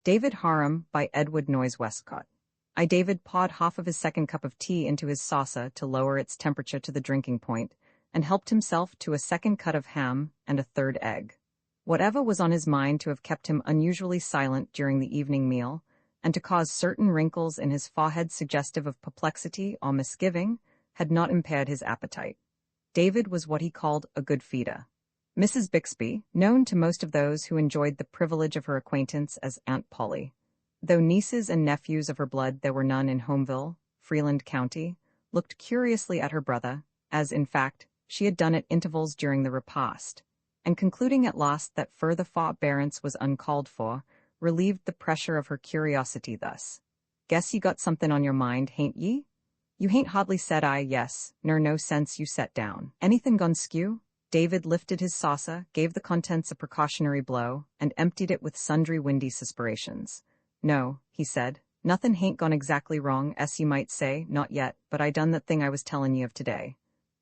David Harum by Noyes Westcott. David poured half of his second cup of tea into his saucer to lower its temperature to the drinking point, and helped himself to a second cut of ham and a third egg. Whatever was on his mind to have kept him unusually silent during the evening meal, and to cause certain wrinkles in his forehead suggestive of perplexity or misgiving, had not impaired his appetite. David was what he called a good feeder. Mrs. Bixby, known to most of those who enjoyed the privilege of her acquaintance as Aunt Polly, though nieces and nephews of her blood there were none in Homeville, Freeland County, looked curiously at her brother, as, in fact, she had done at intervals during the repast, and concluding at last that further forbearance was uncalled for, relieved the pressure of her curiosity thus. "Guess you got something on your mind, hain't ye? You hain't hardly said aye yes, nor no sense you set down. Anything gone skew?" David lifted his saucer, gave the contents a precautionary blow, and emptied it with sundry windy suspirations. "No," he said, "nothin' hain't gone exactly wrong, as you might say, not yet, but I done that thing I was tellin' ye of today."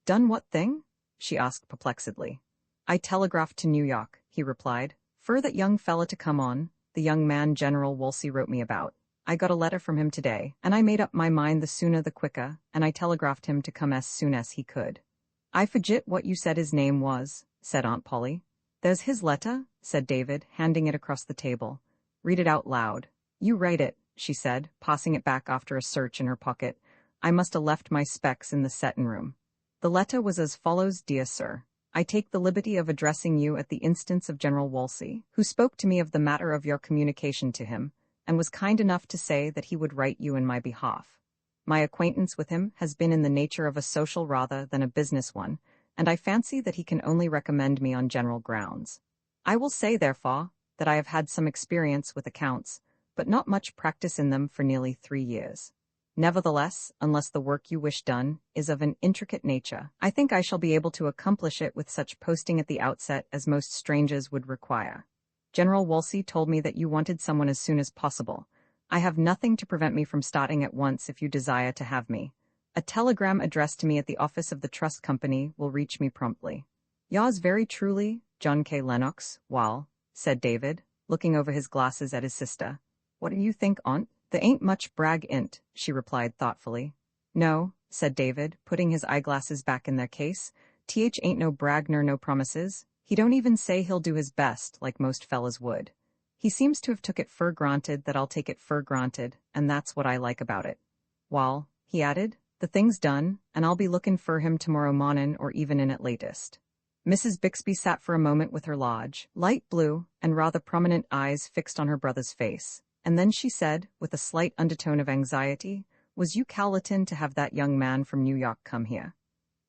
"Done what thing?" she asked perplexedly. "I telegraphed to New York," he replied, "fur that young fella to come on, the young man General Wolsey wrote me about. I got a letter from him today, and I made up my mind the sooner the quicker, and I telegraphed him to come as soon as he could." "I forgit what you said his name was," said Aunt Polly. "There's his letter," said David, handing it across the table. "Read it out loud." "You write it," she said, passing it back after a search in her pocket. "I must have left my specs in the settin' room." The letter was as follows: "Dear Sir, I take the liberty of addressing you at the instance of General Wolsey, who spoke to me of the matter of your communication to him, and was kind enough to say that he would write you in my behalf. My acquaintance with him has been in the nature of a social rather than a business one, and I fancy that he can only recommend me on general grounds. I will say, therefore, that I have had some experience with accounts, but not much practice in them for nearly 3 years. Nevertheless, unless the work you wish done is of an intricate nature, I think I shall be able to accomplish it with such posting at the outset as most strangers would require. General Wolsey told me that you wanted someone as soon as possible. I have nothing to prevent me from starting at once if you desire to have me. A telegram addressed to me at the office of the Trust Company will reach me promptly. Yours very truly, John K. Lennox. "Wall," said David, looking over his glasses at his sister. "What do you think, Aunt?" "There ain't much brag in't," she replied thoughtfully. "No," said David, putting his eyeglasses back in their case. "Th ain't no brag nor no promises. He don't even say he'll do his best, like most fellas would. He seems to have took it fur granted that I'll take it fur granted, and that's what I like about it. Wall," he added, "the thing's done, and I'll be lookin' fur him tomorrow mornin' or even in at latest." Mrs. Bixby sat for a moment with her large, light blue, and rather prominent eyes fixed on her brother's face, and then she said, with a slight undertone of anxiety, "Was you Cowleton to have that young man from New York come here?"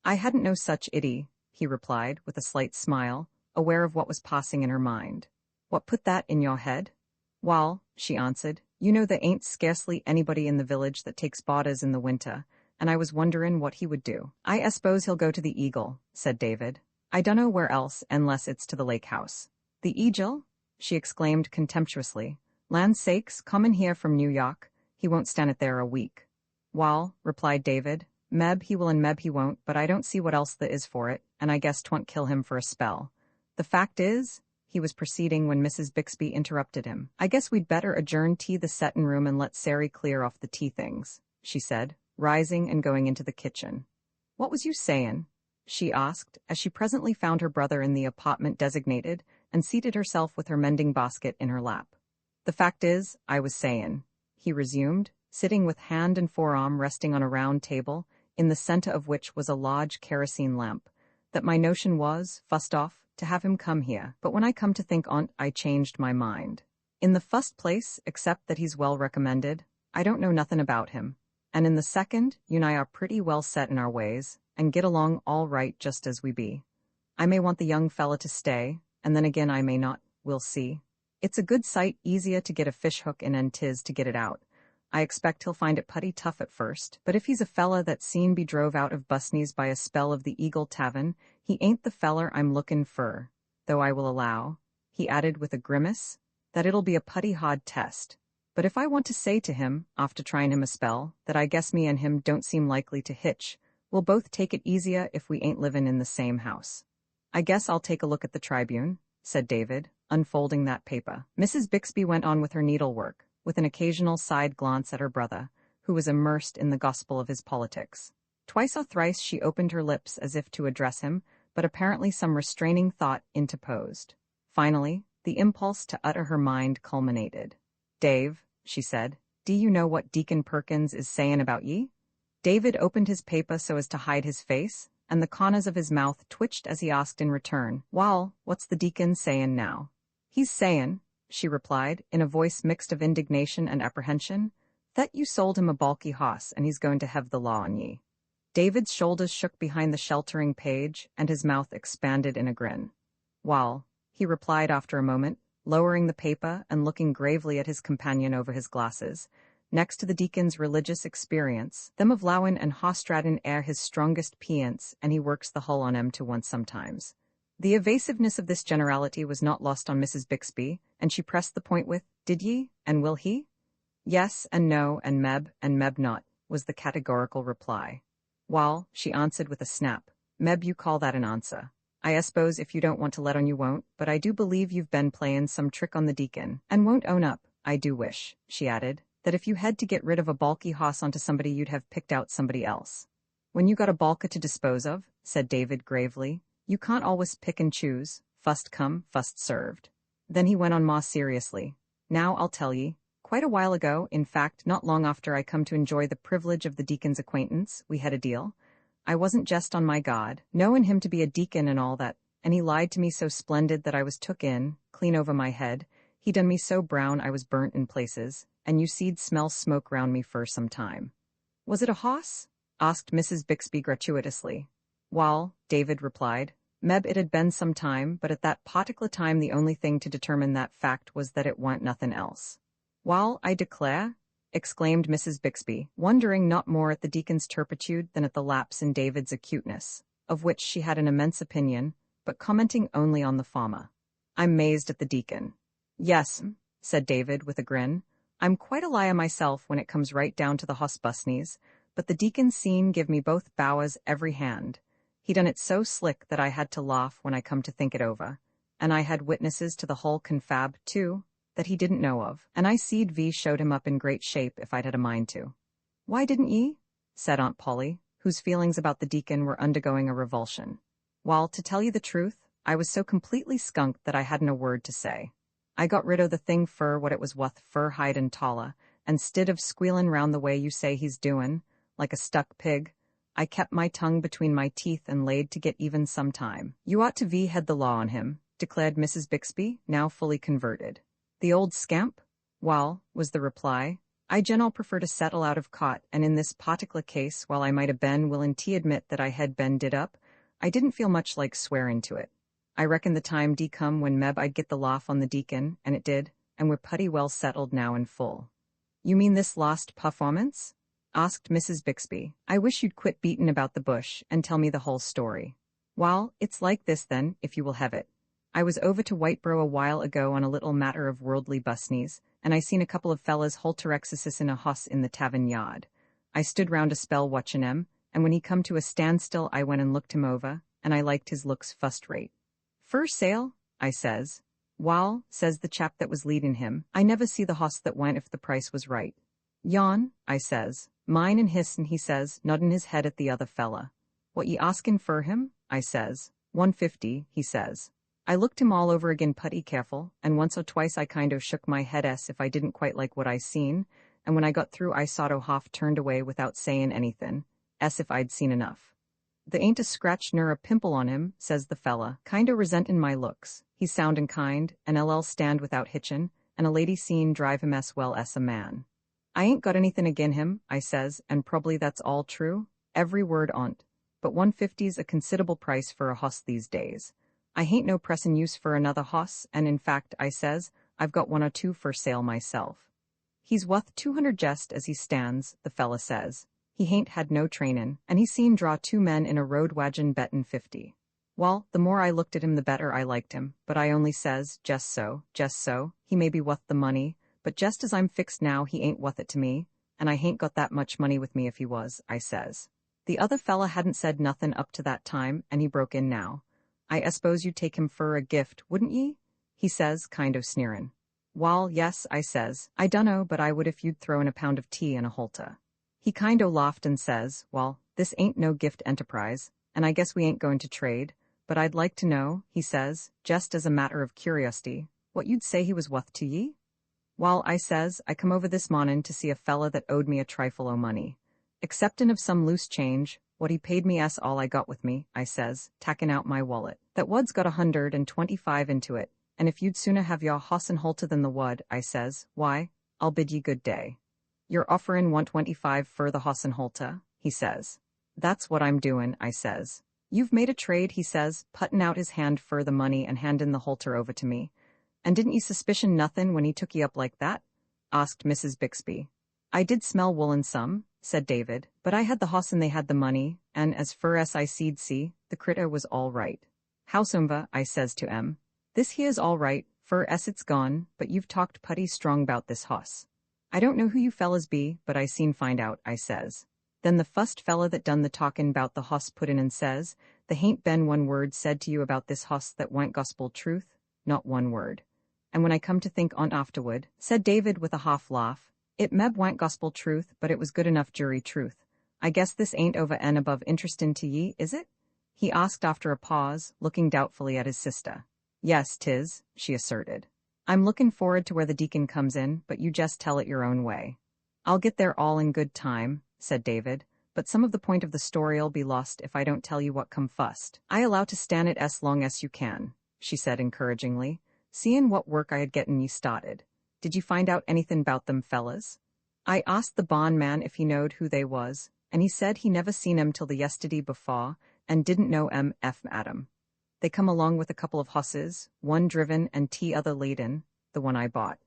"I hadn't no such idee," he replied, with a slight smile, aware of what was passing in her mind. "What put that in your head?" "Wall," she answered, "you know there ain't scarcely anybody in the village that takes boarders in the winter, and I was wonderin' what he would do." "I s'pose he'll go to the Eagle," said David. "I dunno where else, unless it's to the lake house." "The Eagle?" she exclaimed contemptuously. "Land's sakes, comin' here from New York, he won't stand it there a week." "Wall," replied David, "meb he will and meb he won't, but I don't see what else there is for it, and I guess 'twon't kill him for a spell. The fact is," he was proceeding when Mrs. Bixby interrupted him. "I guess we'd better adjourn tea the settin' room and let Sary clear off the tea things," she said, rising and going into the kitchen. "What was you sayin'?" she asked, as she presently found her brother in the apartment designated and seated herself with her mending basket in her lap. "The fact is, I was sayin'," he resumed, sitting with hand and forearm resting on a round table, in the center of which was a large kerosene lamp, "that my notion was, fust off, to have him come here, but when I come to think on't, I changed my mind. In the fust place, except that he's well recommended, I don't know nothin' about him, and in the second, you and I are pretty well set in our ways, and get along all right just as we be. I may want the young fella to stay, and then again I may not, we'll see. It's a good sight easier to get a fish hook in 'n 'tis to get it out. I expect he'll find it putty tough at first, but if he's a fella that's seen be drove out of Busney's by a spell of the Eagle Tavern, he ain't the feller I'm lookin' fur, though I will allow," he added with a grimace, "that it'll be a putty hard test. But if I want to say to him, after tryin' him a spell, that I guess me and him don't seem likely to hitch, we'll both take it easier if we ain't livin' in the same house. I guess I'll take a look at the Tribune," said David, unfolding that paper. Mrs. Bixby went on with her needlework, with an occasional side glance at her brother, who was immersed in the gospel of his politics. Twice or thrice she opened her lips as if to address him, but apparently some restraining thought interposed. Finally, the impulse to utter her mind culminated. "Dave," she said, "do you know what Deacon Perkins is sayin' about ye?" David opened his paper so as to hide his face, and the corners of his mouth twitched as he asked in return, "Wall, what's the deacon sayin' now?" "He's sayin'," she replied, in a voice mixed of indignation and apprehension, "that you sold him a balky hoss and he's going to have the law on ye." David's shoulders shook behind the sheltering page, and his mouth expanded in a grin. "Wall," he replied after a moment, lowering the paper and looking gravely at his companion over his glasses. "Next to the deacon's religious experience, them of Lowen and Hostraden air his strongest pients, and he works the hull on 'em to once sometimes." The evasiveness of this generality was not lost on Mrs. Bixby, and she pressed the point with, "Did ye, and will he?" "Yes and no and meb not," was the categorical reply. "Wall," she answered with a snap, "meb you call that an answer. I suppose if you don't want to let on you won't, but I do believe you've been playin' some trick on the deacon, and won't own up. I do wish," she added, "that if you had to get rid of a balky hoss onto somebody you'd have picked out somebody else." "When you got a balka to dispose of," said David gravely, "you can't always pick and choose, fust come, fust served." Then he went on more seriously. "Now I'll tell ye. Quite a while ago, in fact, not long after I come to enjoy the privilege of the deacon's acquaintance, we had a deal. I wasn't jest on my God, knowin' him to be a deacon and all that, and he lied to me so splendid that I was took in, clean over my head. He done me so brown I was burnt in places, and you see'd smell smoke round me for some time." "Was it a hoss?" asked Mrs. Bixby gratuitously. "Wall," David replied, "meb it had been some time, but at that particular time the only thing to determine that fact was that it wa'n't nothin' else." "Wall, I declare," exclaimed Mrs. Bixby, wondering not more at the deacon's turpitude than at the lapse in David's acuteness, of which she had an immense opinion, but commenting only on the former. "I'm mazed at the deacon." "Yes," said David with a grin, "I'm quite a liar myself when it comes right down to the hoss-busneys, but the deacon's scene give me both bowers every hand. He done it so slick that I had to laugh when I come to think it over, and I had witnesses to the whole confab, too, that he didn't know of, and I seed V showed him up in great shape if I'd had a mind to." "Why didn't ye?" said Aunt Polly, whose feelings about the deacon were undergoing a revulsion. "Wall, to tell you the truth, I was so completely skunked that I hadn't a word to say. I got rid o' the thing fur what it was wuth fur hide and taller, and 'stid of squealin' round the way you say he's doin', like a stuck pig, I kept my tongue between my teeth and laid to get even some time." "You ought to V had the law on him," declared Mrs. Bixby, now fully converted. "The old scamp?" "Wall," was the reply, "I general prefer to settle out of caught, and in this particular case, while I might have been willin' to admit that I had been did up, I didn't feel much like swearin' to it. I reckon the time d come when meb I'd get the laugh on the deacon, and it did, and we're putty well settled now in full." "You mean this last performance?" asked Mrs. Bixby. "I wish you'd quit beatin' about the bush and tell me the whole story." "Wall, it's like this then, if you will have it. I was over to Whiteboro a while ago on a little matter of worldly busneys, and I seen a couple of fellas holterexesis in a hoss in the tavern yard. I stood round a spell watchin' 'em, and when he come to a standstill I went and looked him over, and I liked his looks fust rate. "Fur sale?" I says. "Wall," says the chap that was leadin' him, "I never see the hoss that went if the price was right." "Yon," I says, "mine and his'n," he says, noddin' his head at the other fella. "What ye askin' fur him?" I says. "150, he says. I looked him all over again putty careful, and once or twice I kind o' shook my head if I didn't quite like what I seen, and when I got through I sawed half turned away without sayin' anythin', if I'd seen enough. "There ain't a scratch ner a pimple on him," says the fella, kind o' resentin' my looks. "He's sound and kind, and LL stand without hitchin', and a lady seen drive him well a man." "I ain't got anythin' agin him," I says, "and prob'ly that's all true, every word on't, but 150's a consid'able price for a hoss these days. I hain't no pressin' use for another hoss, and in fact," I says, "I've got one or two for sale myself." "He's wuth 200 jest as he stands," the fella says. "He hain't had no trainin', and he's seen draw 2 men in a road wagon bettin' 50. Well, the more I looked at him the better I liked him, but I only says, "Jest so, he may be wuth the money, but jest as I'm fixed now he ain't wuth it to me, and I hain't got that much money with me if he was," I says. The other fella hadn't said nothin' up to that time, and he broke in now. "I s'pose you'd take him fur a gift, wouldn't ye?" he says, kind o' sneerin'. Wall, yes, I says, I dunno, but I would if you'd throw in a pound of tea and a halter. He kind o' laughed and says, well, this ain't no gift enterprise, and I guess we ain't going to trade, but I'd like to know, he says, just as a matter of curiosity, what you'd say he was wuth to ye? Wall, I says, I come over this mornin' to see a fella that owed me a trifle o' money. Acceptin' of some loose change, what he paid me all I got with me, I says, tackin' out my wallet. That wad's got 125 into it, and if you'd sooner have your hoss and halter than the wad, I says, why, I'll bid ye good day. You're offerin' 125 fur the hoss and halter, he says. That's what I'm doin', I says. You've made a trade, he says, puttin' out his hand fur the money and handin' the halter over to me. And didn't ye suspicion nothin' when he took ye up like that? Asked Mrs. Bixby. I did smell woolin' some, said David, but I had the hoss and they had the money, and as fur as I seed see, the critter was all right. Howsumva, I says to em. This here's all right, fur es it's gone, but you've talked putty strong 'bout this hoss. I don't know who you fellas be, but I seen find out, I says. Then the fust fella that done the talkin' 'bout the hoss put in and says, the hain't been one word said to you about this hoss that wa'n't gospel truth, not one word. And when I come to think on afterward, said David with a half laugh, it meb wa'n't gospel truth, but it was good enough jury truth. I guess this ain't over and above interestin' to ye, is it? He asked after a pause, looking doubtfully at his sister. Yes, 'tis, she asserted. I'm lookin' forward to where the deacon comes in, but you just tell it your own way. I'll get there all in good time, said David, but some of the point of the story'll be lost if I don't tell you what come fust. I allow to stan it as long as you can, she said encouragingly, seein' what work I had gettin' ye started. Did you find out anything 'bout them fellas? I asked the bondman if he knowed who they was, and he said he never seen 'em till the yesterday before, and didn't know 'em at 'em. They come along with a couple of hosses, one driven and other laden, the one I bought.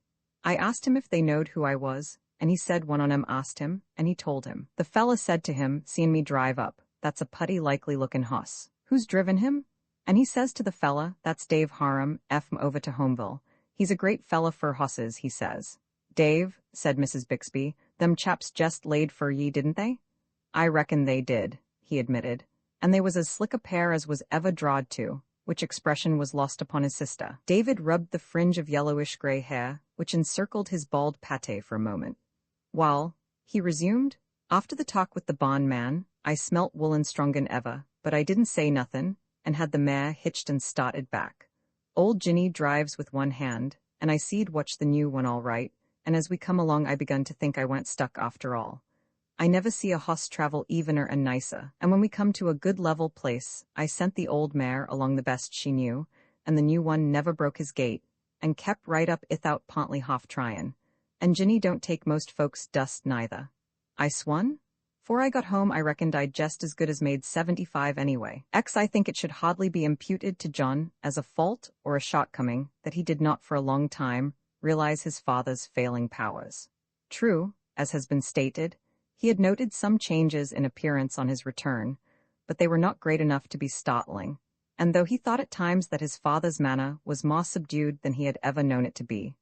I asked him if they knowed who I was, and he said one on 'em asked him, and he told him. The fella said to him, seeing me drive up, that's a putty likely-looking hoss. Who's driven him? And he says to the fella, that's Dave Harum, over to Homeville. He's a great fella for hosses, he says. Dave, said Mrs. Bixby, them chaps just laid for ye, didn't they? I reckon they did, he admitted. And they was as slick a pair as was ever drawed to, which expression was lost upon his sister. David rubbed the fringe of yellowish-gray hair, which encircled his bald pate for a moment. Wall, he resumed, after the talk with the bondman, I smelt woolin' stronger'n ever, but I didn't say nothin', and had the mare hitched and started back. Old Ginny drives with one hand, and I seed watch the new one all right, and as we come along I begun to think I wa'n't stuck after all. I never see a hoss travel evener and nicer, and when we come to a good level place, I sent the old mare along the best she knew, and the new one never broke his gait, and kept right up ithout Pontley half tryin'. And Ginny don't take most folks' dust neither. I swun? 'Fore I got home I reckoned I'd just as good as made 75 anyway. I think it should hardly be imputed to John as a fault or a shortcoming that he did not for a long time realize his father's failing powers. True, as has been stated, he had noted some changes in appearance on his return, but they were not great enough to be startling, and though he thought at times that his father's manner was more subdued than he had ever known it to be,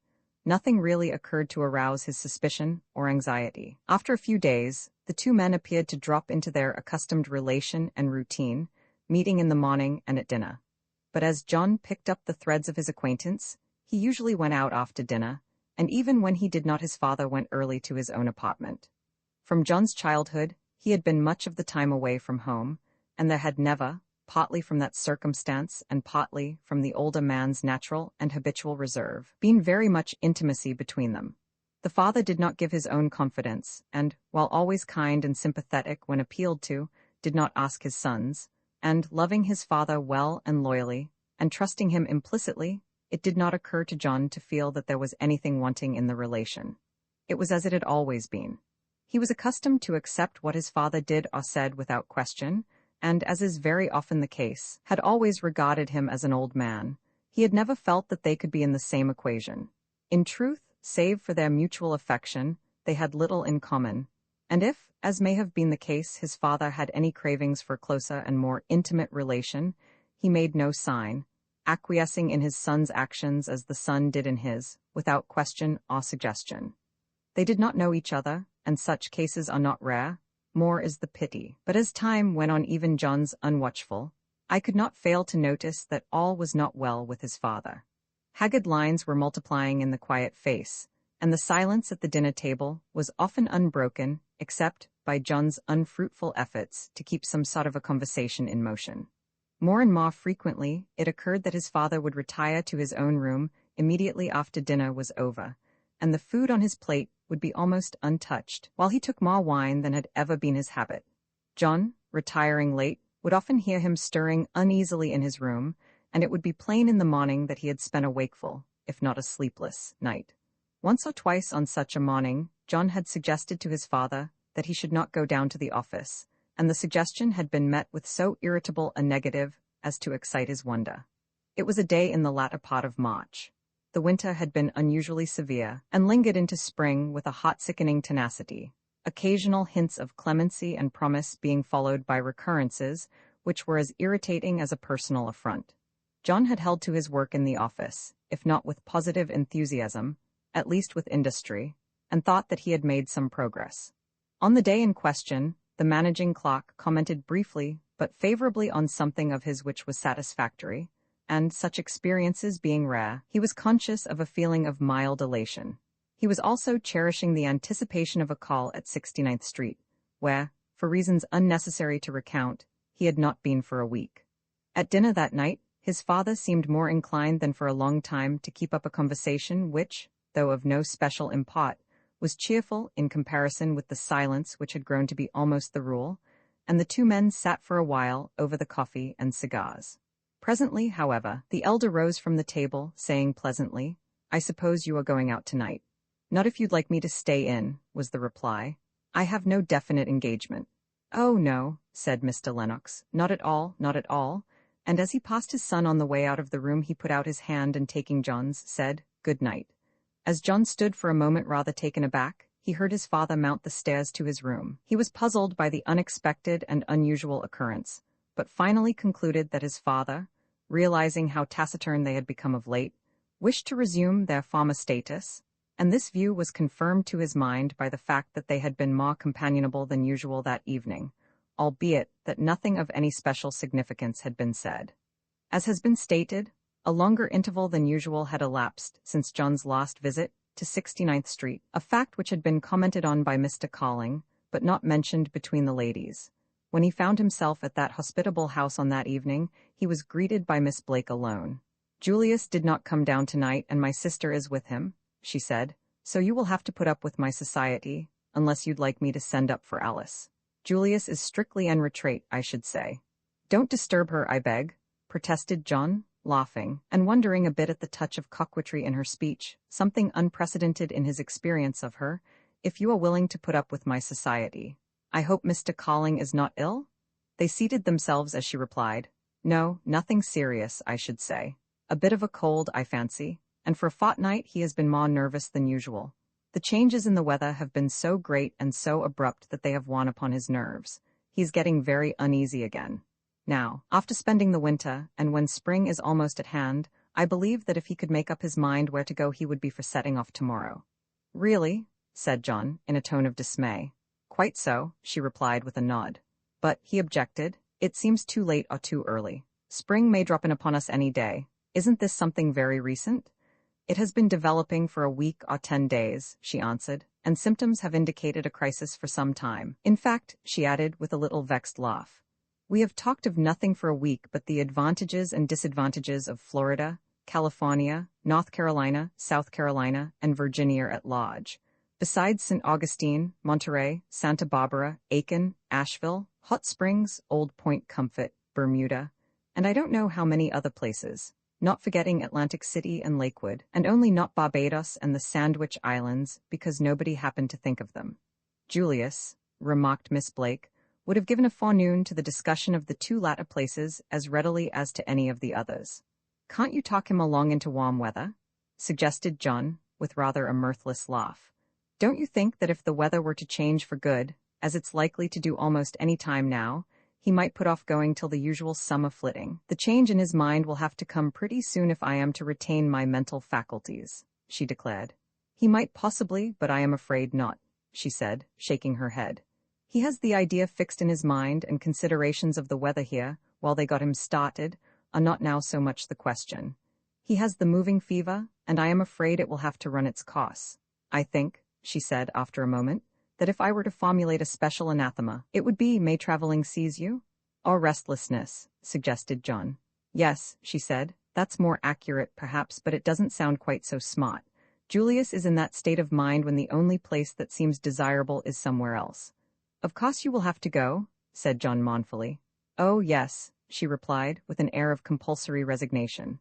nothing really occurred to arouse his suspicion or anxiety. After a few days, the two men appeared to drop into their accustomed relation and routine, meeting in the morning and at dinner. But as John picked up the threads of his acquaintance, he usually went out after dinner, and even when he did not his father went early to his own apartment. From John's childhood, he had been much of the time away from home, and there had never, partly from that circumstance and partly from the older man's natural and habitual reserve, been very much intimacy between them. The father did not give his own confidence, and, while always kind and sympathetic when appealed to, did not ask his sons, and, loving his father well and loyally, and trusting him implicitly, it did not occur to John to feel that there was anything wanting in the relation. It was as it had always been. He was accustomed to accept what his father did or said without question, and, as is very often the case, had always regarded him as an old man. He had never felt that they could be in the same equation. In truth, save for their mutual affection, they had little in common, and if, as may have been the case, his father had any cravings for closer and more intimate relation, he made no sign, acquiescing in his son's actions as the son did in his, without question or suggestion. They did not know each other, and such cases are not rare, more is the pity. But as time went on, even John's unwatchful, I could not fail to notice that all was not well with his father. Haggard lines were multiplying in the quiet face, and the silence at the dinner table was often unbroken, except by John's unfruitful efforts to keep some sort of a conversation in motion. More and more frequently, it occurred that his father would retire to his own room immediately after dinner was over, and the food on his plate would be almost untouched, while he took more wine than had ever been his habit. John, retiring late, would often hear him stirring uneasily in his room, and it would be plain in the morning that he had spent a wakeful, if not a sleepless, night. Once or twice on such a morning, John had suggested to his father that he should not go down to the office, and the suggestion had been met with so irritable a negative as to excite his wonder. It was a day in the latter part of March. The winter had been unusually severe, and lingered into spring with a hot sickening tenacity, occasional hints of clemency and promise being followed by recurrences which were as irritating as a personal affront. John had held to his work in the office, if not with positive enthusiasm, at least with industry, and thought that he had made some progress. On the day in question, the managing clerk commented briefly but favorably on something of his which was satisfactory, and, such experiences being rare, he was conscious of a feeling of mild elation. He was also cherishing the anticipation of a call at 69th Street, where, for reasons unnecessary to recount, he had not been for a week. At dinner that night, his father seemed more inclined than for a long time to keep up a conversation which, though of no special import, was cheerful in comparison with the silence which had grown to be almost the rule, and the two men sat for a while over the coffee and cigars. Presently, however, the elder rose from the table, saying pleasantly, "I suppose you are going out tonight." "Not if you'd like me to stay in," was the reply. "I have no definite engagement." "Oh, no," said Mr. Lennox, "not at all, not at all," and as he passed his son on the way out of the room he put out his hand and taking John's, said, "Good night." As John stood for a moment rather taken aback, he heard his father mount the stairs to his room. He was puzzled by the unexpected and unusual occurrence, but finally concluded that his father, realizing how taciturn they had become of late, wished to resume their former status, and this view was confirmed to his mind by the fact that they had been more companionable than usual that evening, albeit that nothing of any special significance had been said. As has been stated, a longer interval than usual had elapsed since John's last visit to 69th Street, a fact which had been commented on by Mr. Calling, but not mentioned between the ladies. When he found himself at that hospitable house on that evening, he was greeted by Miss Blake alone. "Julius did not come down tonight, and my sister is with him," she said, "so you will have to put up with my society, unless you'd like me to send up for Alice. Julius is strictly en retraite, I should say." "Don't disturb her, I beg," protested John, laughing, and wondering a bit at the touch of coquetry in her speech, something unprecedented in his experience of her. "If you are willing to put up with my society. I hope Mr. Calling is not ill?" They seated themselves as she replied, "No, nothing serious, I should say. A bit of a cold, I fancy, and for a fortnight he has been more nervous than usual. The changes in the weather have been so great and so abrupt that they have worn upon his nerves. He is getting very uneasy again. Now, after spending the winter, and when spring is almost at hand, I believe that if he could make up his mind where to go he would be for setting off tomorrow." "Really?" said John, in a tone of dismay. "Quite so," she replied with a nod. "But," he objected, "it seems too late or too early. Spring may drop in upon us any day. Isn't this something very recent?" "It has been developing for a week or 10 days," she answered, "and symptoms have indicated a crisis for some time. In fact," she added with a little vexed laugh, "we have talked of nothing for a week but the advantages and disadvantages of Florida, California, North Carolina, South Carolina, and Virginia at large. Besides St. Augustine, Monterey, Santa Barbara, Aiken, Asheville, Hot Springs, Old Point Comfort, Bermuda, and I don't know how many other places, not forgetting Atlantic City and Lakewood, and only not Barbados and the Sandwich Islands because nobody happened to think of them." "Julius," remarked Miss Blake, "would have given a forenoon to the discussion of the two latter places as readily as to any of the others." "Can't you talk him along into warm weather?" suggested John, with rather a mirthless laugh. "Don't you think that if the weather were to change for good, as it's likely to do almost any time now, he might put off going till the usual summer flitting? The change in his mind will have to come pretty soon if I am to retain my mental faculties," she declared. "He might possibly, but I am afraid not," she said, shaking her head. "He has the idea fixed in his mind, and considerations of the weather here, while they got him started, are not now so much the question. He has the moving fever, and I am afraid it will have to run its course. I think, she said after a moment, that if I were to formulate a special anathema, it would be, may traveling seize you? Or restlessness, suggested John. Yes, she said, that's more accurate perhaps, but it doesn't sound quite so smart. Julius is in that state of mind when the only place that seems desirable is somewhere else. Of course you will have to go, said John mournfully. Oh, yes, she replied, with an air of compulsory resignation.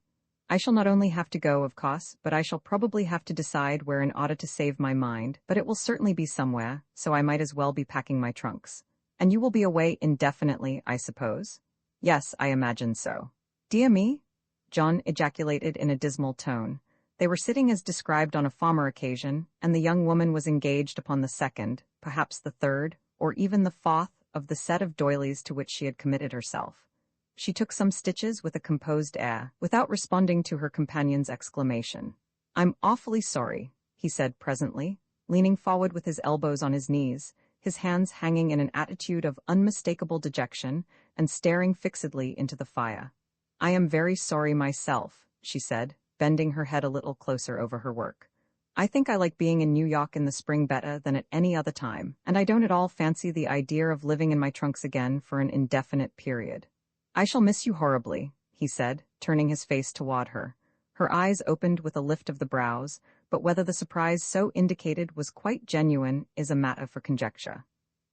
I shall not only have to go, of course, but I shall probably have to decide where in order to save my mind, but it will certainly be somewhere, so I might as well be packing my trunks. And you will be away indefinitely, I suppose? Yes, I imagine so. Dear me? John ejaculated in a dismal tone. They were sitting as described on a former occasion, and the young woman was engaged upon the second, perhaps the third, or even the fourth, of the set of doilies to which she had committed herself. She took some stitches with a composed air, without responding to her companion's exclamation. I'm awfully sorry, he said presently, leaning forward with his elbows on his knees, his hands hanging in an attitude of unmistakable dejection, and staring fixedly into the fire. I am very sorry myself, she said, bending her head a little closer over her work. I think I like being in New York in the spring better than at any other time, and I don't at all fancy the idea of living in my trunks again for an indefinite period. I shall miss you horribly, he said, turning his face toward her. Her eyes opened with a lift of the brows, but whether the surprise so indicated was quite genuine is a matter for conjecture.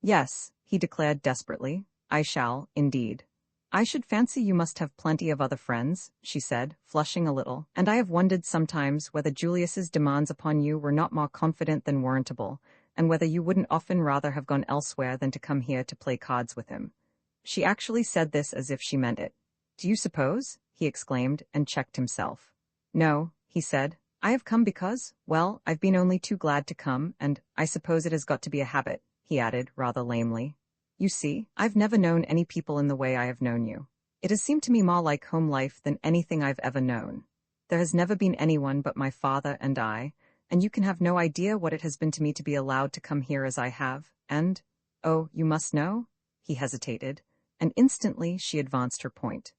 Yes, he declared desperately, I shall, indeed. I should fancy you must have plenty of other friends, she said, flushing a little, and I have wondered sometimes whether Julius's demands upon you were not more confident than warrantable, and whether you wouldn't often rather have gone elsewhere than to come here to play cards with him. She actually said this as if she meant it. Do you suppose? He exclaimed, and checked himself. No, he said. I have come because, well, I've been only too glad to come, and I suppose it has got to be a habit, he added, rather lamely. You see, I've never known any people in the way I have known you. It has seemed to me more like home life than anything I've ever known. There has never been anyone but my father and I, and you can have no idea what it has been to me to be allowed to come here as I have, and, oh, you must know? He hesitated, and instantly she advanced her point.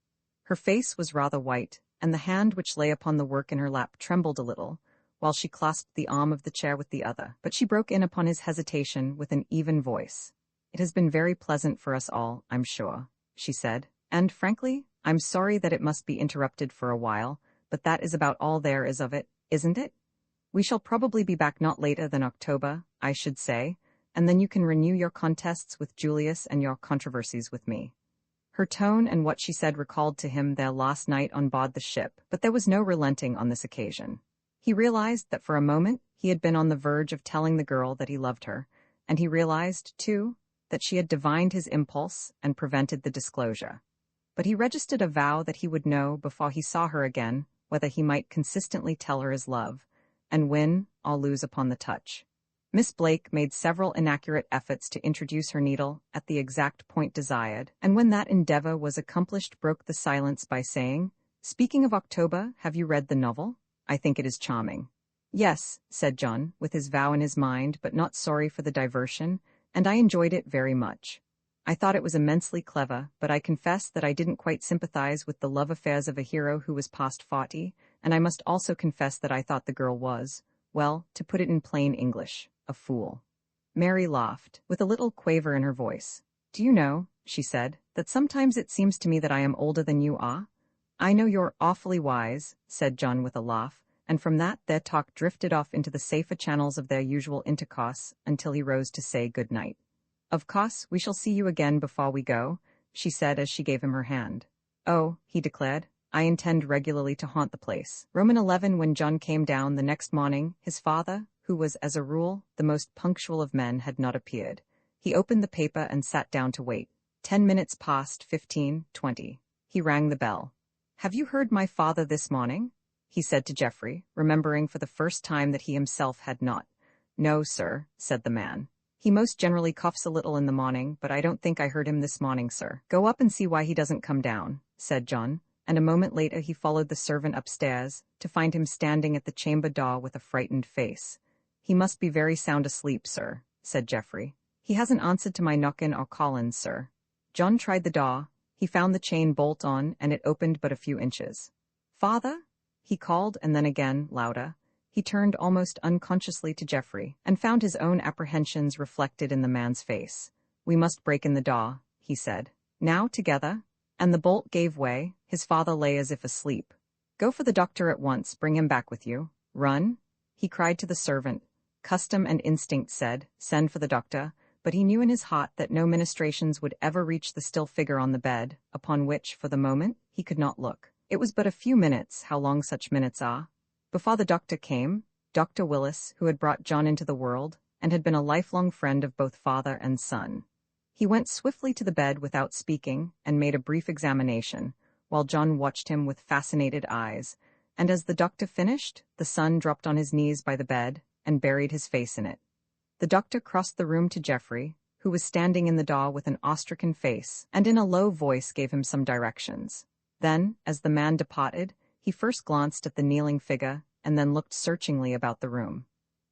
Her face was rather white, and the hand which lay upon the work in her lap trembled a little, while she clasped the arm of the chair with the other, but she broke in upon his hesitation with an even voice. It has been very pleasant for us all, I'm sure, she said, and, frankly, I'm sorry that it must be interrupted for a while, but that is about all there is of it, isn't it? We shall probably be back not later than October, I should say, and then you can renew your contests with Julius and your controversies with me. Her tone and what she said recalled to him their last night on board the ship, but there was no relenting on this occasion. He realized that for a moment he had been on the verge of telling the girl that he loved her, and he realized, too, that she had divined his impulse and prevented the disclosure. But he registered a vow that he would know before he saw her again whether he might consistently tell her his love, and win or lose upon the touch. Miss Blake made several inaccurate efforts to introduce her needle at the exact point desired, and when that endeavor was accomplished broke the silence by saying, Speaking of October, have you read the novel? I think it is charming. Yes, said John, with his vow in his mind, but not sorry for the diversion, and I enjoyed it very much. I thought it was immensely clever, but I confess that I didn't quite sympathize with the love affairs of a hero who was past 40, and I must also confess that I thought the girl was, well, to put it in plain English, a fool. Mary laughed, with a little quaver in her voice. Do you know, she said, that sometimes it seems to me that I am older than you are? I know you're awfully wise, said John with a laugh, and from that their talk drifted off into the safer channels of their usual intercourse until he rose to say good night. Of course, we shall see you again before we go, she said as she gave him her hand. Oh, he declared, I intend regularly to haunt the place. Roman 11. When John came down the next morning, his father, who was, as a rule, the most punctual of men, had not appeared. He opened the paper and sat down to wait. 10 minutes passed, 15, 20. He rang the bell. Have you heard my father this morning? He said to Geoffrey, remembering for the first time that he himself had not. No, sir, said the man. He most generally coughs a little in the morning, but I don't think I heard him this morning, sir. Go up and see why he doesn't come down, said John, and a moment later he followed the servant upstairs, to find him standing at the chamber door with a frightened face. He must be very sound asleep, sir, said Geoffrey. He hasn't answered to my knockin' or callin', sir. John tried the door. He found the chain bolt on, and it opened but a few inches. Father? he called, and then again, louder. He turned almost unconsciously to Geoffrey, and found his own apprehensions reflected in the man's face. "We must break in the door," he said. "Now, together." And the bolt gave way. His father lay as if asleep. "Go for the doctor at once, bring him back with you. Run," he cried to the servant. Custom and instinct said, "Send for the doctor," but he knew in his heart that no ministrations would ever reach the still figure on the bed, upon which, for the moment, he could not look. It was but a few minutes, how long such minutes are. Before the doctor came, Dr. Willis, who had brought John into the world, and had been a lifelong friend of both father and son. He went swiftly to the bed without speaking, and made a brief examination, while John watched him with fascinated eyes, and as the doctor finished, the son dropped on his knees by the bed, and buried his face in it. The doctor crossed the room to Geoffrey, who was standing in the door with an awe-stricken face, and in a low voice gave him some directions. Then, as the man departed, he first glanced at the kneeling figure, and then looked searchingly about the room.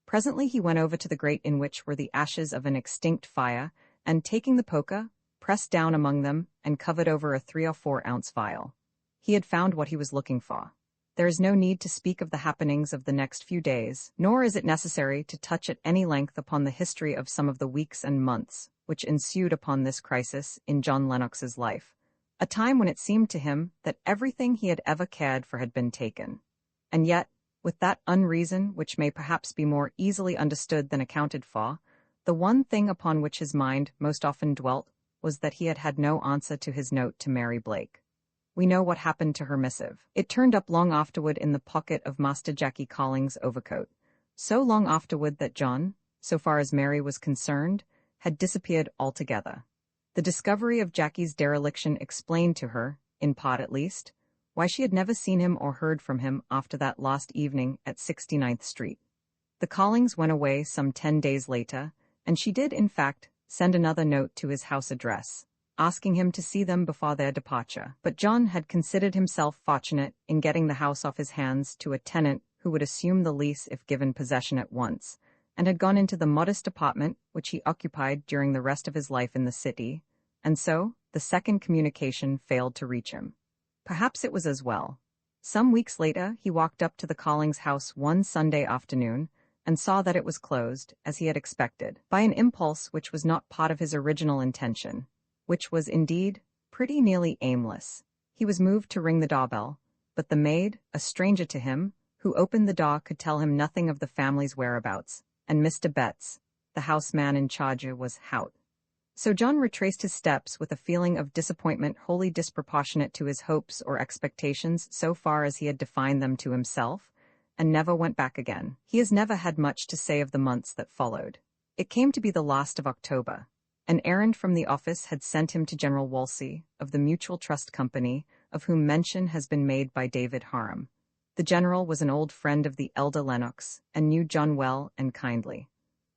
Presently he went over to the grate in which were the ashes of an extinct fire, and taking the poker, pressed down among them, and covered over a 3 or 4 ounce vial. He had found what he was looking for. There is no need to speak of the happenings of the next few days, nor is it necessary to touch at any length upon the history of some of the weeks and months which ensued upon this crisis in John Lennox's life, a time when it seemed to him that everything he had ever cared for had been taken. And yet, with that unreason which may perhaps be more easily understood than accounted for, the one thing upon which his mind most often dwelt was that he had had no answer to his note to Mary Blake. We know what happened to her missive. It turned up long afterward in the pocket of Master Jackie Colling's overcoat. So long afterward that John, so far as Mary was concerned, had disappeared altogether. The discovery of Jackie's dereliction explained to her, in part at least, why she had never seen him or heard from him after that last evening at 69th Street. The Collings went away some 10 days later, and she did, in fact, send another note to his house address, asking him to see them before their departure. But John had considered himself fortunate in getting the house off his hands to a tenant who would assume the lease if given possession at once, and had gone into the modest apartment which he occupied during the rest of his life in the city, and so the second communication failed to reach him. Perhaps it was as well. Some weeks later he walked up to the Collings' house one Sunday afternoon, and saw that it was closed, as he had expected, by an impulse which was not part of his original intention, which was indeed pretty nearly aimless. He was moved to ring the doorbell, but the maid, a stranger to him, who opened the door could tell him nothing of the family's whereabouts, and Mr. Betts, the houseman in charge, was out. So John retraced his steps with a feeling of disappointment wholly disproportionate to his hopes or expectations so far as he had defined them to himself, and never went back again. He has never had much to say of the months that followed. It came to be the last of October. An errand from the office had sent him to General Wolsey, of the Mutual Trust Company, of whom mention has been made by David Harum. The general was an old friend of the elder Lennox, and knew John well and kindly.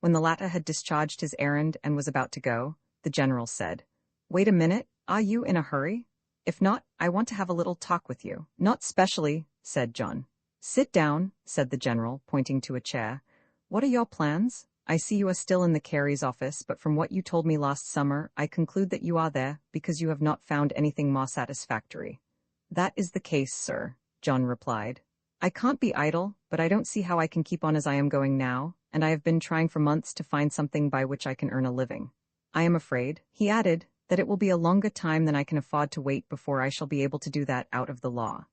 When the latter had discharged his errand and was about to go, the general said, "Wait a minute, are you in a hurry? If not, I want to have a little talk with you." "Not specially," said John. "Sit down," said the general, pointing to a chair. "What are your plans? I see you are still in the Carey's office, but from what you told me last summer, I conclude that you are there because you have not found anything more satisfactory." "That is the case, sir," John replied. "I can't be idle, but I don't see how I can keep on as I am going now, and I have been trying for months to find something by which I can earn a living. I am afraid," he added, "that it will be a longer time than I can afford to wait before I shall be able to do that out of the law."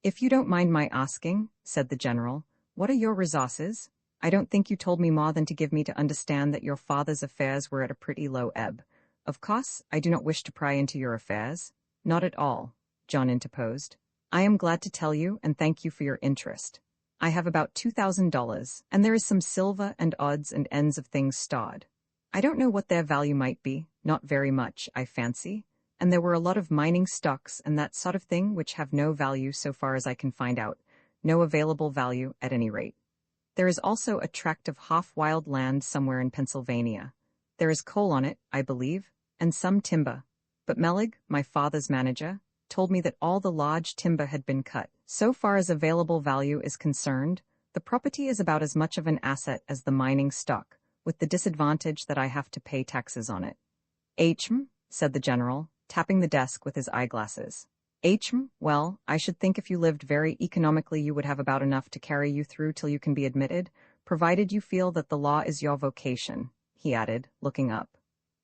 "If you don't mind my asking," said the general, "what are your resources? I don't think you told me more than to give me to understand that your father's affairs were at a pretty low ebb. Of course, I do not wish to pry into your affairs." "Not at all," John interposed. "I am glad to tell you and thank you for your interest. I have about $2,000, and there is some silver and odds and ends of things stored. I don't know what their value might be, not very much, I fancy, and there were a lot of mining stocks and that sort of thing which have no value so far as I can find out, no available value at any rate. There is also a tract of half-wild land somewhere in Pennsylvania. There is coal on it, I believe, and some timber, but Melig, my father's manager, told me that all the large timber had been cut. So far as available value is concerned, the property is about as much of an asset as the mining stock, with the disadvantage that I have to pay taxes on it." "Hm," said the general, tapping the desk with his eyeglasses. Well, I should think if you lived very economically you would have about enough to carry you through till you can be admitted, provided you feel that the law is your vocation, he added, looking up.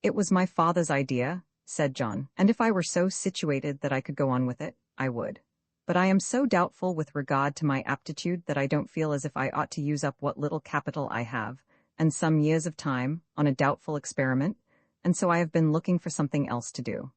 It was my father's idea, said John, and if I were so situated that I could go on with it, I would. But I am so doubtful with regard to my aptitude that I don't feel as if I ought to use up what little capital I have, and some years of time, on a doubtful experiment, and so I have been looking for something else to do.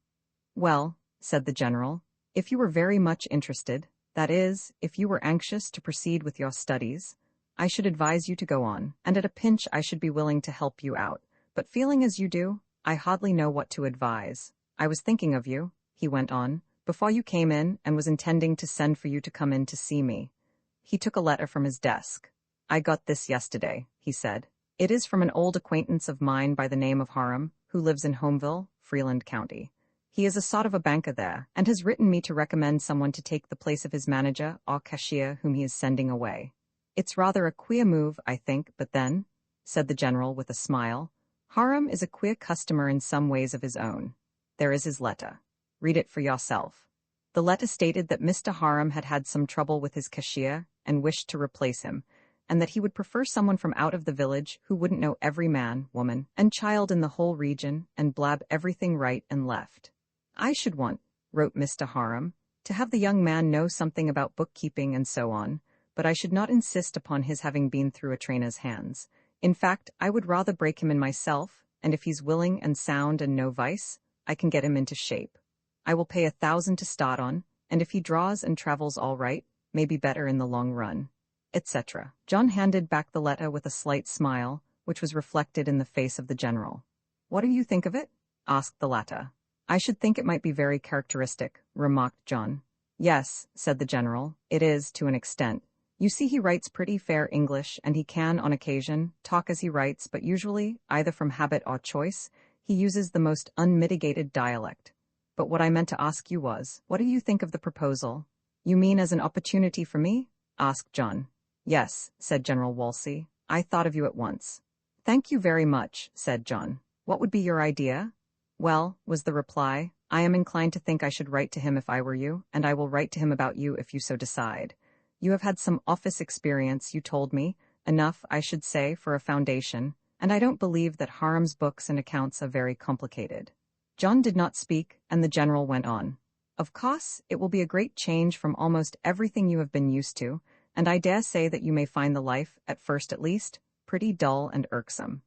Well, said the general, if you were very much interested, that is, if you were anxious to proceed with your studies, I should advise you to go on, and at a pinch I should be willing to help you out, but feeling as you do, I hardly know what to advise. I was thinking of you, he went on, before you came in, and was intending to send for you to come in to see me. He took a letter from his desk. I got this yesterday, he said. It is from an old acquaintance of mine by the name of Harum, who lives in Homeville, Freeland County. He is a sort of a banker there, and has written me to recommend someone to take the place of his manager or cashier whom he is sending away. It's rather a queer move, I think, but then, said the general with a smile, Harum is a queer customer in some ways of his own. There is his letter. Read it for yourself. The letter stated that Mr. Harum had had some trouble with his cashier and wished to replace him, and that he would prefer someone from out of the village who wouldn't know every man, woman, and child in the whole region and blab everything right and left. I should want, wrote Mr. Harum, to have the young man know something about bookkeeping and so on, but I should not insist upon his having been through a trainer's hands. In fact, I would rather break him in myself, and if he's willing and sound and no vice, I can get him into shape. I will pay 1,000 to start on, and if he draws and travels all right, may be better in the long run, etc. John handed back the letter with a slight smile, which was reflected in the face of the general. What do you think of it? Asked the latter. I should think it might be very characteristic, remarked John. Yes, said the general, it is, to an extent. You see, he writes pretty fair English, and he can, on occasion, talk as he writes, but usually, either from habit or choice, he uses the most unmitigated dialect. But what I meant to ask you was, what do you think of the proposal? You mean as an opportunity for me? Asked John. Yes, said General Wolsey. I thought of you at once. Thank you very much, said John. What would be your idea? Well, was the reply, I am inclined to think I should write to him if I were you, and I will write to him about you if you so decide. You have had some office experience, you told me, enough, I should say, for a foundation, and I don't believe that Harum's books and accounts are very complicated. John did not speak, and the general went on. Of course, it will be a great change from almost everything you have been used to, and I dare say that you may find the life, at first at least, pretty dull and irksome.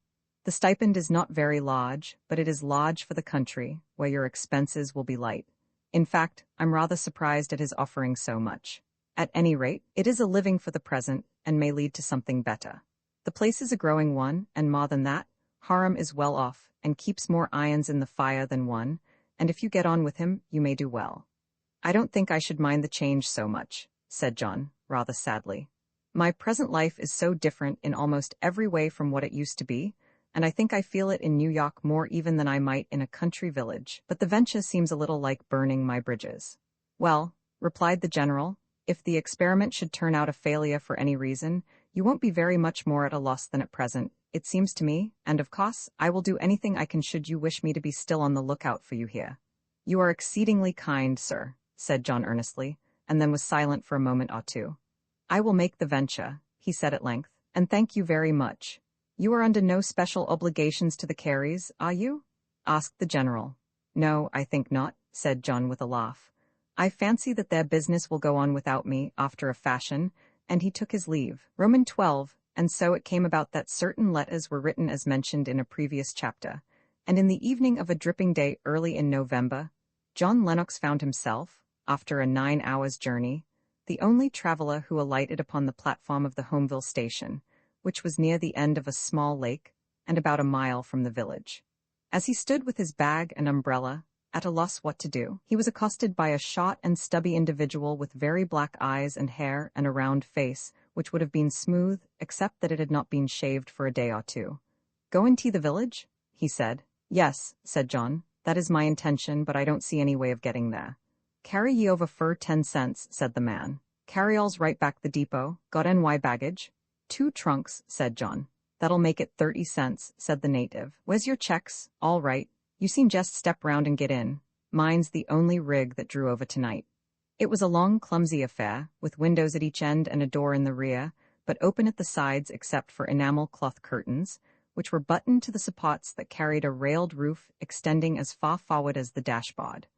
The stipend is not very large, but it is large for the country, where your expenses will be light. In fact, I'm rather surprised at his offering so much. At any rate, it is a living for the present, and may lead to something better. The place is a growing one, and more than that, Harum is well off, and keeps more irons in the fire than one, and if you get on with him, you may do well. I don't think I should mind the change so much, said John, rather sadly. My present life is so different in almost every way from what it used to be, and I think I feel it in New York more even than I might in a country village, but the venture seems a little like burning my bridges. Well, replied the general, if the experiment should turn out a failure for any reason, you won't be very much more at a loss than at present, it seems to me, and of course, I will do anything I can should you wish me to be still on the lookout for you here. You are exceedingly kind, sir, said John earnestly, and then was silent for a moment or two. I will make the venture, he said at length, and thank you very much. You are under no special obligations to the Careys, are you? Asked the general. No, I think not, said John with a laugh. I fancy that their business will go on without me, after a fashion, and he took his leave. Roman 12, and so it came about that certain letters were written as mentioned in a previous chapter, and in the evening of a dripping day early in November, John Lennox found himself, after a 9 hours' journey, the only traveler who alighted upon the platform of the Homeville station, which was near the end of a small lake, and about a mile from the village. As he stood with his bag and umbrella, at a loss what to do, he was accosted by a short and stubby individual with very black eyes and hair and a round face, which would have been smooth, except that it had not been shaved for a day or two. Go into the village? He said. Yes, said John, that is my intention, but I don't see any way of getting there. Carry ye over fur 10 cents, said the man. Carry alls right back the depot, got NY baggage? 2 trunks, said John. That'll make it 30 cents, said the native. Where's your checks? All right. You seem just step round and get in. Mine's the only rig that drew over tonight. It was a long, clumsy affair, with windows at each end and a door in the rear, but open at the sides except for enamel cloth curtains, which were buttoned to the supports that carried a railed roof extending as far forward as the dashboard.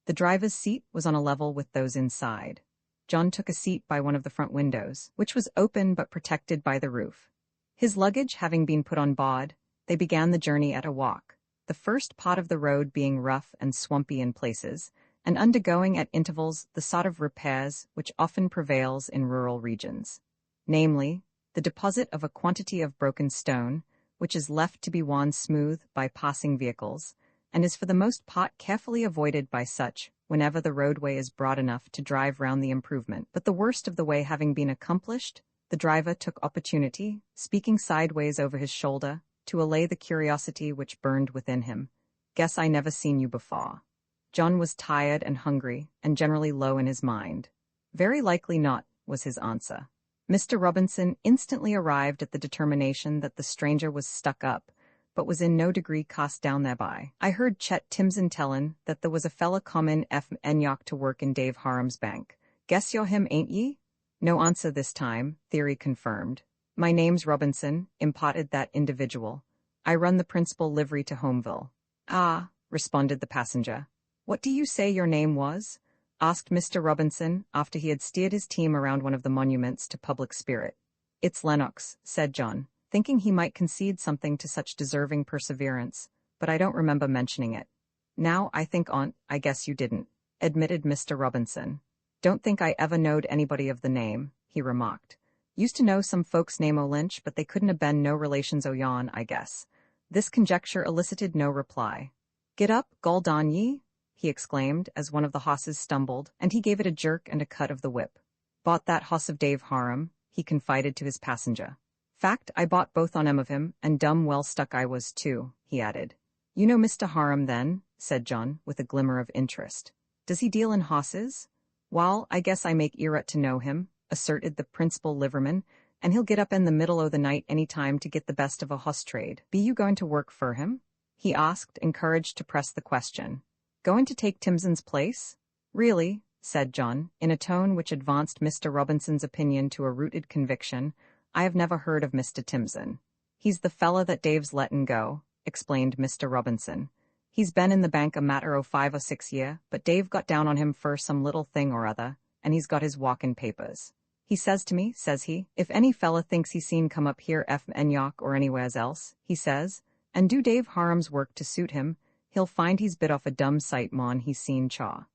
The driver's seat was on a level with those inside. John took a seat by one of the front windows, which was open but protected by the roof. His luggage having been put on board, they began the journey at a walk, the first part of the road being rough and swampy in places, and undergoing at intervals the sort of repairs which often prevails in rural regions. Namely, the deposit of a quantity of broken stone, which is left to be worn smooth by passing vehicles, and is for the most part carefully avoided by such whenever the roadway is broad enough to drive round the improvement. But the worst of the way having been accomplished, the driver took opportunity, speaking sideways over his shoulder, to allay the curiosity which burned within him. "Guess I never seen you before." John was tired and hungry, and generally low in his mind. "Very likely not," was his answer. Mr. Robinson instantly arrived at the determination that the stranger was stuck up, but was in no degree cast down thereby. "I heard Chet Timson tellin' that there was a fella comin' New York to work in Dave Harum's bank. Guess you're him, ain't ye?" No answer this time, Theory confirmed. "My name's Robinson," imparted that individual. "I run the principal livery to Homeville." "Ah," responded the passenger. "What do you say your name was?" asked Mr. Robinson after he had steered his team around one of the monuments to public spirit. "It's Lennox," said John, thinking he might concede something to such deserving perseverance, "but I don't remember mentioning it." "Now I think on't, I guess you didn't," admitted Mr. Robinson. "Don't think I ever knowed anybody of the name," he remarked. "Used to know some folks name o' Lynch, but they couldn't have been no relations o' yon, I guess." This conjecture elicited no reply. "Get up, gol darn ye!" he exclaimed as one of the hosses stumbled, and he gave it a jerk and a cut of the whip. "Bought that hoss of Dave Harum," he confided to his passenger. "Fact, I bought both on 'em of him, and dumb well stuck I was too," he added. "You know Mr. Harum, then?" said John, with a glimmer of interest. "Does he deal in hosses?" "Wall, I guess I make ear to know him," asserted the principal liverman, "and he'll get up in the middle o' the night any time to get the best of a hoss trade. Be you going to work for him?" he asked, encouraged to press the question. "Going to take Timson's place?" "Really," said John, in a tone which advanced Mr. Robinson's opinion to a rooted conviction, "I have never heard of Mr. Timson." "He's the fella that Dave's lettin' go," explained Mr. Robinson. "He's been in the bank a matter o' 5 or 6 year, but Dave got down on him for some little thing or other, and he's got his walkin' papers. He says to me, says he, if any fella thinks he's seen come up here New York or anywheres else, he says, and do Dave Harum's work to suit him, he'll find he's bit off a dumb sight mon he's seen chaw.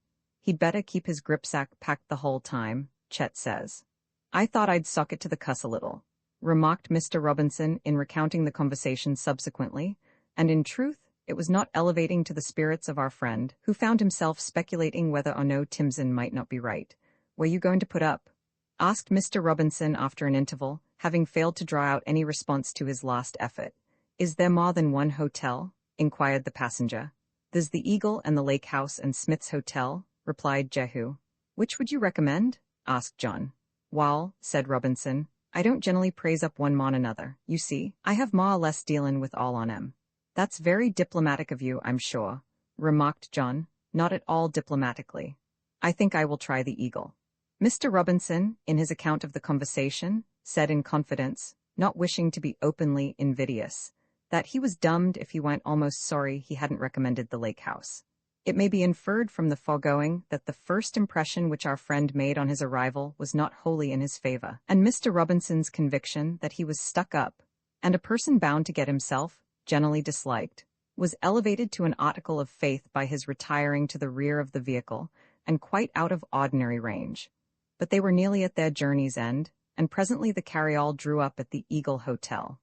He'd better keep his gripsack packed the whole time, Chet says. I thought I'd sock it to the cuss a little," remarked Mr. Robinson in recounting the conversation subsequently, and in truth, it was not elevating to the spirits of our friend, who found himself speculating whether or no Timson might not be right. "Where you going to put up?" asked Mr. Robinson after an interval, having failed to draw out any response to his last effort. "Is there more than one hotel?" inquired the passenger. "There's the Eagle and the Lake House and Smith's Hotel," replied Jehu. "Which would you recommend?" asked John. "Wall," said Robinson, "I don't generally praise up one mon another. You see, I have more or less dealin' with all on 'em." "That's very diplomatic of you, I'm sure," remarked John, not at all diplomatically. "I think I will try the Eagle." Mr. Robinson, in his account of the conversation, said in confidence, not wishing to be openly invidious, that he was dummed if he went almost sorry he hadn't recommended the Lake House. It may be inferred from the foregoing that the first impression which our friend made on his arrival was not wholly in his favor, and Mr. Robinson's conviction that he was stuck up, and a person bound to get himself, generally disliked, was elevated to an article of faith by his retiring to the rear of the vehicle, and quite out of ordinary range. But they were nearly at their journey's end, and presently the carryall drew up at the Eagle Hotel.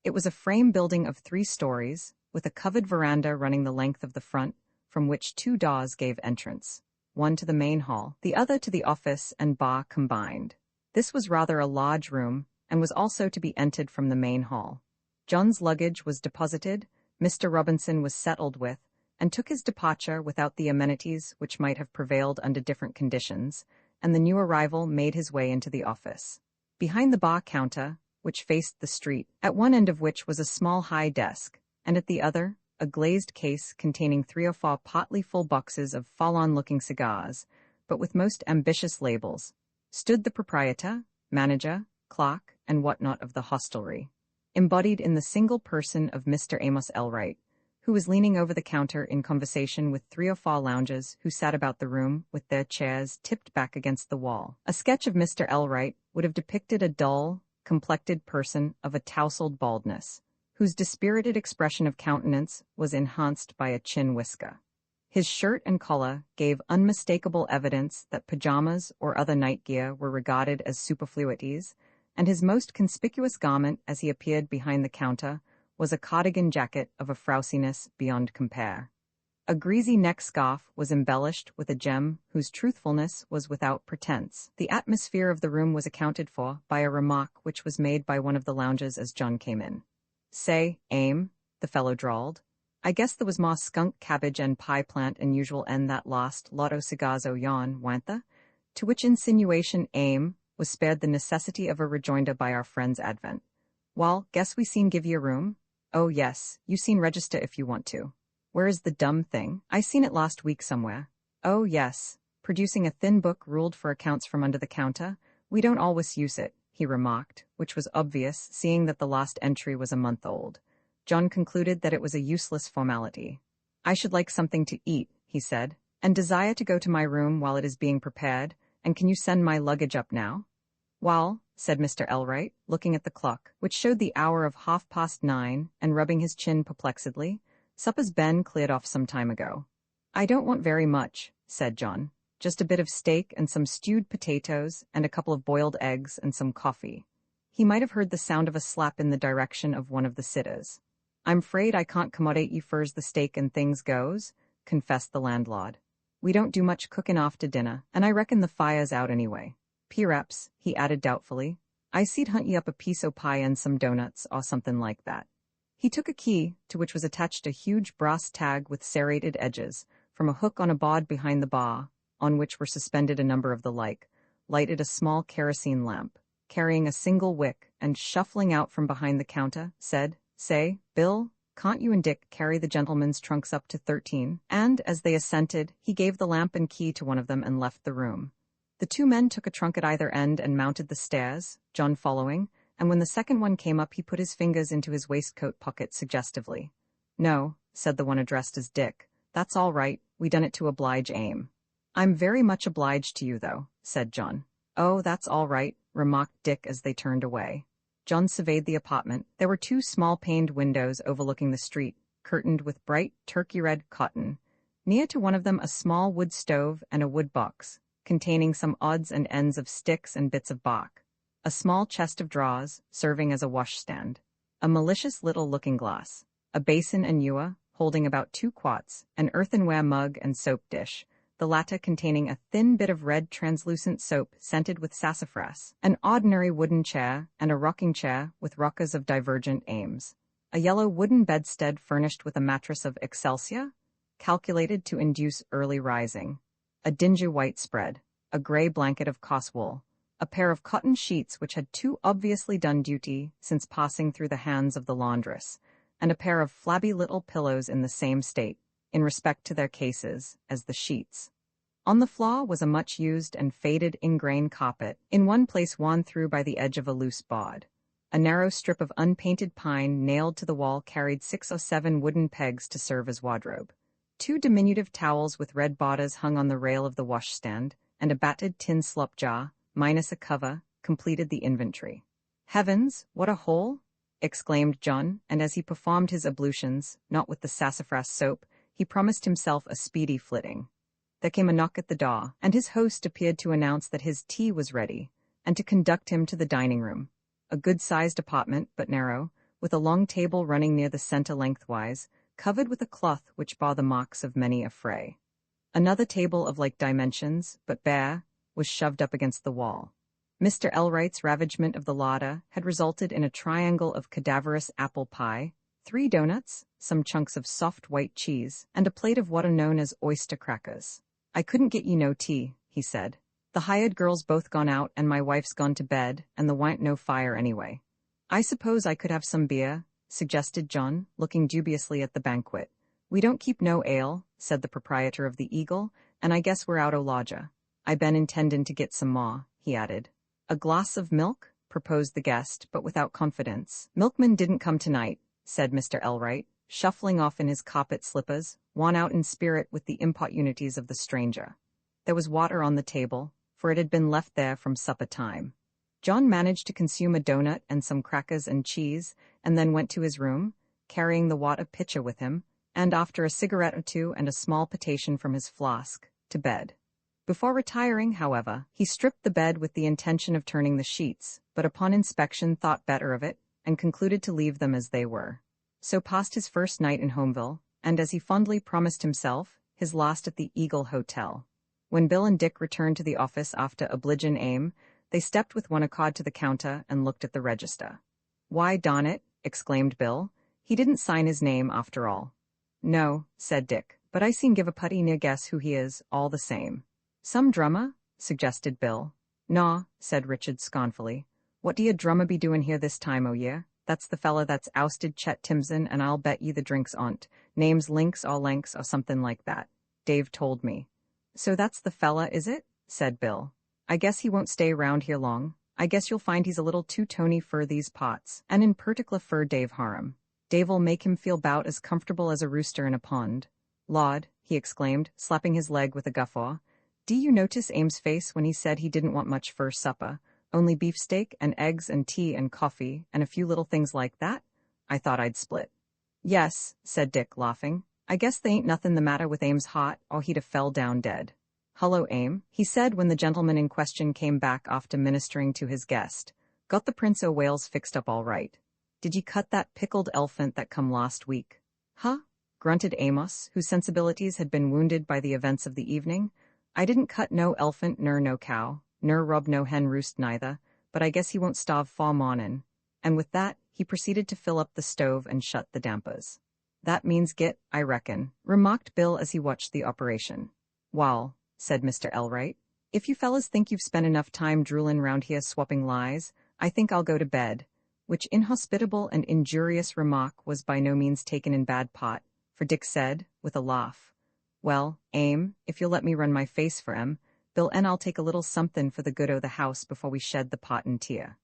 It was a frame building of 3 stories, with a covered veranda running the length of the front, from which 2 doors gave entrance, one to the main hall, the other to the office and bar combined. This was rather a large room, and was also to be entered from the main hall. John's luggage was deposited, Mr. Robinson was settled with, and took his departure without the amenities which might have prevailed under different conditions, and the new arrival made his way into the office. Behind the bar counter, which faced the street, at one end of which was a small high desk, and at the other, a glazed case containing 3 or 4 partly full boxes of fall-on-looking cigars, but with most ambitious labels, stood the proprietor, manager, clerk, and whatnot of the hostelry, embodied in the single person of Mr. Amos Elwright, who was leaning over the counter in conversation with 3 or 4 loungers who sat about the room with their chairs tipped back against the wall. A sketch of Mr. Elwright would have depicted a dull, complected person of a tousled baldness, whose dispirited expression of countenance was enhanced by a chin whisker. His shirt and collar gave unmistakable evidence that pajamas or other night gear were regarded as superfluities, and his most conspicuous garment as he appeared behind the counter was a cardigan jacket of a frousiness beyond compare. A greasy neck scarf was embellished with a gem whose truthfulness was without pretense. The atmosphere of the room was accounted for by a remark which was made by one of the loungers as John came in. "Say, Aim," the fellow drawled, "I guess there was more skunk cabbage and pie plant and usual en that last lot o' cigars o' yon, wa'n't there?" To which insinuation Aim was spared the necessity of a rejoinder by our friend's advent. "Wall, guess we seen give ye a room?" "Oh yes, you seen register if you want to." "Where is the dumb thing?" "I seen it last week somewhere." "Oh yes," producing a thin book ruled for accounts from under the counter. "We don't always use it," he remarked, which was obvious, seeing that the last entry was a month old. John concluded that it was a useless formality. "I should like something to eat," he said, "and desire to go to my room while it is being prepared, and can you send my luggage up now?" "Wall," said Mr. Elwright, looking at the clock, which showed the hour of 9:30, and rubbing his chin perplexedly, "supper's been cleared off some time ago." "I don't want very much," said John. "Just a bit of steak and some stewed potatoes and a couple of boiled eggs and some coffee." He might have heard the sound of a slap in the direction of one of the sitters. "I'm 'fraid I can't commodate you fur's the steak and things goes," confessed the landlord. "We don't do much cookin' after dinner, and I reckon the fire's out anyway. P'raps," he added doubtfully, "I seed hunt ye up a piece o' pie and some doughnuts or something like that." He took a key, to which was attached a huge brass tag with serrated edges, from a hook on a board behind the bar, on which were suspended a number of the like, lighted a small kerosene lamp, carrying a single wick, and shuffling out from behind the counter, said, "Say, Bill, can't you and Dick carry the gentlemen's trunks up to 13? And, as they assented, he gave the lamp and key to one of them and left the room. The 2 men took a trunk at either end and mounted the stairs, John following, and when the second one came up he put his fingers into his waistcoat pocket suggestively. "No," said the one addressed as Dick, "that's all right, we done it to oblige Aim." "I'm very much obliged to you, though," said John. "Oh, that's all right," remarked Dick as they turned away. John surveyed the apartment. There were 2 small-paned windows overlooking the street, curtained with bright turkey-red cotton. Near to one of them a small wood stove and a wood box, containing some odds and ends of sticks and bits of bark. A small chest of drawers, serving as a washstand. A malicious little looking-glass. A basin and ewer, holding about 2 quarts, an earthenware mug and soap dish, the latter containing a thin bit of red translucent soap scented with sassafras, an ordinary wooden chair, and a rocking chair with rockers of divergent aims. A yellow wooden bedstead furnished with a mattress of excelsior, calculated to induce early rising. A dingy white spread, a gray blanket of coswool, a pair of cotton sheets which had too obviously done duty since passing through the hands of the laundress, and a pair of flabby little pillows in the same state, in respect to their cases, as the sheets. On the floor was a much-used and faded ingrain carpet, in one place worn through by the edge of a loose board. A narrow strip of unpainted pine nailed to the wall carried 6 or 7 wooden pegs to serve as wardrobe. 2 diminutive towels with red borders hung on the rail of the washstand, and a battered tin slop jar, minus a cover, completed the inventory. "Heavens, what a hole!" exclaimed John, and as he performed his ablutions, not with the sassafras soap, he promised himself a speedy flitting. There came a knock at the door, and his host appeared to announce that his tea was ready, and to conduct him to the dining room. A good-sized apartment, but narrow, with a long table running near the center lengthwise, covered with a cloth which bore the marks of many a fray. Another table of like dimensions, but bare, was shoved up against the wall. Mr. Elwright's ravagement of the larder had resulted in a triangle of cadaverous apple pie, 3 doughnuts, some chunks of soft white cheese, and a plate of what are known as oyster crackers. "I couldn't get you no tea," he said. "The hired girl's both gone out, and my wife's gone to bed, and there wa'n't no fire anyway." "I suppose I could have some beer," suggested John, looking dubiously at the banquet. "We don't keep no ale," said the proprietor of the Eagle, "and I guess we're out o' lodger." I been intendin' to get some more," he added. "A glass of milk?" proposed the guest, but without confidence. "Milkman didn't come tonight," said Mr. Elwright, shuffling off in his carpet slippers, worn out in spirit with the importunities of the stranger. There was water on the table, for it had been left there from supper time. John managed to consume a donut and some crackers and cheese, and then went to his room, carrying the water pitcher with him, and after a cigarette or two and a small potation from his flask, to bed. Before retiring, however, he stripped the bed with the intention of turning the sheets, but upon inspection thought better of it, and concluded to leave them as they were. So passed his first night in Homeville, and as he fondly promised himself, his last at the Eagle Hotel. When Bill and Dick returned to the office after obliging Aim, they stepped with one accord to the counter and looked at the register. "Why, darn it," exclaimed Bill, "he didn't sign his name after all." "No," said Dick, "but I seen give a putty near guess who he is, all the same." "Some drummer?" suggested Bill. "Naw," said Richard scornfully. "What do ye drummer be doing here this time o' year? That's the fella that's ousted Chet Timson, and I'll bet ye the drinks on't. Name's Lynx or Lanks or something like that. Dave told me." "So that's the fella, is it?" said Bill. "I guess he won't stay round here long. I guess you'll find he's a little too tony for these pots, and in particular for Dave Harum. Dave'll make him feel 'bout as comfortable as a rooster in a pond. Lord," he exclaimed, slapping his leg with a guffaw, "do you notice Ames' face when he said he didn't want much for supper? Only beefsteak and eggs and tea and coffee and a few little things like that? I thought I'd split." "Yes," said Dick, laughing. "I guess they ain't nothing the matter with Ames' heart, or he'd have fell down dead." "Hullo, Aim," he said when the gentleman in question came back after ministering to his guest. "Got the Prince o' Wales fixed up all right? Did ye cut that pickled elephant that come last week?" "Huh?" grunted Amos, whose sensibilities had been wounded by the events of the evening. "I didn't cut no elephant ner no cow, ner rub no hen roost neither, but I guess he won't starve far mornin'." And with that, he proceeded to fill up the stove and shut the dampers. "That means git, I reckon," remarked Bill as he watched the operation. "Wall," said Mr. Elwright, "if you fellas think you've spent enough time droolin' round here swapping lies, I think I'll go to bed," which inhospitable and injurious remark was by no means taken in bad pot, for Dick said, with a laugh, "Well, Aim, if you'll let me run my face for 'em, Bill and I'll take a little somethin' for the good o' the house before we shed the pot and tear."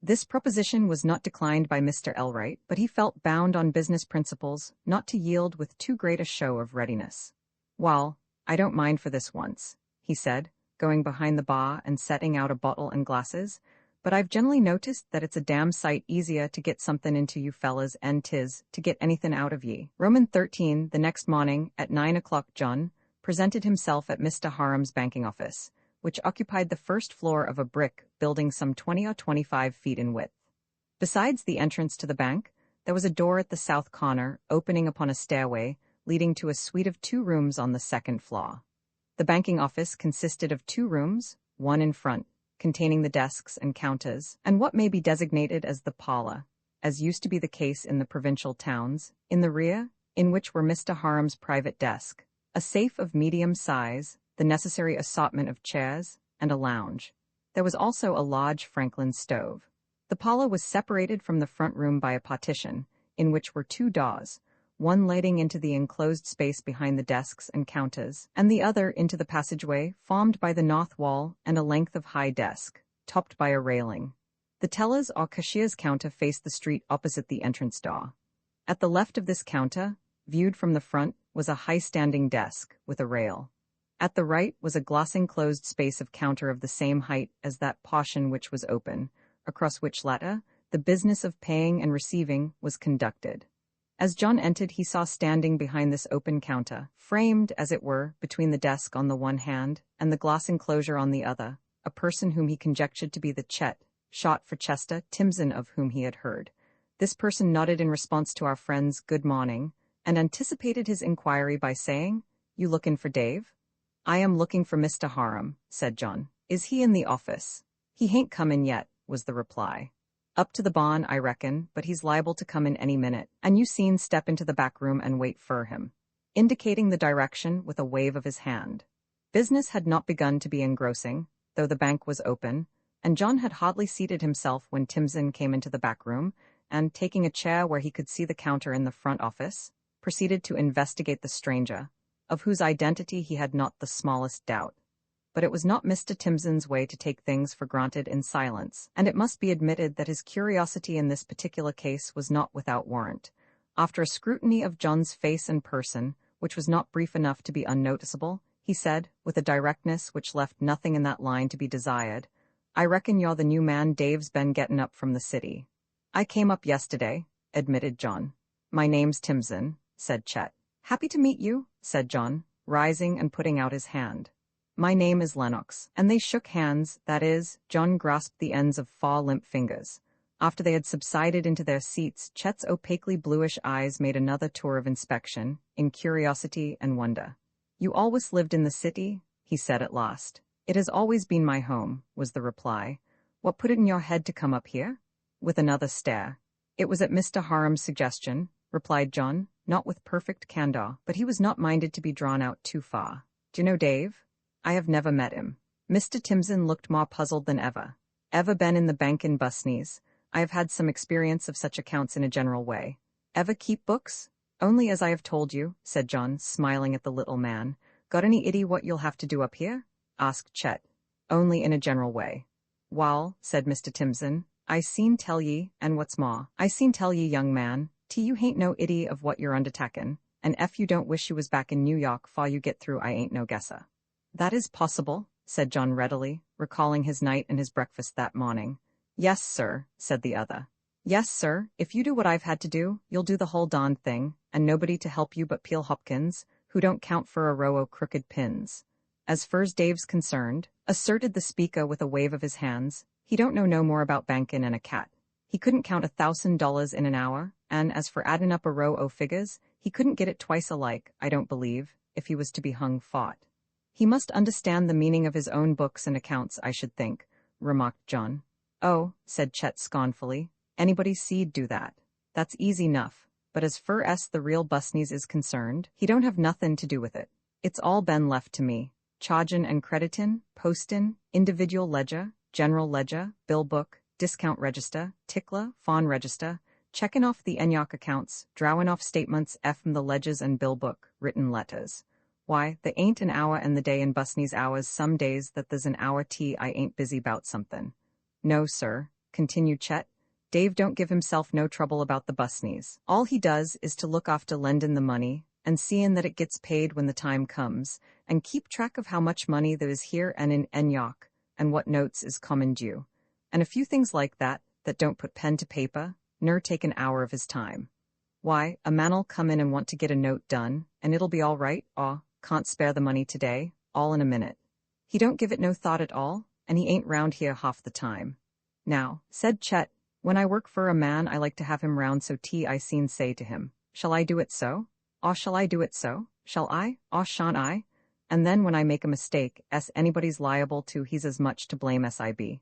This proposition was not declined by Mr. Elwright, but he felt bound on business principles not to yield with too great a show of readiness. "Wall, I don't mind for this once," he said, going behind the bar and setting out a bottle and glasses, "but I've generally noticed that it's a damn sight easier to get something into you fellas and 'tis to get anything out of ye." Roman 13, the next morning, at 9 o'clock, John presented himself at Mr. Harum's banking office, which occupied the first floor of a brick building some 20 or 25 feet in width. Besides the entrance to the bank, there was a door at the south corner opening upon a stairway leading to a suite of 2 rooms on the second floor. The banking office consisted of 2 rooms, one in front, containing the desks and counters, and what may be designated as the parlor, as used to be the case in the provincial towns, in the rear, in which were Mr. Harum's private desk, a safe of medium size, the necessary assortment of chairs, and a lounge. There was also a large Franklin stove. The parlor was separated from the front room by a partition, in which were 2 doors, one leading into the enclosed space behind the desks and counters, and the other into the passageway formed by the north wall and a length of high desk, topped by a railing. The teller's or cashier's counter faced the street opposite the entrance door. At the left of this counter, viewed from the front, was a high-standing desk with a rail. At the right was a glass-enclosed space of counter of the same height as that portion which was open, across which latter the business of paying and receiving was conducted. As John entered, he saw standing behind this open counter, framed, as it were, between the desk on the one hand and the glass enclosure on the other, a person whom he conjectured to be the Chet, shot for Chester, Timson of whom he had heard. This person nodded in response to our friend's "good morning," and anticipated his inquiry by saying, "You lookin' for Dave?" "I am looking for Mr. Harum," said John. "Is he in the office?" "He hain't come in yet," was the reply. "Up to the barn, I reckon, but he's liable to come in any minute, and you seen step into the back room and wait for him," indicating the direction with a wave of his hand. Business had not begun to be engrossing, though the bank was open, and John had hardly seated himself when Timson came into the back room, and, taking a chair where he could see the counter in the front office, proceeded to investigate the stranger, of whose identity he had not the smallest doubt. but it was not Mr. Timson's way to take things for granted in silence, and it must be admitted that his curiosity in this particular case was not without warrant. After a scrutiny of John's face and person, which was not brief enough to be unnoticeable, he said, with a directness which left nothing in that line to be desired, "I reckon you're the new man Dave's been gettin' up from the city." "I came up yesterday," admitted John. "My name's Timson," said Chet. "Happy to meet you," said John, rising and putting out his hand. "My name is Lennox," and they shook hands. That is, John grasped the ends of far limp fingers. After they had subsided into their seats, Chet's opaquely bluish eyes made another tour of inspection, in curiosity and wonder. "You always lived in the city?" he said at last. "It has always been my home," was the reply. "What put it in your head to come up here?" With another stare. "It was at Mr. Harum's suggestion," replied John, not with perfect candor, but he was not minded to be drawn out too far. "Do you know Dave?" "I have never met him." Mr. Timson looked more puzzled than ever. "Ever been in the bank in Busney's? I have had some experience of such accounts in a general way." "Ever keep books?" "Only as I have told you," said John, smiling at the little man. "Got any idea what you'll have to do up here?" asked Chet. "Only in a general way." "Wall," said Mr. Timson, "I seen tell ye, and what's more, I seen tell ye, young man, you hain't no idea of what you're undertakin', and ef you don't wish you was back in New York 'fore you get through, I ain't no guesser." "That is possible," said John readily, recalling his night and his breakfast that morning. "Yes, sir," said the other. "Yes, sir, if you do what I've had to do, you'll do the whole darned thing, and nobody to help you but Peel Hopkins, who don't count for a row o' crooked pins. As fur's Dave's concerned," asserted the speaker with a wave of his hands, "he don't know no more about bankin' and a cat. He couldn't count $1,000 in an hour, and as for addin' up a row o' figures, he couldn't get it twice alike, I don't believe, if he was to be hung fought." "He must understand the meaning of his own books and accounts, I should think," remarked John. "Oh," said Chet scornfully, "anybody's seed do that. That's easy enough, but as fur as the real Busneys is concerned, he don't have nothin' to do with it. It's all been left to me. Chargin' and creditin', postin', individual ledger, general ledger, bill book, discount register, tickler, fawn register, checkin' off the Enyok accounts, drawin' off statements from the ledgers and bill book, written letters. Why, there ain't an hour in the day in Busney's hours some days that there's an hour I ain't busy 'bout somethin'. No, sir," continued Chet, "Dave don't give himself no trouble about the Busneys. All he does is to look after lendin' the money, and seein' that it gets paid when the time comes, and keep track of how much money there is here and in Enyok, and what notes is common due, and a few things like that, that don't put pen to paper, ner take an hour of his time. Why, a man'll come in and want to get a note done, and it'll be all right, can't spare the money today, all in a minute. He don't give it no thought at all, and he ain't round here half the time. Now," said Chet, "when I work for a man I like to have him round so I seen say to him, shall I do it so? Shall I do it so? Shall I? Shan't I? And then when I make a mistake, anybody's liable to, he's as much to blame as I be."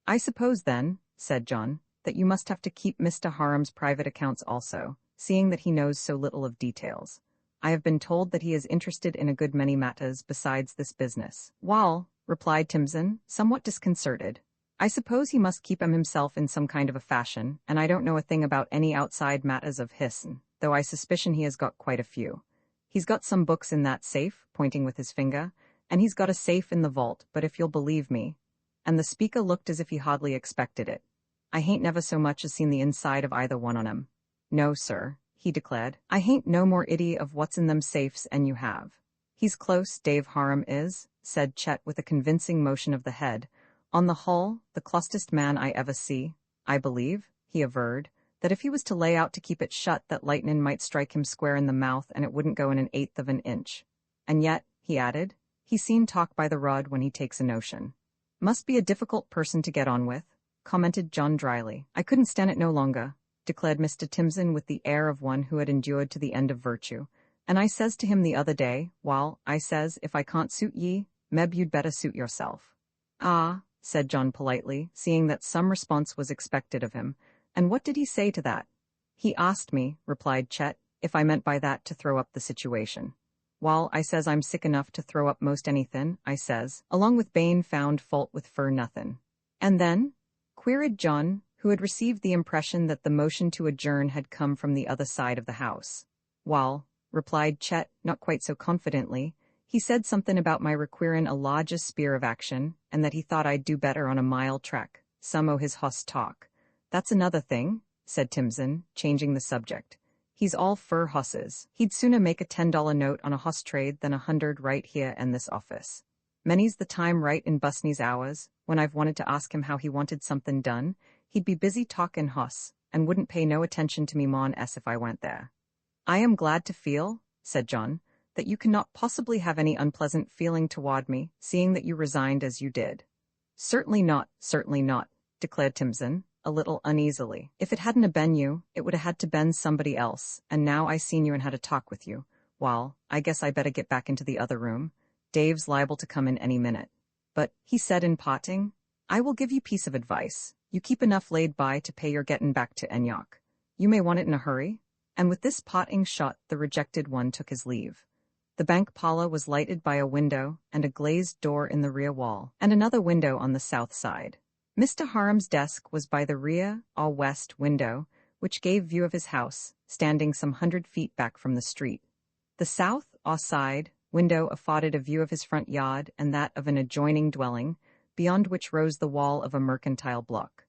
"I suppose then," said John, "that you must have to keep Mr. Harum's private accounts also, seeing that he knows so little of details. I have been told that he is interested in a good many matters besides this business." "Wall," replied Timson, somewhat disconcerted, "I suppose he must keep 'em himself in some kind of a fashion, and I don't know a thing about any outside matters of his'n, though I suspicion he has got quite a few. He's got some books in that safe," pointing with his finger, "and he's got a safe in the vault, but if you'll believe me," and the speaker looked as if he hardly expected it, "I hain't never so much as seen the inside of either one on 'em. No, sir," he declared, "I hain't no more idea of what's in them safes 'n you have." "He's close, Dave Harum is," said Chet with a convincing motion of the head. "On the whole, the clostest man I ever see. I believe," he averred, "that if he was to lay out to keep it shut that lightnin' might strike him square in the mouth and it wouldn't go in 1/8 of an inch. And yet," he added, "he's seen talk by the rod when he takes a notion." "Must be a difficult person to get on with," commented John dryly. "I couldn't stand it no longer," declared Mr. Timson with the air of one who had endured to the end of virtue. "And I says to him the other day, wall, I says, if I can't suit ye, meb you'd better suit yourself." "Ah," said John politely, seeing that some response was expected of him. "And what did he say to that?" "He asked me," replied Chet, "if I meant by that to throw up the situation. Wall, I says I'm sick enough to throw up most anythin', I says, along with Bain found fault with fur nothin'." "And then?" queried John, who had received the impression that the motion to adjourn had come from the other side of the house. "Wall," replied Chet, not quite so confidently, He said something about my requirin a larger spear of action, and that he thought I'd do better on a mile trek, some o' his hoss talk. That's another thing, said Timson, changing the subject. He's all fur hosses. He'd sooner make a $10 note on a hoss trade than 100 right here in this office. Many's the time right in Busney's hours, when I've wanted to ask him how he wanted something done, he'd be busy talkin' hoss, and wouldn't pay no attention to me mon s if I went there. I am glad to feel, said John, that you cannot possibly have any unpleasant feeling toward me, seeing that you resigned as you did. Certainly not, declared Timson, a little uneasily. If it hadn't a been you, it would 'a had to been somebody else, and now I seen you and had a talk with you. Wall, I guess I better get back into the other room. Dave's liable to come in any minute. But, he said in parting, I will give you piece of advice. You keep enough laid by to pay your getting back to Enyok. You may want it in a hurry. And with this parting shot, the rejected one took his leave. The bank parlor was lighted by a window and a glazed door in the rear wall, and another window on the south side. Mr. Harum's desk was by the rear, or west, window, which gave view of his house, standing some 100 feet back from the street. The south, or side, window afforded a view of his front yard and that of an adjoining dwelling, beyond which rose the wall of a mercantile block.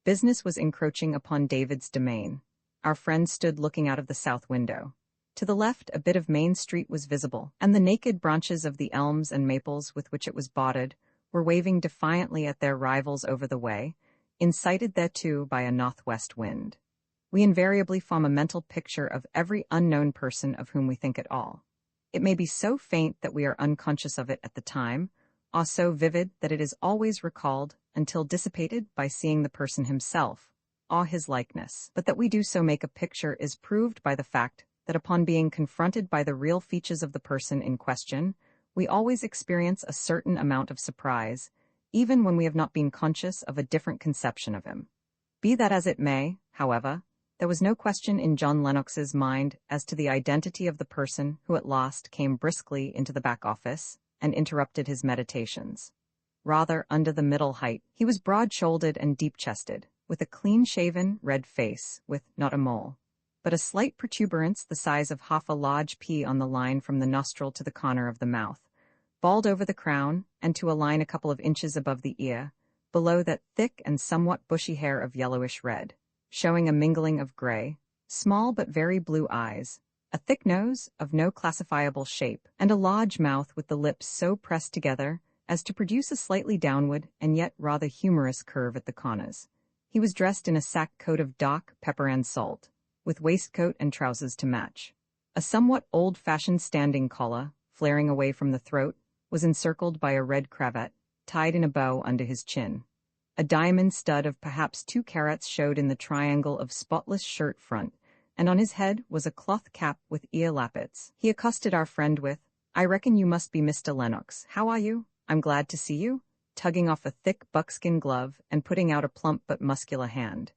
Business was encroaching upon David's domain. Our friend stood looking out of the south window. To the left, a bit of Main Street was visible, and the naked branches of the elms and maples with which it was bordered were waving defiantly at their rivals over the way, incited thereto by a northwest wind. We invariably form a mental picture of every unknown person of whom we think at all. It may be so faint that we are unconscious of it at the time, or so vivid that it is always recalled until dissipated by seeing the person himself, or his likeness. But that we do so make a picture is proved by the fact that upon being confronted by the real features of the person in question, we always experience a certain amount of surprise, even when we have not been conscious of a different conception of him. Be that as it may, however, there was no question in John Lennox's mind as to the identity of the person who at last came briskly into the back office and interrupted his meditations. Rather under the middle height, he was broad-shouldered and deep-chested, with a clean-shaven, red face, with not a mole, but a slight protuberance the size of half a large pea on the line from the nostril to the corner of the mouth, bald over the crown, and to a line a couple of inches above the ear, below that thick and somewhat bushy hair of yellowish red, showing a mingling of gray, small but very blue eyes, a thick nose of no classifiable shape, and a large mouth with the lips so pressed together as to produce a slightly downward and yet rather humorous curve at the corners. He was dressed in a sack coat of dark pepper and salt, with waistcoat and trousers to match. A somewhat old-fashioned standing collar, flaring away from the throat, was encircled by a red cravat, tied in a bow under his chin. A diamond stud of perhaps 2 carats showed in the triangle of spotless shirt front, and on his head was a cloth cap with ear lappets. He accosted our friend with, I reckon you must be Mr. Lennox. How are you? I'm glad to see you, tugging off a thick buckskin glove and putting out a plump but muscular hand.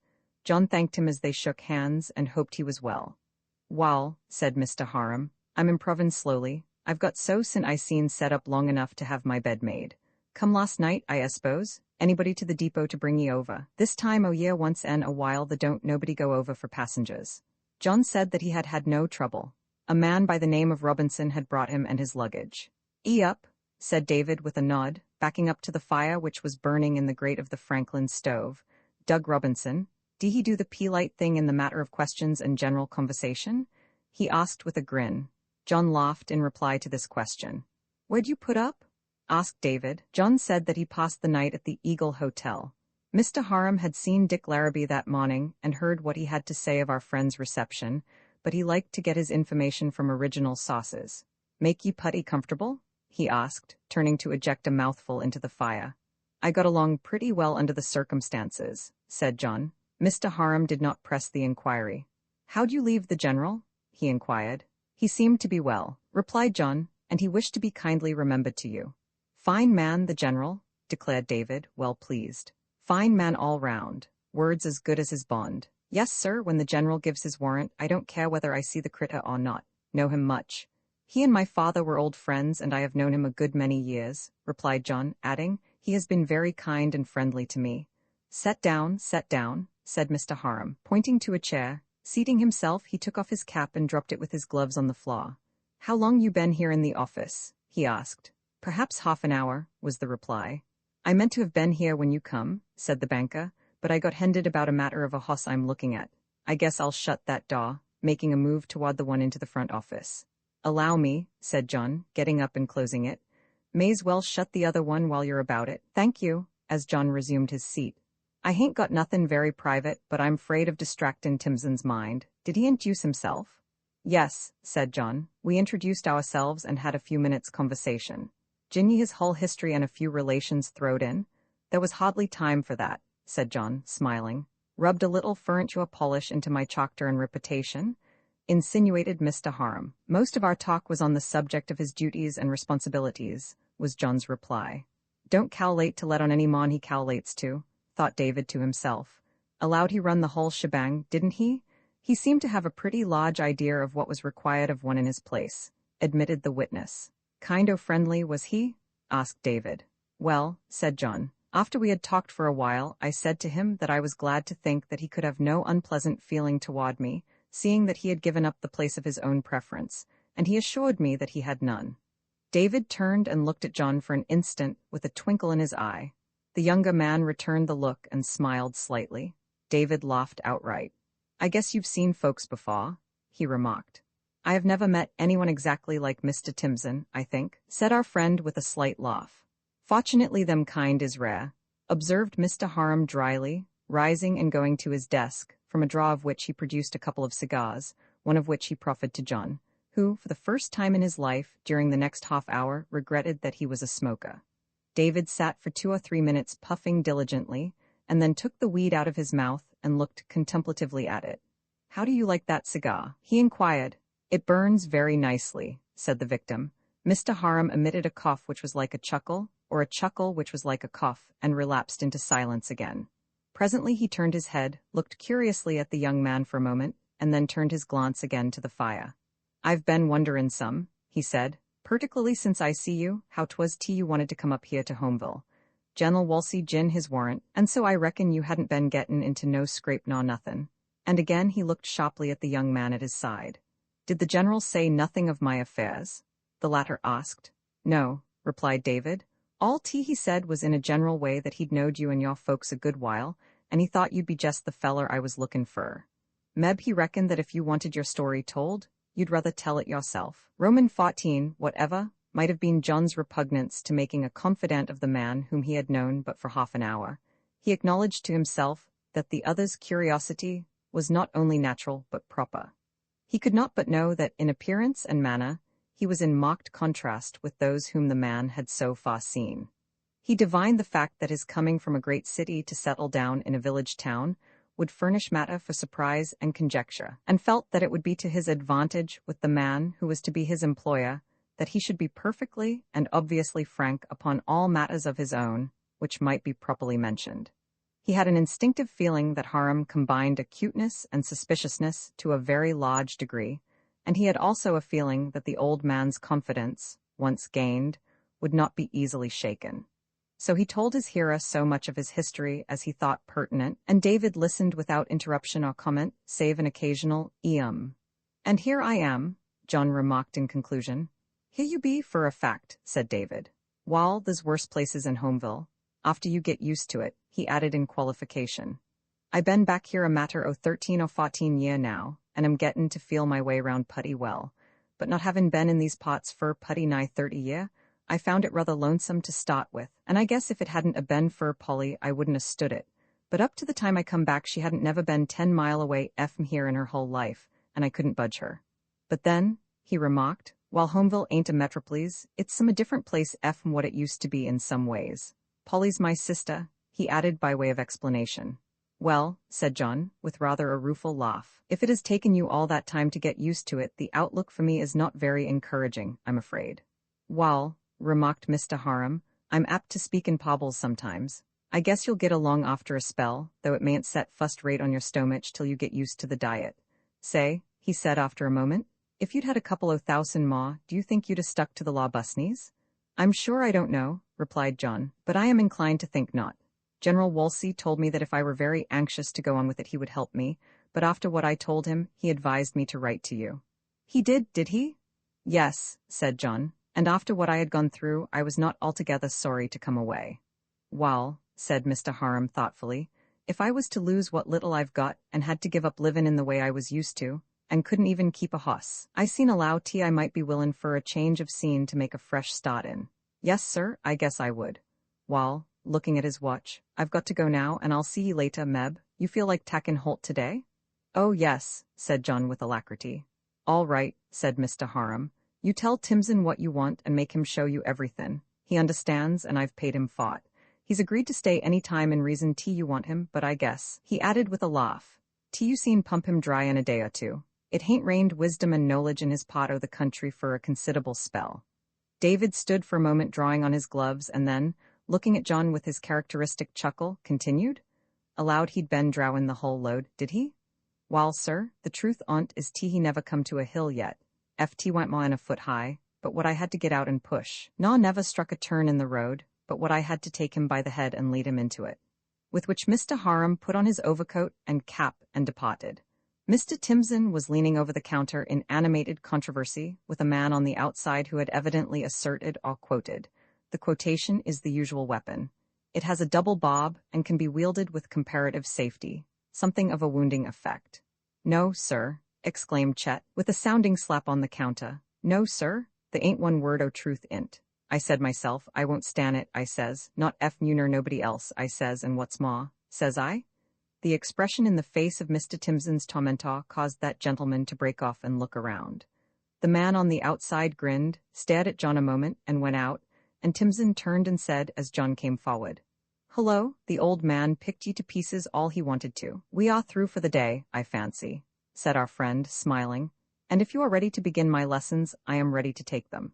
John thanked him as they shook hands and hoped he was well. Wall, said Mr. Harum, I'm improvin' slowly. I've got so sin I seen set up long enough to have my bed made. Come last night, I suppose. Anybody to the depot to bring ye over? This time o' year once en a while the don't nobody go over for passengers. John said that he had had no trouble. A man by the name of Robinson had brought him and his luggage. Up, said David with a nod, backing up to the fire which was burning in the grate of the Franklin stove. Doug Robinson. Did he do the polite thing in the matter of questions and general conversation? He asked with a grin. John laughed in reply to this question. Where'd you put up? Asked David. John said that he passed the night at the Eagle Hotel. Mr. Harum had seen Dick Larrabee that morning and heard what he had to say of our friend's reception, but he liked to get his information from original sources. Make ye putty comfortable? He asked, turning to eject a mouthful into the fire. I got along pretty well under the circumstances, said John. Mr. Harum did not press the inquiry. How'd you leave the general? He inquired. He seemed to be well, replied John, and he wished to be kindly remembered to you. Fine man, the general, declared David, well pleased. Fine man all round. Words as good as his bond. Yes, sir, when the general gives his warrant, I don't care whether I see the critter or not. Know him much. He and my father were old friends, and I have known him a good many years, replied John, adding, he has been very kind and friendly to me. Set down, said Mr. Harum, pointing to a chair. Seating himself, he took off his cap and dropped it with his gloves on the floor. How long you been here in the office? he asked. Perhaps half an hour, was the reply. I meant to have been here when you come, said the banker, but I got hended about a matter of a hoss I'm looking at. I guess I'll shut that door, making a move toward the one into the front office. Allow me, said John, getting up and closing it. May's well shut the other one while you're about it. Thank you, as John resumed his seat. I hain't got nothin' very private, but I'm 'fraid of distractin' Timson's mind. Did he introduce himself? Yes, said John. We introduced ourselves and had a few minutes' conversation. Ginny his whole history and a few relations throwed in. There was hardly time for that, said John, smiling. Rubbed a little furniture polish into my character and reputation, insinuated Mr. Harum. Most of our talk was on the subject of his duties and responsibilities, was John's reply. Don't calculate to let on any mon he calculates to, thought David to himself. Allowed he run the whole shebang, didn't he? He seemed to have a pretty large idea of what was required of one in his place, admitted the witness. Kind o' friendly, was he? Asked David. Well, said John, after we had talked for a while, I said to him that I was glad to think that he could have no unpleasant feeling toward me, seeing that he had given up the place of his own preference, and he assured me that he had none. David turned and looked at John for an instant with a twinkle in his eye. The younger man returned the look and smiled slightly. David laughed outright. I guess you've seen folks before, he remarked. I have never met anyone exactly like Mr. Timson, I think, said our friend with a slight laugh. Fortunately them kind is rare, observed Mr. Harum dryly, rising and going to his desk, from a drawer of which he produced a couple of cigars, one of which he proffered to John, who, for the first time in his life, during the next half hour, regretted that he was a smoker. David sat for 2 or 3 minutes puffing diligently, and then took the weed out of his mouth and looked contemplatively at it. How do you like that cigar? He inquired. It burns very nicely, said the victim. Mr. Harum emitted a cough which was like a chuckle, or a chuckle which was like a cough, and relapsed into silence again. Presently he turned his head, looked curiously at the young man for a moment, and then turned his glance again to the fire. I've been wonderin' some, he said, particularly since I see you, how 'twas you wanted to come up here to Homeville. General Wolsey gin his warrant, and so I reckon you hadn't been gettin' into no scrape nor nothin'. And again he looked sharply at the young man at his side. Did the general say nothing of my affairs? The latter asked. No, replied David. All he said was in a general way that he'd knowed you and your folks a good while, and he thought you'd be just the feller I was lookin' for. Meb he reckoned that if you wanted your story told, you'd rather tell it yourself. Roman 14, whatever, might have been John's repugnance to making a confidant of the man whom he had known but for half an hour. He acknowledged to himself that the other's curiosity was not only natural but proper. He could not but know that in appearance and manner he was in marked contrast with those whom the man had so far seen. He divined the fact that his coming from a great city to settle down in a village town would furnish matter for surprise and conjecture, and felt that it would be to his advantage with the man who was to be his employer that he should be perfectly and obviously frank upon all matters of his own, which might be properly mentioned. He had an instinctive feeling that Harum combined acuteness and suspiciousness to a very large degree, and he had also a feeling that the old man's confidence, once gained, would not be easily shaken. So he told his hearer so much of his history as he thought pertinent, and David listened without interruption or comment, save an occasional And here I am, John remarked in conclusion. Here you be, for a fact, said David. Wall, there's worse places in Homeville. After you get used to it, he added in qualification. I been back here a matter o' 13 or 14 year now, and am gettin' to feel my way round putty well. But not having been in these parts for putty nigh 30 year, I found it rather lonesome to start with, and I guess if it hadn't a been for Polly I wouldn't a stood it. But up to the time I come back she hadn't never been 10 mile away from here in her whole life, and I couldn't budge her. But then, he remarked, while Homeville ain't a metropolis, it's some a different place from what it used to be in some ways. Polly's my sister, he added by way of explanation. Well, said John, with rather a rueful laugh, if it has taken you all that time to get used to it, the outlook for me is not very encouraging, I'm afraid. Wall, remarked Mr. Harum, I'm apt to speak in pobbles sometimes. I guess you'll get along after a spell, though it mayn't set fust rate on your stomach till you get used to the diet. Say, he said after a moment, if you'd had a couple o' thousand more, do you think you'd a stuck to the law busneys? I'm sure I don't know, replied John, but I am inclined to think not. General Wolsey told me that if I were very anxious to go on with it he would help me, but after what I told him, he advised me to write to you. He did he? Yes, said John, and after what I had gone through, I was not altogether sorry to come away. Well, said Mr. Harum thoughtfully, if I was to lose what little I've got and had to give up livin' in the way I was used to, and couldn't even keep a hoss, I seen allow I might be willin' for a change of scene to make a fresh start in. Yes, sir, I guess I would. Wall, looking at his watch, I've got to go now, and I'll see ye later, Meb. You feel like tackin' holt today? Oh yes, said John with alacrity. All right, said Mr. Harum. You tell Timson what you want and make him show you everything. He understands, and I've paid him fought. He's agreed to stay any time in reason you want him, but I guess, he added with a laugh, you seen pump him dry in a day or two. It hain't rained wisdom and knowledge in his pot o' the country for a considerable spell. David stood for a moment drawing on his gloves and then, looking at John with his characteristic chuckle, continued. Allowed he'd been drowin' the whole load, did he? Wall, sir, the truth on't is he never come to a hill yet. Ft went more 'n a foot high, but what I had to get out and push. Never struck a turn in the road, but what I had to take him by the head and lead him into it. With which Mr. Harum put on his overcoat and cap and departed. Mr. Timson was leaning over the counter in animated controversy with a man on the outside who had evidently asserted or quoted. The quotation is the usual weapon. It has a double bob and can be wielded with comparative safety, something of a wounding effect. No, sir, exclaimed Chet, with a sounding slap on the counter. No, sir, there ain't one word o' truth in't. I said myself, I won't stan it, I says, not you nor nobody else, I says, and what's more, says I? The expression in the face of Mr. Timson's tormentor caused that gentleman to break off and look around. The man on the outside grinned, stared at John a moment, and went out, and Timson turned and said as John came forward, Hello, the old man picked ye to pieces all he wanted to. We are through for the day, I fancy, said our friend, smiling, and if you are ready to begin my lessons, I am ready to take them.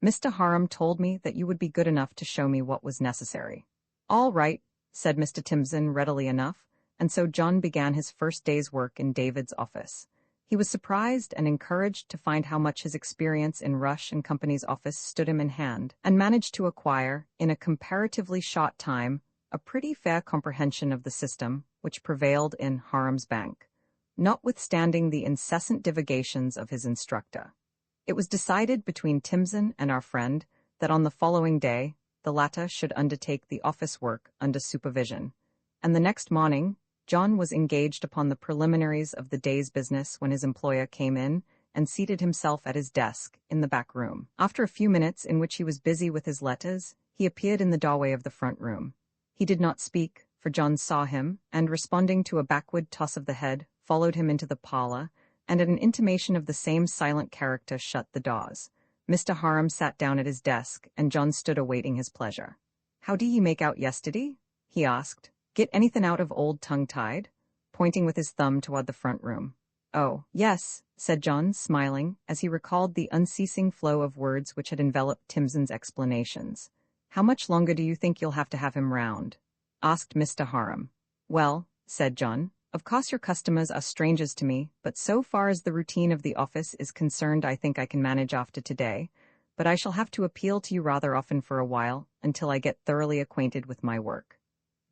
Mr. Harum told me that you would be good enough to show me what was necessary. All right, said Mr. Timson readily enough, and so John began his first day's work in David's office. He was surprised and encouraged to find how much his experience in Rush and Company's office stood him in hand, and managed to acquire, in a comparatively short time, a pretty fair comprehension of the system which prevailed in Harum's bank, notwithstanding the incessant divagations of his instructor. It was decided between Timson and our friend that on the following day the latter should undertake the office work under supervision, and the next morning John was engaged upon the preliminaries of the day's business when his employer came in and seated himself at his desk in the back room. After a few minutes in which he was busy with his letters, he appeared in the doorway of the front room. He did not speak, for John saw him, and responding to a backward toss of the head, followed him into the parlor, and at an intimation of the same silent character shut the doors. Mr. Harum sat down at his desk, and John stood awaiting his pleasure. How do ye make out yesterday? He asked. Get anything out of old tongue-tied? Pointing with his thumb toward the front room. Oh, yes, said John, smiling, as he recalled the unceasing flow of words which had enveloped Timson's explanations. How much longer do you think you'll have to have him round? Asked Mr. Harum. Well, said John, of course your customers are strangers to me, but so far as the routine of the office is concerned I think I can manage after today, but I shall have to appeal to you rather often for a while, until I get thoroughly acquainted with my work.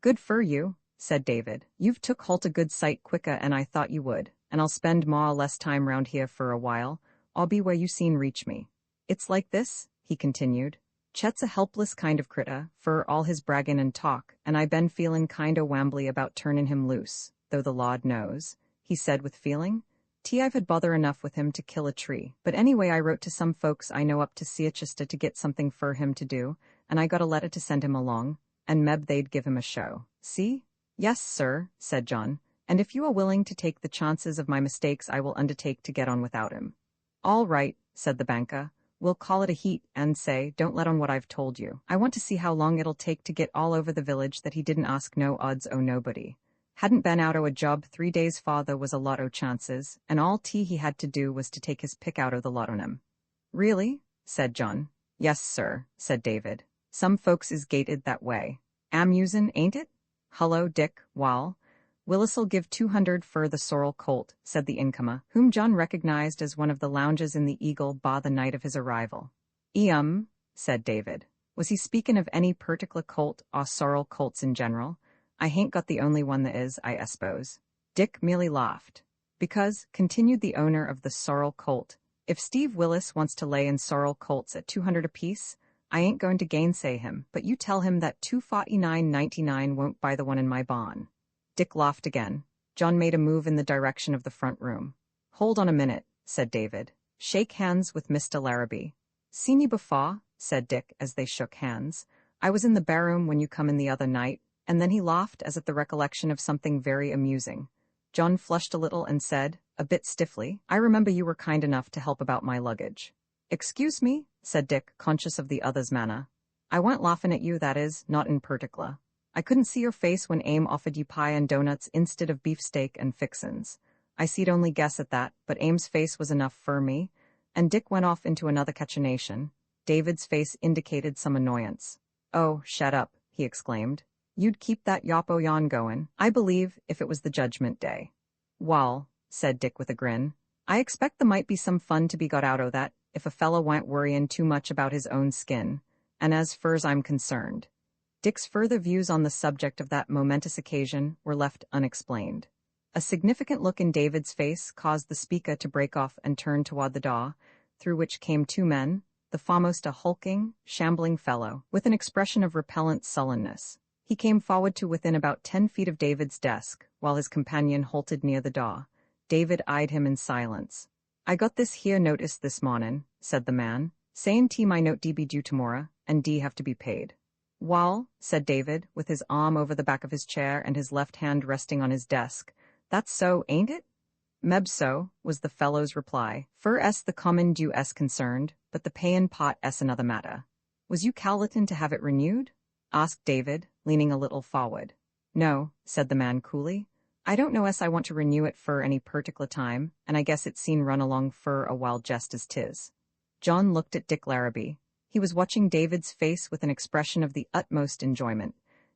Good for you, said David. You've took holt a good sight quicker than I thought you would, and I'll spend more or less time round here for a while. I'll be where you seen reach me. It's like this, he continued. Chet's a helpless kind of critter, for all his braggin' and talk, and I been feelin' kind o' wambly about turnin' him loose, though the Lord knows, he said with feeling. I've had bother enough with him to kill a tree, but anyway I wrote to some folks I know up to Seachester to get something for him to do, and I got a letter to send him along, and meb they'd give him a show. See? Yes, sir, said John, and if you are willing to take the chances of my mistakes I will undertake to get on without him. All right, said the banker. We'll call it a heat, and say, don't let on what I've told you. I want to see how long it'll take to get all over the village that he didn't ask no odds o' nobody. Hadn't been out o' a job 3 days farther was a lot o' chances, and all he had to do was to take his pick out o' the lot on him. Really? Said John. Yes, sir, said David. Some folks is gated that way. Amusin', ain't it? Hullo, Dick, Wall. Willis'll give 200 for the sorrel colt, said the incomer, whom John recognized as one of the loungers in the Eagle bar the night of his arrival. Said David. Was he speakin' of any particular colt or sorrel colts in general? I hain't got the only one that is, I suppose. Dick merely laughed. Because, continued the owner of the sorrel colt, If Steve Willis wants to lay in sorrel colts at 200 apiece, I ain't going to gainsay him, but you tell him that 249.99 won't buy the one in my barn. Dick laughed again. John made a move in the direction of the front room. Hold on a minute, said David. Shake hands with Mr. Larrabee. Seen you before, said Dick as they shook hands. I was in the barroom when you come in the other night, and then he laughed as at the recollection of something very amusing. John flushed a little and said, a bit stiffly, I remember you were kind enough to help about my luggage. Excuse me, said Dick, conscious of the other's manner. I weren't laughing at you, that is, not in particular. I couldn't see your face when Aim offered you pie and donuts instead of beefsteak and fixins. I see'd only guess at that, but Aim's face was enough for me, and Dick went off into another cachinnation. David's face indicated some annoyance. Oh, shut up, he exclaimed. You'd keep that yoppo yarn going, I believe, if it was the Judgment Day. Wall, said Dick with a grin. I expect there might be some fun to be got out o' that, if a fellow weren't worrying too much about his own skin, and as fur's I'm concerned. Dick's further views on the subject of that momentous occasion were left unexplained. A significant look in David's face caused the speaker to break off and turn toward the door, through which came two men, the foremost a hulking, shambling fellow, with an expression of repellent sullenness. He came forward to within about 10 feet of David's desk, while his companion halted near the door. David eyed him in silence. I got this here notice this mornin', said the man, sayin' my note D be due tomorrow, and D have to be paid. Wall, said David, with his arm over the back of his chair and his left hand resting on his desk. That's so, ain't it? Meb so, was the fellow's reply. Fur s the common due s concerned, but the payin' pot s another matter. Was you cowlitin' to have it renewed? Asked David, leaning a little forward. No, said the man coolly. I don't know I want to renew it fur any particular time, and I guess it's seen run along fur a while just as 'tis. John looked at Dick Larrabee. He was watching David's face with an expression of the utmost enjoyment.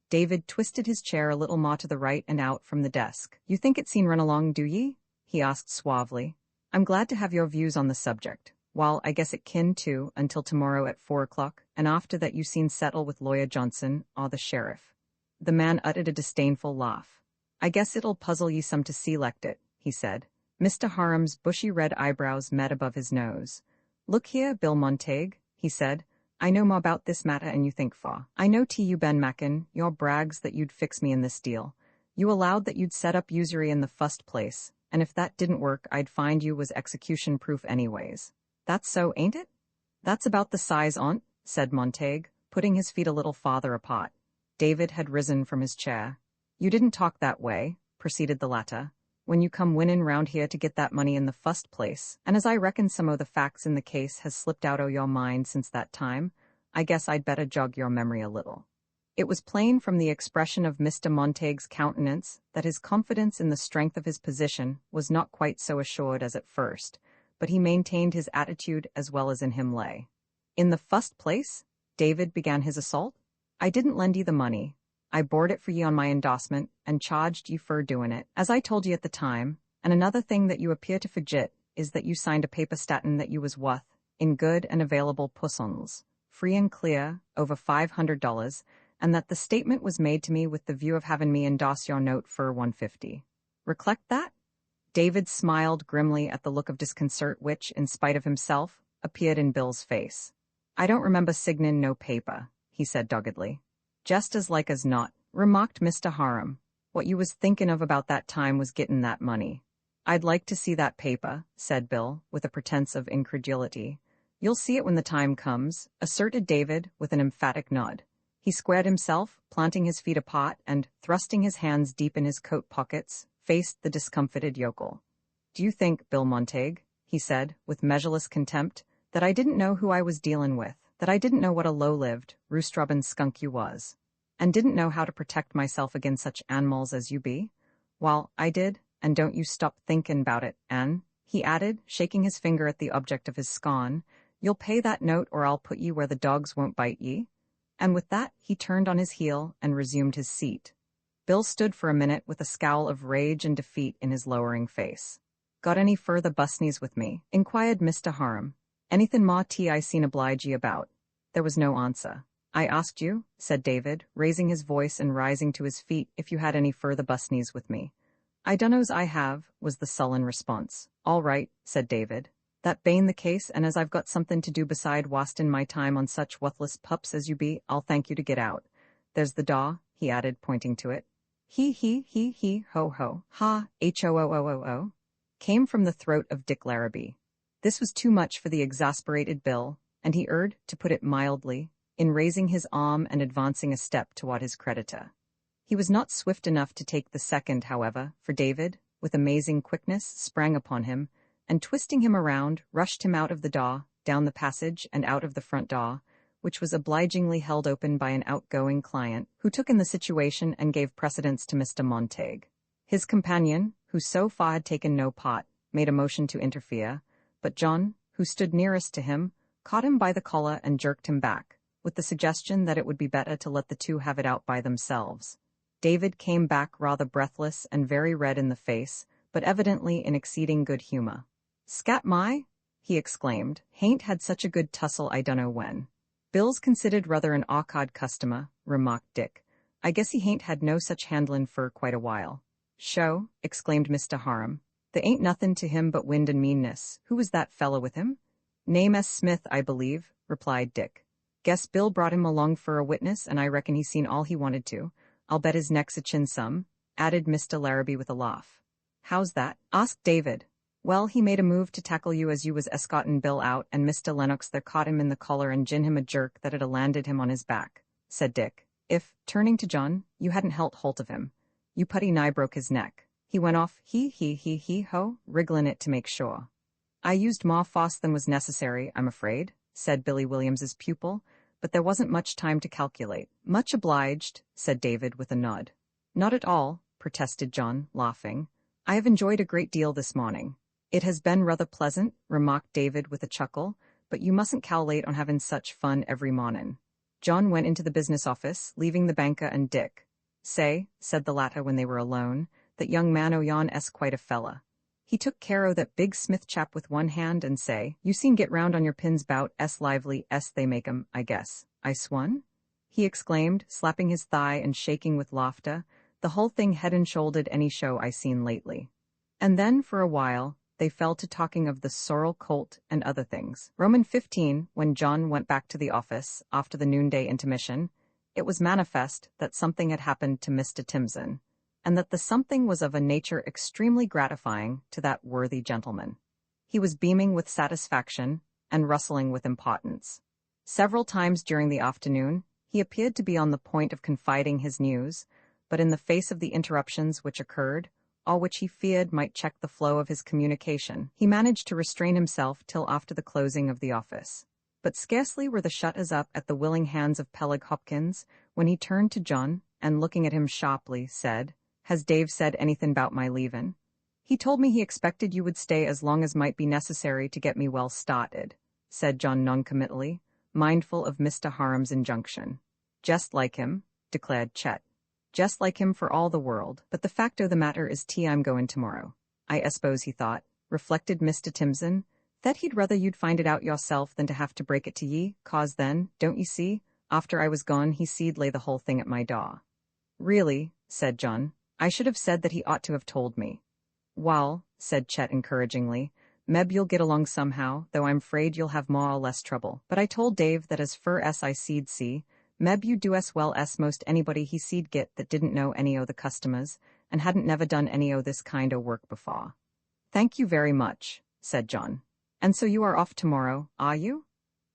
David twisted his chair a little more to the right and out from the desk. You think it's seen run along, do ye? He asked suavely. I'm glad to have your views on the subject. While I guess it kin too until tomorrow at 4 o'clock, and after that you seen settle with Lawyer Johnson or the sheriff. The man uttered a disdainful laugh. I guess it'll puzzle ye some to select it, he said. Mr. Harum's bushy red eyebrows met above his nose. Look here, Bill Montague, he said. I know more about this matter and you think for. I know you Ben Mackin, your brags that you'd fix me in this deal. You allowed that you'd set up usury in the fust place, and if that didn't work I'd find you was execution-proof anyways. That's so, ain't it? That's about the size on't, said Montague, putting his feet a little farther apart. David had risen from his chair. You didn't talk that way, proceeded the latter, when you come winnin' round here to get that money in the fust place, and as I reckon some o' the facts in the case has slipped out o' your mind since that time, I guess I'd better jog your memory a little. It was plain from the expression of Mr. Montague's countenance that his confidence in the strength of his position was not quite so assured as at first, but he maintained his attitude as well as in him lay. In the fust place, David began his assault. I didn't lend ye the money. I bored it for ye on my endorsement, and charged ye fur doin' it, as I told ye at the time, and another thing that you appear to forget is that you signed a paper statin' that you was wuth, in good and available pussons, free and clear, over $500, and that the statement was made to me with the view of having me endorse your note for $150. Recollect that? David smiled grimly at the look of disconcert which, in spite of himself, appeared in Bill's face. I don't remember signin' no paper, he said doggedly. Just as like as not, remarked Mr. Harum. What you was thinkin' of about that time was gettin' that money. I'd like to see that paper, said Bill, with a pretense of incredulity. You'll see it when the time comes, asserted David with an emphatic nod. He squared himself, planting his feet apart and, thrusting his hands deep in his coat pockets, faced the discomfited yokel. Do you think, Bill Montague, he said, with measureless contempt, that I didn't know who I was dealin' with, that I didn't know what a low-lived, roost-rubbin' skunk you was, and didn't know how to protect myself against such animals as you be? Well, I did, and don't you stop thinkin' 'bout it, an', he added, shaking his finger at the object of his scorn, you'll pay that note or I'll put ye where the dogs won't bite ye. And with that he turned on his heel and resumed his seat. Bill stood for a minute with a scowl of rage and defeat in his lowering face. Got any further busneys with me? Inquired Mr. Harum. Anythin' more I seen oblige ye about? There was no answer. I asked you, said David, raising his voice and rising to his feet, if you had any further busneys with me. I dunno's I have, was the sullen response. All right, said David. That bane the case, and as I've got something to do beside wastin' my time on such wuthless pups as you be, I'll thank you to get out. There's the daw," he added, pointing to it. He, ho ho, ha, ho, came from the throat of Dick Larrabee. This was too much for the exasperated Bill, and he erred, to put it mildly, in raising his arm and advancing a step toward his creditor. He was not swift enough to take the second, however, for David, with amazing quickness, sprang upon him, and twisting him around, rushed him out of the daw, down the passage, and out of the front daw, which was obligingly held open by an outgoing client, who took in the situation and gave precedence to Mr. Montague. His companion, who so far had taken no part, made a motion to interfere, but John, who stood nearest to him, caught him by the collar and jerked him back, with the suggestion that it would be better to let the two have it out by themselves. David came back rather breathless and very red in the face, but evidently in exceeding good humor. "Scat my!" he exclaimed. "Hain't had such a good tussle I dunno when." "Bill's considered rather an awkard customer," remarked Dick. "I guess he hain't had no such handlin' for quite a while." "Sho!" exclaimed Mr. Harum. "There ain't nothin' to him but wind and meanness. Who was that fella with him?" "Name S. Smith, I believe," replied Dick. "Guess Bill brought him along for a witness, and I reckon he's seen all he wanted to. I'll bet his neck's a chin some," added Mr. Larrabee with a laugh. "How's that?" asked David. "Well, he made a move to tackle you as you was escortin' Bill out, and Mr. Lennox there caught him in the collar and gin him a jerk that 'd a landed him on his back," said Dick. "If," turning to John, "you hadn't helt holt of him, you putty nigh broke his neck. He went off, he ho, wrigglin' it to make sure." "I used more force than was necessary, I'm afraid," said Billy Williams's pupil, "but there wasn't much time to calculate." "Much obliged," said David with a nod. "Not at all," protested John, laughing. "I have enjoyed a great deal this morning." "It has been rather pleasant," remarked David with a chuckle, "but you mustn't calculate on having such fun every mornin'." John went into the business office, leaving the banker and Dick. "Say," said the latter when they were alone, "that young man o' yon es quite a fella. He took care o' that big Smith chap with one hand, and say, you seen get round on your pins bout s lively s they make 'em, I guess. I swan?" he exclaimed, slapping his thigh and shaking with laughter. "The whole thing head and shouldered any show I seen lately." And then, for a while, they fell to talking of the sorrel colt and other things. Roman 15, when John went back to the office after the noonday intermission, it was manifest that something had happened to Mr. Timson, and that the something was of a nature extremely gratifying to that worthy gentleman. He was beaming with satisfaction and rustling with importance. Several times during the afternoon, he appeared to be on the point of confiding his news, but in the face of the interruptions which occurred, all which he feared might check the flow of his communication, he managed to restrain himself till after the closing of the office. But scarcely were the shutters up at the willing hands of Peleg Hopkins, when he turned to John, and looking at him sharply, said, "Has Dave said anything about my leavin'?" "He told me he expected you would stay as long as might be necessary to get me well started," said John noncommittally, mindful of Mr. Harum's injunction. "Just like him," declared Chet. "Just like him for all the world, but the fact o' the matter is I'm goin' tomorrow." "I s'pose he thought," reflected Mr. Timson, "that he'd rather you'd find it out yourself than to have to break it to ye, 'cause then, don't ye see, after I was gone he see'd lay the whole thing at my door." "Really," said John, "I should have said that he ought to have told me." "Wall," said Chet encouragingly, "meb you'll get along somehow, though I'm 'fraid you'll have more or less trouble. But I told Dave that as fur as I seed see, meb you do as well as most anybody he seed git that didn't know any o' the customers, and hadn't never done any o' this kind o' work before." "Thank you very much," said John. "And so you are off tomorrow, are you?"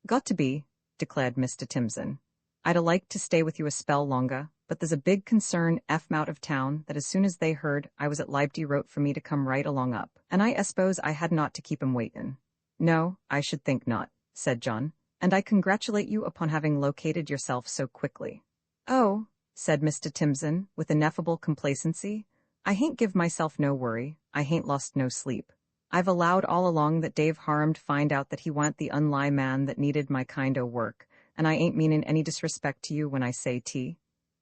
"Got to be," declared Mr. Timson. "I'd a liked to stay with you a spell longer, but there's a big concern out of town that as soon as they heard I was at Libdy wrote for me to come right along up, and I s'pose I had not to keep 'em waitin'." "No, I should think not," said John, "and I congratulate you upon having located yourself so quickly." "Oh," said Mr. Timson, with ineffable complacency, "I hain't give myself no worry, I hain't lost no sleep. I've allowed all along that Dave Harum'd find out that he wa'n't the unlie man that needed my kind o' work, and I ain't meanin' any disrespect to you when I say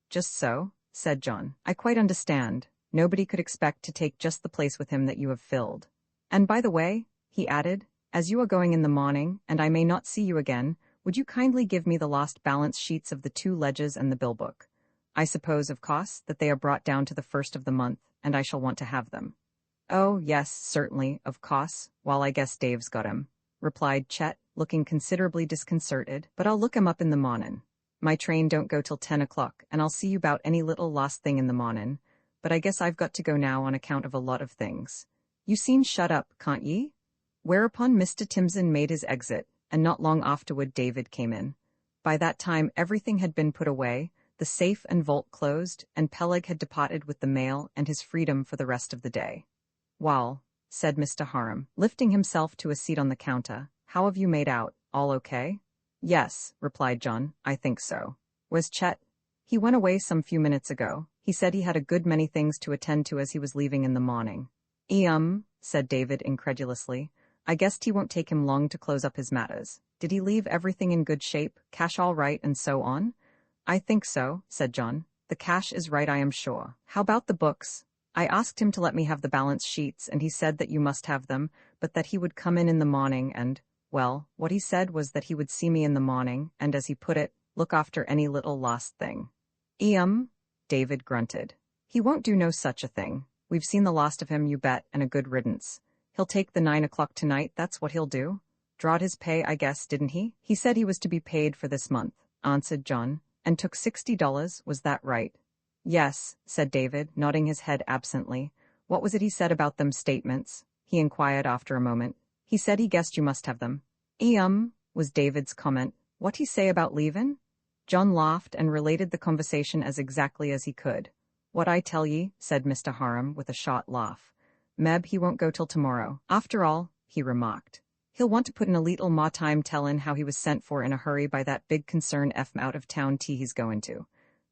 Just so," said John. "I quite understand. Nobody could expect to take just the place with him that you have filled. And by the way," he added, "as you are going in the morning, and I may not see you again, would you kindly give me the lost balance sheets of the 2 ledgers and the bill book? I suppose, of course, that they are brought down to the first of the month, and I shall want to have them." "Oh, yes, certainly, of course, while I guess Dave's got 'em," replied Chet, looking considerably disconcerted, but I'll look 'em up in the mornin'. My train don't go till 10 o'clock, and I'll see you 'bout any little lost thing in the mornin', but I guess I've got to go now on account of a lot of things. You seen shut up, can't ye?" Whereupon Mr. Timson made his exit, and not long afterward David came in. By that time everything had been put away, the safe and vault closed, and Peleg had departed with the mail and his freedom for the rest of the day. "Wall," said Mr. Harum, lifting himself to a seat on the counter, "how have you made out? All okay?" "Yes," replied John, "I think so. Where's Chet?" "He went away some few minutes ago. He said he had a good many things to attend to as he was leaving in the morning." Said David incredulously. "I guessed he won't take him long to close up his matters. Did he leave everything in good shape, cash all right and so on?" "I think so," said John. "The cash is right, I am sure. How about the books? I asked him to let me have the balance sheets, and he said that you must have them, but that he would come in the morning and, well, what he said was that he would see me in the morning and, as he put it, look after any little lost thing." David grunted. "He won't do no such a thing. We've seen the last of him, you bet, and a good riddance. He'll take the 9 o'clock tonight, that's what he'll do. Drawed his pay, I guess, didn't he?" "He said he was to be paid for this month," answered John, "and took $60, was that right?" "Yes," said David, nodding his head absently. "What was it he said about them statements?" he inquired after a moment. "He said he guessed you must have them." Was David's comment. "What he say about leavin'?" John laughed and related the conversation as exactly as he could. "What I tell ye," said Mr. Harum with a short laugh. "Meb, he won't go till tomorrow. After all," he remarked, "he'll want to put in a leetle more time tellin' how he was sent for in a hurry by that big concern out-of-town tea he's goin' to."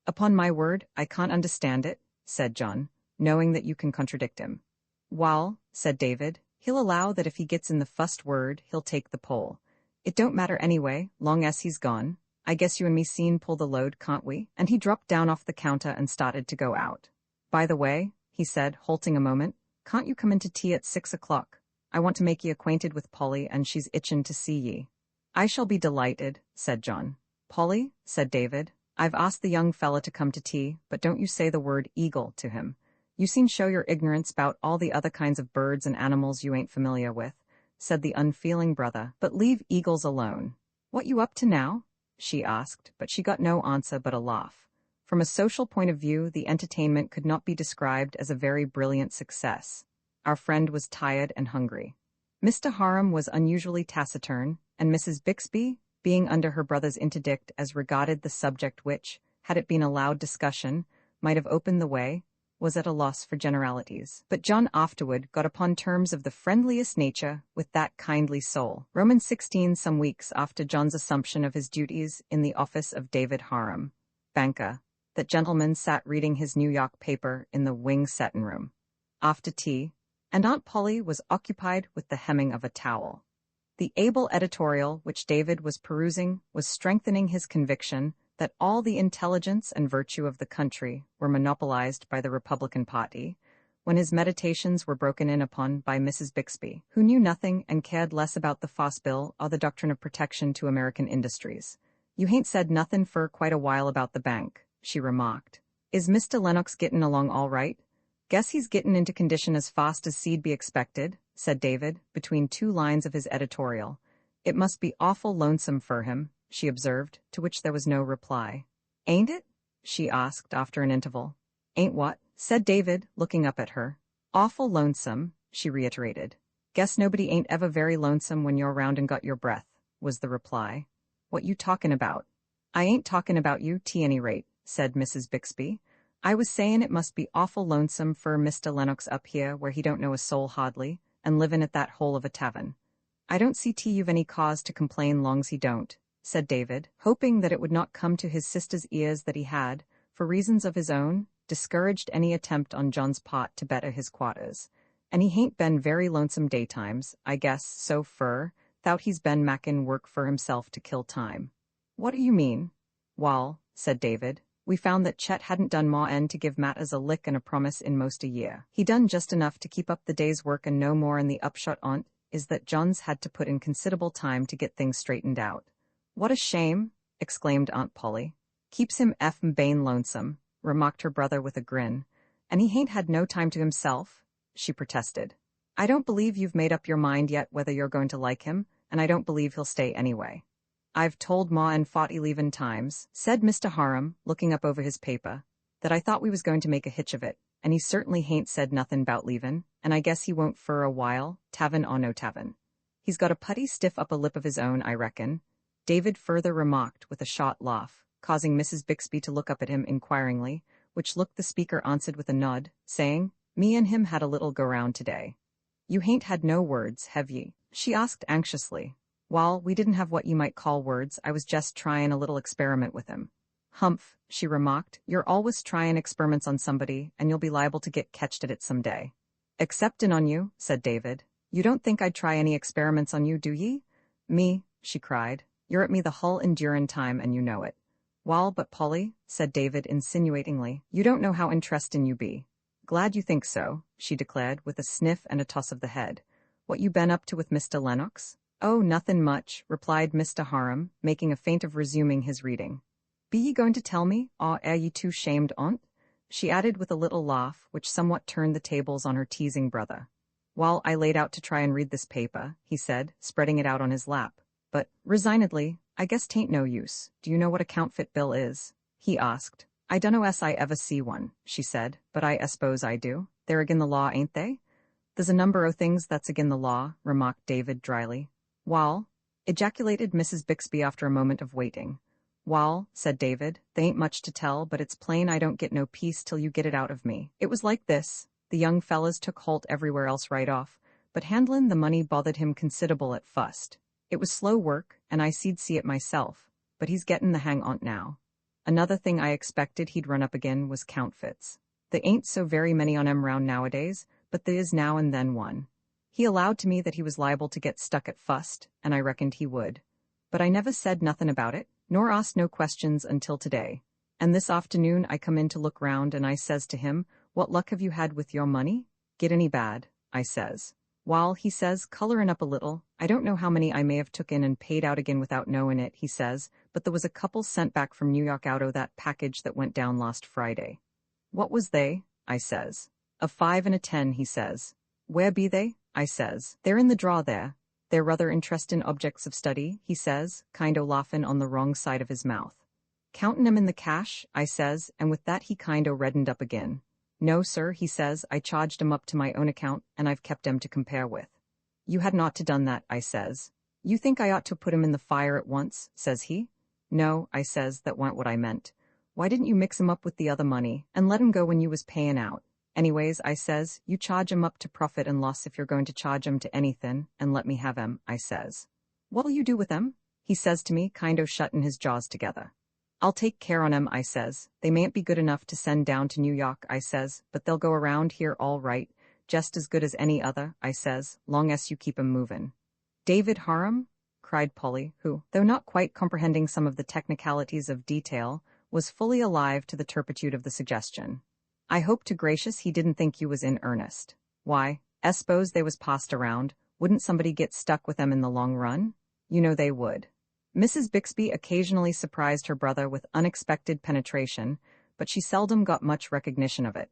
"Upon my word, I can't understand it," said John, knowing that you can contradict him. "Wall," said David, "he'll allow that if he gets in the fust word, he'll take the pole. It don't matter anyway, long as he's gone. I guess you and me seen pull the load, can't we?" And he dropped down off the counter and started to go out. "By the way," he said, halting a moment, "can't you come in to tea at 6 o'clock? I want to make ye acquainted with Polly, and she's itchin' to see ye." "I shall be delighted," said John. "Polly," said David, "I've asked the young fella to come to tea, but don't you say the word eagle to him. You seem show your ignorance 'bout all the other kinds of birds and animals you ain't familiar with," said the unfeeling brother, "but leave eagles alone." "What you up to now?" she asked, but she got no answer but a laugh. From a social point of view, the entertainment could not be described as a very brilliant success. Our friend was tired and hungry. Mr. Harum was unusually taciturn, and Mrs. Bixby, being under her brother's interdict as regarded the subject which, had it been allowed discussion, might have opened the way, was at a loss for generalities. But John afterward got upon terms of the friendliest nature with that kindly soul. Romans 16 some weeks after John's assumption of his duties in the office of David Harum, banker, that gentleman sat reading his New York paper in the wing settin' room. After tea, and Aunt Polly was occupied with the hemming of a towel. The able editorial which David was perusing was strengthening his conviction that all the intelligence and virtue of the country were monopolized by the Republican Party, when his meditations were broken in upon by Mrs. Bixby, who knew nothing and cared less about the FOSS bill or the doctrine of protection to American industries. "You hain't said nothin' for quite a while about the bank," she remarked. "Is Mr. Lennox gittin' along all right?" "Guess he's gittin' into condition as fast as see'd be expected," said David, between two lines of his editorial. "It must be awful lonesome for him," she observed, to which there was no reply. "Ain't it?" she asked after an interval. "Ain't what?" said David, looking up at her. "Awful lonesome," she reiterated. "Guess nobody ain't ever very lonesome when you're round and got your breath," was the reply. "What you talkin' about?" "I ain't talkin' about you, t' any rate," said Mrs. Bixby. "I was sayin' it must be awful lonesome for Mr. Lennox up here where he don't know a soul hardly, and livin' at that hole of a tavern." "I don't see you've any cause to complain long's he don't," said David, hoping that it would not come to his sister's ears that he had, for reasons of his own, discouraged any attempt on John's part to better his quarters. "And he hain't been very lonesome daytimes, I guess, so fur, thout he's been mackin' work for himself to kill time." "What do you mean?" "Wall," said David, "we found that Chet hadn't done more end to give matters a lick and a promise in most a year. He done just enough to keep up the day's work and no more, and the upshot on't is that John's had to put in considerable time to get things straightened out." "What a shame!" exclaimed Aunt Polly. "Keeps him bane lonesome," remarked her brother with a grin. "And he hain't had no time to himself," she protested. "I don't believe you've made up your mind yet whether you're going to like him, and I don't believe he'll stay anyway. I've told Ma and fought 11 times, said Mr. Harum, looking up over his paper, that I thought we was going to make a hitch of it, and he certainly hain't said nothing 'bout leavin', and I guess he won't for a while, tavern or no tavern. He's got a putty stiff upper lip of his own, I reckon, David further remarked with a short laugh, causing Mrs. Bixby to look up at him inquiringly, which look the speaker answered with a nod, saying, "Me and him had a little go-round today." "You hain't had no words, have ye?" she asked anxiously. "Wall, we didn't have what you might call words, I was just tryin' a little experiment with him." "Humph," she remarked, "you're always tryin' experiments on somebody, and you'll be liable to get catched at it some day." "Exceptin' on you," said David. "You don't think I'd try any experiments on you, do ye?" "Me," she cried. "You're at me the hull endurin' time, and you know it." "Wall, but Polly," said David insinuatingly, "you don't know how interestin' you be." "Glad you think so," she declared, with a sniff and a toss of the head. "What you been up to with Mr. Lennox?" "Oh, nothin' much," replied Mr. Harum, making a feint of resuming his reading. "Be ye going to tell me, or air ye too shamed on't?" she added with a little laugh, which somewhat turned the tables on her teasing brother. "While I laid out to try and read this paper," he said, spreading it out on his lap. "But, resignedly, I guess 'tain't no use. Do you know what a counterfeit bill is?" he asked. "I dunno as I ever see one," she said, "but I s'pose I do. They're agin the law, ain't they?" "There's a number o' things that's agin the law," remarked David dryly. "Wall," ejaculated Mrs. Bixby after a moment of waiting. "Wall," said David, "they ain't much to tell, but it's plain I don't get no peace till you get it out of me. It was like this. The young fellas took holt everywhere else right off, but handlin' the money bothered him considerable at fust. It was slow work, and I see'd see it myself, but he's gettin' the hang on't now. Another thing I expected he'd run up again was counterfeits. They ain't so very many on 'em round nowadays, but there is now and then one. He allowed to me that he was liable to get stuck at fust, and I reckoned he would. But I never said nothin' about it, nor asked no questions until today. And this afternoon I come in to look round, and I says to him, 'What luck have you had with your money? Get any bad?' I says. 'Wall,' he says, colorin' up a little, 'I don't know how many I may have took in and paid out again without knowin' it,' he says, 'but there was a couple sent back from New York out o' that package that went down last Friday.' 'What was they?' I says. 'A 5 and a 10, he says. 'Where be they?' I says. 'They're in the drawer there. They're rather interestin' objects of study,' he says, kind o' laughin' on the wrong side of his mouth. 'Countin' 'em in the cash?' I says, and with that he kind o' reddened up again. 'No, sir,' he says, 'I charged 'em up to my own account, and I've kept 'em to compare with.' 'You hadn't ought to done that,' I says. 'You think I ought to put 'em in the fire at once?' says he. 'No,' I says, 'that warn't what I meant. Why didn't you mix 'em up with the other money, and let 'em go when you was payin' out? Anyways,' I says, 'you charge 'em up to profit and loss if you're going to charge 'em to anythin', and let me have 'em,' I says. 'What'll you do with 'em?' he says to me, kind o' shuttin' his jaws together. 'I'll take care on 'em,' I says. 'They mayn't be good enough to send down to New York,' I says, 'but they'll go around here all right, just as good as any other,' I says, 'long as you keep 'em movin'." "David Harum?" cried Polly, who, though not quite comprehending some of the technicalities of detail, was fully alive to the turpitude of the suggestion. "I hope to gracious he didn't think you was in earnest. Why, s'pose they was passed around, wouldn't somebody get stuck with them in the long run? You know they would." Mrs. Bixby occasionally surprised her brother with unexpected penetration, but she seldom got much recognition of it.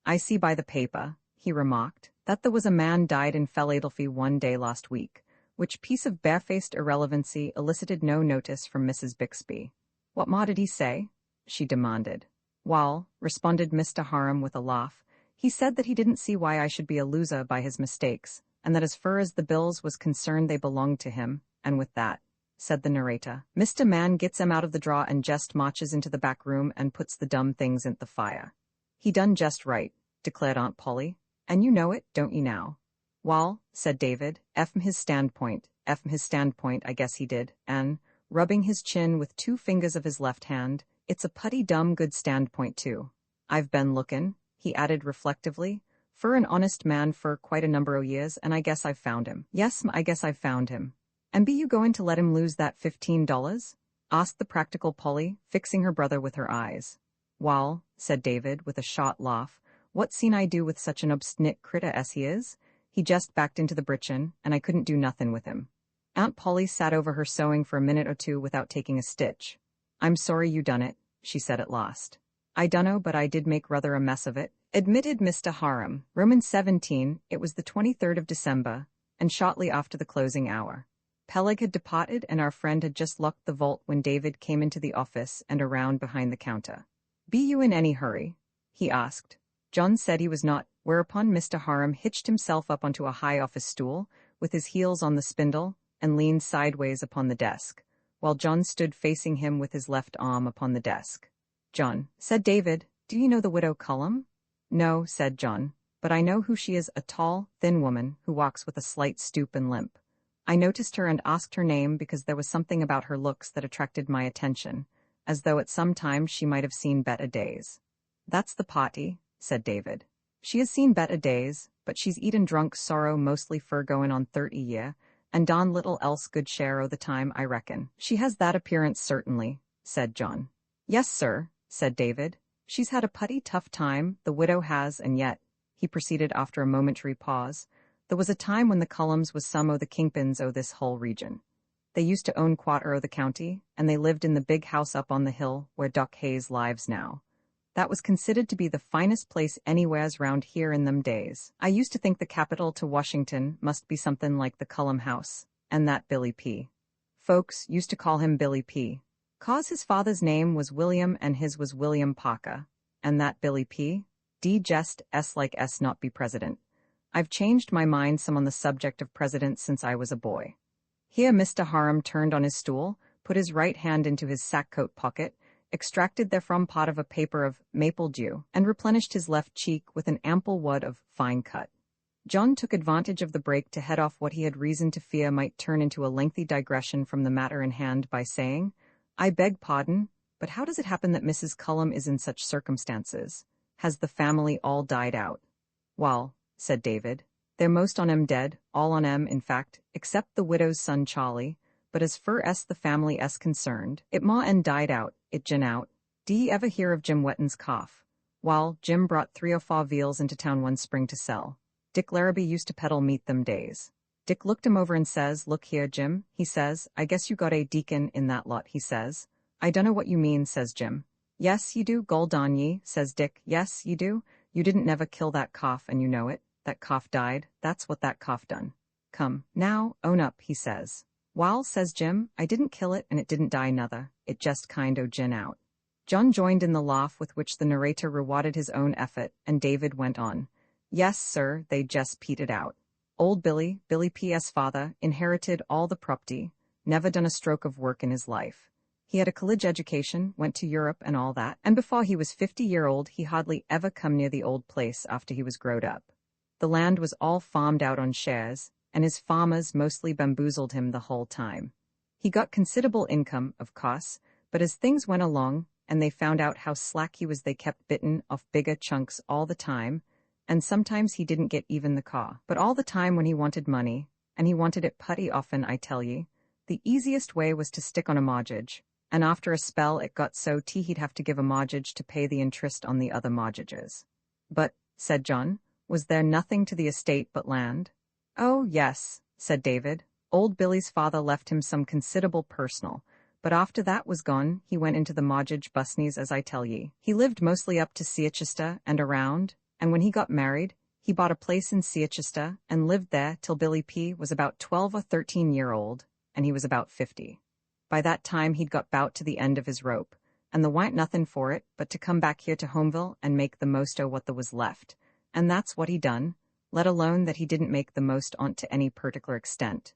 "I see by the paper," he remarked, "that there was a man died in Philadelphia one day last week," which piece of barefaced irrelevancy elicited no notice from Mrs. Bixby. "What more did he say?" she demanded. "Wall," responded Mr. Harum with a laugh, "he said that he didn't see why I should be a loser by his mistakes, and that as fur as the bills was concerned they belonged to him, and with that," said the narrator, "Mr. Man gets 'em out of the drawer and jest marches into the back room and puts the dumb things in the fire." "He done just right," declared Aunt Polly, "and you know it, don't you now?" "Wall," said David, "F'm his standpoint, I guess he did, and," rubbing his chin with 2 fingers of his left hand, "it's a putty dumb good standpoint too. I've been lookin'," he added reflectively, "fur an honest man fur quite a number o' years, and I guess I've found him. Yes'm, I guess I've found him." "And be you goin' to let him lose that $15? asked the practical Polly, fixing her brother with her eyes. "Wall," said David, with a short laugh, "what seen I do with such an obstinate critter as he is? He just backed into the britchin', and I couldn't do nothin' with him." Aunt Polly sat over her sewing for a minute or two without taking a stitch. "I'm sorry you done it," she said at last. "I dunno, but I did make rather a mess of it," admitted Mr. Harum. Roman 17, it was the 23rd of December, and shortly after the closing hour. Peleg had departed and our friend had just locked the vault when David came into the office and around behind the counter. "Be you in any hurry?" he asked. John said he was not, whereupon Mr. Harum hitched himself up onto a high office stool, with his heels on the spindle, and leaned sideways upon the desk, while John stood facing him with his left arm upon the desk. "John," said David, "do you know the widow Cullum?" "No," said John, "but I know who she is, a tall, thin woman who walks with a slight stoop and limp. I noticed her and asked her name because there was something about her looks that attracted my attention, as though at some time she might have seen better days." "That's the party," said David. "She has seen better days, but she's eaten drunk sorrow mostly fur goin' on 30 year, and done little else good share o' the time, I reckon." "She has that appearance certainly," said John. "Yes, sir," said David. "She's had a putty tough time, the widow has, and yet," he proceeded after a momentary pause, "there was a time when the Cullums was some o' the kingpins o' this whole region. They used to own quarter o' the county, and they lived in the big house up on the hill where Doc Hayes lives now. That was considered to be the finest place anywheres round here in them days. I used to think the capital to Washington must be something like the Cullum House, and that Billy P. Folks used to call him Billy P. 'Cause his father's name was William and his was William Parker, and that Billy P. D. jest S like S not be president. I've changed my mind some on the subject of presidents since I was a boy." Here Mr. Harum turned on his stool, put his right hand into his sackcoat pocket, extracted therefrom part of a paper of maple dew, and replenished his left cheek with an ample wad of fine cut. John took advantage of the break to head off what he had reason to fear might turn into a lengthy digression from the matter in hand by saying, "I beg pardon, but how does it happen that Mrs. Cullum is in such circumstances? Has the family all died out?" "Wall," said David, "they're most on 'em dead, all on 'em, in fact, except the widow's son Charlie, but as fur as the family is concerned, it ma and died out, it gin out. D'ye ever hear of Jim Wetton's cough? Wall, Jim brought 3 or 4 veals into town one spring to sell. Dick Larrabee used to peddle meat them days. Dick looked him over and says, 'Look here, Jim,' he says, 'I guess you got a deacon in that lot,' he says. 'I dunno what you mean,' says Jim. 'Yes, ye do, gol darn ye,' says Dick. 'Yes, ye do. You didn't never kill that cough, and you know it. That cough died, that's what that cough done. Come, now, own up,' he says. 'Wall,' says Jim, 'I didn't kill it, and it didn't die nother. It just kind o' gin out.'" John joined in the laugh with which the narrator rewarded his own effort, and David went on. "Yes, sir, they just peated out. Old Billy, Billy P.S. father, inherited all the property, never done a stroke of work in his life. He had a college education, went to Europe and all that, and before he was 50-year-old he hardly ever come near the old place after he was growed up. The land was all farmed out on shares, and his farmers mostly bamboozled him the whole time. He got considerable income, of course, but as things went along, and they found out how slack he was, they kept bitten off bigger chunks all the time, and sometimes he didn't get even the caw. But all the time when he wanted money, and he wanted it putty often, I tell ye, the easiest way was to stick on a mortgage, and after a spell it got so he'd have to give a mortgage to pay the interest on the other mortgages." "But," said John, "was there nothing to the estate but land?" "Oh, yes," said David. "Old Billy's father left him some considerable personal, but after that was gone, he went into the mortgage busneys, as I tell ye. He lived mostly up to Seachester and around, and when he got married, he bought a place in Seachester and lived there till Billy P. was about 12 or 13 year old, and he was about 50. By that time he'd got bout to the end of his rope, and there wa'n't nothing for it but to come back here to Homeville and make the most o' what there was left, and that's what he done, let alone that he didn't make the most on't to any particular extent.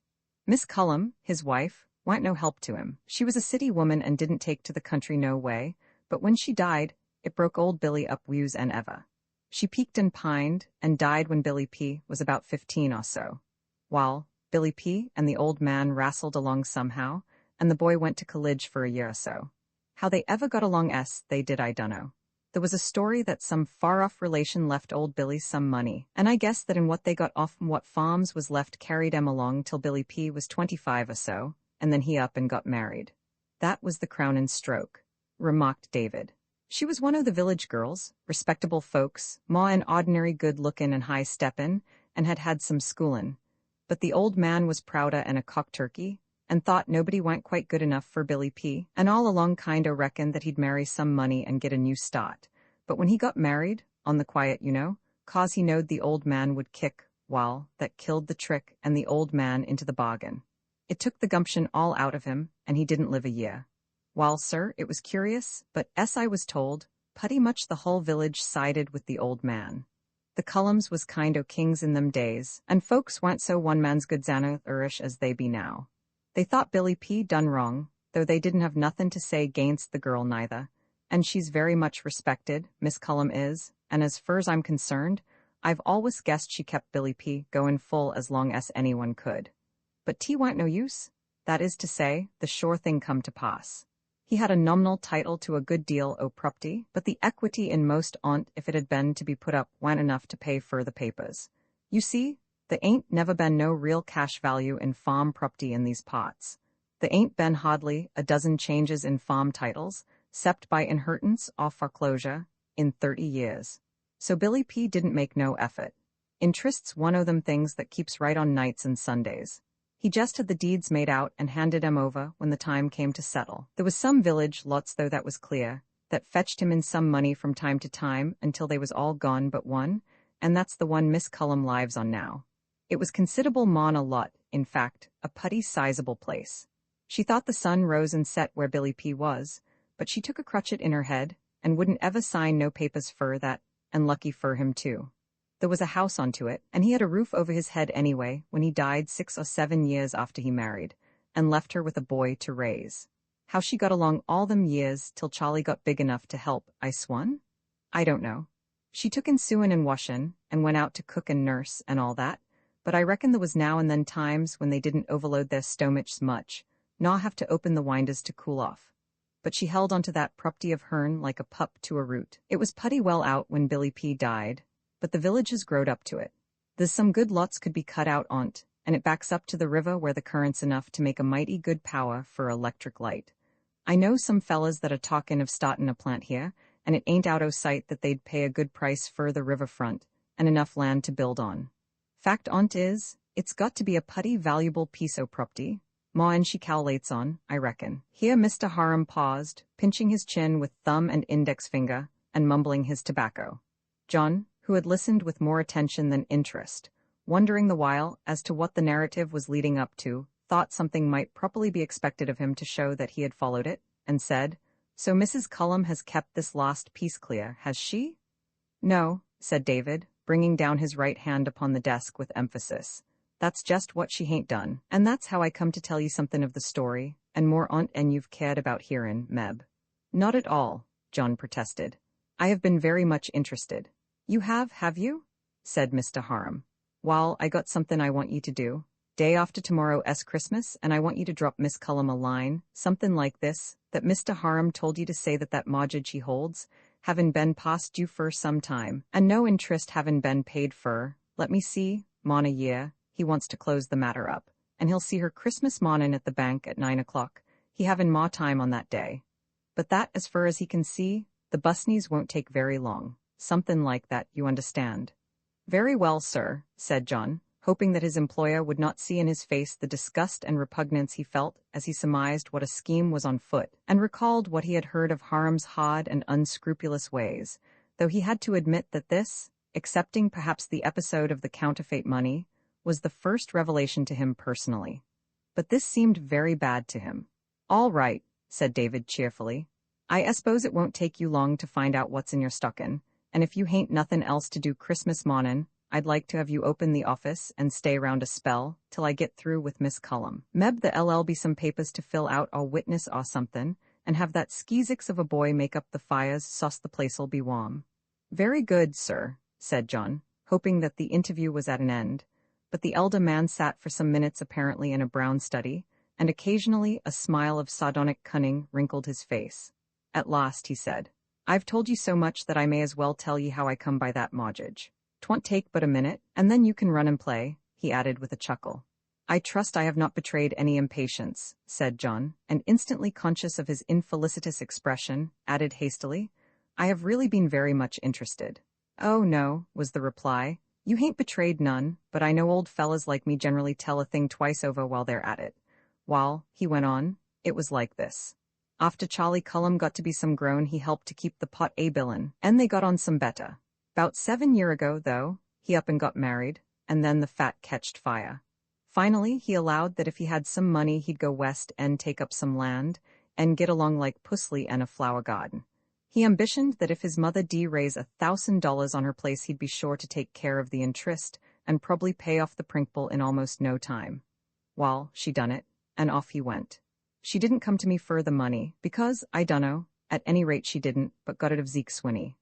Miss Cullum, his wife, wa'n't no help to him. She was a city woman and didn't take to the country no way, but when she died, it broke old Billy up wuse and ever. She peaked and pined, and died when Billy P. was about 15 or so. While Billy P. and the old man wrastled along somehow, and the boy went to college for a year or so. How they ever got along they did I dunno. There was a story that some far-off relation left old Billy some money, and I guess that in what they got off what farms was left carried 'em along till Billy P. was 25 or so, and then he up and got married. That was the crownin' stroke," remarked David. "She was one of the village girls, respectable folks, ma and ordinary good-lookin' and high-steppin', and had had some schoolin'. But the old man was prouder and a cock-turkey, and thought nobody wa'n't quite good enough for Billy P., and all along kind o' reckoned that he'd marry some money and get a new start. But when he got married, on the quiet, you know, 'cause he knowed the old man would kick, that killed the trick and the old man into the bargain. It took the gumption all out of him, and he didn't live a year. Well, sir, it was curious, but as I was told, putty much the whole village sided with the old man. The Cullums was kind o' kings in them days, and folks weren't so one man's goods irish as they be now. They thought Billy P. done wrong, though they didn't have nothin' to say 'gainst the girl neither, and she's very much respected, Miss Cullum is, and as fur's I'm concerned, I've always guessed she kept Billy P. goin' full as long as anyone could. But 't warn't no use. That is to say, the sure thing come to pass. He had a nominal title to a good deal o' property, but the equity in most on't, if it had been to be put up, wa'n't enough to pay fur the papers. You see, there ain't never been no real cash value in farm property in these parts. There ain't been hardly a dozen changes in farm titles, 'cept by inheritance or foreclosure, in 30 years. So Billy P. didn't make no effort. Interest's one o' them things that keeps right on nights and Sundays. He just had the deeds made out and handed 'em over when the time came to settle. There was some village lots, though, that was clear, that fetched him in some money from time to time until they was all gone but one, and that's the one Miss Cullum lives on now. It was considerable mon a lot, in fact, a putty sizable place. She thought the sun rose and set where Billy P. was, but she took a crutchet in her head, and wouldn't ever sign no papers fur that, and lucky fur him too. There was a house onto it, and he had a roof over his head anyway when he died 6 or 7 years after he married, and left her with a boy to raise. How she got along all them years till Charlie got big enough to help, I swan? I don't know. She took in sewin' and washin', and went out to cook and nurse and all that, but I reckon there was now and then times when they didn't overload their stomachs much, nor have to open the winders to cool off. But she held onto that property of hern like a pup to a root. It was putty well out when Billy P. died, but the village has growed up to it. There's some good lots could be cut out on't, and it backs up to the river where the current's enough to make a mighty good power for electric light. I know some fellas that are talkin' of startin' a plant here, and it ain't out o' sight that they'd pay a good price fur the river front, and enough land to build on. Fact on't is, it's got to be a putty valuable piece o' property, more'n she cal'lates on, I reckon. Here Mr. Harum paused, pinching his chin with thumb and index finger, and mumbling his tobacco. John, who had listened with more attention than interest, wondering the while as to what the narrative was leading up to, thought something might properly be expected of him to show that he had followed it, and said, "So Mrs. Cullum has kept this lost piece clear, has she?" "No," said David, bringing down his right hand upon the desk with emphasis. "That's just what she hain't done, and that's how I come to tell you something of the story, and more on't and you've cared about hearin', Meb." "Not at all," John protested. "I have been very much interested." "You have you?" said Mr. Harum. "Wall, I got something I want you to do. Day after tomorrow Christmas, and I want you to drop Miss Cullum a line, something like this, that Mr. Harum told you to say that mortgage he holds, havin' been past due fur some time, and no interest havin' been paid fur, let me see, mon a year, he wants to close the matter up, and he'll see her Christmas mornin' at the bank at 9 o'clock, he havin' more time on that day. But that, as fur as he can see, the busneys won't take very long. Something like that, you understand." "Very well, sir," said John, hoping that his employer would not see in his face the disgust and repugnance he felt as he surmised what a scheme was on foot, and recalled what he had heard of Harum's hard and unscrupulous ways, though he had to admit that this, excepting perhaps the episode of the counterfeit money, was the first revelation to him personally. But this seemed very bad to him. "All right," said David cheerfully. "I suppose it won't take you long to find out what's in your stockin', and if you hain't nothin' else to do Christmas mornin', I'd like to have you open the office and stay round a spell till I get through with Miss Cullum. Meb the LL be some papers to fill out or witness or something, and have that skeezix of a boy make up the fires so's the place'll be warm." "Very good, sir," said John, hoping that the interview was at an end, but the elder man sat for some minutes apparently in a brown study, and occasionally a smile of sardonic cunning wrinkled his face. At last he said, "I've told you so much that I may as well tell ye how I come by that mortgage. 'Twon't take but a minute, and then you can run and play," he added with a chuckle. "I trust I have not betrayed any impatience," said John, and instantly conscious of his infelicitous expression, added hastily, "I have really been very much interested." "Oh, no," was the reply, "you hain't betrayed none, but I know old fellas like me generally tell a thing twice over while they're at it. Wall," he went on, "it was like this. After Charlie Cullum got to be some grown, he helped to keep the pot a-billin', and they got on some better. 'Bout 7 year ago, though, he up and got married, and then the fat catched fire. Finally, he allowed that if he had some money he'd go west and take up some land, and get along like Pusley and a flower garden. He ambitioned that if his mother D raise $1,000 on her place he'd be sure to take care of the interest, and probably pay off the principal in almost no time. Well, she done it, and off he went. She didn't come to me for the money, because, I dunno, at any rate she didn't, but got it of Zeke Swinney.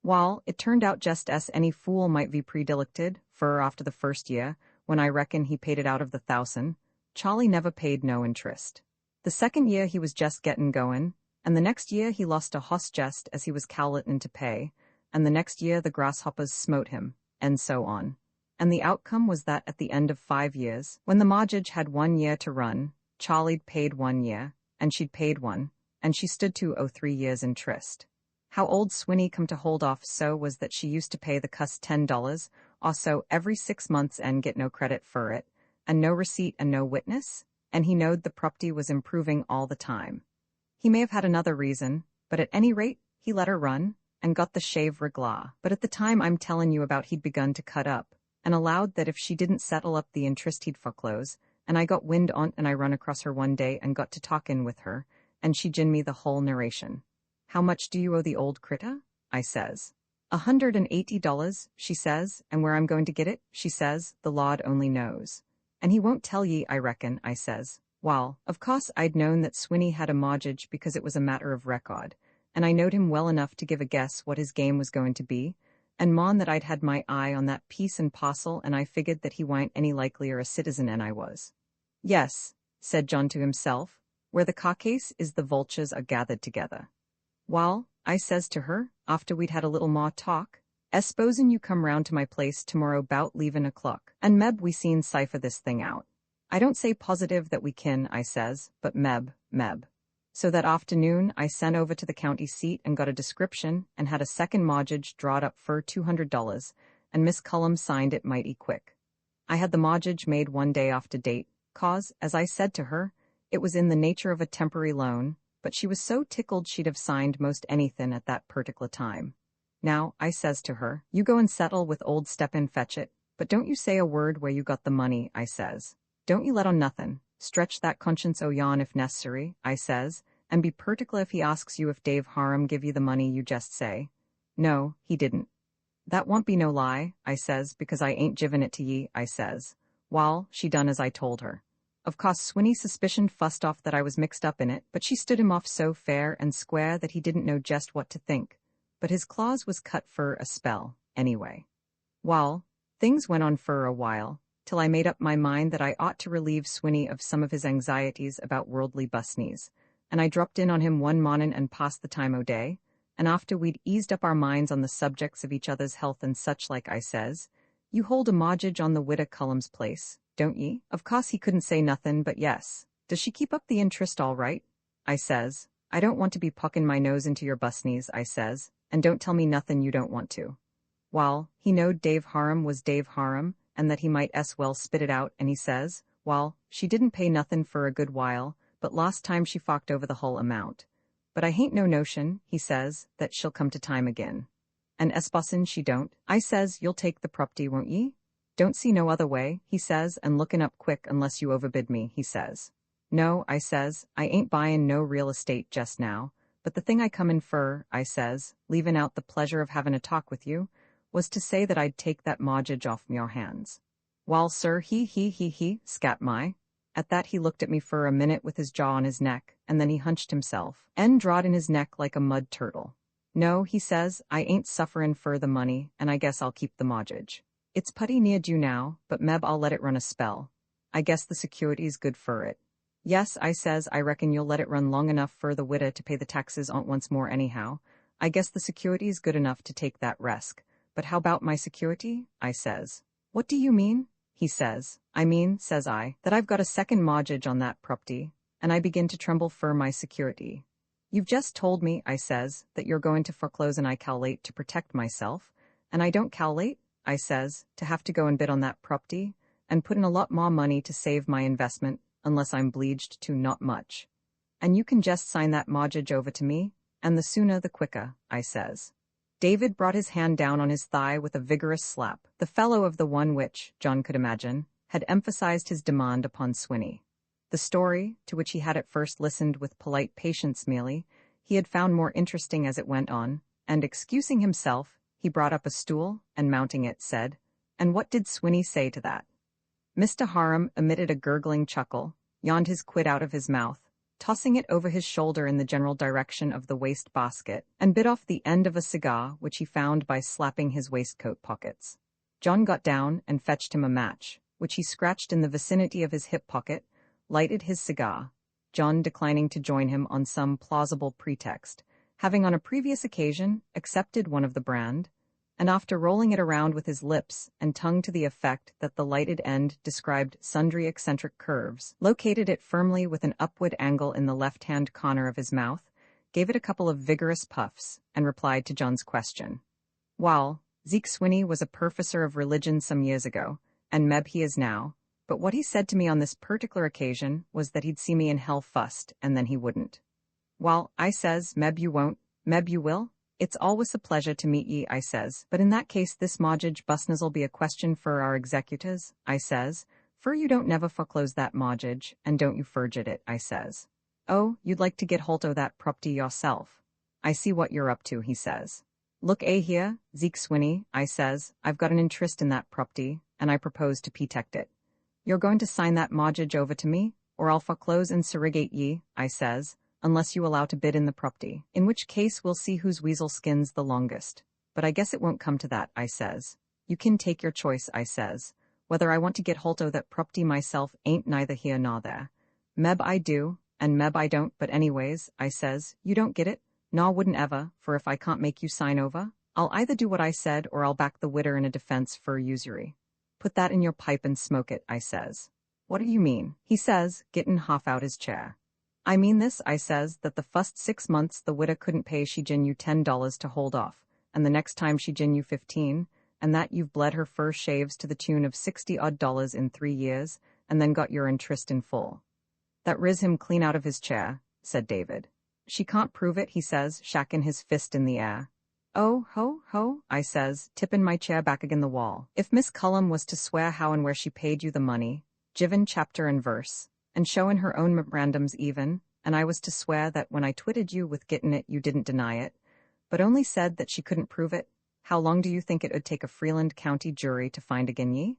Well, it turned out just as any fool might be predilected, for after the first year, when I reckon he paid it out of the 1,000, Charlie never paid no interest. The second year he was just gettin' goin', and the next year he lost a hoss just as he was cowlitin' to pay, and the next year the grasshoppers smote him, and so on. And the outcome was that at the end of 5 years, when the mortgage had 1 year to run, Charlie'd paid 1 year, and she'd paid 1, and she stood to owe 3 years interest. How old Swinney come to hold off so was that she used to pay the cuss $10 or so every 6 months and get no credit for it, and no receipt and no witness, and he knowed the property was improving all the time. He may have had another reason, but at any rate, he let her run, and got the shave regla. But at the time I'm tellin' you about he'd begun to cut up, and allowed that if she didn't settle up the interest he'd foreclose, and I got wind on't and I run across her one day and got to talkin' with her, and she gin me the whole narration. How much do you owe the old critter? I says. $180, she says, and where I'm going to get it, she says, the Lord only knows. And he won't tell ye, I reckon, I says. Well, of course I'd known that Swinney had a mortgage because it was a matter of record, and I knowed him well enough to give a guess what his game was going to be, and mon that I'd had my eye on that piece and parcel, and I figured that he weren't any likelier a citizen than I was. Yes, said John to himself, where the carcase is the vultures are gathered together. Well, I says to her, after we'd had a little more talk, "S'posen you come round to my place tomorrow 'bout leavin' o'clock, and meb we seen cipher this thing out. I don't say positive that we kin, I says, but meb. So that afternoon I sent over to the county seat and got a description and had a second mortgage drawed up for $200, and Miss Cullum signed it mighty quick. I had the mortgage made 1 day after date, 'cause, as I said to her, it was in the nature of a temporary loan, but she was so tickled she'd have signed most anythin' at that particular time. Now, I says to her, you go and settle with old Step-in Fetchit, but don't you say a word where you got the money, I says. Don't you let on nothin'. Stretch that conscience o' yon if necessary, I says, and be particular if he asks you if Dave Harum give you the money you just say. No, he didn't. That won't be no lie, I says, because I ain't givin' it to ye, I says. Wall, she done as I told her. Of course, Swinney suspicioned fussed off that I was mixed up in it, but she stood him off so fair and square that he didn't know just what to think. But his claws was cut for a spell, anyway. Wall, things went on for a while, till I made up my mind that I ought to relieve Swinney of some of his anxieties about worldly busneys, and I dropped in on him one mornin' and passed the time o' day, and after we'd eased up our minds on the subjects of each other's health and such like, I says, you hold a mortgage on the Widow Cullum's place, don't ye? Of course he couldn't say nothin' but yes. Does she keep up the interest all right? I says. I don't want to be puckin' my nose into your busneys, I says, and don't tell me nothin' you don't want to. Well, he knowed Dave Harum was Dave Harum, and that he might as well spit it out, and he says, well, she didn't pay nothin' for a good while, but last time she forked over the whole amount. But I hain't no notion, he says, that she'll come to time again. And esposin she don't, I says, you'll take the property, won't ye? Don't see no other way, he says, and lookin' up quick unless you overbid me, he says. No, I says, I ain't buyin' no real estate just now, but the thing I come in fur, I says, leavin' out the pleasure of havin' a talk with you, was to say that I'd take that mortgage off your hands. Wall, sir, he, scat my. At that he looked at me for a minute with his jaw on his neck, and then he hunched himself, and drawed in his neck like a mud turtle. No, he says, I ain't sufferin' for the money, and I guess I'll keep the mortgage. It's putty near due now, but meb I'll let it run a spell. I guess the security's good for it. Yes, I says, I reckon you'll let it run long enough for the widow to pay the taxes on once more anyhow. I guess the security's good enough to take that risk. But how about my security? I says. What do you mean? He says. I mean, says I, that I've got a second mortgage on that property, and I begin to tremble for my security. You've just told me, I says, that you're going to foreclose and I calculate to protect myself, and I don't calculate, I says, to have to go and bid on that property, and put in a lot more money to save my investment, unless I'm obliged to not much. And you can just sign that mortgage over to me, and the sooner the quicker, I says. David brought his hand down on his thigh with a vigorous slap, the fellow of the one which, John could imagine, had emphasized his demand upon Swinney. The story, to which he had at first listened with polite patience merely, he had found more interesting as it went on, and excusing himself, he brought up a stool, and mounting it, said, "And what did Swinney say to that?" Mr. Harum emitted a gurgling chuckle, yawned his quid out of his mouth, tossing it over his shoulder in the general direction of the waste basket, and bit off the end of a cigar which he found by slapping his waistcoat pockets. John got down and fetched him a match, which he scratched in the vicinity of his hip pocket, lighted his cigar, John declining to join him on some plausible pretext, having on a previous occasion accepted one of the brand, and after rolling it around with his lips and tongue to the effect that the lighted end described sundry eccentric curves, located it firmly with an upward angle in the left-hand corner of his mouth, gave it a couple of vigorous puffs, and replied to John's question. "Wall, Zeke Swinney was a professor of religion some years ago, and meb he is now, but what he said to me on this particular occasion was that he'd see me in hell fust, and then he wouldn't. Wall, I says, meb you won't, meb you will? It's always a pleasure to meet ye, I says, but in that case this mortgage busness'll be a question for our executors, I says, for you don't never foreclose that mortgage, and don't you furgit it, I says. Oh, you'd like to get holt o' that property yourself. I see what you're up to, he says. Look here, Zeke Swinney, I says, I've got an interest in that property, and I propose to protect it. You're going to sign that mortgage over to me, or I'll foreclose and surrogate ye, I says, unless you allow to bid in the property, in which case we'll see whose weasel skins the longest. But I guess it won't come to that, I says. You can take your choice, I says. Whether I want to get holt o' that property myself ain't neither here nor there. Meb I do, and meb I don't, but anyways, I says, you don't get it, nor wouldn't ever, for if I can't make you sign over, I'll either do what I said or I'll back the widder in a defense for usury. Put that in your pipe and smoke it, I says. What do you mean? He says, gettin' half out his chair. I mean this, I says, that the fust 6 months the widder couldn't pay she gin you $10 to hold off, and the next time she gin you 15, and that you've bled her fur shaves to the tune of $60-odd in 3 years, and then got your interest in full. That riz him clean out of his chair, said David. She can't prove it, he says, shacking his fist in the air. Oh, ho, I says, tippin' my chair back agin the wall. If Miss Cullum was to swear how and where she paid you the money, givin' chapter and verse, and showin' her own memorandums even, and I was to swear that when I twitted you with gettin' it you didn't deny it, but only said that she couldn't prove it, how long do you think it would take a Freeland County jury to find agin ye?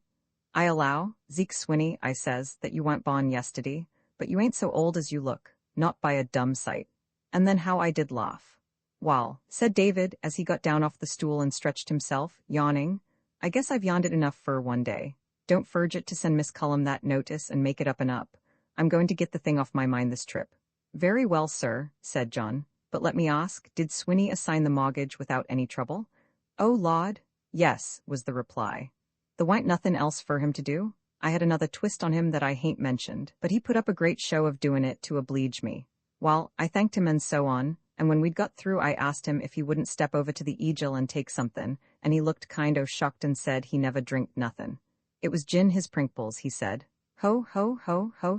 I allow, Zeke Swinney, I says, that you went born yesterday, but you ain't so old as you look, not by a dumb sight. And then how I did laugh. Wall, said David, as he got down off the stool and stretched himself, yawning, I guess I've yawned it enough for one day. Don't furge it to send Miss Cullum that notice and make it up and up. I'm going to get the thing off my mind this trip. Very well, sir, said John, but let me ask, did Swinney assign the mortgage without any trouble? Oh, Lord, yes, was the reply. There wa'n't nothing else for him to do. I had another twist on him that I hain't mentioned, but he put up a great show of doing it to oblige me. Well, I thanked him and so on, and when we'd got through I asked him if he wouldn't step over to the Eagle and take something, and he looked kind o' shocked and said he never drinked nothin'. It was gin his prinkles, he said. Ho,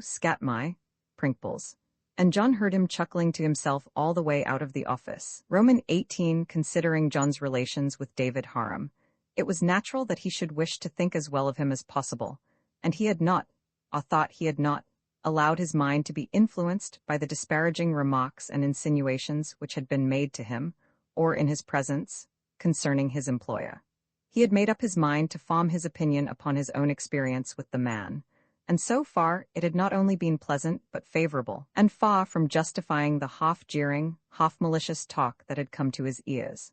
scat my prinkles. And John heard him chuckling to himself all the way out of the office. Roman 18. Considering John's relations with David Harum, it was natural that he should wish to think as well of him as possible, and he had not, or thought he had not, allowed his mind to be influenced by the disparaging remarks and insinuations which had been made to him, or in his presence, concerning his employer. He had made up his mind to form his opinion upon his own experience with the man, and so far it had not only been pleasant but favorable, and far from justifying the half-jeering, half-malicious talk that had come to his ears.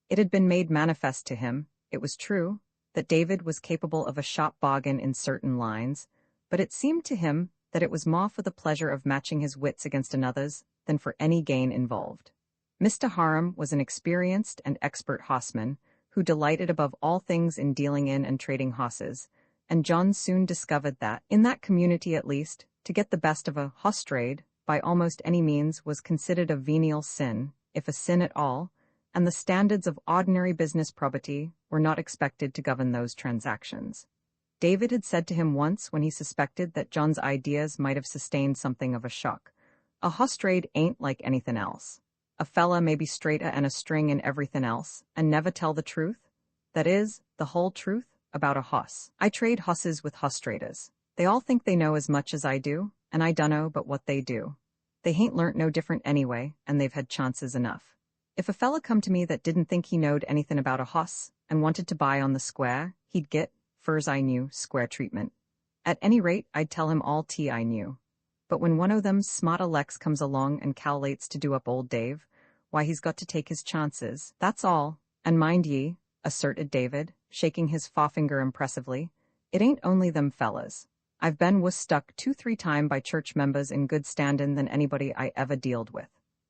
It had been made manifest to him, it was true, that David was capable of a sharp bargain in certain lines, but it seemed to him that it was more for the pleasure of matching his wits against another's than for any gain involved. Mr. Harum was an experienced and expert horseman who delighted above all things in dealing in and trading horses, and John soon discovered that, in that community at least, to get the best of a horse trade by almost any means was considered a venial sin, if a sin at all, and the standards of ordinary business probity were not expected to govern those transactions. David had said to him once when he suspected that John's ideas might have sustained something of a shock, "A horse trade ain't like anything else. A fella may be straighter and a string in everything else, and never tell the truth, that is, the whole truth, about a hoss. I trade hosses with hoss traders. They all think they know as much as I do, and I dunno but what they do. They hain't learnt no different anyway, and they've had chances enough. If a fella come to me that didn't think he knowed anything about a hoss, and wanted to buy on the square, he'd get, fur's I knew, square treatment. At any rate, I'd tell him all tea I knew. But when one o' them smart Alex comes along and cal'lates to do up old Dave, why he's got to take his chances, that's all. And mind ye, asserted David, shaking his forefinger impressively, it ain't only them fellas. I've been wuss stuck 2-3 times by church members in good standin' than anybody I ever dealed with.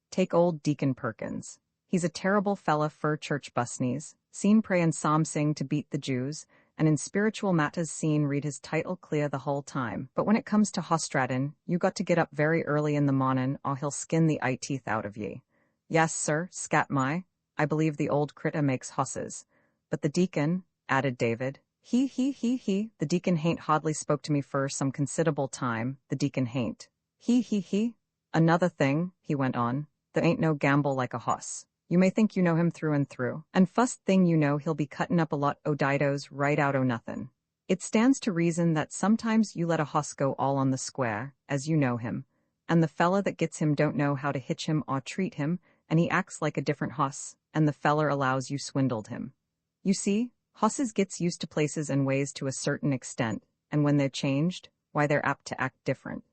Take old Deacon Perkins. He's a terrible fella fur church busneys, seen pray and psalm sing to beat the Jews, and in spiritual matters seen read his title clear the whole time. But when it comes to hostradin', you got to get up very early in the mornin' or he'll skin the eye teeth out of ye. Yes, sir, scat my, I believe the old critter makes hosses. But the deacon, added David, he, the deacon hain't hardly spoke to me fur some considerable time, the deacon hain't. He. Another thing, he went on, there ain't no gamble like a hoss. You may think you know him through and through, and fust thing you know he'll be cuttin' up a lot o' didos right out o' nothin'. It stands to reason that sometimes you let a hoss go all on the square, as you know him, and the fella that gets him don't know how to hitch him or treat him, and he acts like a different hoss, and the feller allows you swindled him. You see, hosses gets used to places and ways to a certain extent, and when they're changed, why they're apt to act different.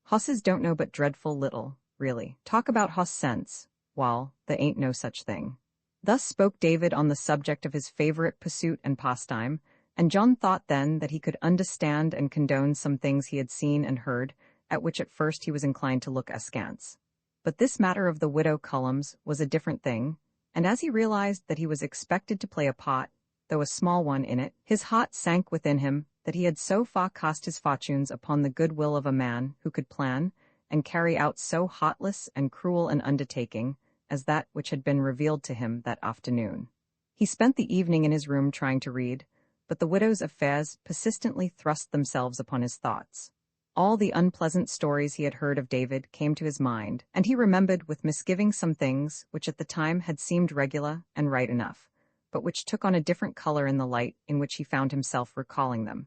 Hosses don't know but dreadful little, really. Talk about hoss sense. Wall, there ain't no such thing. Thus spoke David on the subject of his favorite pursuit and pastime, and John thought then that he could understand and condone some things he had seen and heard, at which at first he was inclined to look askance. But this matter of the widow Cullum's was a different thing, and as he realized that he was expected to play a part, though a small one in it, his heart sank within him that he had so far cast his fortunes upon the goodwill of a man who could plan and carry out so heartless and cruel an undertaking as that which had been revealed to him that afternoon. He spent the evening in his room trying to read, but the widow's affairs persistently thrust themselves upon his thoughts. All the unpleasant stories he had heard of David came to his mind, and he remembered with misgiving some things which at the time had seemed regular and right enough, but which took on a different color in the light in which he found himself recalling them.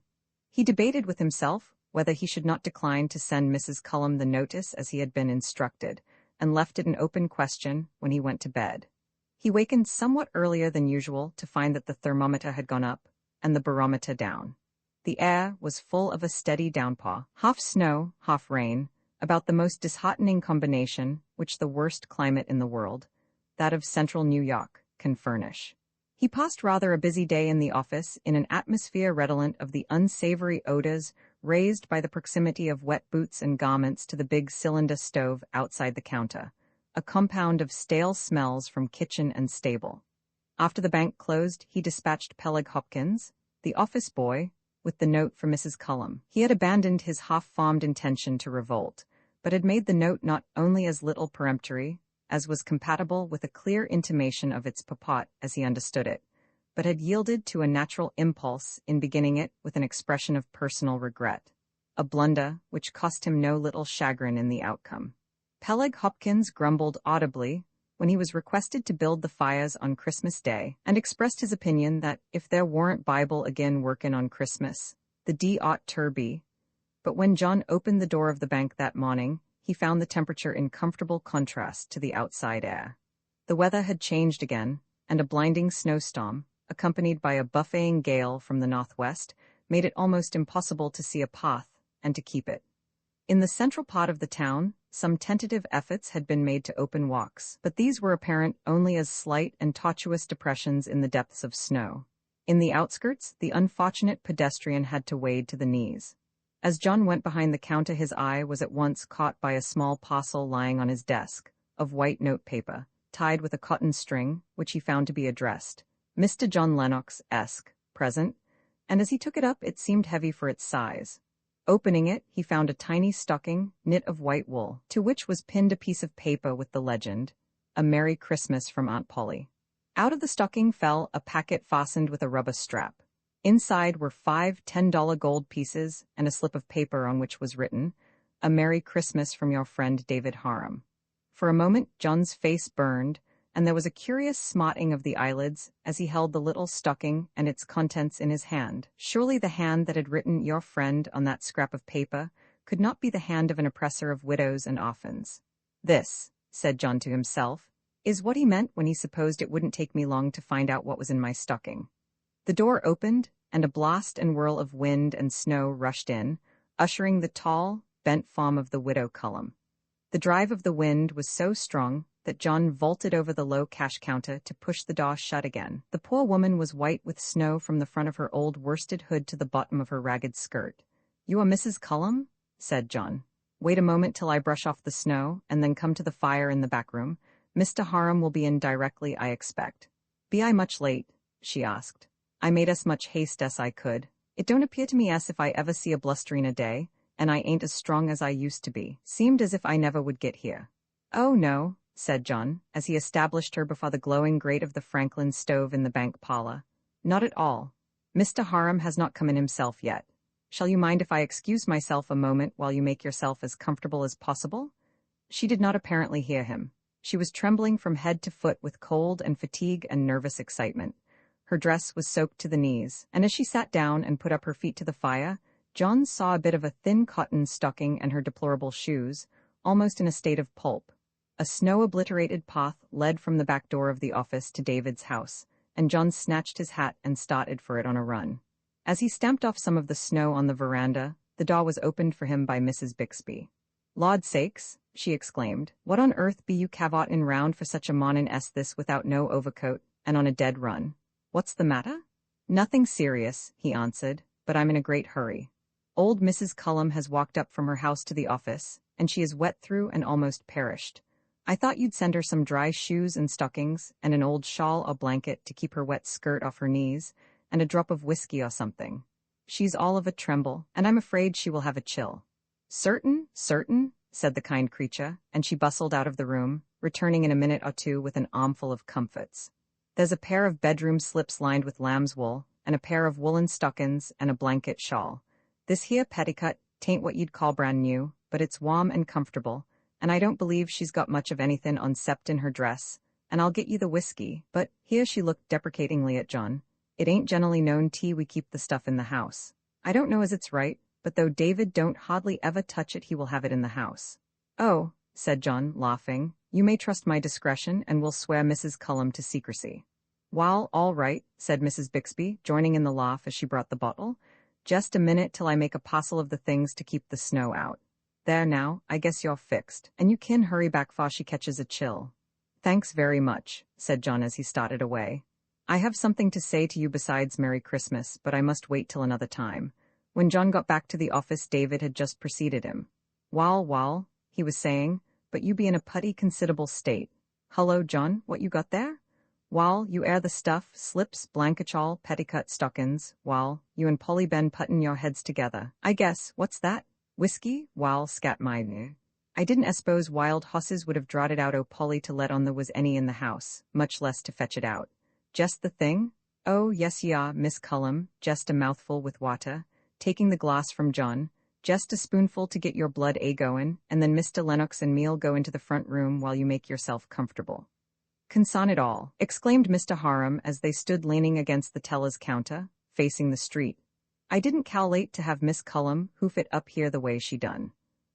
He debated with himself whether he should not decline to send Mrs. Cullum the notice as he had been instructed, and left it an open question when he went to bed. He wakened somewhat earlier than usual to find that the thermometer had gone up, and the barometer down. The air was full of a steady downpour, half snow, half rain, about the most disheartening combination which the worst climate in the world, that of central New York, can furnish. He passed rather a busy day in the office in an atmosphere redolent of the unsavory odors raised by the proximity of wet boots and garments to the big cylinder stove outside the counter, a compound of stale smells from kitchen and stable. After the bank closed, he dispatched Peleg Hopkins, the office boy, with the note for Mrs. Cullum. He had abandoned his half-formed intention to revolt, but had made the note not only as little peremptory, as was compatible with a clear intimation of its purport as he understood it, but had yielded to a natural impulse in beginning it with an expression of personal regret, a blunder which cost him no little chagrin in the outcome. Peleg Hopkins grumbled audibly when he was requested to build the fires on Christmas Day, and expressed his opinion that if there warn't Bible agin workin' on Christmas, the D ought ter be. But when John opened the door of the bank that morning, he found the temperature in comfortable contrast to the outside air. The weather had changed again, and a blinding snowstorm, accompanied by a buffeting gale from the northwest, made it almost impossible to see a path and to keep it. In the central part of the town, some tentative efforts had been made to open walks, but these were apparent only as slight and tortuous depressions in the depths of snow. In the outskirts, the unfortunate pedestrian had to wade to the knees. As John went behind the counter, his eye was at once caught by a small parcel lying on his desk, of white notepaper, tied with a cotton string, which he found to be addressed, Mr. John Lennox, Esq., present, and as he took it up it seemed heavy for its size. Opening it, he found a tiny stocking, knit of white wool, to which was pinned a piece of paper with the legend, "A Merry Christmas from Aunt Polly." Out of the stocking fell a packet fastened with a rubber strap. Inside were 5 $10 gold pieces and a slip of paper on which was written, "A Merry Christmas from your friend David Harum." For a moment John's face burned, and there was a curious smarting of the eyelids as he held the little stocking and its contents in his hand. Surely the hand that had written "your friend" on that scrap of paper could not be the hand of an oppressor of widows and orphans. "This," said John to himself, "is what he meant when he supposed it wouldn't take me long to find out what was in my stocking." The door opened, and a blast and whirl of wind and snow rushed in, ushering the tall, bent form of the widow Cullum. The drive of the wind was so strong that John vaulted over the low cash counter to push the door shut again. The poor woman was white with snow from the front of her old worsted hood to the bottom of her ragged skirt. "You are Mrs. Cullum?" said John. "Wait a moment till I brush off the snow, and then come to the fire in the back room. Mr. Harum will be in directly, I expect." "Be I much late?" she asked. "I made as much haste as I could. It don't appear to me as if I ever see a blustering a day, and I ain't as strong as I used to be. Seemed as if I never would get here." "Oh, no," said John, as he established her before the glowing grate of the Franklin stove in the bank parlor. "Not at all. Mr. Harum has not come in himself yet. Shall you mind if I excuse myself a moment while you make yourself as comfortable as possible?" She did not apparently hear him. She was trembling from head to foot with cold and fatigue and nervous excitement. Her dress was soaked to the knees, and as she sat down and put up her feet to the fire, John saw a bit of a thin cotton stocking and her deplorable shoes, almost in a state of pulp. A snow-obliterated path led from the back door of the office to David's house, and John snatched his hat and started for it on a run. As he stamped off some of the snow on the veranda, the door was opened for him by Mrs. Bixby. "Lord sakes," she exclaimed, "what on earth be you cavorting round for such a mornin' as this without no overcoat, and on a dead run? What's the matter?" "Nothing serious," he answered, "but I'm in a great hurry. Old Mrs. Cullum has walked up from her house to the office, and she is wet through and almost perished. I thought you'd send her some dry shoes and stockings, and an old shawl or blanket to keep her wet skirt off her knees, and a drop of whiskey or something. She's all of a tremble, and I'm afraid she will have a chill." "Certain, certain," said the kind creature, and she bustled out of the room, returning in a minute or two with an armful of comforts. "There's a pair of bedroom slips lined with lamb's wool, and a pair of woolen stockings, and a blanket shawl. This here petticut tain't what you'd call brand new, but it's warm and comfortable, and I don't believe she's got much of anything on 'cept in her dress, and I'll get you the whiskey, but," here she looked deprecatingly at John, "it ain't generally known we keep the stuff in the house. I don't know as it's right, but though David don't hardly ever touch it, he will have it in the house." "Oh," said John, laughing, "you may trust my discretion, and will swear Mrs. Cullum to secrecy." "Wall, all right," said Mrs. Bixby, joining in the laugh as she brought the bottle. "Just a minute till I make a parcel of the things to keep the snow out. There now, I guess you're fixed, and you can hurry back 'fore she catches a chill." "Thanks very much," said John as he started away. "I have something to say to you besides Merry Christmas, but I must wait till another time." When John got back to the office, David had just preceded him. Wall, he was saying, "but you be in a putty considerable state. Hullo, John, what you got there?" "Wall, you air the stuff, slips, blanketchal, petticut, stockins. Wall, you and Polly Ben puttin' your heads together. I guess, what's that? Whiskey?" "Wall, scat mine. I didn't s'pose wild hosses would have drawed it out o' Polly to let on there was any in the house, much less to fetch it out. Just the thing?" "Oh, yes ye are, Miss Cullum, just a mouthful with water," taking the glass from John, "just a spoonful to get your blood a-goin', and then Mr. Lennox and me'll go into the front room while you make yourself comfortable." "Conson it all," exclaimed Mr. Harum as they stood leaning against the teller's counter, facing the street. "I didn't cal'late to have Miss Cullum hoof it up here the way she done.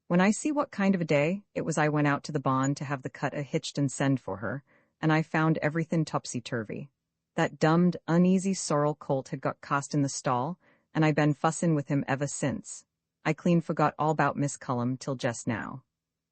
When I see what kind of a day it was, I went out to the barn to have the cut hitched and send for her, and I found everything topsy-turvy. That dummed, uneasy sorrel colt had got cast in the stall, and I been fussin' with him ever since. I clean forgot all about Miss Cullum till just now."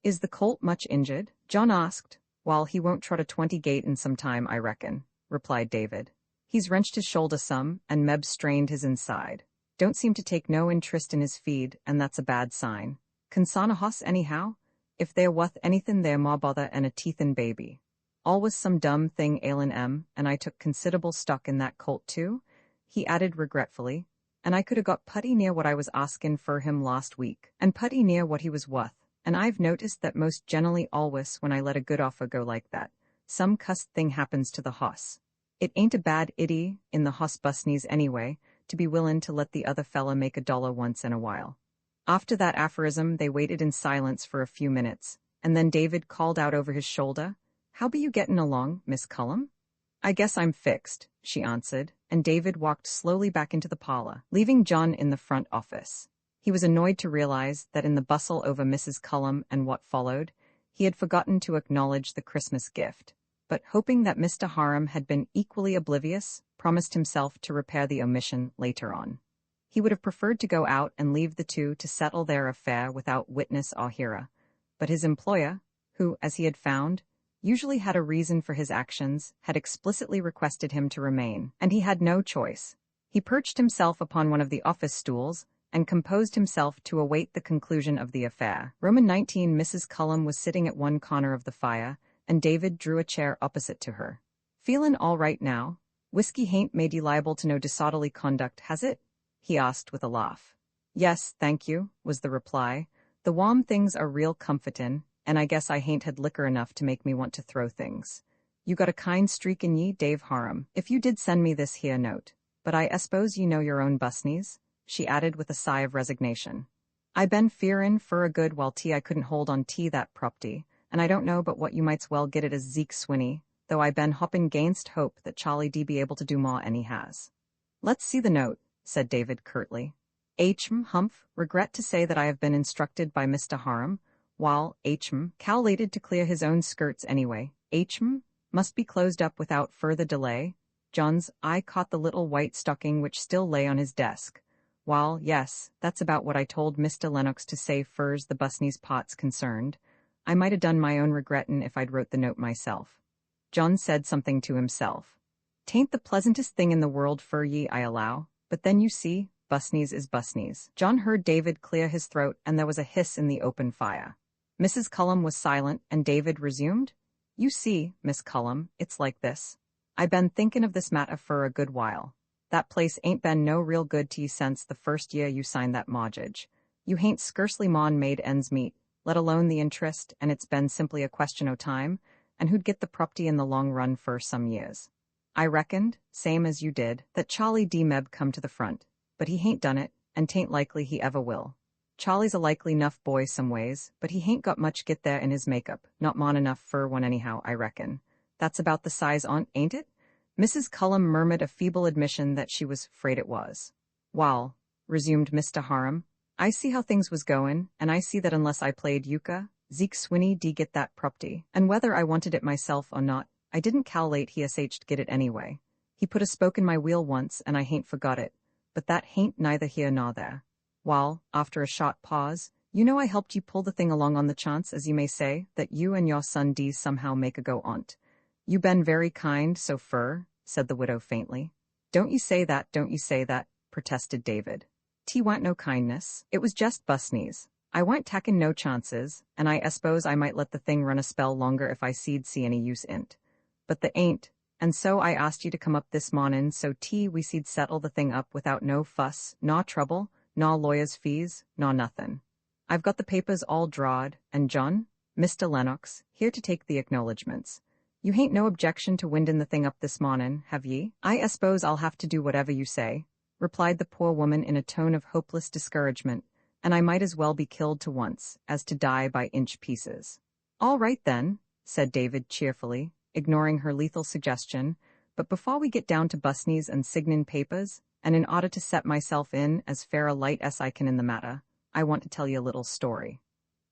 "Is the colt much injured?" John asked. "Wall, he won't trot a 20 gait in some time, I reckon," replied David. "He's wrenched his shoulder some, and Meb strained his inside. Don't seem to take no interest in his feed, and that's a bad sign. Conson a hoss anyhow? If they're wuth anythin' they're more bother and a teethin' baby. Always some dumb thing ailin' 'em, and I took considerable stock in that colt too," he added regretfully, "and I could 'a got putty near what I was askin' fur him last week, and putty near what he was wuth, and I've noticed that most generally always when I let a good offer go like that, some cussed thing happens to the hoss. It ain't a bad idee in the hoss busneys anyway, to be willin' to let the other fella make $1 once in a while." After that aphorism they waited in silence for a few minutes, and then David called out over his shoulder, How be you gettin' along, Miss Cullum? I guess I'm fixed, she answered, and David walked slowly back into the parlor, leaving John in the front office. He was annoyed to realize that in the bustle over Mrs. Cullum and what followed, he had forgotten to acknowledge the Christmas gift, but hoping that Mr. Harum had been equally oblivious, promised himself to repair the omission later on. He would have preferred to go out and leave the two to settle their affair without witness or hearer, but his employer, who, as he had found, usually had a reason for his actions, had explicitly requested him to remain, and he had no choice. He perched himself upon one of the office stools and composed himself to await the conclusion of the affair. Roman 19 Mrs. Cullum was sitting at one corner of the fire, and David drew a chair opposite to her. "Feelin' all right now? Whiskey hain't made ye liable to no disorderly conduct, has it?" he asked with a laugh. "Yes, thank you," was the reply. "The warm things are real comfortin', and I guess I hain't had liquor enough to make me want to throw things. You got a kind streak in ye, Dave Harum, if you did send me this here note. But I s'pose ye know your own busneys," she added with a sigh of resignation. "I been fearin' for a good while I couldn't hold on that propty, and I don't know but what you might's well get it as Zeke Swinney, though I been hoppin' gainst hope that Charlie D be able to do more 'n he has." "Let's see the note," said David curtly. Humph, regret to say that I have been instructed by Mr. Harum, while calculated to clear his own skirts anyway. Must be closed up without further delay. John's eye caught the little white stocking which still lay on his desk. "Wall, yes, that's about what I told Mr. Lennox to say fur's the busney's pot's concerned. I might 'a done my own regrettin' if I'd wrote the note myself." John said something to himself. "'Tain't the pleasantest thing in the world fur ye, I allow, but then you see, busneys is busneys." John heard David clear his throat, and there was a hiss in the open fire. Mrs. Cullum was silent, and David resumed, "You see, Miss Cullum, it's like this. I been thinkin' of this matter fur a good while. That place ain't been no real good to ye since the first year you signed that mortgage. You hain't scarcely made ends meet, let alone the interest, and it's been simply a question o' time, and who'd get the property in the long run fur some years. I reckoned, same as you did, that Charlie D. Meb come to the front, but he hain't done it, and 'tain't likely he ever will. Charlie's a likely 'nuff boy some ways, but he hain't got much get there in his makeup, not mon enough fur one anyhow, I reckon. That's about the size on't, ain't it?" Mrs. Cullum murmured a feeble admission that she was afraid it was. "Wall," resumed Mr. Harum, "I see how things was goin', and I see that unless I played euchre, Zeke Swinney d get that propty, and whether I wanted it myself or not, I didn't cal'late he s'd get it anyway. He put a spoke in my wheel once, and I hain't forgot it, but that hain't neither here nor there. Wall," after a short pause, "you know I helped you pull the thing along on the chance, as you may say, that you and your son D somehow make a go on't. You been very kind, so fur," said the widow faintly. Don't you say that," protested David. "'T wa'n't no kindness, it was just busneys. I wa'n't takin' no chances, and I s'pose I might let the thing run a spell longer if I see any use in't. But the ain't, and so I asked you to come up this mornin' so we seed settle the thing up without no fuss, naw trouble, naw lawyer's fees, naw nothin'. I've got the papers all drawed, and John, Mr. Lennox, here to take the acknowledgments. You hain't no objection to windin' the thing up this mornin', have ye?" "I s'pose I'll have to do whatever you say," replied the poor woman in a tone of hopeless discouragement, "and I might as well be killed to once, as to die by inch pieces." "All right then," said David cheerfully, ignoring her lethal suggestion, "but before we get down to busneys and signin' papers, and in order to set myself in as fair a light as I can in the matter, I want to tell you a little story."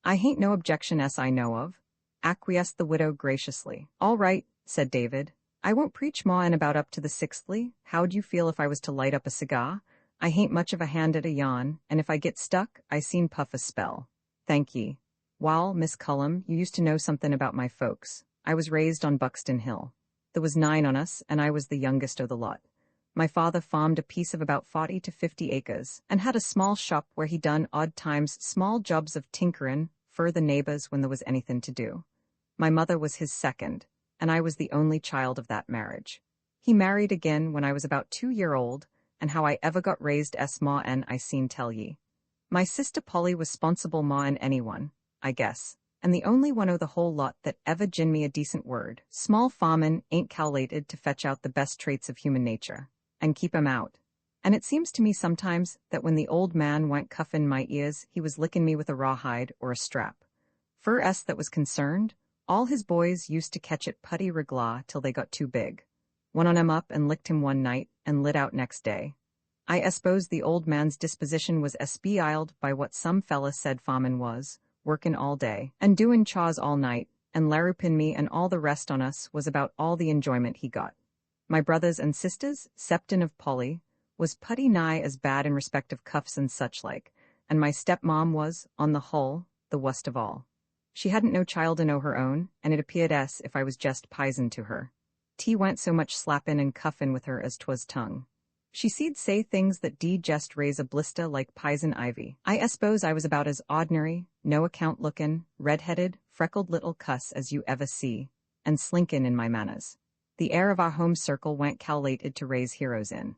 "I hain't no objection as I know of," acquiesced the widow graciously. "All right," said David. "I won't preach more 'n about up to the sixthly. How'd you feel if I was to light up a cigar? I hain't much of a hand at a yarn, and if I get stuck, I seen puff a spell." "Thank ye. Wall, Miss Cullum, you used to know something about my folks. I was raised on Buxton Hill. There was 9 on us, and I was the youngest o' the lot. My father farmed a piece of about 40 to 50 acres, and had a small shop where he done odd times small jobs of tinkerin' fur the neighbors when there was anything to do. My mother was his second, and I was the only child of that marriage. He married again when I was about 2-year-old, and how I ever got raised ma and I seen tell ye. My sister Polly was 'sponsible ma and anyone, I guess, and the only one o' the whole lot that ever gin me a decent word. Small farmin' ain't cal'lated to fetch out the best traits of human nature, and keep 'em out. And it seems to me sometimes that when the old man went cuffin' my ears, he was lickin' me with a rawhide or a strap. Fur that was concerned, All his boys used to catch it putty regla till they got too big. One on him up and licked him one night and lit out next day. I suppose the old man's disposition was espeiled by what some fella said farmin' was, workin' all day, and doin' chaws all night, and larrupin' me and all the rest on us was about all the enjoyment he got. My brothers and sisters, septin of Polly, was putty nigh as bad in respect of cuffs and such like, and my stepmom was, on the whole, the worst of all. She hadn't no child o' her own, and it appeared as if I was just pisen to her. T wa'n't so much slappin' and cuffin' with her as 'twas tongue. She see'd say things that D just raise a blister like pisen ivy. I suppose I was about as ordinary, no-account lookin', red-headed, freckled little cuss as you ever see, and slinkin' in my manners. The air of our home circle wa'n't cal'lated to raise heroes in.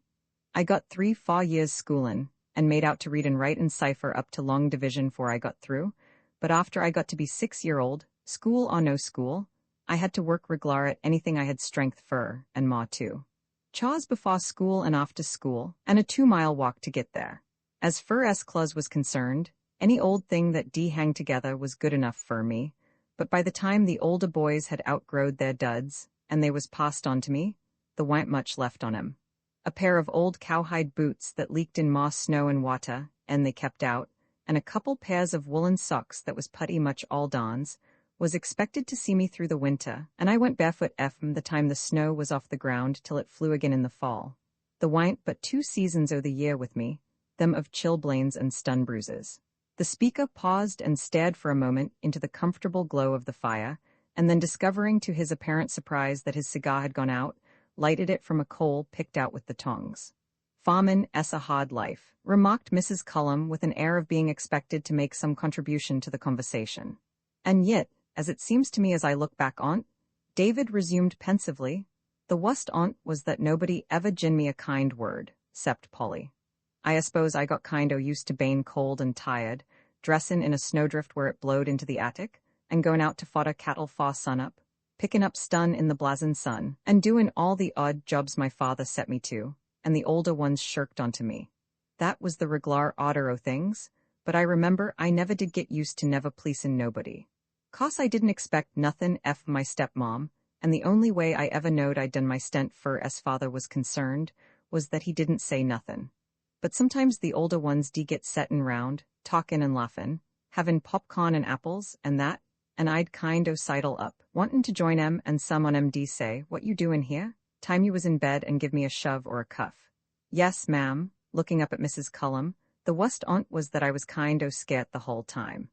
I got 3-4 years schoolin', and made out to read and write and cipher up to long division 'fore I got through, but after I got to be 6-year-old, school or no school, I had to work reglar at anything I had strength for, and ma too. Chaws before school and after school, and a 2-mile walk to get there. As fur as clothes was concerned, any old thing that D hang together was good enough for me, but by the time the older boys had outgrowed their duds, and they was passed on to me, there wa'n't much left on 'em. A pair of old cowhide boots that leaked in moss, snow, and water, and they kept out, and a couple pairs of woolen socks that was putty much all dons, was expected to see me through the winter, and I went barefoot from the time the snow was off the ground till it flew again in the fall. There wa'n't but 2 seasons o' the year with me, them of chilblains and stun bruises. The speaker paused and stared for a moment into the comfortable glow of the fire, and then discovering to his apparent surprise that his cigar had gone out, lighted it from a coal picked out with the tongs. "Farmin' es a hard life," remarked Mrs. Cullum with an air of being expected to make some contribution to the conversation. "And yet, as it seems to me as I look back on't," David resumed pensively, "the wust on't was that nobody ever gin me a kind word, 'cept Polly. I suppose I got kind o' used to bane cold and tired, dressin' in a snowdrift where it blowed into the attic, and goin' out to fodder cattle far sunup, pickin' up stun in the blazin' sun, and doin' all the odd jobs my father set me to, and the older ones shirked onto me. That was the reglar order o' things, but I remember I never did get used to never pleasin' nobody. 'Cause I didn't expect nothin' my stepmom, and the only way I ever knowed I'd done my stent fur as father was concerned was that he didn't say nothin'. But sometimes the older ones get settin' round, talkin' and laughin', havin' popcorn and apples and that, and I'd kind o' sidle up, wantin' to join 'em, and some on 'em say, "What you doin' here?" Time you was in bed and give me a shove or a cuff. "Yes, ma'am," looking up at Mrs. Cullum, "the wust on't was that I was kind o' scairt the whole time.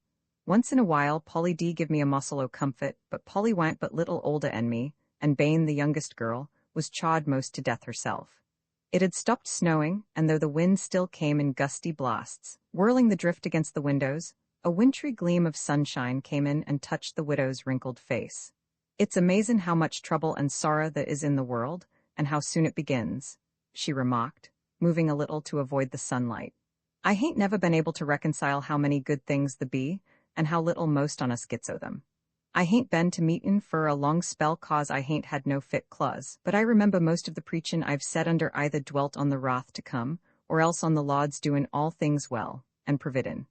Once in a while Polly D give me a mossel o' comfort, but Polly wa'n't but little older 'en me, and Bane, the youngest girl, was chawed most to death herself. It had stopped snowing, and though the wind still came in gusty blasts, whirling the drift against the windows, a wintry gleam of sunshine came in and touched the widow's wrinkled face. "It's amazin' how much trouble and sorrow there is in the world, and how soon it begins," she remarked, moving a little to avoid the sunlight. "I hain't never been able to reconcile how many good things there be, and how little most on us gets o' them. I hain't been to meetin' for a long spell 'cause I hain't had no fit claws, but I remember most of the preachin' I've said under either dwelt on the wrath to come, or else on the Lord's doin' all things well, and providin'.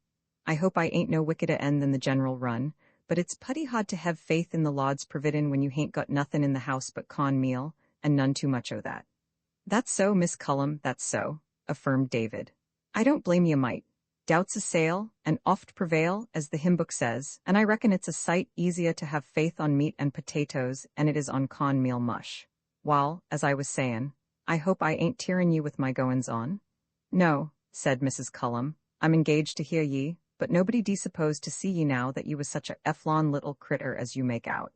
I hope I ain't no wickeder end than the general run, but it's putty hard to have faith in the Lord's providin' when you hain't got nothin' in the house but corn meal, and none too much o' that." "That's so, Miss Cullum, that's so," affirmed David. "I don't blame you mite. Doubts assail, and oft prevail, as the hymn book says, and I reckon it's a sight easier to have faith on meat and potatoes and it is on corn meal mush. Wall, as I was sayin', I hope I ain't tearin' you with my goin's on." "No," said Mrs. Cullum, "I'm engaged to hear ye, but nobody de supposed to see ye now that you was such a efflon little critter as you make out."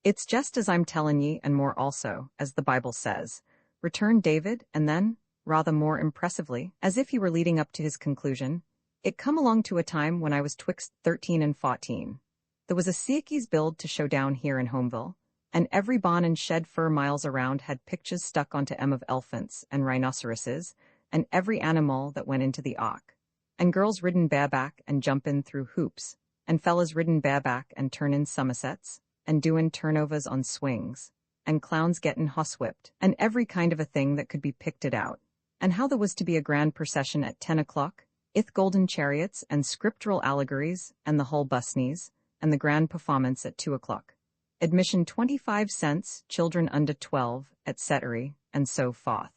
"It's just as I'm tellin' ye, and more also, as the Bible says," returned David, and then, rather more impressively, as if he were leading up to his conclusion, "It come along to a time when I was twixt 13 and 14. There was a Siakes build to show down here in Homeville, and every barn and shed for miles around had pictures stuck onto 'em of elephants and rhinoceroses, and every animal that went into the ark, and girls ridden bareback and jumpin' through hoops, and fellas ridden bareback and turnin' Somersets, and doin' turnovers on swings, and clowns gettin' hosswhipped, and every kind of a thing that could be picked out, and how there was to be a grand procession at 10 o'clock, ith golden chariots and scriptural allegories and the whole busneys, and the grand performance at 2 o'clock. Admission 25 cents, children under 12, etc., and so forth.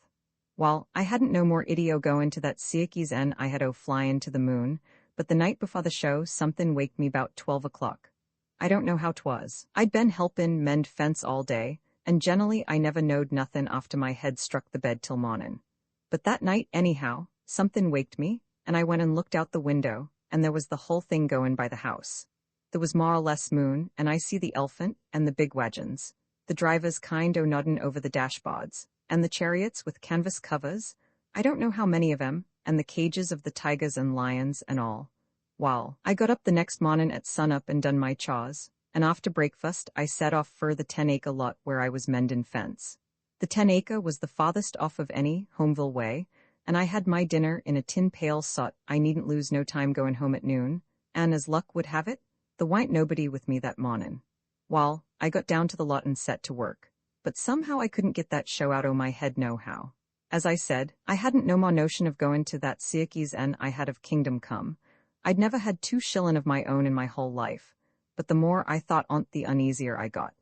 Well, I hadn't no more idio go into that Syracuse en I had flyin' to the moon, but the night before the show something waked me 'bout 12 o'clock. I don't know how 'twas. I'd been helpin' mend fence all day, and generally I never knowed nothin' after my head struck the bed till mornin'. But that night, anyhow, something waked me, and I went and looked out the window, and there was the whole thing goin' by the house. There was more or less moon, and I see the elephant and the big wagons, the drivers kind o' noddin' over the dashboards, and the chariots with canvas covers, I don't know how many of 'em, and the cages of the tigers and lions and all. Wall, I got up the next mornin' at sunup and done my chores, and after breakfast I set off for the 10-acre lot where I was mendin' fence. The 10-acre was the farthest off of any Homeville way, and I had my dinner in a tin pail sot I needn't lose no time goin' home at noon, and as luck would have it, there wa'n't nobody with me that mornin'. Wall, I got down to the lot and set to work, but somehow I couldn't get that show out o' my head nohow. As I said, I hadn't no more notion of goin' to that Syracuse en I had of Kingdom Come. I'd never had 2 shillin' of my own in my whole life, but the more I thought on't the uneasier I got.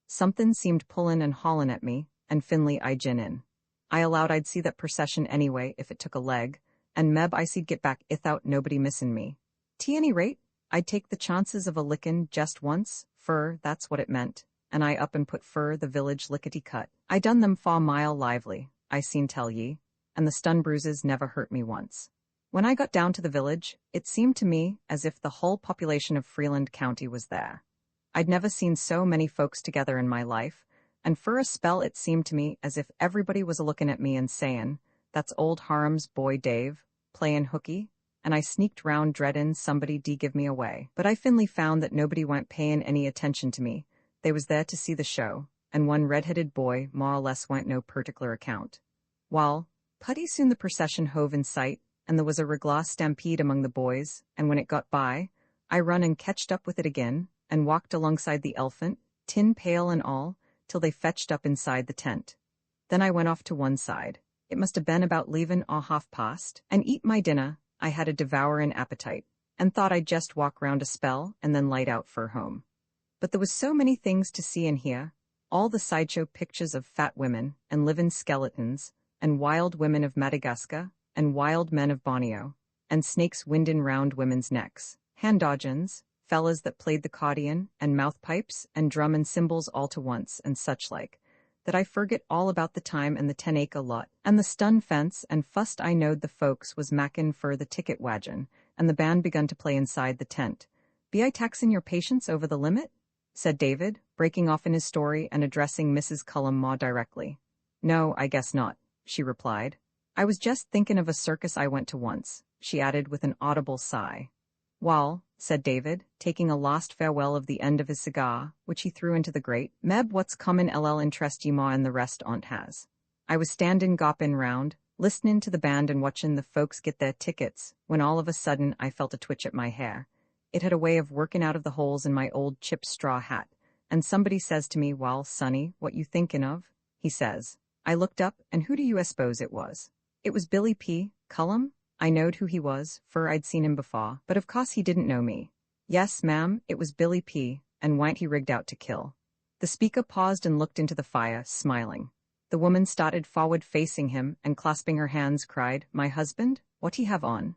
Somethin' seemed pullin' and haulin' at me, and finally I gin in. I allowed I'd see that procession anyway if it took a leg, and meb I see'd get back ithout nobody missin' me. T any rate, I'd take the chances of a lickin' just once, fur that's what it meant, and I up and put fur the village lickety-cut. I done them 4 mile lively, I seen tell ye, and the stun bruises never hurt me once. When I got down to the village, it seemed to me as if the whole population of Freeland County was there. I'd never seen so many folks together in my life, and for a spell it seemed to me as if everybody was a-lookin' at me and sayin', "That's old Harum's boy Dave, playin' hooky," and I sneaked round dreadin' somebody give me away. But I finally found that nobody wa'n't payin' any attention to me. They was there to see the show, and one red-headed boy more or less wa'n't no particular account. Wall, putty soon the procession hove in sight, and there was a reglaw stampede among the boys, and when it got by, I run and catched up with it again, and walked alongside the elephant, tin pail and all, till they fetched up inside the tent. Then I went off to one side. It must have been about leavin' or half past, and eat my dinner. I had a devourin' appetite, and thought I'd just walk round a spell and then light out for home. But there was so many things to see and hear, all the sideshow pictures of fat women and livin' skeletons, and wild women of Madagascar, and wild men of Borneo, and snakes windin' round women's necks, hand-dodgins, fellas that played the cordion, and mouth-pipes, and drum and cymbals all to once, and such like, that I forget all about the time and the 10-acre lot, and the stun fence, and fust I knowed the folks was mackin' for the ticket wagon, and the band begun to play inside the tent. "Be I taxin' your patience over the limit?" said David, breaking off in his story and addressing Mrs. Cullum more directly. "No, I guess not," she replied. "I was just thinkin' of a circus I went to once," she added with an audible sigh. "Wall," said David, taking a last farewell of the end of his cigar, which he threw into the grate, "meb what's common ll interest ye more and the rest on't has. I was standin' gawpin' round, listenin' to the band and watchin' the folks get their tickets, when all of a sudden I felt a twitch at my hair. It had a way of workin' out of the holes in my old chip straw hat, and somebody says to me, 'Wall, sonny, what you thinkin' of?' he says. I looked up, and who do you suppose it was? It was Billy P. Cullum. I knowed who he was, for I'd seen him before, but of course he didn't know me. Yes, ma'am, it was Billy P., and wa'n't he rigged out to kill?" The speaker paused and looked into the fire, smiling. The woman started forward facing him, and clasping her hands cried, "My husband? What he have on?"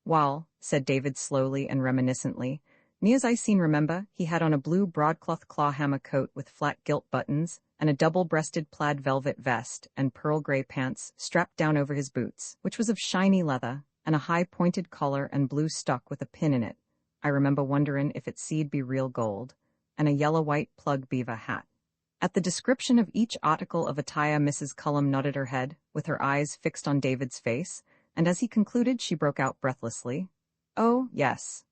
"Wall," said David slowly and reminiscently, "near's I seen remember, he had on a blue broadcloth claw-hammer coat with flat gilt buttons, and a double-breasted plaid velvet vest, and pearl-gray pants strapped down over his boots, which was of shiny leather, and a high-pointed collar and blue stock with a pin in it. I remember wonderin' if it see'd be real gold, and a yellow-white plug beaver hat." At the description of each article of attire, Mrs. Cullum nodded her head, with her eyes fixed on David's face, and as he concluded she broke out breathlessly, oh, yes,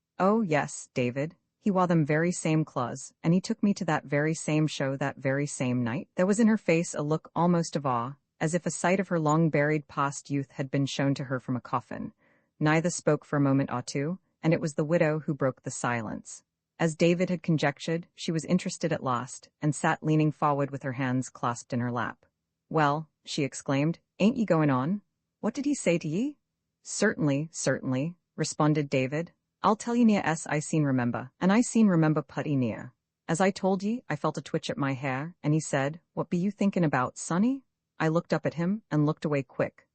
David. He wore them very same clothes, and he took me to that very same show that very same night." There was in her face a look almost of awe, as if a sight of her long-buried past youth had been shown to her from a coffin. Neither spoke for a moment or two, and it was the widow who broke the silence. As David had conjectured, she was interested at last, and sat leaning forward with her hands clasped in her lap. "Well," she exclaimed, "ain't ye goin' on? What did he say to ye?" Certainly," responded David. "I'll tell ye near I seen remember, and I seen remember putty near." As I told ye, I felt a twitch at my hair, and he said, "What be you thinking about, sonny?" I looked up at him, and looked away quick.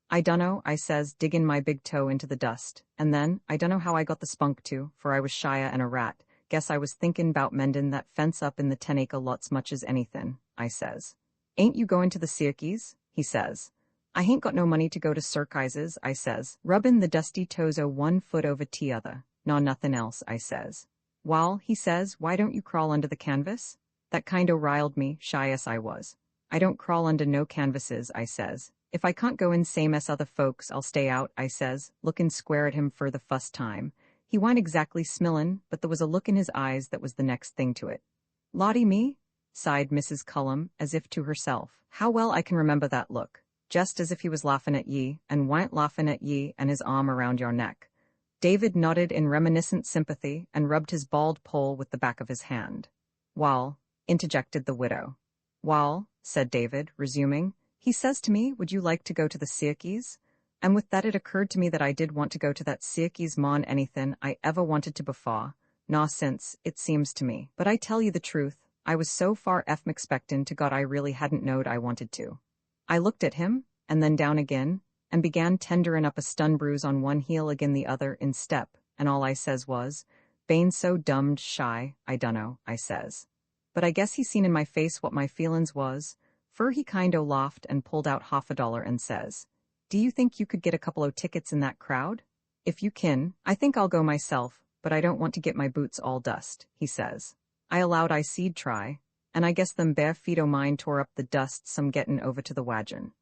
"I dunno," I says, digging my big toe into the dust, and then, I dunno how I got the spunk to, for I was shyer and a rat. "Guess I was thinkin' 'bout mendin' that fence up in the 10-acre lots much as anythin'," I says. "Ain't you goin' to the cirkies?" he says. "I hain't got no money to go to circises," I says, rubbin' the dusty toes o' one foot over t'other. "Nor nothin' else," I says. "Wall," he says, "why don't you crawl under the canvas?" That kind o' riled me, shy as I was. "I don't crawl under no canvases," I says. "If I can't go in same as other folks, I'll stay out," I says, lookin' square at him for the fust time. He wa'n't exactly smillin', but there was a look in his eyes that was the next thing to it. "Lottie me," sighed Mrs. Cullum, as if to herself. "How well I can remember that look. Just as if he was laughin' at ye, and wa'n't laughin' at ye, and his arm around your neck." David nodded in reminiscent sympathy and rubbed his bald poll with the back of his hand. "Wall," interjected the widow. "Wall," said David, resuming, "he says to me, 'Would you like to go to the cirkies?' And with that it occurred to me that I did want to go to that cirkies more'n anythin' I ever wanted to before, nor since, it seems to me. But I tell you the truth, I was so far expectin' to God I really hadn't knowed I wanted to." I looked at him, and then down again, and began tenderin' up a stun bruise on one heel agin the other in step, and all I says was, "Bane so dummed shy, I dunno," I says. But I guess he seen in my face what my feelin's was, fur he kind o' laughed and pulled out $50 and says, "Do you think you could get a couple o' tickets in that crowd? If you kin, I think I'll go myself, but I don't want to get my boots all dust," he says. I allowed I seed try, and I guess them bare feet o' mine tore up the dust some gettin' over to the wagon.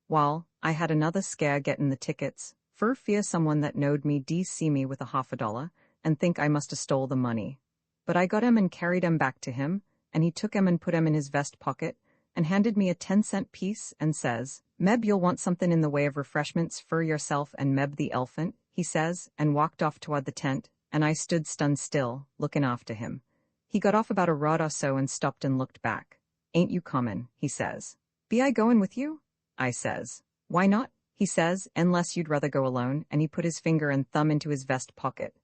Wall, I had another scare gettin' the tickets, fur fear someone that knowed me see me with a $50, and think I must 'a' stole the money. But I got 'em and carried 'em back to him, and he took 'em and put 'em in his vest pocket, and handed me a 10-cent piece, and says, "Meb, you'll want somethin' in the way of refreshments fur yourself and Meb the elephant," he says, and walked off toward the tent, and I stood stunned still, lookin' after him. He got off about a rod or so and stopped and looked back. "Ain't you comin'?" he says. "Be I goin' with you?" I says. "Why not?" he says, "unless you'd rather go alone," and he put his finger and thumb into his vest pocket.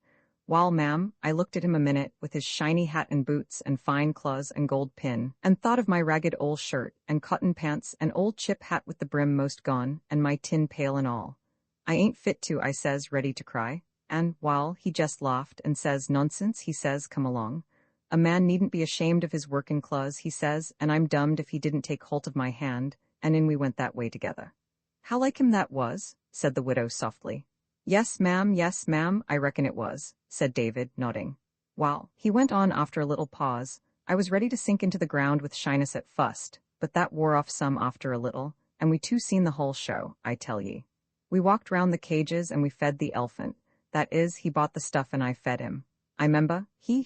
"Wall, ma'am," I looked at him a minute, with his shiny hat and boots and fine claws and gold pin, and thought of my ragged old shirt and cotton pants and old chip hat with the brim most gone, and my tin pail and all. "I ain't fit to," I says, ready to cry. And, wall, he just laughed and says, "Nonsense," he says, "come along. A man needn't be ashamed of his workin' claws," he says, and I'm dummed if he didn't take holt of my hand, and in we went that way together. "How like him that was?" said the widow softly. Yes, ma'am, I reckon it was," said David, nodding. "Wall," he went on after a little pause, "I was ready to sink into the ground with shyness at fust, but that wore off some after a little, and we too seen the whole show, I tell ye. We walked round the cages and we fed the elephant. That is, he bought the stuff and I fed him. I 'member, he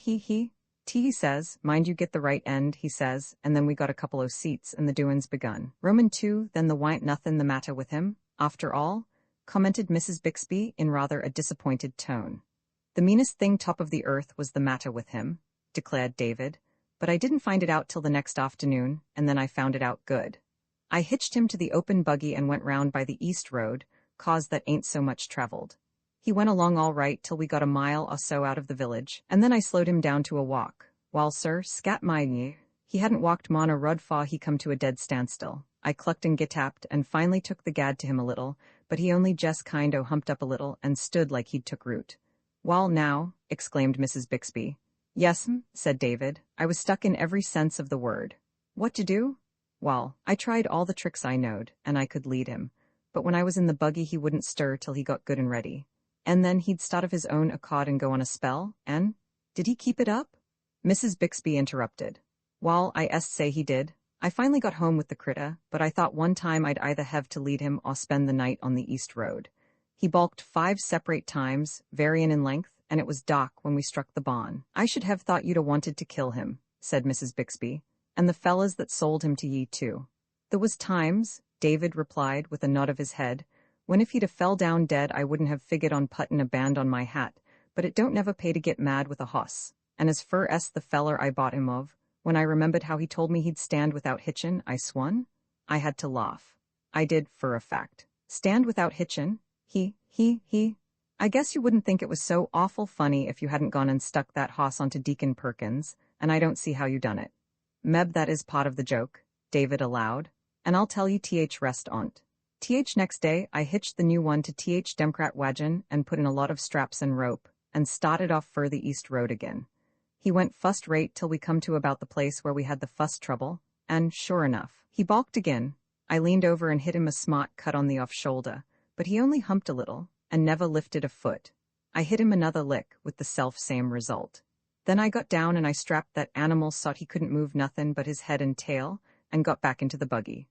says, 'Mind you get the right end,' he says, and then we got a couple o' seats and the doin's begun. Roman 2, then the wa'n't nothin' the matter with him, after all," commented Mrs. Bixby in rather a disappointed tone. "The meanest thing top of the earth was the matter with him," declared David, "but I didn't find it out till the next afternoon, and then I found it out good. I hitched him to the open buggy and went round by the east road, 'cause that ain't so much traveled. He went along all right till we got a mile or so out of the village, and then I slowed him down to a walk. Wall, sir, scat my knee, he hadn't walked mon a rod far he come to a dead standstill. I clucked and gitapped and finally took the gad to him a little, but he only jest kind o' humped up a little and stood like he'd took root." "Wall, now," exclaimed Mrs. Bixby. "Yes'm," said David. "I was stuck in every sense of the word. What to do? Wall, I tried all the tricks I knowed, and I could lead him, but when I was in the buggy he wouldn't stir till he got good and ready. And then he'd start of his own accord and go on a spell, and did he keep it up?" Mrs. Bixby interrupted. "Wall, I est say he did. I finally got home with the critter, but I thought one time I'd either hev to lead him or spend the night on the east road. He balked 5 separate times, varyin' in length, and it was dark when we struck the barn. I should have thought you'd a wanted to kill him," said Mrs. Bixby, "and the fellas that sold him to ye too." "There was times," David replied with a nod of his head, "when if he'd a fell down dead I wouldn't have figured on puttin' a band on my hat, but it don't never pay to get mad with a hoss. And as fur as the feller I bought him of, when I remembered how he told me he'd stand without hitchin', I swun. I had to laugh. I did, fur a fact. Stand without hitchin'? He. I guess you wouldn't think it was so awful funny if you hadn't gone and stuck that hoss onto Deacon Perkins, and I don't see how you done it. Meb, that is part of the joke, David allowed, and I'll tell you rest on't. Next day, I hitched the new one to Democrat wagon and put in a lot of straps and rope, and started off for the East Road again. He went fust rate till we come to about the place where we had the fust trouble, and, sure enough, he balked again. I leaned over and hit him a smart cut on the off shoulder, but he only humped a little, and never lifted a foot. I hit him another lick, with the self-same result. Then I got down and I strapped that animal sot he couldn't move nothin' but his head and tail, and got back into the buggy.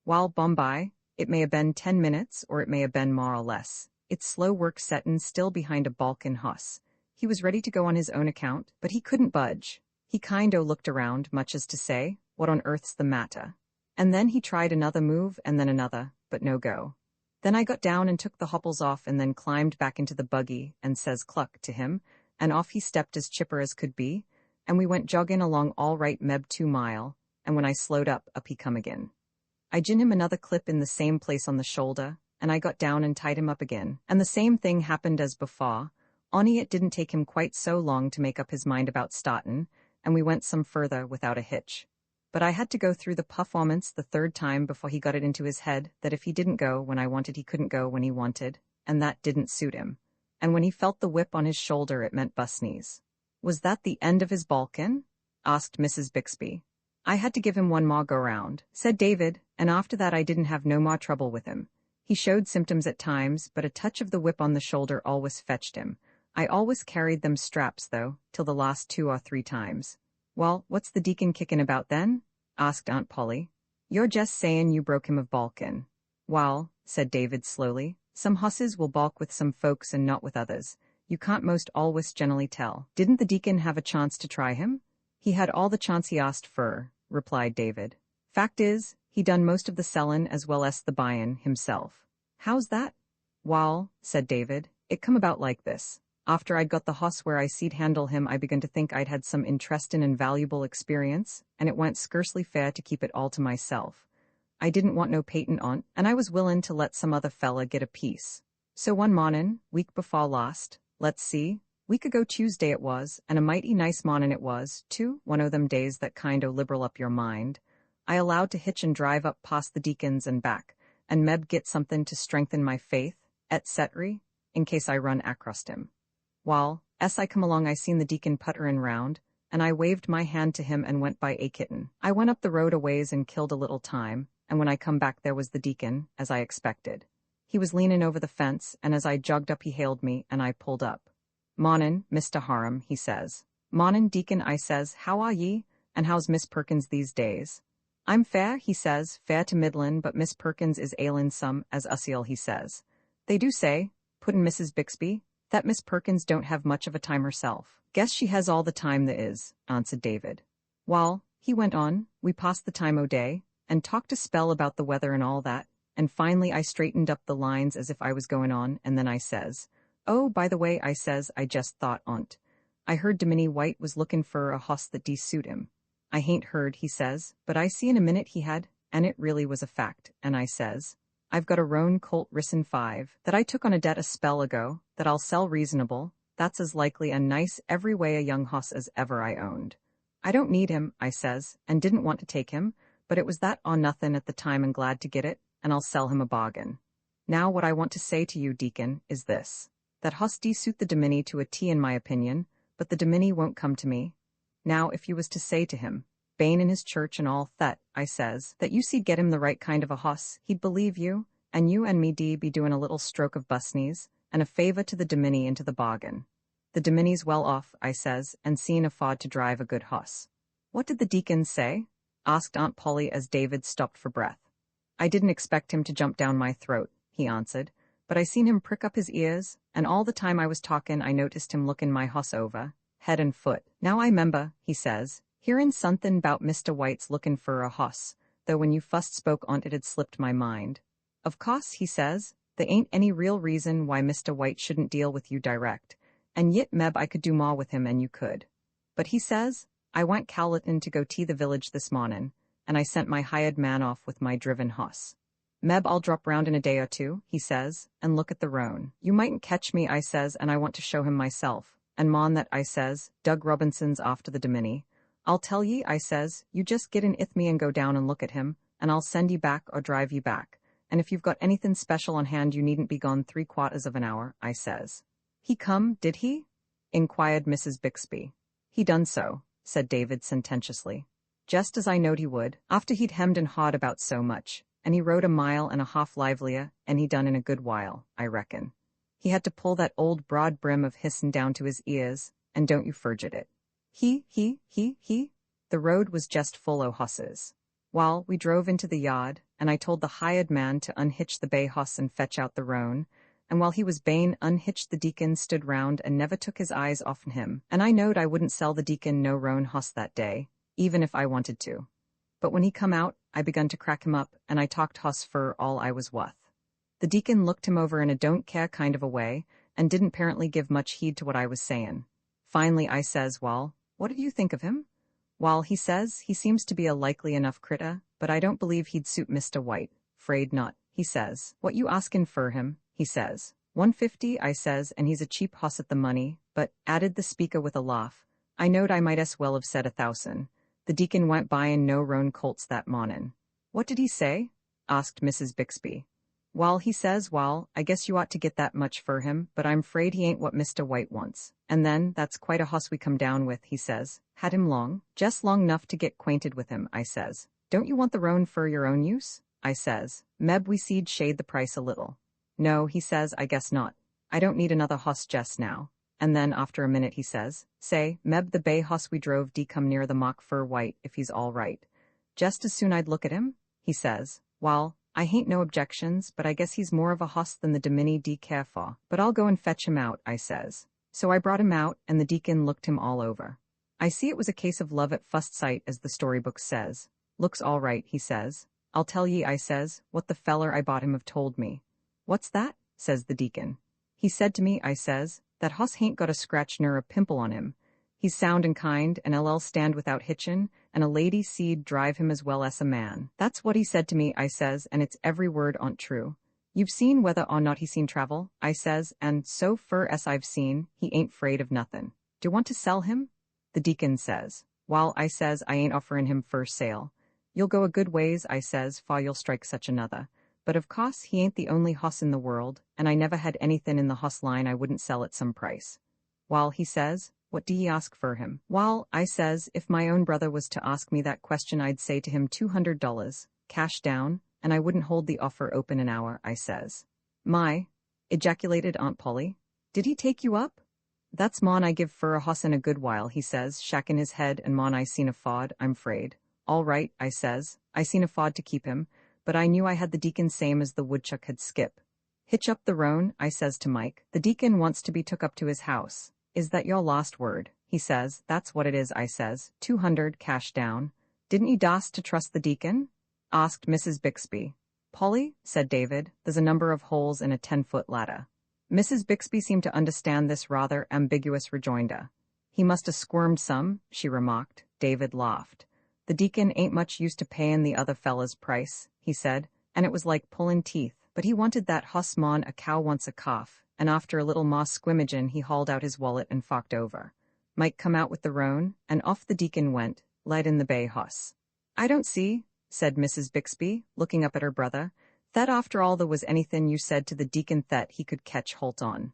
While Bombay, it may have been 10 minutes, or it may have been more or less. It's slow work settin' still behind a balkin' hoss. He was ready to go on his own account, but he couldn't budge. He kind-o looked around, much as to say, what on earth's the matter? And then he tried another move and then another, but no go. Then I got down and took the hopples off and then climbed back into the buggy and says cluck to him, and off he stepped as chipper as could be, and we went joggin' along all right meb 2 mile, and when I slowed up he come again. I gin him another clip in the same place on the shoulder, and I got down and tied him up again, and the same thing happened as before, only it didn't take him quite so long to make up his mind about startin', and we went some further without a hitch. But I had to go through the performance the 3rd time before he got it into his head that if he didn't go when I wanted he couldn't go when he wanted, and that didn't suit him. And when he felt the whip on his shoulder it meant busneys. Was that the end of his balkin? Asked Mrs. Bixby. I had to give him one more go-round, said David, and after that I didn't have no more trouble with him. He showed symptoms at times, but a touch of the whip on the shoulder always fetched him. I always carried them straps, though, till the last 2 or 3 times. Well, what's the deacon kickin' about then? Asked Aunt Polly. You're just sayin' you broke him of balkin. Wall, said David slowly, some hosses will balk with some folks and not with others. You can't most always generally tell. Didn't the deacon have a chance to try him? He had all the chance he asked for, replied David. Fact is, he done most of the sellin' as well as the buyin' himself. How's that? Wall, said David, it come about like this. After I'd got the hoss where I see'd handle him I begun to think I'd had some interestin' and valuable experience, and it went scarcely fair to keep it all to myself. I didn't want no patent on't, and I was willin' to let some other fella get a piece. So one mornin', week before last, let's see, week ago Tuesday it was, and a mighty nice mornin' it was, too, one o' them days that kind-o liberal up your mind. I allowed to hitch and drive up past the deacon's and back, and meb get somethin' to strengthen my faith, et cetera, in case I run acrost him. Wall, as I come along I seen the deacon putterin' round, and I waved my hand to him and went by a kitten. I went up the road a ways and killed a little time, and when I come back there was the deacon, as I expected. He was leanin' over the fence, and as I jogged up he hailed me, and I pulled up. "Mornin', Mr. Harum," he says. "Mornin', deacon," I says, "how are ye, and how's Miss Perkins these days?" "I'm fair," he says, "fair to middlin', but Miss Perkins is ailin' some, as Usiel," he says. "They do say," put in Mrs. Bixby, "that Miss Perkins don't have much of a time herself." "Guess she has all the time there is," answered David. "Wall," he went on, "we passed the time o' day, and talked a spell about the weather and all that, and finally I straightened up the lines as if I was goin' on, and then I says, 'Oh, by the way,' I says, 'I just thought on't. I heard Dominie White was lookin' for a hoss that suit him.' 'I hain't heard,' he says, 'but I see in a minute he had,' and it really was a fact, and I says, 'I've got a roan colt rissin' 5, that I took on a debt a spell ago, that I'll sell reasonable, that's as likely and nice every way a young hoss as ever I owned. I don't need him,' I says, and didn't want to take him, but it was that or nothin' at the time and glad to get it, and I'll sell him a bargain. Now what I want to say to you, deacon, is this. That hoss suit the Dominie to a T in my opinion, but the Dominie won't come to me. Now if you was to say to him, Bane in his church and all that, I says, that you see'd get him the right kind of a hoss, he'd believe you, and you and me be doin' a little stroke of busneys, and a favour to the Dominie into the bargain. The Dominie's well off, I says, and seein' afford to drive a good hoss." "What did the deacon say?" asked Aunt Polly as David stopped for breath. "I didn't expect him to jump down my throat," he answered, "but I seen him prick up his ears, and all the time I was talkin' I noticed him lookin' my hoss over, head and foot. 'Now I 'member,' he says, 'hearin' somethin' 'bout Mr. White's lookin' for a hoss, though when you fust spoke on't it had slipped my mind. Of course,' he says, 'there ain't any real reason why Mr. White shouldn't deal with you direct, and yit meb I could do more with him than you could. But,' he says, 'I went Cowlitton to go to the village this mornin', and I sent my hired man off with my driven hoss. Meb I'll drop round in a day or 2, he says, and look at the roan. You mightn't catch me, I says, and I want to show him myself, and mon that, I says, Doug Robinson's after the Dominie. I'll tell ye, I says, you just get in ith me and go down and look at him, and I'll send ye back or drive ye back. And if you've got anything special on hand you needn't be gone 3/4 of an hour, I says. He come, did he? Inquired Mrs. Bixby. He done so, said David sententiously. Just as I knowed he would, after he'd hemmed and hawed about so much, and he rode 1.5 miles livelier, and he done in a good while, I reckon. He had to pull that old broad brim of hissin' down to his ears, and don't you forget it. He. The road was just full o' hosses. While we drove into the yard, and I told the hired man to unhitch the bay hoss and fetch out the roan, and while he was bane unhitched, the deacon stood round and never took his eyes off'n him, and I knowed I wouldn't sell the deacon no roan hoss that day, even if I wanted to. But when he come out, I begun to crack him up, and I talked hoss for all I was wuth. The deacon looked him over in a don't-care kind of a way, and didn't apparently give much heed to what I was sayin'. Finally I says, "Wall, what did you think of him?" "Wall," he says, "he seems to be a likely enough critter, but I don't believe he'd suit Mr. White. 'Fraid not," he says. "What you askin' fur him?" he says. "150, I says, and he's a cheap hoss at the money, but," added the speaker with a laugh, "I knowed I might as well have said 1,000. The deacon went buyin' no roan colts that mornin'." "What did he say?" asked Mrs. Bixby. "Wall," he says, "wall, I guess you ought to get that much fur him, but I'm 'fraid he ain't what Mr. White wants. And then, that's quite a hoss we come down with," he says. "Had him long?" "Just long 'nough to get 'quainted with him," I says. "Don't you want the roan fur your own use?" I says. "Meb we seed shade the price a little." "No," he says, "I guess not. I don't need another hoss just now." And then, after a minute, he says, "Say, meb the bay hoss we drove d come near the mock fur White, if he's all right. Just as soon I'd look at him?" he says. "Wall, I hain't no objections, but I guess he's more of a hoss than the Domini d care for. But I'll go and fetch him out," I says. So I brought him out, and the deacon looked him all over. I see it was a case of love at fust sight, as the storybook says. "Looks all right," he says. "I'll tell ye," I says, "what the feller I bought him have told me." "What's that?" says the deacon. "He said to me," I says, "that hoss hain't got a scratch ner a pimple on him. He's sound and kind, and LL stand without hitchin', and a lady seed drive him as well as a man. That's what he said to me," I says, "and it's every word on't true. You've seen whether or not he seen travel," I says, "and so fur as I've seen, he ain't 'fraid of nothin'. Do you want to sell him?" The deacon says. "Wall," I says, "I ain't offerin' him fur sale. You'll go a good ways," I says, "for you'll strike such another. But of course he ain't the only hoss in the world, and I never had anythin' in the hoss line I wouldn't sell at some price." "Wall," he says, "what do ye ask fur him?" "Wall," I says, "if my own brother was to ask me that question I'd say to him $200, cash down, and I wouldn't hold the offer open an hour," I says. "My!" ejaculated Aunt Polly. "Did he take you up?" "That's mon I give fur a hoss in a good while," he says, shakin' his head, "and mon I seen a fod, I'm 'fraid." "All right," I says, "I seen a fod to keep him, but I knew I had the deacon same as the woodchuck had Skip. Hitch up the roan," I says to Mike. "The deacon wants to be took up to his house. Is that your last word?" He says, "That's what it is," I says. 200 cash down. "Didn't ye dast to trust the deacon?" asked Mrs. Bixby. "Polly," said David, "there's a number of holes in a 10-foot ladder." Mrs. Bixby seemed to understand this rather ambiguous rejoinder. "He must have squirmed some," she remarked. David laughed. "The deacon ain't much used to payin' the other fella's price," he said, "and it was like pullin' teeth, but he wanted that hoss mon a cow wants a calf, and after a little more squimmagin' he hauled out his wallet and forked over. Mike come out with the roan, and off the deacon went, led in the bay hoss." "I don't see," said Mrs. Bixby, looking up at her brother, "that after all there was anythin' you said to the deacon that he could catch holt on."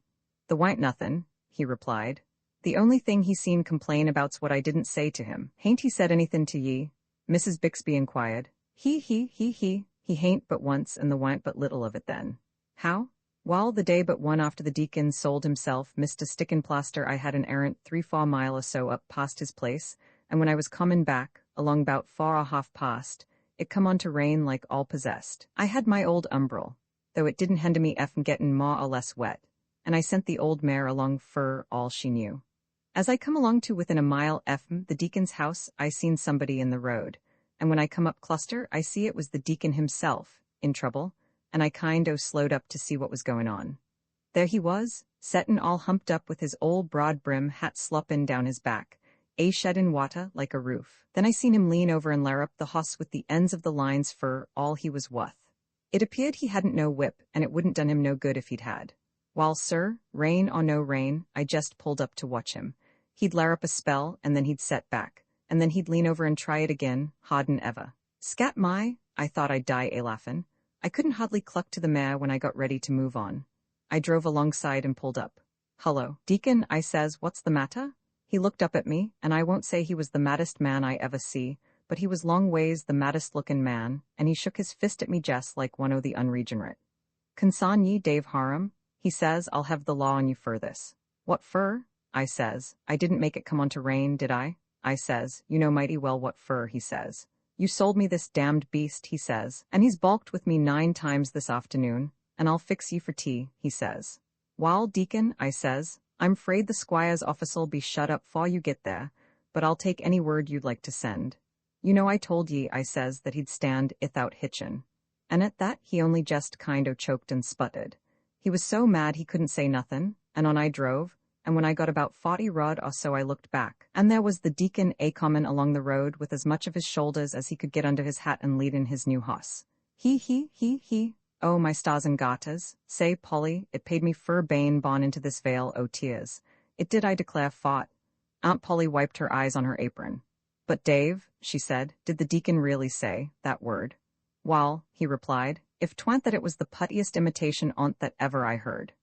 "The wa'n't nothin'," he replied. "The only thing he seen complain about's what I didn't say to him." "Hain't he said anythin' to ye?" Mrs. Bixby inquired. He hain't but once, and the wa'n't but little of it then." "How?" "Wall, the day but one after the deacon sold himself, Mr. Stickin' Plaster, I had an errant 3-4 mile or so up past his place, and when I was comin' back, along 'bout 4 1/2 past, it come on to rain like all possessed. I had my old umbrel, though it didn't hinder me eff'n gettin' more or less wet, and I sent the old mare along fur all she knew. As I come along to within a mile eff'n the deacon's house, I seen somebody in the road, and when I come up cluster, I see it was the deacon himself, in trouble, and I kind o' slowed up to see what was goin' on. There he was, settin' all humped up with his old broad brim hat sloppin' down his back, a sheddin' water like a roof. Then I seen him lean over and larrup the hoss with the ends of the lines fur all he was wuth. It appeared he hadn't no whip, and it wouldn't done him no good if he'd had. While, sir, rain or no rain, I jest pulled up to watch him. He'd larrup a spell, and then he'd set back, and then he'd lean over and try it again, harden ever. Scat my, I thought I'd die a laughin'. I couldn't hardly cluck to the mare when I got ready to move on. I drove alongside and pulled up. "Hullo, Deacon," I says, "what's the matter?" He looked up at me, and I won't say he was the maddest man I ever see, but he was long ways the maddest lookin' man, and he shook his fist at me jest like one o' the unregenerate. "Consarn ye, Dave Harum," he says, "I'll have the law on you fur this." "What fur?" I says. "I didn't make it come on to rain, did I?" I says. "You know mighty well what fur," he says. "You sold me this damned beast," he says, "and he's balked with me 9 times this afternoon, and I'll fix ye for tea," he says. "Wall, Deacon," I says, "I'm 'fraid the squire's office'll be shut up 'fore you get there, but I'll take any word you'd like to send. You know I told ye," I says, "that he'd stand ithout hitchin'." And at that he only just kind o' choked and sputtered. He was so mad he couldn't say nothin', and on I drove, and when I got about 40 rod or so I looked back, and there was the deacon a-comin' along the road with as much of his shoulders as he could get under his hat and leadin' his new hoss. He. Oh, my stars and garters, say, Polly, it paid me fur bane born into this vale o' tears. It did, I declare, fought. Aunt Polly wiped her eyes on her apron. "But Dave," she said, "did the deacon really say that word?" "Wall," he replied, "if 'twant that it was the puttiest imitation on't that ever I heard."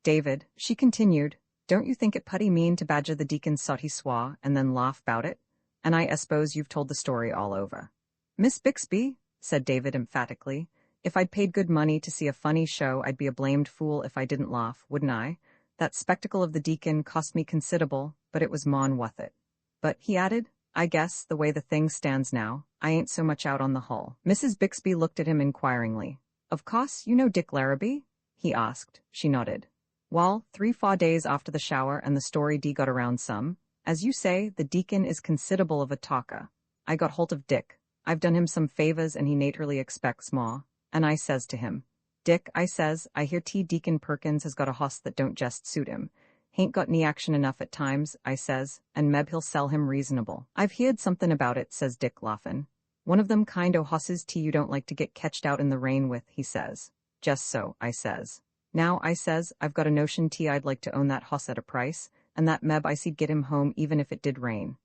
"David," she continued, "don't you think it putty mean to badger the deacon sot he swa and then laugh 'bout it? And I s'pose you've told the story all over." "Miss Bixby," said David emphatically, "if I'd paid good money to see a funny show, I'd be a blamed fool if I didn't laugh, wouldn't I? That spectacle of the deacon cost me considerable, but it was maun wuth it. But," he added, "I guess, the way the thing stands now, I ain't so much out on the hull." Mrs. Bixby looked at him inquiringly. "Of course, you know Dick Larrabee?" he asked. She nodded. "Wall, 3-4 days after the shower and the story got around some. As you say, the deacon is considerable of a talker. I got holt of Dick. I've done him some favors and he naturally expects more. And I says to him, 'Dick,' I says, 'I hear Deacon Perkins has got a hoss that don't jest suit him. Hain't got any action enough at times,' I says, 'and meb he'll sell him reasonable.' I've heerd somethin' about it," says Dick laughin'. "One of them kind o' hosses you don't like to get ketched out in the rain with," he says. "Just so," I says. "Now," I says, "I've got a notion I'd like to own that hoss at a price, and that meb I see'd get him home even if it did rain.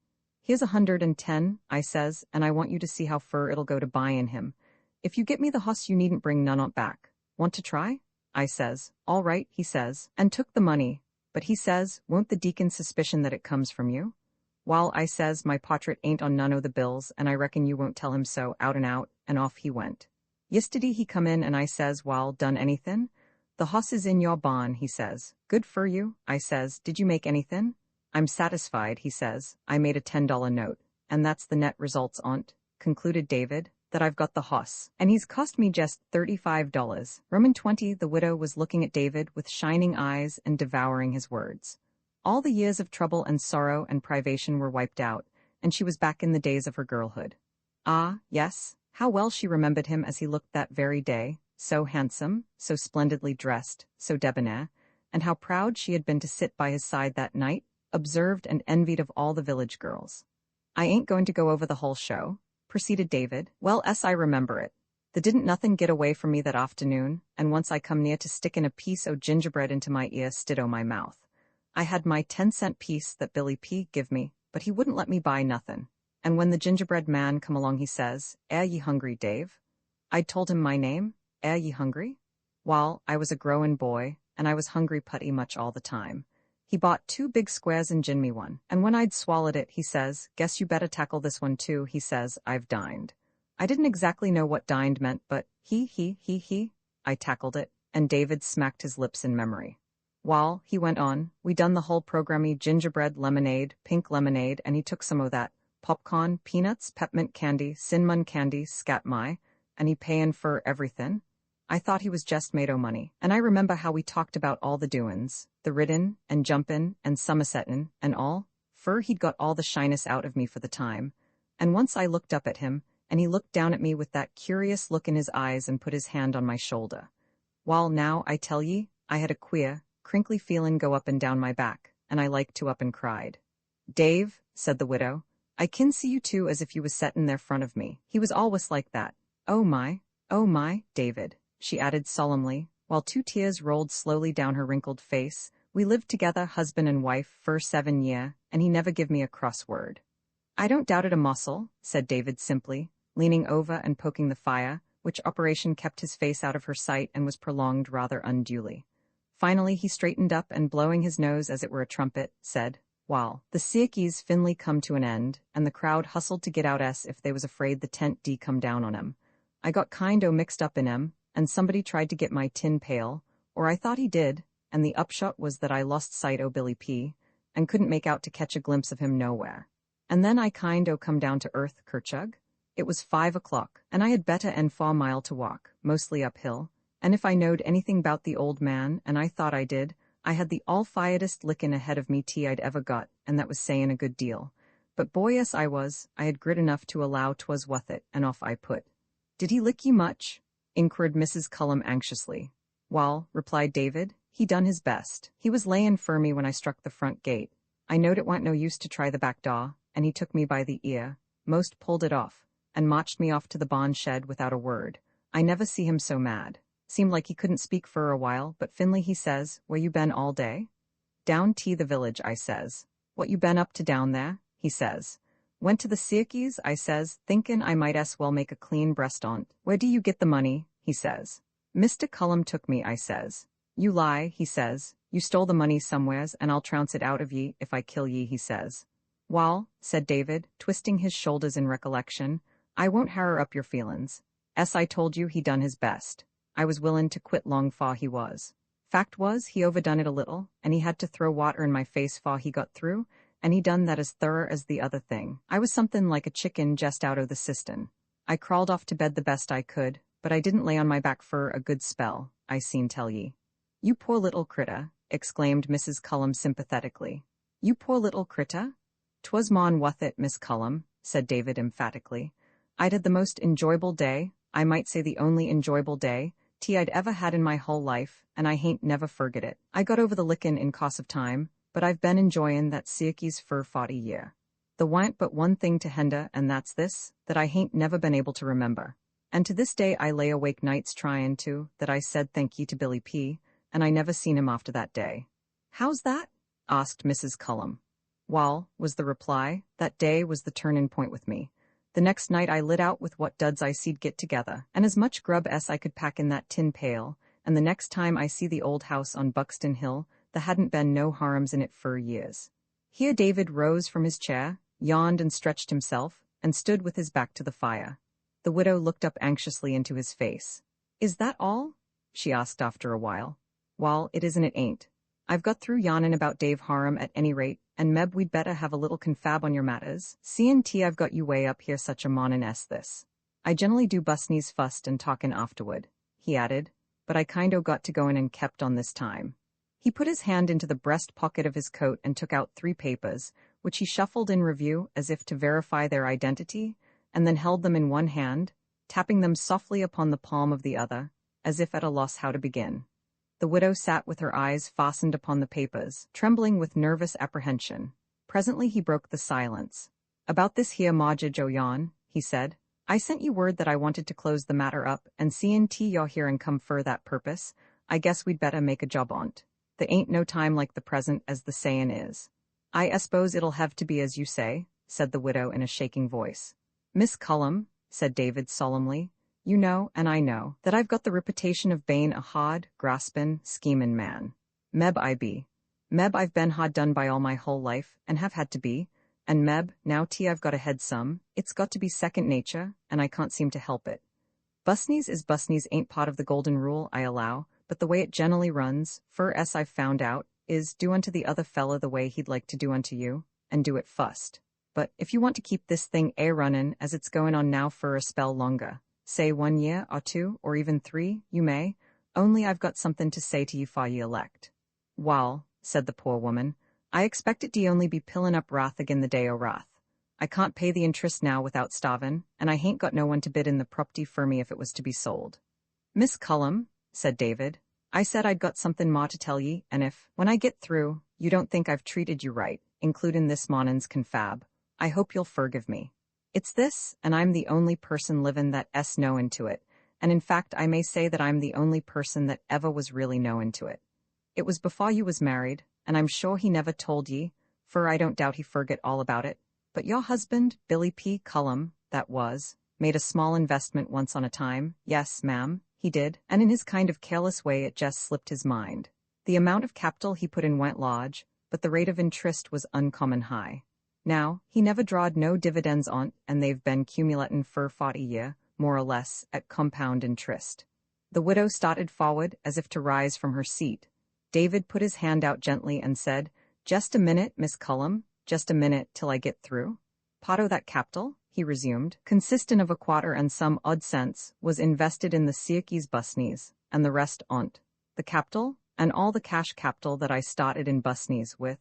Here's 110, I says, and I want you to see how fur it'll go to buyin' him. If you get me the hoss you needn't bring none on't back. Want to try?" I says. "All right," he says, and took the money. But he says, "Won't the deacon suspicion that it comes from you?" "Wall," I says, "my portrait ain't on none o' the bills, and I reckon you won't tell him so out, and off he went. Yistiddy he come in, and I says, "Wall, done anythin'?" "The hoss is in your barn," he says. "Good fur you," I says. "Did you make anythin'?" "I'm satisfied," he says. "I made a $10 note. And that's the net results on't," concluded David, "that I've got the hoss, and he's cost me just $35. Roman 20. The widow was looking at David with shining eyes and devouring his words. All the years of trouble and sorrow and privation were wiped out, and she was back in the days of her girlhood. Ah, yes, how well she remembered him as he looked that very day, so handsome, so splendidly dressed, so debonair, and how proud she had been to sit by his side that night, observed and envied of all the village girls. "I ain't going to go over the whole show," proceeded David. "Well, I remember it. There didn't nothing get away from me that afternoon, and once I come near to stickin' a piece o' gingerbread into my ear stid o' my mouth. I had my 10-cent piece that Billy P. give me, but he wouldn't let me buy nothin'. And when the gingerbread man come along he says, 'Air ye hungry, Dave?' I'd told him my name. 'Air ye hungry?' Wall, I was a growin' boy, and I was hungry putty much all the time. He bought 2 big squares and gin me one, and when I'd swallowed it, he says, 'Guess you better tackle this one too,' he says. 'I've dined.' I didn't exactly know what dined meant, but he. I tackled it, and David smacked his lips in memory. Wall, he went on, we done the whole programmy gingerbread lemonade, pink lemonade, and he took some o' that, popcorn, peanuts, peppermint candy, cinnamon candy, scat my, and he payin' fur everythin'. I thought he was jest made o' money, and I remember how we talked about all the doin's, the riddin', and jumpin', and Somersettin', and all, fur he'd got all the shyness out of me for the time. And once I looked up at him, and he looked down at me with that curious look in his eyes and put his hand on my shoulder. Wall, now, I tell ye, I had a queer, crinkly feelin' go up and down my back, and I like to up and cried. "Dave," said the widow, "I kin see you too as if you was settin' there front of me. He was always like that. Oh my, David," she added solemnly, while 2 tears rolled slowly down her wrinkled face. "We lived together, husband and wife, for 7 year, and he never give me a cross word. I don't doubt it a mossel, said David simply, leaning over and poking the fire, which operation kept his face out of her sight and was prolonged rather unduly. Finally he straightened up and, blowing his nose as it were a trumpet, said, "Wall, the Siakes finally come to an end, and the crowd hustled to get out as if they was afraid the tent d come down on 'em. I got kind o' mixed up in 'em, and somebody tried to get my tin pail, or I thought he did, and the upshot was that I lost sight o' Billy P., and couldn't make out to catch a glimpse of him nowhere. And then I kind o' come down to earth, Kerchug. It was 5 o'clock, and I had better and 4 mile to walk, mostly uphill, and if I knowed anything 'bout the old man, and I thought I did, I had the all-firedest lickin' ahead of me tea I'd ever got, and that was sayin' a good deal. But boy, yes I was, I had grit enough to allow 'twas wuth it, and off I put." "Did he lick you much?" inquired Mrs. Cullum anxiously. "Wall," replied David, "he done his best. He was layin' fur me when I struck the front gate. I knowed it wa'n't no use to try the back door, and he took me by the ear, most pulled it off, and marched me off to the barn shed without a word. I never see him so mad. Seemed like he couldn't speak for a while, but finally he says, 'Where you been all day?' 'Down t' the village,' I says. 'What you been up to down there?' he says. 'Went to the Siakes,' I says, thinkin' I might as well make a clean breast on't. 'Where do you get the money?' he says. 'Mr. Cullum took me,' I says. 'You lie,' he says. 'You stole the money somewheres, and I'll trounce it out of ye if I kill ye,' he says. "Wall," said David, twisting his shoulders in recollection, "I won't harrer up your feelin's. I told you he done his best. I was willin' to quit long far he was. Fact was, he overdone it a little, and he had to throw water in my face far he got through, and he done that as thorough as the other thing. I was somethin' like a chicken jest out o' the cistern. I crawled off to bed the best I could, but I didn't lay on my back fur a good spell, I seen tell ye." "You poor little critter," exclaimed Mrs. Cullum sympathetically. "You poor little critter?" "'Twas mon wuth it, Miss Cullum," said David emphatically. "I'd had the most enjoyable day, I might say the only enjoyable day, I'd ever had in my whole life, and I hain't never forget it. I got over the lickin' in course of time, but I've been enjoyin' that Siakes fur 40 year. The wa'n't but one thing to hinder, and that's this, that I hain't never been able to remember. And to this day I lay awake nights tryin' to, that I said thank ye to Billy P., and I never seen him after that day." "How's that?" asked Mrs. Cullum. "Wall," was the reply, "that day was the turnin' point with me. The next night I lit out with what duds I seed get together, and as much grub as I could pack in that tin pail, and the next time I see the old house on Buxton Hill, there hadn't been no Harums in it fur years." Here David rose from his chair, yawned and stretched himself, and stood with his back to the fire. The widow looked up anxiously into his face. "Is that all?" she asked after a while. "Wall, it isn't it ain't. I've got through yarnin' about Dave Harum at any rate, and Meb we'd better have a little confab on your matters, seein' I've got you way up here such a mornin' as this. I generally do busneys fust and talkin' afterward," he added, "but I kind o' got to goin' and kept on this time." He put his hand into the breast pocket of his coat and took out 3 papers, which he shuffled in review as if to verify their identity, and then held them in one hand, tapping them softly upon the palm of the other, as if at a loss how to begin. The widow sat with her eyes fastened upon the papers, trembling with nervous apprehension. Presently he broke the silence. "About this here mortgage o' yon," he said. "I sent you word that I wanted to close the matter up, and seein' you're here and come fur that purpose, I guess we'd better make a job on't. There ain't no time like the present, as the sayin' is." "I s'pose it'll hev to be as you say," said the widow in a shaking voice. "Miss Cullum," said David solemnly, "you know, and I know, that I've got the reputation of bein' a hard, graspin', schemin' man. Meb I be. Meb I've been hard done by all my whole life, and have had to be, and Meb, now I've got a head some, it's got to be second nature, and I can't seem to help it. Busneys is busneys ain't part of the golden rule, I allow, but the way it generally runs, fur as I've found out, is do unto the other fella the way he'd like to do unto you, and do it fust. But if you want to keep this thing runnin' as it's goin' on now fur a spell longer, say 1 year, or 2, or even 3, you may, only I've got somethin' to say to you for ye elect." "Wall," said the poor woman, "I expect it d'ye only be pillin' up wrath agin the day o' wrath. I can't pay the interest now without starvin', and I hain't got no one to bid in the prop'ty fur me if it was to be sold." "Miss Cullum," said David, "I said I'd got somethin' more to tell ye, and if, when I get through, you don't think I've treated you right, includin' this mornin's confab, I hope you'll forgive me. It's this, and I'm the only person livin' that knowin' to it, and in fact I may say that I'm the only person that ever was really knowin' to it. It was before you was married, and I'm sure he never told ye, fur I don't doubt he forget all about it, But your husband, Billy P. Cullum, that was, made a small investment once on a time. Yes, ma'am, he did, and in his kind of careless way it just slipped his mind. The amount of capital he put in went large, but the rate of interest was uncommon high. Now, he never drawed no dividends on't, and they've been cumulatin' for 40 year, more or less, at compound interest. The widow started forward as if to rise from her seat. David put his hand out gently and said, "Just a minute, Miss Cullum, just a minute till I get through. Part o' that capital," he resumed, "consistin' of a quarter and some odd cents, was invested in the Syrkeys Busneys, and the rest on't. The capital, and all the cash capital that I started in Busneys with,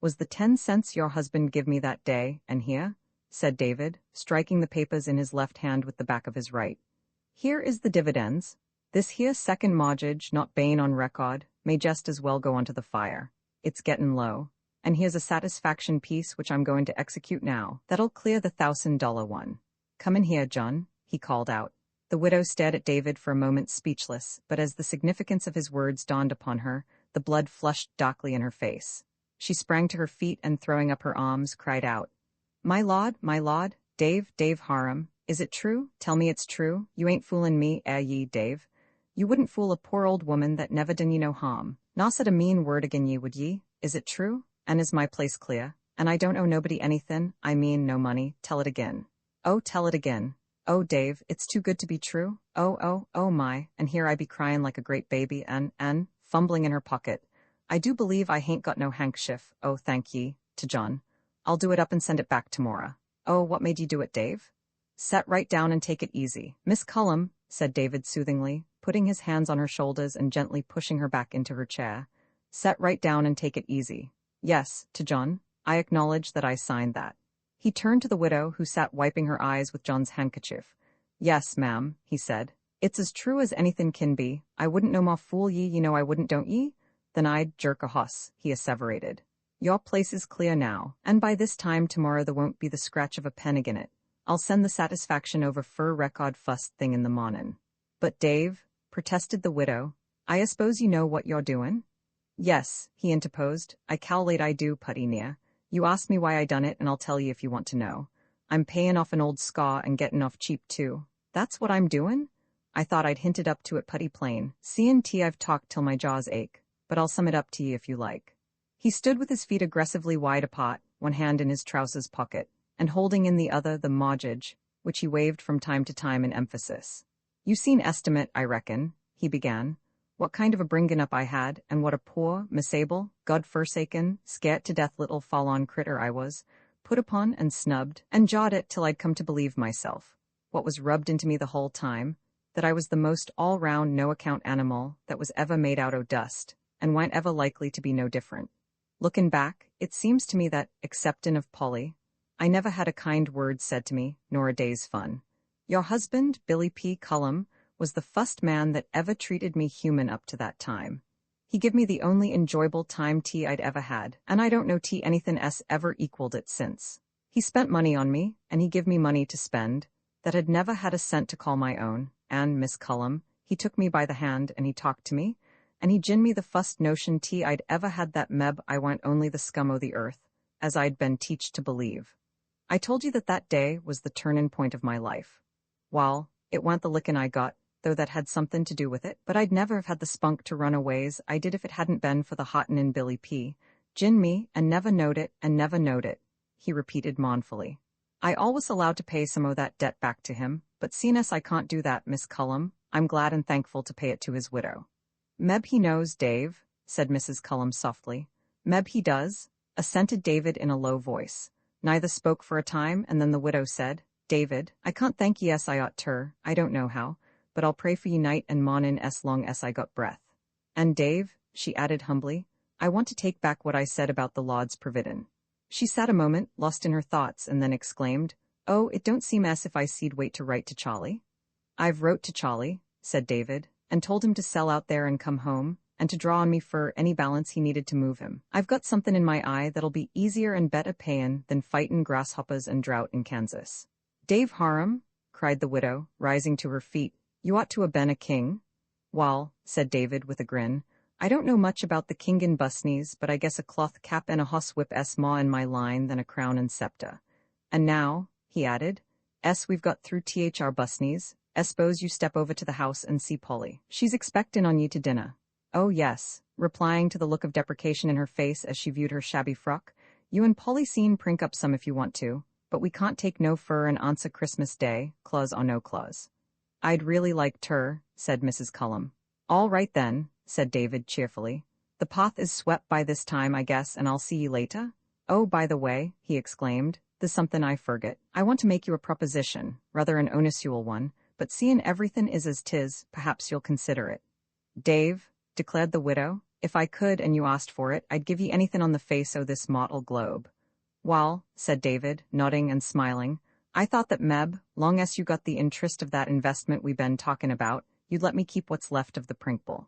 was the 10 cents your husband give me that day, and here," said David, striking the papers in his left hand with the back of his right. "Here is the dividends. This here second mortgage, not bane on record, may just as well go onto the fire. It's gettin' low. And here's a satisfaction piece which I'm going to execute now. That'll clear the $1,000 one. Come in here, John," he called out. The widow stared at David for a moment speechless, but as the significance of his words dawned upon her, the blood flushed darkly in her face. She sprang to her feet and, throwing up her arms, cried out, my lord, Dave Harum, is it true? Tell me it's true. You ain't foolin' me, ye, Dave? You wouldn't fool a poor old woman that never done ye no harm. Nor said a mean word agin ye, would ye? Is it true? And is my place clear? And I don't owe nobody anythin', I mean no money. Tell it again. Oh, tell it again. Oh, Dave, it's too good to be true. Oh my, and here I be cryin' like a great baby and, fumbling in her pocket. I do believe I hain't got no handkerchief. Oh, thank ye, to John. I'll do it up and send it back tomorrow. Oh, what made you do it, Dave? Set right down and take it easy. Miss Cullum, said David soothingly, putting his hands on her shoulders and gently pushing her back into her chair. Set right down and take it easy. Yes, to John. I acknowledge that I signed that. He turned to the widow, who sat wiping her eyes with John's handkerchief. Yes, ma'am, he said. It's as true as anything can be. I wouldn't no more fool ye, you know I wouldn't, don't ye? Then I'd jerk a hoss, he asseverated. Your place is clear now, and by this time tomorrow there won't be the scratch of a pen agin it. I'll send the satisfaction over fur record fust thing in the mornin'. But Dave, protested the widow, I suppose you know what you're doin'? Yes, he interposed, I cal'late I do, putty near. You asked me why I done it, and I'll tell you if you want to know. I'm payin' off an old scaw and gettin' off cheap too. That's what I'm doin'? I thought I'd hinted up to it putty plain. C&T I've talked till my jaws ache, but I'll sum it up to ye if you like. He stood with his feet aggressively wide apart, one hand in his trousers pocket, and holding in the other the mortgage, which he waved from time to time in emphasis. You seen estimate, I reckon, he began. What kind of a bringin' up I had, and what a poor, misable, God-forsaken, scared-to-death little fall-on critter I was, put upon and snubbed, and jawed it till I'd come to believe myself. What was rubbed into me the whole time, that I was the most all-round no-account animal that was ever made out o' dust, and wa'n't ever likely to be no different. Lookin' back, it seems to me that, exceptin' of Polly, I never had a kind word said to me, nor a day's fun. Your husband, Billy P. Cullum, was the fust man that ever treated me human up to that time. He give me the only enjoyable time tea I'd ever had, and I don't know tea anythin' ever equaled it since. He spent money on me, and he give me money to spend, that had never had a cent to call my own, and, Miss Cullum, he took me by the hand and he talked to me, and he gin me the fust notion tea I'd ever had that meb I warn't only the scum o' the earth, as I'd been teached to believe. I told you that day was the turnin' point of my life. Wall, it warn't the lickin' I got, though that had somethin' to do with it, but I'd never have had the spunk to run aways I did if it hadn't been for the hottin' in Billy P. Gin me, and never knowed it, he repeated mournfully. I always allowed to pay some o' that debt back to him, but seein' as I can't do that, Miss Cullum, I'm glad and thankful to pay it to his widow. Meb he knows, Dave, said Mrs. Cullum softly. Meb he does, assented David in a low voice. Neither spoke for a time, and then the widow said, David, I can't thank ye as I ought ter, I don't know how, but I'll pray for ye night and mornin' as long as I got breath. And Dave, she added humbly, I want to take back what I said about the Lord's providin'. She sat a moment, lost in her thoughts, and then exclaimed, Oh, it don't seem as if I see'd wait to write to Charlie. I've wrote to Charlie, said David, and told him to sell out there and come home, and to draw on me for any balance he needed to move him. I've got somethin' in my eye that'll be easier and better payin' than fightin' grasshoppers and drought in Kansas. Dave Harum, cried the widow, rising to her feet, you ought to 'a been a king. Wall, said David with a grin, I don't know much about the Kingin Busneys, but I guess a cloth cap and a hoss whip s more in my line than a crown and scepter. And now, he added, we've got through thr busneys, s'pose you step over to the house and see Polly. She's expectin' on ye to dinner. Oh yes, replying to the look of deprecation in her face as she viewed her shabby frock, you and Polly seen prink up some if you want to, but we can't take no fur and answer Christmas Day, claus or no claus. I'd really like ter, said Mrs. Cullum. All right then, said David cheerfully. The path is swept by this time, I guess, and I'll see ye later. Oh, by the way, he exclaimed, there's something I forget. I want to make you a proposition, rather an onusual one, but seein' everything is as 'tis, perhaps you'll consider it. Dave, declared the widow, if I could and you asked for it, I'd give ye anything on the face o' this mottle globe. Wall, said David, nodding and smiling, I thought that Meb, long as you got the interest of that investment we been talkin' about, you'd let me keep what's left of the prinkball.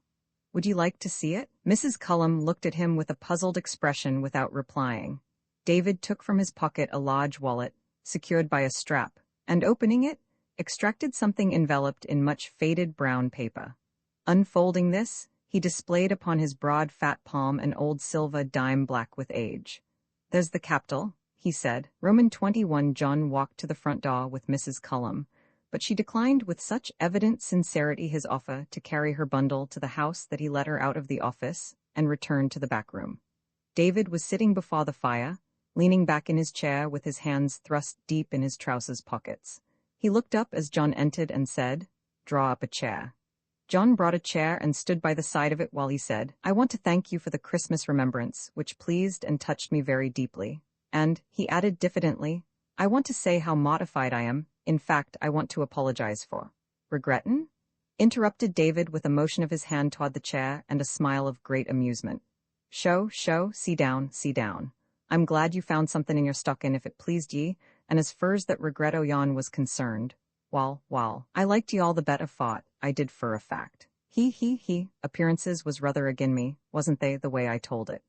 Would you like to see it? Mrs. Cullum looked at him with a puzzled expression without replying. David took from his pocket a large wallet, secured by a strap, and opening it, extracted something enveloped in much faded brown paper. Unfolding this, he displayed upon his broad fat palm an old silver dime black with age. There's the capital, he said. Roman 21. John walked to the front door with Mrs. Cullum, but she declined with such evident sincerity his offer to carry her bundle to the house that he let her out of the office and returned to the back room. David was sitting before the fire, leaning back in his chair with his hands thrust deep in his trousers pockets. He looked up as John entered and said, "Draw up a chair." John brought a chair and stood by the side of it while he said, "I want to thank you for the Christmas remembrance, which pleased and touched me very deeply. And," he added diffidently, "I want to say how mortified I am. In fact, I want to apologize for." "Regrettin'?" interrupted David with a motion of his hand toward the chair and a smile of great amusement. Show, see down, see down. I'm glad you found something in your stockin' if it pleased ye, and as fur's that regret o' yon was concerned, wall, I liked ye all the better for it, I did fur a fact. He, appearances was rather agin me, wasn't they, the way I told it?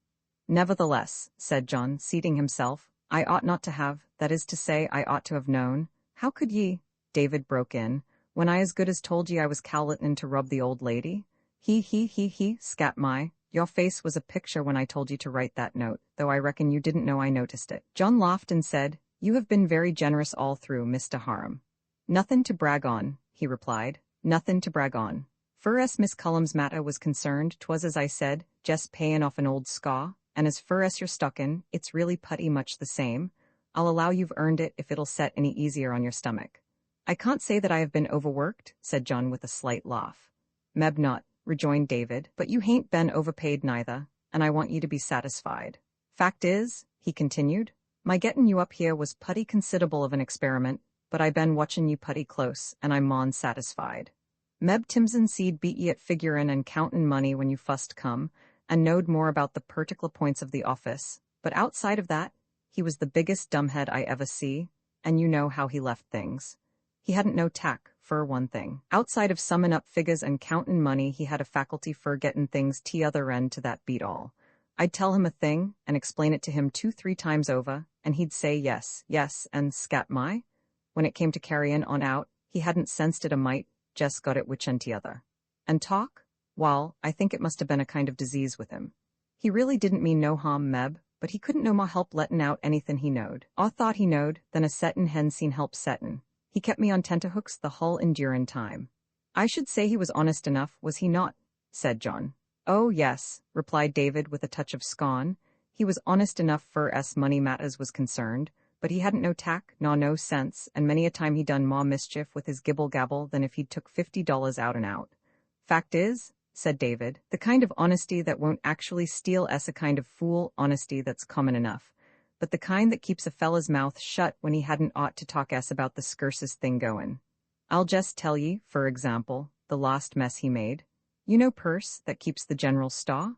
Nevertheless, said John, seating himself, I ought not to have, that is to say, I ought to have known. How could ye, David broke in, when I as good as told ye I was cowlitin' to rub the old lady? He, scat my, your face was a picture when I told you to write that note, though I reckon you didn't know I noticed it. John laughed and said, You have been very generous all through, Mr. Harum. Nothin' to brag on, he replied, nothin' to brag on. Fur as Miss Cullum's matter was concerned, 'twas as I said, jest payin' off an old scaw, and as fur as your stockin', it's really putty much the same. I'll allow you've earned it if it'll set any easier on your stomach. I can't say that I have been overworked, said John with a slight laugh. Meb not, rejoined David, but you hain't been overpaid neither, and I want you to be satisfied. Fact is, he continued, my gettin' you up here was putty considerable of an experiment, but I been watchin' you putty close, and I'm mon satisfied. Meb Timson seed beat ye at figurin' and countin' money when you fust come, and knowed more about the particular points of the office, but outside of that, he was the biggest dumbhead I ever see, and you know how he left things. He hadn't no tack, for one thing. Outside of summin' up figures and countin' money, he had a faculty for gettin' things t'other end to that beat all. I'd tell him a thing, and explain it to him 2-3 times over, and he'd say yes, and scat my. When it came to carryin' on out, he hadn't sensed it a mite, just got it which end t'other. And talk? Wall, I think it must have been a kind of disease with him. He really didn't mean no harm, Meb, but he couldn't no more help lettin' out anything he knowed. Aw thought he knowed, than a settin' hen seen help settin'. He kept me on tenterhooks the hull endurin' time. I should say he was honest enough, was he not? Said John. Oh, yes, replied David with a touch of scorn. He was honest enough fur as money matters was concerned, but he hadn't no tack, nor no sense, and many a time he done more mischief with his gibble-gabble than if he'd took $50 out and out. Fact is, said David, the kind of honesty that won't actually steal a kind of fool honesty that's common enough, but the kind that keeps a fella's mouth shut when he hadn't ought to talk about the scursest thing goin'. I'll just tell ye, for example, the last mess he made. You know Perce, that keeps the general staw?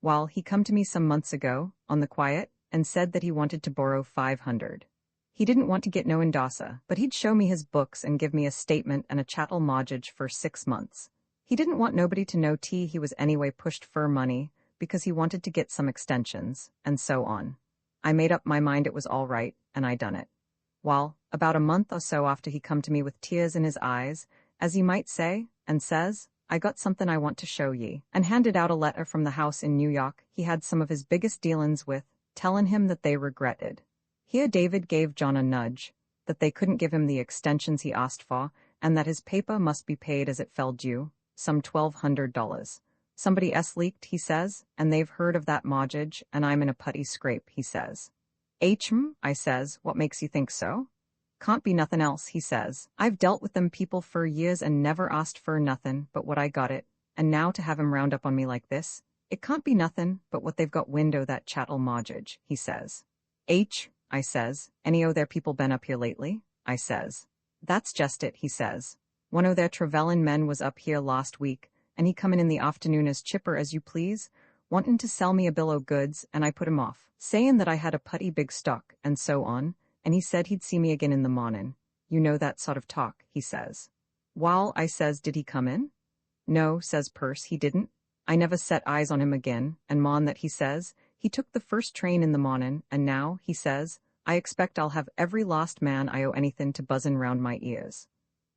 Well, he come to me some months ago, on the quiet, and said that he wanted to borrow 500. He didn't want to get no endosser, but he'd show me his books and give me a statement and a chattel mortgage for 6 months. He didn't want nobody to know he was anyway pushed for money, because he wanted to get some extensions, and so on. I made up my mind it was all right, and I done it. Well, about a month or so after he come to me with tears in his eyes, as ye might say, and says, I got something I want to show ye, and handed out a letter from the house in New York he had some of his biggest dealin's with, tellin' him that they regretted. Here David gave John a nudge, that they couldn't give him the extensions he asked for, and that his paper must be paid as it fell due, some $1,200. Somebody else leaked, he says, and they've heard of that mortgage, and I'm in a putty scrape, he says. I says, what makes you think so? Can't be nothing else, he says. I've dealt with them people for years and never asked for nothing but what I got it, and now to have him round up on me like this, it can't be nothing but what they've got wind o' that chattel mortgage, he says. I says, any o' their people been up here lately? I says. That's just it, he says. One o' their Trevelyan men was up here last week, and he come in the afternoon as chipper as you please, wantin' to sell me a bill o' goods, and I put him off, sayin' that I had a putty big stock, and so on, and he said he'd see me again in the mornin'. You know that sort of talk, he says. Wall, I says, did he come in? No, says Perce, he didn't. I never set eyes on him again, and mon that he says, he took the first train in the mornin', and now, he says, I expect I'll have every lost man I owe anythin' to buzzin' round my ears.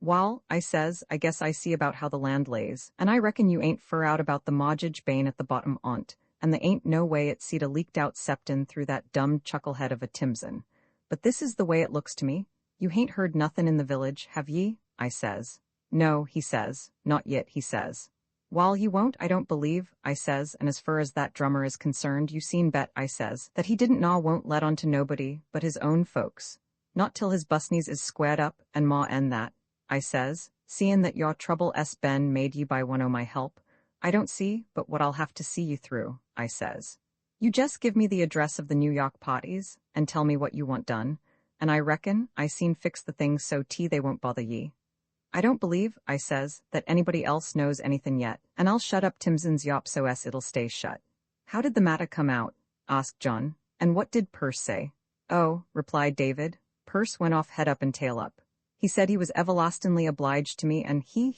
Wall, I says, I guess I see about how the land lays, and I reckon you ain't fur out about the mortgage bane at the bottom on't, and there ain't no way it seed a leaked out septon through that dumb chucklehead of a Timson. But this is the way it looks to me. You hain't heard nothin' in the village, have ye? I says. No, he says, not yet, he says. Wall, you won't, I don't believe, I says, and as fur as that drummer is concerned, you seen bet, I says, that he didn't won't let on to nobody but his own folks. Not till his busneys is squared up, and ma and that, I says, seein' that your trouble been made ye by one o' my help, I don't see but what I'll have to see you through, I says. You just give me the address of the New York parties, and tell me what you want done, and I reckon I seen fix the things so they won't bother ye. I don't believe, I says, that anybody else knows anything yet, and I'll shut up Timson's yop so it'll stay shut. How did the matter come out? Asked John, and what did Perce say? Oh, replied David, Perce went off head up and tail up. He said he was everlastingly obliged to me, and he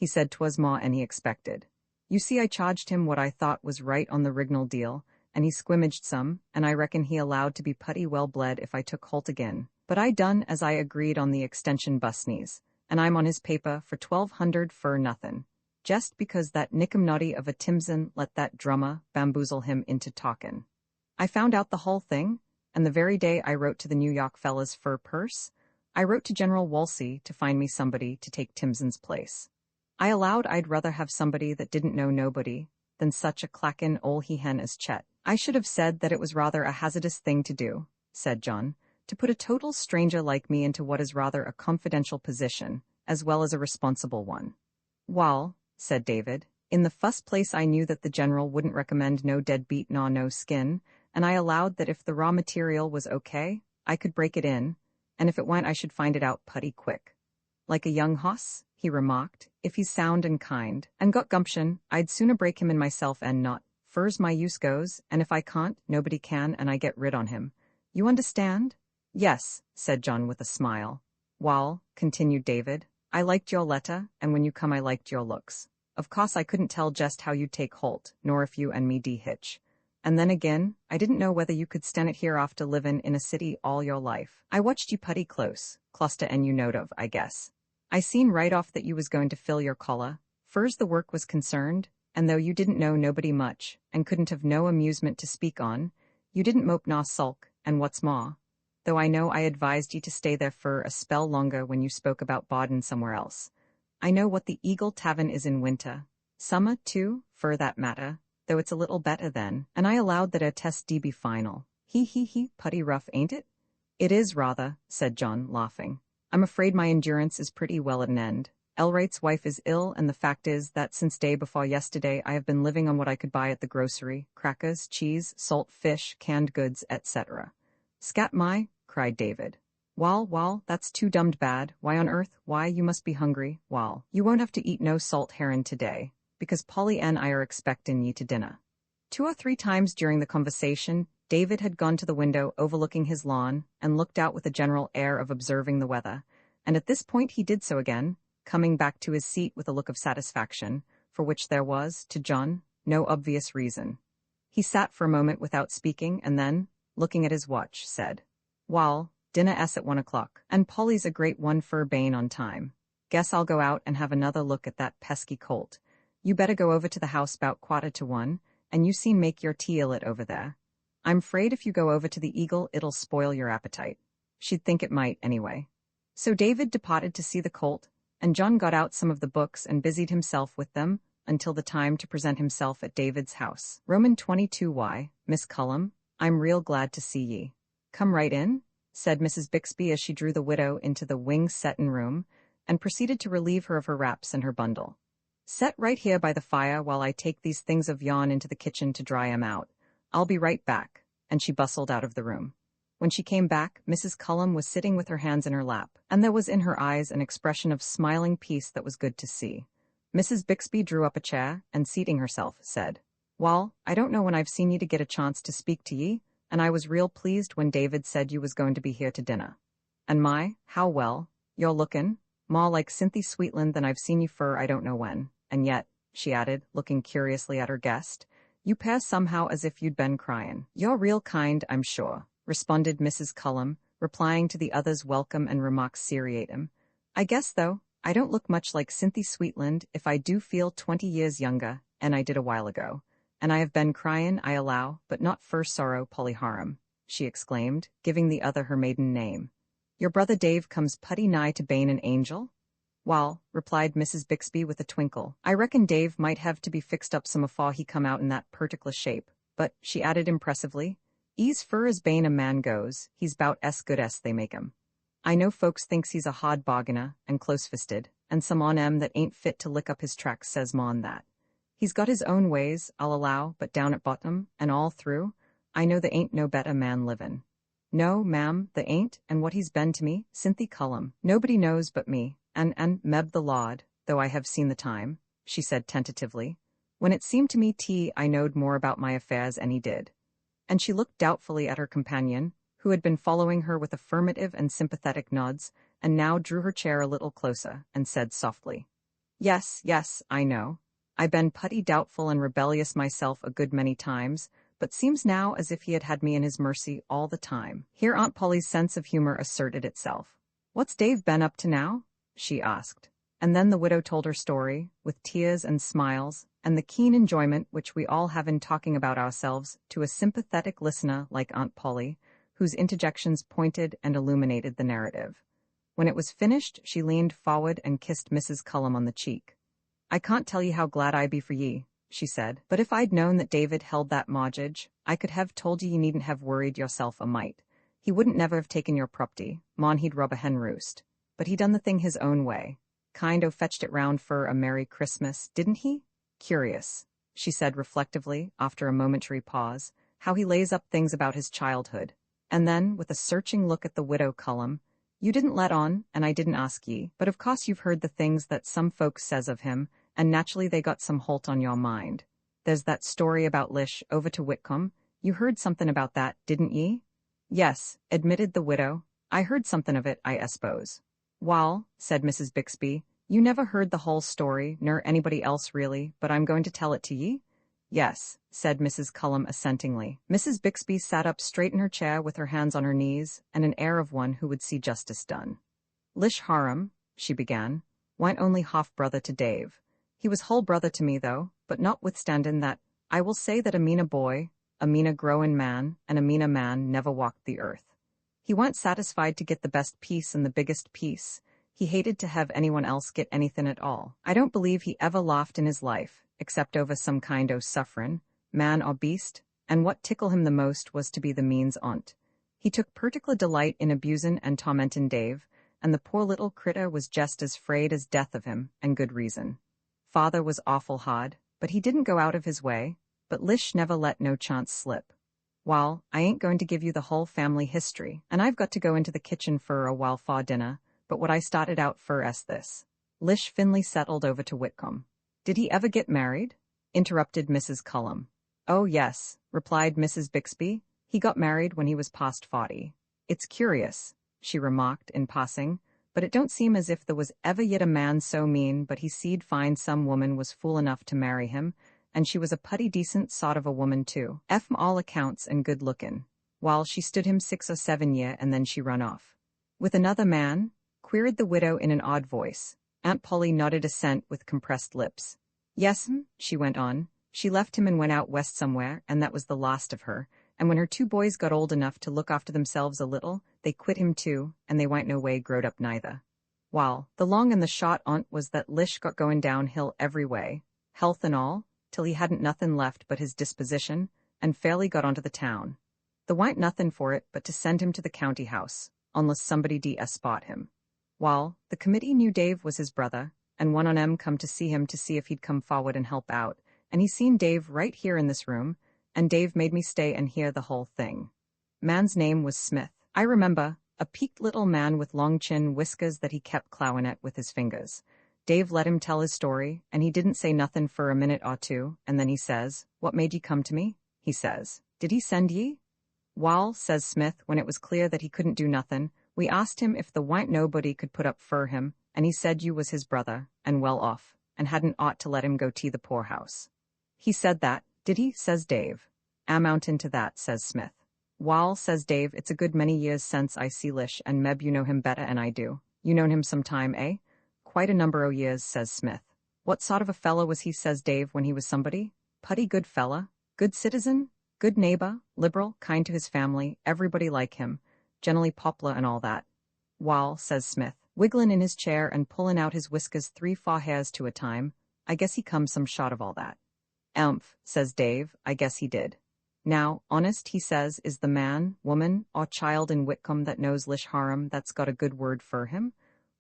said 'twas more and he expected. You see, I charged him what I thought was right on the Rignal deal, and he squimmaged some, and I reckon he allowed to be putty well bled if I took holt again. But I done as I agreed on the extension busneys, and I'm on his paper for $1,200 for nothin', just because that nickemnoddy of a Timson let that drummer bamboozle him into talkin'. I found out the whole thing, and the very day I wrote to the New York fellas for Perce, I wrote to General Wolsey to find me somebody to take Timson's place. I allowed I'd rather have somebody that didn't know nobody than such a clackin' ole he-hen as Chet. I should have said that it was rather a hazardous thing to do, said John, to put a total stranger like me into what is rather a confidential position, as well as a responsible one. Wall, said David, in the first place I knew that the general wouldn't recommend no deadbeat nor no skin, and I allowed that if the raw material was okay, I could break it in, and if it went I should find it out putty quick. Like a young hoss, he remarked, if he's sound and kind, and got gumption, I'd sooner break him in myself and not. Fur's my use goes, and if I can't, nobody can, and I get rid on him. You understand? Yes, said John with a smile. Wall, continued David, I liked your letter, and when you come I liked your looks. Of course I couldn't tell just how you'd take holt, nor if you and me hitch. And then again, I didn't know whether you could stand it here after livin' in a city all your life. I watched you putty close, cluster and you knowed of, I guess. I seen right off that you was going to fill your collar, fur's the work was concerned, and though you didn't know nobody much, and couldn't have no amusement to speak on, you didn't mope nor sulk, and what's more, though I know I advised ye to stay there for a spell longer when you spoke about boardin' somewhere else. I know what the Eagle Tavern is in winter, summer too, for that matter, though it's a little better then, and I allowed that a test be final. Putty rough, ain't it? It is rather, said John, laughing. I'm afraid my endurance is pretty well at an end. Elrate's wife is ill, and the fact is that since day before yesterday I have been living on what I could buy at the grocery, crackers, cheese, salt fish, canned goods, etc. Scat my, cried David. Wall, that's too dummed bad. Why on earth? Why, you must be hungry. Wall, you won't have to eat no salt herrin' today, because Polly and I are expectin' ye to dinner. 2 or 3 times during the conversation, David had gone to the window overlooking his lawn and looked out with a general air of observing the weather, and at this point he did so again, coming back to his seat with a look of satisfaction, for which there was, to John, no obvious reason. He sat for a moment without speaking, and then, looking at his watch, said, Wall, dinner at 1 o'clock, and Polly's a great one for bane on time. Guess I'll go out and have another look at that pesky colt. You better go over to the house 'bout 1:15, and you seen make your tea illit over there. I'm afraid if you go over to the Eagle it'll spoil your appetite. She'd think it might, anyway. So David departed to see the colt, and John got out some of the books and busied himself with them, until the time to present himself at David's house. Roman 22y, Miss Cullum, I'm real glad to see ye. Come right in, said Mrs. Bixby as she drew the widow into the wing-settin' room, and proceeded to relieve her of her wraps and her bundle. Set right here by the fire while I take these things of yon into the kitchen to dry 'em out. I'll be right back, and she bustled out of the room. When she came back, Mrs. Cullum was sitting with her hands in her lap, and there was in her eyes an expression of smiling peace that was good to see. Mrs. Bixby drew up a chair, and seating herself, said, "Wall, I don't know when I've seen ye to get a chance to speak to ye, and I was real pleased when David said you was going to be here to dinner. And my, how well, you're lookin', more like Cynthia Sweetland than I've seen you fur I don't know when, and yet," she added, looking curiously at her guest, "you pair somehow as if you'd been cryin'." "You're real kind, I'm sure," responded Mrs. Cullum, replying to the other's welcome and remarks seriatim. "I guess, though, I don't look much like Cynthia Sweetland if I do feel 20 years younger, and I did a while ago. And I have been cryin', I allow, but not for sorrow, Polly Harum," she exclaimed, giving the other her maiden name. "Your brother Dave comes putty nigh to bane an angel?" "Wall," replied Mrs. Bixby with a twinkle, "I reckon Dave might have to be fixed up some afore he come out in that pertickler shape, but," she added impressively, "'e's fur as bane a man goes, he's 'bout as good as they make 'em. I know folks thinks he's a hard bargainer, and close-fisted, and some on 'em that ain't fit to lick up his tracks says ma'n that. He's got his own ways, I'll allow, but down at bottom, and all through, I know there ain't no better man livin'. No, ma'am, there ain't, and what he's been to me, Cynthia Cullum, nobody knows but me, and Meb the Lord, though I have seen the time," she said tentatively, "when it seemed to me I knowed more about my affairs than he did." And she looked doubtfully at her companion, who had been following her with affirmative and sympathetic nods, and now drew her chair a little closer, and said softly, "Yes, yes, I know. I been putty doubtful and rebellious myself a good many times, but seems now as if he had me in his mercy all the time." Here Aunt Polly's sense of humor asserted itself. "What's Dave been up to now?" she asked. And then the widow told her story, with tears and smiles, and the keen enjoyment which we all have in talking about ourselves to a sympathetic listener like Aunt Polly, whose interjections pointed and illuminated the narrative. When it was finished, she leaned forward and kissed Mrs. Cullum on the cheek. "I can't tell ye how glad I be for ye," she said, "but if I'd known that David held that mortgage, I could have told ye needn't have worried yourself a mite. He wouldn't never have taken your property, mon he'd rob a hen roost. But he done the thing his own way. Kind o' fetched it round for a Merry Christmas, didn't he? Curious," she said reflectively, after a momentary pause, "how he lays up things about his childhood." And then, with a searching look at the widow Cullum, "You didn't let on, and I didn't ask ye, but of course you've heard the things that some folks says of him, and naturally they got some holt on your mind. There's that story about Lish over to Whitcomb. You heard something about that, didn't ye?" "Yes," admitted the widow, "I heard something of it, I suppose." "Wall," said Mrs. Bixby, "you never heard the whole story, nor anybody else really, but I'm going to tell it to ye?" "Yes," said Mrs. Cullum assentingly. Mrs. Bixby sat up straight in her chair with her hands on her knees, and an air of one who would see justice done. "Lish Harum," she began, "wa'n't only half-brother to Dave. He was whole brother to me, though, but notwithstanding that, I will say that a meaner boy, a meaner growin' man, and a meaner man never walked the earth. He wa'n't satisfied to get the best piece and the biggest piece. He hated to have anyone else get anything at all. I don't believe he ever laughed in his life, except over some kind o' sufferin', man or beast, and what tickled him the most was to be the means on't. He took particular delight in abusin' and tormentin' Dave, and the poor little critter was jest as 'fraid as death of him, and good reason. Father was awful hard, but he didn't go out of his way, but Lish never let no chance slip. Wall, I ain't going to give you the whole family history, and I've got to go into the kitchen for a while for dinner, but what I started out for is this. Lish Finley settled over to Whitcomb." "Did he ever get married?" interrupted Mrs. Cullum. "Oh, yes," replied Mrs. Bixby. "He got married when he was past 40. It's curious," she remarked in passing, "but it don't seem as if there was ever yet a man so mean but he see'd find some woman was fool enough to marry him, and she was a putty decent sort of a woman too, from all accounts and good-lookin', while she stood him 6 or 7 year and then she run off." "With another man?" queried the widow in an odd voice. Aunt Polly nodded assent with compressed lips. "Yes'm," she went on, "she left him and went out west somewhere, and that was the last of her, and when her 2 boys got old enough to look after themselves a little, they quit him too, and they weren't no way growed up neither. Wall, the long and the short on't was that Lish got going downhill every way, health and all, till he hadn't nothing left but his disposition, and fairly got onto the town. There warn't nothing for it but to send him to the county house, unless somebody spot him. Wall, the committee knew Dave was his brother, and one on 'em come to see him to see if he'd come forward and help out, and he seen Dave right here in this room, and Dave made me stay and hear the whole thing. Man's name was Smith. I remember, a peaked little man with long chin whiskers that he kept clawing at with his fingers. Dave let him tell his story, and he didn't say nothing for a minute or two, and then he says, "What made ye come to me?" he says. "Did he send ye?" "Wall," says Smith, when it was clear that he couldn't do nothing, "we asked him if the warn't nobody could put up fur him, and he said you was his brother, and well off, and hadn't ought to let him go to the poorhouse." "He said that, did he?" says Dave. "Amountin' to that," says Smith. "Wall," says Dave, "it's a good many years since I see Lish, and meb you know him better 'n I do. You known him some time, eh?" "Quite a number o' years," says Smith. "What sort of a fella was he?" says Dave, "when he was somebody?" "Putty good fella. Good citizen, good neighbor, liberal, kind to his family, everybody like him, generally poplar and all that." "Wall," says Smith, wiggling in his chair and pulling out his whiskers 3-4 hairs to a time, "I guess he come some shot of all that." "Emph," says Dave, "I guess he did." "Now, honest," he says, "is the man, woman, or child in Whitcomb that knows Lish Harum that's got a good word for him?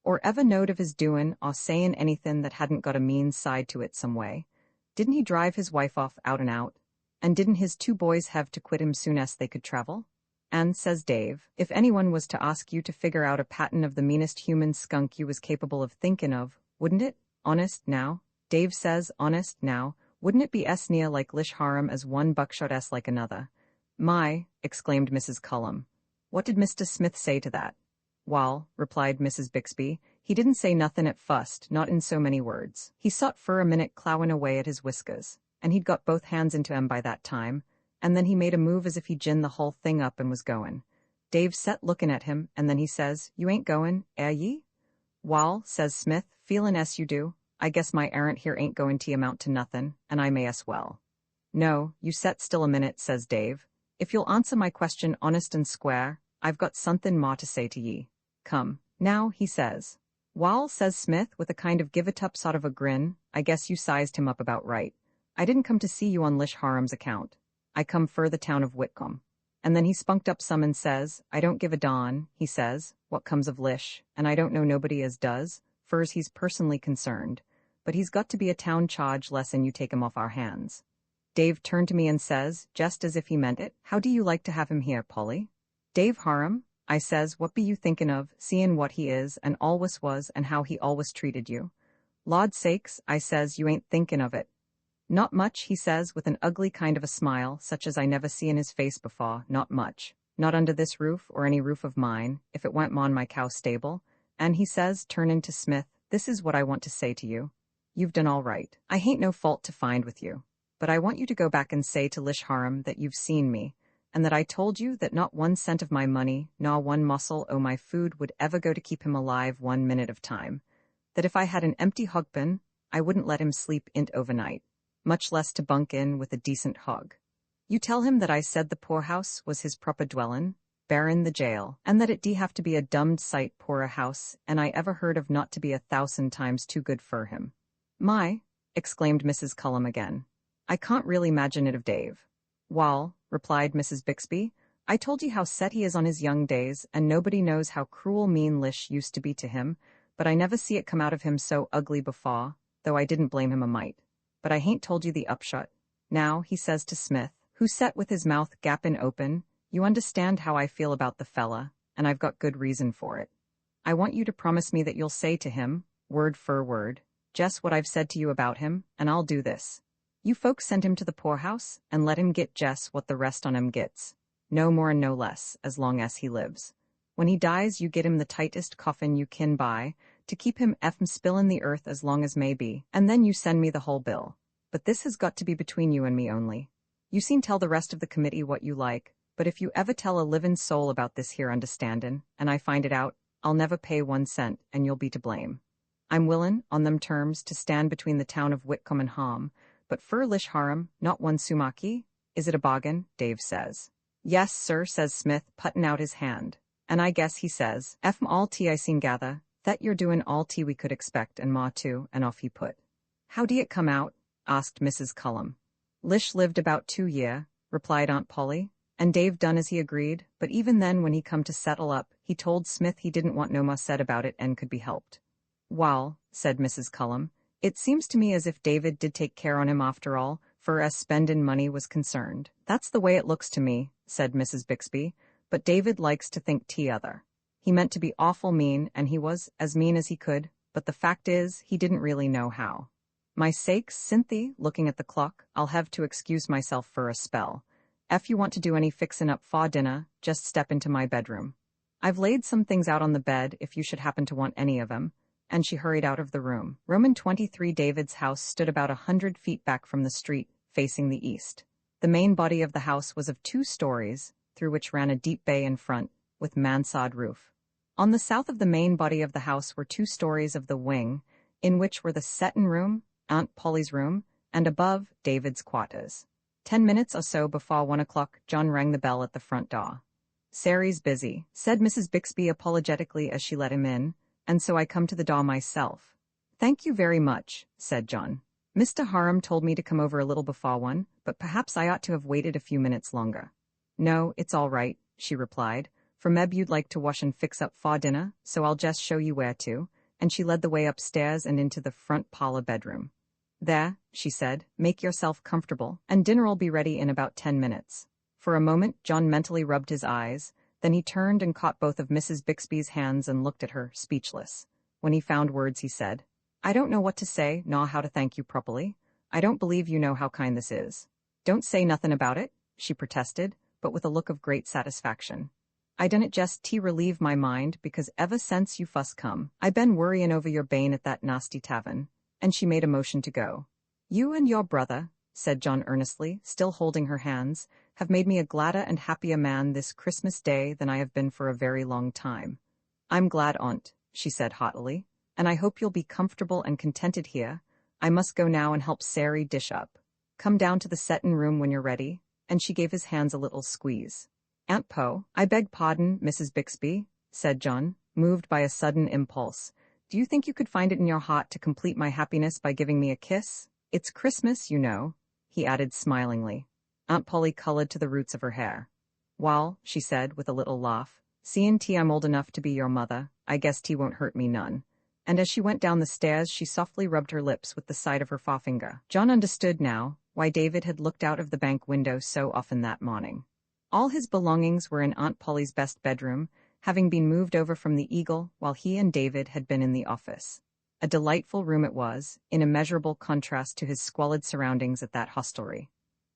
Or ever knowed of his doin' or sayin' anything that hadn't got a mean side to it some way? Didn't he drive his wife off out and out? And didn't his 2 boys have to quit him soon as they could travel? And," says Dave, "if anyone was to ask you to figure out a pattern of the meanest human skunk you was capable of thinkin' of, wouldn't it? Honest, now?" Dave says, "Honest, now, wouldn't it be near like Lish Harum as one buckshot like another?" "My," exclaimed Mrs. Cullum. "What did Mr. Smith say to that?" "Wall," replied Mrs. Bixby, "he didn't say nothin' at fust, not in so many words. He sot for a minute clowin' away at his whiskers, and he'd got both hands into 'em by that time, and then he made a move as if he ginned the whole thing up and was goin'. Dave set lookin' at him, and then he says, 'You ain't goin', air ye?' 'Wall,' says Smith, feelin' as you do, 'I guess my errand here ain't goin' to amount to nothin', and I may as well.' 'No, you set still a minute,' says Dave. 'If you'll answer my question honest and square, I've got somethin' more to say to ye. Come, now,' he says. 'Wall,' says Smith, with a kind of give-it-up sort of a grin, 'I guess you sized him up about right. I didn't come to see you on Lish Harum's account. I come fur the town of Whitcomb.' And then he spunked up some and says, 'I don't give a darn,' he says, 'what comes of Lish, and I don't know nobody as does, fur's he's personally concerned. But he's got to be a town charge less'n you take him off our hands.' Dave turned to me and says, just as if he meant it, 'How do you like to have him here, Polly?' 'Dave Harum,' I says, 'what be you thinkin' of, seein' what he is and always was and how he always treated you?' 'Lord sakes,' I says, 'you ain't thinkin' of it.' 'Not much,' he says, with an ugly kind of a smile, such as I never see in his face before, 'not much. Not under this roof or any roof of mine, if it went on my cow stable. And,' he says, turnin' to Smith, 'this is what I want to say to you. You've done all right. I hain't no fault to find with you. But I want you to go back and say to Lish Harum that you've seen me, and that I told you that not 1 cent of my money, nor 1 morsel o' my food would ever go to keep him alive 1 minute of time. That if I had an empty hog bin, I wouldn't let him sleep in't overnight, much less to bunk in with a decent hog. You tell him that I said the poorhouse was his proper dwellin', barrin' the jail, and that it have to be a dummed sight poorer house, and I ever heard of not to be 1,000 times too good fur him." "My," exclaimed Mrs. Cullum again. "I can't really imagine it of Dave." "Wall," replied Mrs. Bixby, "I told you how set he is on his young days, and nobody knows how cruel mean Lish used to be to him, but I never see it come out of him so ugly before, though I didn't blame him a mite. But I hain't told you the upshot. Now," he says to Smith, who sat with his mouth gappin' open, "you understand how I feel about the fella, and I've got good reason for it. I want you to promise me that you'll say to him, word for word, just what I've said to you about him, and I'll do this. You folks send him to the poorhouse, and let him get just what the rest on him gets. No more and no less, as long as he lives. When he dies, you get him the tightest coffin you kin buy, to keep him spillin' the earth as long as may be, and then you send me the whole bill. But this has got to be between you and me only. You seen tell the rest of the committee what you like, but if you ever tell a livin' soul about this here understandin', and I find it out, I'll never pay 1 cent, and you'll be to blame. I'm willin', on them terms, to stand between the town of Whitcomb and Harum, but fur Lish Harum, not 1 sumaki. Is it a bargain?" Dave says. "Yes, sir," says Smith, puttin' out his hand. "And I guess," he says, "F'm all tea I seen gather, that you're doin' all tea we could expect, and ma too," and off he put. "How d'ye it come out?" asked Mrs. Cullum. "Lish lived about 2 year," replied Aunt Polly, "and Dave done as he agreed, but even then when he come to settle up, he told Smith he didn't want no more said about it and could be helped." "Wall," said Mrs. Cullum, "it seems to me as if David did take care on him after all, for as spendin' money was concerned." "That's the way it looks to me," said Mrs. Bixby, "but David likes to think t'other. He meant to be awful mean, and he was as mean as he could, but the fact is, he didn't really know how. My sakes, Cynthia," looking at the clock, "I'll hev to excuse myself for a spell. Ef you want to do any fixin' up for dinner, just step into my bedroom. I've laid some things out on the bed if you should happen to want any of 'em," and she hurried out of the room. Roman 23 David's house stood about 100 feet back from the street, facing the east. The main body of the house was of 2 stories, through which ran a deep bay in front, with mansard roof. On the south of the main body of the house were 2 stories of the wing, in which were the settin' room, Aunt Polly's room, and above, David's quarters. 10 minutes or so before 1 o'clock, John rang the bell at the front door. "Sary's busy," said Mrs. Bixby apologetically as she let him in, "and so I come to the door myself." "Thank you very much," said John. "Mr. Harum told me to come over a little before 1, but perhaps I ought to have waited a few minutes longer." "No, it's all right," she replied, "for meb you'd like to wash and fix up for dinner, so I'll just show you where to," and she led the way upstairs and into the front parlor bedroom. "There," she said, "make yourself comfortable, and dinner'll be ready in about 10 minutes. For a moment John mentally rubbed his eyes, then he turned and caught both of Mrs. Bixby's hands and looked at her, speechless. When he found words he said, "I don't know what to say, nor how to thank you properly. I don't believe you know how kind this is." "Don't say nothin' about it," she protested, but with a look of great satisfaction. "I done it just to relieve my mind, because ever since you fuss come, I been worryin' over your bane at that nasty tavern," and she made a motion to go. "You and your brother," said John earnestly, still holding her hands, "have made me a gladder and happier man this Christmas Day than I have been for a very long time." "I'm glad on't," she said haughtily, "and I hope you'll be comfortable and contented here. I must go now and help Sary dish up. Come down to the settin' room when you're ready," and she gave his hands a little squeeze. "Aunt Po, I beg pardon, Mrs. Bixby," said John, moved by a sudden impulse. "Do you think you could find it in your heart to complete my happiness by giving me a kiss? It's Christmas, you know," he added smilingly. Aunt Polly colored to the roots of her hair. "Wall," she said with a little laugh, "seein' I'm old enough to be your mother, I guess tea won't hurt me none." And as she went down the stairs she softly rubbed her lips with the side of her forefinger. John understood now why David had looked out of the bank window so often that morning. All his belongings were in Aunt Polly's best bedroom, having been moved over from the Eagle while he and David had been in the office. A delightful room it was, in immeasurable contrast to his squalid surroundings at that hostelry.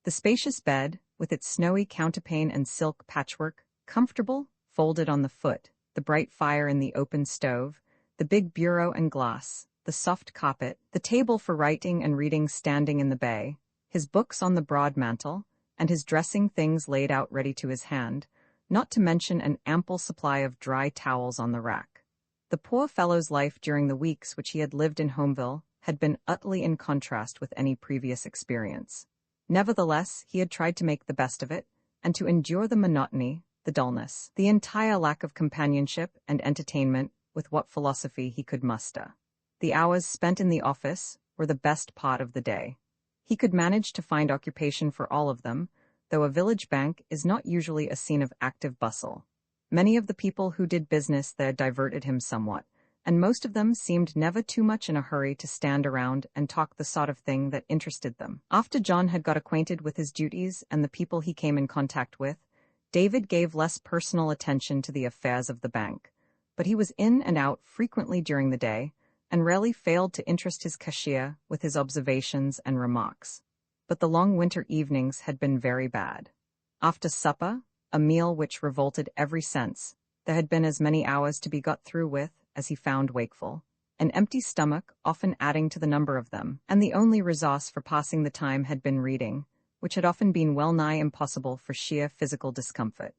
The spacious bed, with its snowy counterpane and silk patchwork, comfortable, folded on the foot, the bright fire in the open stove, the big bureau and glass, the soft carpet, the table for writing and reading standing in the bay, his books on the broad mantel, and his dressing things laid out ready to his hand, not to mention an ample supply of dry towels on the rack. The poor fellow's life during the weeks which he had lived in Homeville had been utterly in contrast with any previous experience. Nevertheless, he had tried to make the best of it, and to endure the monotony, the dullness, the entire lack of companionship and entertainment with what philosophy he could muster. The hours spent in the office were the best part of the day. He could manage to find occupation for all of them, though a village bank is not usually a scene of active bustle. Many of the people who did business there diverted him somewhat, and most of them seemed never too much in a hurry to stand around and talk the sort of thing that interested them. After John had got acquainted with his duties and the people he came in contact with, David gave less personal attention to the affairs of the bank, but he was in and out frequently during the day, and rarely failed to interest his cashier with his observations and remarks. But the long winter evenings had been very bad. After supper, a meal which revolted every sense, there had been as many hours to be got through with as he found wakeful, an empty stomach often adding to the number of them, and the only resource for passing the time had been reading, which had often been well nigh impossible for sheer physical discomfort.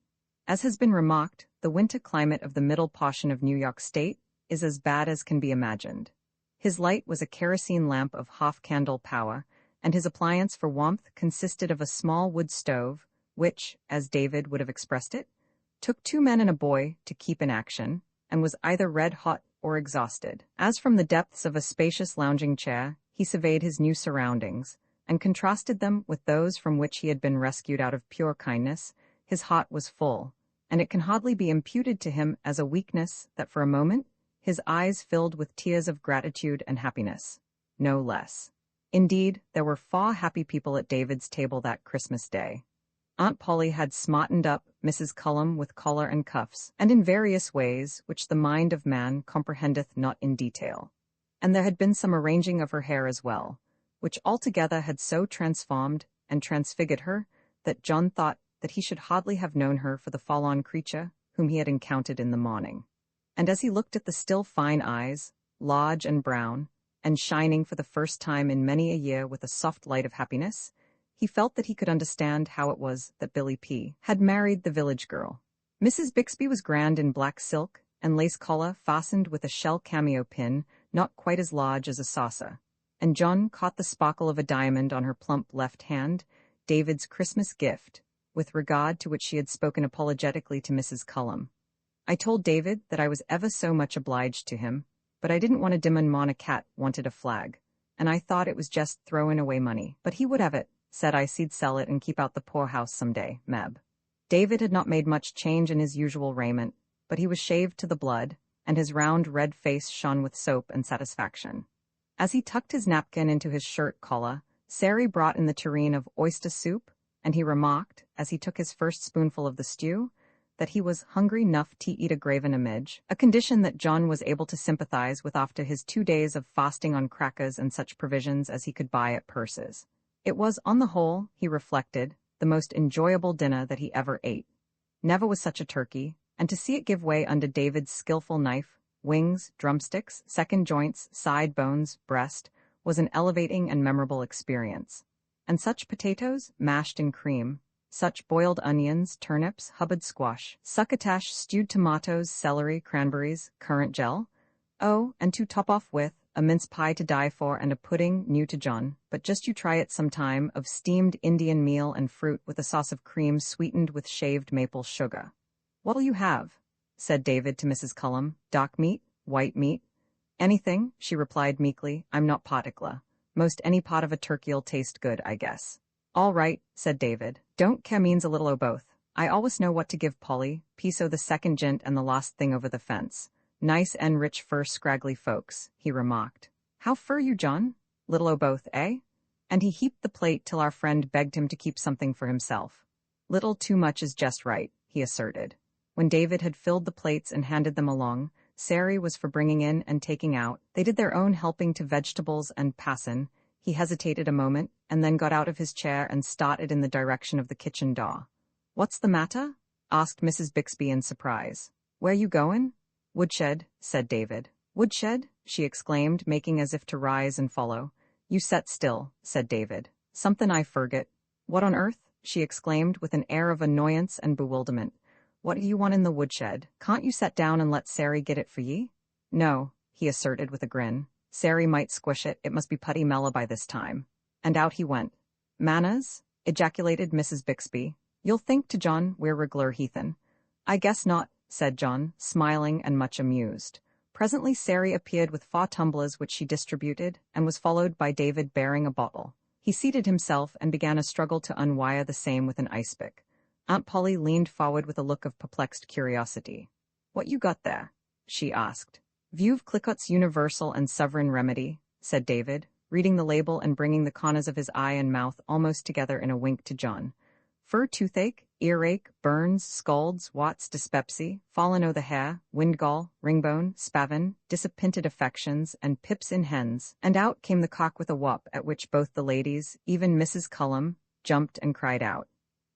As has been remarked, the winter climate of the middle portion of New York State is as bad as can be imagined. His light was a kerosene lamp of half-candle power, and his appliance for warmth consisted of a small wood stove, which, as David would have expressed it, took 2 men and a boy to keep in action, and was either red-hot or exhausted. As from the depths of a spacious lounging chair, he surveyed his new surroundings, and contrasted them with those from which he had been rescued out of pure kindness, his heart was full, and it can hardly be imputed to him as a weakness that for a moment his eyes filled with tears of gratitude and happiness, no less. Indeed, there were far happy people at David's table that Christmas day. Aunt Polly had smartened up Mrs. Cullum with collar and cuffs, and in various ways which the mind of man comprehendeth not in detail. And there had been some arranging of her hair as well, which altogether had so transformed and transfigured her that John thought that he should hardly have known her for the forlorn creature whom he had encountered in the morning. And as he looked at the still fine eyes, large and brown, and shining for the first time in many a year with a soft light of happiness, he felt that he could understand how it was that Billy P. had married the village girl. Mrs. Bixby was grand in black silk and lace collar fastened with a shell cameo pin not quite as large as a saucer, and John caught the sparkle of a diamond on her plump left hand, David's Christmas gift, with regard to which she had spoken apologetically to Mrs. Cullum. I told David that I was ever so much obliged to him, but I didn't want a dimon mon a cat wanted a flag, and I thought it was just throwing away money. But he would have it, said I se'd sell it and keep out the poorhouse some day, Meb. David had not made much change in his usual raiment, but he was shaved to the blood, and his round red face shone with soap and satisfaction. As he tucked his napkin into his shirt collar, Sari brought in the tureen of oyster soup, and he remarked, as he took his first spoonful of the stew, that he was hungry enough to eat a graven image, a condition that John was able to sympathize with after his 2 days of fasting on crackers and such provisions as he could buy at Purse's. It was, on the whole, he reflected, the most enjoyable dinner that he ever ate. Never was such a turkey, and to see it give way under David's skillful knife, wings, drumsticks, second joints, side bones, breast, was an elevating and memorable experience. And such potatoes, mashed in cream, such boiled onions, turnips, Hubbard squash, succotash, stewed tomatoes, celery, cranberries, currant jell. Oh, and to top off with, a mince pie to die for and a pudding, new to John, but just you try it sometime, of steamed Indian meal and fruit with a sauce of cream sweetened with shaved maple sugar. What'll you have? Said David to Mrs. Cullum. Dark meat? White meat? Anything, she replied meekly. I'm not particular. Most any pot of a turkey'll taste good, I guess. All right, said David. Don't care means a little o' both. I always know what to give Polly, piece o' the second gint and the last thing over the fence. Nice and rich fur scraggly folks, he remarked. How fur you, John? Little o' both, eh? And he heaped the plate till our friend begged him to keep something for himself. Little too much is just right, he asserted. When David had filled the plates and handed them along, Sari was for bringing in and taking out. They did their own helping to vegetables and passin. He hesitated a moment, and then got out of his chair and started in the direction of the kitchen door. What's the matter? Asked Mrs. Bixby in surprise. Where you goin'? Woodshed, said David. Woodshed? She exclaimed, making as if to rise and follow. You set still, said David. Somethin' I forget. What on earth? She exclaimed with an air of annoyance and bewilderment. What do you want in the woodshed? Can't you set down and let Sari get it for ye? No, he asserted with a grin. Sari might squish it, it must be putty mellow by this time. And out he went. Manners? Ejaculated Mrs. Bixby. You'll think to John we're reg'lar heathen. I guess not, said John, smiling and much amused. Presently Sari appeared with 4 tumblers which she distributed, and was followed by David bearing a bottle. He seated himself and began a struggle to unwire the same with an ice pick. Aunt Polly leaned forward with a look of perplexed curiosity. What you got there? She asked. Veuve Clicquot's Universal and Sovereign Remedy, said David, reading the label and bringing the corners of his eye and mouth almost together in a wink to John. Fur toothache, earache, burns, scalds, wots, dyspepsy, fallen o' the hair, windgall, ringbone, spavin, disappointed affections, and pips in hens, and out came the cock with a whop, at which both the ladies, even Mrs. Cullum, jumped and cried out.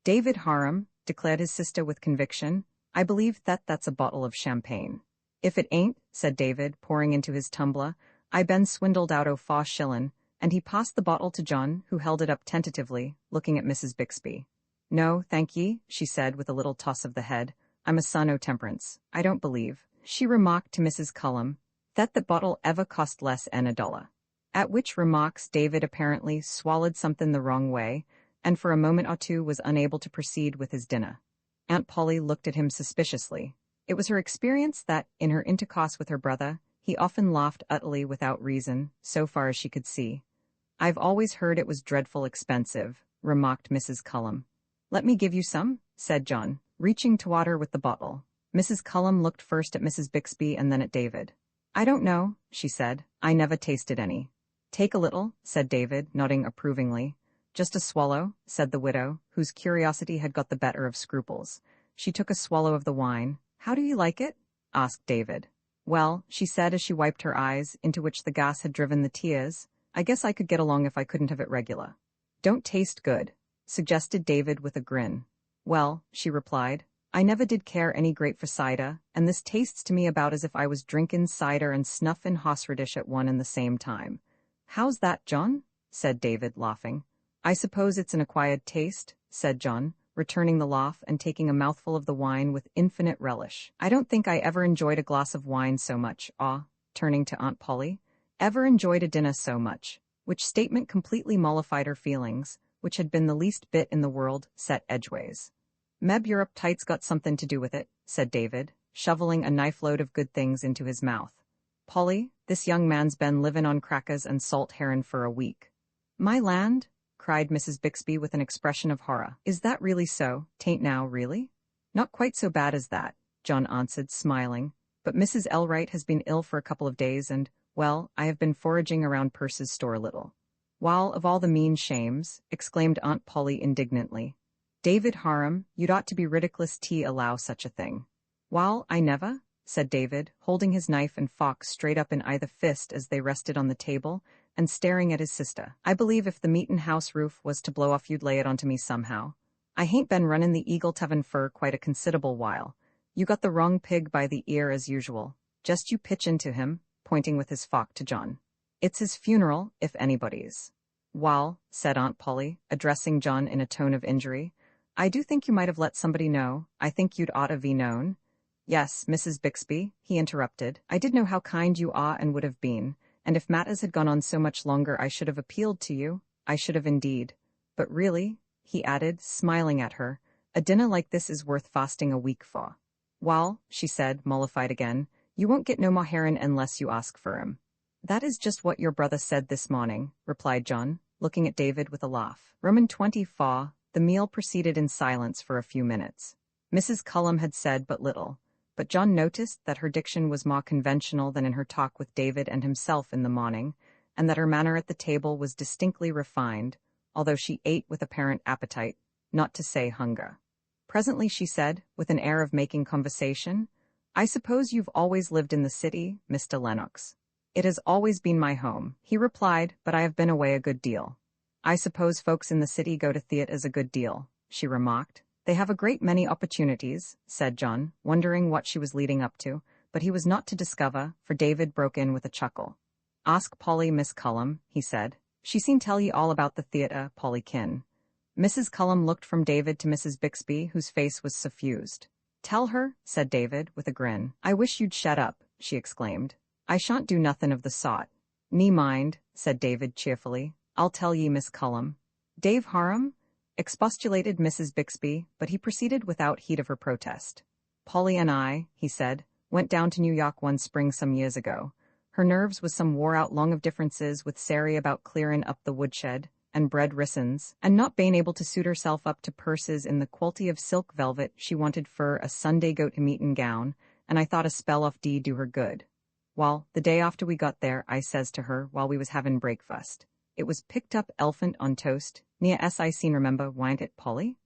David Harum, declared his sister with conviction, I believe that's a bottle of champagne. If it ain't, said David, pouring into his tumbler, I been swindled out o' 4 shillin', and he passed the bottle to John, who held it up tentatively, looking at Mrs. Bixby. No, thank ye, she said with a little toss of the head. I'm a son o' temperance. I don't believe, she remarked to Mrs. Cullum, that the bottle ever cost less 'n $1. At which remarks David apparently swallowed something the wrong way, and for a moment or two was unable to proceed with his dinner. Aunt Polly looked at him suspiciously. It was her experience that, in her intercourse with her brother, he often laughed utterly without reason, so far as she could see. "I've always heard it was dreadful expensive," remarked Mrs. Cullum. "Let me give you some," said John, reaching toward her with the bottle. Mrs. Cullum looked first at Mrs. Bixby and then at David. "I don't know," she said. "I never tasted any." "Take a little," said David, nodding approvingly. "Just a swallow," said the widow, whose curiosity had got the better of scruples. She took a swallow of the wine. "How do you like it?" asked David. "Well," she said as she wiped her eyes, into which the gas had driven the tears, "I guess I could get along if I couldn't have it regular." "Don't taste good," suggested David with a grin. "Well," she replied, "I never did care any great for cider, and this tastes to me about as if I was drinkin' cider and snuffin' hossradish at one and the same time." "How's that, John?" said David, laughing. "I suppose it's an acquired taste," said John, returning the laugh and taking a mouthful of the wine with infinite relish. "I don't think I ever enjoyed a glass of wine so much, turning to Aunt Polly, ever enjoyed a dinner so much," which statement completely mollified her feelings, which had been the least bit in the world set edgeways. "Meb your uptight's got something to do with it," said David, shoveling a knife-load of good things into his mouth. "Polly, this young man's been livin' on crackers and salt herrin' for a week." "My land?" cried Mrs. Bixby with an expression of horror. "Is that really so? 'Tain't now, really?" "Not quite so bad as that," John answered, smiling, "but Mrs. Elright has been ill for a couple of days and, well, I have been foraging around Perce's store a little." "Wall, of all the mean shames," exclaimed Aunt Polly indignantly. "David Harum, you'd ought to be ridiculous to allow such a thing." "Wall, I never," said David, holding his knife and fork straight up in either fist as they rested on the table, and staring at his sister. "I believe if the meetin' house roof was to blow off you'd lay it onto me somehow. I hain't been runnin' the Eagle Tavern fur quite a considerable while. You got the wrong pig by the ear as usual. Just you pitch into him," pointing with his fork to John. "It's his funeral, if anybody's." "Wall," said Aunt Polly, addressing John in a tone of injury, "I do think you might have let somebody know. I think you'd ought to be known." "Yes, Mrs. Bixby," he interrupted. "I did know how kind you are and would have been, and if matters had gone on so much longer I should have appealed to you. I should have indeed. But really," he added, smiling at her, "a dinner like this is worth fasting a week for." "Wall," she said, mollified again, "you won't get no more herrin' unless you ask for 'em." "That is just what your brother said this morning," replied John, looking at David with a laugh. Roman 24. The meal proceeded in silence for a few minutes. Mrs. Cullum had said but little, but John noticed that her diction was more conventional than in her talk with David and himself in the morning, and that her manner at the table was distinctly refined, although she ate with apparent appetite, not to say hunger. Presently she said, with an air of making conversation, "I suppose you've always lived in the city, Mr. Lennox." "It has always been my home," he replied, "but I have been away a good deal." "I suppose folks in the city go to theatres a good deal," she remarked. "They have a great many opportunities," said John, wondering what she was leading up to, but he was not to discover, for David broke in with a chuckle. "Ask Polly, Miss Cullum," he said. "She seen tell ye all about the theatre, Polly kin." Mrs. Cullum looked from David to Mrs. Bixby, whose face was suffused. "Tell her," said David, with a grin. "I wish you'd shut up," she exclaimed. "I shan't do nothin' of the sort." "Nee mind," said David cheerfully. "I'll tell ye, Miss Cullum." "Dave Harum?" expostulated Mrs. Bixby, but he proceeded without heed of her protest. "Polly and I," he said, "went down to New York one spring some years ago. Her nerves was some wore out long of differences with Sary about clearin' up the woodshed, and bread rissens, and not bein' able to suit herself up to purses in the quality of silk velvet she wanted fur a Sunday go-to-meetin' gown, and I thought a spell off D do her good. Wall, the day after we got there, I says to her, while we was havin' breakfast, it was picked up elephant on toast, near as I seen remember, wa'n't it, Polly?"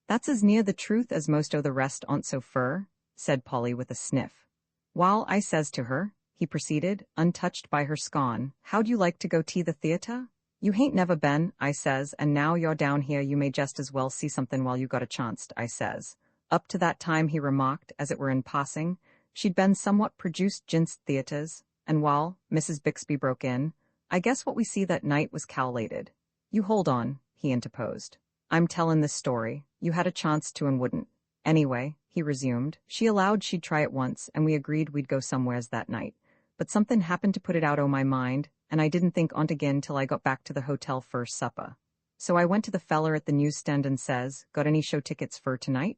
"That's as near the truth as most o' the rest on't so fur," said Polly with a sniff. "Wall, I says to her," he proceeded, untouched by her scorn, "how'd you like to go to the theatre? You hain't never been," I says, "and now you're down here you may just as well see something while you got a chanst," I says. Up to that time, he remarked, as it were in passing, she'd been somewhat produced jinst theatres, and while Mrs. Bixby broke in, "I guess what we see that night was calculated." "You hold on," he interposed. "I'm tellin' this story. You had a chance to and wouldn't. Anyway," he resumed, "she allowed she'd try it once, and we agreed we'd go somewheres that night. But something happened to put it out o' my mind, and I didn't think on't again till I got back to the hotel first supper. So I went to the feller at the newsstand and says, got any show tickets for tonight?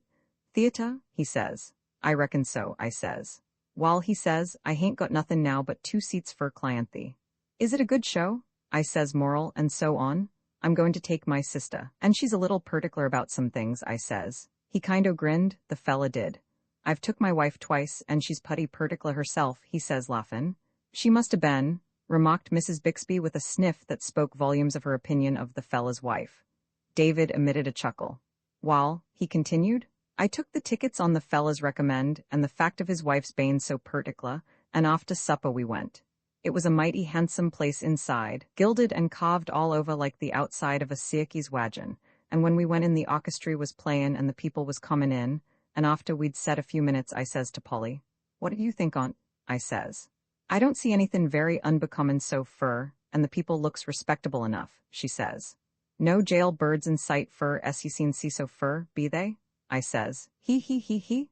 Theatre, he says. I reckon so, I says. Wall, he says, I hain't got nothin' now but 2 seats for clienthy. Is it a good show? I says moral and so on. I'm going to take my sister, and she's a little particular about some things, I says. He kind-o grinned, the fella did. I've took my wife twice, and she's putty particular herself, he says laughin'. She must have been, remarked Mrs. Bixby with a sniff that spoke volumes of her opinion of the fella's wife. David emitted a chuckle. Wall, he continued, I took the tickets on the fella's recommend, and the fact of his wife's bane so particular, and off to supper we went. It was a mighty handsome place inside, gilded and carved all over like the outside of a circus wagon, and when we went in the orchestra was playin' and the people was comin' in, and after we'd set a few minutes I says to Polly, what do you think on't? I says. I don't see anythin' very unbecomin' so fur, and the people looks respectable enough, she says. No jail birds in sight fur as you seen see so fur, be they? I says. He.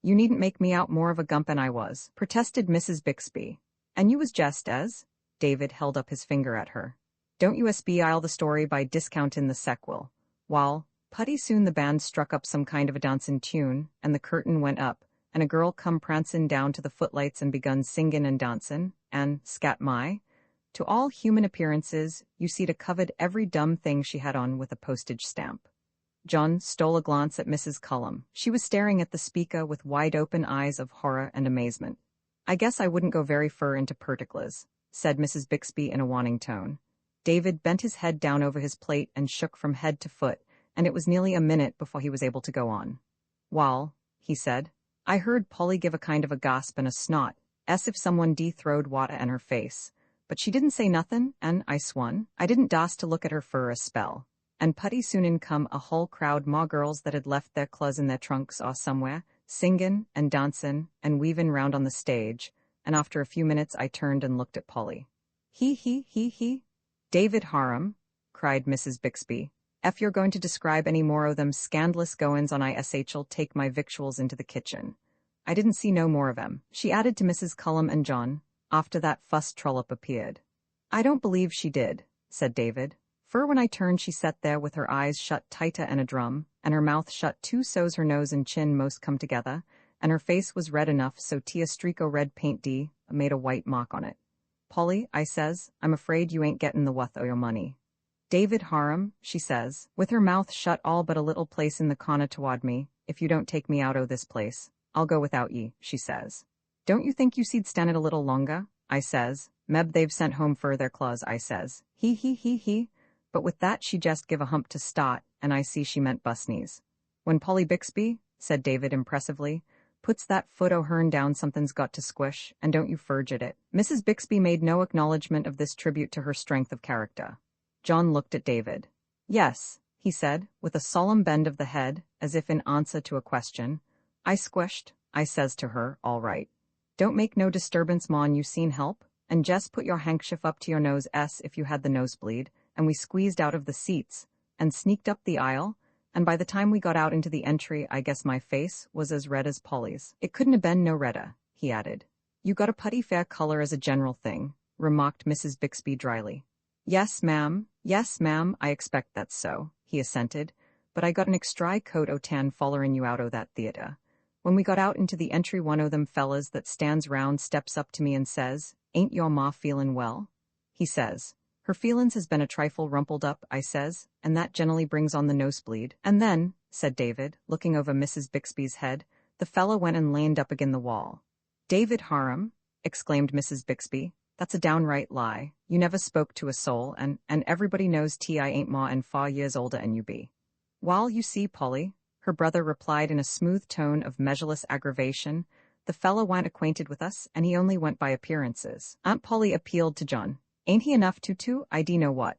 You needn't make me out more of a gump 'n I was, protested Mrs. Bixby. And you was jest as? David held up his finger at her. Don't you SBI'll the story by discountin' the sequel. Wall, putty soon the band struck up some kind of a dancin' tune, and the curtain went up, and a girl come prancin' down to the footlights and begun singin' and dancin', and, scat my, to all human appearances, you see'd a covered every dumb thing she had on with a postage stamp. John stole a glance at Mrs. Cullum. She was staring at the speaker with wide-open eyes of horror and amazement. I guess I wouldn't go very fur into particulars, said Mrs. Bixby in a warning tone. David bent his head down over his plate and shook from head to foot, and it was nearly a minute before he was able to go on. Wall, he said, I heard Polly give a kind of a gasp and a snot, as if someone throwed water in her face. But she didn't say nothin', and I swun. I didn't dast to look at her for a spell. And putty soon in come a whole crowd more girls that had left their clothes in their trunks or somewhere, singin' and dancin' and weavin' round on the stage, and after a few minutes I turned and looked at Polly. He. David Harum, cried Mrs. Bixby. If you're going to describe any more o' them scandalous goin's on ISH'll take my victuals into the kitchen. I didn't see no more of 'em, she added to Mrs. Cullum and John, after that fuss trollop appeared. I don't believe she did, said David. For when I turned she sat there with her eyes shut tighter and a drum, and her mouth shut too so's her nose and chin most come together, and her face was red enough so a streak o' red paint made a white mark on it. Polly, I says, I'm afraid you ain't gettin' the wuth o' your money. David Harum, she says, with her mouth shut all but a little place in the corner toward me, if you don't take me out o' this place, I'll go without ye, she says. Don't you think you seed stand it a little longer? I says. Meb they've sent home for their claws, I says. He. But with that she jest give a hump to start, and I see she meant Busney's. When Polly Bixby, said David impressively, puts that foot o' hern down something's got to squish, and don't you furge at it. Mrs. Bixby made no acknowledgment of this tribute to her strength of character. John looked at David. Yes, he said, with a solemn bend of the head, as if in answer to a question. I squished, I says to her, all right. Don't make no disturbance, mon, you seen help, and jest put your handkerchief up to your nose if you had the nosebleed, and we squeezed out of the seats, and sneaked up the aisle, and by the time we got out into the entry I guess my face was as red as Polly's. It couldn't have been no redder, he added. You got a putty fair color as a general thing, remarked Mrs. Bixby dryly. Yes, ma'am, I expect that's so, he assented, but I got an extry coat o' tan follerin' you out o' that theatre. When we got out into the entry one o' them fellas that stands round steps up to me and says, Ain't your ma feelin' well? He says, Her feelin's has been a trifle rumpled up, I says, and that generally brings on the nosebleed. And then, said David, looking over Mrs. Bixby's head, the fella went and leaned up agin the wall. David Harum, exclaimed Mrs. Bixby, that's a downright lie. You never spoke to a soul, and everybody knows I ain't ma and 4 years older and you be. Wall, you see, Polly, her brother replied in a smooth tone of measureless aggravation, the fella wa'n't acquainted with us, and he only went by appearances. Aunt Polly appealed to John. Ain't he enough to I know what?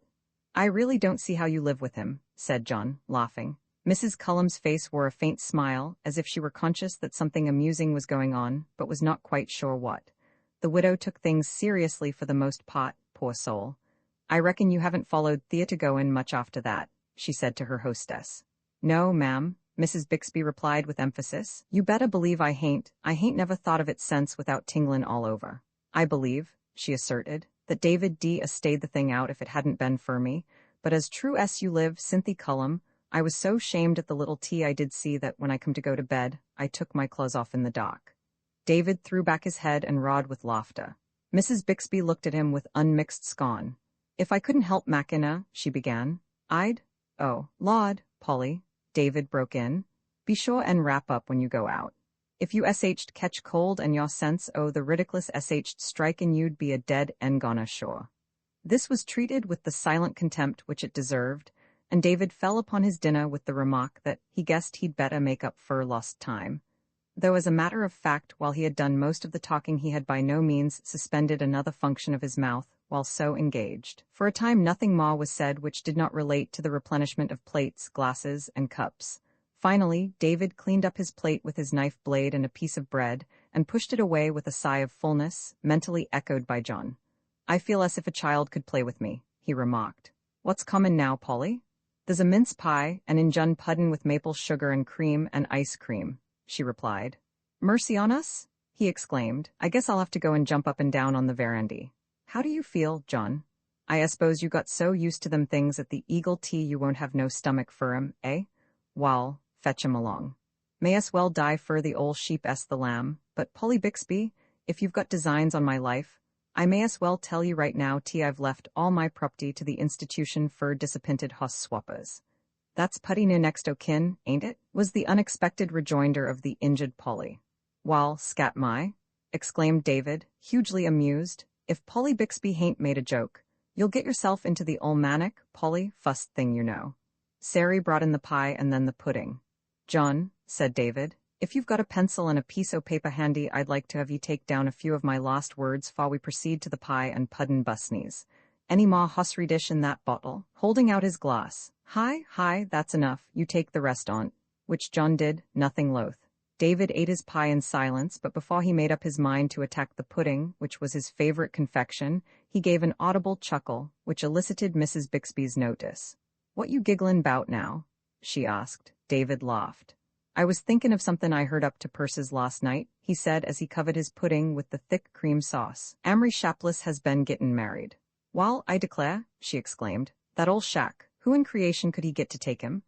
I really don't see how you live with him, said John, laughing. Mrs. Cullum's face wore a faint smile, as if she were conscious that something amusing was going on, but was not quite sure what. The widow took things seriously for the most part, poor soul. I reckon you haven't followed theatre goin' much after that, she said to her hostess. No, ma'am, Mrs. Bixby replied with emphasis. You better believe I hain't never thought of it since without tinglin' all over. I believe, she asserted, that David a stayed the thing out if it hadn't been for me, but as true as you live, Cynthia Cullum, I was so shamed at the little tea I did see that when I come to go to bed, I took my clothes off in the dark. David threw back his head and roared with laughter. Mrs. Bixby looked at him with unmixed scorn. If I couldn't help Mackinac, she began. I'd— Oh, Lord, Polly, David broke in. Be sure and wrap up when you go out. If you catch cold and your sense the ridiculous strike and you'd be a dead and gone ashore. This was treated with the silent contempt which it deserved, and David fell upon his dinner with the remark that he guessed he'd better make up for lost time. Though as a matter of fact, while he had done most of the talking he had by no means suspended another function of his mouth while so engaged. For a time nothing more was said which did not relate to the replenishment of plates, glasses, and cups. Finally, David cleaned up his plate with his knife blade and a piece of bread, and pushed it away with a sigh of fullness, mentally echoed by John. I feel as if a child could play with me, he remarked. What's comin' now, Polly? There's a mince pie and injun puddin' with maple sugar and cream and ice cream, she replied. Mercy on us? He exclaimed. I guess I'll have to go and jump up and down on the verandy. How do you feel, John? I suppose you got so used to them things at the Eagle Tea you won't have no stomach for 'em, eh? Wall, fetch 'em along. May as well die fur the ol' sheep s the lamb, but Polly Bixby, if you've got designs on my life, I may as well tell you right now I've left all my property to the institution fur disappointed hoss swappers. That's putty near next o' kin, ain't it? Was the unexpected rejoinder of the injured Polly. Wall, scat my, exclaimed David, hugely amused. If Polly Bixby hain't made a joke, you'll get yourself into the almanac, Polly, fust thing you know. Sary brought in the pie and then the pudding. John, said David, if you've got a pencil and a piece o' paper handy, I'd like to have you take down a few of my lost words while we proceed to the pie and puddin' busneys. Any more hossery dish in that bottle? Holding out his glass. Hi, that's enough, you take the rest on't. Which John did, nothing loath. David ate his pie in silence, but before he made up his mind to attack the pudding, which was his favorite confection, he gave an audible chuckle, which elicited Mrs. Bixby's notice. What you gigglin' 'bout now? She asked. David laughed. I was thinkin' of something I heard up to Purse's last night, he said as he covered his pudding with the thick cream sauce. Amory Shapless has been gettin' married. Wall, I declare, she exclaimed. That old shack, who in creation could he get to take him?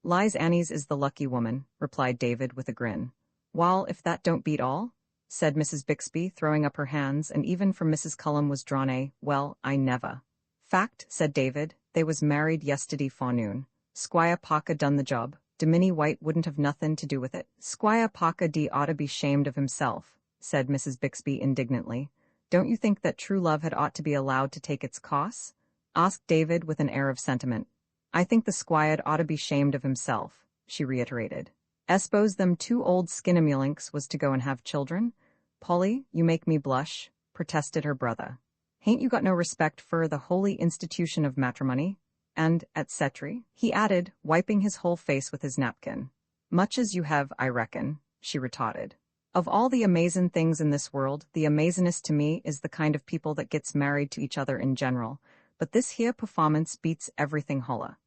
Lies Annie's is the lucky woman, replied David with a grin. Wall, if that don't beat all, said Mrs. Bixby, throwing up her hands, and even from Mrs. Cullum was drawn a, well, I never. Fact, said David, they was married yesterday forenoon. Squire Parker done the job. Minnie White wouldn't have nothin' to do with it. Squire Parker ought to be shamed of himself, said Mrs. Bixby indignantly. Don't you think that true love had ought to be allowed to take its course? Asked David with an air of sentiment. I think the squire'd ought to be shamed of himself, she reiterated. Espose them two old skinnamulinks was to go and have children? Polly, you make me blush, protested her brother. Hain't you got no respect for the holy institution of matrimony? And, etc., he added, wiping his whole face with his napkin. Much as you have, I reckon, she retorted. Of all the amazin' things in this world, the amazin'est to me is the kind of people that gets married to each other in general, but this here performance beats everything holla.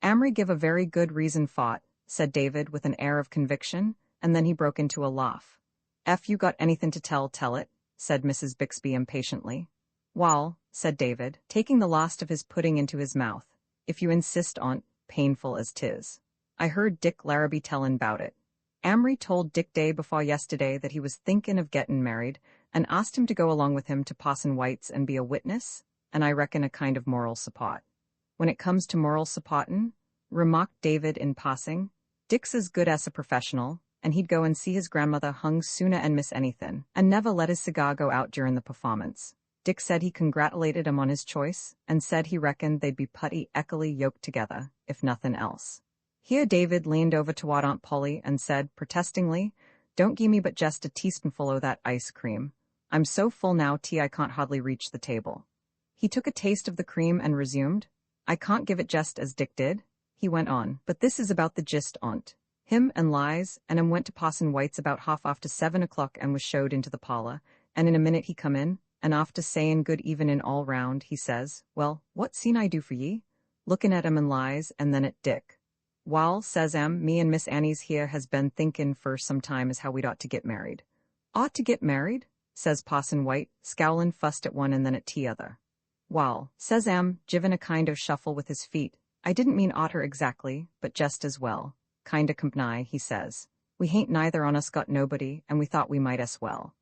Amory give a very good reason for it, said David with an air of conviction, and then he broke into a laugh. If you got anything to tell it, said Mrs. Bixby impatiently. Wall, said David, taking the last of his pudding into his mouth, if you insist on't, painful as 'tis. I heard Dick Larrabee tellin' 'bout it. Amory told Dick day before yesterday that he was thinkin' of gettin' married, and asked him to go along with him to Parson White's and be a witness, and I reckon a kind of moral support. When it comes to moral supportin', remarked David in passing, Dick's as good as a professional, and he'd go and see his grandmother hung sooner and miss anythin', and never let his cigar go out during the performance. Dick said he congratulated him on his choice, and said he reckoned they'd be putty equally yoked together, if nothin' else. Here David leaned over toward Aunt Polly and said, protestingly, Don't gimme me but just a teaspoonful o' that ice cream. I'm so full now I can't hardly reach the table. He took a taste of the cream and resumed, I can't give it just as Dick did, he went on, but this is about the gist on't. Him and Lies and went to Parson White's about half after 7 o'clock and was showed into the parlor, and in a minute he come in, and after sayin' good evenin' all round, he says, Well, what scene I do for ye? Lookin' at him and Lies, and then at Dick. Wall, says me and Miss Annie's here has been thinkin' for some time as how we'd ought to get married. Ought to get married? Says Parson White, scowlin' fust at one and then at t'other. Wall, says givin' a kind of shuffle with his feet. I didn't mean otter exactly, but just as well. Kinda compny, he says. We hain't neither on us got nobody, and we thought we might as well.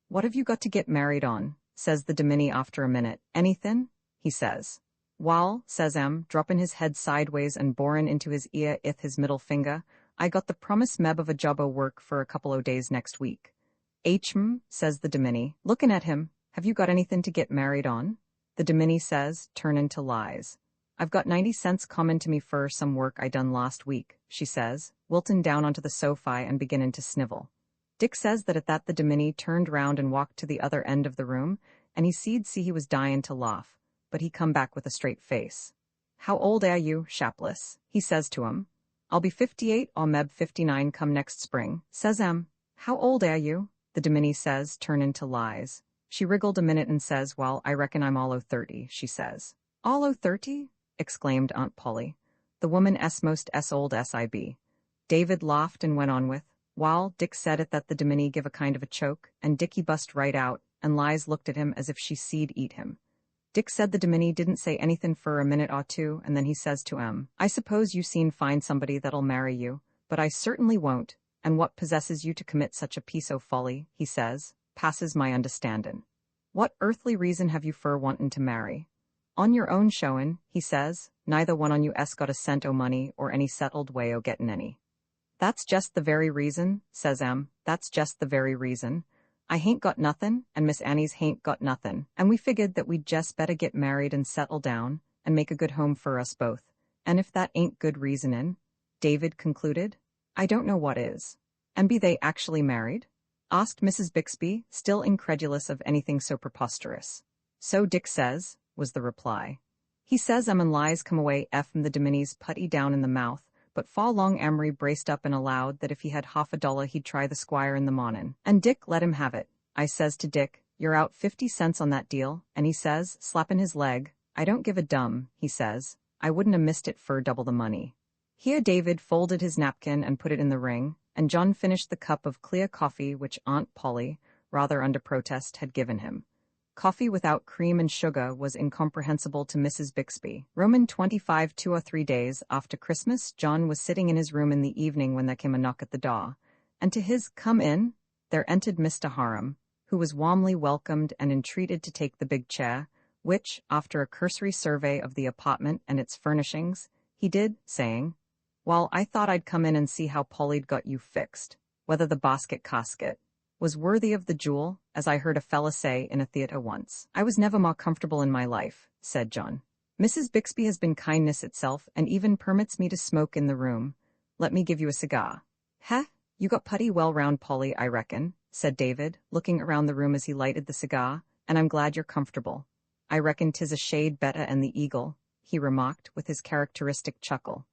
What have you got to get married on? Says the Domini after a minute. Anythin'? He says. Wall, says droppin' his head sideways and borin' into his ear ith his middle finger. I got the promise meb of a job o' work for a couple o' days next week. Says the Domini, lookin' at him. Have you got anythin' to get married on? The Domini says, turnin' to Lies. I've got 90 cents comin' to me fur some work I done last week, she says, wiltin' down onto the sofa and beginnin' to snivel. Dick says that at that the Domini turned round and walked to the other end of the room, and see he was dyin' to laugh, but he come back with a straight face. How old are you, Shapless? He says to him. I'll be 58 or meb 59 come next spring, says How old are you? The Domini says, turnin' to Lies. She wriggled a minute and says, well, I reckon I'm all o' 30, she says. All o' 30? Exclaimed Aunt Polly. The woman most old sib. David laughed and went on with, while Dick said it that the Domini give a kind of a choke, and Dickie bust right out, and Lies looked at him as if she see'd eat him. Dick said the Domini didn't say anything for a minute or two, and then he says to I suppose you seen find somebody that'll marry you, but I certainly won't, and what possesses you to commit such a piece o' folly, he says, passes my understandin'. What earthly reason have you for wantin' to marry? On your own showin', he says, neither one on you got a cent o' money or any settled way o' gettin' any. That's just the very reason, says that's just the very reason. I hain't got nothin', and Miss Annie's hain't got nothin', and we figured that we'd just better get married and settle down, and make a good home for us both. And if that ain't good reasonin', David concluded, I don't know what is. And be they actually married? Asked Mrs. Bixby, still incredulous of anything so preposterous. So Dick says, was the reply. He says and Lies come away from the Domini's putty down in the mouth, but Fall Long Emery braced up and allowed that if he had $50 he'd try the squire in the mornin', and Dick let him have it. I says to Dick, you're out 50 cents on that deal, and he says, slappin' his leg, I don't give a dum, he says, I wouldn't have missed it for double the money. Here David folded his napkin and put it in the ring, and John finished the cup of clear coffee which Aunt Polly, rather under protest, had given him. Coffee without cream and sugar was incomprehensible to Mrs. Bixby. Roman 25 2 or 3 days after Christmas, John was sitting in his room in the evening when there came a knock at the door, and to his come in, there entered Mr. Harum, who was warmly welcomed and entreated to take the big chair, which, after a cursory survey of the apartment and its furnishings, he did, saying, well, I thought I'd come in and see how Polly'd got you fixed, whether the casket was worthy of the jewel, as I heard a fella say in a theatre once. I was never more comfortable in my life, said John. Mrs. Bixby has been kindness itself and even permits me to smoke in the room. Let me give you a cigar. Heh, you got putty well round, Polly, I reckon, said David, looking around the room as he lighted the cigar, and I'm glad you're comfortable. I reckon 'tis a shade better and the eagle, he remarked with his characteristic chuckle.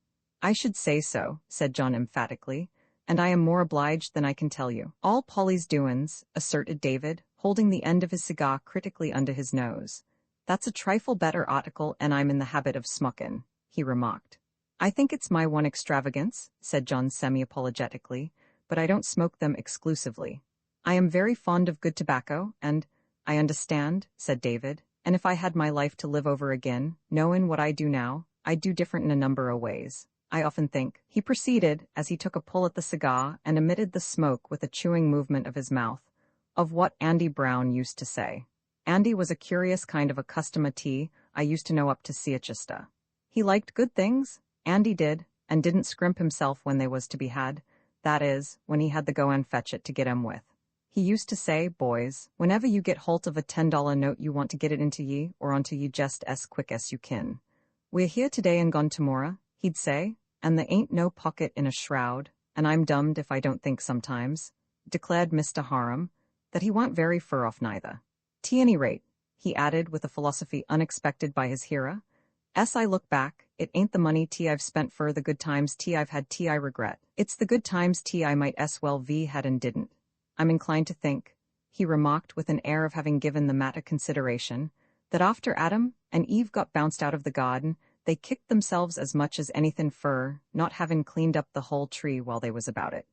I should say so, said John emphatically, and I am more obliged than I can tell you. All Polly's doin's, asserted David, holding the end of his cigar critically under his nose. That's a trifle better article and I'm in the habit of smokin', he remarked. I think it's my one extravagance, said John semi-apologetically, but I don't smoke them exclusively. I am very fond of good tobacco, and, I understand, said David, and if I had my life to live over again, knowin' what I do now, I'd do different in a number o' ways. I often think, he proceeded, as he took a pull at the cigar and emitted the smoke with a chewing movement of his mouth, of what Andy Brown used to say. Andy was a curious kind of a customer tea I used to know up to Seachester. He liked good things, Andy did, and didn't scrimp himself when they was to be had, that is, when he had the go and fetch it to get 'em with. He used to say, boys, whenever you get holt of a $10 note you want to get it into ye or onto ye just as quick as you kin. We're here today and gone tomorrow, he'd say, and there ain't no pocket in a shroud, and I'm dummed if I don't think sometimes, declared Mr. Harum, that he wa'n't very fur off neither. T any rate, he added with a philosophy unexpected by his hearer, I look back, it ain't the money I've spent fur the good times I've had I regret. It's the good times I might well had and didn't. I'm inclined to think, he remarked with an air of having given the matter consideration, that after Adam and Eve got bounced out of the garden, they kicked themselves as much as anythin' fur not having cleaned up the whole tree while they was about it.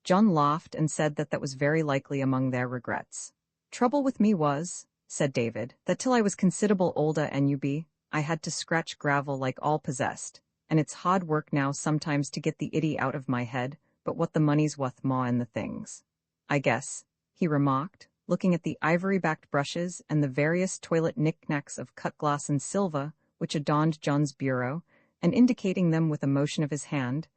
John laughed and said that was very likely among their regrets. Trouble with me was, said David, that till I was considerable older and you be, I had to scratch gravel like all possessed, and it's hard work now sometimes to get the itty out of my head, but what the money's worth more in the things. I guess, he remarked, looking at the ivory-backed brushes and the various toilet knick-knacks of cut glass and silver which adorned John's bureau, and indicating them with a motion of his hand,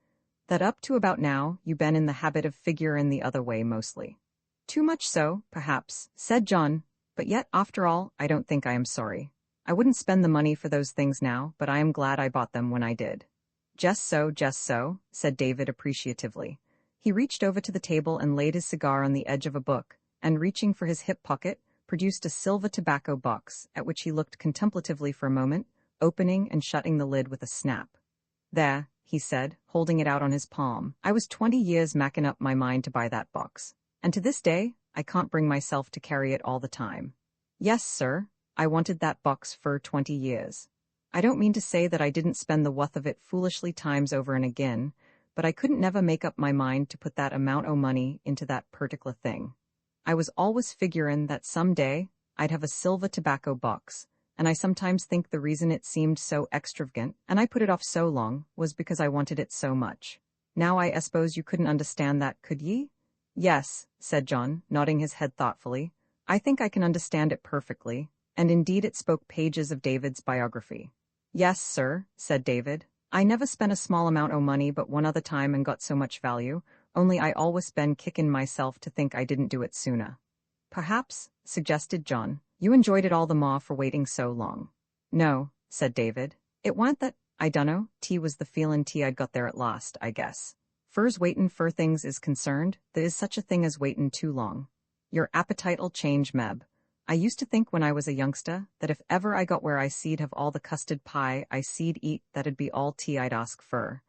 that up to about now you been in the habit of figuring the other way mostly. Too much so, perhaps, said John, but yet, after all, I don't think I am sorry. I wouldn't spend the money for those things now, but I am glad I bought them when I did. Just so, said David appreciatively. He reached over to the table and laid his cigar on the edge of a book, and reaching for his hip pocket, produced a silver tobacco box, at which he looked contemplatively for a moment, opening and shutting the lid with a snap. There, he said, holding it out on his palm. I was 20 years macking up my mind to buy that box, and to this day, I can't bring myself to carry it all the time. Yes, sir, I wanted that box for 20 years. I don't mean to say that I didn't spend the worth of it foolishly times over and again, but I couldn't never make up my mind to put that amount o' money into that particular thing. I was always figuring that some day I'd have a silver tobacco box, and I sometimes think the reason it seemed so extravagant, and I put it off so long, was because I wanted it so much. Now I suppose you couldn't understand that, could ye? Yes, said John, nodding his head thoughtfully. I think I can understand it perfectly, and indeed it spoke pages of David's biography. Yes, sir, said David. I never spent a small amount o' money but one other time and got so much value, only I always been kickin' myself to think I didn't do it sooner. Perhaps, suggested John, you enjoyed it all the more for waiting so long. No, said David. It warn't that, I dunno, tea was the feelin' I'd got there at last, I guess. Fur's waitin' fur things is concerned, there is such a thing as waitin' too long. Your appetite'll change, Meb. I used to think when I was a youngster that if ever I got where I see'd have all the custard pie I see'd eat that'd be all tea I'd ask fur.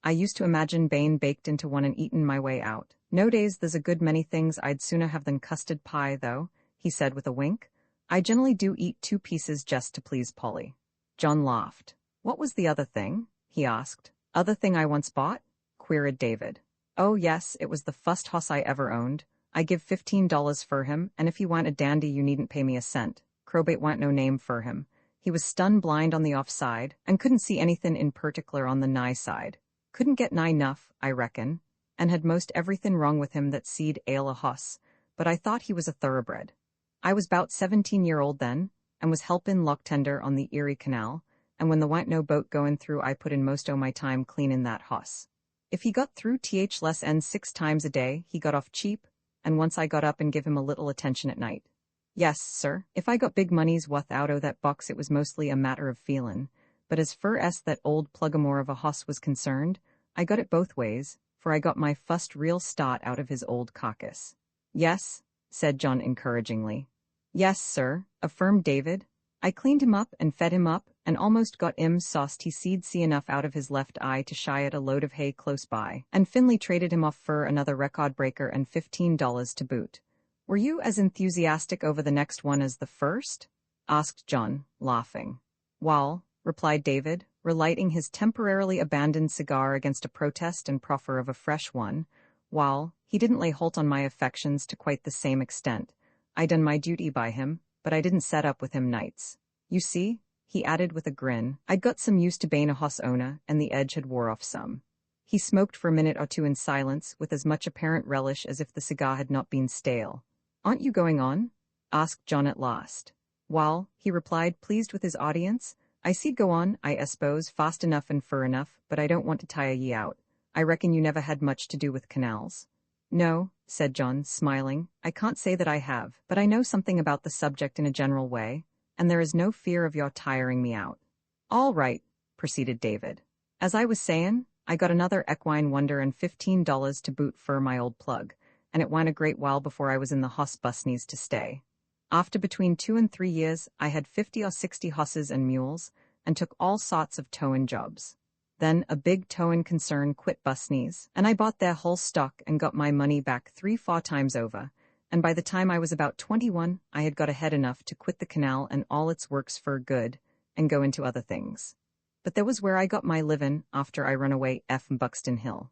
I used to imagine bane baked into one and eatin' my way out. Nowadays there's a good many things I'd sooner have than custard pie, though, he said with a wink. I generally do eat 2 pieces just to please Polly. John laughed. What was the other thing? He asked. Other thing I once bought? Queried David. Oh yes, it was the fust hoss I ever owned. I give $15 for him, and if he want a dandy you needn't pay me a cent. Crowbait want no name for him. He was stun blind on the off side, and couldn't see anything in particular on the nigh side. Couldn't get nigh enough, I reckon, and had most everything wrong with him that seed ail a hoss, but I thought he was a thoroughbred. I was 'bout 17-year-old then, and was helpin' lock tender on the Erie Canal, and when there wa'n't no boat goin' through I put in most o' my time cleanin' that hoss. If he got through less n 6 times a day, he got off cheap, and once I got up and give him a little attention at night. Yes, sir, if I got big money's worth out o' that box it was mostly a matter of feelin', but as fur as that old plug-a-more of a hoss was concerned, I got it both ways, for I got my fust real start out of his old carcass. Yes, said John encouragingly. Yes, sir, affirmed David. I cleaned him up and fed him up, and almost got him sauced he see'd see enough out of his left eye to shy at a load of hay close by, and Finley traded him off for another record breaker and $15 to boot. Were you as enthusiastic over the next one as the first? Asked John, laughing. Wall, replied David, relighting his temporarily abandoned cigar against a protest and proffer of a fresh one, while he didn't lay hold on my affections to quite the same extent. I done my duty by him, but I didn't set up with him nights. You see, he added with a grin, I'd got some used to bane a hoss owner, and the edge had wore off some. He smoked for a minute or two in silence, with as much apparent relish as if the cigar had not been stale. Aren't you going on? Asked John at last. Wall, he replied, pleased with his audience, I see'd go on, I suppose, fast enough and fur enough, but I don't want to tire ye out. I reckon you never had much to do with canals. No, said John, smiling, I can't say that I have, but I know something about the subject in a general way, and there is no fear of your tiring me out. All right, proceeded David. As I was sayin', I got another equine wonder and $15 to boot fur my old plug, and it wa'n't a great while before I was in the hoss busneys to stay. After between 2 and 3 years, I had 50 or 60 hosses and mules, and took all sorts of towin' jobs. Then a big towin' concern quit busneys, and I bought their whole stock and got my money back 3-4 times over, and by the time I was about 21, I had got ahead enough to quit the canal and all its works for good, and go into other things. But that was where I got my livin' after I run away from Buxton Hill.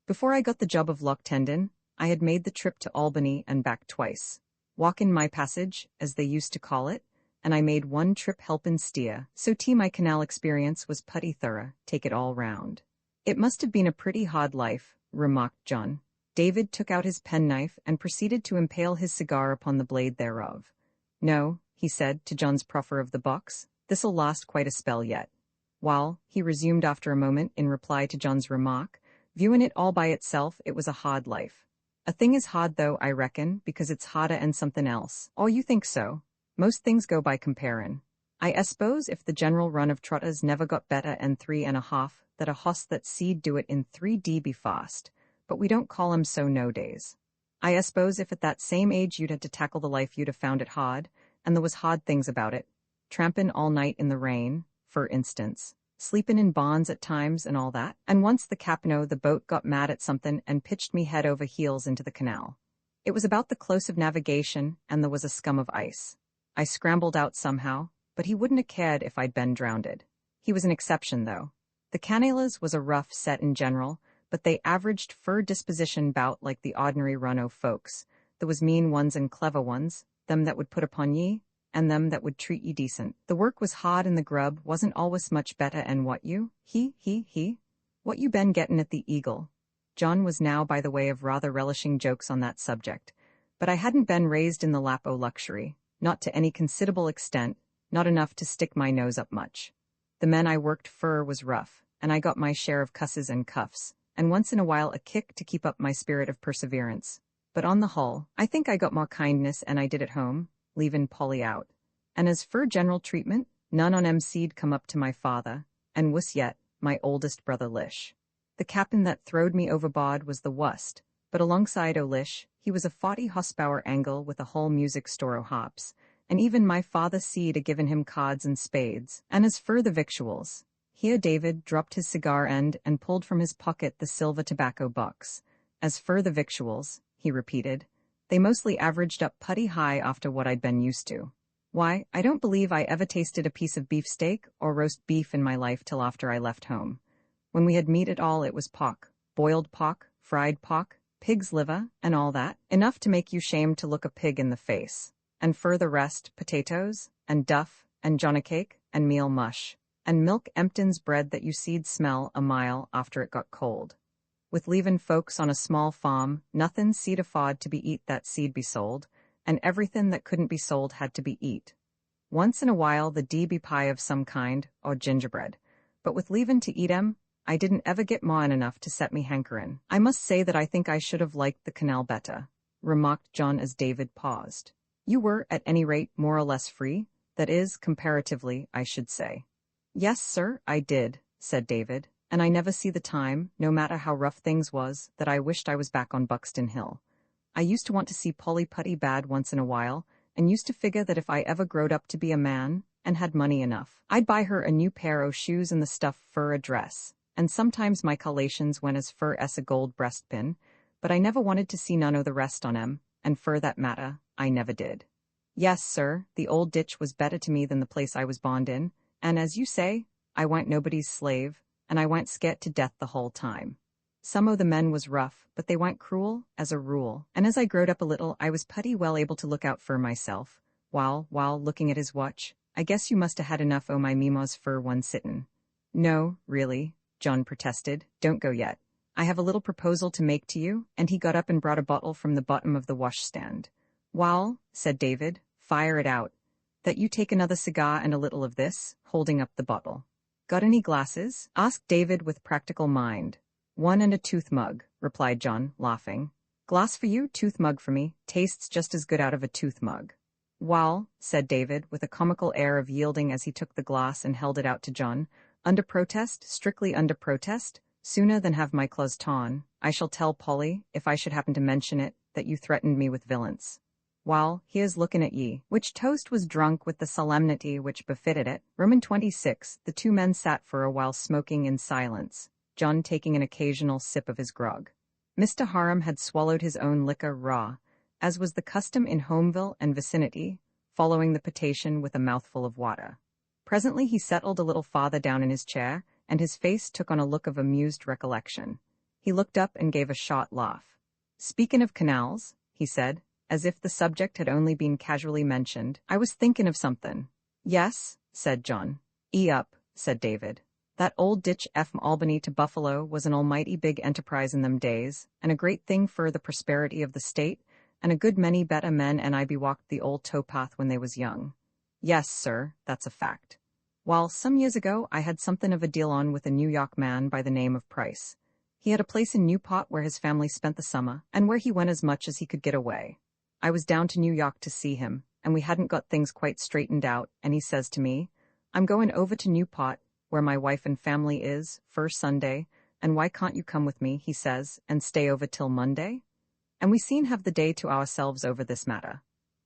Before I got the job of lock tendin', I had made the trip to Albany and back twice. walk in my passage, as they used to call it, and I made one trip helpin' steer, so my canal experience was putty thorough, take it all round. It must have been a pretty hard life, remarked John. David took out his penknife and proceeded to impale his cigar upon the blade thereof. No, he said to John's proffer of the box, this'll last quite a spell yet. While, he resumed after a moment in reply to John's remark, viewin' it all by itself, it was a hard life. A thing is hard though, I reckon, because it's harder and something else. Oh, you think so? Most things go by comparin'. I s'pose if the general run of trotters never got better and 3.5, that a hoss that seed do it in 3D be fast, but we don't call 'em so nowadays. I s'pose if at that same age you'd had to tackle the life you'd have found it hard, and there was hard things about it. Trampin' all night in the rain, for instance, sleepin' in barns at times and all that, and once the captain o' the boat got mad at somethin' and pitched me head over heels into the canal. It was about the close of navigation, and there was a scum of ice. I scrambled out somehow, but he wouldn't 'a' cared if I'd been drownded. He was an exception, though. The Canalas was a rough set in general, but they averaged fur disposition 'bout like the ordinary run o' folks. There was mean ones and clever ones, them that would put upon ye, and them that would treat ye decent. The work was hard and the grub wasn't always much better, and what you, what you been gettin' at the Eagle? John was now by the way of rather relishing jokes on that subject, but I hadn't been raised in the lap o' luxury. Not to any considerable extent, not enough to stick my nose up much. The men I worked for was rough, and I got my share of cusses and cuffs, and once in a while a kick to keep up my spirit of perseverance. But on the whole, I think I got more kindness and I did at home, leavin' Polly out. And as for general treatment, none on MC'd come up to my father, and wuss yet, my oldest brother Lish. The captain that throwed me overboard was the wust, but alongside o' Lish, he was a 40 horsepower angle with a whole music store o' hops, and even my father see'd a given him cards and spades. And as for the victuals, here David dropped his cigar end and pulled from his pocket the silver tobacco box. As for the victuals, he repeated, they mostly averaged up putty high after what I'd been used to. Why, I don't believe I ever tasted a piece of beefsteak or roast beef in my life till after I left home. When we had meat at all, it was pork, boiled pork, fried pork, pig's liver, and all that, enough to make you shamed to look a pig in the face. And for the rest, potatoes, and duff, and johnny-cake, and meal mush, and milk Empton's bread that you see'd smell a mile after it got cold. With leavin' folks on a small farm, nothin' see'd afford to be eat that see'd be sold, and everything that couldn't be sold had to be eat. Once in a while the be pie of some kind, or gingerbread, but with leavin' to eat 'em, I didn't ever get mawin' enough to set me hankerin'. I must say that I think I should have liked the canal better, remarked John as David paused. You were, at any rate, more or less free, that is, comparatively, I should say. Yes, sir, I did, said David, and I never see the time, no matter how rough things was, that I wished I was back on Buxton Hill. I used to want to see Polly putty bad once in a while, and used to figure that if I ever growed up to be a man, and had money enough, I'd buy her a new pair o' shoes and the stuff for a dress, and sometimes my collations went as fur as a gold breastpin, but I never wanted to see none o' the rest on 'em, and for that matter, I never did. Yes, sir, the old ditch was better to me than the place I was borned in, and as you say, I wa'n't nobody's slave, and I wa'n't scared to death the whole time. Some o' the men was rough, but they wa'n't cruel, as a rule, and as I growed up a little I was putty well able to look out for myself, while looking at his watch, I guess you must 'a had enough o' my mimos for one sittin'. No, really, John protested, don't go yet. I have a little proposal to make to you, and he got up and brought a bottle from the bottom of the washstand. Wall, said David, fire it out. That you take another cigar and a little of this, holding up the bottle. Got any glasses? Asked David with practical mind. One and a tooth mug, replied John, laughing. Glass for you, tooth mug for me, tastes just as good out of a tooth mug. Wall, said David, with a comical air of yielding as he took the glass and held it out to John, under protest, strictly under protest, sooner than have my clothes torn, I shall tell Polly, if I should happen to mention it, that you threatened me with violence. While here's looking at ye, which toast was drunk with the solemnity which befitted it. Roman 26, the two men sat for a while smoking in silence, John taking an occasional sip of his grog. Mr. Harum had swallowed his own liquor raw, as was the custom in Homeville and vicinity, following the potation with a mouthful of water. Presently he settled a little farther down in his chair, and his face took on a look of amused recollection. He looked up and gave a short laugh. Speakin' of canals, he said, as if the subject had only been casually mentioned. "I was thinkin' of something." "Yes," said John. "Up," said David. "That old ditch from Albany to Buffalo was an almighty big enterprise in them days, and a great thing for the prosperity of the state, and a good many better men and I be walked the old towpath when they was young." "Yes, sir, that's a fact. Well, some years ago I had something of a deal on with a New York man by the name of Price. He had a place in Newport where his family spent the summer, and where he went as much as he could get away. I was down to New York to see him, and we hadn't got things quite straightened out, and he says to me, 'I'm going over to Newport, where my wife and family is, first Sunday, and why can't you come with me,' he says, 'and stay over till Monday?' And we seen have the day to ourselves over this matter.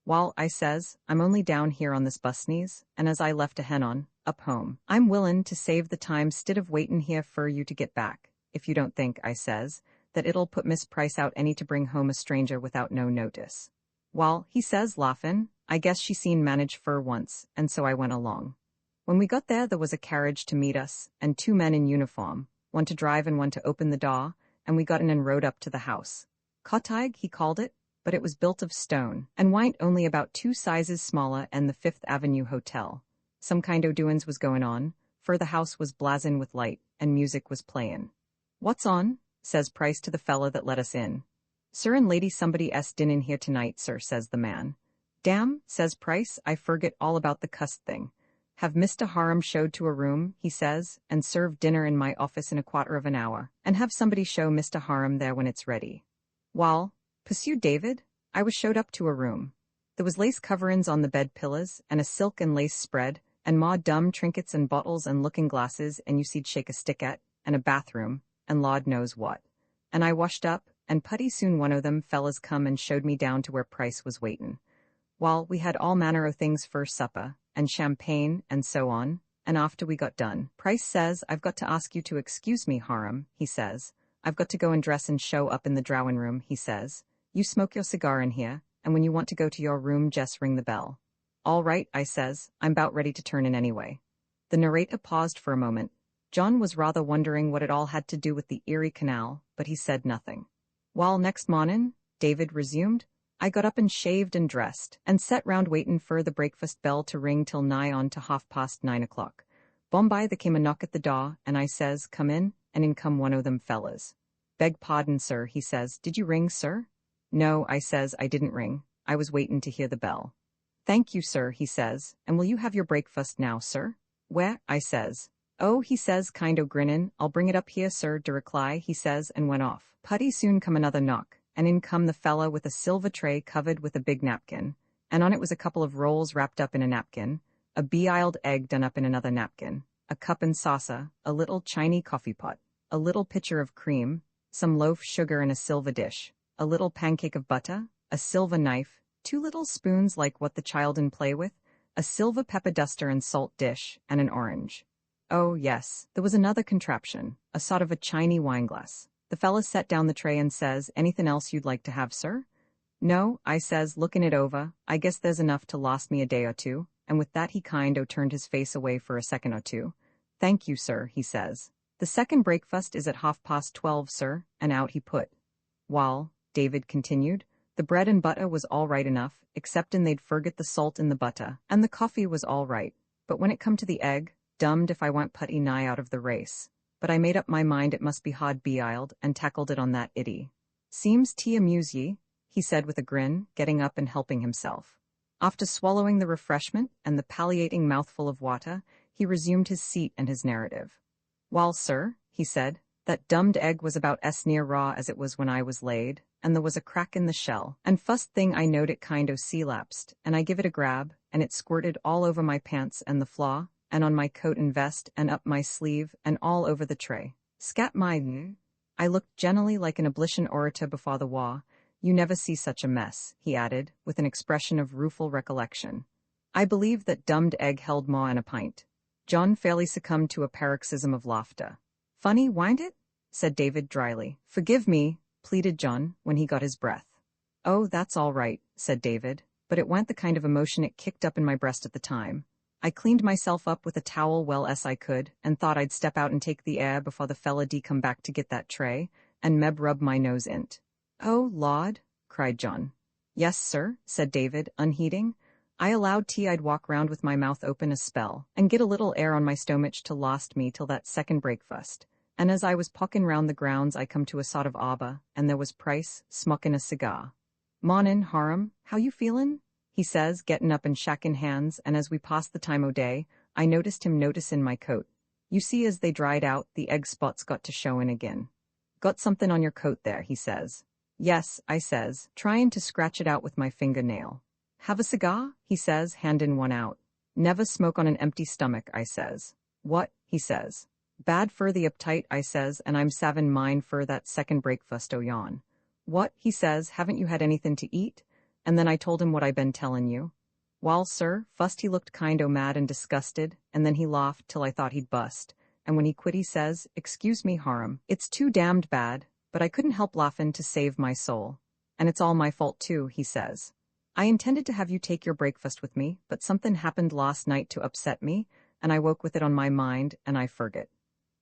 Well, I says, I'm only down here on this busneys, and as I left a hen on, up home. I'm willin' to save the time 'stid of waitin' here fur you to get back, if you don't think,' I says, 'that it'll put Miss Price out any to bring home a stranger without no notice.' Well, he says, laughin', 'I guess she seen manage fur once,' and so I went along. When we got there was a carriage to meet us, and 2 men in uniform, one to drive and one to open the door, and we got in and rode up to the house. Cottage, he called it, but it was built of stone, and wa'n't only about 2 sizes smaller than the Fifth Avenue Hotel. Some kind o' doin's was goin' on, fur the house was blazin' with light, and music was playin'. "What's on?" says Price to the fella that let us in. "Sir and lady somebody s dinnin' here tonight, sir," says the man. "Damn," says Price, "I forget all about the cussed thing. Have Mr. Harum showed to a room," he says, "and serve dinner in my office in a quarter of an hour, and have somebody show Mr. Harum there when it's ready." "Wall," pursued David, "I was showed up to a room. There was lace coverin' on the bed pillars, and a silk and lace spread, and more dumb trinkets and bottles and looking glasses, and you see'd shake a stick at, and a bathroom, and Lord knows what. And I washed up, and putty soon one o' them fellas come and showed me down to where Price was waitin'. Well, we had all manner o' things for supper, and champagne, and so on, and after we got done, Price says, "I've got to ask you to excuse me, Harum," he says. "I've got to go and dress and show up in the drawin' room," he says. "You smoke your cigar in here, and when you want to go to your room just ring the bell." "All right," I says, "I'm 'bout ready to turn in anyway." The narrator paused for a moment. John was rather wondering what it all had to do with the Erie Canal, but he said nothing. "Well, next mornin'," David resumed, "I got up and shaved and dressed, and set round waitin' fur the breakfast bell to ring till nigh on to 9:30. Bombay there came a knock at the door, and I says, 'Come in,' and in come one o' them fellas. 'Beg pardon, sir,' he says, 'did you ring, sir?' 'No,' I says, 'I didn't ring. I was waitin' to hear the bell.' 'Thank you, sir,' he says, 'and will you have your breakfast now, sir?' 'Where?' I says. 'Oh,' he says, kind o' grinnin', 'I'll bring it up here, sir, de reply,' he says, and went off. Putty soon come another knock, and in come the fella with a silver tray covered with a big napkin, and on it was a couple of rolls wrapped up in a napkin, a beiled egg done up in another napkin, a cup and saucer, a little Chinese coffee pot, a little pitcher of cream, some loaf sugar in a silver dish, a little pancake of butter, a silver knife, 2 little spoons like what the child'n play with, a silver pepper duster and salt dish, and an orange. Oh, yes, there was another contraption, a sort of a Chinese wineglass. The fella set down the tray and says, "Anything else you'd like to have, sir?" "No," I says, looking it over, "I guess there's enough to last me a day or two," and with that he kind o' turned his face away for a second or two. "Thank you, sir," he says. "The second breakfast is at 12:30, sir," and out he put. "Wall," David continued, "the bread and butter was all right enough, exceptin' they'd forget the salt in the butter, and the coffee was all right, but when it come to the egg, dummed if I went putty nigh out of the race. But I made up my mind it must be hard beiled, and tackled it on that itty. Seems tea amuse ye," he said with a grin, getting up and helping himself. After swallowing the refreshment and the palliating mouthful of water, he resumed his seat and his narrative. "Wall, sir," he said, "that dummed egg was about as near raw as it was when I was laid, and there was a crack in the shell, and fust thing I knowed it kind o' sea-lapsed, and I give it a grab, and it squirted all over my pants and the floor, and on my coat and vest, and up my sleeve, and all over the tray. Scat my I looked generally like an abolition orator before the war. You never see such a mess," he added, with an expression of rueful recollection. "I believe that dummed egg held more in a pint." John fairly succumbed to a paroxysm of laughter. "Funny, wind it?" said David dryly. "Forgive me," pleaded John, when he got his breath. "Oh, that's all right," said David, "but it wa'n't the kind of emotion it kicked up in my breast at the time. I cleaned myself up with a towel well as I could, and thought I'd step out and take the air before the fella come back to get that tray, and meb rub my nose in't." "Oh, Lord," cried John. Yes, sir, said David, unheeding. I allowed tea I'd walk round with my mouth open a spell, and get a little air on my stomach to last me till that second breakfast. And as I was pockin' round the grounds I come to a sort of arbor, and there was Price, smokin' a cigar. "Mornin', Harum, how you feelin'?" he says, gettin' up and shackin' hands, and as we passed the time o' day, I noticed him noticin' my coat. You see, as they dried out, the egg spots got to showin' again. "Got something on your coat there," he says. "Yes," I says, tryin' to scratch it out with my fingernail. "Have a cigar?" he says, handin' one out. "Never smoke on an empty stomach," I says. "What?" he says. "Bad fur the uptight," I says, "and I'm savin' mine fur that second breakfast o' yon." "What?" he says, "haven't you had anything to eat?" And then I told him what I been tellin' you. Wall, sir, fust he looked kind o' mad and disgusted, and then he laughed till I thought he'd bust, and when he quit he says, "Excuse me, Harum, it's too damned bad, but I couldn't help laughin' to save my soul. And it's all my fault too," he says. "I intended to have you take your breakfast with me, but something happened last night to upset me, and I woke with it on my mind, and I forget.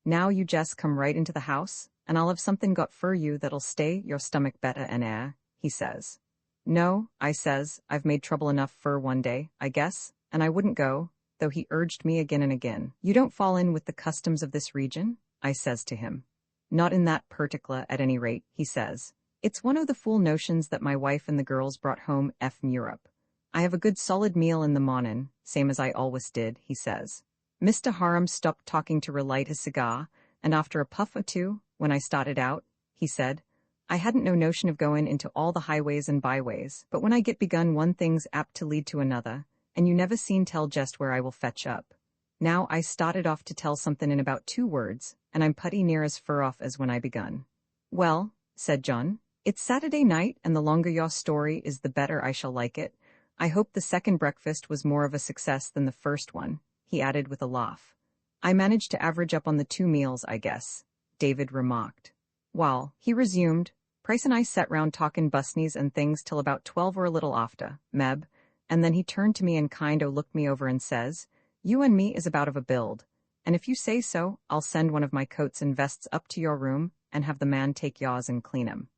Now you jest come right into the house, and I'll have something got fur you that'll stay your stomach better and he says. "No," I says, "I've made trouble enough fur one day, I guess," and I wouldn't go, though he urged me again and again. "You don't fall in with the customs of this region?" I says to him. "Not in that pertic'lar, at any rate," he says. "It's one o' the fool notions that my wife and the girls brought home from Europe. I have a good solid meal in the mornin', same as I always did," he says. Mr. Harum stopped talking to relight his cigar, and after a puff or two, when I started out, he said, "I hadn't no notion of goin' into all the highways and byways, but when I get begun one thing's apt to lead to another, and you never seen tell jest where I will fetch up. Now I started off to tell something in about 2 words, and I'm putty near as fur off as when I begun." "Well," said John, "it's Saturday night, and the longer your story is the better I shall like it. I hope the second breakfast was more of a success than the first one," he added with a laugh. "I managed to average up on the 2 meals, I guess," David remarked. "Wall," he resumed, "Price and I set round talkin' busneys and things till about 12 or a little after, meb, and then he turned to me and kind o' looked me over and says, 'You and me is about of a build, and if you say so, I'll send one of my coats and vests up to your room and have the man take yours and clean 'em.'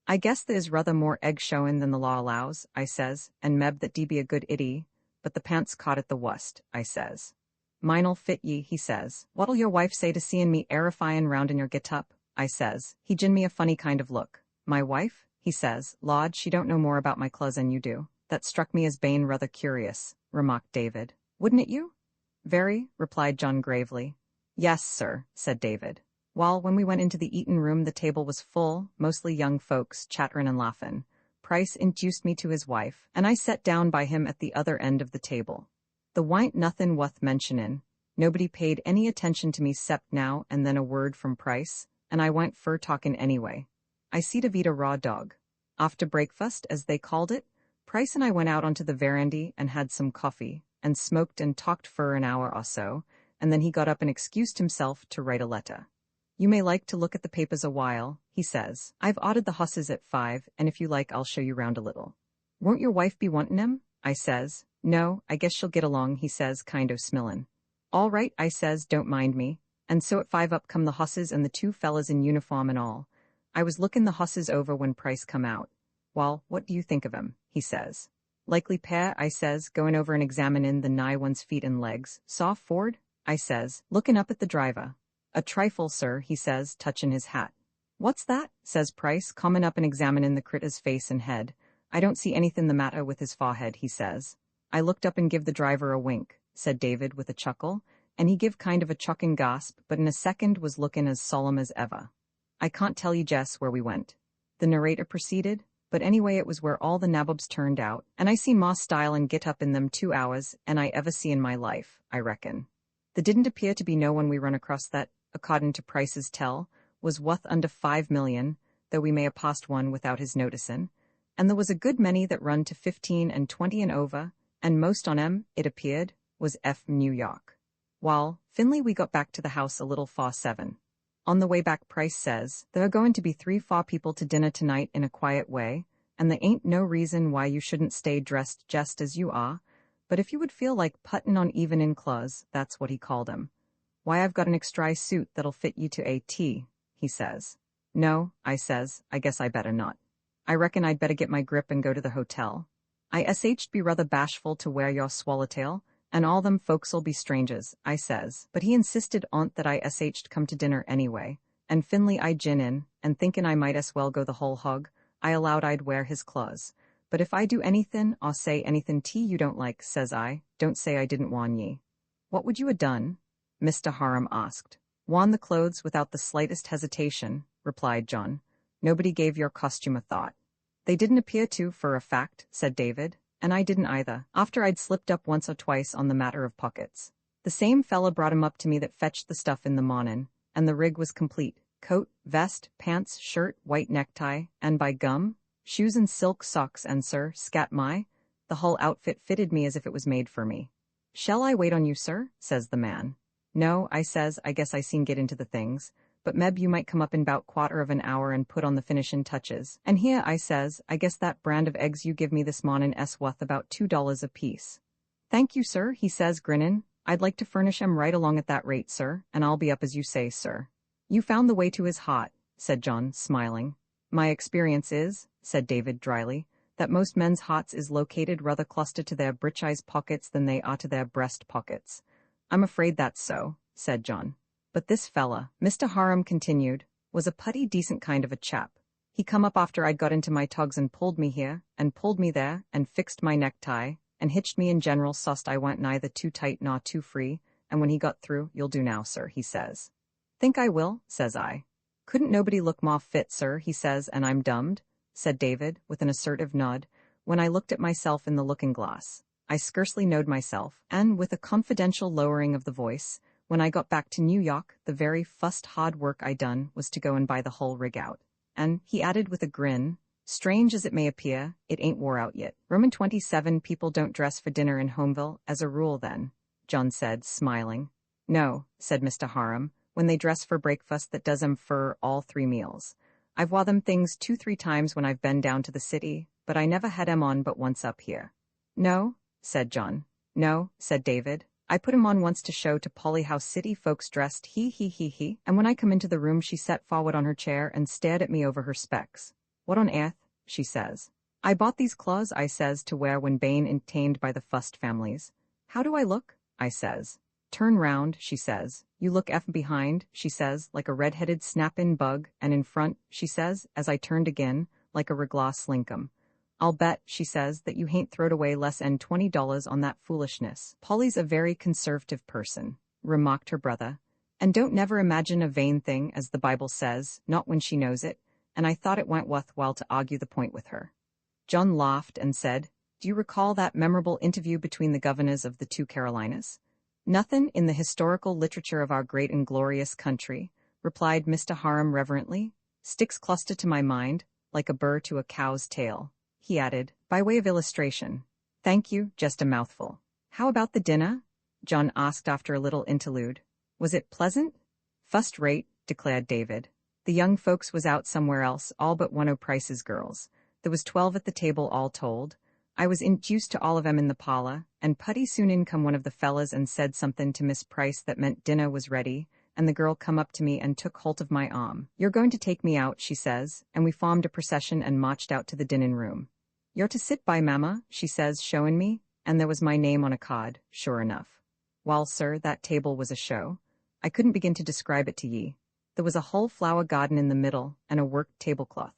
I guess there's ruther more egg showin' than the law allows," I says, "and meb that de be a good iddy, but the pants caught it the wust," I says. "Mine'll fit ye," he says. "What'll your wife say to seein' me aerifyin' round in your get-up?" I says. He gin me a funny kind of look. "My wife?" he says. "Lord, she don't know more about my clothes than you do." "That struck me as bane ruther curious," remarked David. "Wouldn't it you?" "Very," replied John gravely. "Yes, sir," said David. While when we went into the eatin' room the table was full, mostly young folks, chatterin' and laughin'. Price introduced me to his wife, and I set down by him at the other end of the table. The wa'n't nothin' wuth mentionin'. Nobody paid any attention to me 'cept now and then a word from Price, and I wa'n't fur talkin' anyway. I seed to eat a raw dog. After breakfast, as they called it, Price and I went out onto the verandy and had some coffee, and smoked and talked fur an hour or so, and then he got up and excused himself to write a letter. "You may like to look at the papers a while," he says. "I've ordered the hosses at 5, and if you like I'll show you round a little." "Won't your wife be wantin' 'em?" I says. "No, I guess she'll get along," he says, kind o' smilin'. "All right," I says, "don't mind me." And so at 5 up come the hosses and the 2 fellas in uniform and all. I was lookin' the hosses over when Price come out. "Wall, what do you think of 'em?" he says. "Likely pair," I says, goin' over and examinin' the nigh one's feet and legs. "Saw Ford?" I says, lookin' up at the driver. "A trifle, sir," he says, touchin' his hat. "What's that?" says Price, comin' up and examinin' the critter's face and head. "I don't see anythin' the matter with his forehead," he says. "I looked up and give the driver a wink," said David with a chuckle, and he give kind of a chuckin' gasp, but in a second was lookin' as solemn as ever. "I can't tell you Jess where we went," the narrator proceeded, "but anyway it was where all the nabobs turned out, and I see more style and get up in them 2 hours and I ever see in my life, I reckon. There didn't appear to be no one we run across that, accordin' to Price's tell, was wuth under 5 million, though we may have passed one without his noticin', and there was a good many that run to 15 and 20 and over, and most on 'em, it appeared, was New York. While, Finley we got back to the house a little 7. On the way back Price says, "There are going to be 3 people to dinner tonight in a quiet way, and there ain't no reason why you shouldn't stay dressed just as you are, but if you would feel like puttin' on evenin' clothes," that's what he called 'em. "Why, I've got an extry suit that'll fit you to a T," he says. "No," I says, "I guess I better not." I reckon I'd better get my grip and go to the hotel. I sh'd be rather bashful to wear your swallowtail, and all them folks'll be strangers, I says. But he insisted on't that I sh'd come to dinner anyway, and Finley I gin in, and thinkin' I might as well go the whole hog, I allowed I'd wear his clothes. But if I do anythin' or say anythin' you don't like, says I, don't say I didn't warn ye. What would you a done? Mr. Harum asked. Worn the clothes without the slightest hesitation, replied John. Nobody gave your costume a thought. They didn't appear to, for a fact, said David, and I didn't either, after I'd slipped up once or twice on the matter of pockets. The same fella brought 'em up to me that fetched the stuff in the mornin', and the rig was complete. Coat, vest, pants, shirt, white necktie, and by gum, shoes and silk socks, and sir, scat my, the whole outfit fitted me as if it was made for me. Shall I wait on you, sir? Says the man. No, I says, I guess I seen get into the things, but meb you might come up in 'bout quarter of an hour and put on the finishin' touches. And here, I says, I guess that brand of eggs you give me this mornin's wuth about $2 apiece. Thank you, sir, he says, grinnin'. I'd like to furnish 'em right along at that rate, sir, and I'll be up as you say, sir. You found the way to his hot, said John, smiling. My experience is, said David dryly, that most men's hots is located rather closer to their breeches pockets than they are to their breast pockets. I'm afraid that's so, said John. But this fella, Mr. Harum continued, was a putty decent kind of a chap. He come up after I'd got into my togs and pulled me here, and pulled me there, and fixed my necktie, and hitched me in general sost I went neither too tight nor too free, and when he got through, you'll do now, sir, he says. Think I will, says I. Couldn't nobody look more fit, sir, he says, and I'm dumbed, said David, with an assertive nod, when I looked at myself in the looking-glass. I scarcely knowed myself, and, with a confidential lowering of the voice, when I got back to New York, the very fust hard work I done was to go and buy the whole rig out. And, he added with a grin, strange as it may appear, it ain't wore out yet. Roman 27 people don't dress for dinner in Homeville, as a rule then, John said, smiling. No, said Mr. Harum, when they dress for breakfast that does 'em for all 3 meals. I've wore them things 2-3 times when I've been down to the city, but I never had 'em on but once up here. No, said John. No, said David. I put 'em on once to show to Polly how city folks dressed, he, and when I come into the room she sat forward on her chair and stared at me over her specs. What on earth, she says. I bought these clothes, I says, to wear when bane entertained by the Fust families. How do I look? I says. Turn round, she says. You look behind, she says, like a red-headed snap-in bug, and in front, she says, as I turned again, like a reglaw slinkum. I'll bet, she says, that you hain't throwed away less 'en $20 on that foolishness. Polly's a very conservative person, remarked her brother, and don't never imagine a vain thing, as the Bible says, not when she knows it, and I thought it went worthwhile to argue the point with her. John laughed and said, Do you recall that memorable interview between the governors of the 2 Carolinas? Nothing in the historical literature of our great and glorious country, replied Mr. Harum reverently, sticks cluster to my mind, like a burr to a cow's tail. He added, by way of illustration. Thank you, just a mouthful. How about the dinner? John asked after a little interlude. Was it pleasant? Fust rate, declared David. The young folks was out somewhere else, all but one o' Price's girls. There was 12 at the table all told. I was introduced to all of 'em in the parlor, and putty soon in come one of the fellas and said something to Miss Price that meant dinner was ready, and the girl come up to me and took holt of my arm. You're going to take me out, she says, and we formed a procession and marched out to the dinner room. You're to sit by mamma, she says, showin' me, and there was my name on a card, sure enough. Wall, sir, that table was a show. I couldn't begin to describe it to ye. There was a whole flower garden in the middle, and a worked tablecloth.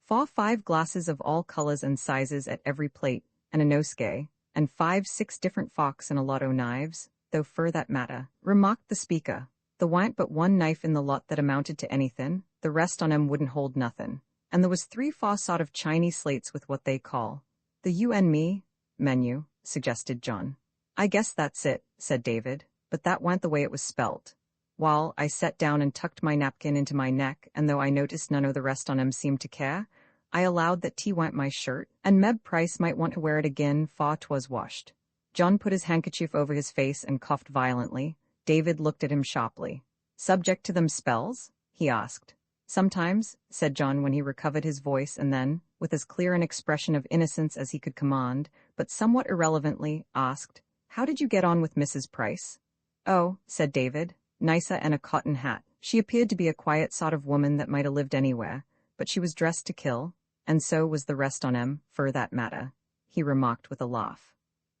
4-5 glasses of all colors and sizes at every plate, and a nosegay, and 5-6 different forks and a lot o' knives, though for that matter, remarked the speaker. There wa'n't but 1 knife in the lot that amounted to anythin', the rest on 'em wouldn't hold nothin'. And there was 3-4 sort of Chinese slates with what they call the you and me menu, suggested John. I guess that's it, said David, but that wa'n't the way it was spelt. While I sat down and tucked my napkin into my neck, and though I noticed none o' the rest on 'em seemed to care, I allowed that tea wa'n't my shirt, and Meb Price might want to wear it again 'fore 'twas washed. John put his handkerchief over his face and coughed violently. David looked at him sharply. Subject to them spells? He asked. Sometimes, said John when he recovered his voice, and then, with as clear an expression of innocence as he could command, but somewhat irrelevantly, asked, How did you get on with Mrs. Price? Oh, said David, nicer and a cotton hat. She appeared to be a quiet sort of woman that might have lived anywhere, but she was dressed to kill. and so was the rest on 'em, for that matter," he remarked with a laugh.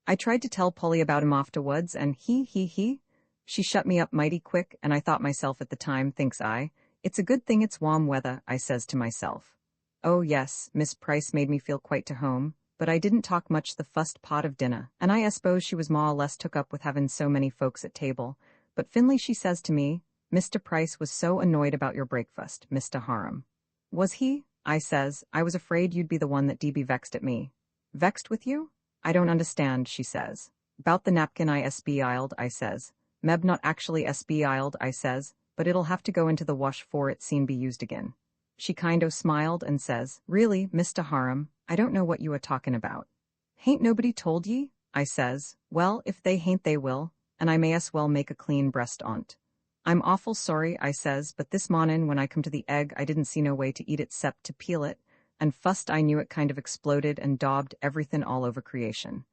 "I tried to tell Polly about him afterwards, and he. She shut me up mighty quick, and I thought myself at the time, thinks I, it's a good thing it's warm weather, I says to myself. Oh yes, Miss Price made me feel quite to home, but I didn't talk much the first part of dinner, and I suppose she was more or less took up with having so many folks at table. But Finley, she says to me, Mr. Price was so annoyed about your breakfast, Mr. Harum. Was he? I says, I was afraid you'd be the one that be vexed at me. Vexed with you? I don't understand, she says. About the napkin I SB-iled, I says. Meb not actually SB-iled, I says, but it'll have to go into the wash for it seen be used again. She kind o' smiled and says, Really, Mr. Harum, I don't know what you are talking about. Hain't nobody told ye? I says, Well, if they hain't they will, and I may as well make a clean breast on't. I'm awful sorry, I says, but this mornin' when I come to the egg I didn't see no way to eat it 'cept to peel it, and fust I knew it kind of exploded and daubed everything all over creation.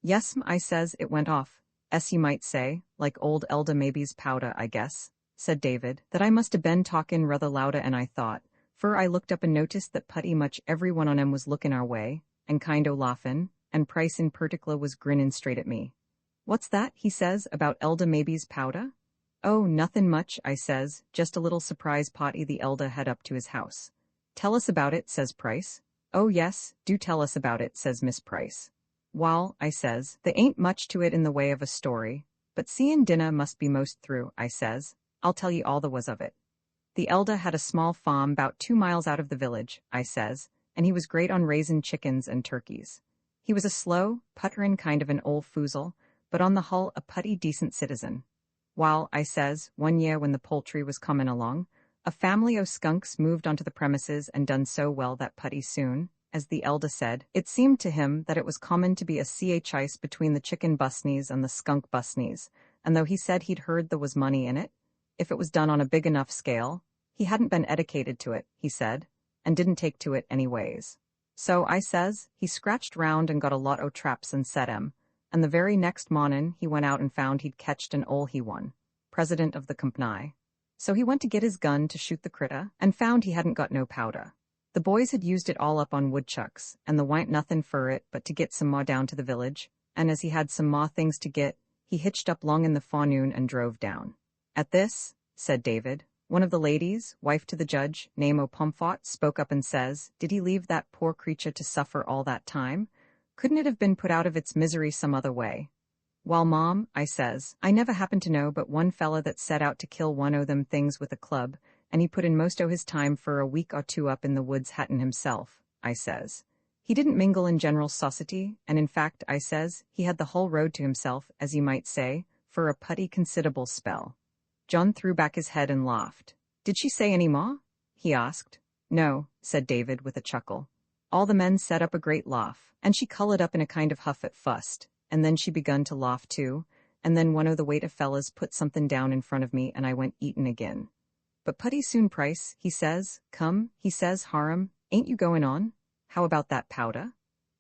Yes'm, I says, it went off, you might say, like old Elda Maybe's powder, I guess, said David, that I must have been talkin' rather louder and I thought, for I looked up and noticed that putty much every one on 'em was lookin' our way, and kind o' laughin', and Price in particular was grinnin' straight at me. What's that, he says, about Elda Maybe's powder? Oh, nothin' much, I says, just a little surprise party the Elda had up to his house. Tell us about it, says Price. Oh yes, do tell us about it, says Miss Price. Wall, I says, there ain't much to it in the way of a story, but seein' dinner must be most through, I says. I'll tell ye all there was of it. The Elda had a small farm 'bout 2 miles out of the village, I says, and he was great on raisin' chickens and turkeys. He was a slow, putterin' kind of an old foozle, but on the hull a putty decent citizen. While, I says, one year when the poultry was comin' along, a family o' skunks moved onto the premises and done so well that putty soon, as the Elda said, it seemed to him that it was common to be a chase between the chicken busneys and the skunk busneys, and though he said he'd heard there was money in it, if it was done on a big enough scale, he hadn't been educated to it, he said, and didn't take to it anyways. So, I says, he scratched round and got a lot o' traps and set 'em, and the very next mornin' he went out and found he'd ketched an ole he won, president of the company. So he went to get his gun to shoot the critter, and found he hadn't got no powder. The boys had used it all up on woodchucks, and there wa'n't nothin' fur it but to get some more down to the village, and as he had some more things to get, he hitched up long in the forenoon and drove down. At this, said David, one of the ladies, wife to the judge, name o' Pomfret, spoke up and says, Did he leave that poor creature to suffer all that time? Couldn't it have been put out of its misery some other way? Well, Mom, I says, I never happened to know but one fella that set out to kill one o' them things with a club, and he put in most o' his time for a week or two up in the woods hattin' himself, I says. He didn't mingle in general society, and in fact, I says, he had the whole road to himself, as you might say, for a putty considerable spell. John threw back his head and laughed. Did she say any more? He asked. No, said David with a chuckle. All the men set up a great laugh, and she colored up in a kind of huff at fust, and then she begun to laugh too, and then one o' the waiter fellas put something down in front of me and I went eatin' again. But putty soon, Price, he says, come, he says, Harum, ain't you goin' on? How about that powder?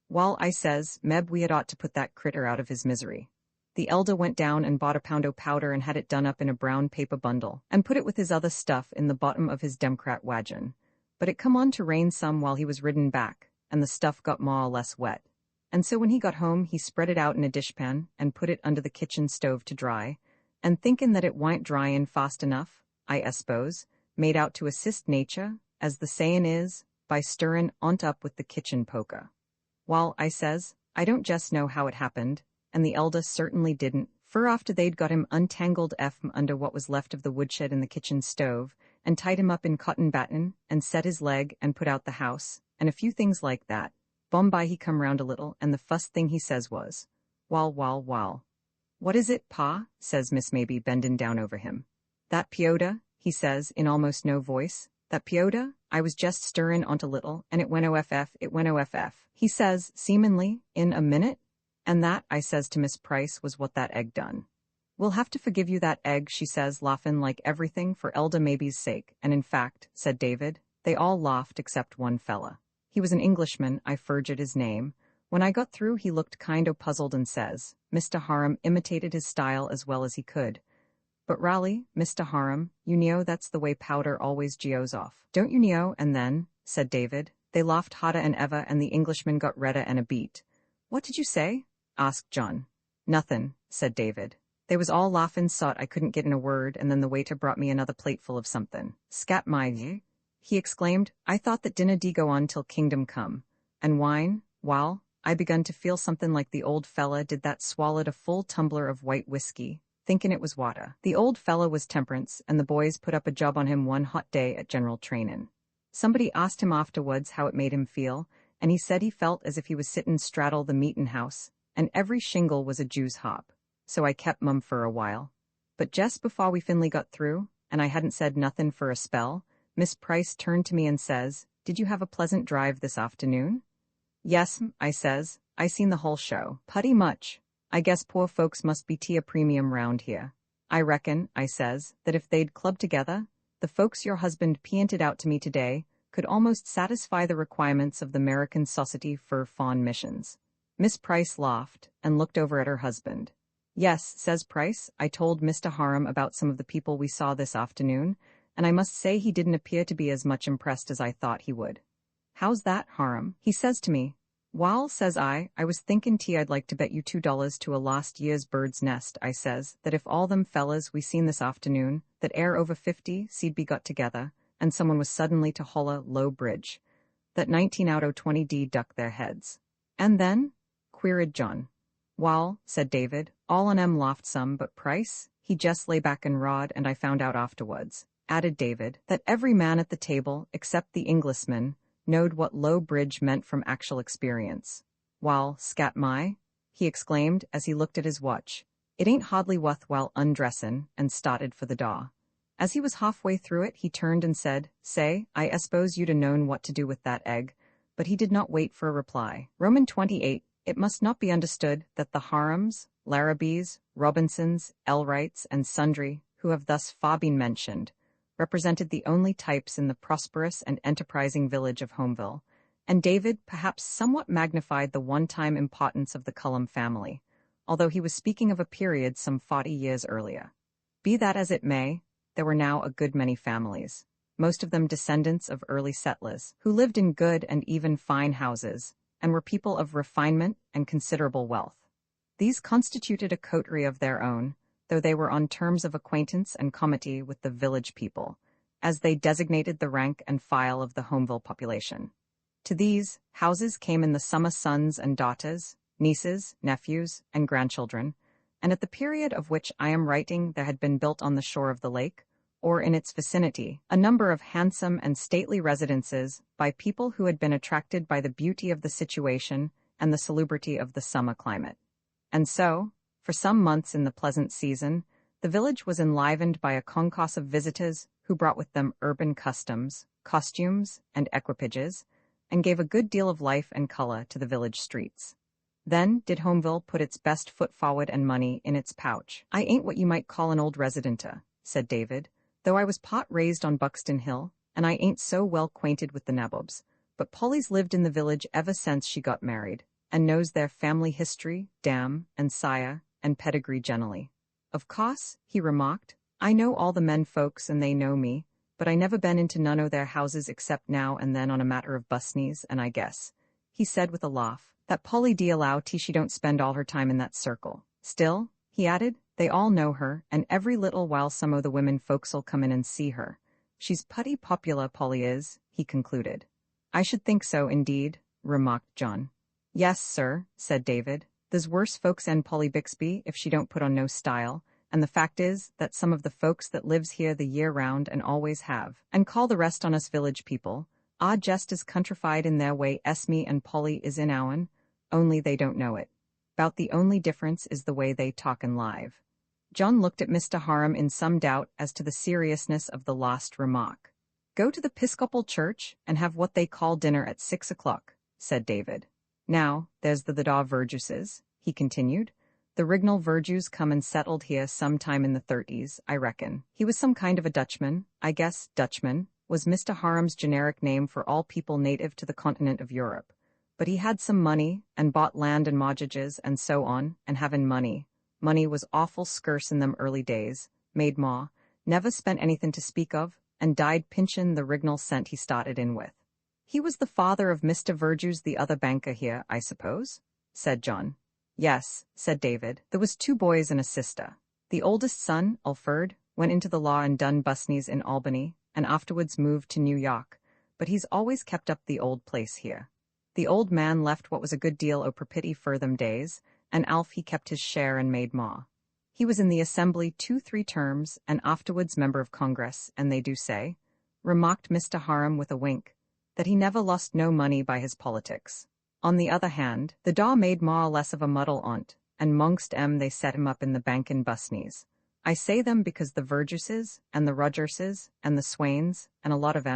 Wall, I says, Meb, we had ought to put that critter out of his misery. The Elda went down and bought a pound o' powder and had it done up in a brown paper bundle, and put it with his other stuff in the bottom of his Democrat wagon. But it come on to rain some while he was ridden back, and the stuff got more or less wet. And so when he got home he spread it out in a dishpan and put it under the kitchen stove to dry, and thinkin' that it wa'n't dryin' fast enough, I s'pose, made out to assist nature, as the sayin' is, by stirrin' on't up with the kitchen poker. Wall, I says, I don't jest know how it happened, and the Elda certainly didn't, for after they'd got him untangled under what was left of the woodshed in the kitchen stove, and tied him up in cotton battin, and set his leg, and put out the house, and a few things like that, Bombay he come round a little, and the fust thing he says was, Wall. What is it, Pa? Says Miss Maybe, bendin' down over him. That peoda, he says, in almost no voice. That peoda? I was just stirrin' on't a little, and it went off, he says, seemin'ly, in a minute. And that, I says to Miss Price, was what that egg done. We'll have to forgive you that egg, she says, laughin' like everything for Elda Maybe's sake, and in fact, said David, they all laughed except one fella. He was an Englishman, I forged his name. When I got through he looked kind o' puzzled and says, Mr. Harum imitated his style as well as he could. But Raleigh, Mr. Harum, you know that's the way powder always geos off. Don't you know? And then, said David, They laughed hotter and ever, and the Englishman got redder and a beat. "What did you say?" asked John. "Nothin'," said David. They was all laughin' sot I couldn't get in a word, and then the waiter brought me another plateful of something. "Scat my," he exclaimed. "I thought that dinner dee go on till kingdom come. And wine, wall, I begun to feel something like the old fella did that swallowed a full tumbler of white whiskey, thinking it was water. The old fella was Temperance, and the boys put up a job on him one hot day at general trainin'. Somebody asked him afterwards how it made him feel, and he said he felt as if he was sittin' straddle the meetin' house, and every shingle was a Jew's hop. So I kept mum for a while. But just before we finally got through, and I hadn't said nothin' for a spell, Miss Price turned to me and says, "Did you have a pleasant drive this afternoon?" "Yes," I says. "I seen the whole show. Putty much. I guess poor folks must be a premium round here. I reckon," I says, "that if they'd clubbed together, the folks your husband painted out to me today could almost satisfy the requirements of the American Society for Fawn Missions." Miss Price laughed and looked over at her husband. "Yes," says Price, "I told Mr. Harum about some of the people we saw this afternoon, and I must say he didn't appear to be as much impressed as I thought he would." "How's that, Harum?" he says to me. "Wall," says I was thinkin' I'd like to bet you $2 to a last year's bird's nest," I says, "that if all them fellas we seen this afternoon, that air over 50, seed be got together, and someone was suddenly to holler low bridge, that 19 out o' 20 duck their heads." "And then?" queried John. "Wall," said David, "all on 'em laughed some, but Price, he just lay back and rod, and I found out afterwards," added David, "that every man at the table, except the Englishman, knowed what low bridge meant from actual experience. Wall, scat my," he exclaimed as he looked at his watch, "it ain't hardly worthwhile undressin'," and started for the door. As he was halfway through it, he turned and said, "Say, I s'pose you'd 'a known what to do with that egg," but he did not wait for a reply. Roman 28. It must not be understood that the Harums, Larrabees, Robinsons, Elwrights, and sundry, who have thus far been mentioned, represented the only types in the prosperous and enterprising village of Homeville, and David perhaps somewhat magnified the one-time importance of the Cullum family, although he was speaking of a period some 40 years earlier. Be that as it may, there were now a good many families, most of them descendants of early settlers, who lived in good and even fine houses, and were people of refinement and considerable wealth. These constituted a coterie of their own, though they were on terms of acquaintance and comity with the village people, as they designated the rank and file of the Homeville population. To these, houses came in the summer sons and daughters, nieces, nephews, and grandchildren, and at the period of which I am writing there had been built on the shore of the lake, or in its vicinity, a number of handsome and stately residences by people who had been attracted by the beauty of the situation and the salubrity of the summer climate. And so, for some months in the pleasant season, the village was enlivened by a concourse of visitors who brought with them urban customs, costumes, and equipages, and gave a good deal of life and color to the village streets. Then did Homeville put its best foot forward and money in its pouch. "I ain't what you might call an old residenter," said David, "though I was pot raised on Buxton Hill, and I ain't so well acquainted with the nabobs, but Polly's lived in the village ever since she got married, and knows their family history, dam, and sire, and pedigree generally. Of course," he remarked, "I know all the men folks and they know me, but I never been into none o' their houses except now and then on a matter of busneys, and I guess," he said with a laugh, "that Polly d allow she don't spend all her time in that circle. Still," he added, "they all know her, and every little while some o' the women folks'll come in and see her. She's putty popular, Polly is," he concluded. "I should think so, indeed," remarked John. "Yes, sir," said David. "There's worse folks 'en Polly Bixby if she don't put on no style, and the fact is that some of the folks that lives here the year round and always have, and call the rest on us village people, are just as countrified in their way as me and Polly is in our'n, only they don't know it. 'Bout the only difference is the way they talk and live." John looked at Mr. Harum in some doubt as to the seriousness of the last remark. "Go to the Episcopal Church and have what they call dinner at 6 o'clock, said David. "Now, there's the Daw Verjuses," he continued. "The Rignall Verjus come and settled here sometime in the 30s, I reckon. He was some kind of a Dutchman, I guess. Dutchman was Mr. Harum's generic name for all people native to the continent of Europe. But he had some money, and bought land and mortgages and so on, and having money was awful scarce in them early days, made never spent anything to speak of, and died pinchin' the Rignall cent he started in with. He was the father of Mr. Verjus, the other banker here, I suppose? Said John. Yes, said David. There was 2 boys and a sister. The oldest son, Alfred, went into the law and done busneys in Albany, and afterwards moved to New York, but he's always kept up the old place here. The old man left what was a good deal o' propity for them days, and Alf he kept his share and made more. He was in the Assembly 2-3 terms, and afterwards member of Congress, and they do say, remarked Mr. Harum with a wink, that he never lost no money by his politics. On the other hand, the daw made more or less of a muddle on't, and mongst they set him up in the bank in busneys. I say them because the Verjuses, and the Rogerses, and the Swains, and a lot of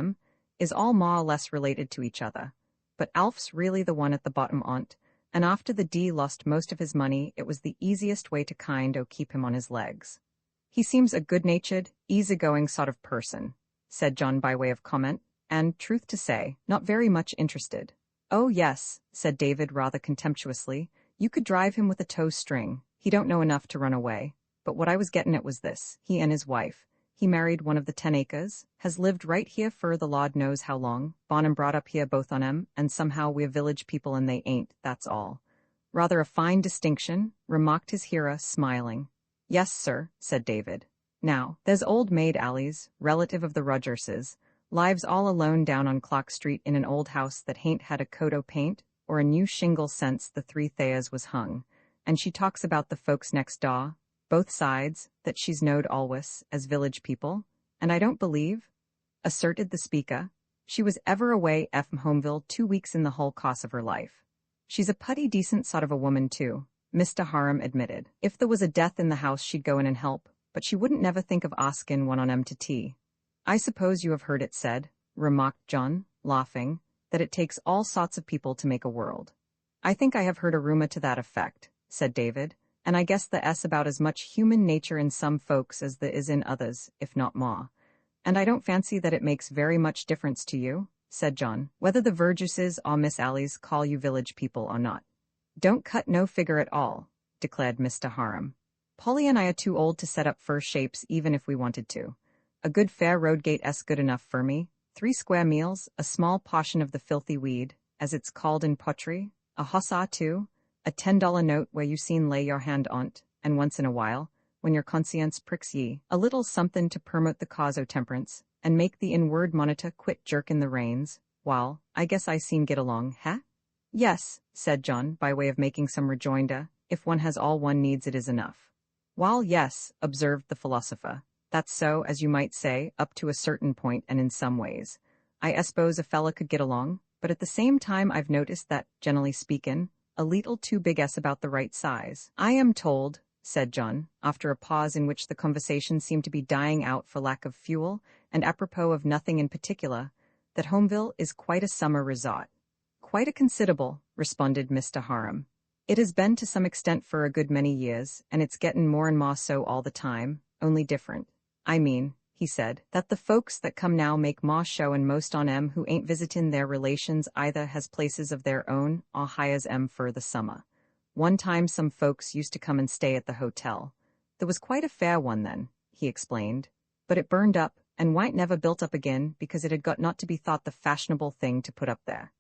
is all more or less related to each other. But Alf's really the one at the bottom on't, and after the D lost most of his money, it was the easiest way to kind o' keep him on his legs. He seems a good-natured, easy-going sort of person, said John by way of comment, and, truth to say, not very much interested. Oh yes, said David rather contemptuously, you could drive him with a tow string, he don't know enough to run away. But what I was gettin' at was this, he and his wife, he married one of the 10 acres, has lived right here for the Lord knows how long, born and brought up here both on 'em, and somehow we're village people and they ain't, that's all. Rather a fine distinction, remarked his hearer, smiling. Yes, sir, said David. Now, there's old maid Alice, relative of the Rogerses, lives all alone down on Clark Street in an old house that hain't had a coat o' paint, or a new shingle since the 3 Thayers was hung, and she talks about the folks next door, both sides, that she's knowed always, as village people, and I don't believe, asserted the speaker, she was ever away from Homeville 2 weeks in the whole course of her life. She's a putty decent sort of a woman too, Mr. Harum admitted. If there was a death in the house she'd go in and help, but she wouldn't never think of askin' one on 'em to tea. I suppose you have heard it said, remarked John, laughing, that it takes all sorts of people to make a world. I think I have heard a rumor to that effect, said David, and I guess there's about as much human nature in some folks as there is in others, if not more. And I don't fancy that it makes very much difference to you, said John, whether the Verjuses or Miss Alice call you village people or not. Don't cut no figure at all, declared Mr. Harum. Polly and I are too old to set up fur shapes even if we wanted to. A good fair road gate's good enough for me, 3 square meals, a small portion of the filthy weed, as it's called in pottery, a hussar too, a $10 note where you seen lay your hand on't, and once in a while, when your conscience pricks ye, a little somethin' to promote the cause o' temperance, and make the inward monitor quit jerkin' the reins, while, I guess I seen get along, heh? Yes, said John, by way of making some rejoinder, if one has all one needs it is enough. While yes, observed the philosopher, that's so, as you might say, up to a certain point and in some ways. I s'pose a fella could get along, but at the same time I've noticed that, generally speakin', a leetle too big about the right size. I am told, said John, after a pause in which the conversation seemed to be dying out for lack of fuel, and apropos of nothing in particular, that Homeville is quite a summer resort. Quite a considerable, responded Mr. Harum. It has been to some extent for a good many years, and it's gettin' more and more so all the time, only different. I mean, he said, that the folks that come now make more show and most on 'em who ain't visitin' their relations either has places of their own or hires 'em for the summer. One time some folks used to come and stay at the hotel. There was quite a fair one then, he explained, but it burned up and wa'n't never built up again because it had got not to be thought the fashionable thing to put up there.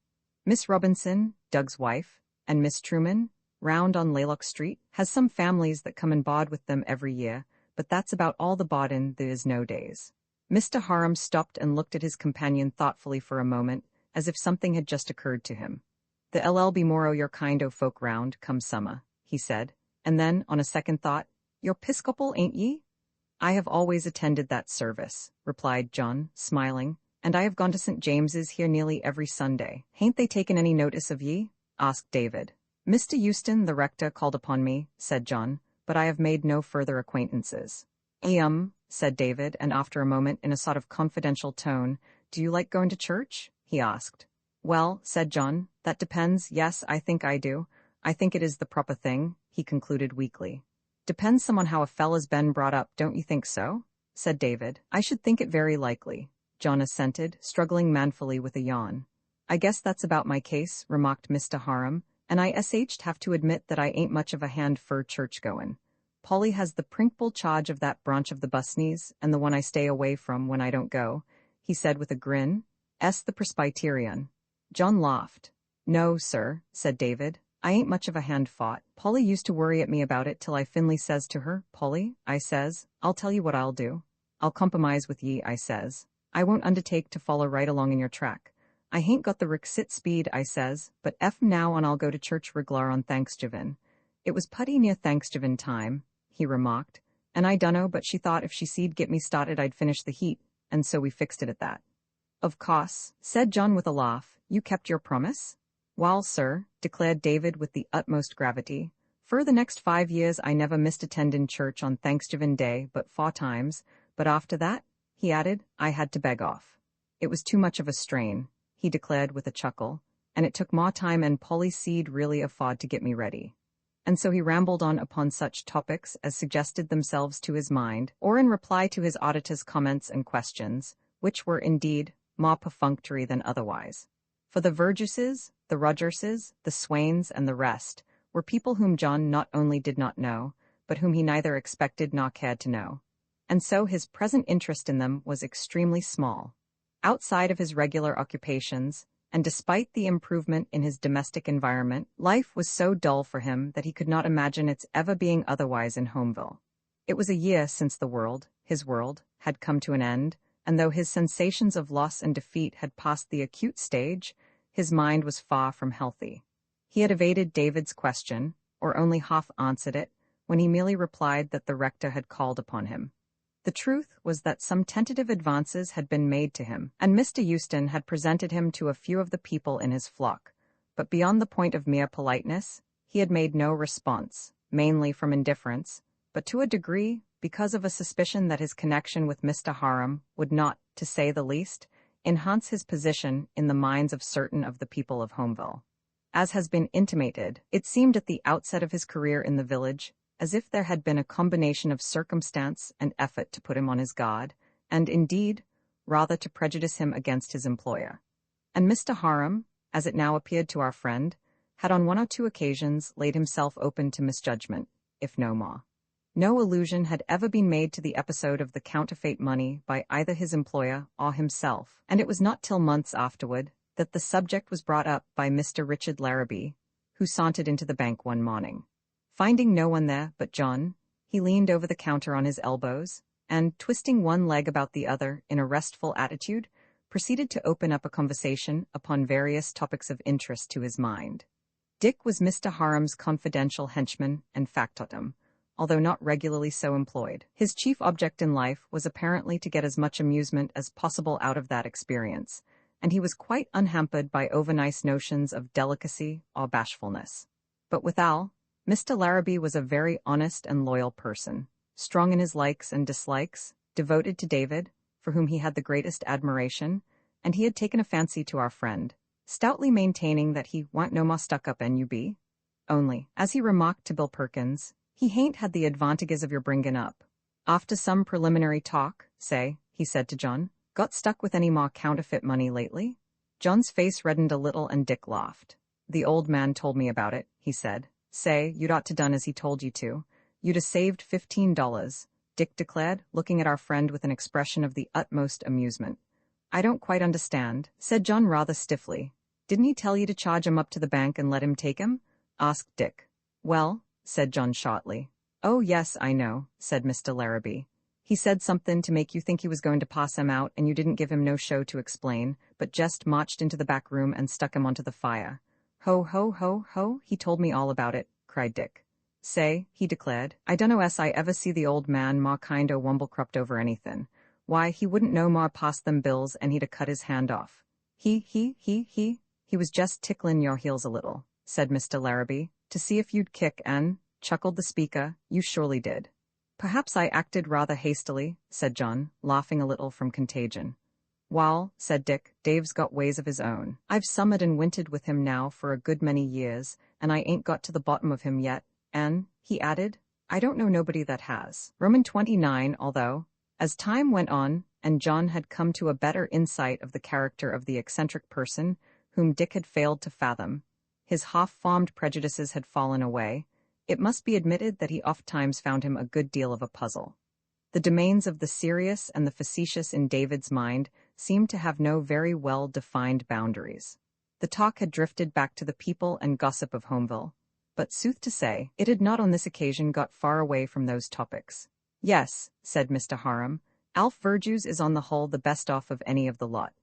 Miss Robinson, Doug's wife, and Miss Truman, round on Laylock Street, has some families that come and board with them every year, but that's about all the boardin' there is nowadays. Mr. Harum stopped and looked at his companion thoughtfully for a moment, as if something had just occurred to him. The LL be more o' your kind o' folk round, come summer, he said, and then, on a second thought, you're 'Piscopal, ain't ye? I have always attended that service, replied John, smiling, and I have gone to St. James's here nearly every Sunday. Hain't they taken any notice of ye? Asked David. Mr. Euston, the rector, called upon me, said John, but I have made no further acquaintances. Said David, and after a moment, in a sort of confidential tone, do you like going to church? He asked. Well, said John, that depends. Yes, I think I do. I think it is the proper thing, he concluded weakly. Depends some on how a fella's been brought up, don't you think so? Said David. I should think it very likely, John assented, struggling manfully with a yawn. I guess that's about my case, remarked Mr. Harum, and I have to admit that I ain't much of a hand for church-goin'. Polly has the principal charge of that branch of the Busneys, and the one I stay away from when I don't go, he said with a grin, the Presbyterian. John laughed. "No, sir," said David. "I ain't much of a hand-fought. Polly used to worry at me about it till I finally says to her, 'Polly,' I says, 'I'll tell you what I'll do. I'll compromise with ye,' I says. 'I won't undertake to follow right along in your track. I hain't got the rixit speed,' I says, 'but now and I'll go to church reg'lar on Thanksgivin.' It was putty near Thanksgivin time," he remarked, "and I dunno but she thought if she see'd get me started I'd finish the heat, and so we fixed it at that." "Of course," said John with a laugh, "you kept your promise?" "Wall, sir," declared David with the utmost gravity, "for the next 5 years I never missed attendin' church on Thanksgivin Day but 4 times, but after that," he added, "I had to beg off. It was too much of a strain," he declared with a chuckle, "and it took more time and Polly seed really afford to get me ready." And so he rambled on upon such topics as suggested themselves to his mind, or in reply to his auditor's comments and questions, which were indeed more perfunctory than otherwise. For the Verjuses, the Rogerses, the Swains, and the rest were people whom John not only did not know, but whom he neither expected nor cared to know. And so his present interest in them was extremely small. Outside of his regular occupations, and despite the improvement in his domestic environment, life was so dull for him that he could not imagine its ever being otherwise in Homeville. It was a year since his world, had come to an end, and though his sensations of loss and defeat had passed the acute stage, his mind was far from healthy. He had evaded David's question, or only half answered it, when he merely replied that the rector had called upon him. The truth was that some tentative advances had been made to him, and Mr. Euston had presented him to a few of the people in his flock, but beyond the point of mere politeness, he had made no response, mainly from indifference, but to a degree because of a suspicion that his connection with Mr. Harum would not, to say the least, enhance his position in the minds of certain of the people of Homeville. As has been intimated, it seemed at the outset of his career in the village as if there had been a combination of circumstance and effort to put him on his guard, and indeed, rather to prejudice him against his employer. And Mr. Harum, as it now appeared to our friend, had on 1 or 2 occasions laid himself open to misjudgment, if no more. No allusion had ever been made to the episode of the counterfeit money by either his employer or himself, and it was not till months afterward that the subject was brought up by Mr. Richard Larrabee, who sauntered into the bank one morning. Finding no one there but John, he leaned over the counter on his elbows, and, twisting one leg about the other in a restful attitude, proceeded to open up a conversation upon various topics of interest to his mind. Dick was Mr. Harum's confidential henchman and factotum, although not regularly so employed. His chief object in life was apparently to get as much amusement as possible out of that experience, and he was quite unhampered by overnice notions of delicacy or bashfulness. But withal, Mr. Larrabee was a very honest and loyal person, strong in his likes and dislikes, devoted to David, for whom he had the greatest admiration, and he had taken a fancy to our friend, stoutly maintaining that he "wa'n't no more stuck-up N.U.B. Only, as he remarked to Bill Perkins, he hain't had the advantages of your bringin' up. After some preliminary talk, say, he said to John, "Got stuck with any more counterfeit money lately?" John's face reddened a little and Dick laughed. "The old man told me about it," he said. "Say, you'd ought to done as he told you to. You'd 'a' saved $15, Dick declared, looking at our friend with an expression of the utmost amusement. "I don't quite understand," said John rather stiffly. "Didn't he tell you to charge him up to the bank and let him take him?" asked Dick. "Well," said John shortly. "Oh, yes, I know," said Mr. Larrabee. "He said something to make you think he was going to pass him out, and you didn't give him no show to explain, but just marched into the back room and stuck him onto the fire." "Ho, ho, ho, ho, he told me all about it," cried Dick. "Say," he declared, "I dunno as I ever see the old man more kind o' wumblecrupped over anythin'. Why, he wouldn't no more pass them bills and he'd 'a' cut his hand off. He was just ticklin' your heels a little," said Mr. Larrabee, "to see if you'd kick, and," chuckled the speaker, "you surely did." "Perhaps I acted rather hastily," said John, laughing a little from contagion. "Wall," said Dick, "Dave's got ways of his own. I've summered and wintered with him now for a good many years, and I ain't got to the bottom of him yet, and," he added, "I don't know nobody that has." Roman 29, although, as time went on, and John had come to a better insight of the character of the eccentric person whom Dick had failed to fathom, his half-formed prejudices had fallen away, it must be admitted that he ofttimes found him a good deal of a puzzle. The domains of the serious and the facetious in David's mind seemed to have no very well-defined boundaries. The talk had drifted back to the people and gossip of Homeville. But sooth to say, it had not on this occasion got far away from those topics. "Yes," said Mr. Harum, "Alf Verjus is on the whole the best off of any of the lot.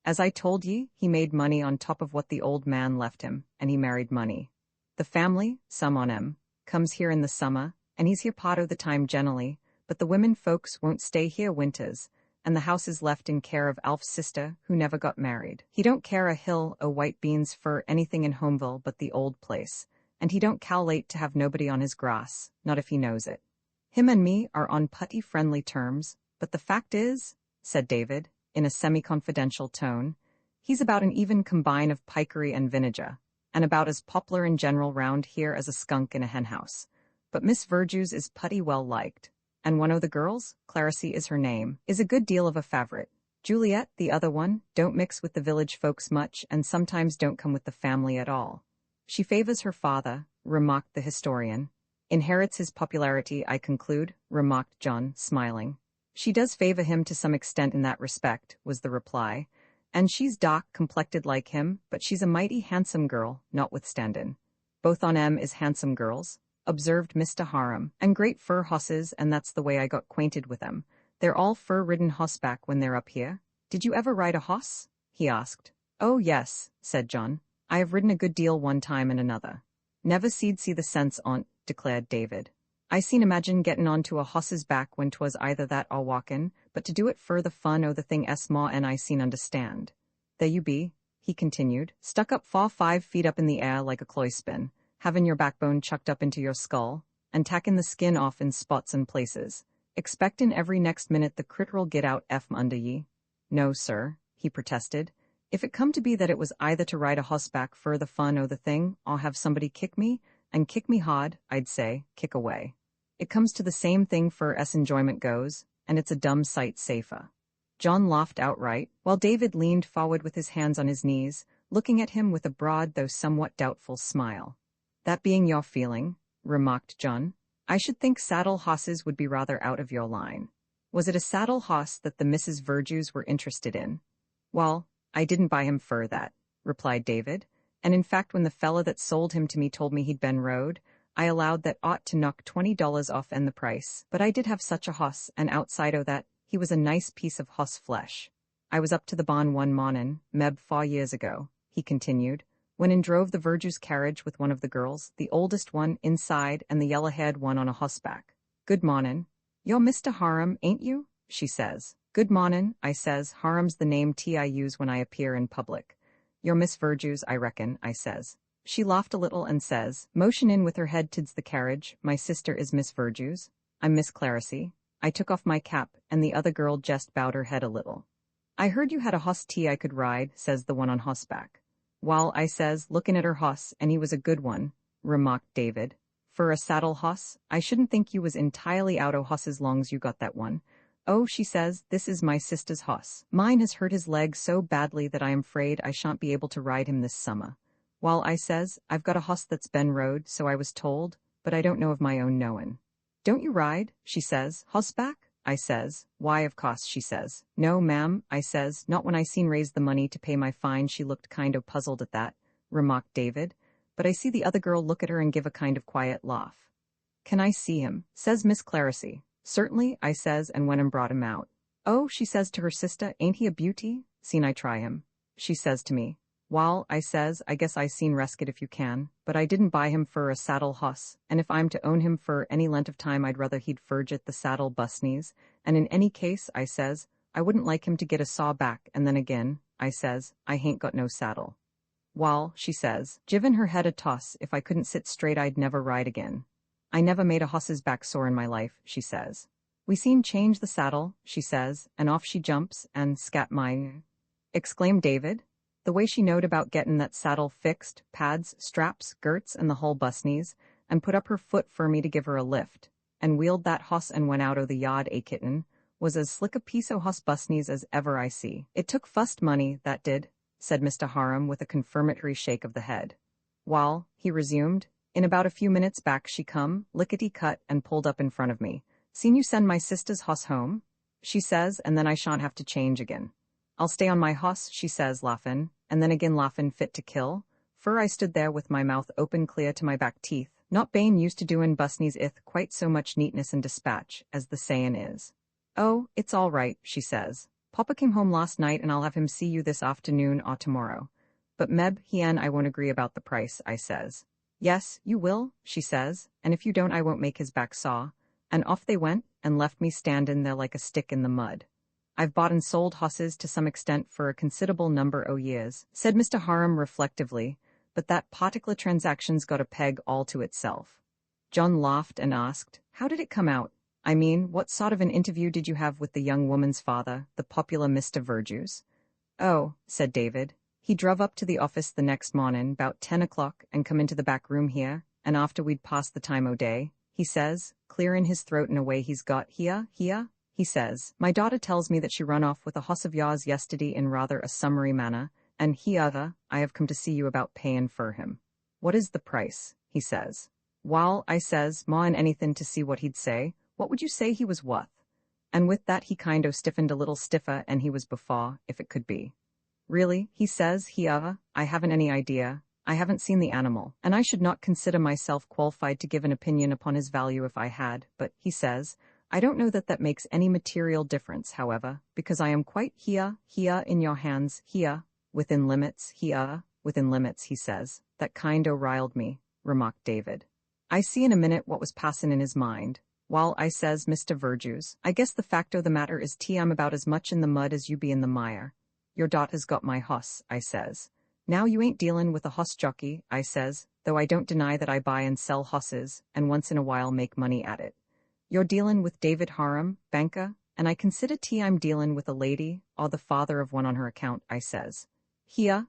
As I told ye, he made money on top of what the old man left him, and he married money. The family, some on 'em, comes here in the summer, and he's here part o' the time generally, but the women folks won't stay here winters, and the house is left in care of Alf's sister, who never got married. He don't care a hill o' white beans for anything in Homeville but the old place, and he don't cal'late to have nobody on his grass, not if he knows it. Him and me are on putty friendly terms, but the fact is," said David, in a semi-confidential tone, "he's about an even combine of pikery and vinegar, and about as poplar in general round here as a skunk in a henhouse. But Miss Verjus is putty well liked, and one o' the girls, Claricy is her name, is a good deal of a favourite. Juliet, the other one, don't mix with the village folks much and sometimes don't come with the family at all. She favours her father," remarked the historian. "Inherits his popularity, I conclude," remarked John, smiling. "She does favour him to some extent in that respect," was the reply, "and she's dark-complected like him, but she's a mighty handsome girl, notwithstandin'. Both on 'em is handsome girls," observed Mr. Harum, "and great fur hosses, and that's the way I got 'quainted with 'em. They're all fur-ridden hossback when they're up here. Did you ever ride a hoss?" he asked. "Oh yes," said John. "I have ridden a good deal one time and another." "Never seed see the sense on't," declared David. "I seen imagine gettin' onto a hoss's back when 'twas either that or walkin', but to do it fur the fun o' the thing ma and I seen understand. There you be," he continued, "stuck up 4-5 feet up in the air like a cloyspin, havin' your backbone chucked up into your skull, and tackin' the skin off in spots and places, expectin' every next minute the critter'll get out under ye." "No, sir," he protested. "If it come to be that it was either to ride a hossback fur the fun o' the thing, or have somebody kick me, and kick me hard, I'd say, kick away. It comes to the same thing fur as enjoyment goes, and it's a dumb sight safer." John laughed outright, while David leaned forward with his hands on his knees, looking at him with a broad though somewhat doubtful smile. "That being your feeling," remarked John, "I should think saddle hosses would be rather out of your line. Was it a saddle hoss that the Mrs. Verjus were interested in?" "Well, I didn't buy him fur that," replied David, "and in fact when the fella that sold him to me told me he'd been rode, I allowed that ought to knock $20 off and the price, but I did have such a hoss, and outside o' that, he was a nice piece of hoss flesh. I was up to the barn one mornin', meb 4 years ago," he continued, "when in drove the Verjus carriage with one of the girls, the oldest one inside and the yellow-haired one on a hossback. 'Good mornin'. You're Mr. Harum, ain't you?' she says. 'Good mornin', I says. 'Harum's the name I use when I appear in public. You're Miss Verjus, I reckon,' I says. She laughed a little and says, motion in with her head tids the carriage, 'My sister is Miss Verjus. I'm Miss Claricy.' I took off my cap, and the other girl just bowed her head a little. 'I heard you had a hoss I could ride,' says the one on hossback. 'Wall,' I says, looking at her hoss, 'and he was a good one,' remarked David. 'For a saddle hoss, I shouldn't think you was entirely out o' hosses long's you got that one.' 'Oh,' she says, 'this is my sister's hoss. Mine has hurt his leg so badly that I am afraid I shan't be able to ride him this summer.' 'Wall,' I says, 'I've got a hoss that's been rode, so I was told, but I don't know of my own knowin'.' 'Don't you ride?' she says. 'Hossback?' I says. 'Why, of course,' she says. 'No, ma'am,' I says, 'not when I seen raised the money to pay my fine.' She looked kind o' puzzled at that," remarked David, "but I see the other girl look at her and give a kind of quiet laugh. 'Can I see him?' says Miss Claricy. 'Certainly,' I says, and went and brought him out. 'Oh,' she says to her sister, 'ain't he a beauty? Seen I try him?' She says to me. 'Wall,' I says, 'I guess I seen resket if you can, but I didn't buy him for a saddle hoss, and if I'm to own him for any length of time I'd rather he'd furget the saddle busneys, and in any case,' I says, 'I wouldn't like him to get a saw back, and then again,' I says, 'I hain't got no saddle.' 'Wall,' she says, givin' her head a toss, 'if I couldn't sit straight I'd never ride again. I never made a hoss's back sore in my life,' she says. 'We seen change the saddle,' she says, and off she jumps, and scat my," exclaimed David. "The way she knowed about gettin' that saddle fixed, pads, straps, girts, and the whole busneys, and put up her foot for me to give her a lift, and wheeled that hoss and went out o' the yard a kitten, was as slick a piece o' hoss busneys as ever I see. It took fust money, that did," said Mr. Harum with a confirmatory shake of the head. "Wall," he resumed, "in about a few minutes back she come, lickety-cut, and pulled up in front of me. 'Seen you send my sister's hoss home?' she says, 'and then I shan't have to change again. I'll stay on my hoss,' she says, laughin', and then again laughin' fit to kill, for I stood there with my mouth open clear to my back teeth, not bane used to doin' busneys ith quite so much neatness and dispatch, as the sayin' is. Oh, it's all right, she says. Papa came home last night and I'll have him see you this afternoon or tomorrow. But Meb, he and I won't agree about the price, I says. Yes, you will, she says, and if you don't I won't make his back saw. And off they went, and left me standin' there like a stick in the mud. I've bought and sold hosses to some extent for a considerable number o' years, said Mr. Harum reflectively, but that particular transaction's got a peg all to itself. John laughed and asked, how did it come out? I mean, what sort of an interview did you have with the young woman's father, the popular Mr. Verjuice? Oh, said David. He drove up to the office the next mornin', 'bout 10 o'clock, and come into the back room here, and after we'd passed the time o' day, he says, clearin' his throat in a way he's got, here, he says, my daughter tells me that she run off with a hoss of yours yesterday in rather a summary manner, and I have come to see you about payin' for him. What is the price? He says. Wall, I says, more'n anythin' to see what he'd say, what would you say he was wuth? And with that he kind o' stiffened a little stiffer and he was before, if it could be. Really, he says, I haven't any idea. I haven't seen the animal, and I should not consider myself qualified to give an opinion upon his value if I had, but, he says, I don't know that makes any material difference, however, because I am quite here in your hands, within limits, he says. That kind o' riled me, remarked David. I see in a minute what was passin' in his mind. While I says, Mr. Verjuice, I guess the fact o' the matter is I'm about as much in the mud as you be in the mire. Your daughter's got my hoss, I says. Now you ain't dealin' with a hoss jockey, I says, though I don't deny that I buy and sell hosses, and once in a while make money at it. You're dealin' with David Harum, banker, and I consider I'm dealin' with a lady, or the father of one on her account, I says. Here,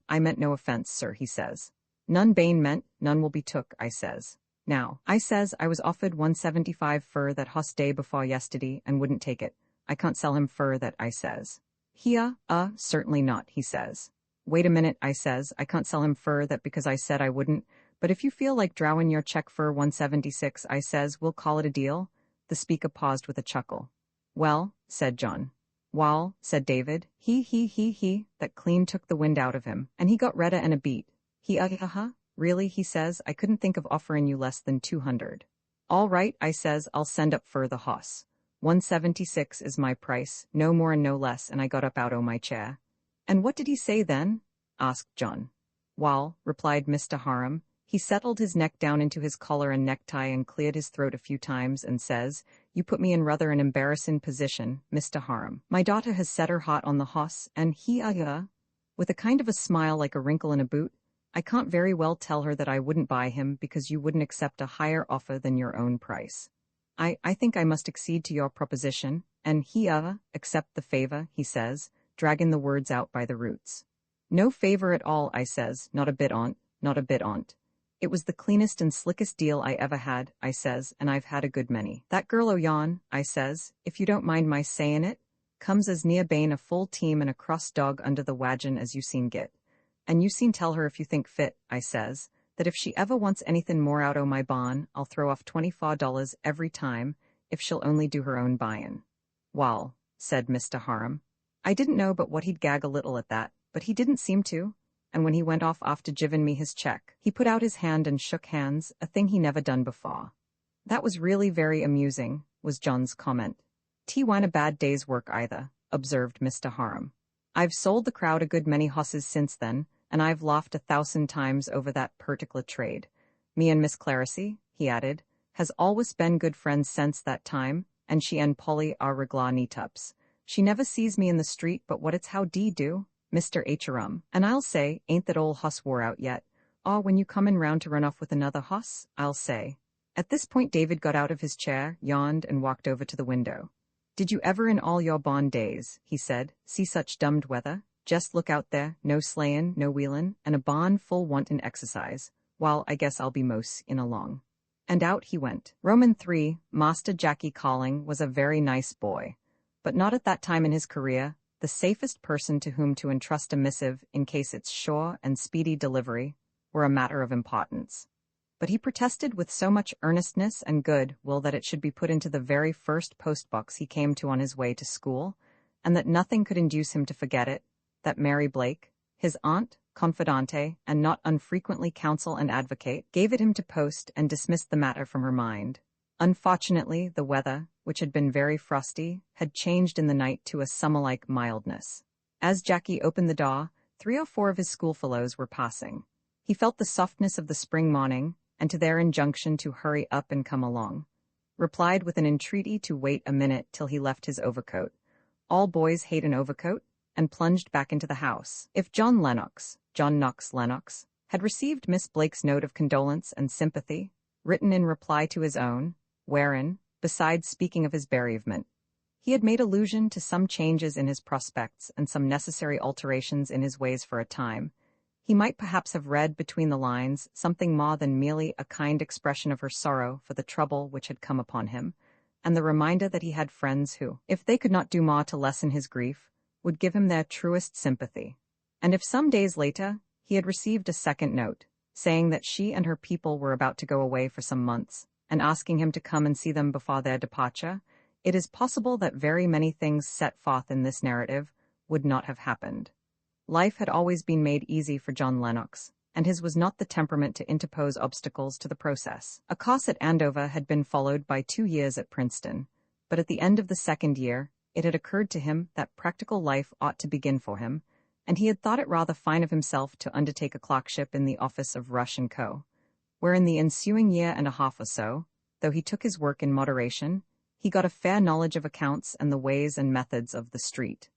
I meant no offense, sir, he says. None bane meant, none will be took, I says. Now, I says I was offered $175 fur that hoss day before yesterday and wouldn't take it. I can't sell him fur that, I says. Here, certainly not, he says. Wait a minute, I says, I can't sell him fur that because I said I wouldn't, but if you feel like drowin' your check for $176, I says, we'll call it a deal. The speaker paused with a chuckle. Well, said John. Wall, said David, he, that clean took the wind out of him, and he got redder and a beat. Really, he says, I couldn't think of offerin' you less than 200. All right, I says, I'll send up fur the hoss. 176 is my price, no more and no less, and I got up out o' my chair. And what did he say then? Asked John. Wall, replied Mr. Harum, he settled his neck down into his collar and necktie and cleared his throat a few times and says, you put me in rather an embarrassin' position, Mr. Harum. My daughter has set her heart on the hoss, and with a kind of a smile like a wrinkle in a boot, I can't very well tell her that I wouldn't buy him because you wouldn't accept a higher offer than your own price. I think I must accede to your proposition, and accept the favor, he says, dragging the words out by the roots. No favor at all, I says, not a bit on't. It was the cleanest and slickest deal I ever had, I says, and I've had a good many. That girl o' yon, I says, if you don't mind my sayin' it, comes as near bane a full team and a cross dog under the wagon as you seen git. And you seen tell her if you think fit, I says, that if she ever wants anythin' more out o' my bond, I'll throw off $24 every time, if she'll only do her own buyin'. Wall, said Mr. Harum. I didn't know but what he'd gag a little at that, but he didn't seem to, and when he went off after givin' me his check, he put out his hand and shook hands, a thing he never done before. That was really very amusing, was John's comment. Weren't a bad day's work either, observed Mr. Harum. I've sold the crowd a good many hosses since then, and I've laughed 1,000 times over that particular trade. Me and Miss Claricy, he added, has always been good friends since that time, and she and Polly are reglaw neat-ups. She never sees me in the street but what it's how d'ee do, Mr. Harum, and I'll say, ain't that old hoss wore out yet? When you comin' round to run off with another hoss, I'll say. At this point David got out of his chair, yawned, and walked over to the window. Did you ever in all your bond days, he said, see such dummed weather? Just look out there, no slayin', no wheelin', and a bond full wantin' exercise. Well, I guess I'll be mos in along. And out he went. Roman 3, Master Jackie Calling was a very nice boy, but not at that time in his career, the safest person to whom to entrust a missive in case its sure and speedy delivery were a matter of importance. But he protested with so much earnestness and good will that it should be put into the very first post-box he came to on his way to school, and that nothing could induce him to forget it, that Mary Blake, His aunt, confidante, and not unfrequently counsel and advocate, gave it him to post and dismissed the matter from her mind. Unfortunately, the weather, which had been very frosty, had changed in the night to a summer-like mildness. As Jackie opened the door, 3 or 4 of his schoolfellows were passing. He felt the softness of the spring morning, and to their injunction to hurry up and come along, replied with an entreaty to wait a minute till he left his overcoat. All boys hate an overcoat, and plunged back into the house. If John Knox Lennox, had received Miss Blake's note of condolence and sympathy, written in reply to his own, wherein, besides speaking of his bereavement, he had made allusion to some changes in his prospects and some necessary alterations in his ways for a time, he might perhaps have read between the lines something more than merely a kind expression of her sorrow for the trouble which had come upon him, and the reminder that he had friends who, if they could not do more to lessen his grief, would give him their truest sympathy. And if some days later he had received a second note, saying that she and her people were about to go away for some months, and asking him to come and see them before their departure, it is possible that very many things set forth in this narrative would not have happened. Life had always been made easy for John Lennox, and his was not the temperament to interpose obstacles to the process. A course at Andover had been followed by 2 years at Princeton, but at the end of the second year, it had occurred to him that practical life ought to begin for him, and he had thought it rather fine of himself to undertake a clerkship in the office of Rush & Co., where in the ensuing year and a half or so, though he took his work in moderation, he got a fair knowledge of accounts and the ways and methods of the street.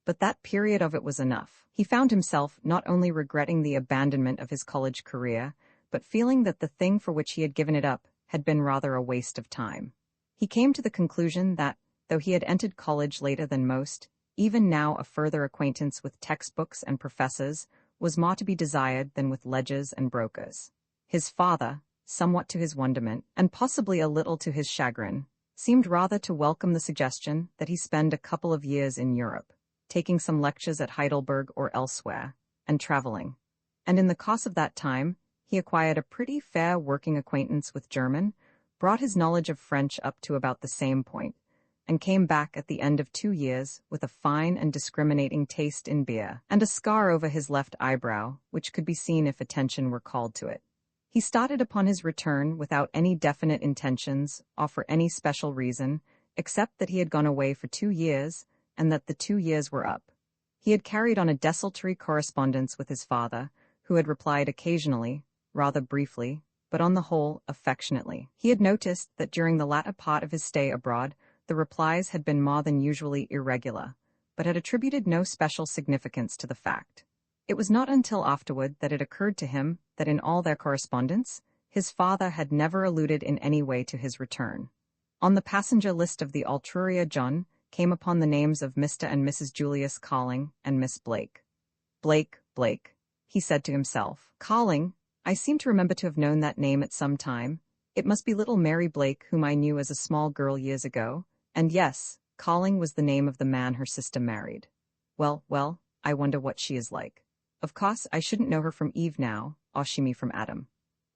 But that period of it was enough. He found himself not only regretting the abandonment of his college career, but feeling that the thing for which he had given it up had been rather a waste of time. He came to the conclusion that, though he had entered college later than most, even now a further acquaintance with textbooks and professors was more to be desired than with ledgers and brokers. His father, somewhat to his wonderment, and possibly a little to his chagrin, seemed rather to welcome the suggestion that he spend a couple of years in Europe, taking some lectures at Heidelberg or elsewhere, and traveling. And in the course of that time, he acquired a pretty fair working acquaintance with German, brought his knowledge of French up to about the same point, and came back at the end of 2 years with a fine and discriminating taste in beer, and a scar over his left eyebrow, which could be seen if attention were called to it. He started upon his return without any definite intentions or for any special reason, except that he had gone away for 2 years, and that the 2 years were up. He had carried on a desultory correspondence with his father, who had replied occasionally, rather briefly, but on the whole affectionately. He had noticed that during the latter part of his stay abroad, the replies had been more than usually irregular, but had attributed no special significance to the fact. It was not until afterward that it occurred to him that in all their correspondence, his father had never alluded in any way to his return. On the passenger list of the Altruria John came upon the names of Mr. and Mrs. Julius Calling and Miss Blake. Blake, he said to himself. Calling, I seem to remember to have known that name at some time. It must be little Mary Blake, whom I knew as a small girl years ago, and yes, Calling was the name of the man her sister married. Well, I wonder what she is like. Of course, I shouldn't know her from Eve now, or she me from Adam.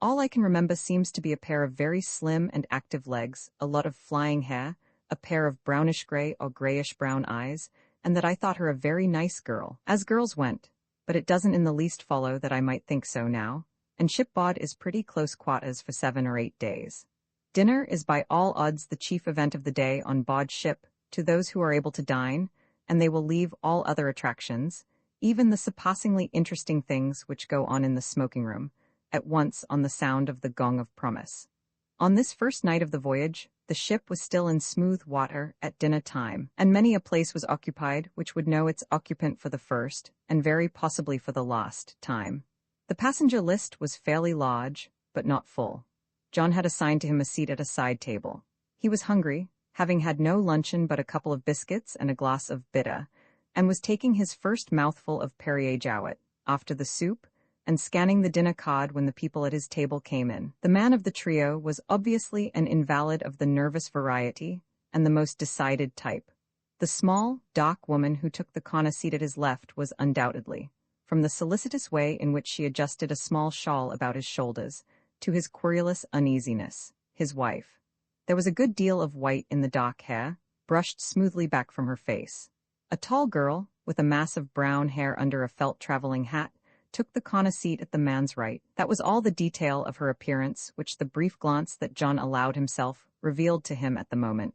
All I can remember seems to be a pair of very slim and active legs, a lot of flying hair, a pair of brownish-gray or grayish-brown eyes, and that I thought her a very nice girl, as girls went, but it doesn't in the least follow that I might think so now, and shipboard is pretty close quarters for 7 or 8 days. Dinner is by all odds the chief event of the day on board ship to those who are able to dine, and they will leave all other attractions, even the surpassingly interesting things which go on in the smoking room, at once on the sound of the gong of promise. On this first night of the voyage, the ship was still in smooth water at dinner time, and many a place was occupied which would know its occupant for the first, and very possibly for the last, time. The passenger list was fairly large, but not full. John had assigned to him a seat at a side table. He was hungry, having had no luncheon but a couple of biscuits and a glass of bitter, and was taking his first mouthful of Perrier Jowett, after the soup, and scanning the dinner card when the people at his table came in. The man of the trio was obviously an invalid of the nervous variety, and the most decided type. The small, dark woman who took the corner seat at his left was undoubtedly, from the solicitous way in which she adjusted a small shawl about his shoulders, to his querulous uneasiness, his wife. There was a good deal of white in the dark hair, brushed smoothly back from her face. A tall girl, with a mass of brown hair under a felt traveling hat, took the corner seat at the man's right. That was all the detail of her appearance which the brief glance that John allowed himself revealed to him at the moment,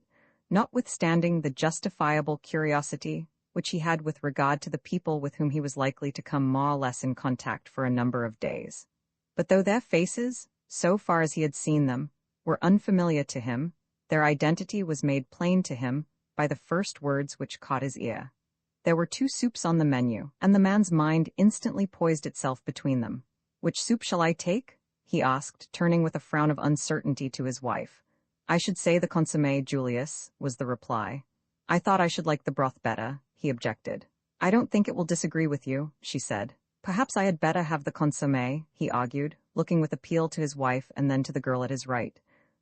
notwithstanding the justifiable curiosity which he had with regard to the people with whom he was likely to come more or less in contact for a number of days. But though their faces, so far as he had seen them, were unfamiliar to him, their identity was made plain to him by the first words which caught his ear. There were 2 soups on the menu, and the man's mind instantly poised itself between them. "Which soup shall I take?" he asked, turning with a frown of uncertainty to his wife. "I should say the consommé, Julius," was the reply. "I thought I should like the broth better," he objected. "I don't think it will disagree with you," she said. "Perhaps I had better have the consommé," he argued, looking with appeal to his wife and then to the girl at his right.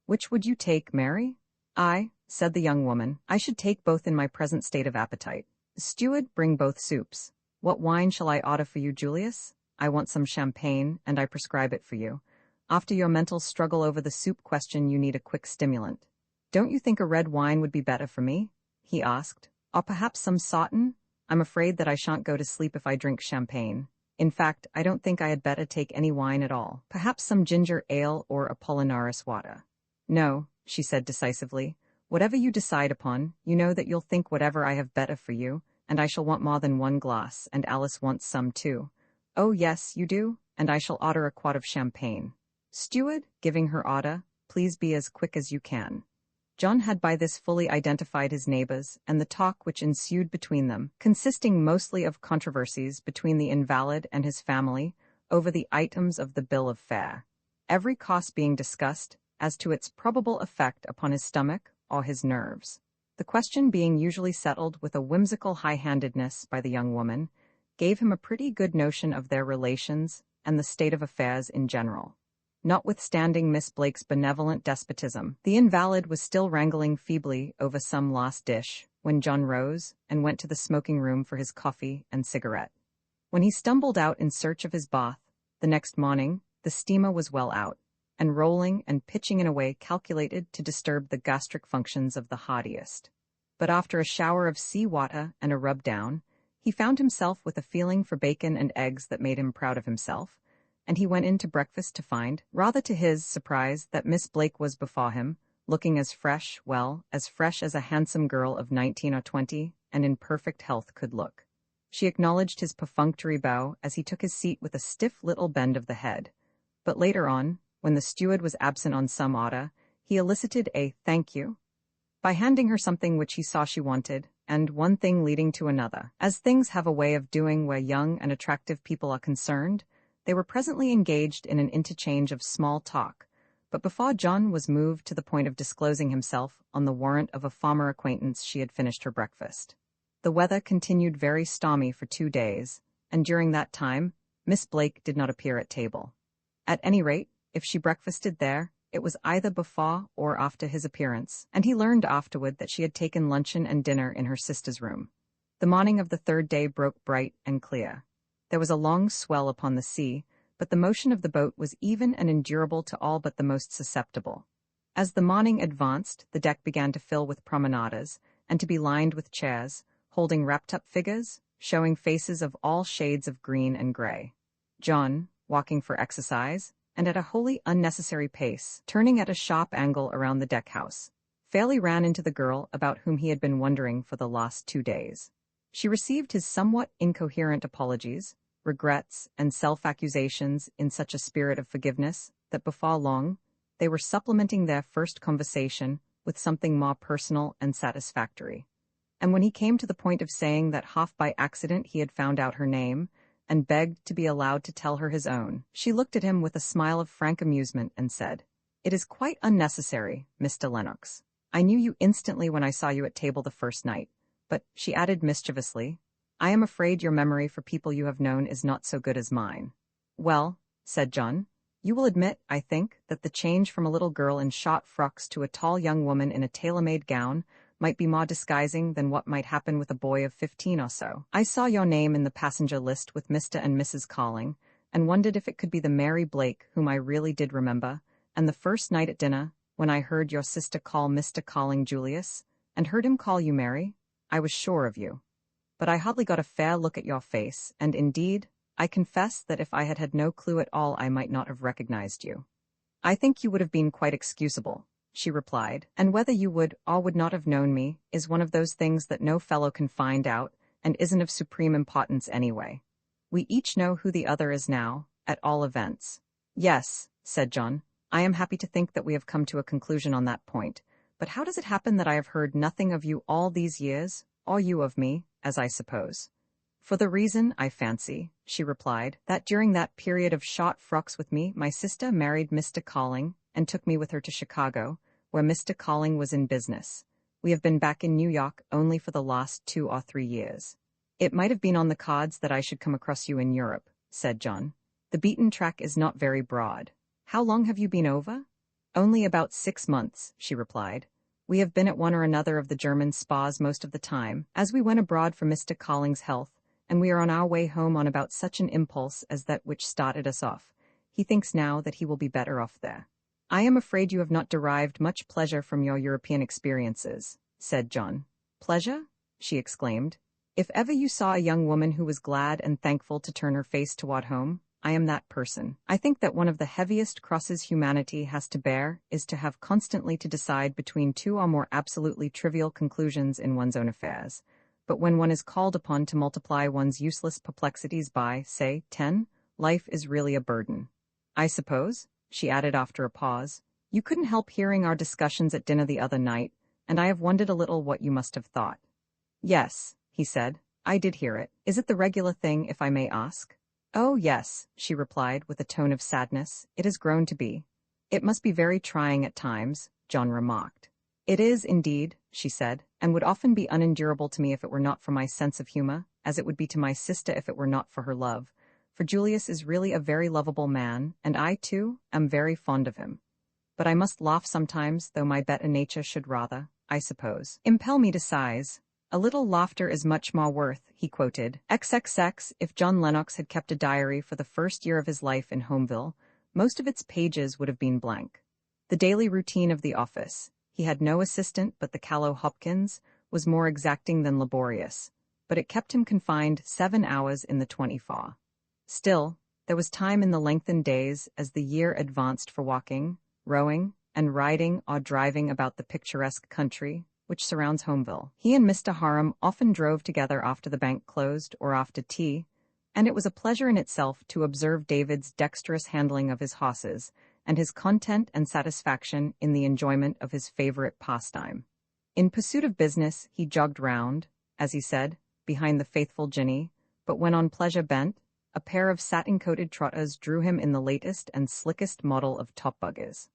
"Which would you take, Mary?" "I," said the young woman, "I should take both in my present state of appetite." "Steward, bring both soups." "What wine shall I order for you, Julius?" "I want some champagne, and I prescribe it for you. After your mental struggle over the soup question, you need a quick stimulant." "Don't you think a red wine would be better for me?" he asked. "Or perhaps some Sauternes? I'm afraid that I shan't go to sleep if I drink champagne. In fact, I don't think I had better take any wine at all. Perhaps some ginger ale or Apollinaris water." "No," she said decisively. "Whatever you decide upon, you know that you'll think whatever I have better for you, and I shall want more than 1 glass, and Alice wants some too." "Oh yes, you do, and I shall order a quart of champagne." "Steward," giving her order, "please be as quick as you can." John had by this fully identified his neighbors, and the talk which ensued between them, consisting mostly of controversies between the invalid and his family over the items of the bill of fare, every cost being discussed as to its probable effect upon his stomach or his nerves. The question being usually settled with a whimsical high-handedness by the young woman, gave him a pretty good notion of their relations and the state of affairs in general. Notwithstanding Miss Blake's benevolent despotism, the invalid was still wrangling feebly over some last dish when John rose and went to the smoking room for his coffee and cigarette. When he stumbled out in search of his bath the next morning, the steamer was well out, and rolling and pitching in a way calculated to disturb the gastric functions of the hardiest. But after a shower of sea-water and a rub-down, he found himself with a feeling for bacon and eggs that made him proud of himself, and he went in to breakfast to find, rather to his surprise, that Miss Blake was before him, looking as fresh, well, as fresh as a handsome girl of 19 or 20, and in perfect health could look. She acknowledged his perfunctory bow as he took his seat with a stiff little bend of the head. But later on, when the steward was absent on some order, he elicited a "thank you" by handing her something which he saw she wanted, and one thing leading to another, as things have a way of doing where young and attractive people are concerned. They were presently engaged in an interchange of small talk, but before John was moved to the point of disclosing himself on the warrant of a former acquaintance, she had finished her breakfast. The weather continued very stormy for 2 days, and during that time, Miss Blake did not appear at table. At any rate, if she breakfasted there, it was either before or after his appearance, and he learned afterward that she had taken luncheon and dinner in her sister's room. The morning of the 3rd day broke bright and clear. There was a long swell upon the sea, but the motion of the boat was even and endurable to all but the most susceptible. As the morning advanced, the deck began to fill with promenaders, and to be lined with chairs, holding wrapped-up figures, showing faces of all shades of green and gray. John, walking for exercise, and at a wholly unnecessary pace, turning at a sharp angle around the deck-house, fairly ran into the girl about whom he had been wondering for the last 2 days. She received his somewhat incoherent apologies, regrets, and self-accusations in such a spirit of forgiveness that before long they were supplementing their first conversation with something more personal and satisfactory. And when he came to the point of saying that half by accident he had found out her name, and begged to be allowed to tell her his own, she looked at him with a smile of frank amusement and said, "It is quite unnecessary, Mr. Lennox. I knew you instantly when I saw you at table the first night. But," she added mischievously, "I am afraid your memory for people you have known is not so good as mine." "Well," said John, "you will admit, I think, that the change from a little girl in short frocks to a tall young woman in a tailor-made gown might be more disguising than what might happen with a boy of 15 or so. I saw your name in the passenger list with Mr. and Mrs. Calling, and wondered if it could be the Mary Blake whom I really did remember, and the first night at dinner, when I heard your sister call Mr. Calling Julius, and heard him call you Mary, I was sure of you." but I hardly got a fair look at your face, and indeed, I confess that if I had had no clue at all I might not have recognized you. I think you would have been quite excusable, she replied, and whether you would or would not have known me is one of those things that no fellow can find out and isn't of supreme importance anyway. We each know who the other is now, at all events. Yes, said John, I am happy to think that we have come to a conclusion on that point, but how does it happen that I have heard nothing of you all these years, or you of me, as I suppose? For the reason, I fancy, she replied, that during that period of short frocks with me, my sister married Mr. Calling and took me with her to Chicago, where Mr. Calling was in business. We have been back in New York only for the last 2 or 3 years. It might have been on the cards that I should come across you in Europe, said John. The beaten track is not very broad. How long have you been over? Only about 6 months, she replied. We have been at one or another of the German spas most of the time, as we went abroad for Mr. Calling's health, and we are on our way home on about such an impulse as that which started us off. He thinks now that he will be better off there. I am afraid you have not derived much pleasure from your European experiences, said John. Pleasure? She exclaimed. If ever you saw a young woman who was glad and thankful to turn her face toward home, I am that person. I think that one of the heaviest crosses humanity has to bear is to have constantly to decide between 2 or more absolutely trivial conclusions in one's own affairs. But when one is called upon to multiply one's useless perplexities by, say, 10, life is really a burden. I suppose, she added after a pause, you couldn't help hearing our discussions at dinner the other night, and I have wondered a little what you must have thought. Yes, he said, I did hear it. Is it the regular thing, if I may ask? Oh, yes, she replied with a tone of sadness, it has grown to be. It must be very trying at times, John remarked. It is, indeed, she said, and would often be unendurable to me if it were not for my sense of humor, as it would be to my sister if it were not for her love. For Julius is really a very lovable man, and I, too, am very fond of him. But I must laugh sometimes, though my better nature should rather, I suppose, impel me to sighs. A little laughter is much more worth, he quoted. XXX, if John Lennox had kept a diary for the first year of his life in Homeville, most of its pages would have been blank. The daily routine of the office, he had no assistant but the callow Hopkins, was more exacting than laborious, but it kept him confined 7 hours in the 24. Still, there was time in the lengthened days as the year advanced for walking, rowing, and riding or driving about the picturesque country which surrounds Homeville. He and Mr. Harum often drove together after the bank closed or after tea, and it was a pleasure in itself to observe David's dexterous handling of his horses, and his content and satisfaction in the enjoyment of his favorite pastime. In pursuit of business, he jogged round, as he said, behind the faithful Ginny, but when on pleasure bent, a pair of satin-coated trotters drew him in the latest and slickest model of top buggers.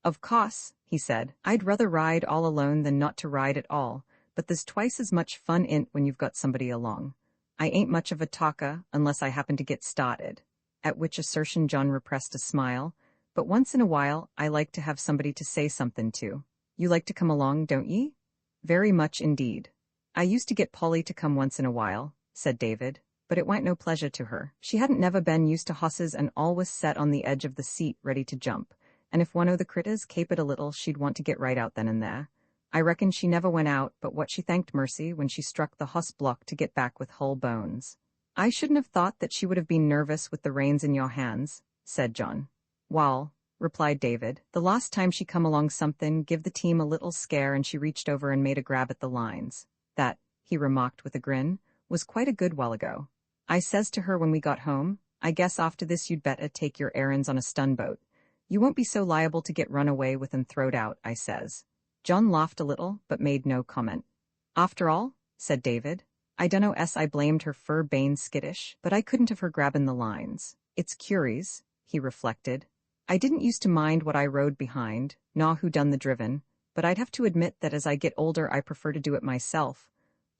Of course, he said, I'd rather ride all alone than not to ride at all, but there's twice as much fun in't when you've got somebody along. I ain't much of a talker unless I happen to get started, at which assertion John repressed a smile, but once in a while I like to have somebody to say something to. You like to come along, don't ye? Very much indeed. I used to get Polly to come once in a while, said David, but it weren't no pleasure to her. She hadn't never been used to hosses and always set on the edge of the seat ready to jump, and if one o' the critters capered a little she'd want to get right out then and there. I reckon she never went out but what she thanked mercy when she struck the hoss block to get back with whole bones. I shouldn't have thought that she would have been nervous with the reins in your hands, said John. Wall, replied David, the last time she come along something give the team a little scare and she reached over and made a grab at the lines. That, he remarked with a grin, was quite a good while ago. I says to her when we got home, I guess after this you'd better take your errands on a stun-boat. You won't be so liable to get run away with and throwed out, I says. John laughed a little, but made no comment. After all, said David, I dunno es I blamed her fur bane skittish, but I couldn't have her grabbing the lines. It's curies, he reflected. I didn't used to mind what I rode behind, nor who done the driven, but I'd have to admit that as I get older I prefer to do it myself.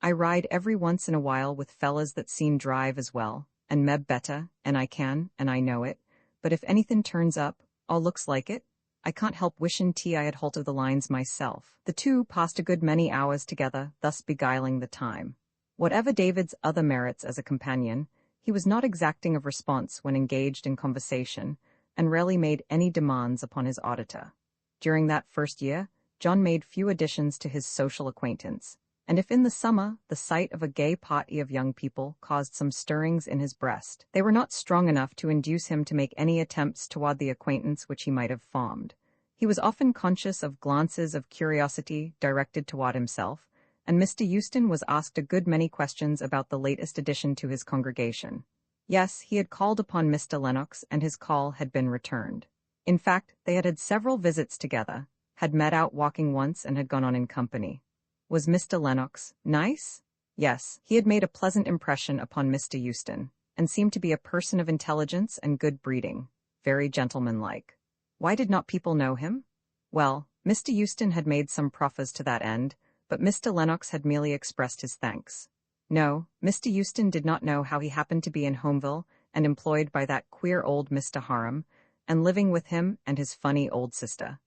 I ride every once in a while with fellas that seen drive as well, and meb better, and I can, and I know it, but if anything turns up, all looks like it, I can't help wishin' I had holt of the lines myself. The two passed a good many hours together, thus beguiling the time. Whatever David's other merits as a companion, he was not exacting of response when engaged in conversation, and rarely made any demands upon his auditor. During that first year, John made few additions to his social acquaintance. And if in the summer the sight of a gay party of young people caused some stirrings in his breast, they were not strong enough to induce him to make any attempts toward the acquaintance which he might have formed. He was often conscious of glances of curiosity directed toward himself, and Mr. Euston was asked a good many questions about the latest addition to his congregation. Yes, he had called upon Mr. Lennox, and his call had been returned. In fact, they had had several visits together, had met out walking once and had gone on in company. Was Mr. Lennox nice? Yes, he had made a pleasant impression upon Mr. Euston, and seemed to be a person of intelligence and good breeding, very gentlemanlike. Why did not people know him? Well, Mr. Euston had made some proffers to that end, but Mr. Lennox had merely expressed his thanks. No, Mr. Euston did not know how he happened to be in Homeville and employed by that queer old Mr. Harum, and living with him and his funny old sister.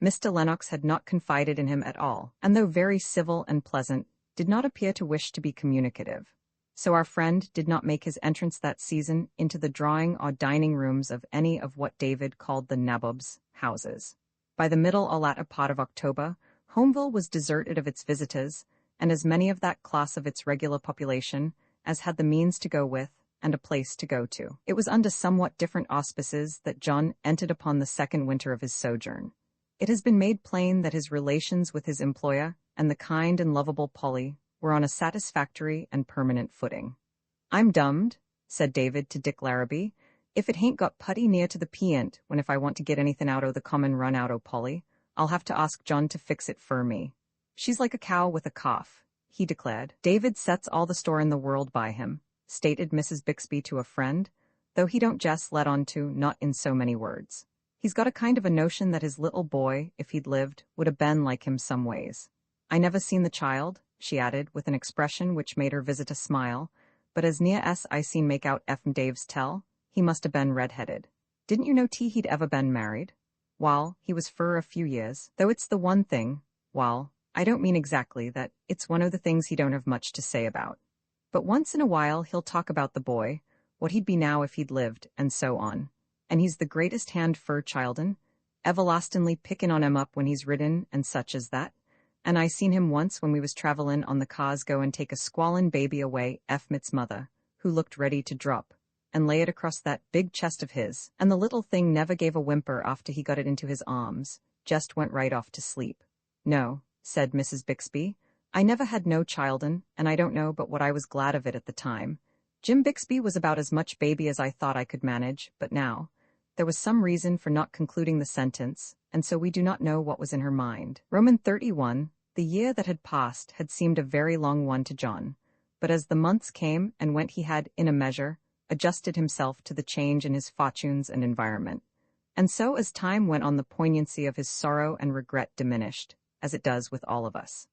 Mr. Lennox had not confided in him at all, and though very civil and pleasant, did not appear to wish to be communicative. So our friend did not make his entrance that season into the drawing or dining rooms of any of what David called the nabob's houses. By the middle or latter part of October, Homeville was deserted of its visitors, and as many of that class of its regular population as had the means to go with, and a place to go to. It was under somewhat different auspices that John entered upon the second winter of his sojourn. It has been made plain that his relations with his employer and the kind and lovable Polly were on a satisfactory and permanent footing. "I'm dummed," said David to Dick Larrabee, "if it hain't got putty near to the p'int when if I want to get anything out o' the common run out o' Polly, I'll have to ask John to fix it fur me. She's like a cow with a cough," he declared. "David sets all the store in the world by him," stated Mrs. Bixby to a friend, "though he don't jest let on to, not in so many words. He's got a kind of a notion that his little boy, if he'd lived, would 'a' been like him some ways. I never seen the child," she added, with an expression which made her visitor smile, "but as near as I seen make out Eph'm Dave's tell, he must 'a' been red-headed. Didn't you know he'd ever been married? Wall, he was fur a few years, though it's the one thing, wall, I don't mean exactly that, it's one o' the things he don't have much to say about. But once in a while he'll talk about the boy, what he'd be now if he'd lived, and so on. And he's the greatest hand fur child'n, everlastingly pickin' on him up when he's ridden and such as that. And I seen him once when we was travelin' on the cars go and take a squallin' baby away Eph'm's mother, who looked ready to drop, and lay it across that big chest of his, and the little thing never gave a whimper after he got it into his arms, just went right off to sleep. No," said Mrs. Bixby, "I never had no child'n, and I don't know but what I was glad of it at the time. Jim Bixby was about as much baby as I thought I could manage, but now, there was some reason for not concluding the sentence, and so we do not know what was in her mind." Roman 31, the year that had passed had seemed a very long one to John, but as the months came and went he had, in a measure, adjusted himself to the change in his fortunes and environment. And so as time went on the poignancy of his sorrow and regret diminished, as it does with all of us.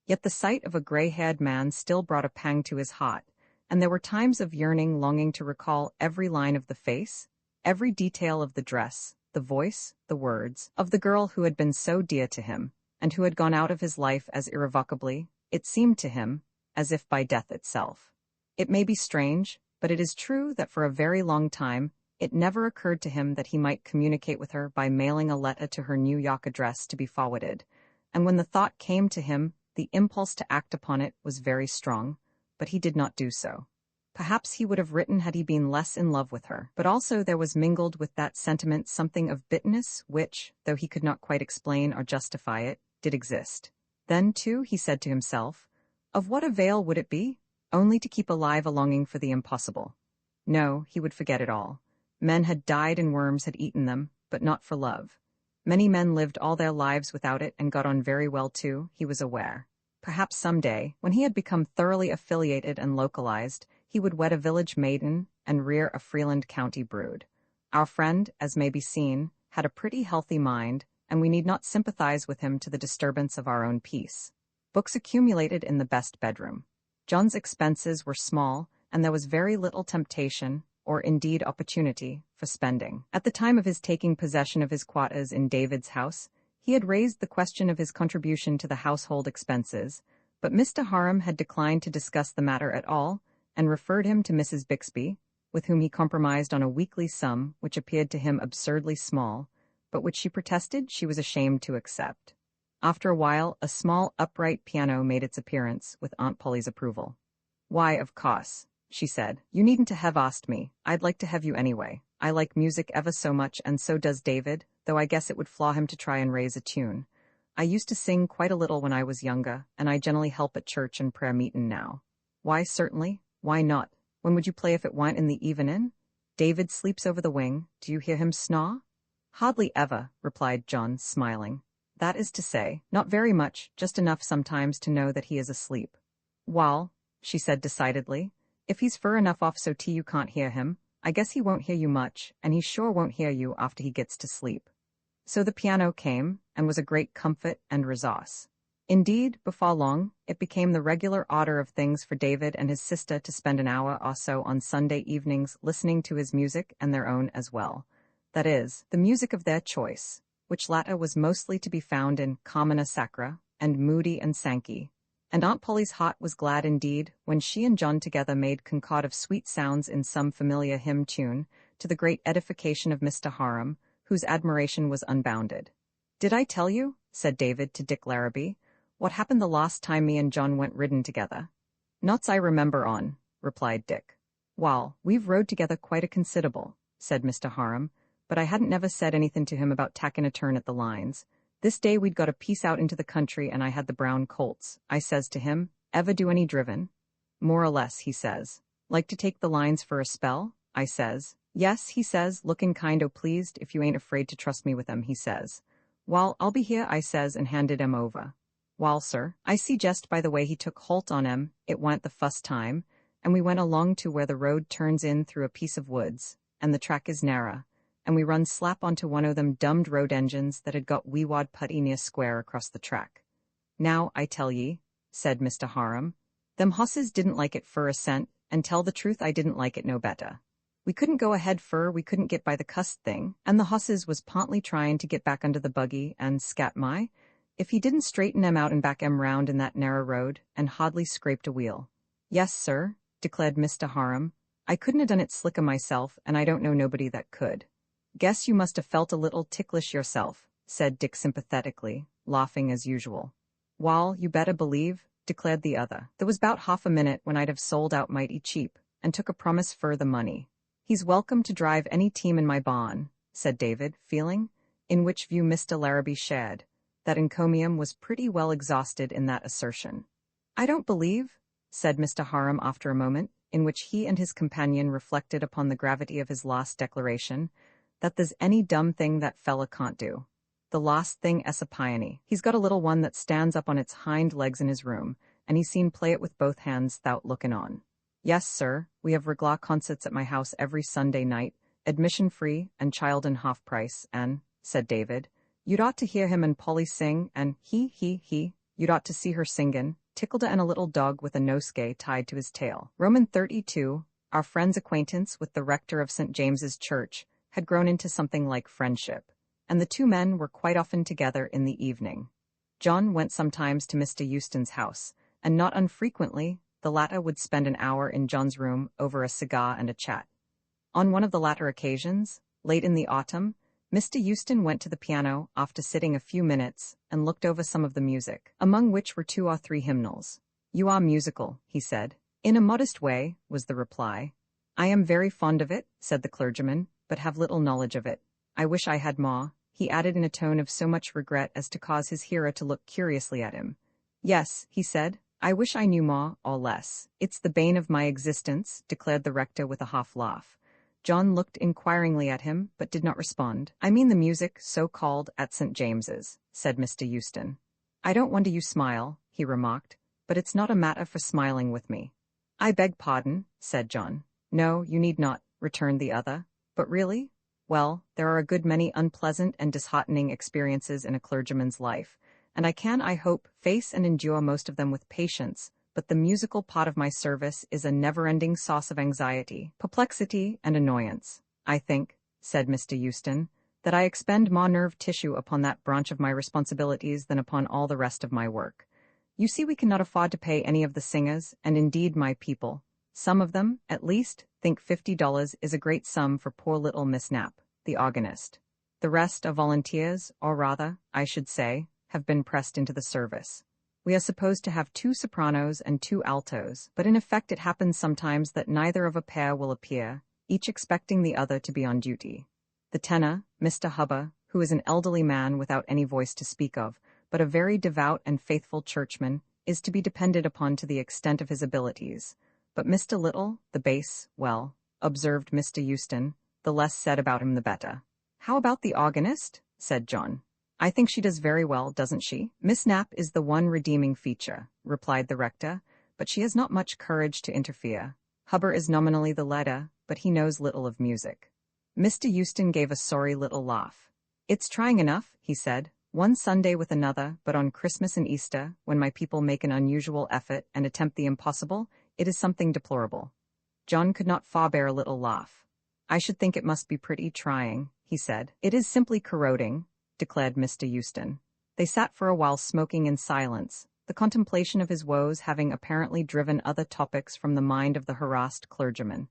Yet the sight of a gray-haired man still brought a pang to his heart, and there were times of yearning longing to recall every line of the face, every detail of the dress, the voice, the words, of the girl who had been so dear to him, and who had gone out of his life as irrevocably, it seemed to him, as if by death itself. It may be strange, but it is true that for a very long time it never occurred to him that he might communicate with her by mailing a letter to her New York address to be forwarded, and when the thought came to him, the impulse to act upon it was very strong, but he did not do so. Perhaps he would have written had he been less in love with her, but also there was mingled with that sentiment something of bitterness which, though he could not quite explain or justify it, did exist. Then, too, he said to himself, of what avail would it be? Only to keep alive a longing for the impossible. No, he would forget it all. Men had died and worms had eaten them, but not for love. Many men lived all their lives without it and got on very well too, he was aware. Perhaps some day, when he had become thoroughly affiliated and localized, he would wed a village maiden and rear a Freeland County brood. Our friend, as may be seen, had a pretty healthy mind, and we need not sympathize with him to the disturbance of our own peace. Books accumulated in the best bedroom. John's expenses were small, and there was very little temptation, or indeed opportunity, for spending. At the time of his taking possession of his quarters in David's house, he had raised the question of his contribution to the household expenses, but Mr. Harum had declined to discuss the matter at all, and referred him to Mrs. Bixby, with whom he compromised on a weekly sum which appeared to him absurdly small, but which she protested she was ashamed to accept. After a while, a small, upright piano made its appearance, with Aunt Polly's approval. "Why, of course," she said. "You needn't to have asked me. I'd like to have you anyway. I like music ever so much, and so does David, though I guess it would flaw him to try and raise a tune. I used to sing quite a little when I was younger, and I generally help at church and prayer meetin' now." "Why, certainly. Why not? When would you play if it weren't in the evenin'? David sleeps over the wing. Do you hear him snore?" "Hardly ever," replied John, smiling. "That is to say, not very much, just enough sometimes to know that he is asleep." "Wall," she said decidedly, "if he's fur enough off so you can't hear him, I guess he won't hear you much, and he sure won't hear you after he gets to sleep." So the piano came, and was a great comfort and resource. Indeed, before long, it became the regular order of things for David and his sister to spend an hour or so on Sunday evenings listening to his music and their own as well. That is, the music of their choice, which latter was mostly to be found in Carmina Sacra and Moody and Sankey. And Aunt Polly's heart was glad indeed when she and John together made concord of sweet sounds in some familiar hymn tune, to the great edification of Mr. Harum, whose admiration was unbounded. "Did I tell you," said David to Dick Larrabee, "what happened the last time me and John went ridden together?" "Nots I remember on," replied Dick. "Wall, we've rode together quite a considerable," said Mr. Harum, "but I hadn't never said anything to him about tacking a turn at the lines. This day we'd got a piece out into the country and I had the brown colts. I says to him, 'Ever do any driven?' 'More or less,' he says. 'Like to take the lines for a spell?' I says. 'Yes,' he says, looking kind o' pleased, 'if you ain't afraid to trust me with 'em,' he says. 'Wall, I'll be here,' I says, and handed 'em over. Wall, sir, I see jest by the way he took holt on 'em, it wa'n't the fust time, and we went along to where the road turns in through a piece of woods, and the track is narrer, and we run slap onto one o' them dummed road engines that had got wee-wad putty near square across the track. Now, I tell ye," said Mr. Harum, "them hosses didn't like it fur a cent, and tell the truth I didn't like it no better. We couldn't go ahead fur we couldn't get by the cussed thing, and the hosses was pa'ntly trying to get back under the buggy, and scat my, if he didn't straighten 'em out and back 'em round in that narrer road, and hardly scraped a wheel." "Yes, sir," declared Mr. Harum, "I couldn't 'a' done it slicker myself, and I don't know nobody that could." "Guess you must have felt a little ticklish yourself," said Dick sympathetically, laughing as usual. "Wall, you better believe," declared the other. "There was 'bout half a minute when I'd have sold out mighty cheap, and took a promise fur the money." "He's welcome to drive any team in my barn," said David, feeling, in which view Mr. Larrabee shared, that encomium was pretty well exhausted in that assertion. "I don't believe," said Mr. Harum after a moment, in which he and his companion reflected upon the gravity of his last declaration, "that there's any dumb thing that fella can't do. The last thing ess a piony. He's got a little one that stands up on its hind legs in his room, and he's seen play it with both hands thout lookin' on. Yes, sir, we have reglaw concerts at my house every Sunday night, admission free and child in half price, and," said David, "you'd ought to hear him and Polly sing, and he, you'd ought to see her singin', tickled and a little dog with a nosegay tied to his tail." Roman 32, our friend's acquaintance with the rector of St. James's Church, had grown into something like friendship, and the two men were quite often together in the evening. John went sometimes to Mr. Euston's house, and not unfrequently the latter would spend an hour in John's room over a cigar and a chat. On one of the latter occasions, late in the autumn, Mr. Euston went to the piano after sitting a few minutes and looked over some of the music, among which were 2 or 3 hymnals. "You are musical," he said. "In a modest way," was the reply. "I am very fond of it," said the clergyman, "but have little knowledge of it. I wish I had more," he added in a tone of so much regret as to cause his hearer to look curiously at him. "Yes," he said, "I wish I knew more or less. It's the bane of my existence," declared the rector with a half laugh. John looked inquiringly at him, but did not respond. "I mean the music, so-called, at St. James's," said Mr. Euston. "I don't wonder you smile," he remarked, "but it's not a matter for smiling with me." "I beg pardon," said John. "No, you need not," returned the other. "But really? Well, there are a good many unpleasant and disheartening experiences in a clergyman's life, and I can, I hope, face and endure most of them with patience, but the musical part of my service is a never-ending source of anxiety, perplexity, and annoyance. I think," said Mr. Euston, "that I expend more nerve tissue upon that branch of my responsibilities than upon all the rest of my work. You see, we cannot afford to pay any of the singers, and indeed my people, some of them, at least, think $50 is a great sum for poor little Miss Knapp, the organist. The rest are volunteers, or rather, I should say, have been pressed into the service. We are supposed to have 2 sopranos and 2 altos, but in effect it happens sometimes that neither of a pair will appear, each expecting the other to be on duty. The tenor, Mr. Hubber, who is an elderly man without any voice to speak of, but a very devout and faithful churchman, is to be depended upon to the extent of his abilities. But Mr. Little, the bass, well, observed Mr. Euston, the less said about him the better. How about the organist? Said John. I think she does very well, doesn't she? Miss Knapp is the one redeeming feature, replied the rector, but she has not much courage to interfere. Hubber is nominally the leader, but he knows little of music. Mr. Euston gave a sorry little laugh. It's trying enough, he said, one Sunday with another, but on Christmas and Easter, when my people make an unusual effort and attempt the impossible, it is something deplorable. John could not forbear a little laugh. I should think it must be pretty trying, he said. It is simply corroding, declared Mr. Euston. They sat for a while smoking in silence, the contemplation of his woes having apparently driven other topics from the mind of the harassed clergyman.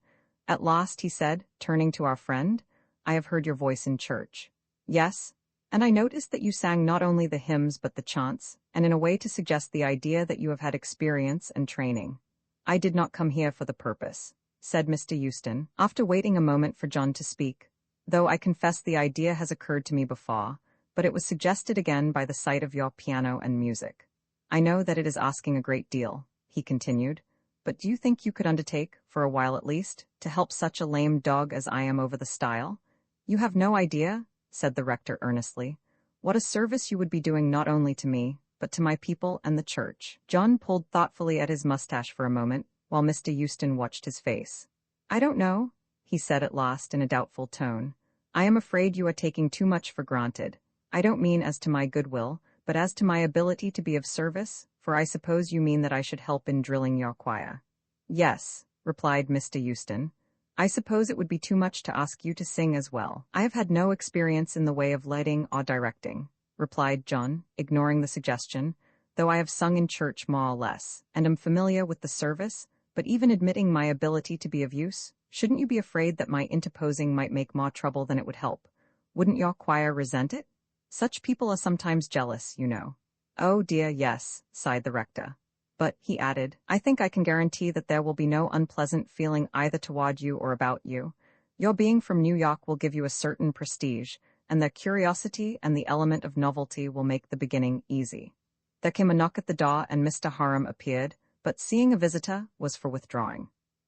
At last he said, turning to our friend, I have heard your voice in church. Yes, and I noticed that you sang not only the hymns but the chants, and in a way to suggest the idea that you have had experience and training. I did not come here for the purpose, said Mr. Euston, after waiting a moment for John to speak, though I confess the idea has occurred to me before, but it was suggested again by the sight of your piano and music. I know that it is asking a great deal, he continued, but do you think you could undertake, for a while at least, to help such a lame dog as I am over the stile? You have no idea, said the rector earnestly, what a service you would be doing not only to me, but to my people and the church. John pulled thoughtfully at his mustache for a moment, while Mr. Euston watched his face. I don't know, he said at last in a doubtful tone. I am afraid you are taking too much for granted. I don't mean as to my goodwill, but as to my ability to be of service, for I suppose you mean that I should help in drilling your choir. Yes, replied Mr. Euston. I suppose it would be too much to ask you to sing as well. I have had no experience in the way of lighting or directing, replied John, ignoring the suggestion, though I have sung in church more or less, and am familiar with the service, but even admitting my ability to be of use, shouldn't you be afraid that my interposing might make more trouble than it would help? Wouldn't your choir resent it? Such people are sometimes jealous, you know. Oh dear, yes, sighed the rector. But, he added, I think I can guarantee that there will be no unpleasant feeling either toward you or about you. Your being from New York will give you a certain prestige, and their curiosity and the element of novelty will make the beginning easy. There came a knock at the door and Mr. Harum appeared, but seeing a visitor, was for withdrawing.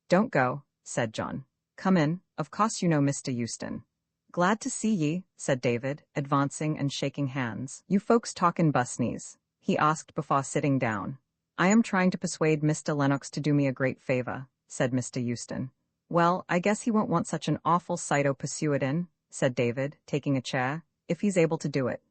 Don't go, said John. Come in, of course you know Mr. Euston. Glad to see ye, said David, advancing and shaking hands. You folks talkin' busneys? He asked before sitting down. I am trying to persuade Mr. Lennox to do me a great favor, said Mr. Euston. Well, I guess he won't want such an awful sight o' pursue it in, said David, taking a chair, if he's able to do it.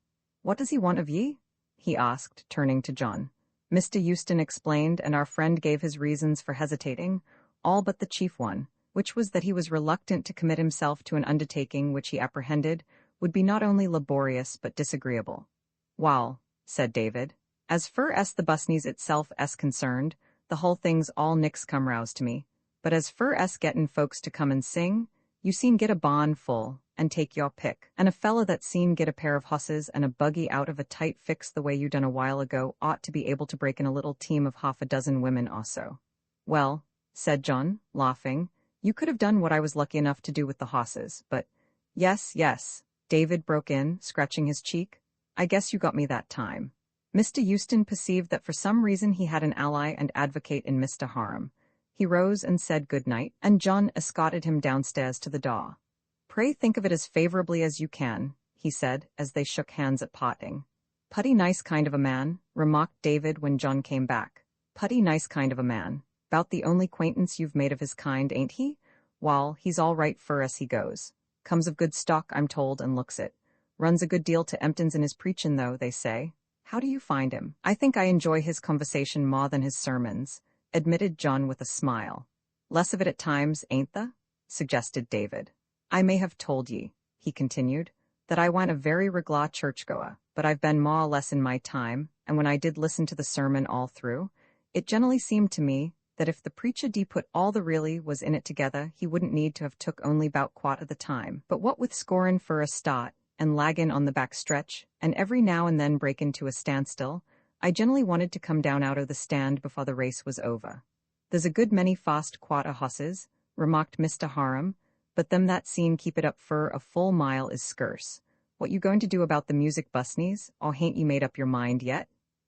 What does he want of ye? He asked, turning to John. Mr. Euston explained, and our friend gave his reasons for hesitating, all but the chief one, which was that he was reluctant to commit himself to an undertaking which he apprehended would be not only laborious but disagreeable. Wall, said David, as fur as the busneys itself es concerned, the whole thing's all nix come rouse to me, but as fur es gettin' folks to come and sing, you seen get a barn full, and take your pick, and a fella that seen get a pair of hosses and a buggy out of a tight fix the way you done a while ago ought to be able to break in a little team of half a dozen women also. Well, said John, laughing, you could have done what I was lucky enough to do with the hosses, but— Yes, yes, David broke in, scratching his cheek. I guess you got me that time. Mr. Euston perceived that for some reason he had an ally and advocate in Mr. Harum. He rose and said good night, and John escorted him downstairs to the door. Pray think of it as favorably as you can, he said, as they shook hands at parting. Putty nice kind of a man, remarked David when John came back. Putty nice kind of a man. 'Bout the only acquaintance you've made of his kind, ain't he? Wall, he's all right fur as he goes. Comes of good stock, I'm told, and looks it. Runs a good deal to emptins in his preachin', though, they say. How do you find him? I think I enjoy his conversation more than his sermons, admitted John with a smile. Less of it at times, ain't the? Suggested David. I may have told ye, he continued, that I want a very reglar churchgoer, but I've been more or less in my time, and when I did listen to the sermon all through, it generally seemed to me that if the preacher put all the really was in it together, he wouldn't need to have took only 'bout quart of the time. But what with scorin' for a start, and lag in on the back stretch, and every now and then break into a standstill, I generally wanted to come down out of the stand before the race was over. There's a good many fast quarter hosses, remarked Mr. Harum, but them that seen keep it up fur a full mile is scarce. What you going to do about the music busneys, or hain't you made up your mind yet?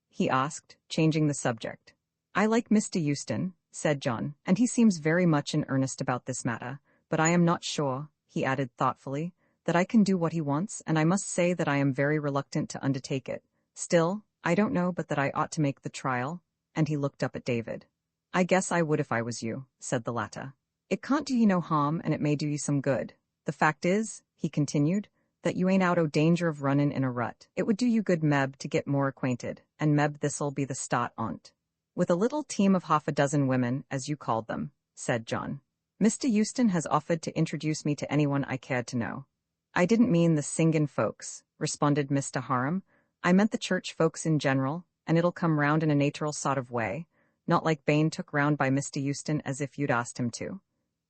He asked, changing the subject. I like Mr. Euston, said John, and he seems very much in earnest about this matter, but I am not sure, he added thoughtfully, that I can do what he wants, and I must say that I am very reluctant to undertake it. Still, I don't know but that I ought to make the trial, and he looked up at David. I guess I would if I was you, said the latter. It can't do you no harm, and it may do you some good. The fact is, he continued, that you ain't out o' danger of runnin' in a rut. It would do you good, Meb, to get more acquainted, and Meb this'll be the start on't. With a little team of half a dozen women, as you called them, said John. Mr. Euston has offered to introduce me to anyone I cared to know. I didn't mean the singin' folks, responded Mr. Harum. I meant the church folks in general, and it'll come round in a natural sort of way, not like Bain took round by Mr. Euston as if you'd asked him to.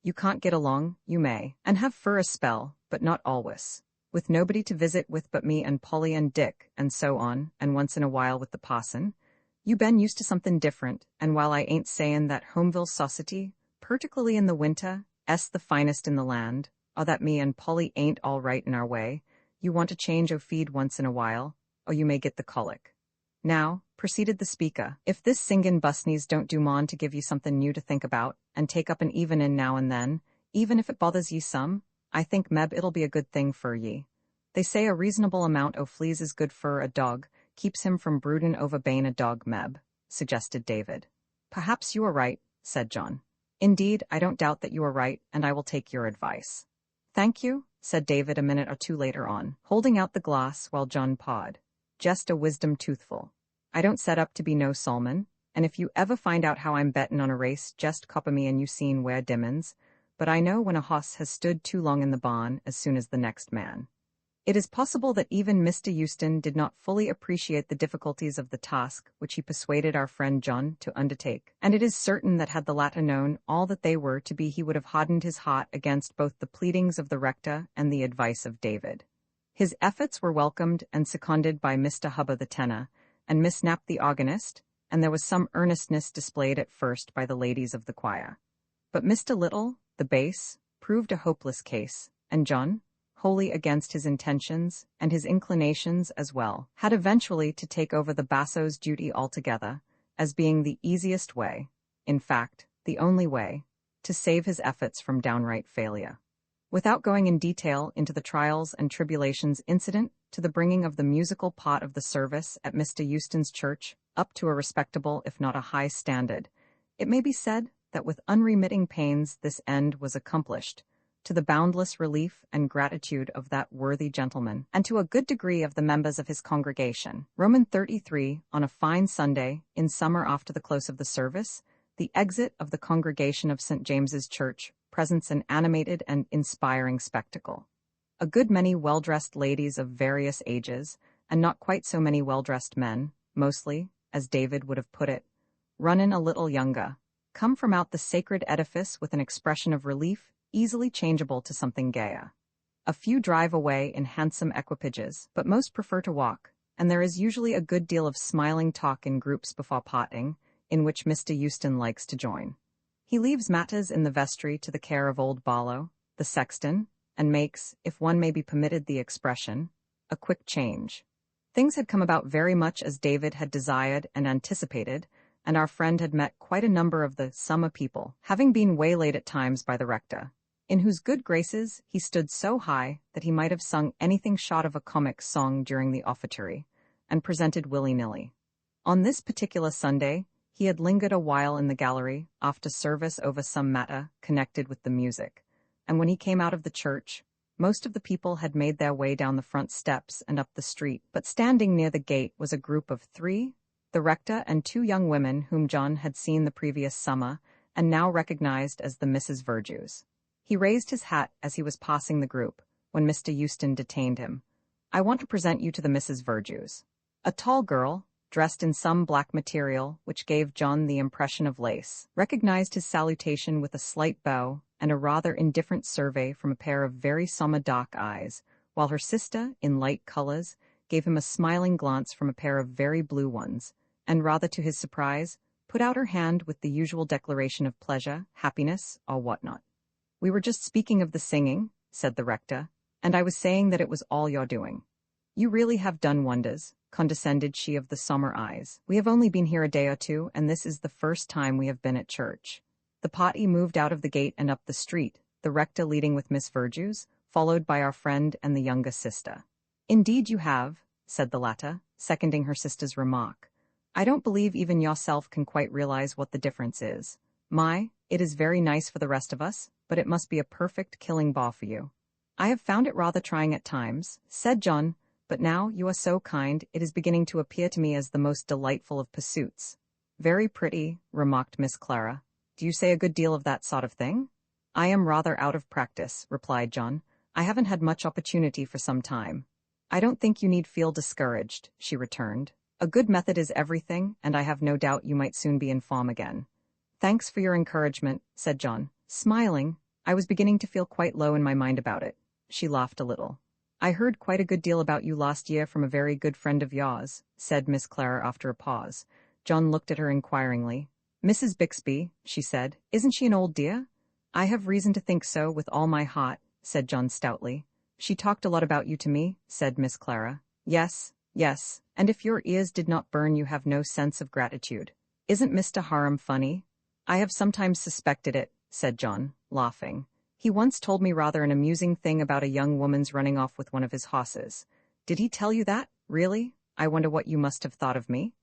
You can't get along, you may, and have fur a spell, but not always, with nobody to visit with but me and Polly and Dick, and so on, and once in a while with the parson. You been used to something different, and while I ain't sayin' that Homeville society, particularly in the winter, 's the finest in the land, or that me and Polly ain't all right in our way, you want to change o' feed once in a while, or you may get the colic. Now, proceeded the speaker, if this singin' busneys don't do mon to give you something new to think about, and take up an evenin' now and then, even if it bothers ye some, I think, Meb, it'll be a good thing fur ye. They say a reasonable amount o' fleas is good fur a dog, keeps him from broodin' over Bain a dog, Meb, suggested David. Perhaps you are right, said John. Indeed, I don't doubt that you are right, and I will take your advice. Thank you, said David a minute or two later on, holding out the glass while John pawed. Just a wisdom toothful. I don't set up to be no Solomon, and if you ever find out how I'm bettin' on a race, just copper me and you seen where dimmins, but I know when a hoss has stood too long in the barn as soon as the next man. It is possible that even Mr. Euston did not fully appreciate the difficulties of the task which he persuaded our friend John to undertake, and it is certain that had the latter known all that they were to be he would have hardened his heart against both the pleadings of the rector and the advice of David. His efforts were welcomed and seconded by Mr. Hubba the tenor, and Miss Knapp the organist, and there was some earnestness displayed at first by the ladies of the choir. But Mr. Little, the bass, proved a hopeless case, and John, wholly against his intentions, and his inclinations as well, had eventually to take over the basso's duty altogether, as being the easiest way, in fact, the only way, to save his efforts from downright failure. Without going in detail into the trials and tribulations incident to the bringing of the musical part of the service at Mr. Euston's church up to a respectable if not a high standard, it may be said that with unremitting pains this end was accomplished, to the boundless relief and gratitude of that worthy gentleman, and to a good degree of the members of his congregation. Roman 33, on a fine Sunday, in summer after the close of the service, the exit of the congregation of St. James's Church presents an animated and inspiring spectacle. A good many well-dressed ladies of various ages, and not quite so many well-dressed men, mostly, as David would have put it, runnin' a little younger, come from out the sacred edifice with an expression of relief easily changeable to something gayer. A few drive away in handsome equipages, but most prefer to walk, and there is usually a good deal of smiling talk in groups before parting, in which Mr. Euston likes to join. He leaves matters in the vestry to the care of old Barlow, the sexton, and makes, if one may be permitted the expression, a quick change. Things had come about very much as David had desired and anticipated, and our friend had met quite a number of the summer people, having been waylaid at times by the rector, in whose good graces he stood so high that he might have sung anything short of a comic song during the offertory, and presented willy-nilly. On this particular Sunday, he had lingered a while in the gallery after service over some matter connected with the music, and when he came out of the church, most of the people had made their way down the front steps and up the street, but standing near the gate was a group of three, the rector and two young women whom John had seen the previous summer and now recognized as the Misses Verjues. He raised his hat as he was passing the group, when Mr. Euston detained him. "I want to present you to the Misses Verjues." A tall girl, dressed in some black material which gave John the impression of lace, recognized his salutation with a slight bow and a rather indifferent survey from a pair of very sombre dark eyes, while her sister, in light colors, gave him a smiling glance from a pair of very blue ones, and rather to his surprise, put out her hand with the usual declaration of pleasure, happiness, or whatnot. "We were just speaking of the singing," said the rector, "and I was saying that it was all your doing." "You really have done wonders," condescended she of the sombre eyes. "We have only been here a day or two, and this is the first time we have been at church." The party moved out of the gate and up the street, the rector leading with Miss Verjuice, followed by our friend and the younger sister. "Indeed you have," said the latter, seconding her sister's remark. "I don't believe even yourself can quite realize what the difference is. My, it is very nice for the rest of us, but it must be a perfect killing ball for you." "I have found it rather trying at times," said John, "but now you are so kind, it is beginning to appear to me as the most delightful of pursuits." "Very pretty," remarked Miss Clara. "Do you say a good deal of that sort of thing?" "I am rather out of practice," replied John. "I haven't had much opportunity for some time." "I don't think you need feel discouraged," she returned. "A good method is everything, and I have no doubt you might soon be in form again." "Thanks for your encouragement," said John, smiling. "I was beginning to feel quite low in my mind about it." She laughed a little. "I heard quite a good deal about you last year from a very good friend of yours," said Miss Clara after a pause. John looked at her inquiringly. "Mrs. Bixby," she said. "Isn't she an old dear?" "I have reason to think so, with all my heart," said John stoutly. "She talked a lot about you to me," said Miss Clara. "Yes, yes, and if your ears did not burn you have no sense of gratitude. Isn't Mr. Harum funny?" "I have sometimes suspected it," said John, laughing. "He once told me rather an amusing thing about a young woman's running off with one of his horses." "Did he tell you that, really? I wonder what you must have thought of me."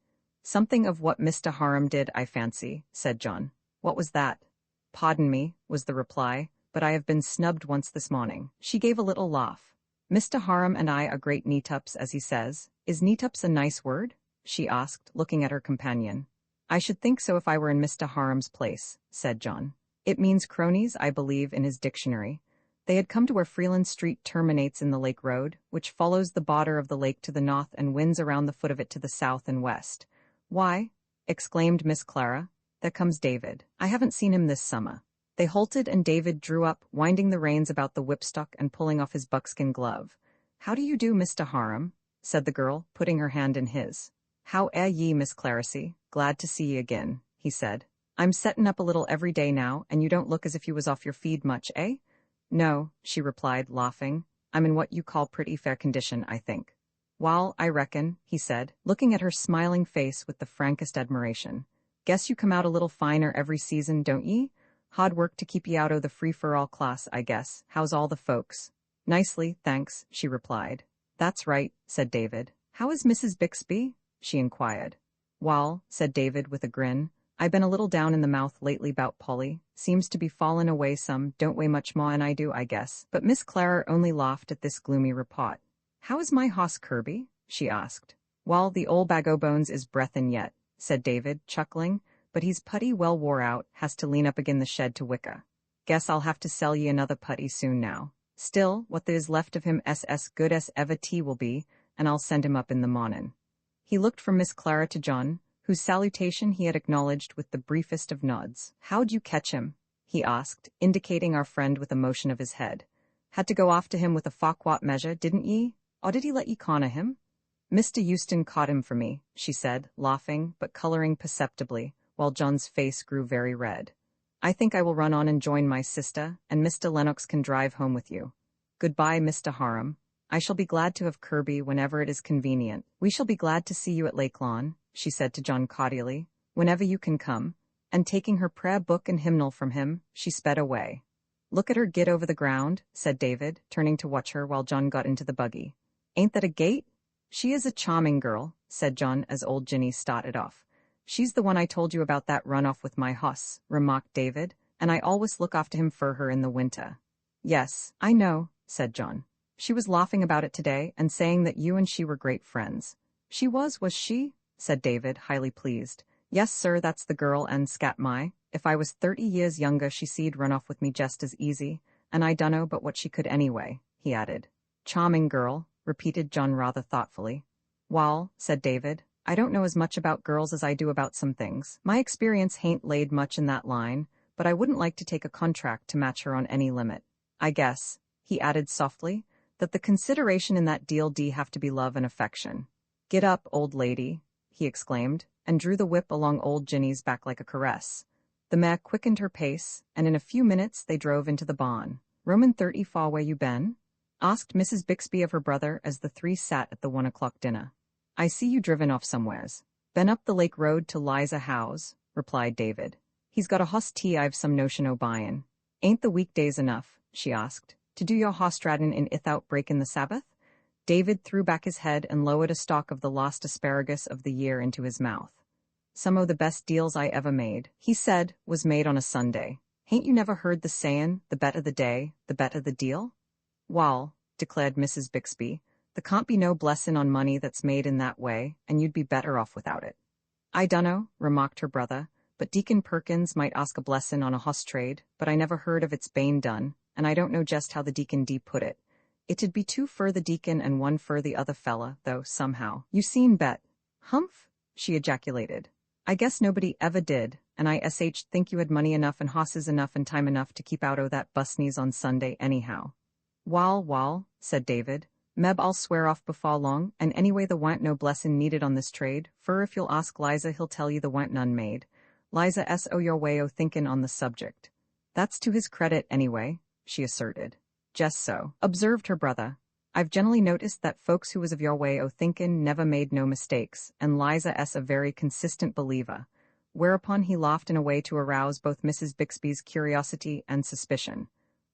"Something of what Mr. Harum did, I fancy," said John. "What was that?" "Pardon me," was the reply, "but I have been snubbed once this morning." She gave a little laugh. "Mr. Harum and I are great neat-ups, as he says." "Is neat-ups a nice word?" she asked, looking at her companion. "I should think so if I were in Mr. Harum's place," said John. "It means cronies, I believe, in his dictionary." They had come to where Freeland Street terminates in the Lake Road, which follows the border of the lake to the north and winds around the foot of it to the south and west. "Why," exclaimed Miss Clara, "there comes David. I haven't seen him this summer." They halted and David drew up, winding the reins about the whipstock and pulling off his buckskin glove. "How do you do, Mr. Harum?" said the girl, putting her hand in his. "How air ye, Miss Claricy? Glad to see ye again," he said. "I'm settin' up a little every day now, and you don't look as if you was off your feed much, eh?" "No," she replied, laughing. "I'm in what you call pretty fair condition, I think." "Wall, I reckon," he said, looking at her smiling face with the frankest admiration. "Guess you come out a little finer every season, don't ye? Hard work to keep ye out o' the free-for-all class, I guess. How's all the folks?" "Nicely, thanks," she replied. "That's right," said David. "How is Mrs. Bixby?" she inquired. "Wall," said David with a grin, "I been a little down in the mouth lately 'bout Polly. Seems to be fallin' away some, don't weigh much more'n I do, I guess." But Miss Clara only laughed at this gloomy report. "How is my hoss Kirby?" she asked. "Wall, the old bag o' bones is breathin' yet," said David, chuckling, "but he's putty well wore out, has to lean up agin the shed to wicker. Guess I'll have to sell ye another putty soon now. Still, what there is left of him as good as ever tea will be, and I'll send him up in the mornin'." He looked from Miss Clara to John, whose salutation he had acknowledged with the briefest of nods. "How'd you catch him?" he asked, indicating our friend with a motion of his head. "Had to go after him with a Fauquat measure, didn't ye? Or did he let ye corner him?" "Mr. Euston caught him for me," she said, laughing, but coloring perceptibly, while John's face grew very red. "I think I will run on and join my sister, and Mr. Lennox can drive home with you. Goodbye, Mr. Harum. I shall be glad to have Kirby whenever it is convenient." "We shall be glad to see you at Lake Lawn," she said to John cordially, "whenever you can come," and taking her prayer book and hymnal from him, she sped away. "Look at her git over the ground," said David, turning to watch her while John got into the buggy. "Ain't that a gate?" "She is a charming girl," said John as old Ginny started off. "She's the one I told you about that run-off with my hoss," remarked David, "and I always look after him for her in the winter." "Yes, I know," said John. "She was laughing about it today and saying that you and she were great friends." "She was she?" said David, highly pleased. "Yes, sir, that's the girl, and scat my, if I was 30 years younger she'd run off with me just as easy, and I dunno but what she could anyway," he added. "Charming girl," repeated John rather thoughtfully. "Wall," said David, "I don't know as much about girls as I do about some things. My experience hain't laid much in that line, but I wouldn't like to take a contract to match her on any limit. I guess," he added softly, That the consideration in that deal D have to be love and affection. Get up, old lady, he exclaimed, and drew the whip along old Ginny's back like a caress. The mare quickened her pace, and in a few minutes they drove into the barn. Roman 30 far where you been? Asked Mrs. Bixby of her brother as the three sat at the 1 o'clock dinner. I see you driven off somewheres. Been up the lake road to Liza Howe's, replied David. He's got a hoss tea I've some notion o' buyin'. Ain't the weekdays enough, she asked, to do your hoss tradin' in ithout breakin' the Sabbath? David threw back his head and lowered a stalk of the last asparagus of the year into his mouth. Some o' the best deals I ever made, he said, was made on a Sunday. Hain't you never heard the sayin', the better the day, the better the deal? Wall, declared Mrs. Bixby, there can't be no blessin' on money that's made in that way, and you'd be better off without it. I dunno, remarked her brother, but Deacon Perkins might ask a blessin' on a hoss trade, but I never heard of its bane done, and I don't know just how the Deacon D put it. It'd be two fur the Deacon and one fur the other fella, though, somehow. You seen bet. Humph, she ejaculated. I guess nobody ever did, and I think you had money enough and hosses enough and time enough to keep out o' that busneys on Sunday anyhow. Wall, said David. Meb I'll swear off before long, and anyway there wa'n't no blessin' needed on this trade, fur if you'll ask Liza he'll tell you there wa'n't none made. Liza S.O. your way o' thinkin' on the subject. That's to his credit anyway, she asserted. Just so, observed her brother. I've generally noticed that folks who was of your way o' thinkin' never made no mistakes, and Liza S. a very consistent believer. Whereupon he laughed in a way to arouse both Mrs. Bixby's curiosity and suspicion.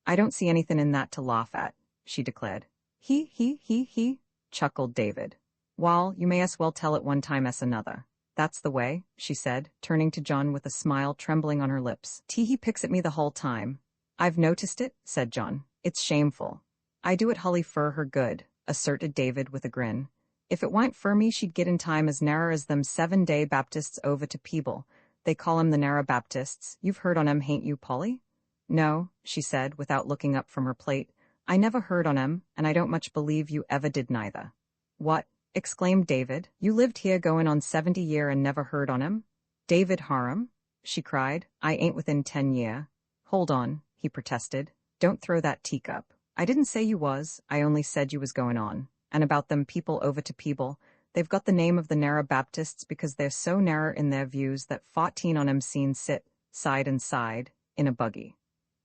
I don't see anything in that to laugh at, she declared. He, chuckled David. Wall, you may as well tell it one time as another. That's the way, she said, turning to John with a smile trembling on her lips. He picks at me the whole time. I've noticed it, said John. It's shameful. I do it hully fur her good, asserted David with a grin. If it wa'n't fur me she'd get in time as narrer as them 7-day Baptists over to Peeble. They call 'em the narrer Baptists. You've heard on 'em, hain't you, Polly? No, she said, without looking up from her plate. I never heard on 'em, and I don't much believe you ever did neither. What? Exclaimed David. You lived here goin' on 70 year and never heard on 'em? David Harum? She cried. I ain't within 10 year. Hold on, he protested. Don't throw that teacup. I didn't say you was, I only said you was goin' on. And about them people over to Peeble, they've got the name of the narrer Baptists because they're so narrer in their views that 14 on 'em seen sit, side and side, in a buggy.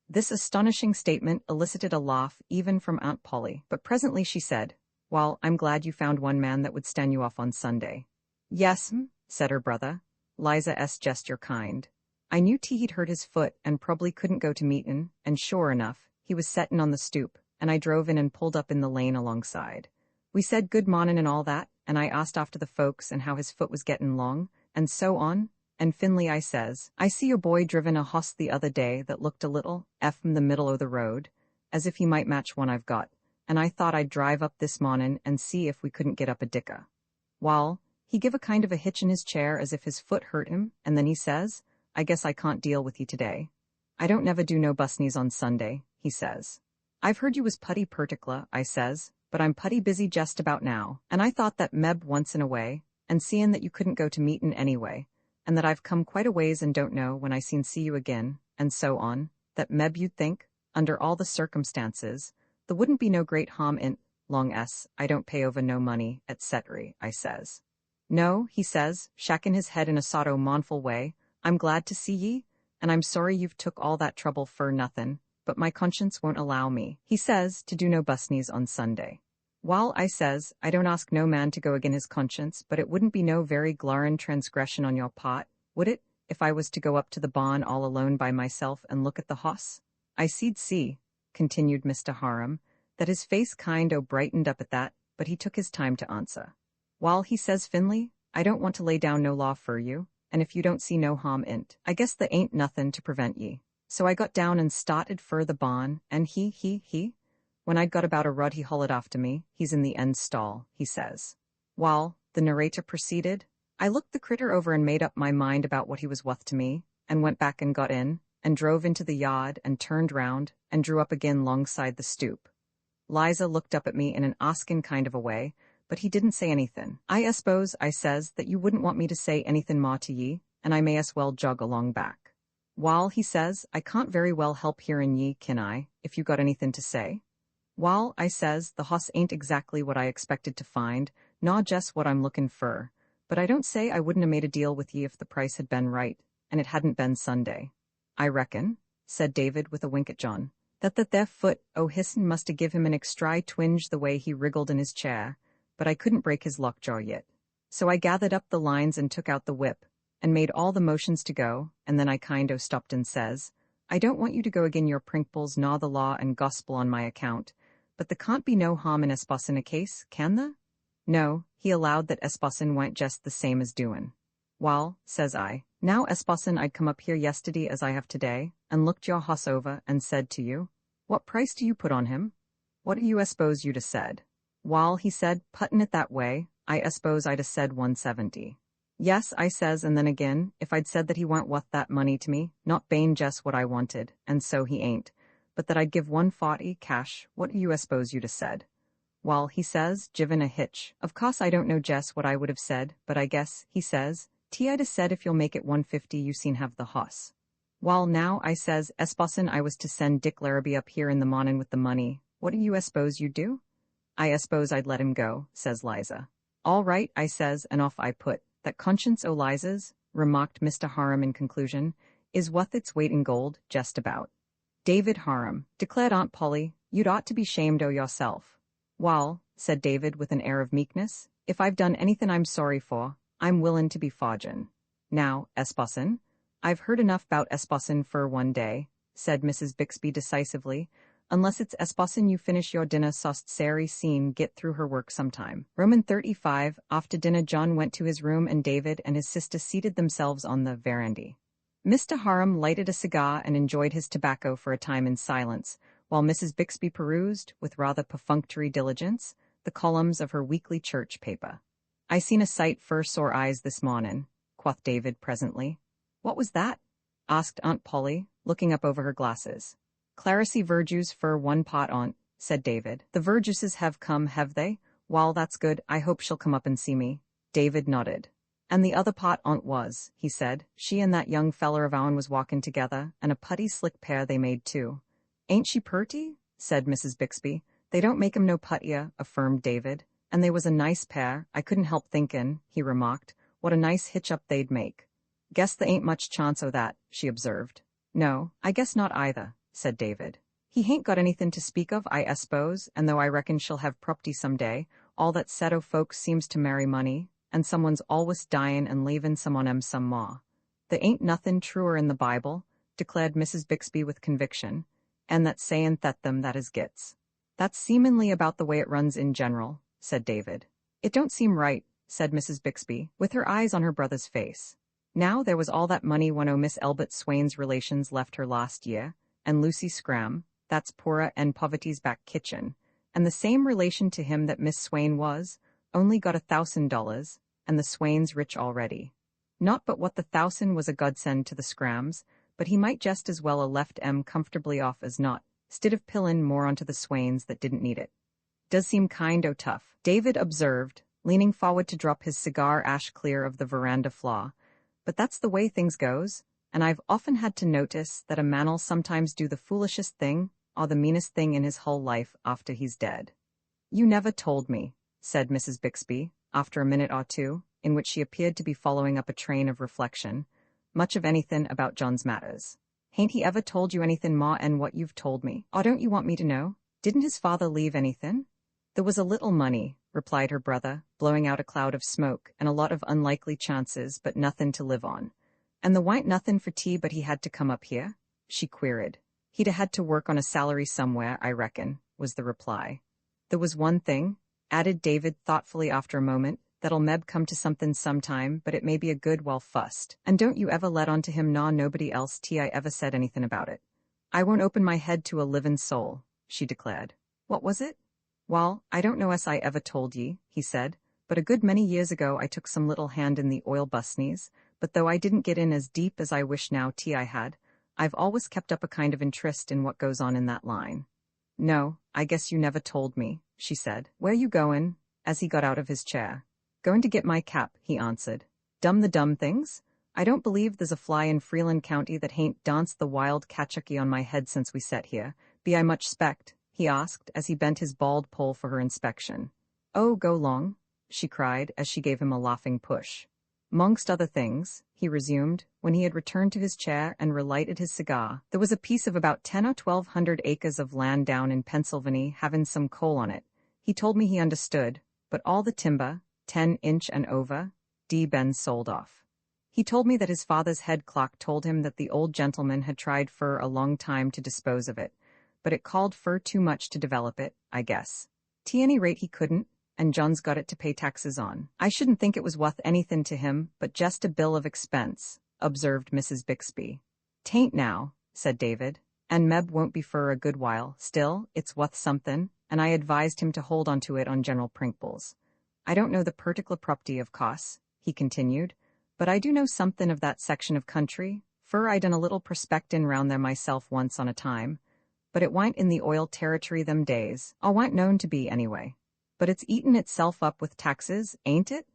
This astonishing statement elicited a laugh even from Aunt Polly, but presently she said, Well, I'm glad you found one man that would stand you off on Sunday. Yes'm, said her brother. Liza S. just your kind. I knew he'd hurt his foot and probably couldn't go to meetin', and sure enough, he was settin' on the stoop, and I drove in and pulled up in the lane alongside. We said good mornin' and all that, and I asked after the folks and how his foot was gettin' long, and so on, and Finley I says, I see your boy driven a hoss the other day that looked a little, in the middle o' the road, as if he might match one I've got, and I thought I'd drive up this mornin' and see if we couldn't get up a dicka. Wall, he give a kind of a hitch in his chair as if his foot hurt him, and then he says, I guess I can't deal with you today. I don't never do no busneys on Sunday, he says. I've heard you was putty perticler, I says, but I'm putty busy just about now, and I thought that meb once in a way, and seein' that you couldn't go to meetin' anyway, and that I've come quite a ways and don't know when I see you again, and so on, that meb you'd think, under all the circumstances, there wouldn't be no great harm in, long s, I don't pay over no money, etc., I says. No, he says, shaking his head in a sort o' mournful way, I'm glad to see ye, and I'm sorry you've took all that trouble fur nothin', but my conscience won't allow me, he says, to do no busneys on Sunday. Wall, I says, I don't ask no man to go agin his conscience, but it wouldn't be no very glarin' transgression on your part, would it, if I was to go up to the barn all alone by myself and look at the hoss? I see'd see, continued Mr. Harum, that his face kind o' brightened up at that, but he took his time to answer. Wall, he says, Finley, I don't want to lay down no law fur you, and if you don't see no harm in't, I guess there ain't nothin' to prevent ye. So I got down and started fur the barn, and when I'd got about a rod he hollered after me, he's in the end stall, he says. Wall, the narrator proceeded, I looked the critter over and made up my mind about what he was wuth to me, and went back and got in, and drove into the yard and turned round, and drew up again 'longside the stoop. Liza looked up at me in an askin' kind of a way, but he didn't say anythin'. I suppose, I says, that you wouldn't want me to say anythin' more to ye, and I may as well jog along back. Wall, he says, I can't very well help hearin' ye, kin I, if you got anythin' to say? Wall, I says, the hoss ain't exactly what I expected to find, naw just what I'm lookin' fur. But I don't say I wouldn't 'a' made a deal with ye if the price had been right, and it hadn't been Sunday. I reckon, said David with a wink at John, that there foot o' his'n must 'a' give him an extry twinge the way he wriggled in his chair, but I couldn't break his lockjaw yet. So I gathered up the lines and took out the whip, and made all the motions to go, and then I kind o' stopped and says, I don't want you to go agin your prinkles nor the law and gospel on my account, but there can't be no harm in espossin' a case, can there? No, he allowed that espossin' wa'n't just the same as doin'. Wall, says I, now espossin' I'd come up here yesterday as I have today, and looked your hoss over and said to you, what price do you put on him? What do you espose you'd 'a' said? Wall, he said, puttin' it that way, I espose I'd 'a' said 170. Yes, I says, and then again, if I'd said that he wa'n't wuth that money to me, not bane just what I wanted, and so he ain't, but that I'd give 140 cash, what do you espose you'd 'a' said? Wall, he says, givin' a hitch, of course I don't know jest what I would have said, but I guess, he says, I'd 'a' said if you'll make it 150 you seen have the hoss. Wall, now, I says, espossin' I was to send Dick Larrabee up here in the mornin' with the money, what do you espose you'd do? I espose I'd let him go, says Liza. All right, I says, and off I put. That conscience o' Liza's, remarked Mr. Harum in conclusion, is wuth its weight in gold, just about. David Harum, declared Aunt Polly, you'd ought to be shamed o' yourself. Wall, said David with an air of meekness, if I've done anything I'm sorry for, I'm willin' to be forgin'. Now, espossin', I've heard enough 'bout espossin' for one day, said Mrs. Bixby decisively, unless it's espossin' you finish your dinner sost Sari seen get through her work sometime. Roman 35, after dinner John went to his room and David and his sister seated themselves on the veranda. Mr. Harum lighted a cigar and enjoyed his tobacco for a time in silence, while Mrs. Bixby perused, with rather perfunctory diligence, the columns of her weekly church paper. I seen a sight for sore eyes this mornin', quoth David presently. What was that? Asked Aunt Polly, looking up over her glasses. Claricy Verjuice for one pot, Aunt, said David. The Verjuices have come, have they? Well, that's good, I hope she'll come up and see me. David nodded. And the other pot, Aunt, was, he said, she and that young feller of our'n was walkin' together, and a putty slick pair they made too. Ain't she purty? Said Mrs. Bixby. They don't make 'em no puttier, affirmed David. And they was a nice pair, I couldn't help thinkin', he remarked, what a nice hitch-up they'd make. Guess there ain't much chance o' that, she observed. No, I guess not either, said David. He hain't got anything to speak of, I espose, and though I reckon she'll have propty some day, all that set o' folks seems to marry money, and someone's always dyin' and leavin' some on 'em some more. There ain't nothin' truer in the Bible, declared Mrs. Bixby with conviction, and that sayin' them that is gits. That's seemin'ly about the way it runs in general, said David. It don't seem right, said Mrs. Bixby, with her eyes on her brother's face. Now there was all that money one o' Miss Elbert Swain's relations left her last year, and Lucy Scram, that's Poora and Poverty's back kitchen, and the same relation to him that Miss Swain was, only got $1,000, and the Swains rich already. Not but what the 1,000 was a godsend to the Scrams, but he might just as well a left 'em comfortably off as not, 'stid of pillin' more onto the Swains that didn't need it. Does seem kind o' tough, David observed, leaning forward to drop his cigar ash clear of the veranda floor, but that's the way things goes. And I've often had to notice that a man'll sometimes do the foolishest thing or the meanest thing in his whole life after he's dead. You never told me, said Mrs. Bixby, after a minute or two, in which she appeared to be following up a train of reflection, much of anything about John's matters. Hain't he ever told you anything more 'en what you've told me? Or don't you want me to know? Didn't his father leave anything? There was a little money, replied her brother, blowing out a cloud of smoke, and a lot of unlikely chances, but nothin' to live on. And there wa'n't nothin' for tea but he had to come up here? She queried. He'd 'a had to work on a salary somewhere, I reckon, was the reply. There was one thing, added David thoughtfully after a moment, that'll meb come to somethin' sometime, but it may be a good while fust. And don't you ever let on to him nor nobody else I ever said anything about it. I won't open my head to a livin' soul, she declared. What was it? Well, I don't know as I ever told ye, he said, but a good many years ago I took some little hand in the oil busneys, but though I didn't get in as deep as I wish now I had, I've always kept up a kind of interest in what goes on in that line. No, I guess you never told me, she said. Where you goin'? As he got out of his chair. Going to get my cap, he answered. The dumb things? I don't believe there's a fly in Freeland County that hain't danced the wild catchucky on my head since we set here, be I much specked, he asked as he bent his bald poll for her inspection. Oh, go long, she cried as she gave him a laughing push. Mongst other things, he resumed, when he had returned to his chair and relighted his cigar, there was a piece of about 10 or 1200 acres of land down in Pennsylvania having some coal on it. He told me he understood, but all the timber, 10-inch and over, been sold off. He told me that his father's head clerk told him that the old gentleman had tried for a long time to dispose of it, but it called for too much to develop it, I guess. T any rate he couldn't, and John's got it to pay taxes on. I shouldn't think it was worth anything to him, but just a bill of expense, observed Mrs. Bixby. "'Tain't now," said David, "and Meb won't be for a good while. Still, it's worth something, and I advised him to hold on to it on general principles. I don't know the particular property, of course," he continued, "but I do know something of that section of country, for I done a little prospectin' round there myself once on a time, but it wa'n't in the oil territory them days, or wa'n't known to be anyway." "But it's eaten itself up with taxes, ain't it?"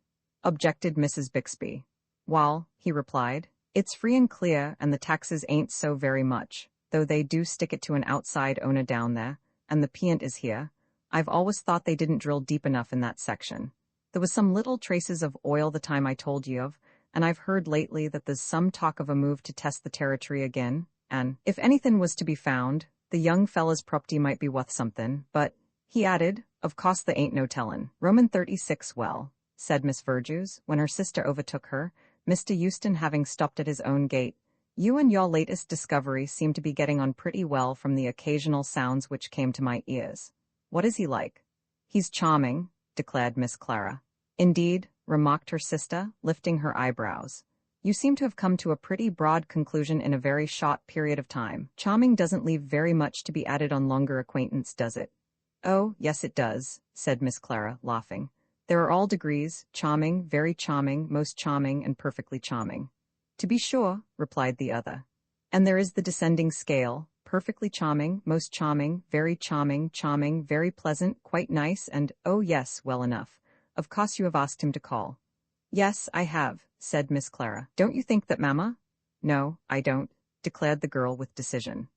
objected Mrs. Bixby. "Wall," he replied, "it's free and clear, and the taxes ain't so very much, though they do stick it to an outside owner down there, and the peant is here. I've always thought they didn't drill deep enough in that section. There was some little traces of oil the time I told you of, and I've heard lately that there's some talk of a move to test the territory again, and if anything was to be found, the young fella's property might be worth something, but," he added, "of course there ain't no tellin'." Roman 36. "Well," said Miss Verjus, when her sister overtook her, Mr. Euston having stopped at his own gate, "you and your latest discovery seem to be getting on pretty well from the occasional sounds which came to my ears. What is he like?" "He's charming," declared Miss Clara. "Indeed," remarked her sister, lifting her eyebrows. "You seem to have come to a pretty broad conclusion in a very short period of time. Charming doesn't leave very much to be added on longer acquaintance, does it?" "Oh, yes it does," said Miss Clara, laughing. "There are all degrees, charming, very charming, most charming, and perfectly charming." "To be sure," replied the other. "And there is the descending scale, perfectly charming, most charming, very charming, very pleasant, quite nice, and, oh yes, well enough. Of course you have asked him to call." "Yes, I have," said Miss Clara. "Don't you think that, Mamma?" "No, I don't," declared the girl with decision.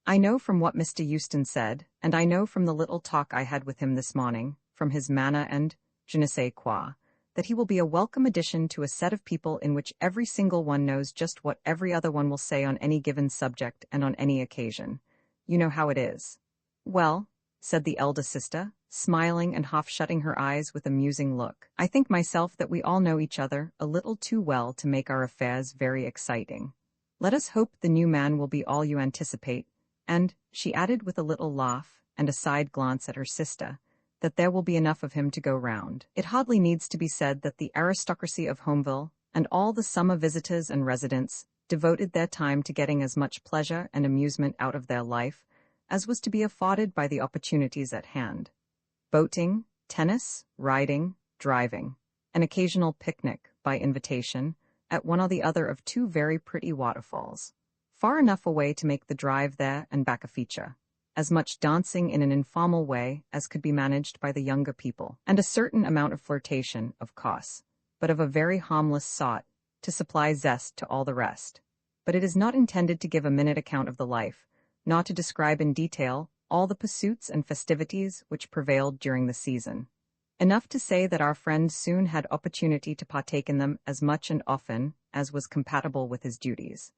"I know from what Mr. Euston said, and I know from the little talk I had with him this morning, from his manner and je ne sais quoi, that he will be a welcome addition to a set of people in which every single one knows just what every other one will say on any given subject and on any occasion. You know how it is." "Well," said the elder sister, smiling and half shutting her eyes with a musing look, "I think myself that we all know each other a little too well to make our affairs very exciting. Let us hope the new man will be all you anticipate, and," she added with a little laugh and a side glance at her sister, "that there will be enough of him to go round. It hardly needs to be said that the aristocracy of Homeville, and all the summer visitors and residents, devoted their time to getting as much pleasure and amusement out of their life as was to be afforded by the opportunities at hand. Boating, tennis, riding, driving, an occasional picnic, by invitation, at one or the other of two very pretty waterfalls, far enough away to make the drive there and back a feature, as much dancing in an informal way as could be managed by the younger people, and a certain amount of flirtation, of course, but of a very harmless sort, to supply zest to all the rest. But it is not intended to give a minute account of the life, nor to describe in detail all the pursuits and festivities which prevailed during the season. Enough to say that our friend soon had opportunity to partake in them as much and often as was compatible with his duties.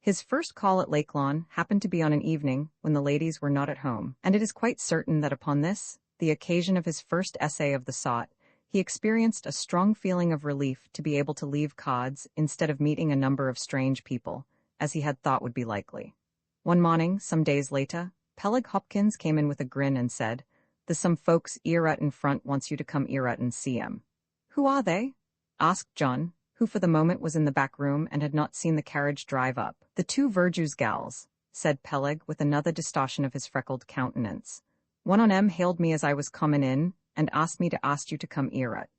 His first call at Lakelawn happened to be on an evening when the ladies were not at home, and it is quite certain that upon this, the occasion of his first essay of the sort, he experienced a strong feeling of relief to be able to leave cards instead of meeting a number of strange people, as he had thought would be likely. One morning, some days later, Peleg Hopkins came in with a grin and said, "There's some folks 'ere at in front wants you to come 'ere at and see 'em." "Who are they?" asked John, who for the moment was in the back room and had not seen the carriage drive up. "The two Verjus gals," said Peleg with another distortion of his freckled countenance. "One on 'em hailed me as I was comin' in, and asked me to ask you to come 'ere at."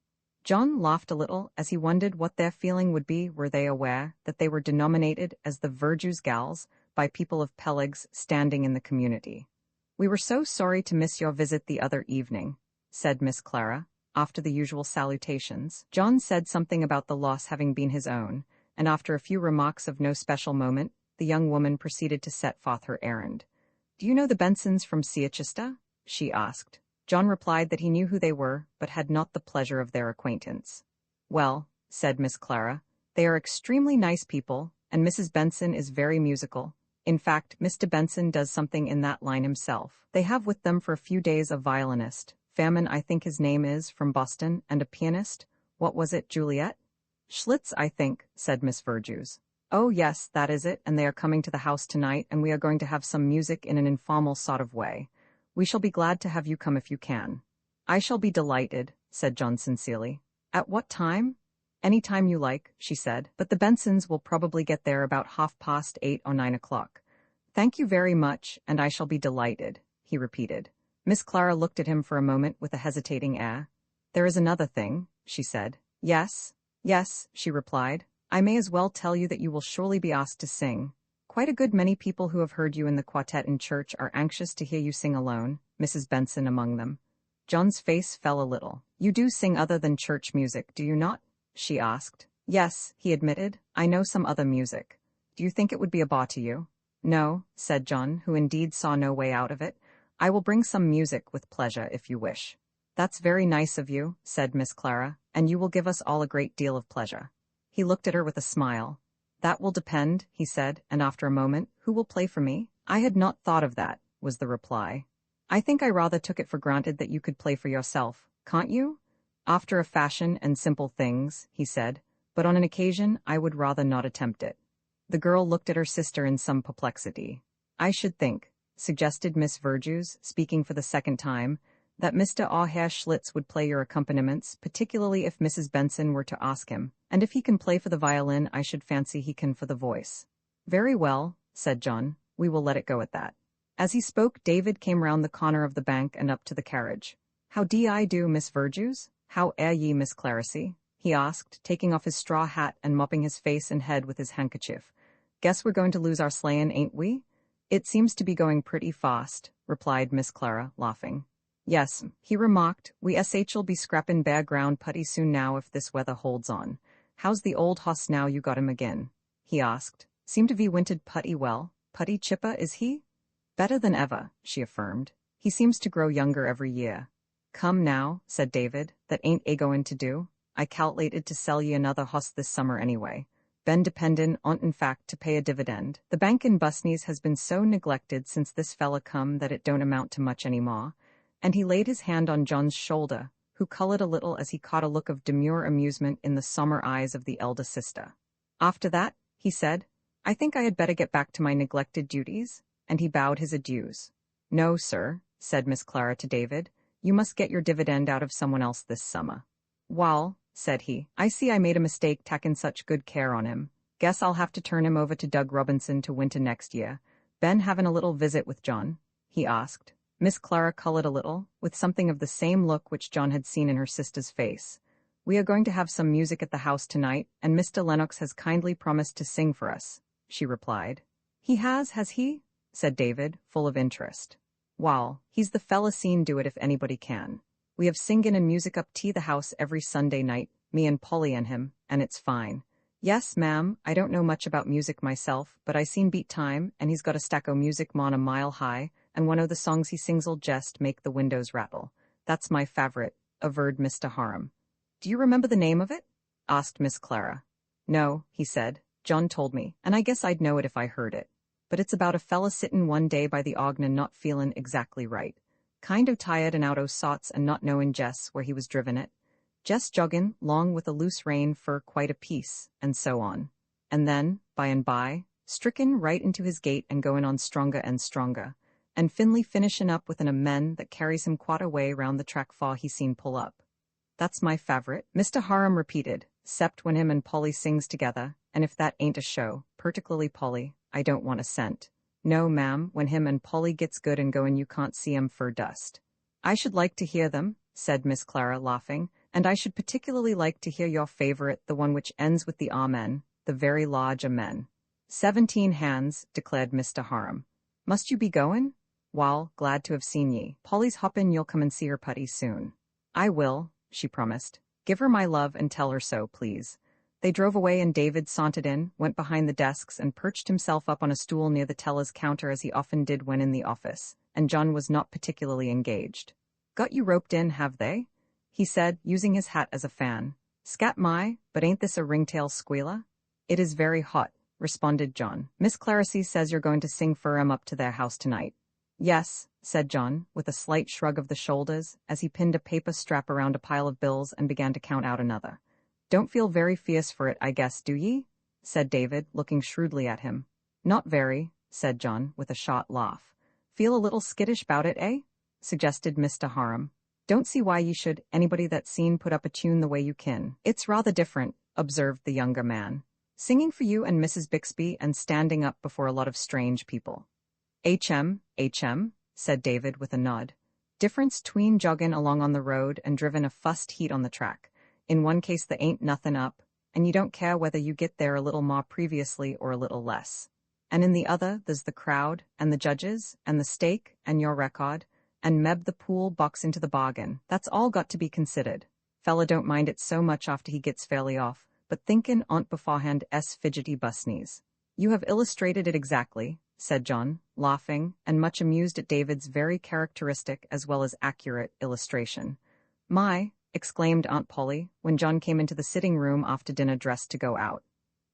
John laughed a little as he wondered what their feeling would be were they aware that they were denominated as the Verjus gals by people of Peleg's standing in the community. "We were so sorry to miss your visit the other evening," said Miss Clara, after the usual salutations. John said something about the loss having been his own, and after a few remarks of no special moment, the young woman proceeded to set forth her errand. "Do you know the Bensons from Seachester?" she asked. John replied that he knew who they were, but had not the pleasure of their acquaintance. Well, said Miss Clara, they are extremely nice people, and Mrs. Benson is very musical. In fact, Mr. Benson does something in that line himself. They have with them for a few days a violinist, Famine I think his name is, from Boston, and a pianist. What was it, Juliet? Schlitz, I think, said Miss Verjus. Oh yes, that is it, and they are coming to the house tonight, and we are going to have some music in an informal sort of way. We shall be glad to have you come if you can. I shall be delighted, said John sincerely. At what time? Any time you like, she said, but the Bensons will probably get there about 8:30 or 9 o'clock. Thank you very much, and I shall be delighted, he repeated. Miss Clara looked at him for a moment with a hesitating air. There is another thing, she said. Yes, she replied. I may as well tell you that you will surely be asked to sing. Quite a good many people who have heard you in the quartet in church are anxious to hear you sing alone, Mrs. Benson among them. John's face fell a little. You do sing other than church music, do you not? She asked. Yes, he admitted. I know some other music. Do you think it would be a bore to you? No, said John, who indeed saw no way out of it. I will bring some music with pleasure if you wish. That's very nice of you, said Miss Clara, and you will give us all a great deal of pleasure. He looked at her with a smile. That will depend, he said, and after a moment, who will play for me? I had not thought of that, was the reply. I think I rather took it for granted that you could play for yourself, can't you? After a fashion and simple things, he said, but on an occasion I would rather not attempt it. The girl looked at her sister in some perplexity. I should think, suggested Miss Verjus, speaking for the second time, that Mr. Herr Schlitz would play your accompaniments, particularly if Mrs. Benson were to ask him, and if he can play for the violin I should fancy he can for the voice. Very well, said John, we will let it go at that. As he spoke, David came round the corner of the bank and up to the carriage. How do, Miss Verjus? How ye, Miss Claricy? He asked, taking off his straw hat and mopping his face and head with his handkerchief. Guess we're going to lose our sleighing, ain't we? It seems to be going pretty fast, replied Miss Clara, laughing. Yes, he remarked, we shall be scrappin' bare ground putty soon now if this weather holds on. How's the old hoss now you got him again? He asked. Seem to be winted putty well. Putty chipper, is he? Better than ever, she affirmed. He seems to grow younger every year. Come now, said David, that ain't goin' to do. I calculated to sell ye another hoss this summer anyway. Ben dependin' on in fact to pay a dividend. The bank in Busney's has been so neglected since this fella come that it don't amount to much any more. And he laid his hand on John's shoulder, who colored a little as he caught a look of demure amusement in the somber eyes of the elder sister. After that, he said, I think I had better get back to my neglected duties, and he bowed his adieus. No, sir, said Miss Clara to David, you must get your dividend out of someone else this summer. Wall, said he, I see I made a mistake takin' such good care on him. Guess I'll have to turn him over to Doug Robinson to winter next year. Ben havin' a little visit with John? He asked. Miss Clara colored a little, with something of the same look which John had seen in her sister's face. We are going to have some music at the house tonight, and Mr. Lennox has kindly promised to sing for us, she replied. He has he? Said David, full of interest. Wall, he's the fella seen do it if anybody can. We have singin' and music up tea the house every Sunday night, me and Polly and him, and it's fine. Yes, ma'am, I don't know much about music myself, but I seen beat time, and he's got a stack o' music mon a mile high, and one o' the songs he sings'll jest make the windows rattle. That's my favorite, averred Mr. Harum. Do you remember the name of it? Asked Miss Clara. No, he said. John told me, and I guess I'd know it if I heard it. But it's about a fella sittin' one day by the ognin not feelin' exactly right. Kind o' tired and out o' sorts and not knowin' jest where he was driven it. Jest joggin' long with a loose rein for quite a piece, and so on. And then, by and by, stricken right into his gait and goin' on stronger and stronger. And Finley finishin' up with an amen that carries him quite a way round the track faw he seen pull up. That's my favourite, Mr. Harum repeated, "'cept when him and Polly sings together, and if that ain't a show, particularly Polly, I don't want a cent. No, ma'am, when him and Polly gets good and goin' you can't see 'em for dust." "I should like to hear them," said Miss Clara, laughing, "and I should particularly like to hear your favourite, the one which ends with the amen, the very large amen." 17 hands, declared Mr. Harum. "Must you be goin'? Wall, glad to have seen ye. Polly's hoppin' you'll come and see her putty soon." "I will," she promised. "Give her my love and tell her so, please." They drove away and David sauntered in, went behind the desks and perched himself up on a stool near the teller's counter as he often did when in the office, and John was not particularly engaged. "Got you roped in, have they?" he said, using his hat as a fan. "Scat my, but ain't this a ringtail squealer?" "It is very hot," responded John. "Miss Clarice says you're going to sing for 'em up to their house tonight." "Yes," said John, with a slight shrug of the shoulders, as he pinned a paper strap around a pile of bills and began to count out another. "Don't feel very fierce for it, I guess, do ye?" said David, looking shrewdly at him. "Not very," said John, with a short laugh. "Feel a little skittish 'bout it, eh?" suggested Mr. Harum. "Don't see why ye should, anybody that's seen put up a tune the way you kin." "It's rather different," observed the younger man. "Singing for you and Mrs. Bixby and standing up before a lot of strange people." HM, said David with a nod. "Difference tween joggin' along on the road and drivin' a fust heat on the track. In one case there ain't nothin' up, and you don't care whether you get there a little more previously or a little less. And in the other there's the crowd, and the judges, and the stake, and your record, and meb the pool box into the bargain. That's all got to be considered. Fella don't mind it so much after he gets fairly off, but thinkin' on't beforehand fidgety busneys." "You have illustrated it exactly," said John, laughing, and much amused at David's very characteristic as well as accurate illustration. "My," exclaimed Aunt Polly, when John came into the sitting room after dinner dressed to go out.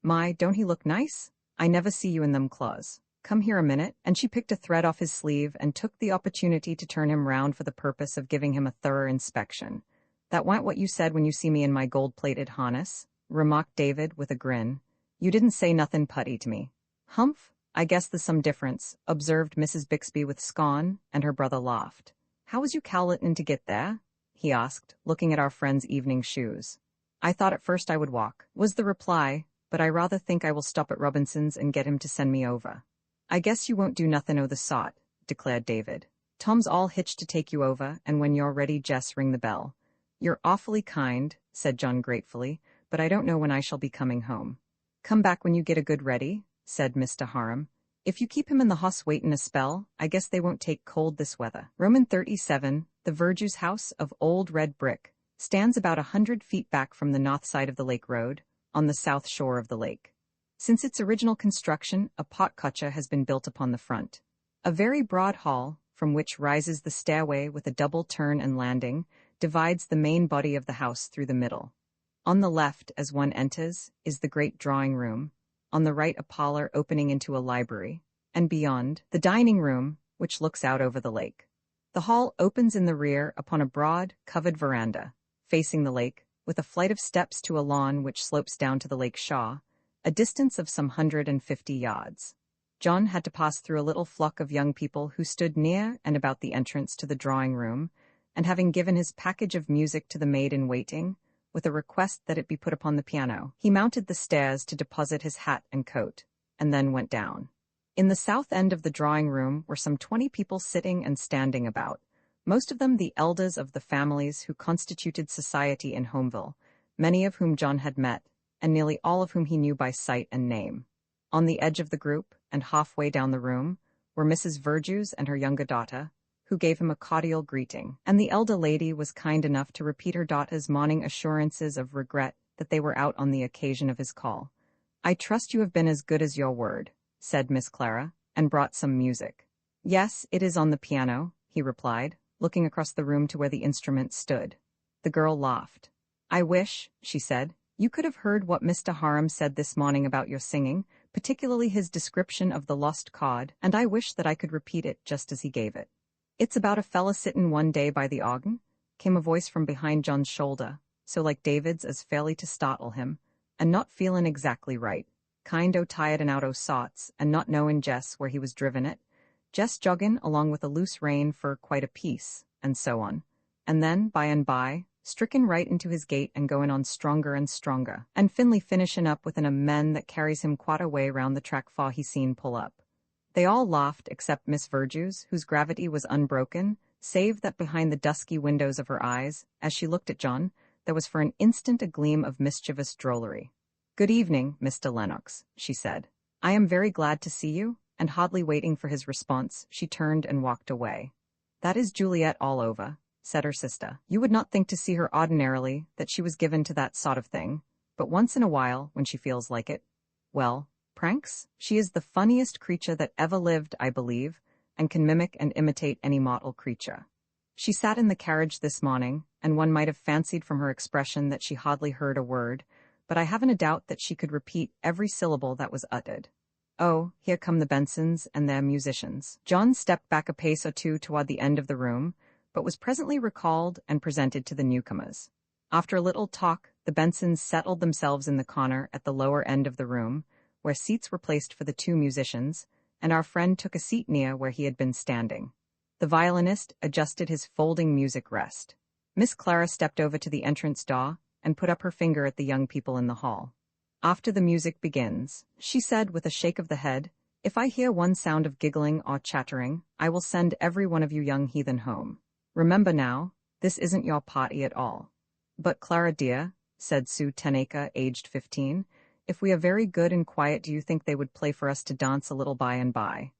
"My, don't he look nice? I never see you in them clothes. Come here a minute," and she picked a thread off his sleeve and took the opportunity to turn him round for the purpose of giving him a thorough inspection. "That wa'n't what you said when you see me in my gold-plated harness," remarked David with a grin. "You didn't say nothin' putty to me." "Humph, I guess there's some difference," observed Mrs. Bixby with scorn, and her brother laughed. "How was you cowlitin' to get there?" he asked, looking at our friend's evening shoes. "I thought at first I would walk," was the reply, "but I rather think I will stop at Robinson's and get him to send me over." "I guess you won't do nothin' o' the sort," declared David. "Tom's all hitched to take you over, and when you're ready, Jess, ring the bell." "You're awfully kind," said John gratefully, "but I don't know when I shall be coming home." "Come back when you get a good ready," said Mr. Harum. "If you keep him in the hoss waitin' a spell, I guess they won't take cold this weather." Roman 37, the Verjue's house of old red brick, stands about 100 feet back from the north side of the lake road, on the south shore of the lake. Since its original construction, a potcotcher has been built upon the front. A very broad hall, from which rises the stairway with a double turn and landing, divides the main body of the house through the middle. On the left, as one enters, is the great drawing room, on the right a parlor opening into a library, and beyond, the dining room, which looks out over the lake. The hall opens in the rear upon a broad, covered veranda, facing the lake, with a flight of steps to a lawn which slopes down to the lake shore, a distance of some 150 yards. John had to pass through a little flock of young people who stood near and about the entrance to the drawing room, and having given his package of music to the maid-in-waiting, with a request that it be put upon the piano, he mounted the stairs to deposit his hat and coat, and then went down. In the south end of the drawing room were some 20 people sitting and standing about, most of them the elders of the families who constituted society in Homeville, many of whom John had met, and nearly all of whom he knew by sight and name. On the edge of the group, and halfway down the room, were Mrs. Verjue's and her younger daughter, who gave him a cordial greeting, and the elder lady was kind enough to repeat her daughter's morning assurances of regret that they were out on the occasion of his call. "I trust you have been as good as your word," said Miss Clara, "and brought some music." "Yes, it is on the piano," he replied, looking across the room to where the instrument stood. The girl laughed. "I wish," she said, "you could have heard what Mr. Harum said this morning about your singing, particularly his description of the lost cod, and I wish that I could repeat it just as he gave it." "It's about a fella sittin' one day by the organ," came a voice from behind John's shoulder, so like David's as fairly to startle him, and not feelin' exactly right, kind o' tired and out o' sorts, and not knowin' Jess where he was driven it, Jess joggin' along with a loose rein for quite a piece, and so on, and then, by and by, stricken right into his gait and goin' on stronger and stronger, and Finley finishin' up with an amen that carries him quite a way round the track far he seen pull up. They all laughed except Miss Verjue's, whose gravity was unbroken, save that behind the dusky windows of her eyes, as she looked at John, there was for an instant a gleam of mischievous drollery. "Good evening, Mr. Lennox," she said. "I am very glad to see you," and hardly waiting for his response, she turned and walked away. "That is Juliet all over," said her sister. "You would not think to see her ordinarily that she was given to that sort of thing, but once in a while, when she feels like it, well, pranks? She is the funniest creature that ever lived, I believe, and can mimic and imitate any mortal creature. She sat in the carriage this morning, and one might have fancied from her expression that she hardly heard a word, but I haven't a doubt that she could repeat every syllable that was uttered. Oh, here come the Bensons and their musicians. John stepped back a pace or two toward the end of the room, but was presently recalled and presented to the newcomers. After a little talk, the Bensons settled themselves in the corner at the lower end of the room, where seats were placed for the two musicians, and our friend took a seat near where he had been standing. The violinist adjusted his folding music rest. Miss Clara stepped over to the entrance door and put up her finger at the young people in the hall. After the music begins, she said with a shake of the head, if I hear one sound of giggling or chattering, I will send every one of you young heathen home. Remember now, this isn't your party at all. But Clara dear, said Sue Tenacre, aged 15, if we are very good and quiet, do you think they would play for us to dance a little by and by?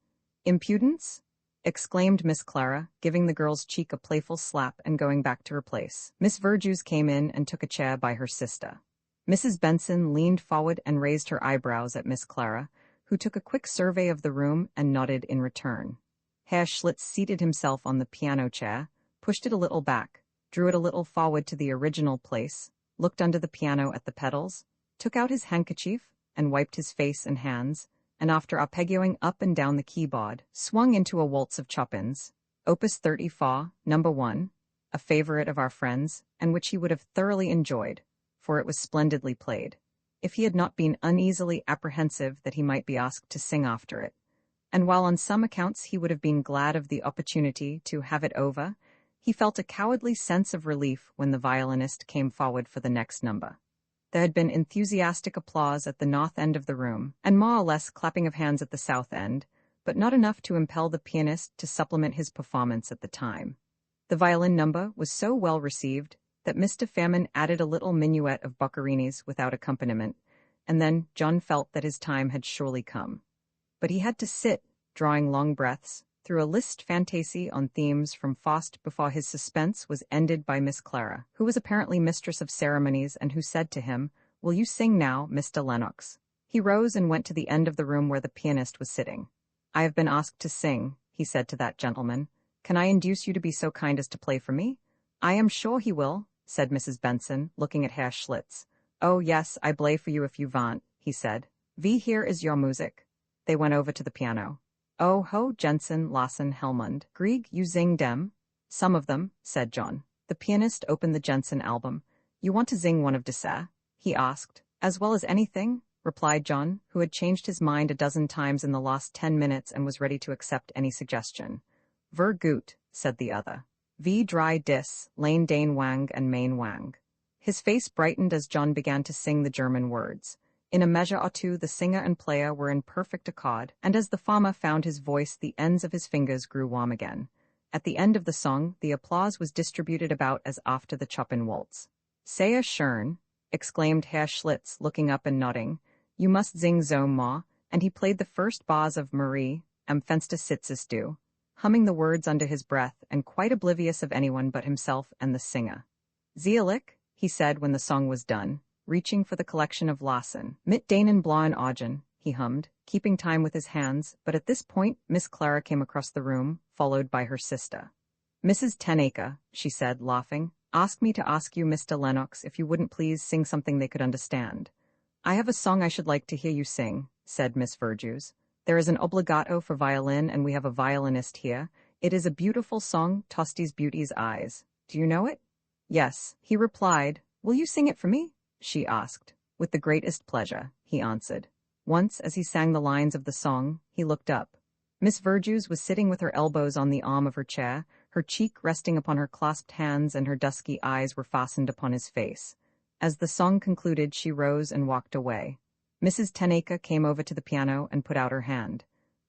Impudence? Exclaimed Miss Clara, giving the girl's cheek a playful slap and going back to her place. Miss Verjus came in and took a chair by her sister. Mrs. Benson leaned forward and raised her eyebrows at Miss Clara, who took a quick survey of the room and nodded in return. Herr Schlitz seated himself on the piano chair, pushed it a little back, drew it a little forward to the original place, looked under the piano at the pedals, took out his handkerchief, and wiped his face and hands, and after arpeggioing up and down the keyboard, swung into a waltz of Chopin's, Opus 34, No. 1, a favorite of our friends, and which he would have thoroughly enjoyed, for it was splendidly played, if he had not been uneasily apprehensive that he might be asked to sing after it. And while on some accounts he would have been glad of the opportunity to have it over, he felt a cowardly sense of relief when the violinist came forward for the next number. There had been enthusiastic applause at the north end of the room, and more or less clapping of hands at the south end, but not enough to impel the pianist to supplement his performance at the time. The violin number was so well received that Mr. Fairman added a little minuet of Boccherini's without accompaniment, and then John felt that his time had surely come. But he had to sit, drawing long breaths, through a Liszt fantasy on themes from Faust before his suspense was ended by Miss Clara, who was apparently mistress of ceremonies and who said to him, "Will you sing now, Mr. Lennox?" He rose and went to the end of the room where the pianist was sitting. "I have been asked to sing," he said to that gentleman. "Can I induce you to be so kind as to play for me?" "I am sure he will," said Mrs. Benson, looking at Herr Schlitz. "Oh, yes, I play for you if you want," he said. "Wie here is your music." They went over to the piano. "Oh ho, Jensen, Lassen, Helmund, Grieg, you sing dem?" "Some of them," said John. The pianist opened the Jensen album. "You want to sing one of Dessert?" he asked. "As well as anything," replied John, who had changed his mind a dozen times in the last 10 minutes and was ready to accept any suggestion. "Ver gut," said the other. "Wie drei dis, Lane Dane Wang and Main Wang." His face brightened as John began to sing the German words. In a measure or two the singer and player were in perfect accord, and as the farmer found his voice the ends of his fingers grew warm again. At the end of the song the applause was distributed about as after the Chopin waltz. "Sehr schön," exclaimed Herr Schlitz, looking up and nodding. "You must sing so, Ma," and he played the first bars of Marie, Am Fenster sitzest du, humming the words under his breath and quite oblivious of anyone but himself and the singer. "Zierlich," he said when the song was done, reaching for the collection of Lassen. "Mit denen blauen Augen," he hummed, keeping time with his hands, but at this point Miss Clara came across the room, followed by her sister. "Mrs. Tenacre," she said, laughing, "asked me to ask you, Mr. Lennox, if you wouldn't please sing something they could understand." "I have a song I should like to hear you sing," said Miss Verjus. "There is an obligato for violin and we have a violinist here. It is a beautiful song, Tosti's Beauty's Eyes. Do you know it?" "Yes," he replied. "Will you sing it for me?" she asked. "With the greatest pleasure," he answered. Once, as he sang the lines of the song, he looked up. Miss Verjus was sitting with her elbows on the arm of her chair, her cheek resting upon her clasped hands, and her dusky eyes were fastened upon his face. As the song concluded, she rose and walked away. Mrs. Tenacre came over to the piano and put out her hand.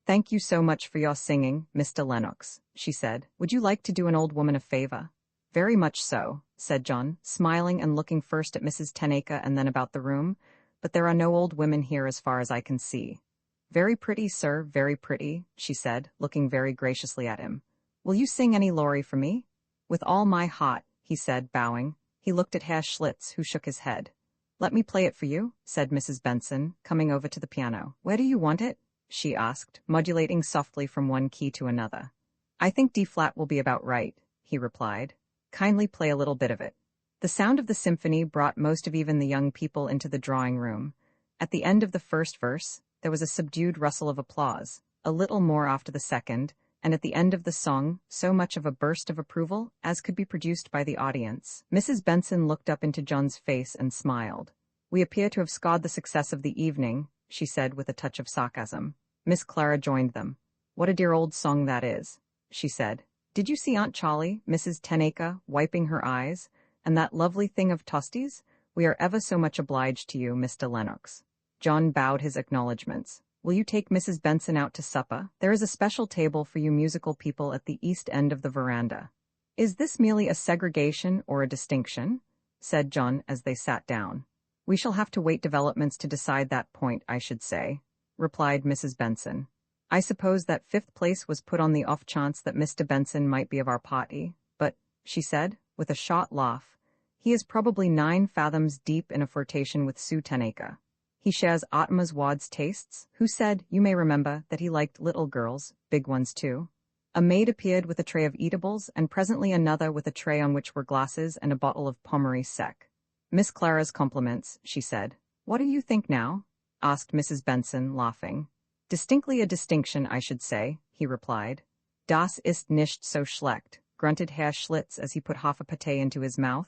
"Thank you so much for your singing, Mr. Lennox," she said. "Would you like to do an old woman a favor?" "Very much so," said John, smiling and looking first at Mrs. Tenacre and then about the room, "but there are no old women here as far as I can see." "Very pretty, sir, very pretty," she said, looking very graciously at him. "Will you sing any Laurie for me?" "With all my heart," he said, bowing. He looked at Herr Schlitz, who shook his head. "Let me play it for you," said Mrs. Benson, coming over to the piano. "Where do you want it?" she asked, modulating softly from one key to another. I think D-flat will be about right, he replied. Kindly play a little bit of it. The sound of the symphony brought most of even the young people into the drawing room. At the end of the first verse, there was a subdued rustle of applause, a little more after the second, and at the end of the song, so much of a burst of approval as could be produced by the audience. Mrs. Benson looked up into John's face and smiled. We appear to have scored the success of the evening, she said with a touch of sarcasm. Miss Clara joined them. What a dear old song that is, she said. Did you see Aunt Charlie, Mrs. Tenacre, wiping her eyes, and that lovely thing of Tosti's? We are ever so much obliged to you, Mr. Lennox. John bowed his acknowledgments. Will you take Mrs. Benson out to supper? There is a special table for you musical people at the east end of the veranda. Is this merely a segregation or a distinction? Said John as they sat down. We shall have to wait developments to decide that point, I should say, replied Mrs. Benson. I suppose that fifth place was put on the off chance that Mr. Benson might be of our party, but, she said, with a short laugh, he is probably 9 fathoms deep in a flirtation with Sue Tenacre. He shares Atma's Wad's tastes, who said, you may remember, that he liked little girls, big ones too. A maid appeared with a tray of eatables, and presently another with a tray on which were glasses and a bottle of Pommery sec. Miss Clara's compliments, she said. What do you think now? Asked Mrs. Benson, laughing. Distinctly a distinction, I should say, he replied. Das ist nicht so schlecht, grunted Herr Schlitz as he put half a pâté into his mouth.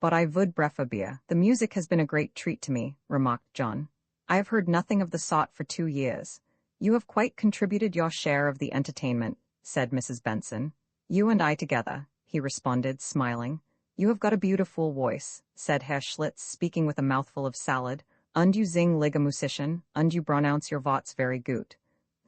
But I would bref a beer. The music has been a great treat to me, remarked John. I have heard nothing of the sort for 2 years. You have quite contributed your share of the entertainment, said Mrs. Benson. You and I together, he responded, smiling. You have got a beautiful voice, said Herr Schlitz, speaking with a mouthful of salad. Und you sing like a musician, und you pronounce your vots very gut.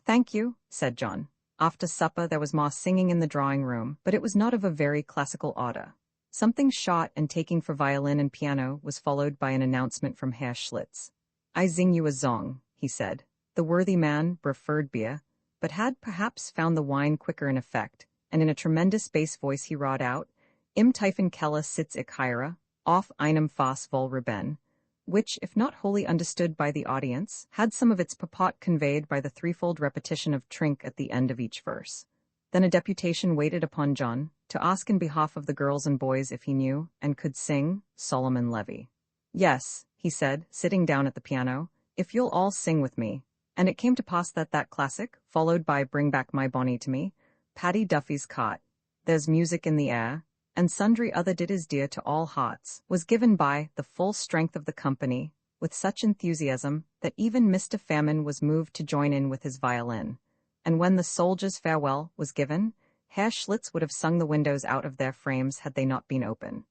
Thank you, said John. After supper there was more singing in the drawing room, but it was not of a very classical order. Something short and taking for violin and piano was followed by an announcement from Herr Schlitz. I sing you a song, he said. The worthy man preferred beer, but had perhaps found the wine quicker in effect, and in a tremendous bass voice he roared out, Im Tiefen Keller sitz ich heire, auf einem Fass voll Reben, which, if not wholly understood by the audience, had some of its purport conveyed by the threefold repetition of trink at the end of each verse. Then a deputation waited upon John, to ask in behalf of the girls and boys if he knew, and could sing, Solomon Levy. Yes, he said, sitting down at the piano, if you'll all sing with me. And it came to pass that classic, followed by Bring Back My Bonnie to Me, Paddy Duffy's Cot, There's Music in the Air, and sundry other ditties dear to all hearts, was given by the full strength of the company, with such enthusiasm that even Mr. Famine was moved to join in with his violin. And when the soldier's farewell was given, Herr Schlitz would have sung the windows out of their frames had they not been open.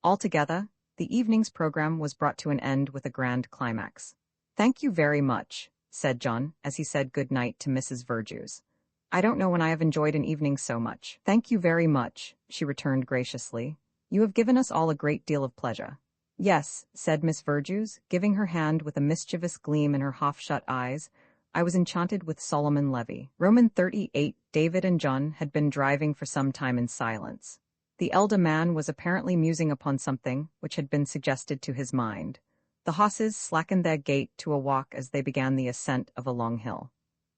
Altogether, the evening's program was brought to an end with a grand climax. Thank you very much, said John, as he said good night to Mrs. Verjus. I don't know when I have enjoyed an evening so much. Thank you very much, she returned graciously. You have given us all a great deal of pleasure. Yes, said Miss Verjus, giving her hand with a mischievous gleam in her half-shut eyes. I was enchanted with Solomon Levy. Roman 38. David and John had been driving for some time in silence. The elder man was apparently musing upon something which had been suggested to his mind. The horses slackened their gait to a walk as they began the ascent of a long hill.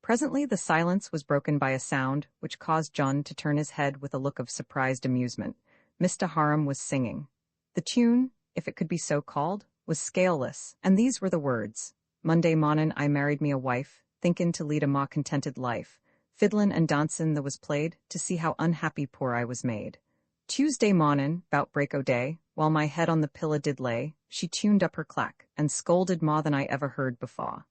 Presently the silence was broken by a sound which caused John to turn his head with a look of surprised amusement. Mr. Harum was singing. The tune, if it could be so called, was scaleless, and these were the words. Monday mornin' I married me a wife, thinkin' to lead a more contented life. Fiddlin' and dancin' there was played, to see how unhappy poor I was made. Tuesday mornin', 'bout break o' day, while my head on the pillow did lay, she tuned up her clack, and scolded more than I ever heard before.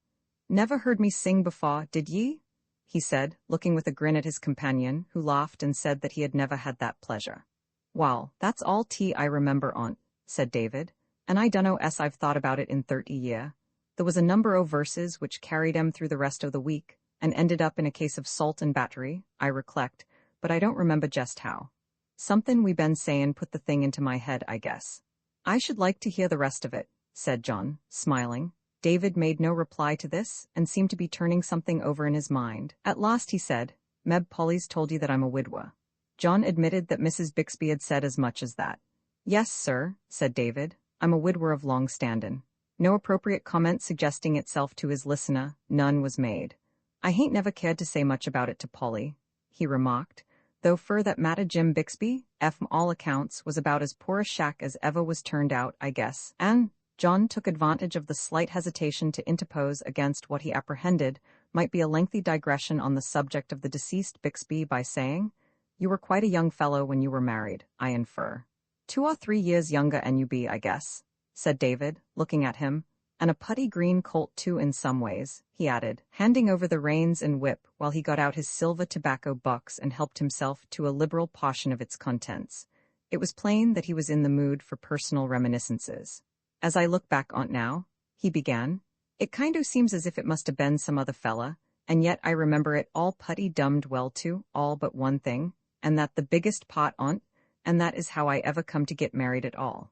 Never heard me sing before, did ye? He said, looking with a grin at his companion, who laughed and said that he had never had that pleasure. Wall, that's all I remember on't, said David, and I dunno as I've thought about it in 30 year. There was a number o' verses which carried 'em through the rest of the week, and ended up in a case of salt and battery, I recollect, but I don't remember just how. Somethin' we been sayin' put the thing into my head, I guess. I should like to hear the rest of it, said John, smiling. David made no reply to this, and seemed to be turning something over in his mind. At last he said, Meb Polly's told you that I'm a widower. John admitted that Mrs. Bixby had said as much as that. Yes, sir, said David, I'm a widower of long standin'. No appropriate comment suggesting itself to his listener, none was made. I hain't never cared to say much about it to Polly, he remarked, though fur that matter Jim Bixby, from all accounts, was about as poor a shack as ever was turned out, I guess. And John took advantage of the slight hesitation to interpose against what he apprehended might be a lengthy digression on the subject of the deceased Bixby by saying, "You were quite a young fellow when you were married, I infer. 2 or 3 years younger and you be, I guess," said David, looking at him, "and a putty green colt too in some ways," he added, handing over the reins and whip while he got out his silver tobacco box and helped himself to a liberal portion of its contents. It was plain that he was in the mood for personal reminiscences. "As I look back on now," he began, "it kind o' seems as if it must have been some other fella, and yet I remember it all putty dummed well too, all but one thing, and that the biggest part on't, and that is how I ever come to get married at all.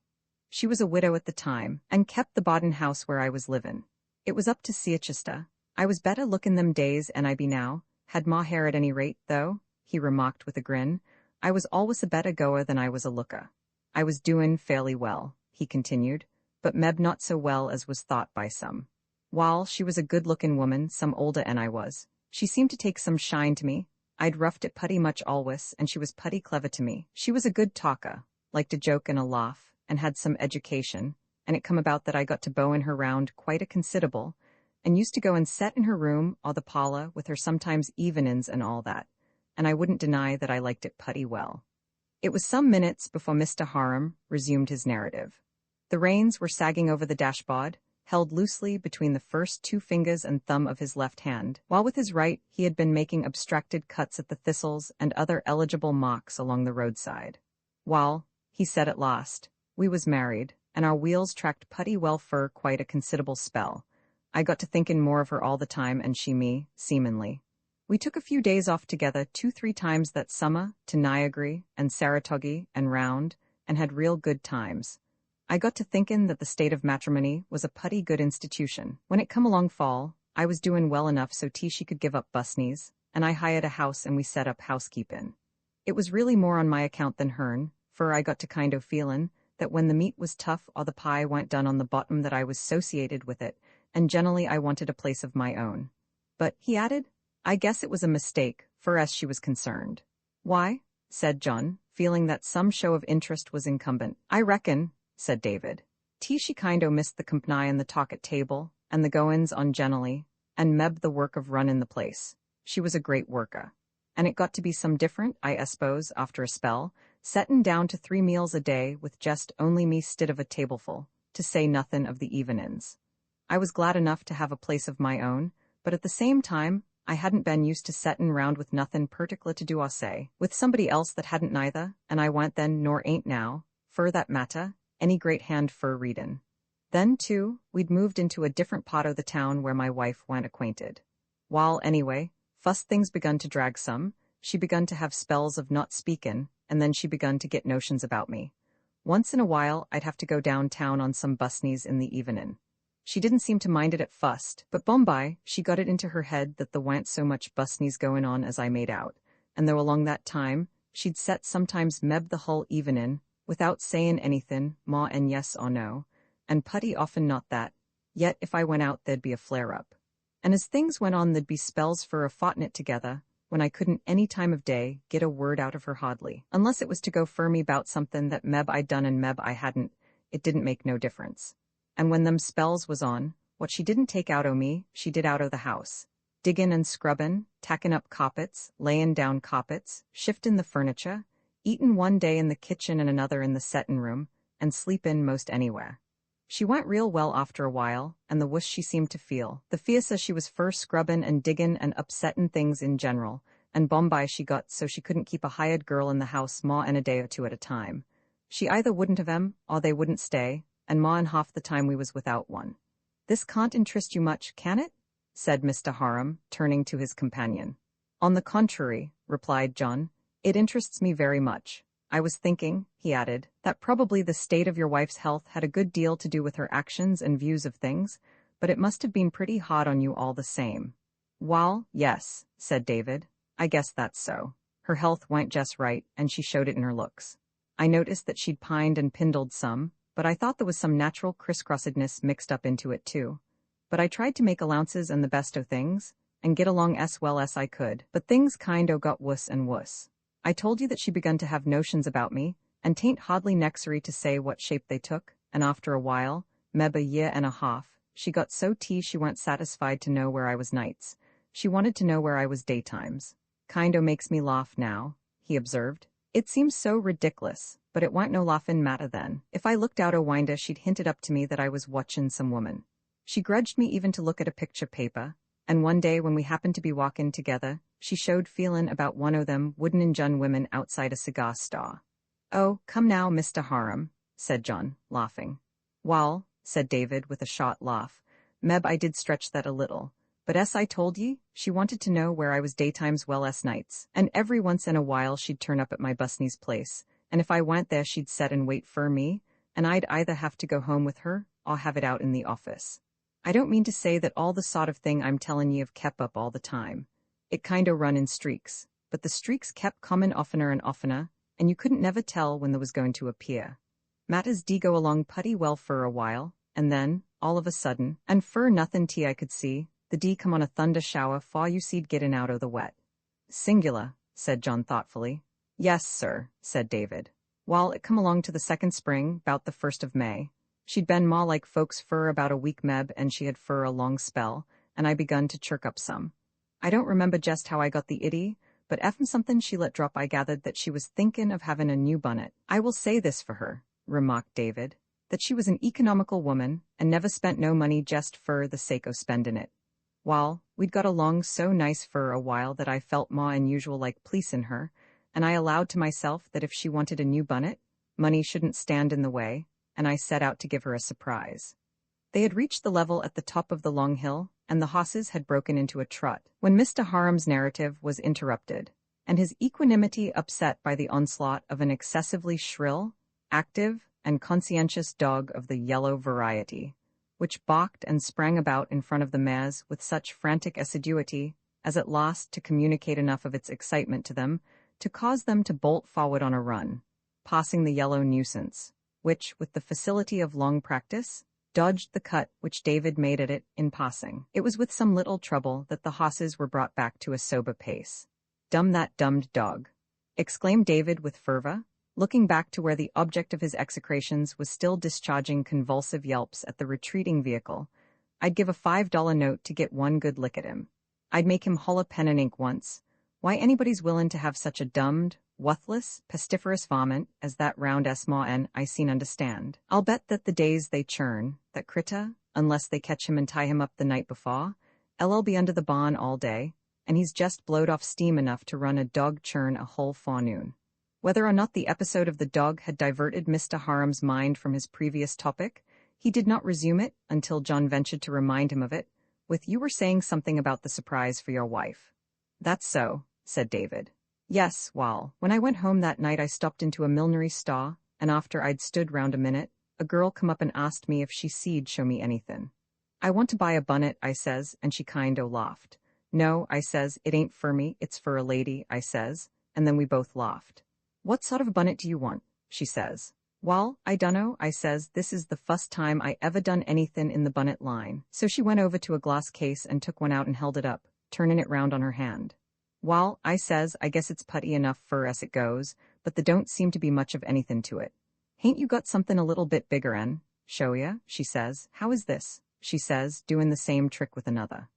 She was a widow at the time, and kept the Bodden house where I was livin'. It was up to Seachester. I was better lookin' them days 'an I be now, had more hair at any rate, though," he remarked with a grin. "I was always a better goer than I was a looker. I was doin' fairly well," he continued, "but meb not so well as was thought by some. While she was a good-lookin' woman, some older 'an I was, she seemed to take some shine to me. I'd roughed it putty much always, and she was putty clever to me. She was a good talker, liked a joke and a laugh, and had some education, and it come about that I got to bowin' her round quite a considerable, and used to go and set in her room or the parlor with her sometimes evenin's and all that, and I wouldn't deny that I liked it putty well." It was some minutes before Mr. Harum resumed his narrative. The reins were sagging over the dashboard, held loosely between the first 2 fingers and thumb of his left hand, while with his right he had been making abstracted cuts at the thistles and other eligible marks along the roadside. "While," he said at last, "we was married, and our wheels tracked putty well for quite a considerable spell. I got to thinkin' more of her all the time, and she me, seemin'ly. We took a few days off together 2-3 times that summer to Niagara and Saratoga and round, and had real good times. I got to thinkin' that the state of matrimony was a putty good institution. When it come along fall, I was doin' well enough so she could give up busneys, and I hired a house and we set up housekeepin'. It was really more on my account than hern, for I got to kind o' feelin' that when the meat was tough or the pie wa'n't done on the bottom that I was 'sociated with it, and generally I wanted a place of my own. But," he added, "I guess it was a mistake, for as she was concerned." "Why?" said John, feeling that some show of interest was incumbent. "I reckon," said David, "she kind o' missed the comp'ny and the talk at table, and the goin's on generally, and meb the work of runnin' the place. She was a great worker. And it got to be some different, I s'pose, after a spell, settin' down to 3 meals a day with just only me stid of a tableful, to say nothin' of the evenin's. I was glad enough to have a place of my own, but at the same time, I hadn't been used to settin' round with nothin' pertic'lar to do or say, with somebody else that hadn't neither, and I wa'n't then nor ain't now, fur that matter, any great hand fur readin'. Then, too, we'd moved into a different part of the town where my wife wa'n't acquainted. While, anyway, fust things begun to drag some, she begun to have spells of not speakin', and then she begun to get notions about me. Once in a while I'd have to go downtown on some busneys in the evenin'. She didn't seem to mind it at fust, but bombye she got it into her head that there wa'n't so much busneys goin' on as I made out, and though along that time, she'd set sometimes meb the hull evenin', without sayin' anythin', ma and yes or no, and putty often not that, yet if I went out there'd be a flare-up. And as things went on there'd be spells for a fortnight together, when I couldn't any time of day get a word out of her hardly, unless it was to go fur me 'bout somethin' that meb I done and meb I hadn't, it didn't make no difference. And when them spells was on, what she didn't take out o' me, she did out o' the house. Diggin' and scrubbin', tackin' up carpets, layin' down carpets, shiftin' the furniture, eatin' one day in the kitchen and another in the settin' room, and sleepin' most anywhere. She went real well after a while, and the wuss she seemed to feel, the fiercer she was first scrubbin' and diggin' and upsettin' things in general, and bombye she got so she couldn't keep a hired girl in the house more 'an a day or 2 at a time. She either wouldn't have 'em, or they wouldn't stay, and more 'an half the time we was without one. "This can't interest you much, can it?" said Mr. Harum, turning to his companion. "On the contrary," replied John, "it interests me very much. I was thinking," he added, "that probably the state of your wife's health had a good deal to do with her actions and views of things, but it must have been pretty hard on you all the same." "Wall, yes," said David, "I guess that's so. Her health wa'n't just right, and she showed it in her looks. I noticed that she'd pined and pindled some, but I thought there was some natural crisscrossedness mixed up into it too. But I tried to make allowances and the best o' things, and get along as well as I could, but things kind-o got wuss and wuss. I told you that she begun to have notions about me, and 'tain't hardly necessary to say what shape they took, and after a while, meb a year and a half, she got so she weren't satisfied to know where I was nights. She wanted to know where I was daytimes. Kind-o makes me laugh now, he observed. It seems so ridiculous, but it wa'n't no laughin' matter then. If I looked out o window she'd hinted up to me that I was watchin' some woman. She grudged me even to look at a picture paper, and one day when we happened to be walkin' together, she showed feelin' about one o' them wooden injun women outside a cigar store. Oh, come now, Mr. Harum, said John, laughing. Wall, said David with a short laugh, meb I did stretch that a little, but as I told ye, she wanted to know where I was daytimes well as nights, and every once in a while she'd turn up at my busney's place, and if I went there she'd set and wait for me, and I'd either have to go home with her, or have it out in the office. I don't mean to say that all the sort of thing I'm tellin' ye have kep' up all the time. It kind o' run in streaks, but the streaks kept comin' oftener and oftener, and you couldn't never tell when there was going to appear. Matters did go along putty well for a while, and then, all of a sudden, and fur nothin' I could see, the D come on a thunder shower far you seed gettin' out o' the wet. Singular, said John thoughtfully. Yes, sir, said David. Wall, it come along to the second spring, 'bout the 1st of May. She'd been more like folks fur about a week meb, and she had fur a long spell, and I begun to chirk up some. I don't remember just how I got the idee, but effen something she let drop I gathered that she was thinkin' of havin' a new bunnet. I will say this for her, remarked David, that she was an economical woman, and never spent no money just fur the sake o' spendin' it. Wall, we'd got along so nice for a while that I felt more unusual like pleasin' her, and I allowed to myself that if she wanted a new bunnet, money shouldn't stand in the way, and I set out to give her a surprise. They had reached the level at the top of the long hill, and the horses had broken into a trot, when Mr. Harum's narrative was interrupted, and his equanimity upset by the onslaught of an excessively shrill, active, and conscientious dog of the yellow variety, which balked and sprang about in front of the mares with such frantic assiduity as at last to communicate enough of its excitement to them to cause them to bolt forward on a run, passing the yellow nuisance, which, with the facility of long practice, dodged the cut which David made at it in passing. It was with some little trouble that the horses were brought back to a sober pace. "Dumb that dummed dog!" exclaimed David with fervor, looking back to where the object of his execrations was still discharging convulsive yelps at the retreating vehicle. "I'd give a $5 note to get one good lick at him. I'd make him hull a pen and ink once. Why anybody's willin' to have such a dummed, wuthless, pestiferous varmint as that round S-ma-n I seen understand. I'll bet that the days they churn, that critter, unless they catch him and tie him up the night before, LL be under the barn all day, and he's just blowed off steam enough to run a dog churn a whole forenoon." Whether or not the episode of the dog had diverted Mr. Harum's mind from his previous topic, he did not resume it until John ventured to remind him of it, with "You were saying something about the surprise for your wife." "That's so," said David. "Yes, wall, when I went home that night I stopped into a millinery store, and after I'd stood round a minute, a girl come up and asked me if she see'd show me anythin'. I want to buy a bunnet, I says, and she kind-o laughed. No, I says, it ain't for me, it's for a lady, I says, and then we both laughed. What sort of a bunnet do you want? She says. Wall, I dunno, I says, this is the fust time I ever done anythin' in the bunnet line. So she went over to a glass case and took one out and held it up, turnin' it round on her hand. Wall, I says, I guess it's putty enough fur as it goes, but there don't seem to be much of anythin' to it. Hain't you got something a little bit bigger, en? Show ya, she says. How is this? She says, doing the same trick with another.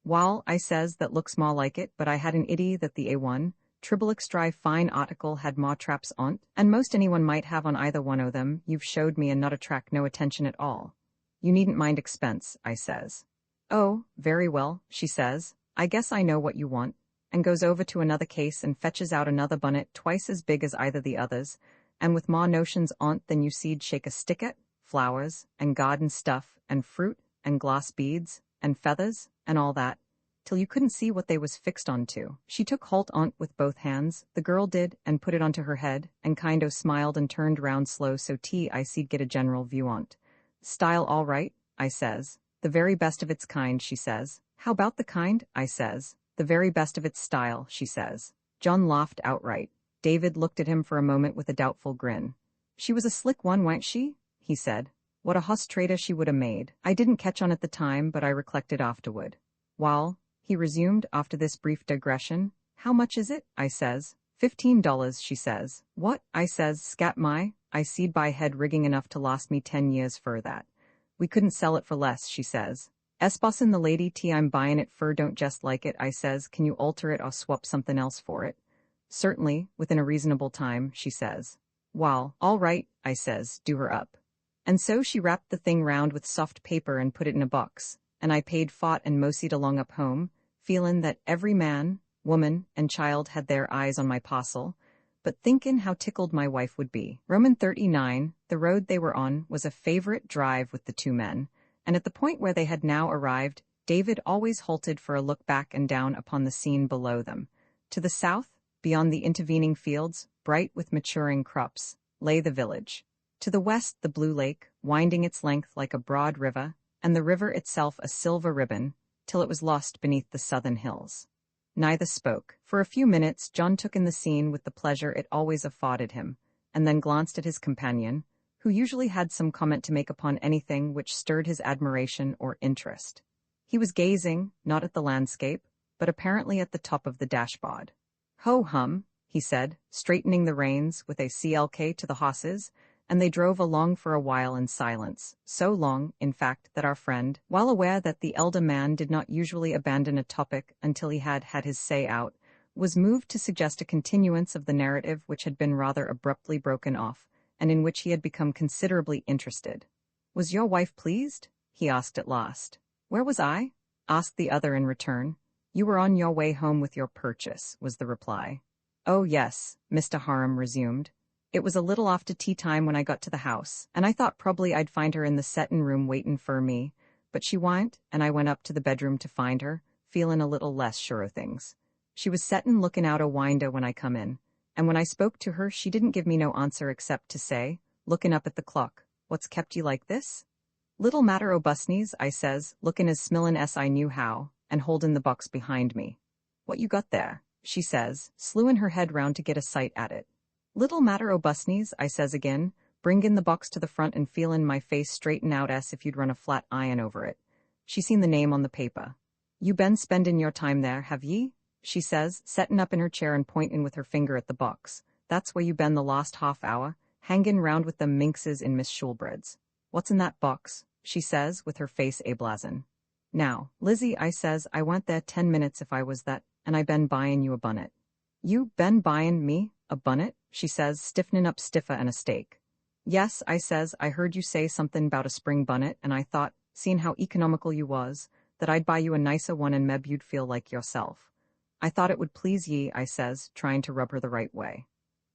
Wall, I says, that looks more like it, but I had an idee that the A1, triple extra fine article had more traps on't, and most anyone might have on either one o' them. You've showed me and not attract no attention at all. You needn't mind expense, I says. Oh, very well, she says. I guess I know what you want, and goes over to another case and fetches out another bunnet twice as big as either the others, and with more notions on't than you see'd shake a stick at, flowers, and garden stuff, and fruit, and glass beads, and feathers, and all that, till you couldn't see what they was fixed onto. She took holt on't with both hands, the girl did, and put it onto her head, and kind-o smiled and turned round slow so I see'd get a general view on't. Style all right, I says. The very best of its kind, she says. How about the kind, I says. The very best of its style, she says. John laughed outright. David looked at him for a moment with a doubtful grin. She was a slick one, wa'n't she? He said. What a hoss trader she would 'a' made. I didn't catch on at the time, but I recollected afterward. Wall, he resumed after this brief digression. How much is it? I says. $15, she says. What? I says, scat my, I seed buy head rigging enough to last me 10 years fur that. We couldn't sell it for less, she says. Bossin' the lady T I'm buyin' it fur don't just like it, I says. Can you alter it or swap something else for it? Certainly, within a reasonable time, she says. Wall, all right, I says, do her up. And so she wrapped the thing round with soft paper and put it in a box, and I paid fought and mosied along up home, feelin' that every man, woman, and child had their eyes on my parcel, but thinkin' how tickled my wife would be. Roman 39, the road they were on was a favorite drive with the two men, and at the point where they had now arrived, David always halted for a look back and down upon the scene below them. To the south, beyond the intervening fields, bright with maturing crops, lay the village. To the west, the blue lake, winding its length like a broad river, and the river itself a silver ribbon, till it was lost beneath the southern hills. Neither spoke. For a few minutes John took in the scene with the pleasure it always afforded him, and then glanced at his companion, who usually had some comment to make upon anything which stirred his admiration or interest. He was gazing, not at the landscape, but apparently at the top of the dashboard. Ho-hum, he said, straightening the reins with a CLK to the horses, and they drove along for a while in silence, so long, in fact, that our friend, while aware that the elder man did not usually abandon a topic until he had had his say out, was moved to suggest a continuance of the narrative which had been rather abruptly broken off, and in which he had become considerably interested. Was your wife pleased? He asked at last. Where was I? Asked the other in return. You were on your way home with your purchase, was the reply. Oh yes, Mr. Harum resumed. It was a little after tea time when I got to the house, and I thought probably I'd find her in the settin' room waitin' for me, but she wa'n't, and I went up to the bedroom to find her, feelin' a little less sure o' things. She was settin' lookin' out o' window when I come in, and when I spoke to her she didn't give me no answer except to say, lookin' up at the clock, what's kept you like this? Little matter o' busneys, I says, lookin' as smilin' as I knew how, and holdin' the box behind me. What you got there? She says, slewin' her head round to get a sight at it. Little matter o' busneys, I says again, bringin' the box to the front and feelin' my face straighten out as if you'd run a flat iron over it. She seen the name on the paper. You been spendin' your time there, have ye? She says, settin' up in her chair and pointin' with her finger at the box. That's where you been the last half hour, hangin' round with them minxes in Miss Shoolbred's. What's in that box? She says, with her face ablazing. Now, Lizzie, I says, I went there 10 minutes if I was that, and I been buyin' you a bunnet. You been buyin' me a bunnet? She says, stiffening up stiffer and a steak. Yes, I says, I heard you say something about a spring bunnet, and I thought, seeing how economical you was, that I'd buy you a nicer one and meb you'd feel like yourself. I thought it would please ye, I says, trying to rub her the right way.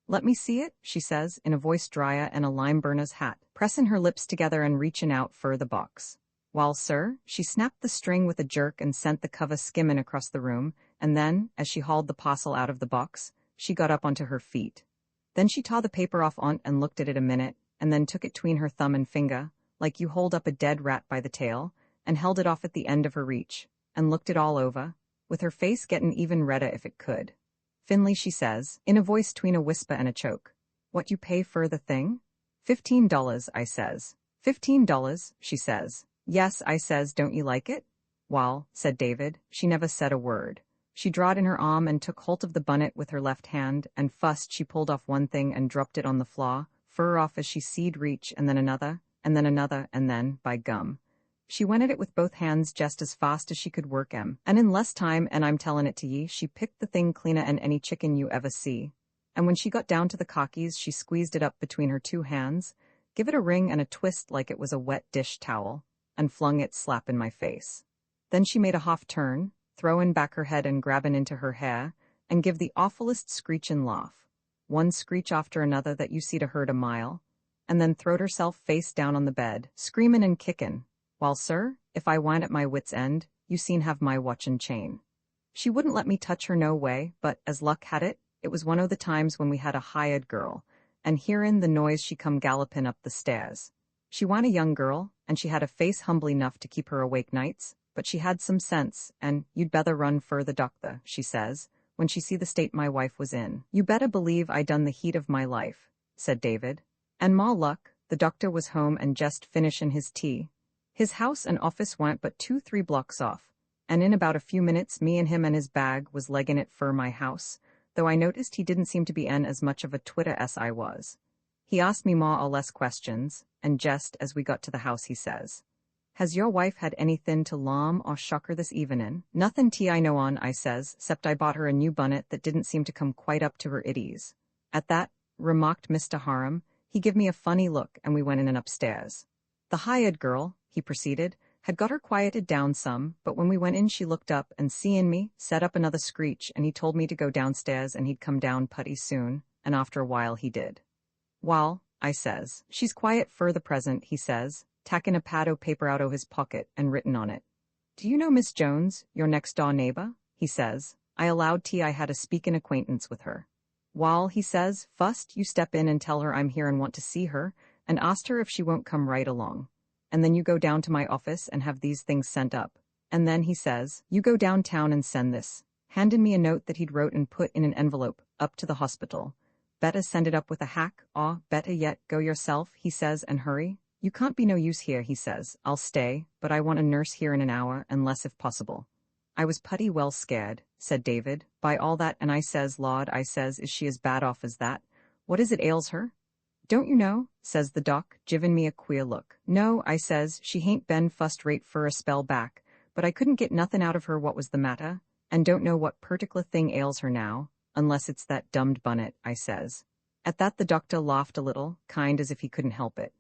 Let me see it, she says, in a voice drier and a lime burner's hat, pressin' her lips together and reachin' out for the box. Wall, sir, she snapped the string with a jerk and sent the cover skimmin' across the room, and then, as she hauled the parcel out of the box, she got up onto her feet. Then she tore the paper off on't and looked at it a minute, and then took it tween her thumb and finger, like you hold up a dead rat by the tail, and held it off at the end of her reach, and looked it all over, with her face gettin' even redder if it could. Finally she says, in a voice tween a whisper and a choke, what you pay for the thing? $15, I says. $15, she says. Yes, I says, don't you like it? Wall, said David, she never said a word. She drawed in her arm and took hold of the bunnet with her left hand, and fust she pulled off one thing and dropped it on the floor, fur off as she seed reach, and then another, and then another, and then, by gum. She went at it with both hands just as fast as she could work 'em, and in less time, and I'm tellin' it to ye, she picked the thing cleaner 'an any chicken you ever see. And when she got down to the cockies, she squeezed it up between her two hands, give it a wring and a twist like it was a wet dish towel, and flung it slap in my face. Then she made a half turn, throwin' back her head and grabbin' into her hair, and give the awfulest screechin' laugh, one screech after another that you seed a heard a mile, and then throwed herself face down on the bed, screamin' and kickin', while, sir, if I wa'n't at my wit's end, you seen have my watch and chain. She wouldn't let me touch her no way, but, as luck had it, it was one o' the times when we had a hired girl, and hearin' the noise she come gallopin' up the stairs. She wa'n't a young girl, and she had a face humbly enough to keep her awake nights, but she had some sense, and you'd better run fur the doctor, she says, when she see the state my wife was in. You better believe I done the heat of my life, said David. And ma luck, the doctor was home and just finishin' his tea. His house and office wa'n't but 2-3 blocks off, and in about a few minutes me and him and his bag was legging it for my house, though I noticed he didn't seem to be as much of a twitter as I was. He asked me more or less questions, and just as we got to the house he says, "Has your wife had anything to larm or shock her this evening?" "Nothing I know on," I says, "'cept I bought her a new bonnet that didn't seem to come quite up to her iddies." At that, remarked Mr. Harum, he give me a funny look and we went in and upstairs. The hired girl, he proceeded, had got her quieted down some, but when we went in she looked up and seeing me, set up another screech and he told me to go downstairs and he'd come down putty soon, and after a while he did. "Wall," I says, "she's quiet for the present," he says, tacking a pad o' paper out o' his pocket and written on it. "Do you know Miss Jones, your next-door neighbor?" he says. I allowed I had a speaking acquaintance with her. "Wall," he says, "fust you step in and tell her I'm here and want to see her, and ask her if she won't come right along. And then you go down to my office and have these things sent up. And then," he says, "you go downtown and send this," handing me a note that he'd wrote and put in an envelope, "up to the hospital. Better send it up with a hack, or, better yet, go yourself," he says, "and hurry. You can't be no use here," he says. "I'll stay, but I want a nurse here in an hour, and less if possible." I was putty well scared, said David, by all that, and I says, "Lord," I says, "is she as bad off as that? What is it ails her?" "Don't you know?" says the doc, giving me a queer look. "No," I says, "she hain't been fust rate for a spell back, but I couldn't get nothing out of her what was the matter, and don't know what particular thing ails her now, unless it's that dummed bunnet," I says. At that the doctor laughed a little, kind as if he couldn't help it.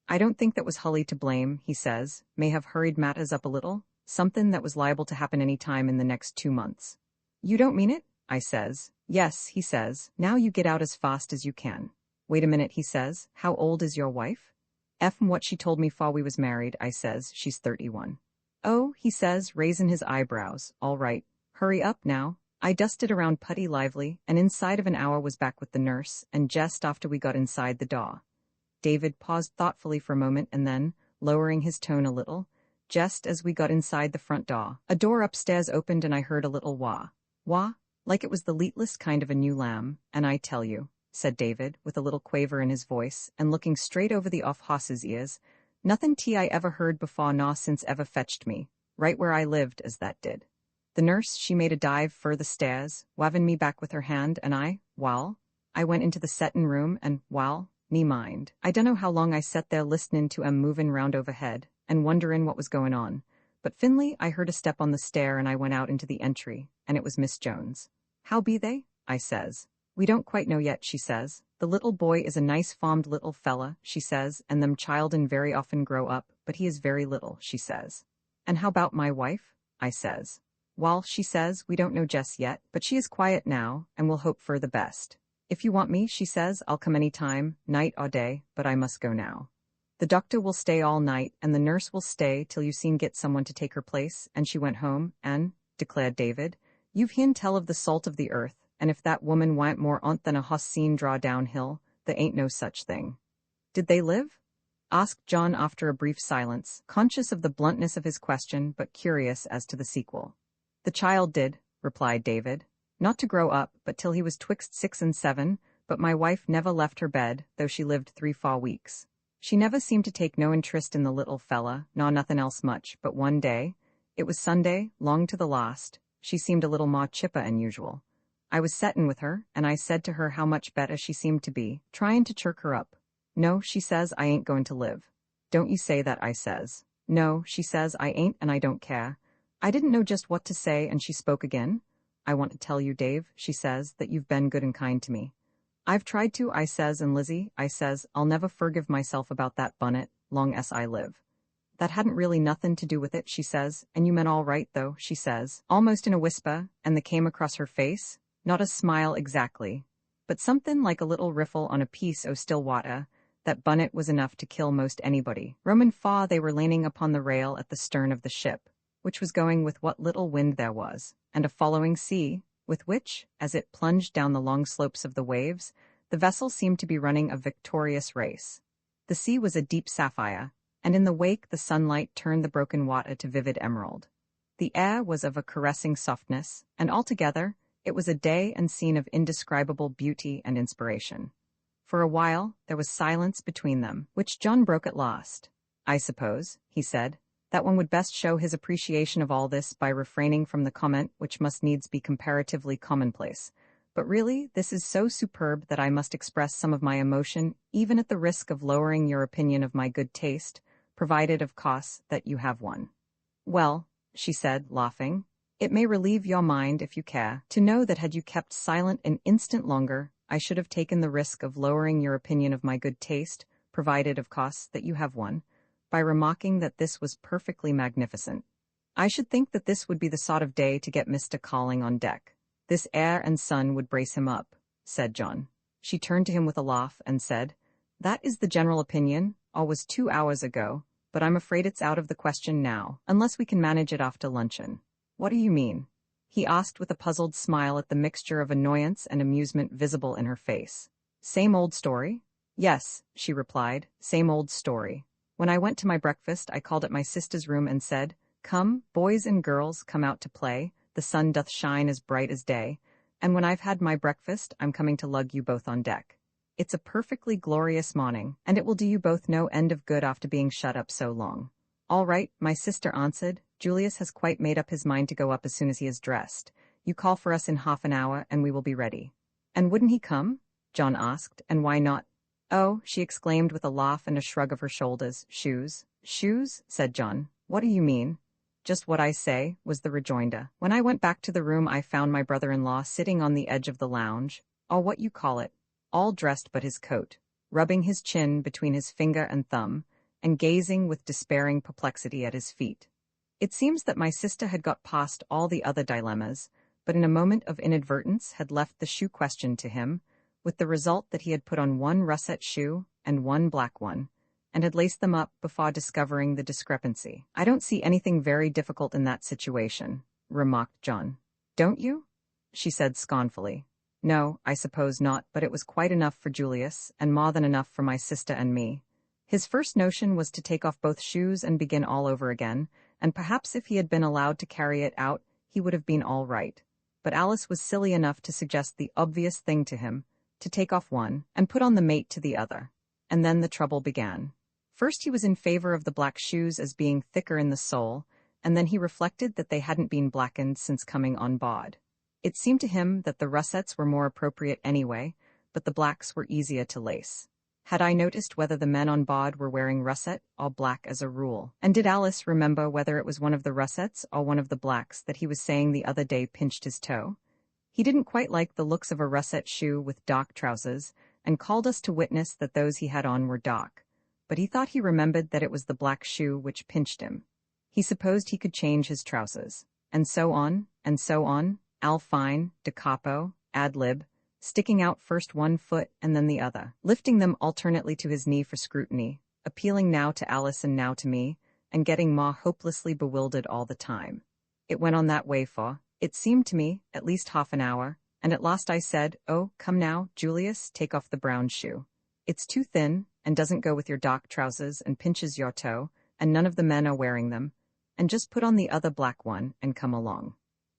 "I don't think that was Hully to blame," he says, "may have hurried matters up a little, something that was liable to happen any time in the next 2 months. "You don't mean it?" I says. "Yes," he says, "now you get out as fast as you can." "Wait a minute," he says, "how old is your wife?" "From what she told me 'fore we was married," I says, "she's 31. "Oh," he says, raising his eyebrows, "all right. Hurry up now." I dusted around putty lively, and inside of an hour was back with the nurse, and just after we got inside the door. David paused thoughtfully for a moment and then, lowering his tone a little, just as we got inside the front door, a door upstairs opened and I heard a little wah. "Wah," like it was the leetless kind of a new lamb, "and I tell you," said David, with a little quaver in his voice, and looking straight over the off-hoss's ears, "nothing I ever heard before nor since ever fetched me, right where I lived, as that did." The nurse, she made a dive for the stairs, waving me back with her hand, and I went into the settin' room, and, me mind, I dunno how long I set there listenin' to 'em movin' round overhead, and wonderin' what was goin' on. But finally I heard a step on the stair and I went out into the entry, and it was Miss Jones. "How be they?" I says. "We don't quite know yet," she says. "The little boy is a nice formed little fella," she says, "and them children very often grow up, but he is very little," she says. "And how about my wife?" I says. "Wall," she says, "we don't know just yet, but she is quiet now, and we'll hope for the best. If you want me," she says, "I'll come any time, night or day, but I must go now. The doctor will stay all night, and the nurse will stay till you seen get someone to take her place," and she went home, and, declared David, "you've heern tell of the salt of the earth, and if that woman wa'n't more on't than a hoss seen draw downhill, there ain't no such thing." "Did they live?" asked John after a brief silence, conscious of the bluntness of his question but curious as to the sequel. "The child did," replied David. "Not to grow up, but till he was twixt 6 and 7, but my wife never left her bed, though she lived 3-4 weeks. She never seemed to take no interest in the little fella, nor nothing else much, but one day, it was Sunday, long to the last, she seemed a little more chipper than usual. I was settin' with her, and I said to her how much better she seemed to be, tryin' to chirk her up. 'No,' she says, 'I ain't going to live.' 'Don't you say that,' I says. 'No,' she says, 'I ain't, and I don't care.' I didn't know just what to say, and she spoke again. 'I want to tell you, Dave,' she says, 'that you've been good and kind to me.' 'I've tried to,' I says, 'and Lizzie,' I says, 'I'll never forgive myself about that bunnet, long as I live.' 'That hadn't really nothin' to do with it,' she says, 'and you meant all right, though,' she says, almost in a whisper, and the came across her face, not a smile exactly, but somethin' like a little riffle on a piece o' still water. That bunnet was enough to kill most anybody. Roman faw they were leaning upon the rail at the stern of the ship, which was going with what little wind there was, and a following sea, with which, as it plunged down the long slopes of the waves, the vessel seemed to be running a victorious race. The sea was a deep sapphire, and in the wake the sunlight turned the broken water to vivid emerald. The air was of a caressing softness, and altogether, it was a day and scene of indescribable beauty and inspiration. For a while, there was silence between them, which John broke at last. "I suppose," he said, that one would best show his appreciation of all this by refraining from the comment which must needs be comparatively commonplace. But really, this is so superb that I must express some of my emotion, even at the risk of lowering your opinion of my good taste, provided, of course, that you have one. Well, she said, laughing, it may relieve your mind, if you care, to know that had you kept silent an instant longer, I should have taken the risk of lowering your opinion of my good taste, provided, of course, that you have one, by remarking that this was perfectly magnificent. I should think that this would be the sort of day to get Mr. Calling on deck. This air and sun would brace him up, said John. She turned to him with a laugh and said, that is the general opinion, or was 2 hours ago, but I'm afraid it's out of the question now, unless we can manage it after luncheon. What do you mean? He asked with a puzzled smile at the mixture of annoyance and amusement visible in her face. Same old story? Yes, she replied, same old story. When I went to my breakfast, I called at my sister's room and said, come, boys and girls, come out to play, the sun doth shine as bright as day, and when I've had my breakfast, I'm coming to lug you both on deck. It's a perfectly glorious morning, and it will do you both no end of good after being shut up so long. All right, my sister answered, Julius has quite made up his mind to go up as soon as he is dressed. You call for us in half an hour, and we will be ready. And wouldn't he come? John asked, and why not? Oh, she exclaimed with a laugh and a shrug of her shoulders. Shoes? Shoes? Said John. What do you mean? Just what I say, was the rejoinder. When I went back to the room, I found my brother-in-law sitting on the edge of the lounge, or what you call it, all dressed but his coat, rubbing his chin between his finger and thumb, and gazing with despairing perplexity at his feet. It seems that my sister had got past all the other dilemmas, but in a moment of inadvertence had left the shoe question to him, with the result that he had put on one russet shoe and one black one, and had laced them up before discovering the discrepancy. I don't see anything very difficult in that situation, remarked John. Don't you? She said scornfully. No, I suppose not, but it was quite enough for Julius, and more than enough for my sister and me. His first notion was to take off both shoes and begin all over again, and perhaps if he had been allowed to carry it out, he would have been all right. But Alice was silly enough to suggest the obvious thing to him, to take off one, and put on the mate to the other. And then the trouble began. First he was in favor of the black shoes as being thicker in the sole, and then he reflected that they hadn't been blackened since coming on board. It seemed to him that the russets were more appropriate anyway, but the blacks were easier to lace. Had I noticed whether the men on board were wearing russet or black as a rule? And did Alice remember whether it was one of the russets or one of the blacks that he was saying the other day pinched his toe? He didn't quite like the looks of a russet shoe with dark trousers, and called us to witness that those he had on were dark. But he thought he remembered that it was the black shoe which pinched him. He supposed he could change his trousers. And so on, al fine, da capo, ad lib, sticking out first one foot and then the other, lifting them alternately to his knee for scrutiny, appealing now to Alice and now to me, and getting more hopelessly bewildered all the time. It went on that way for, it seemed to me, at least half an hour, and at last I said, oh, come now, Julius, take off the brown shoe. It's too thin, and doesn't go with your dark trousers and pinches your toe, and none of the men are wearing them, and just put on the other black one and come along.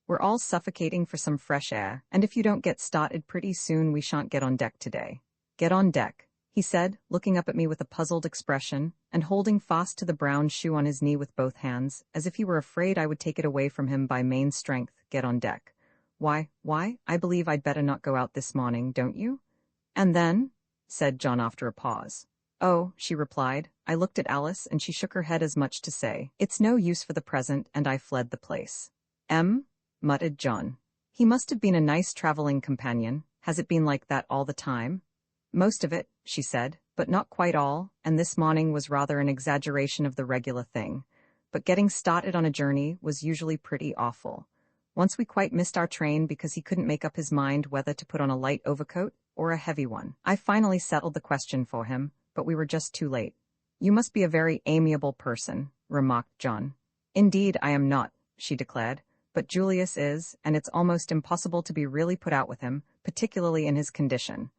We're all suffocating for some fresh air, and if you don't get started pretty soon we shan't get on deck today. Get on deck, he said, looking up at me with a puzzled expression, and holding fast to the brown shoe on his knee with both hands, as if he were afraid I would take it away from him by main strength. Get on deck. Why, I believe I'd better not go out this morning, don't you? And then? Said John after a pause. Oh, she replied. I looked at Alice, and she shook her head as much to say, it's no use for the present, and I fled the place. Muttered John. He must have been a nice traveling companion. Has it been like that all the time? Most of it, she said, but not quite all, and this morning was rather an exaggeration of the regular thing. But getting started on a journey was usually pretty awful. Once we quite missed our train because he couldn't make up his mind whether to put on a light overcoat or a heavy one. I finally settled the question for him, but we were just too late. You must be a very amiable person, remarked John. Indeed, I am not, she declared. But Julius is, and it's almost impossible to be really put out with him, particularly in his condition.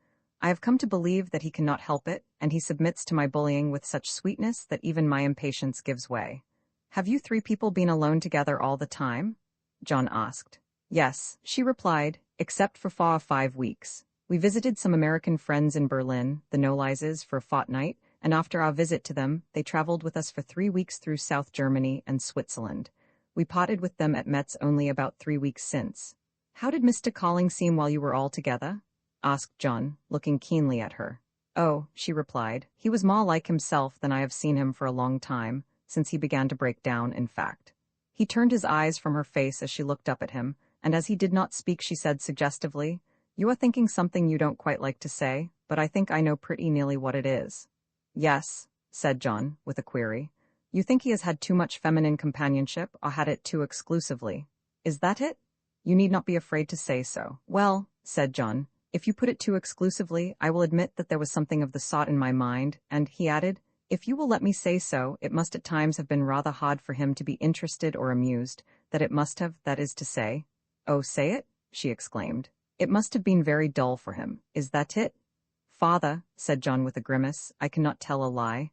I have come to believe that he cannot help it, and he submits to my bullying with such sweetness that even my impatience gives way. Have you 3 people been alone together all the time? John asked. Yes, she replied, except for 4 or 5 weeks. We visited some American friends in Berlin, the Noyeses, for a fortnight, and after our visit to them, they traveled with us for 3 weeks through South Germany and Switzerland. We parted with them at Metz only about 3 weeks since. How did Mr. Calling seem while you were all together? Asked John, looking keenly at her. Oh, she replied, he was more like himself than I have seen him for a long time, since he began to break down, in fact. He turned his eyes from her face as she looked up at him, and as he did not speak she said suggestively, You are thinking something you don't quite like to say, but I think I know pretty nearly what it is. Yes, said John, with a query. You think he has had too much feminine companionship, or had it too exclusively. Is that it? You need not be afraid to say so. Well, said John, if you put it too exclusively, I will admit that there was something of the sort in my mind, and, he added, if you will let me say so, it must at times have been rather hard for him to be interested or amused, that it must have, that is to say. Oh, say it? She exclaimed. It must have been very dull for him. Is that it? Father, said John with a grimace, I cannot tell a lie.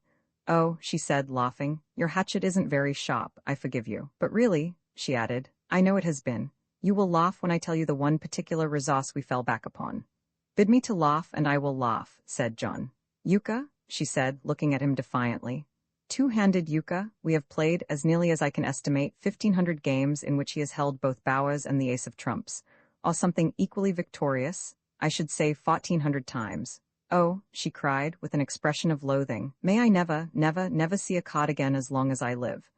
Oh, she said, laughing, your hatchet isn't very sharp, I forgive you. But really, she added, I know it has been. You will laugh when I tell you the one particular resource we fell back upon. Bid me to laugh, and I will laugh, said John. Euchre, she said, looking at him defiantly. Two-handed euchre, we have played, as nearly as I can estimate, 1,500 games in which he has held both Bowers and the ace of trumps, or something equally victorious, I should say 1,400 times. Oh, she cried, with an expression of loathing, may I never, never, never see a card again as long as I live.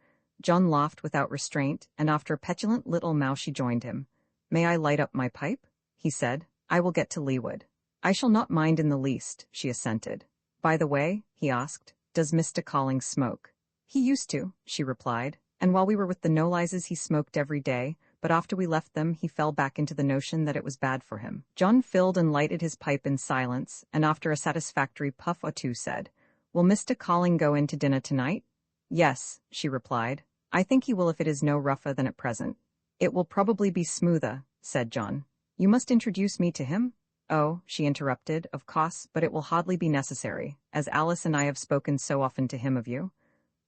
John laughed without restraint, and after a petulant little mouse she joined him. May I light up my pipe? He said. I will get to leeward. I shall not mind in the least, she assented. By the way, he asked, does Mr. Calling smoke? He used to, she replied, and while we were with the Noyeses he smoked every day, but after we left them he fell back into the notion that it was bad for him. John filled and lighted his pipe in silence, and after a satisfactory puff or two said, Will Mr. Calling go in to dinner tonight? Yes, she replied. I think he will if it is no rougher than at present. It will probably be smoother, said John. You must introduce me to him? Oh, she interrupted, of course, but it will hardly be necessary, as Alice and I have spoken so often to him of you.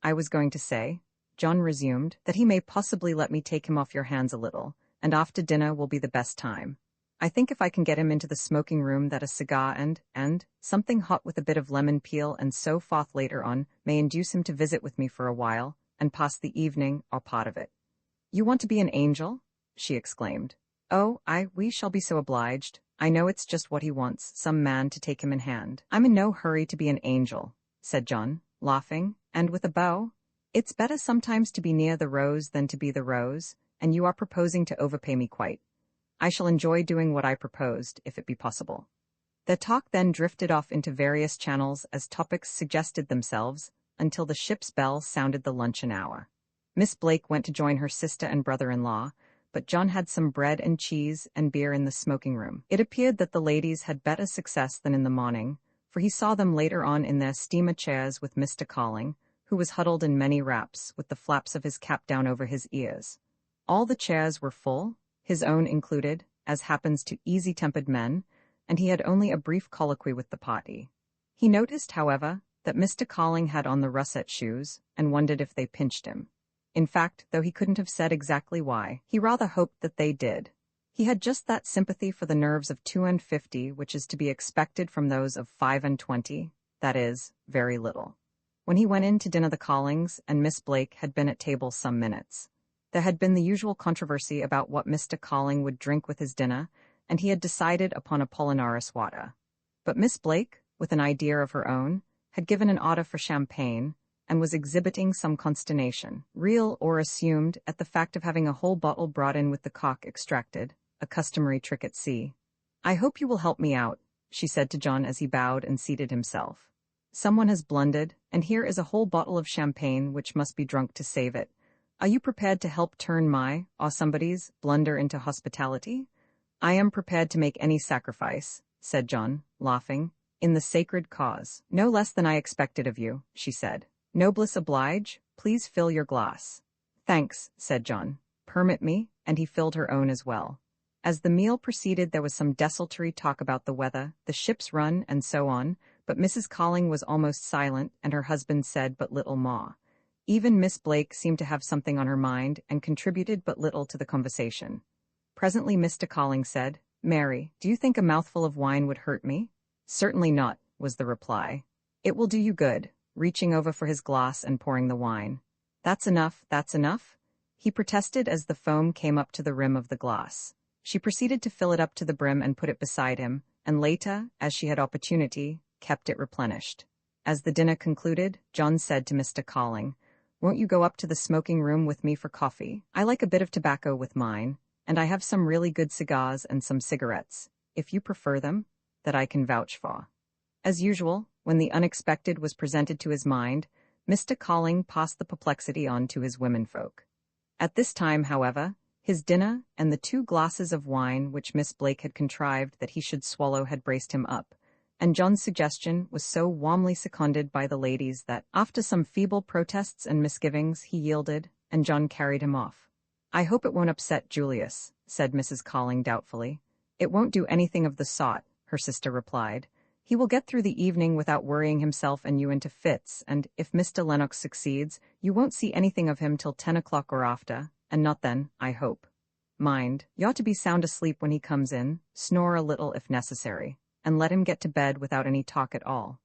I was going to say, John resumed, that he may possibly let me take him off your hands a little, and after dinner will be the best time. I think if I can get him into the smoking room that a cigar and something hot with a bit of lemon peel and so forth later on may induce him to visit with me for a while, and pass the evening, or part of it. You want to be an angel? She exclaimed. Oh, we shall be so obliged. I know it's just what he wants, some man to take him in hand. I'm in no hurry to be an angel, said John, laughing, and with a bow. It's better sometimes to be near the rose than to be the rose, and you are proposing to overpay me quite. I shall enjoy doing what I proposed, if it be possible. The talk then drifted off into various channels as topics suggested themselves, until the ship's bell sounded the luncheon hour. Miss Blake went to join her sister and brother-in-law, but John had some bread and cheese and beer in the smoking room. It appeared that the ladies had better success than in the morning, for he saw them later on in their steamer chairs with Mr. Calling, who was huddled in many wraps, with the flaps of his cap down over his ears. All the chairs were full, his own included, as happens to easy-tempered men, and he had only a brief colloquy with the party. He noticed, however, that Mr. Calling had on the russet shoes, and wondered if they pinched him. In fact, though he couldn't have said exactly why, he rather hoped that they did. He had just that sympathy for the nerves of 52 which is to be expected from those of 25, that is, very little. When he went in to dinner the Callings and Miss Blake had been at table some minutes. There had been the usual controversy about what Mr. Calling would drink with his dinner, and he had decided upon Apollinaris water. But Miss Blake, with an idea of her own, had given an order for champagne, and was exhibiting some consternation, real or assumed, at the fact of having a whole bottle brought in with the cork extracted, a customary trick at sea. I hope you will help me out, she said to John as he bowed and seated himself. Someone has blundered, and here is a whole bottle of champagne which must be drunk to save it. Are you prepared to help turn my, or somebody's, blunder into hospitality? I am prepared to make any sacrifice, said John, laughing, in the sacred cause. No less than I expected of you, she said. Noblesse oblige, please fill your glass. Thanks, said John. Permit me, and he filled her own as well. As the meal proceeded there was some desultory talk about the weather, the ship's run, and so on, but Mrs. Calling was almost silent, and her husband said but little more. Even Miss Blake seemed to have something on her mind, and contributed but little to the conversation. Presently Mr. Calling said, Mary, do you think a mouthful of wine would hurt me? Certainly not, was the reply. It will do you good, reaching over for his glass and pouring the wine. That's enough, he protested as the foam came up to the rim of the glass. She proceeded to fill it up to the brim and put it beside him, and later, as she had opportunity, kept it replenished. As the dinner concluded, John said to Mr. Calling, "Won't you go up to the smoking room with me for coffee? I like a bit of tobacco with mine, and I have some really good cigars and some cigarettes, if you prefer them, that I can vouch for." As usual, when the unexpected was presented to his mind, Mr. Calling passed the perplexity on to his womenfolk. At this time, however, his dinner and the 2 glasses of wine which Miss Blake had contrived that he should swallow had braced him up, and John's suggestion was so warmly seconded by the ladies that, after some feeble protests and misgivings, he yielded, and John carried him off. "I hope it won't upset Julius," said Mrs. Calling doubtfully. "It won't do anything of the sort," her sister replied. "He will get through the evening without worrying himself and you into fits, and if Mr. Lennox succeeds, you won't see anything of him till 10 o'clock or after, and not then, I hope. Mind, you ought to be sound asleep when he comes in, snore a little if necessary, and let him get to bed without any talk at all."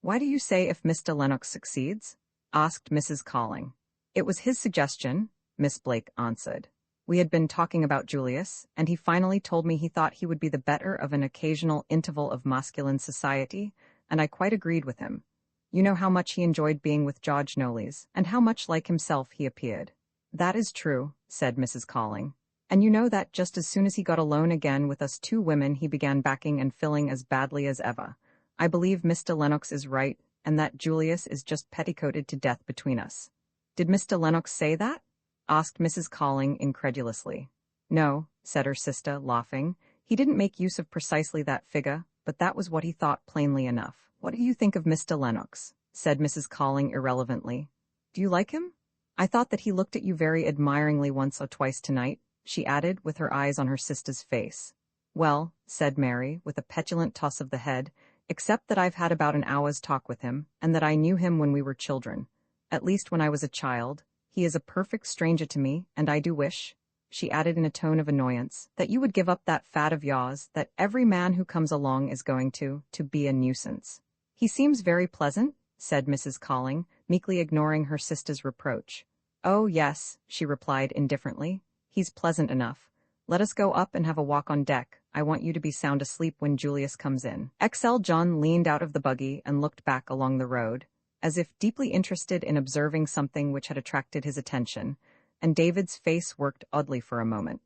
"Why do you say if Mr. Lennox succeeds?" asked Mrs. Calling. "It was his suggestion," Miss Blake answered. "We had been talking about Julius, and he finally told me he thought he would be the better of an occasional interval of masculine society, and I quite agreed with him. You know how much he enjoyed being with George Noyes, and how much like himself he appeared." "That is true," said Mrs. Calling. "And you know that just as soon as he got alone again with us 2 women he began backing and filling as badly as ever. I believe Mr. Lennox is right, and that Julius is just petticoated to death between us." "Did Mr. Lennox say that?" asked Mrs. Calling incredulously. "No," said her sister, laughing. "He didn't make use of precisely that figure, but that was what he thought plainly enough." "What do you think of Mr. Lennox?" said Mrs. Calling irrelevantly. "Do you like him? I thought that he looked at you very admiringly once or twice tonight," she added, with her eyes on her sister's face. "Well," said Mary, with a petulant toss of the head, "except that I've had about an hour's talk with him, and that I knew him when we were children. At least when I was a child. He is a perfect stranger to me, and I do wish," she added in a tone of annoyance, "that you would give up that fad of yours, that every man who comes along is going to be a nuisance." "He seems very pleasant," said Mrs. Calling, meekly ignoring her sister's reproach. "Oh, yes," she replied indifferently. "He's pleasant enough. Let us go up and have a walk on deck. I want you to be sound asleep when Julius comes in." John leaned out of the buggy and looked back along the road, as if deeply interested in observing something which had attracted his attention, and David's face worked oddly for a moment.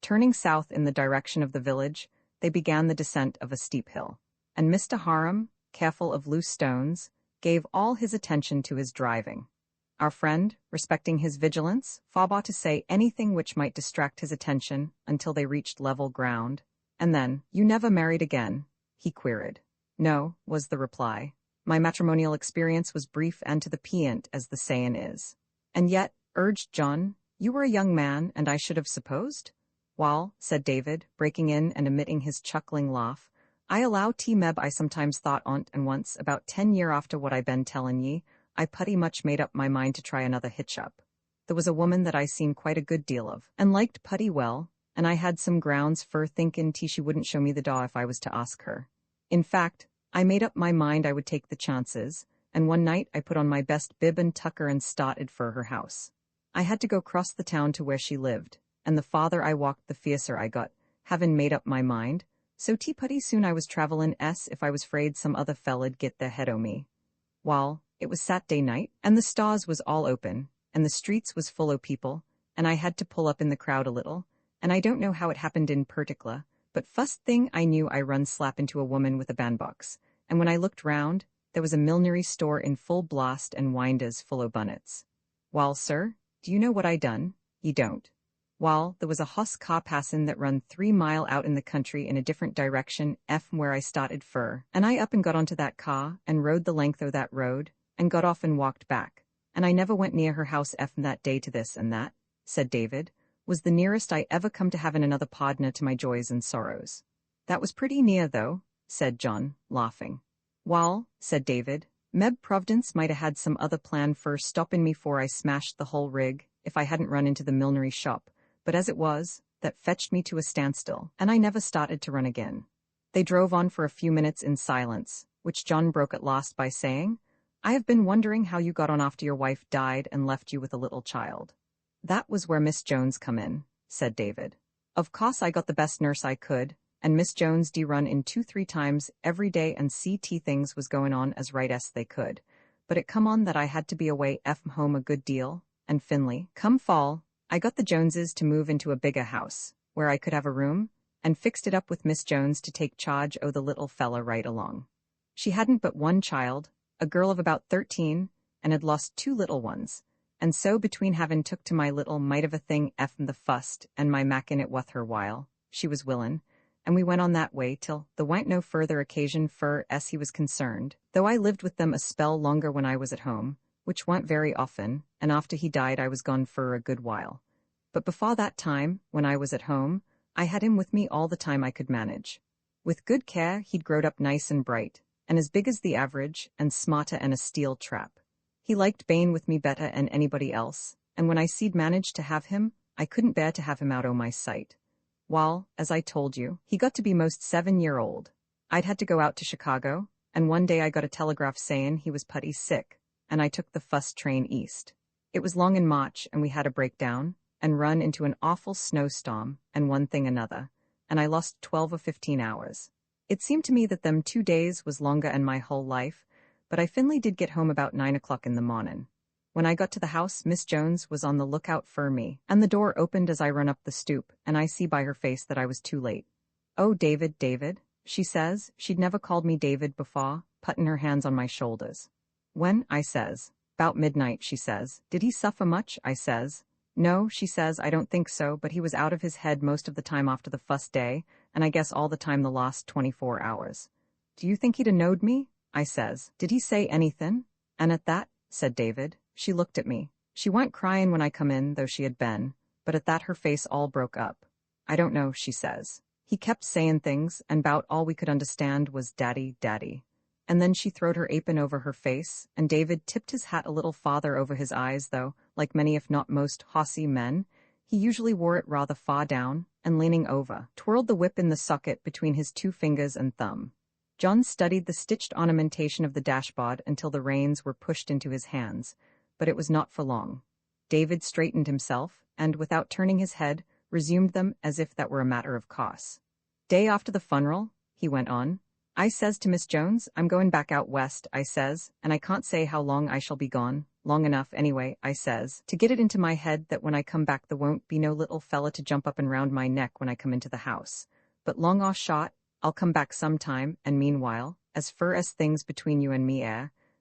Turning south in the direction of the village, they began the descent of a steep hill, and Mr. Harum, careful of loose stones, gave all his attention to his driving. Our friend, respecting his vigilance, forbore to say anything which might distract his attention until they reached level ground. "And then, you never married again?" he queried. "No," was the reply. "My matrimonial experience was brief and to the point, as the saying is." "And yet," urged John, "you were a young man, and I should have supposed—" "Wall," said David, breaking in and emitting his chuckling laugh, "I allow T-Meb I sometimes thought on't, and once, about 10 year after what I been tellin' ye, I putty much made up my mind to try another hitch-up. There was a woman that I seen quite a good deal of, and liked putty well, and I had some grounds for thinkin' she wouldn't show me the door if I was to ask her. In fact, I made up my mind I would take the chances, and one night I put on my best bib and tucker and started for her house. I had to go cross the town to where she lived, and the farther I walked the fiercer I got, havin' made up my mind, so putty soon I was travelin' if I was 'fraid some other fella'd get their head o' me. Wall, it was Saturday night, and the stars was all open, and the streets was full o' people, and I had to pull up in the crowd a little, and I don't know how it happened in particular, but fust thing I knew I run slap into a woman with a bandbox, and when I looked round, there was a millinery store in full blast and winders full o' bunnets. Wall, sir, do you know what I done? Ye don't. Wall, there was a hoss car passin' that run 3 mile out in the country in a different direction from where I started fur, and I up and got onto that car, and rode the length o' that road, and got off and walked back, and I never went near her house that day to this, and that," said David, "was the nearest I ever come to having another pardner to my joys and sorrows." "That was pretty near, though," said John, laughing. "Wall," said David, "Meb Providence might 'a' had some other plan for stoppin' me 'fore I smashed the whole rig, if I hadn't run into the millinery shop, but as it was, that fetched me to a standstill, and I never started to run again." They drove on for a few minutes in silence, which John broke at last by saying, "I have been wondering how you got on after your wife died and left you with a little child." "That was where Miss Jones come in," said David. "Of course I got the best nurse I could, and Miss Jones run in 2-3 times every day and see things was going on as right as they could. But it come on that I had to be away from home a good deal, and Finley, come fall, I got the Joneses to move into a bigger house, where I could have a room, and fixed it up with Miss Jones to take charge o' the little fella right along. She hadn't but one child, a girl of about 13, and had lost 2 little ones, and so between having took to my little mite of a thing from the fust and my mackin' it wuth her while, she was willin', and we went on that way till there wa'n't no further occasion fur as he was concerned, though I lived with them a spell longer when I was at home, which wa'n't very often, and after he died I was gone fur a good while. But before that time, when I was at home, I had him with me all the time I could manage. With good care he'd growed up nice and bright, and as big as the average, and smarter and a steel trap. He liked Bane with me better than anybody else, and when I see'd managed to have him, I couldn't bear to have him out o' my sight. Wall, as I told you, he got to be most 7-year-old. I'd had to go out to Chicago, and one day I got a telegraph sayin' he was putty sick, and I took the fust train east. It was long in March, and we had a breakdown, and run into an awful snowstorm, and one thing another, and I lost 12 or 15 hours. It seemed to me that them 2 days was longer than my whole life, but I finally did get home about 9 o'clock in the mornin'. When I got to the house, Miss Jones was on the lookout for me, and the door opened as I run up the stoop, and I see by her face that I was too late. "Oh, David, David," she says. She'd never called me David before, puttin' her hands on my shoulders. "When?" I says. "'Bout midnight," she says. "Did he suffer much?" I says. "No," she says, "I don't think so, but he was out of his head most of the time after the fust day, and I guess all the time the last 24 hours. "Do you think he'd a knowed me?" I says. "Did he say anythin'?" And at that, said David, she looked at me. She wa'n't cryin' when I come in, though she had been, but at that her face all broke up. "I don't know," she says. "He kept sayin' things, and 'bout all we could understand was 'Daddy, Daddy.'" And then she throwed her apron over her face, and David tipped his hat a little farther over his eyes, though, like many if not most hossy men, he usually wore it rather far down, and leaning over, twirled the whip in the socket between his 2 fingers and thumb. John studied the stitched ornamentation of the dashboard until the reins were pushed into his hands, but it was not for long. David straightened himself, and, without turning his head, resumed them as if that were a matter of course. "Day after the funeral," he went on, "I says to Miss Jones, I'm going back out west, I says, and I can't say how long I shall be gone, long enough, anyway, I says, to get it into my head that when I come back there won't be no little fella to jump up and round my neck when I come into the house. But long or short, I'll come back sometime, and meanwhile, as fur as things between you and me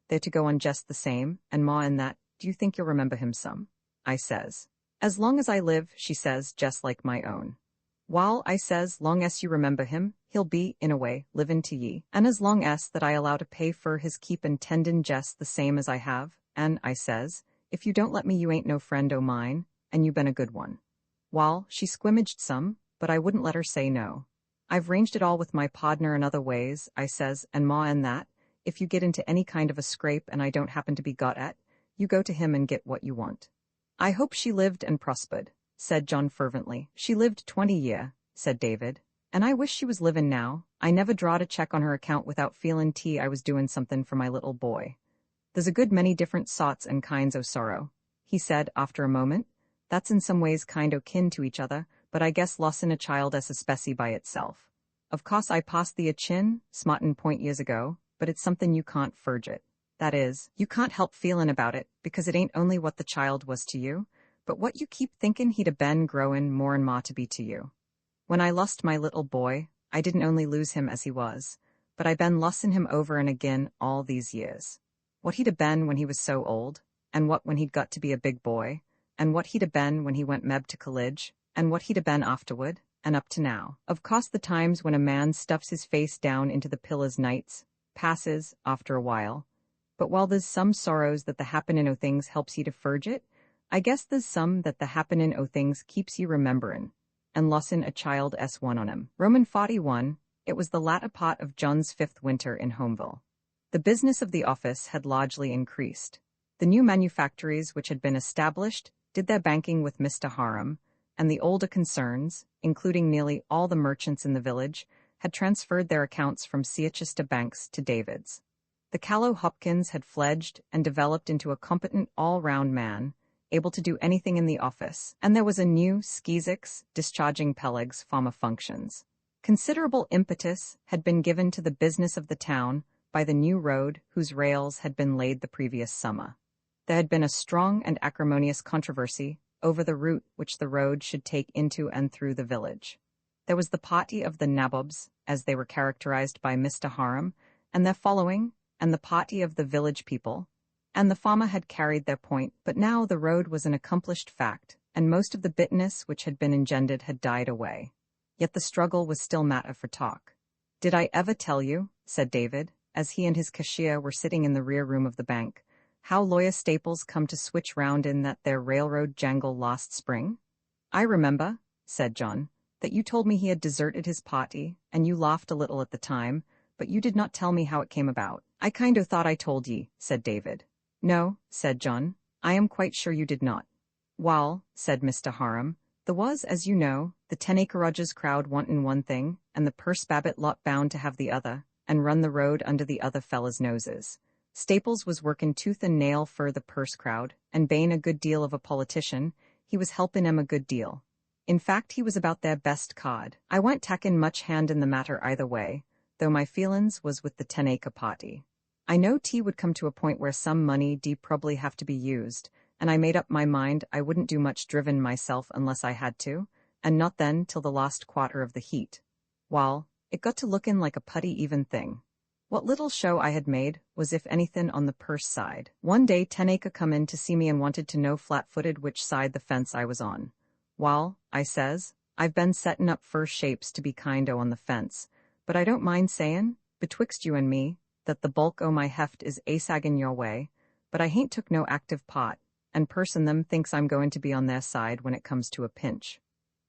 they're to go on just the same, and Ma and that, do you think you'll remember him some?" I says. "As long as I live," she says, "just like my own." "Wall," I says, "long as you remember him, he'll be, in a way, livin' to ye, and as long as that I allow to pay fur his keep and tendin' jest the same as I have, and," I says, "if you don't let me you ain't no friend o' mine, and you been a good one." Wall, she squimaged some, but I wouldn't let her say no. "I've ranged it all with my podner in other ways," I says, "and Ma and that, if you get into any kind of a scrape and I don't happen to be got at, you go to him and get what you want." "I hope she lived and prospered," said John fervently. "She lived 20 year," said David. "And I wish she was livin' now. I never drawed a check on her account without feelin' I was doin' something for my little boy. There's a good many different sorts and kinds o' sorrow," he said after a moment. "That's in some ways kind o' kin to each other, but I guess lossin' a child as a specie by itself. Of course I passed the chin, smartin' point years ago, but it's something you can't forget. That is, you can't help feelin' about it, because it ain't only what the child was to you, but what you keep thinkin' he'd a been growin' more and more to be to you. When I lost my little boy, I didn't only lose him as he was, but I been lossin' him over and again all these years. What he'd a been when he was so old, and what when he'd got to be a big boy, and what he'd a been when he went meb to college, and what he'd a been afterward, and up to now. Of course the times when a man stuffs his face down into the pillows nights, passes, after a while. But while there's some sorrows that the happenin' o' things helps ye to forget, I guess there's some that the happenin' o' things keeps ye rememberin', and lossin' a child S1 on him. Roman 41, it was the latter part of John's 5th winter in Homeville. The business of the office had largely increased. The new manufactories which had been established did their banking with Mr. Harum, and the older concerns, including nearly all the merchants in the village, had transferred their accounts from Chichester banks to David's. The callow Hopkins had fledged and developed into a competent all-round man, able to do anything in the office, and there was a new Skeezix discharging Peleg's farmer functions. Considerable impetus had been given to the business of the town by the new road whose rails had been laid the previous summer. There had been a strong and acrimonious controversy over the route which the road should take into and through the village. There was the party of the nabobs, as they were characterized by Mr. Harum, and their following, and the party of the village people, and the farmer had carried their point, but now the road was an accomplished fact, and most of the bitterness which had been engendered had died away. Yet the struggle was still matter for talk. "Did I ever tell you," said David, as he and his cashier were sitting in the rear room of the bank, "how Lawyer Staples come to switch round in that there railroad jangle last spring?" "I remember," said John, "that you told me he had deserted his party, and you laughed a little at the time, but you did not tell me how it came about." "I kind o' thought I told ye," said David. "No," said John, "I am quite sure you did not." "Wall," said Mr. Harum, "there was, as you know, the 10-acre Rogers crowd wantin' one thing, and the Purse Babbitt lot bound to have the other, and run the road under the other fellas' noses. Staples was workin' tooth and nail fur the Purse crowd, and bein' a good deal of a politician, he was helpin' 'em a good deal. In fact, he was about their best card. I wa'n't takin' much hand in the matter either way, though my feelin's was with the 10-acre party. I know T would come to a point where some money D probably have to be used, and I made up my mind I wouldn't do much drivin' myself unless I had to, and not then till the last quarter of the heat. Wall, it got to lookin' like a putty even thing. What little show I had made was if anythin' on the Purse side. One day 10-acre come in to see me and wanted to know flat-footed which side the fence I was on. Wall, I says, I've been settin' up first shapes to be kind o' on the fence, but I don't mind sayin', betwixt you and me, that the bulk o' my heft is a-saggin' your way, but I hain't took no active part, and Purse and them thinks I'm goin' to be on their side when it comes to a pinch.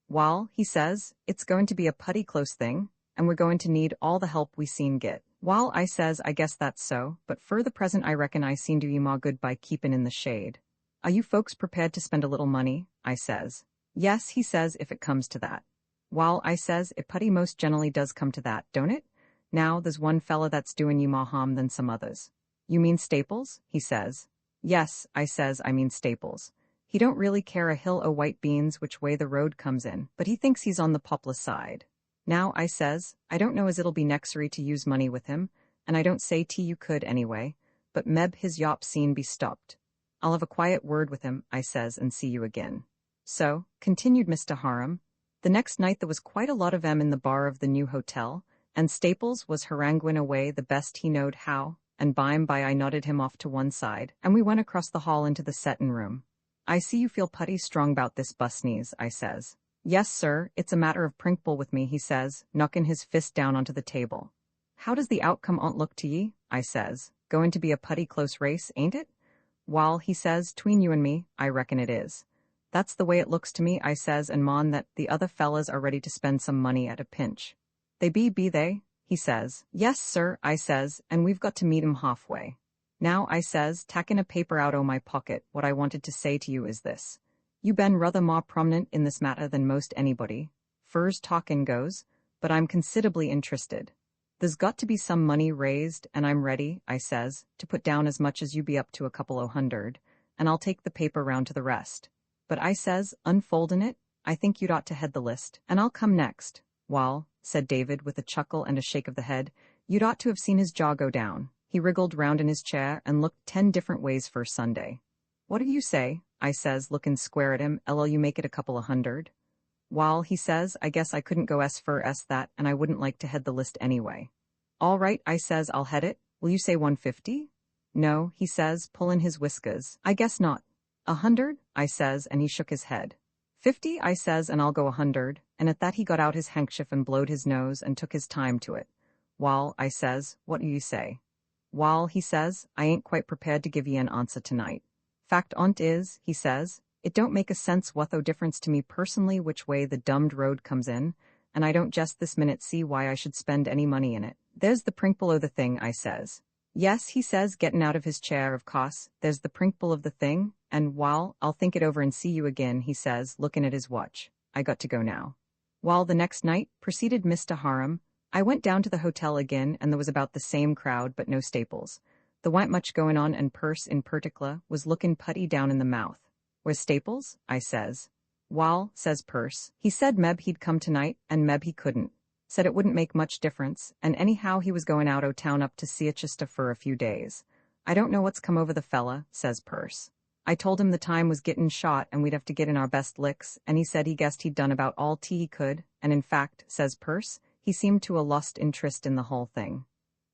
Wall, he says, it's goin' to be a putty close thing, and we're goin' to need all the help we seen git. Wall, I says, I guess that's so, but fur the present I reckon I seen do ye ma good by keepin' in the shade. Are you folks prepared to spend a little money? I says. Yes, he says, if it comes to that. Wall, I says, it putty most generally does come to that, don't it? Now, there's one fella that's doin' you more harm than some others. You mean Staples? He says. Yes, I says, I mean Staples. He don't really care a hill o' white beans which way the road comes in, but he thinks he's on the poplar side. Now, I says, I don't know as it'll be nexary to use money with him, and I don't say you could anyway, but meb his yop scene be stopped. I'll have a quiet word with him, I says, and see you again. So, continued Mr. Harum, the next night there was quite a lot of 'em in the bar of the new hotel, and Staples was haranguin' away the best he knowed how, and by I nodded him off to one side, and we went across the hall into the settin' room. I see you feel putty strong 'bout this busneys, I says. Yes, sir, it's a matter of prinkple with me, he says, knockin' his fist down onto the table. How does the outcome on't look to ye? I says. Goin' to be a putty close race, ain't it? Wall, he says, tween you and me, I reckon it is. That's the way it looks to me, I says, and mon that the other fellas are ready to spend some money at a pinch. They be they? He says. Yes, sir, I says, and we've got to meet 'em halfway. Now, I says, tackin' a paper out o' my pocket, what I wanted to say to you is this. You been ruther more prominent in this matter than most anybody, fur's talkin' goes, but I'm considerably interested. There's got to be some money raised, and I'm ready, I says, to put down as much as you be up to a couple o' hundred, and I'll take the paper round to the rest. But I says, unfoldin' it, I think you'd ought to head the list, and I'll come next. Wall, said David with a chuckle and a shake of the head, you'd ought to have seen his jaw go down. He wriggled round in his chair and looked 10 different ways for Sunday. What did you say? I says, looking square at him, LL you make it a couple of hundred. Wall, he says, I guess I couldn't go fur that, and I wouldn't like to head the list anyway. All right, I says, I'll head it. Will you say 150? No, he says, pullin' his whiskers. I guess not. 100? I says, and he shook his head. 50? I says, and I'll go 100, and at that he got out his handkerchief and blowed his nose and took his time to it. Wall, I says, what do you say? Wall, he says, I ain't quite prepared to give ye an answer tonight. Fact on't is, he says, it don't make a sense whatho difference to me personally which way the dumbed road comes in, and I don't just this minute see why I should spend any money in it. There's the prinkle o' the thing, I says. Yes, he says, gettin' out of his chair, of course, there's the prinkle of the thing, and Wall, I'll think it over and see you again, he says, lookin' at his watch. I got to go now. Wall, the next night, proceeded Mr. Harum, I went down to the hotel again and there was about the same crowd but no Staples. There weren't much going on and Perce in particular was looking putty down in the mouth. Where's Staples? I says. Wall, says Perce. He said meb he'd come tonight and meb he couldn't. Said it wouldn't make much difference, and anyhow he was going out o' town up to Seachester for a few days. I don't know what's come over the fella, says Perce. I told him the time was gettin' shot and we'd have to get in our best licks, and he said he guessed he'd done about all tea he could, and in fact, says Perce, he seemed to a lost interest in the whole thing.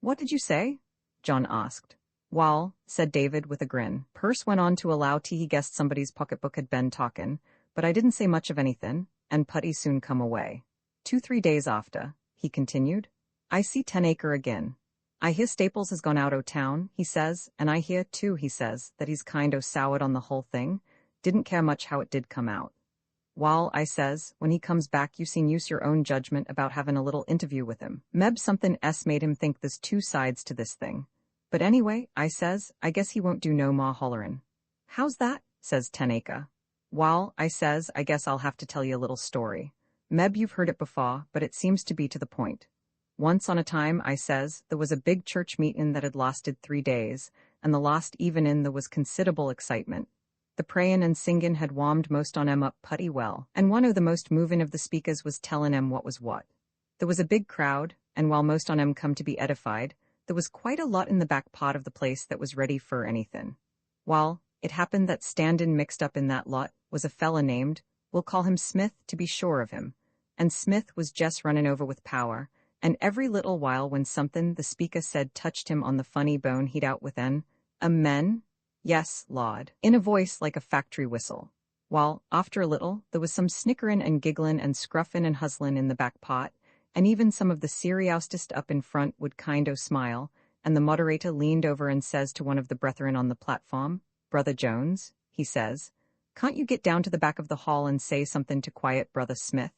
What did you say? John asked. Wall, said David with a grin. Perce went on to allow he guessed somebody's pocketbook had been talkin', but I didn't say much of anythin', and putty soon come away. 2-3 days after, he continued, I see 10 Acre again. I hear Staples has gone out o' town, he says, and I hear, too, he says, that he's kind o' soured on the whole thing, didn't care much how it did come out. Wall, I says, when he comes back you seen use your own judgment about having a little interview with him. Meb something made him think there's two sides to this thing. But anyway, I says, I guess he won't do no more hollerin'. How's that? Says 10 Acre. Wall, I says, I guess I'll have to tell you a little story. Meb you've heard it before, but it seems to be to the point. Once on a time, I says, there was a big church meetin' that had lasted 3 days, and the last evenin' there was considerable excitement. The prayin' and singin' had warmed most on 'em up putty well, and one o' the most movin' of the speakers was tellin' 'em what was what. There was a big crowd, and while most on 'em come to be edified, there was quite a lot in the back part of the place that was ready for anythin'. Wall, it happened that standin' mixed up in that lot was a fella named, we'll call him Smith to be sure of him, and Smith was just runnin' over with power, and every little while when somethin' the speaker said touched him on the funny bone he'd out within, amen? Yes, Lord, in a voice like a factory whistle. While, after a little, there was some snickerin' and gigglin' and scruffin' and hustlin' in the back pot, and even some of the seriousest up in front would kind o' smile, and the moderator leaned over and says to one of the brethren on the platform, Brother Jones, he says, can't you get down to the back of the hall and say something to quiet Brother Smith?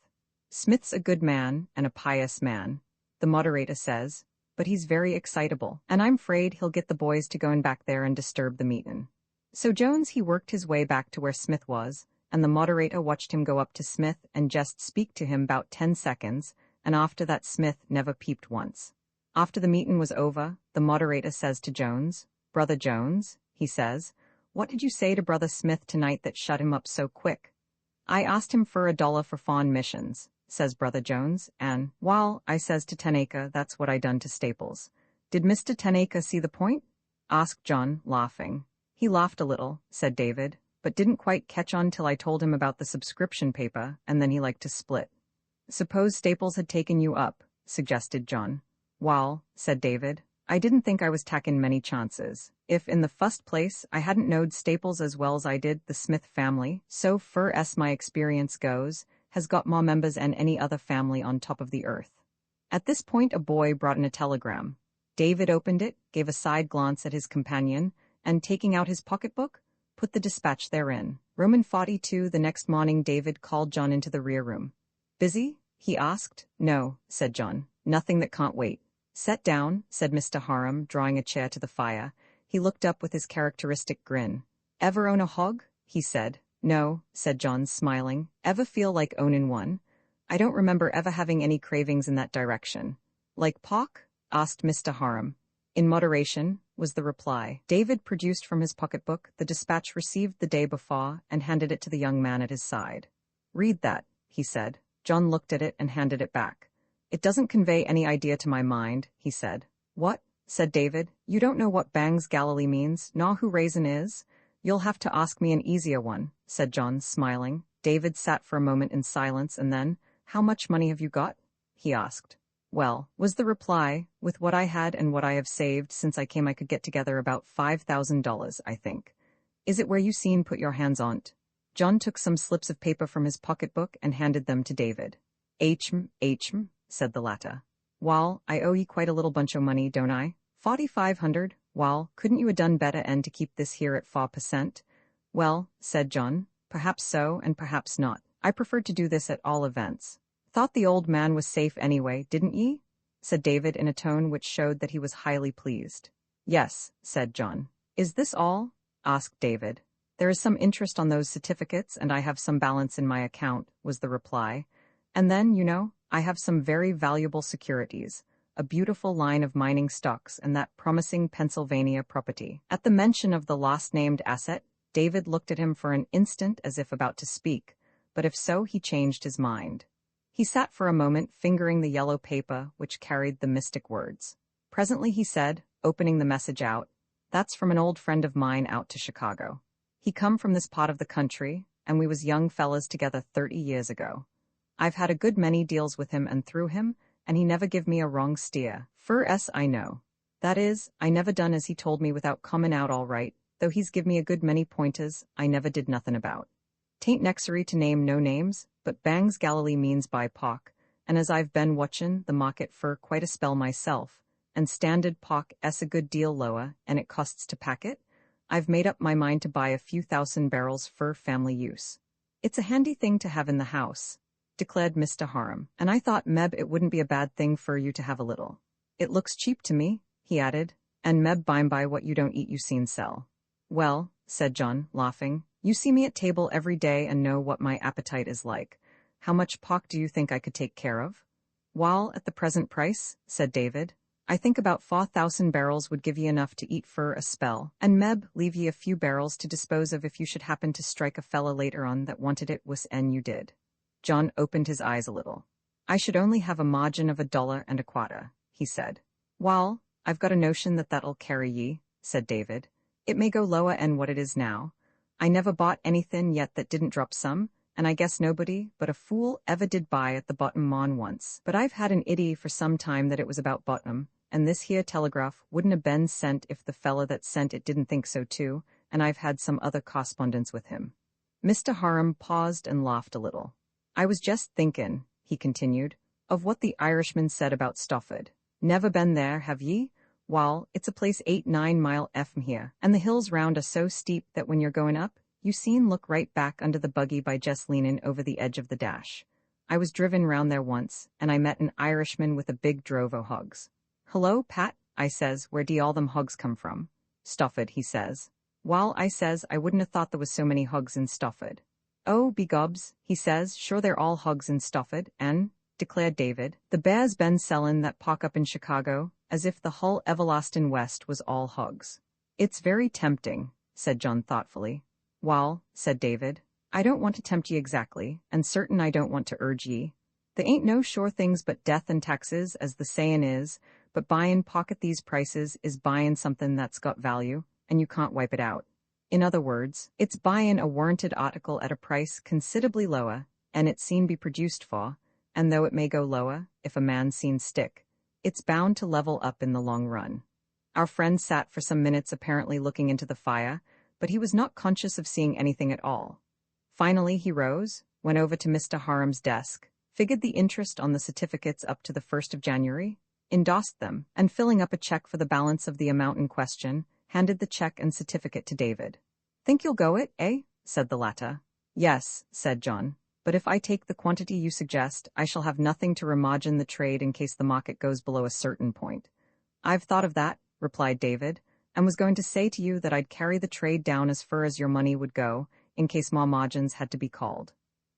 Smith's a good man and a pious man, the moderator says, but he's very excitable, and I'm 'fraid he'll get the boys to goin' back there and disturb the meetin'. So Jones he worked his way back to where Smith was, and the moderator watched him go up to Smith and just speak to him 'bout 10 seconds, and after that Smith never peeped once. After the meetin' was over, the moderator says to Jones, Brother Jones, he says, what did you say to Brother Smith tonight that shut him up so quick? I asked him for $1 for foreign missions, says Brother Jones, and, wall, I says to 10 Acre, that's what I done to Staples. Did Mr. 10 Acre see the point? Asked John, laughing. He laughed a little, said David, but didn't quite catch on till I told him about the subscription paper, and then he liked to split. Suppose Staples had taken you up, suggested John. Wall, said David, I didn't think I was takin' many chances. If, in the fust place, I hadn't knowed Staples as well's I did the Smith family, so fur as my experience goes, has got more members than any other family on top of the earth. At this point a boy brought in a telegram. David opened it, gave a side glance at his companion, and taking out his pocketbook, put the dispatch therein. Roman 42. The next morning David called John into the rear room. Busy? He asked. No, said John. Nothing that can't wait. Set down, said Mr. Harum, drawing a chair to the fire. He looked up with his characteristic grin. Ever own a hog? He said. No, said John, smiling. Ever feel like ownin' one? I don't remember ever having any cravings in that direction. Like pork? Asked Mr. Harum. In moderation, was the reply. David produced from his pocketbook the dispatch received the day before and handed it to the young man at his side. Read that, he said. John looked at it and handed it back. It doesn't convey any idea to my mind, he said. What? Said David. You don't know what Bangs Galilee means, nor who raisin is? You'll have to ask me an easier one, said John, smiling. David sat for a moment in silence and then, how much money have you got? He asked. Well, was the reply, with what I had and what I have saved since I came I could get together about $5,000, I think. Is it where you seen put your hands on't? John took some slips of paper from his pocketbook and handed them to David. Hm, said the latter. Wall, I owe ye quite a little bunch o' money, don't I? 4,500. Wall, couldn't you a done better and to keep this here at 4%? Well, said John, perhaps so and perhaps not. I preferred to do this at all events. Thought the old man was safe anyway, didn't ye? Said David in a tone which showed that he was highly pleased. Yes, said John. Is this all? Asked David. There is some interest on those certificates and I have some balance in my account, was the reply. And then, you know, I have some very valuable securities, a beautiful line of mining stocks and that promising Pennsylvania property. At the mention of the last-named asset, David looked at him for an instant as if about to speak, but if so, he changed his mind. He sat for a moment fingering the yellow paper which carried the mystic words. Presently he said, opening the message out, "That's from an old friend of mine out to Chicago. He come from this part of the country, and we was young fellas together 30 years ago. I've had a good many deals with him and through him, and he never give me a wrong steer. I know. That is, I never done as he told me without comin' out all right, though he's give me a good many pointers I never did nothin' about. Tain't necessary to name no names, but Bangs Galilee means by Pock, and as I've been watchin' the market for quite a spell myself, and Standard Pock s a good deal lower, and it costs to pack it, I've made up my mind to buy a few thousand barrels for family use. It's a handy thing to have in the house," declared Mr. Harum, "and I thought, Meb, it wouldn't be a bad thing for you to have a little. It looks cheap to me," he added, "and Meb by what you don't eat you seen sell." "Well," said John, laughing, "you see me at table every day and know what my appetite is like. How much Pock do you think I could take care of?" "Wall, at the present price," said David, "I think about 4,000 barrels would give ye enough to eat fur a spell, and Meb leave ye a few barrels to dispose of if you should happen to strike a fella later on that wanted it wuss-en you did." John opened his eyes a little. "I should only have a margin of $1.25, he said. "Wall, I've got a notion that that'll carry ye," said David. "It may go lower 'en what it is now. I never bought anythin' yet that didn't drop some, and I guess nobody but a fool ever did buy at the bottom mon once. But I've had an idee for some time that it was about bottom, and this here telegraph wouldn't have been sent if the fella that sent it didn't think so too, and I've had some other correspondence with him." Mr. Harum paused and laughed a little. "I was just thinkin'," he continued, "of what the Irishman said about Stofford. Never been there, have ye? Wall, it's a place 8-9 mile from here, and the hills round are so steep that when you're going up, you seen look right back under the buggy by just leanin' over the edge of the dash. I was driven round there once, and I met an Irishman with a big drove o' hogs. 'Hello, Pat,' I says, 'where do all them hogs come from?' 'Stofford,' he says. 'Wall,' I says, 'I wouldn't have thought there was so many hogs in Stofford.' 'Oh, begobs,' he says, 'sure they're all hogs in Stofford, and,' declared David, 'the bear's been sellin' that Pock up in Chicago, as if the hull everlastin' West was all hogs.'" "It's very tempting," said John thoughtfully. "Wall," said David, "I don't want to tempt ye exactly, and certain I don't want to urge ye. There ain't no sure things but death and taxes, as the sayin' is, but buyin' Pock at these prices is buyin' something that's got value, and you can't wipe it out. In other words, it's buyin' a warranted article at a price considerably lower, and it's seen be produced for, and though it may go lower, if a man's seen stick, it's bound to level up in the long run." Our friend sat for some minutes apparently looking into the fire, but he was not conscious of seeing anything at all. Finally he rose, went over to Mr. Harum's desk, figured the interest on the certificates up to the 1st of January, endorsed them, and filling up a check for the balance of the amount in question, handed the check and certificate to David. "Think you'll go it, eh?" said the latter. "Yes," said John, "but if I take the quantity you suggest, I shall have nothing to remargin the trade in case the market goes below a certain point." "I've thought of that," replied David, "and was going to say to you that I'd carry the trade down as far as your money would go, in case more margins had to be called."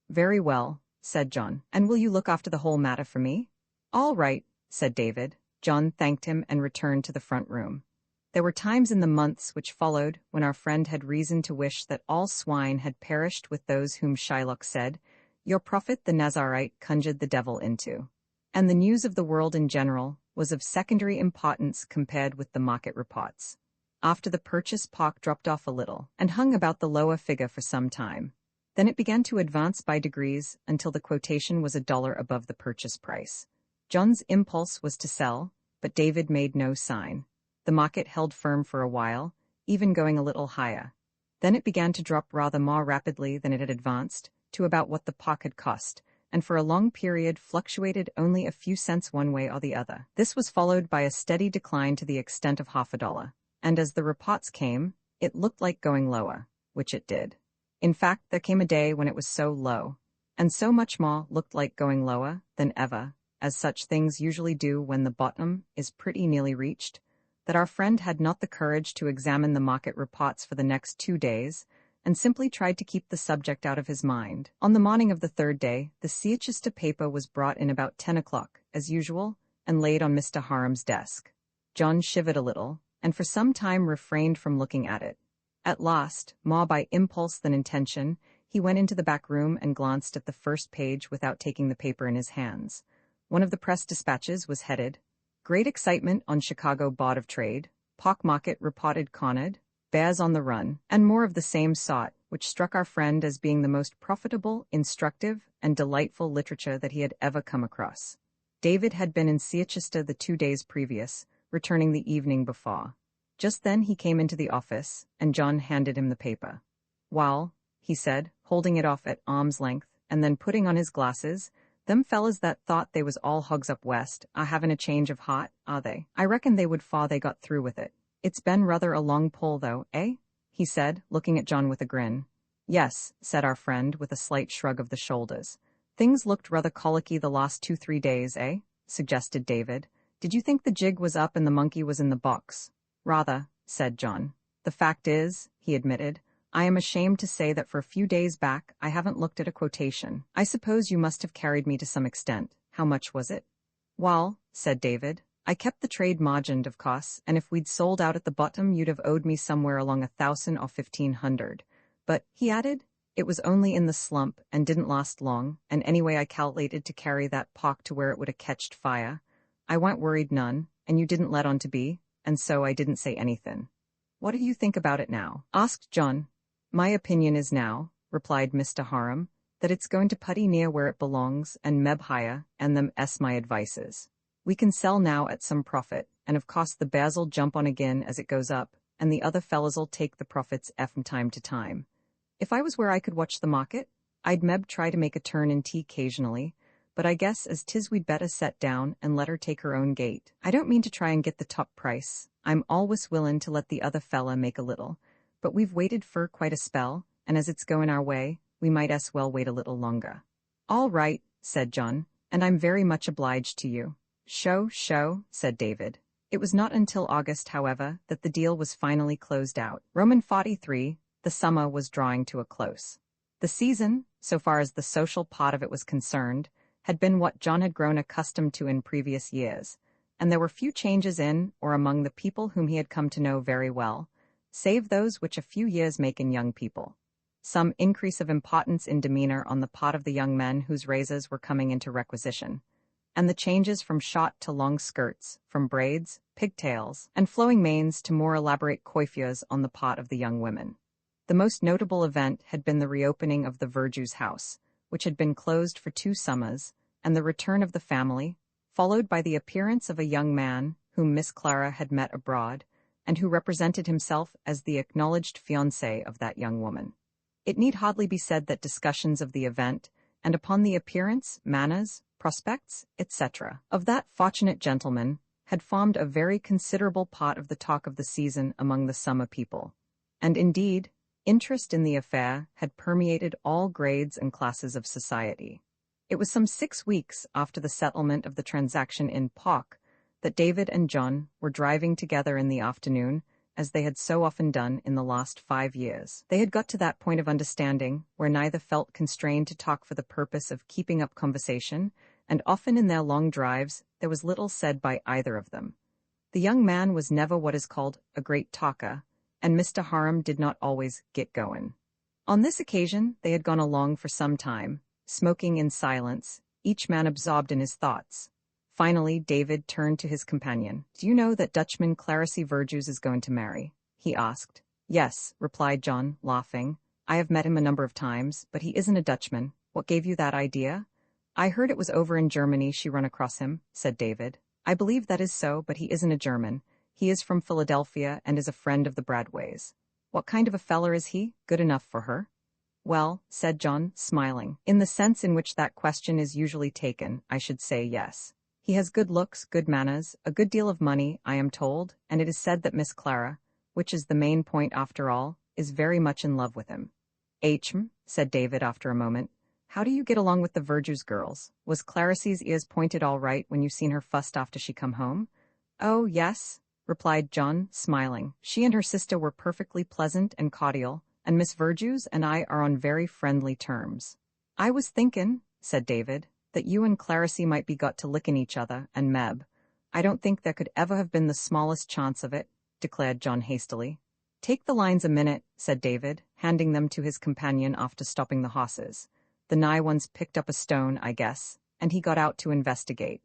"Very well," said John, "and will you look after the whole matter for me?" "All right," said David. John thanked him and returned to the front room. There were times in the months which followed when our friend had reason to wish that all swine had perished with those whom Shylock said, "Your prophet the Nazarite conjured the devil into." And the news of the world in general was of secondary importance compared with the market reports. After the purchase, Pock dropped off a little, and hung about the lower figure for some time. Then it began to advance by degrees until the quotation was $1 above the purchase price. John's impulse was to sell, but David made no sign. The market held firm for a while, even going a little higher. Then it began to drop rather more rapidly than it had advanced, to about what the Pock had cost, and for a long period fluctuated only a few cents one way or the other. This was followed by a steady decline to the extent of $0.50, and as the reports came, it looked like going lower, which it did. In fact, there came a day when it was so low, and so much more looked like going lower than ever, as such things usually do when the bottom is pretty nearly reached, that our friend had not the courage to examine the market reports for the next 2 days, and simply tried to keep the subject out of his mind. On the morning of the third day, the Chichester paper was brought in about 10 o'clock, as usual, and laid on Mr. Harum's desk. John shivered a little, and for some time refrained from looking at it. At last, more by impulse than intention, he went into the back room and glanced at the first page without taking the paper in his hands. One of the press dispatches was headed, "Great excitement on Chicago Board of Trade, Pock Market reported cornered, bears on the run," and more of the same sort, which struck our friend as being the most profitable, instructive, and delightful literature that he had ever come across. David had been in Chichester the 2 days previous, returning the evening before. Just then he came into the office, and John handed him the paper. "Well," he said, holding it off at arm's length, and then putting on his glasses, "them fellas that thought they was all hogs up west are having a change of heart, are they? I reckon they would 'fore they got through with it. It's been rather a long pull, though, eh?" he said, looking at John with a grin. "Yes," said our friend, with a slight shrug of the shoulders. "Things looked rather colicky the last 2-3 days, eh?" suggested David. "Did you think the jig was up and the monkey was in the box?" "Rather," said John. "The fact is," he admitted, "I am ashamed to say that for a few days back I haven't looked at a quotation. I suppose you must have carried me to some extent. How much was it?" "Well," said David, "I kept the trade margined, of course, and if we'd sold out at the bottom you'd have owed me somewhere along 1,000 or 1,500. But," he added, "it was only in the slump and didn't last long, and anyway I calculated to carry that pock to where it would have ketched fire. I weren't worried none, and you didn't let on to be, and so I didn't say anything." "What do you think about it now?" asked John. "My opinion is now," replied Mr. Harum, "that it's going to putty near where it belongs and meb higher, and them my advices. We can sell now at some profit, and of course the bears'll jump on again as it goes up, and the other fellows'll take the profits from time to time. If I was where I could watch the market, I'd meb try to make a turn in tea occasionally, but I guess as 'tis we'd better set down and let her take her own gait. I don't mean to try and get the top price. I'm always willin' to let the other fella make a little, but we've waited for quite a spell, and as it's going our way, we might as well wait a little longer." "All right," said John, "and I'm very much obliged to you." Show, said David. It was not until August, however, that the deal was finally closed out. Roman 43, the summer was drawing to a close. The season, so far as the social part of it was concerned, had been what John had grown accustomed to in previous years, and there were few changes in or among the people whom he had come to know very well, save those which a few years make in young people. Some increase of importance in demeanor on the part of the young men whose razors were coming into requisition, and the changes from short to long skirts, from braids, pigtails, and flowing manes to more elaborate coiffures on the part of the young women. The most notable event had been the reopening of the Verjue's house, which had been closed for 2 summers, and the return of the family, followed by the appearance of a young man whom Miss Clara had met abroad, and who represented himself as the acknowledged fiancé of that young woman. It need hardly be said that discussions of the event, and upon the appearance, manners, prospects, etc., of that fortunate gentleman, had formed a very considerable part of the talk of the season among the summer people, and indeed, interest in the affair had permeated all grades and classes of society. It was some 6 weeks after the settlement of the transaction in Pock that David and John were driving together in the afternoon, as they had so often done in the last 5 years. They had got to that point of understanding where neither felt constrained to talk for the purpose of keeping up conversation, and often in their long drives there was little said by either of them. The young man was never what is called a great talker, and Mr. Harum did not always get going. On this occasion they had gone along for some time, smoking in silence, each man absorbed in his thoughts. Finally David turned to his companion. "Do you know that Dutchman Clarice Verjues is going to marry?" he asked. "Yes," replied John, laughing. "I have met him a number of times, but he isn't a Dutchman. What gave you that idea?" "I heard it was over in Germany she run across him," said David. "I believe that is so, but he isn't a German. He is from Philadelphia and is a friend of the Bradways." "What kind of a feller is he? Good enough for her?" "Well," said John, smiling, "in the sense in which that question is usually taken, I should say yes. He has good looks, good manners, a good deal of money, I am told, and it is said that Miss Clara, which is the main point after all, is very much in love with him." Said David after a moment. "How do you get along with the Verjues girls? Was Clarice's ears pointed all right when you seen her fussed after she come home?" "Oh, yes," replied John, smiling. "She and her sister were perfectly pleasant and cordial, and Miss Verjuice and I are on very friendly terms. I was thinkin', said David, that you and Clarice might be got to lickin' each other, and Meb. I don't think there could ever have been the smallest chance of it, declared John hastily. Take the lines a minute, said David, handing them to his companion after stopping the horses. The nigh ones picked up a stone, I guess, and he got out to investigate.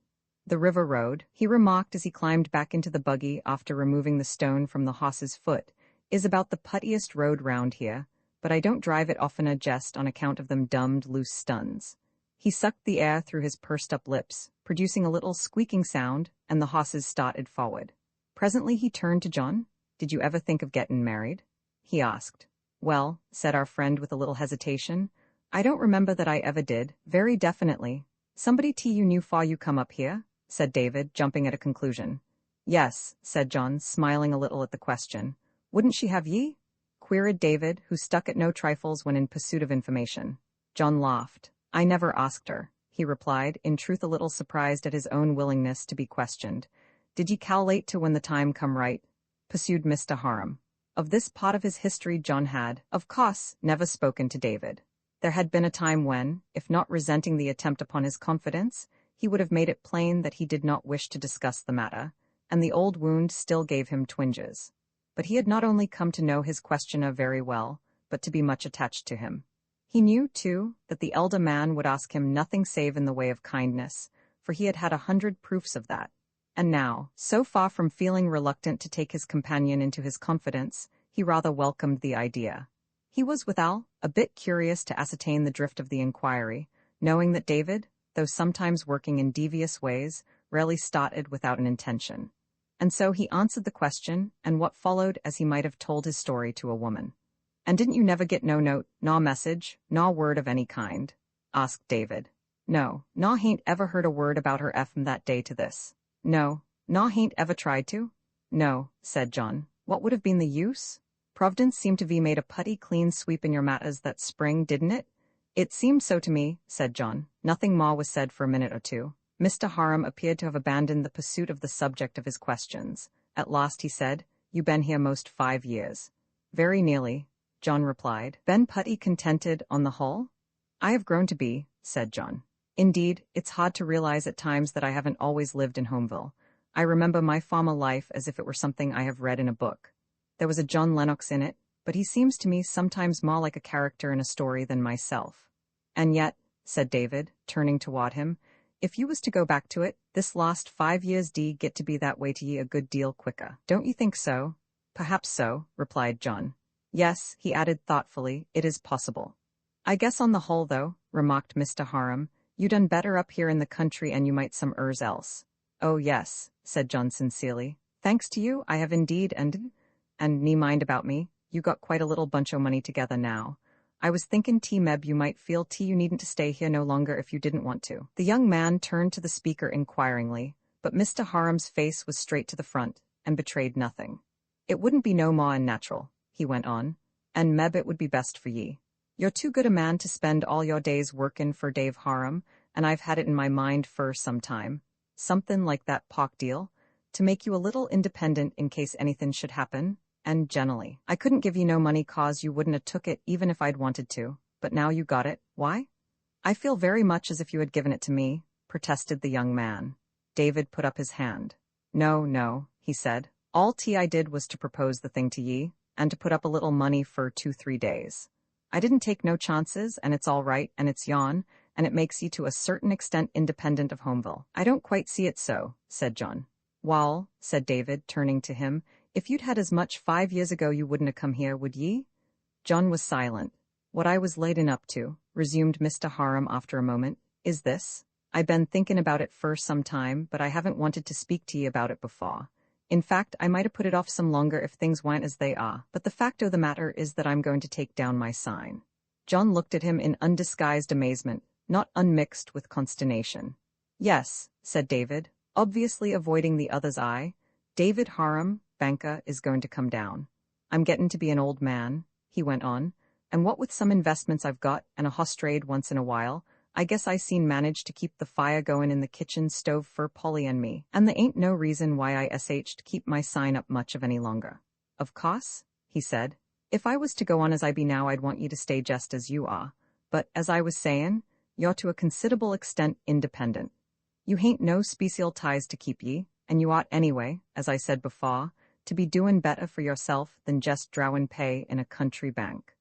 The river road, he remarked as he climbed back into the buggy after removing the stone from the horse's foot, is about the puttiest road round here, but I don't drive it oftener just on account of them dumbed loose stuns. He sucked the air through his pursed-up lips, producing a little squeaking sound, and the horses started forward. Presently he turned to John. Did you ever think of gettin' married? He asked. Well, said our friend with a little hesitation, I don't remember that I ever did, very definitely. Somebody you knew far you come up here? Said David, jumping at a conclusion. Yes, said John, smiling a little at the question. Wouldn't she have ye? Queried David, who stuck at no trifles when in pursuit of information. John laughed. I never asked her, he replied, in truth a little surprised at his own willingness to be questioned. Did ye cal'late to when the time come right? Pursued Mr. Harum. Of this part of his history John had, of course, never spoken to David. There had been a time when, if not resenting the attempt upon his confidence, he would have made it plain that he did not wish to discuss the matter, and the old wound still gave him twinges. But he had not only come to know his questioner very well, but to be much attached to him. He knew, too, that the elder man would ask him nothing save in the way of kindness, for he had had 100 proofs of that. And now, so far from feeling reluctant to take his companion into his confidence, he rather welcomed the idea. He was, withal, a bit curious to ascertain the drift of the inquiry, knowing that David, though sometimes working in devious ways, rarely started without an intention. And so he answered the question, and what followed as he might have told his story to a woman. And didn't you never get no note, naw message, naw word of any kind? Asked David. No, naw hain't ever heard a word about her from that day to this. No, naw hain't ever tried to? No, said John. What would have been the use? Providence seemed to be made a putty clean sweep in your matters that spring, didn't it? It seemed so to me, said John. Nothing more was said for a minute or two. Mr. Harum appeared to have abandoned the pursuit of the subject of his questions. At last he said, You been here most 5 years. Very nearly, John replied. Ben putty contented on the whole? I have grown to be, said John. Indeed, it's hard to realize at times that I haven't always lived in Homeville. I remember my farmer life as if it were something I have read in a book. There was a John Lennox in it, but he seems to me sometimes more like a character in a story than myself. And yet, said David, turning toward him, if you was to go back to it, this last 5 years get to be that way to ye a good deal quicker. Don't you think so? Perhaps so, replied John. Yes, he added thoughtfully, it is possible. I guess on the whole, though, remarked Mr. Harum, you done better up here in the country and you might some else. Oh yes, said John sincerely. Thanks to you, I have indeed, and nee mind about me, you got quite a little bunch o' money together now. I was thinkin' Meb you might feel you needn't to stay here no longer if you didn't want to. The young man turned to the speaker inquiringly, but Mr. Harum's face was straight to the front, and betrayed nothing. It wouldn't be no more unnatural, he went on, and Meb it would be best for ye. You're too good a man to spend all your days workin' for Dave Harum, and I've had it in my mind for some time, somethin' like that pock deal, to make you a little independent in case anything should happen. And generally, I couldn't give you no money cause you wouldn't 'a' took it even if I'd wanted to, but now you got it, why? I feel very much as if you had given it to me, protested the young man. David put up his hand. No, he said. All I did was to propose the thing to ye, and to put up a little money for 2-3 days. I didn't take no chances, and it's all right, and it's yon, and it makes ye to a certain extent independent of Homeville. I don't quite see it so, said John. Wall, said David, turning to him, if you'd had as much 5 years ago you wouldn't 'a' come here, would ye? John was silent. What I was laden up to, resumed Mr. Harum after a moment, is this. I been thinkin' about it for some time, but I haven't wanted to speak to ye about it before. In fact, I might have put it off some longer if things weren't as they are, but the fact o' the matter is that I'm going to take down my sign. John looked at him in undisguised amazement, not unmixed with consternation. Yes, said David, obviously avoiding the other's eye. David Harum, banker, is going to come down. I'm gettin' to be an old man, he went on, and what with some investments I've got and a hoss trade once in a while, I guess I seen manage to keep the fire goin' in the kitchen stove for Polly and me, and there ain't no reason why I sh to keep my sign up much of any longer. Of course, he said, If I was to go on as I be now, I'd want ye to stay just as you are. But, as I was sayin', you're to a considerable extent independent. You hain't no special ties to keep ye, and you ought anyway, as I said before, to be doin' better for yourself than just drawin' pay in a country bank.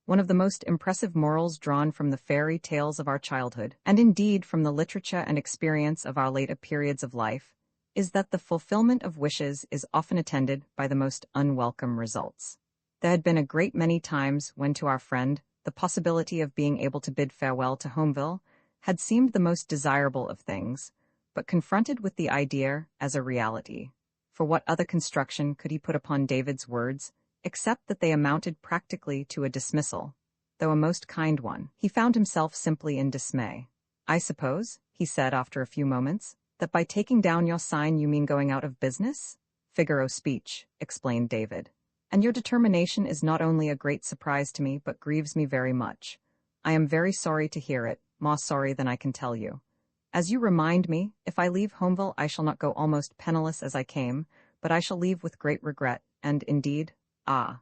One of the most impressive morals drawn from the fairy tales of our childhood, and indeed from the literature and experience of our later periods of life, is that the fulfillment of wishes is often attended by the most unwelcome results. There had been a great many times when to our friend the possibility of being able to bid farewell to Homeville had seemed the most desirable of things, but confronted with the idea as a reality. For what other construction could he put upon David's words, except that they amounted practically to a dismissal, though a most kind one? He found himself simply in dismay. "I suppose," he said after a few moments, "that by taking down your sign you mean going out of business?" "Figure o' speech," explained David. "And your determination is not only a great surprise to me, but grieves me very much. I am very sorry to hear it, more sorry than I can tell you. As you remind me, if I leave Homeville I shall not go almost penniless as I came, but I shall leave with great regret, and indeed,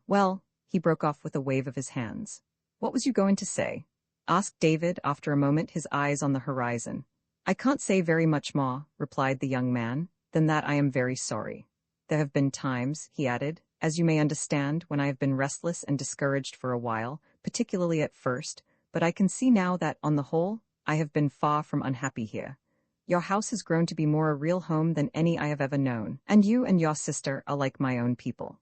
well," he broke off with a wave of his hands. "What was you going to say?" asked David after a moment, his eyes on the horizon. "I can't say very much more," replied the young man, "than that I am very sorry. There have been times," he added, "as you may understand, when I have been restless and discouraged for a while, particularly at first, but I can see now that, on the whole, I have been far from unhappy here. Your house has grown to be more a real home than any I have ever known, and you and your sister are like my own people.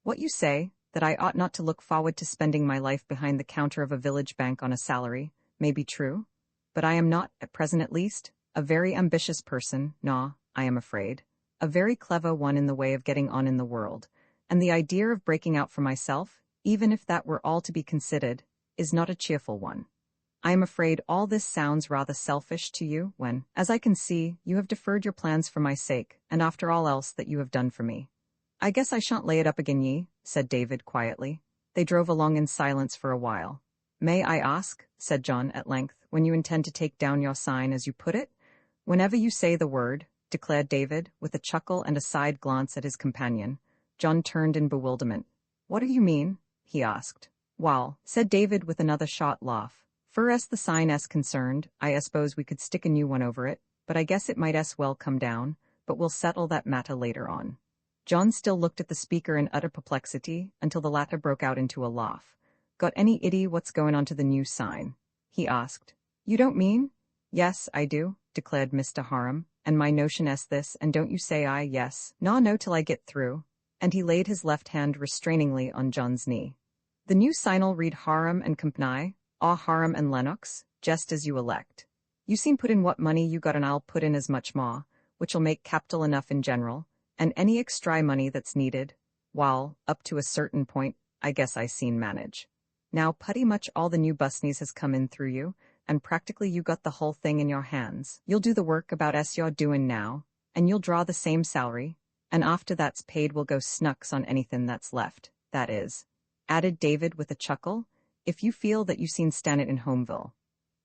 What you say, that I ought not to look forward to spending my life behind the counter of a village bank on a salary, may be true, but I am not, at present at least, a very ambitious person, nor, I am afraid, a very clever one in the way of getting on in the world, and the idea of breaking out for myself, even if that were all to be considered, is not a cheerful one. I am afraid all this sounds rather selfish to you when, as I can see, you have deferred your plans for my sake, and after all else that you have done for me. I guess I shan't lay it up again ye," said David quietly. They drove along in silence for a while. "May I ask," said John at length, "when you intend to take down your sign, as you put it?" "Whenever you say the word," declared David, with a chuckle and a side glance at his companion. John turned in bewilderment. "What do you mean?" he asked. "Wall," said David with another short laugh, "fur as the sign is concerned, I suppose we could stick a new one over it, but I guess it might as well come down, but we'll settle that matter later on." John still looked at the speaker in utter perplexity until the latter broke out into a laugh. "Got any idea what's going on to the new sign?" he asked. "You don't mean?" "Yes, I do," declared Mr. Harum, "and my notion is this, and don't you say I yes, nor no till I get through," and he laid his left hand restrainingly on John's knee. "The new sign'll read Harum and Company, or Harum and Lennox, just as you elect. You seen put in what money you got and I'll put in as much more, which'll make capital enough in general, and any extra money that's needed, while, up to a certain point, I guess I seen manage. Now putty much all the new busneys has come in through you, and practically you got the whole thing in your hands. You'll do the work about as you're doing now, and you'll draw the same salary, and after that's paid we'll go snooks on anything that's left, that is," added David with a chuckle, "if you feel that you seen stand it in Homeville.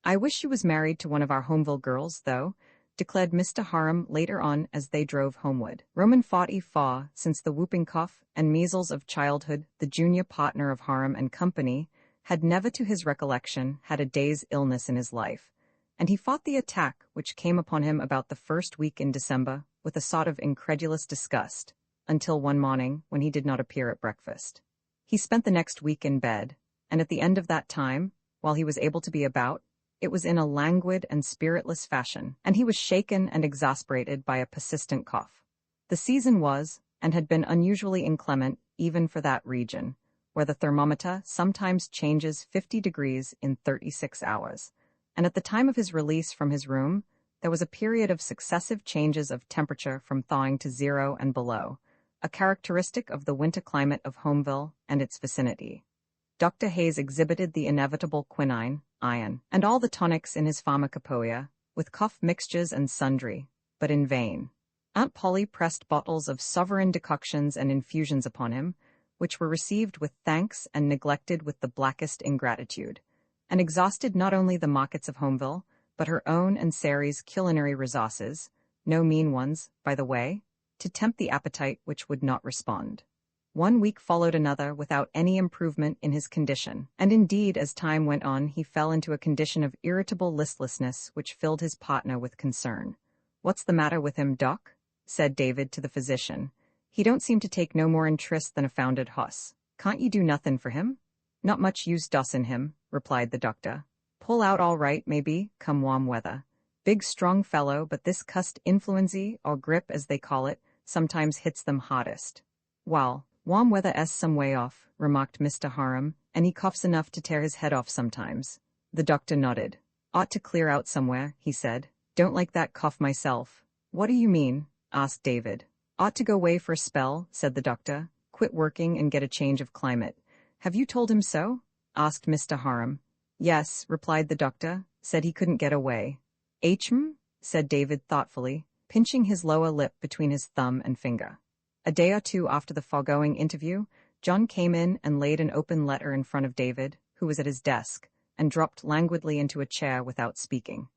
I wish you was married to one of our Homeville girls, though," declared Mr. Harum later on as they drove homeward. Roman 44, since the whooping cough and measles of childhood, the junior partner of Harum and Company had never to his recollection had a day's illness in his life, and he fought the attack which came upon him about the first week in December with a sort of incredulous disgust, until one morning when he did not appear at breakfast. He spent the next week in bed, and at the end of that time, while he was able to be about, it was in a languid and spiritless fashion, and he was shaken and exasperated by a persistent cough. The season was, and had been unusually inclement even for that region, where the thermometer sometimes changes 50 degrees in 36 hours, and at the time of his release from his room, there was a period of successive changes of temperature from thawing to 0 and below, a characteristic of the winter climate of Homeville and its vicinity. Dr. Hayes exhibited the inevitable quinine, iron, and all the tonics in his pharmacopoeia, with cough mixtures and sundry, but in vain. Aunt Polly pressed bottles of sovereign decoctions and infusions upon him, which were received with thanks and neglected with the blackest ingratitude, and exhausted not only the markets of Homeville, but her own and Sary's culinary resources, no mean ones, by the way, to tempt the appetite which would not respond. 1 week followed another without any improvement in his condition, and indeed as time went on he fell into a condition of irritable listlessness which filled his partner with concern. "What's the matter with him, Doc?" said David to the physician. "He don't seem to take no more interest than a founded hoss. Can't ye do nothin' for him?" "Not much use dossin' him," replied the doctor. "Pull out all right, maybe, come warm weather. Big strong fellow, but this cussed influenzy, or grip as they call it, sometimes hits them hardest." "Well, warm weather s some way off," remarked Mr. Harum, "and he coughs enough to tear his head off sometimes." The doctor nodded. "Ought to clear out somewhere," he said. "Don't like that cough myself." "What do you mean?" asked David. "Ought to go away for a spell," said the doctor. "Quit working and get a change of climate." "Have you told him so?" asked Mr. Harum. "Yes," replied the doctor. "Said he couldn't get away." "Hm," said David thoughtfully, pinching his lower lip between his thumb and finger. A day or two after the foregoing interview, John came in and laid an open letter in front of David, who was at his desk, and dropped languidly into a chair without speaking.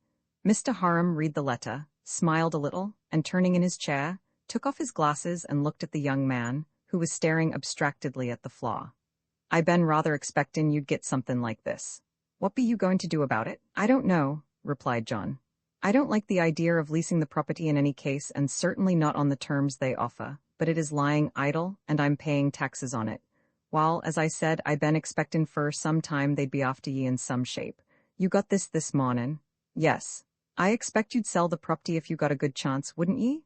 Mr. Harum read the letter, smiled a little, and turning in his chair, took off his glasses and looked at the young man, who was staring abstractedly at the floor. "I been rather expectin' you'd get something like this. What be you going to do about it?" "I don't know," replied John. "I don't like the idea of leasing the property in any case, and certainly not on the terms they offer, but it is lying idle, and I'm paying taxes on it. While, as I said, I been expectin' for some time they'd be after ye in some shape. You got this mornin'?" "Yes. I expect you'd sell the property if you got a good chance, wouldn't ye?"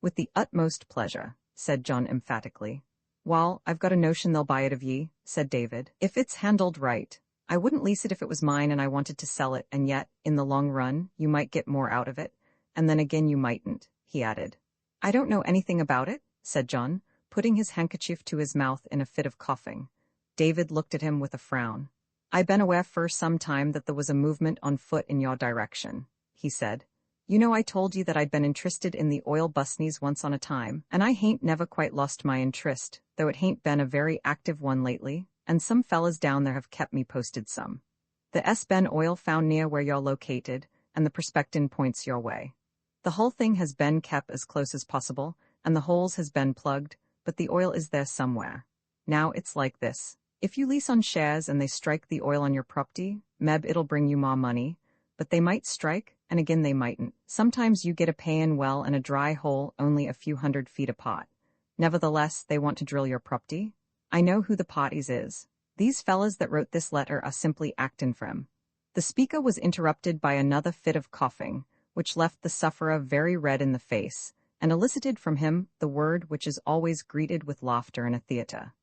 "With the utmost pleasure," said John emphatically. "Wall, I've got a notion they'll buy it of ye," said David, "if it's handled right. I wouldn't lease it if it was mine and I wanted to sell it, and yet, in the long run, you might get more out of it, and then again you mightn't," he added. "I don't know anything about it," said John, putting his handkerchief to his mouth in a fit of coughing. David looked at him with a frown. "I been aware for some time that there was a movement on foot in your direction," he said. "You know I told you that I'd been interested in the oil busneys once on a time, and I hain't never quite lost my interest, though it hain't been a very active one lately, and some fellas down there have kept me posted some. The S-Ben oil found near where you're located, and the prospectin' points your way. The whole thing has been kept as close as possible, and the holes has been plugged, but the oil is there somewhere. Now it's like this. If you lease on shares and they strike the oil on your property, meb it'll bring you more money, but they might strike, and again they mightn't. Sometimes you get a payin' well and a dry hole only a few 100 feet apart. Nevertheless, they want to drill your property. I know who the parties is. These fellas that wrote this letter are simply actin' for 'em." The speaker was interrupted by another fit of coughing, which left the sufferer very red in the face, and elicited from him the word which is always greeted with laughter in a theater.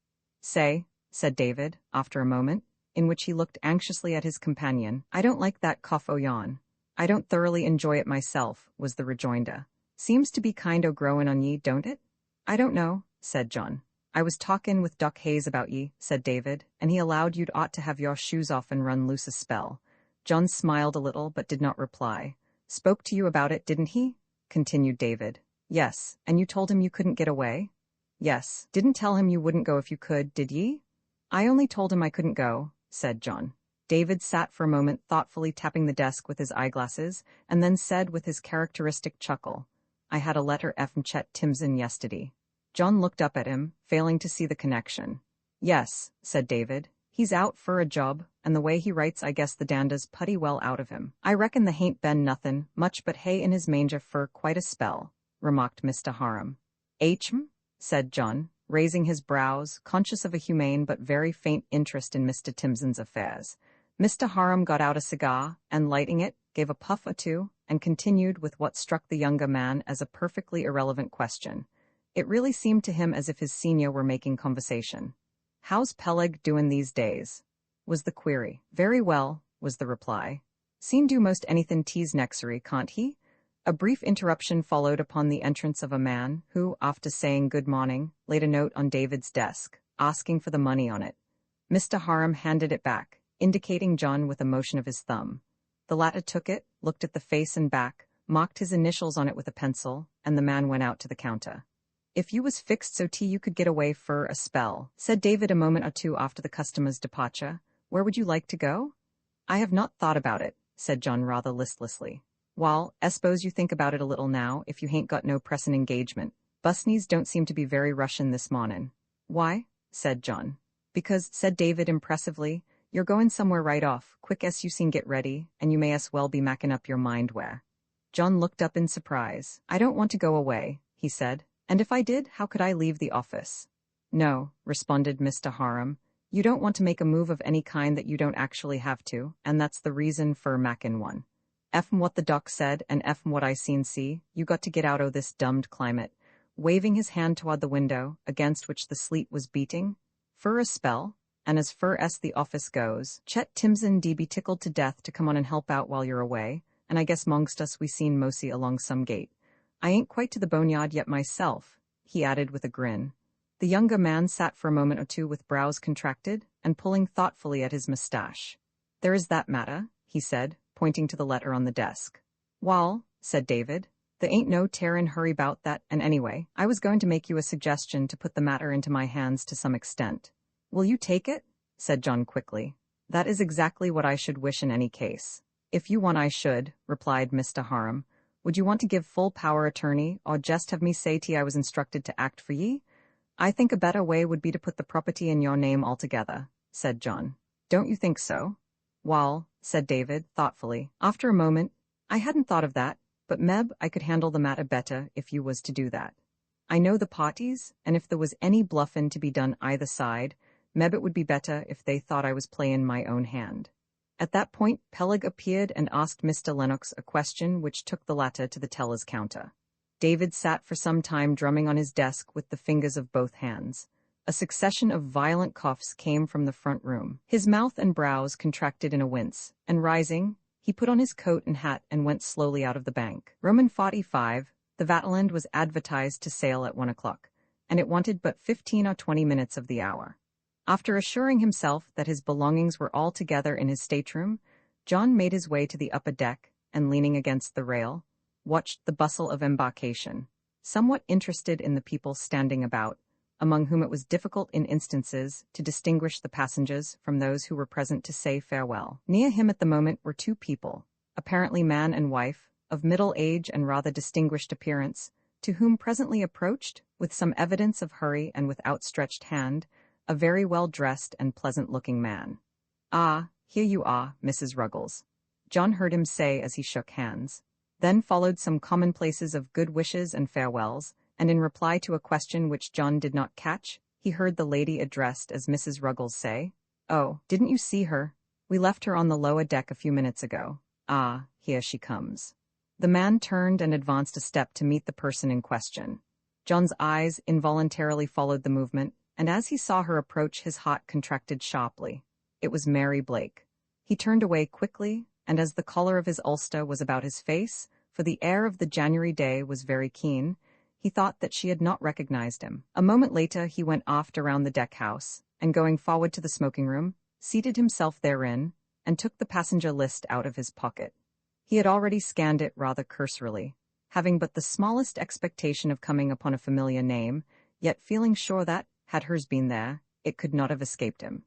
"Say," said David, after a moment, in which he looked anxiously at his companion, "I don't like that cough o' yon." "I don't thoroughly enjoy it myself," was the rejoinder. "Seems to be kind o' growin' on ye, don't it?" "I don't know," said John. "I was talkin' with Doc Hayes about ye," said David, "and he allowed you'd ought to have your shoes off and run loose a spell." John smiled a little but did not reply. "Spoke to you about it, didn't he?" continued David. "Yes, and you told him you couldn't get away?" "Yes. Didn't tell him you wouldn't go if you could, did ye?" "I only told him I couldn't go," said John. David sat for a moment thoughtfully tapping the desk with his eyeglasses, and then said with his characteristic chuckle, "I had a letter from Chet Timson yesterday." John looked up at him, failing to see the connection. "Yes," said David. "He's out for a job, and the way he writes I guess the danda's putty well out of him. I reckon the hain't been nothin' much but hay in his manger for quite a spell," remarked Mr. Harum. "Hm," said John, raising his brows, conscious of a humane but very faint interest in Mr. Timson's affairs. Mr. Harum got out a cigar, and lighting it, gave a puff or two, and continued with what struck the younger man as a perfectly irrelevant question. It really seemed to him as if his senior were making conversation. "How's Peleg doin' these days?" was the query. "Very well," was the reply. "Seen do most anythin' tease nexery, can't he?" A brief interruption followed upon the entrance of a man who, after saying good morning, laid a note on David's desk, asking for the money on it. Mr. Harum handed it back, indicating John with a motion of his thumb. The latter took it, looked at the face and back, marked his initials on it with a pencil, and the man went out to the counter. "If you was fixed so you could get away for a spell," said David a moment or two after the customer's departure, "where would you like to go?" "I have not thought about it," said John rather listlessly. "Wall, I s'pose you think about it a little now, if you hain't got no pressin' engagement. Busneys don't seem to be very rushin' this mornin'." Why? Said John. Because, said David impressively, you're going somewhere right off, quick as you seen get ready, and you may as well be macking up your mind where. John looked up in surprise. I don't want to go away, he said, and if I did, how could I leave the office? No, responded Mr. Harum, you don't want to make a move of any kind that you don't actually have to, and that's the reason for mackin' one. F'n what the doc said, and F'n what I seen see, you got to get out o' this dummed climate, waving his hand toward the window, against which the sleet was beating, for a spell, and as fur as the office goes, Chet Timson be tickled to death to come on and help out while you're away, and I guess mongst us we seen Mosey along some gate. I ain't quite to the boneyard yet myself, he added with a grin. The younger man sat for a moment or two with brows contracted, and pulling thoughtfully at his moustache. There is that matter, he said, pointing to the letter on the desk. Wall, said David, there ain't no tearin' hurry 'bout that, and anyway, I was going to make you a suggestion to put the matter into my hands to some extent. Will you take it? Said John quickly. That is exactly what I should wish in any case. If you want I should, replied Mr. Harum. Would you want to give full power attorney, or just have me say I was instructed to act for ye? I think a better way would be to put the property in your name altogether, said John. Don't you think so? Wall, said David, thoughtfully. After a moment, I hadn't thought of that, but meb I could handle the matter better if you was to do that. I know the parties, and if there was any bluffin' to be done either side, meb it would be better if they thought I was playin' my own hand. At that point, Peleg appeared and asked Mr. Lennox a question which took the latter to the teller's counter. David sat for some time drumming on his desk with the fingers of both hands. A succession of violent coughs came from the front room. His mouth and brows contracted in a wince, and rising, he put on his coat and hat and went slowly out of the bank. Roman 45, the Vaterland was advertised to sail at 1 o'clock, and it wanted but 15 or 20 minutes of the hour. After assuring himself that his belongings were all together in his stateroom, John made his way to the upper deck, and leaning against the rail, watched the bustle of embarkation, somewhat interested in the people standing about, among whom it was difficult in instances to distinguish the passengers from those who were present to say farewell. Near him at the moment were two people, apparently man and wife, of middle age and rather distinguished appearance, to whom presently approached, with some evidence of hurry and with outstretched hand, a very well-dressed and pleasant-looking man. Ah, here you are, Mrs. Ruggles, John heard him say as he shook hands. Then followed some commonplaces of good wishes and farewells, and in reply to a question which John did not catch, he heard the lady addressed as Mrs. Ruggles say, "Oh, didn't you see her? We left her on the lower deck a few minutes ago. Ah, here she comes." The man turned and advanced a step to meet the person in question. John's eyes involuntarily followed the movement, and as he saw her approach his heart contracted sharply. It was Mary Blake. He turned away quickly, and as the collar of his ulster was about his face, for the air of the January day was very keen, he thought that she had not recognized him. A moment later he went aft around the deck-house, and going forward to the smoking-room, seated himself therein, and took the passenger list out of his pocket. He had already scanned it rather cursorily, having but the smallest expectation of coming upon a familiar name, yet feeling sure that, had hers been there, it could not have escaped him.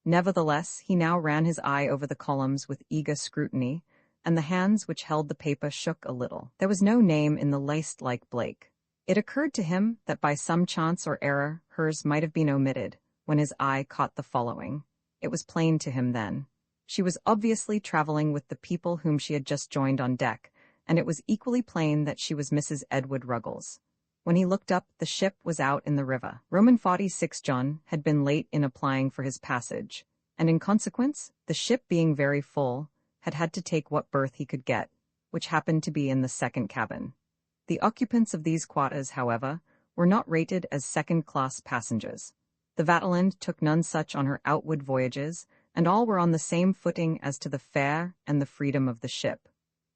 Nevertheless, he now ran his eye over the columns with eager scrutiny, and the hands which held the paper shook a little. There was no name in the least like Blake. It occurred to him that by some chance or error hers might have been omitted, when his eye caught the following. It was plain to him then. She was obviously traveling with the people whom she had just joined on deck, and it was equally plain that she was Mrs. Edward Ruggles. When he looked up, the ship was out in the river. Roman 46 John had been late in applying for his passage, and in consequence, the ship being very full, had had to take what berth he could get, which happened to be in the second cabin. The occupants of these quarters, however, were not rated as second-class passengers. The Vaterland took none such on her outward voyages, and all were on the same footing as to the fare and the freedom of the ship.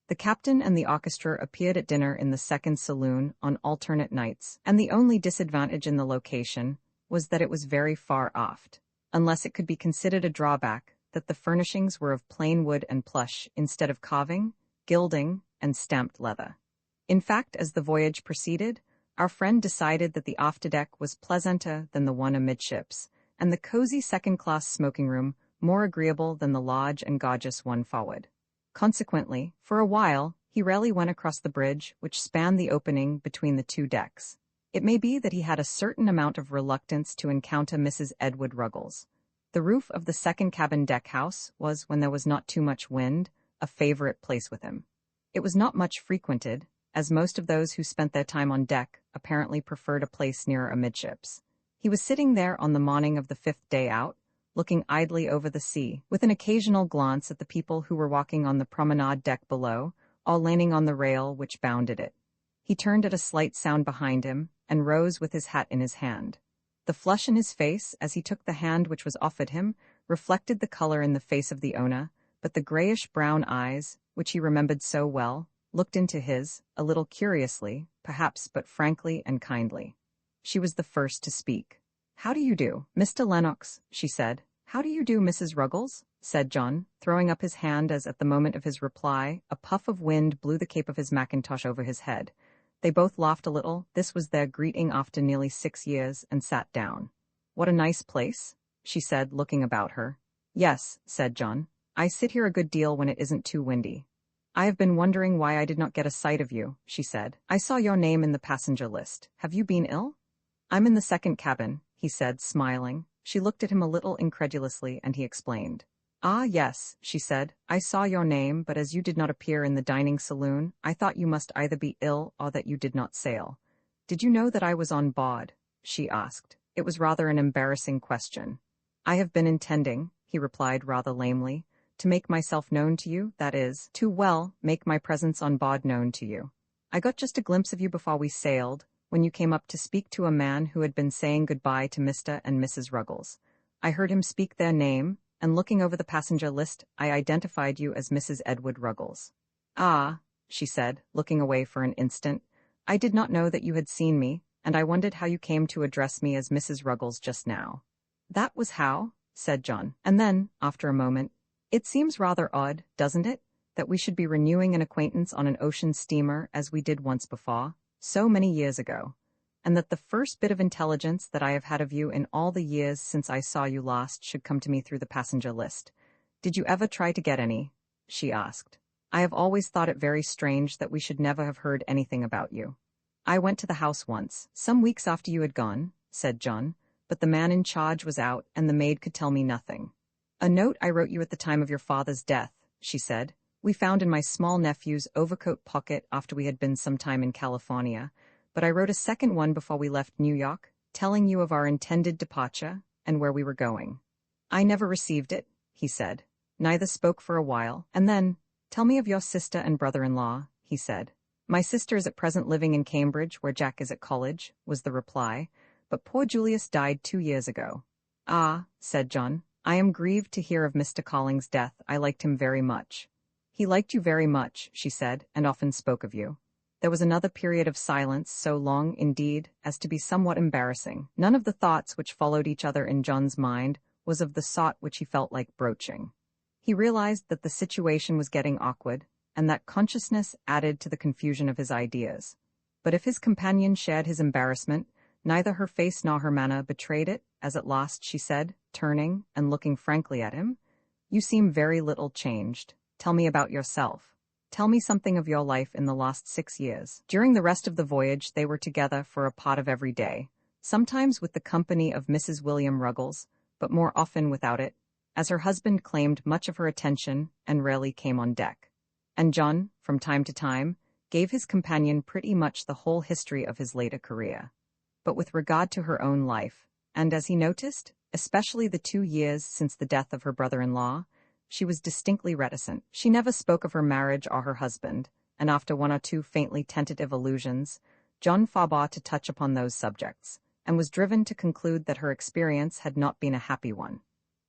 The captain and the orchestra appeared at dinner in the second saloon on alternate nights, and the only disadvantage in the location was that it was very far aft, unless it could be considered a drawback that the furnishings were of plain wood and plush instead of carving, gilding, and stamped leather. In fact, as the voyage proceeded, our friend decided that the afterdeck was pleasanter than the one amidships, and the cozy second-class smoking-room more agreeable than the large and gorgeous one forward. Consequently, for a while, he rarely went across the bridge which spanned the opening between the two decks. It may be that he had a certain amount of reluctance to encounter Mrs. Edward Ruggles. The roof of the second cabin deck house was, when there was not too much wind, a favorite place with him. It was not much frequented, as most of those who spent their time on deck apparently preferred a place nearer amidships. He was sitting there on the morning of the 5th day out, looking idly over the sea, with an occasional glance at the people who were walking on the promenade deck below, all leaning on the rail which bounded it. He turned at a slight sound behind him, and rose with his hat in his hand. The flush in his face, as he took the hand which was offered him, reflected the color in the face of the owner, but the grayish-brown eyes, which he remembered so well, looked into his, a little curiously, perhaps, but frankly and kindly. She was the first to speak. "How do you do, Mr. Lennox?" she said. "How do you do, Mrs. Ruggles?" said John, throwing up his hand as at the moment of his reply, a puff of wind blew the cape of his mackintosh over his head. They both laughed a little. This was their greeting after nearly 6 years, and sat down. "What a nice place," she said, looking about her. "Yes," said John. "I sit here a good deal when it isn't too windy." "I have been wondering why I did not get a sight of you," she said. "I saw your name in the passenger list. Have you been ill?" "I'm in the second cabin," he said, smiling. She looked at him a little incredulously, and he explained. "Ah, yes," she said. "I saw your name, but as you did not appear in the dining saloon, I thought you must either be ill or that you did not sail." "Did you know that I was on board?" she asked. It was rather an embarrassing question. "I have been intending," he replied rather lamely, "to make myself known to you, that is, to make my presence on board known to you. I got just a glimpse of you before we sailed, when you came up to speak to a man who had been saying goodbye to Mr. and Mrs. Ruggles. I heard him speak their name, and looking over the passenger list, I identified you as Mrs. Edward Ruggles." "Ah," she said, looking away for an instant. "I did not know that you had seen me, and I wondered how you came to address me as Mrs. Ruggles just now." "That was how," said John. And then, after a moment, "It seems rather odd, doesn't it, that we should be renewing an acquaintance on an ocean steamer as we did once before, so many years ago, and that the first bit of intelligence that I have had of you in all the years since I saw you last should come to me through the passenger list. Did you ever try to get any?" she asked. "I have always thought it very strange that we should never have heard anything about you." "I went to the house once, some weeks after you had gone," said John, "but the man in charge was out and the maid could tell me nothing." "A note I wrote you at the time of your father's death," she said, "we found in my small nephew's overcoat pocket after we had been some time in California, but I wrote a second one before we left New York, telling you of our intended departure and where we were going." "I never received it," he said. Neither spoke for a while, and then, "Tell me of your sister and brother-in-law," he said. "My sister is at present living in Cambridge, where Jack is at college," was the reply, "but poor Julius died 2 years ago." "Ah," said John, "I am grieved to hear of Mr. Colling's death. I liked him very much." "He liked you very much," she said, "and often spoke of you." There was another period of silence, so long, indeed, as to be somewhat embarrassing. None of the thoughts which followed each other in John's mind was of the sort which he felt like broaching. He realized that the situation was getting awkward, and that consciousness added to the confusion of his ideas. But if his companion shared his embarrassment, neither her face nor her manner betrayed it, as at last she said, turning and looking frankly at him, "You seem very little changed. Tell me about yourself. Tell me something of your life in the last 6 years." During the rest of the voyage they were together for a part of every day, sometimes with the company of Mrs. William Ruggles, but more often without it, as her husband claimed much of her attention and rarely came on deck. And John, from time to time, gave his companion pretty much the whole history of his later career. But with regard to her own life, and as he noticed, especially the 2 years since the death of her brother-in-law, she was distinctly reticent. She never spoke of her marriage or her husband, and after 1 or 2 faintly tentative allusions, John forbore to touch upon those subjects, and was driven to conclude that her experience had not been a happy one.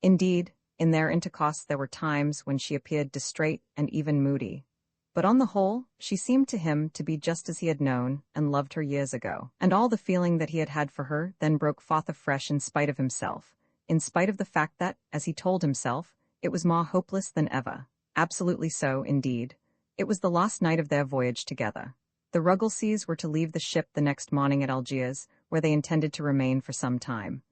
Indeed, in their intercourse there were times when she appeared distrait and even moody. But on the whole, she seemed to him to be just as he had known and loved her years ago, and all the feeling that he had had for her then broke forth afresh in spite of himself, in spite of the fact that, as he told himself, it was more hopeless than ever. Absolutely so, indeed. It was the last night of their voyage together. The Ruggleses were to leave the ship the next morning at Algiers, where they intended to remain for some time.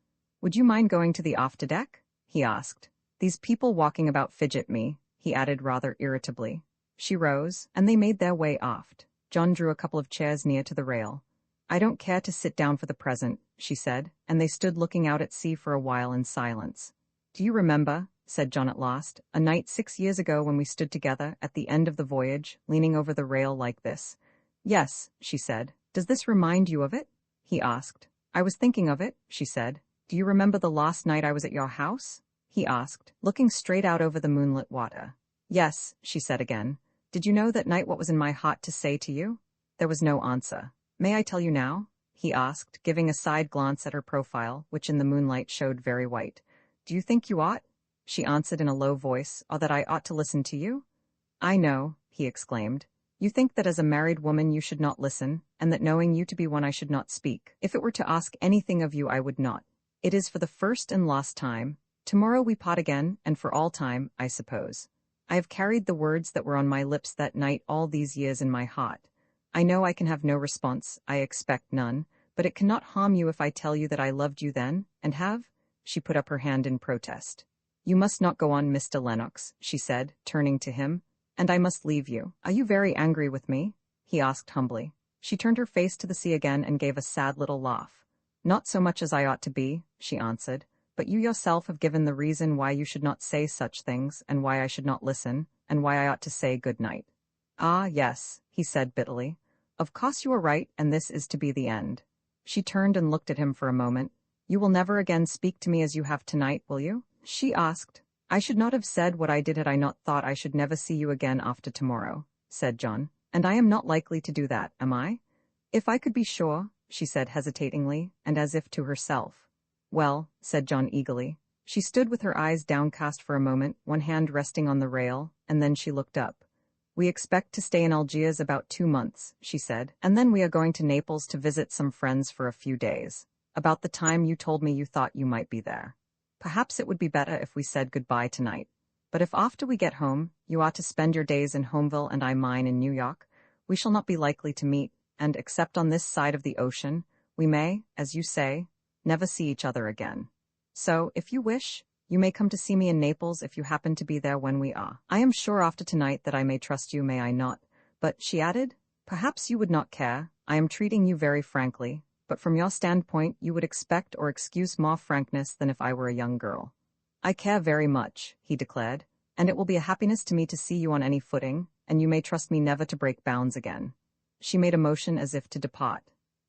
"Would you mind going to the afterdeck?" he asked. "These people walking about fidget me," he added rather irritably. She rose, and they made their way aft. John drew a couple of chairs near to the rail. I don't care to sit down for the present, she said, and they stood looking out at sea for a while in silence. Do you remember, said John at last, a night 6 years ago when we stood together at the end of the voyage, leaning over the rail like this? Yes, she said. Does this remind you of it? He asked. I was thinking of it, she said. Do you remember the last night I was at your house? He asked, looking straight out over the moonlit water. Yes, she said again. Did you know that night what was in my heart to say to you? There was no answer. May I tell you now? He asked, giving a side glance at her profile, which in the moonlight showed very white. Do you think you ought? She answered in a low voice, or that I ought to listen to you? I know, he exclaimed. You think that as a married woman you should not listen, and that knowing you to be one I should not speak. If it were to ask anything of you I would not. It is for the first and last time. Tomorrow we part again, and for all time, I suppose. I have carried the words that were on my lips that night all these years in my heart. I know I can have no response, I expect none, but it cannot harm you if I tell you that I loved you then, and have? She put up her hand in protest. You must not go on, Mr. Lennox, she said, turning to him, and I must leave you. Are you very angry with me? He asked humbly. She turned her face to the sea again and gave a sad little laugh. Not so much as I ought to be, she answered, but you yourself have given the reason why you should not say such things, and why I should not listen, and why I ought to say good night. Ah, yes, he said bitterly. Of course you are right, and this is to be the end. She turned and looked at him for a moment. You will never again speak to me as you have tonight, will you? She asked. I should not have said what I did had I not thought I should never see you again after tomorrow, said John, and I am not likely to do that, am I? If I could be sure, she said hesitatingly, and as if to herself. Well, said John eagerly. She stood with her eyes downcast for a moment, one hand resting on the rail, and then she looked up. We expect to stay in Algiers about 2 months, she said, and then we are going to Naples to visit some friends for a few days. About the time you told me you thought you might be there. Perhaps it would be better if we said goodbye tonight. But if after we get home, you ought to spend your days in Homeville and I mine in New York, we shall not be likely to meet, and except on this side of the ocean, we may, as you say, never see each other again. So, if you wish, you may come to see me in Naples if you happen to be there when we are. I am sure after tonight that I may trust you, may I not? But, she added, perhaps you would not care. I am treating you very frankly, but from your standpoint you would expect or excuse more frankness than if I were a young girl. I care very much, he declared, and it will be a happiness to me to see you on any footing, and you may trust me never to break bounds again. She made a motion as if to depart.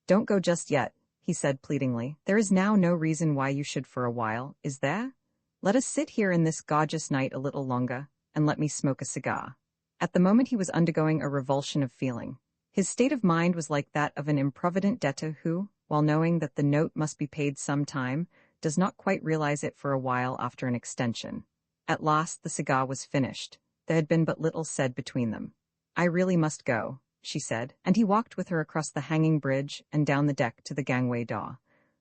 Don't go just yet, he said pleadingly. There is now no reason why you should for a while, is there? Let us sit here in this gorgeous night a little longer, and let me smoke a cigar. At the moment he was undergoing a revulsion of feeling. His state of mind was like that of an improvident debtor who, while knowing that the note must be paid some time, does not quite realize it for a while after an extension. At last the cigar was finished. There had been but little said between them. I really must go, she said, and he walked with her across the hanging bridge and down the deck to the gangway door.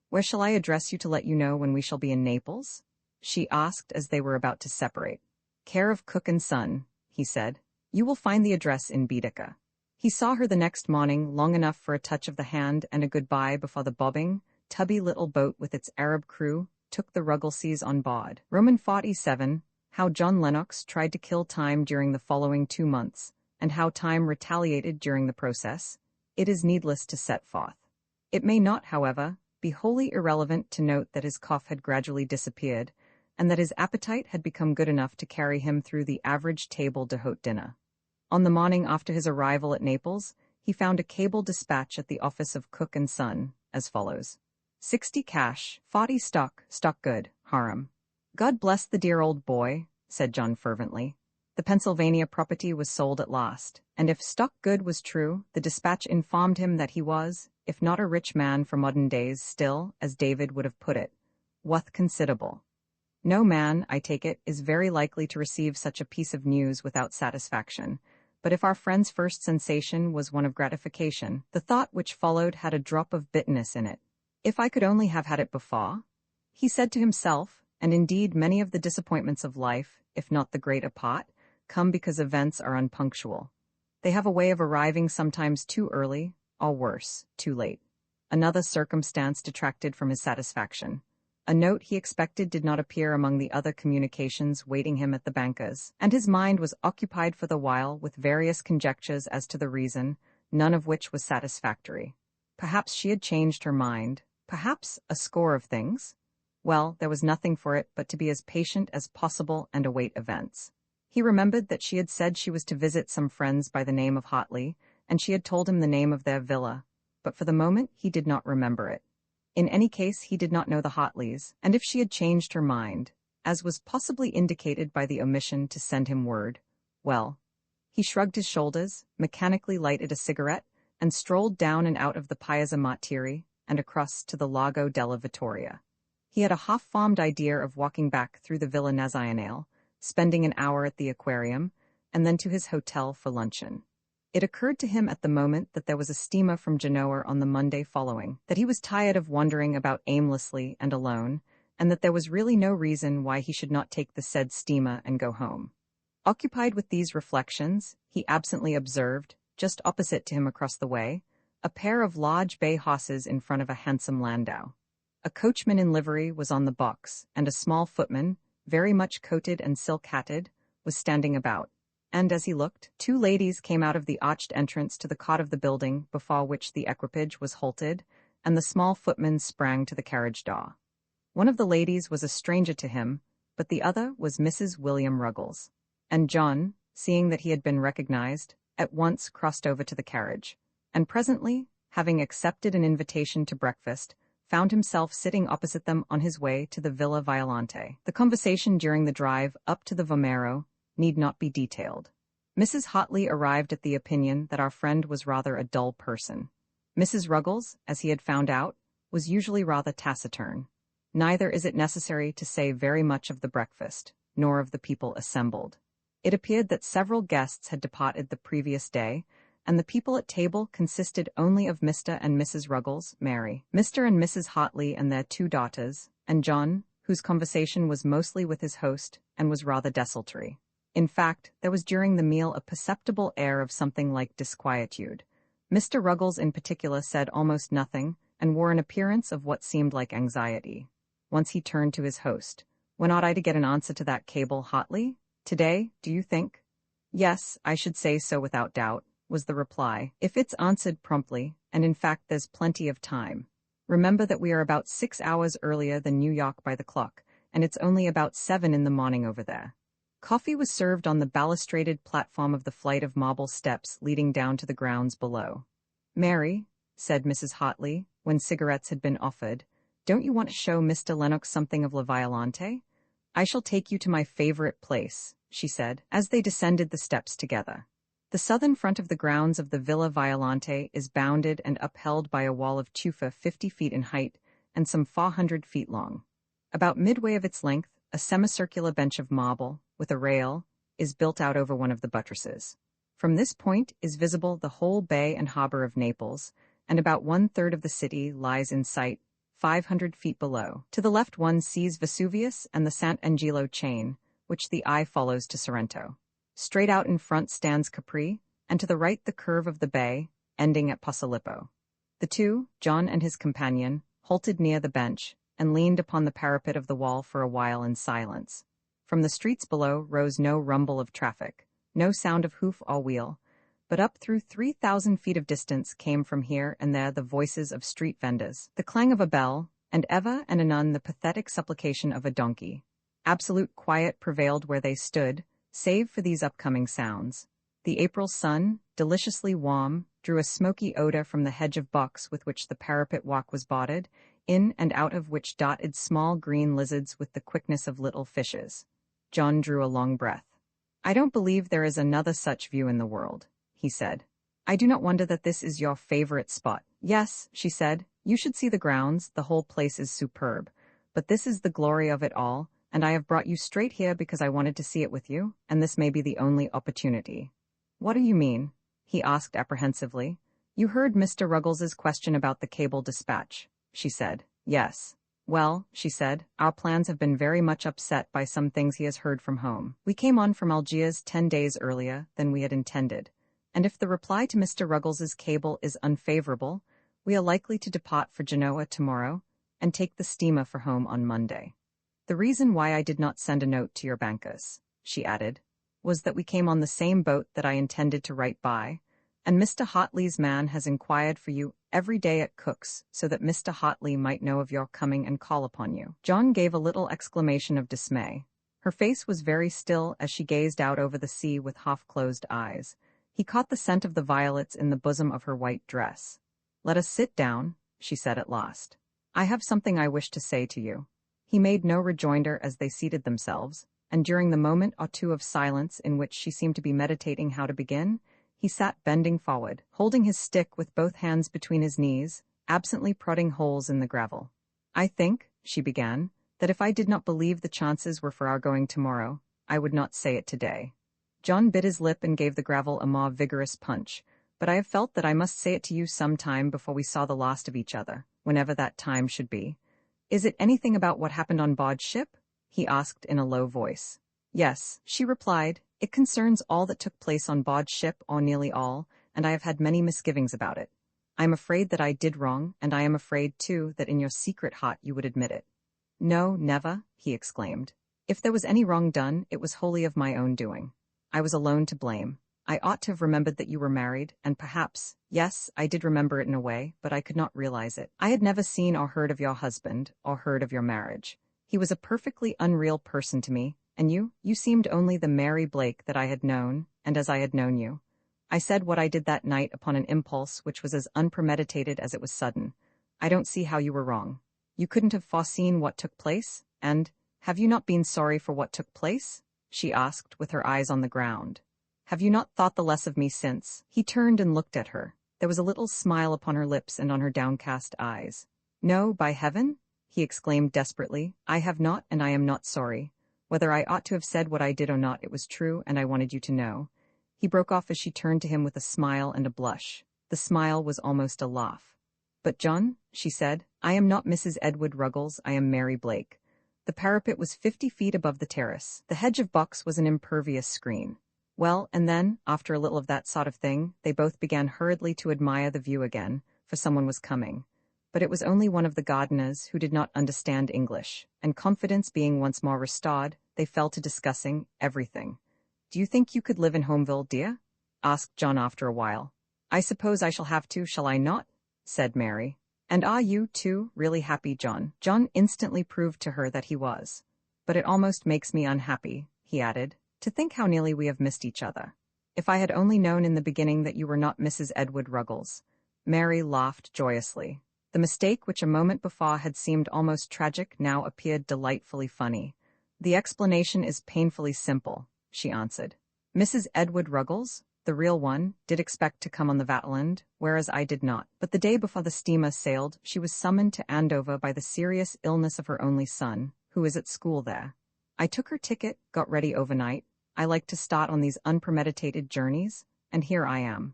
Where shall I address you to let you know when we shall be in Naples? She asked as they were about to separate. Care of Cook and Son, he said. You will find the address in Baedeker. He saw her the next morning long enough for a touch of the hand and a goodbye before the bobbing, tubby little boat with its Arab crew took the Ruggleseas on board. Roman 47, How John Lennox Tried to Kill Time During the Following 2 Months, and How Time Retaliated During the Process. It is needless to set forth. It may not, however, be wholly irrelevant to note that his cough had gradually disappeared, and that his appetite had become good enough to carry him through the average table d'hôte dinner. On the morning after his arrival at Naples, he found a cable dispatch at the office of Cook and Son, as follows. 60 cash, 40 stock good, Harum. God bless the dear old boy, said John fervently. The Pennsylvania property was sold at last, and if stock good was true, the dispatch informed him that he was, if not a rich man for modern days, still, as David would have put it, worth considerable. No man, I take it, is very likely to receive such a piece of news without satisfaction, but if our friend's first sensation was one of gratification, the thought which followed had a drop of bitterness in it. If I could only have had it before, he said to himself, and indeed many of the disappointments of life, if not the greater part, come because events are unpunctual. They have a way of arriving sometimes too early, or worse, too late. Another circumstance detracted from his satisfaction. A note he expected did not appear among the other communications waiting him at the banker's, and his mind was occupied for the while with various conjectures as to the reason, none of which was satisfactory. Perhaps she had changed her mind. Perhaps a score of things. Well, there was nothing for it but to be as patient as possible and await events. He remembered that she had said she was to visit some friends by the name of Hotley, and she had told him the name of their villa, but for the moment he did not remember it. In any case, he did not know the Hotleys, and if she had changed her mind, as was possibly indicated by the omission to send him word, well. He shrugged his shoulders, mechanically lighted a cigarette, and strolled down and out of the Piazza Martiri and across to the Lago della Vittoria. He had a half-formed idea of walking back through the Villa Nazionale, spending an hour at the aquarium, and then to his hotel for luncheon. It occurred to him at the moment that there was a steamer from Genoa on the Monday following, that he was tired of wandering about aimlessly and alone, and that there was really no reason why he should not take the said steamer and go home. Occupied with these reflections, he absently observed, just opposite to him across the way, a pair of large bay horses in front of a handsome landau. A coachman in livery was on the box, and a small footman, very much coated and silk-hatted, was standing about. And as he looked, two ladies came out of the arched entrance to the cot of the building before which the equipage was halted, and the small footman sprang to the carriage door. One of the ladies was a stranger to him, but the other was Mrs. William Ruggles. And John, seeing that he had been recognized, at once crossed over to the carriage, and presently, having accepted an invitation to breakfast, found himself sitting opposite them on his way to the Villa Violante. The conversation during the drive up to the Vomero need not be detailed. Mrs. Hotley arrived at the opinion that our friend was rather a dull person. Mrs. Ruggles, as he had found out, was usually rather taciturn. Neither is it necessary to say very much of the breakfast, nor of the people assembled. It appeared that several guests had departed the previous day, and the people at table consisted only of Mr. and Mrs. Ruggles, Mary, Mr. and Mrs. Hotley and their two daughters, and John, whose conversation was mostly with his host and was rather desultory. In fact, there was during the meal a perceptible air of something like disquietude. Mr. Ruggles in particular said almost nothing, and wore an appearance of what seemed like anxiety. Once he turned to his host. "When ought I to get an answer to that cable, Hotley? Today, do you think?" "Yes, I should say so without doubt," was the reply, "if it's answered promptly, and in fact there's plenty of time. Remember that we are about 6 hours earlier than New York by the clock, and it's only about 7 in the morning over there." Coffee was served on the balustraded platform of the flight of marble steps leading down to the grounds below. "Mary," said Mrs. Hotley, when cigarettes had been offered, "don't you want to show Mr. Lennox something of La Violante? I shall take you to my favorite place," she said, as they descended the steps together. The southern front of the grounds of the Villa Violante is bounded and upheld by a wall of tufa 50 feet in height and some 400 feet long. About midway of its length, a semicircular bench of marble, with a rail, is built out over one of the buttresses. From this point is visible the whole bay and harbor of Naples, and about 1/3 of the city lies in sight, 500 feet below. To the left one sees Vesuvius and the Sant'Angelo chain, which the eye follows to Sorrento. Straight out in front stands Capri, and to the right the curve of the bay, ending at Posillipo. The two, John and his companion, halted near the bench, and leaned upon the parapet of the wall for a while in silence. From the streets below rose no rumble of traffic, no sound of hoof or wheel, but up through 3,000 feet of distance came from here and there the voices of street vendors, the clang of a bell, and ever and anon the pathetic supplication of a donkey. Absolute quiet prevailed where they stood, save for these upcoming sounds. The April sun, deliciously warm, drew a smoky odor from the hedge of box with which the parapet walk was boarded, in and out of which dotted small green lizards with the quickness of little fishes. John drew a long breath. "I don't believe there is another such view in the world," he said. "I do not wonder that this is your favorite spot." "Yes," she said, "you should see the grounds, the whole place is superb. But this is the glory of it all, and I have brought you straight here because I wanted to see it with you, and this may be the only opportunity." "What do you mean?" he asked apprehensively. "You heard Mr. Ruggles's question about the cable dispatch," she said. "Yes." "Well," she said, "our plans have been very much upset by some things he has heard from home. We came on from Algiers 10 days earlier than we had intended, and if the reply to Mr. Ruggles's cable is unfavorable, we are likely to depart for Genoa tomorrow and take the steamer for home on Monday. The reason why I did not send a note to your bankers," she added, "was that we came on the same boat that I intended to write by, and Mr. Hotley's man has inquired for you every day at Cook's, so that Mr. Hartley might know of your coming and call upon you." John gave a little exclamation of dismay. Her face was very still as she gazed out over the sea with half-closed eyes. He caught the scent of the violets in the bosom of her white dress. "Let us sit down," she said at last. "I have something I wish to say to you." He made no rejoinder as they seated themselves, and during the moment or two of silence in which she seemed to be meditating how to begin, he sat bending forward, holding his stick with both hands between his knees, absently prodding holes in the gravel. "I think," she began, "that if I did not believe the chances were for our going tomorrow, I would not say it today." John bit his lip and gave the gravel a more vigorous punch. "But I have felt that I must say it to you some time before we saw the last of each other, whenever that time should be." "Is it anything about what happened on board ship?" he asked in a low voice. "Yes," she replied. "It concerns all that took place on board ship, or nearly all, and I have had many misgivings about it. I am afraid that I did wrong, and I am afraid, too, that in your secret heart you would admit it." "No, never," he exclaimed. "If there was any wrong done, it was wholly of my own doing. I was alone to blame. I ought to have remembered that you were married, and perhaps, yes, I did remember it in a way, but I could not realize it. I had never seen or heard of your husband, or heard of your marriage. He was a perfectly unreal person to me, and you seemed only the Mary Blake that I had known, and as I had known you. I said what I did that night upon an impulse which was as unpremeditated as it was sudden. I don't see how you were wrong. You couldn't have foreseen what took place, and, have you not been sorry for what took place?" she asked with her eyes on the ground. "Have you not thought the less of me since?" He turned and looked at her. There was a little smile upon her lips and on her downcast eyes. "No, by heaven," he exclaimed desperately, "I have not, and I am not sorry. Whether I ought to have said what I did or not, it was true, and I wanted you to know." He broke off as she turned to him with a smile and a blush. The smile was almost a laugh. "But John," she said, "I am not Mrs. Edward Ruggles, I am Mary Blake." The parapet was 50 feet above the terrace. The hedge of box was an impervious screen. Well, and then, after a little of that sort of thing, they both began hurriedly to admire the view again, for someone was coming. But it was only one of the gardeners who did not understand English, and confidence being once more restored, they fell to discussing everything. "Do you think you could live in Homeville, dear?" asked John after a while. "I suppose I shall have to, shall I not?" said Mary. "And are you, too, really happy, John?" John instantly proved to her that he was. "But it almost makes me unhappy," he added, "to think how nearly we have missed each other. If I had only known in the beginning that you were not Mrs. Edward Ruggles." Mary laughed joyously. The mistake which a moment before had seemed almost tragic now appeared delightfully funny. "The explanation is painfully simple," she answered. "Mrs. Edward Ruggles, the real one, did expect to come on the Vatland, whereas I did not. But the day before the steamer sailed, she was summoned to Andover by the serious illness of her only son, who is at school there. I took her ticket, got ready overnight. I like to start on these unpremeditated journeys, and here I am."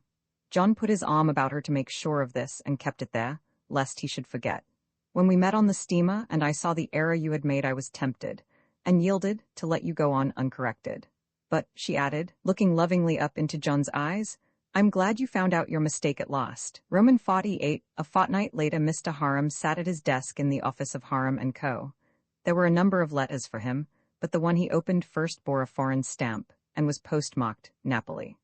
John put his arm about her to make sure of this and kept it there, lest he should forget. "When we met on the steamer and I saw the error you had made, I was tempted, and yielded to let you go on uncorrected. But," she added, looking lovingly up into John's eyes, "I'm glad you found out your mistake at last." Roman 48. A fortnight later, Mr. Harum sat at his desk in the office of Harum & Co. There were a number of letters for him, but the one he opened first bore a foreign stamp, and was postmarked Napoli.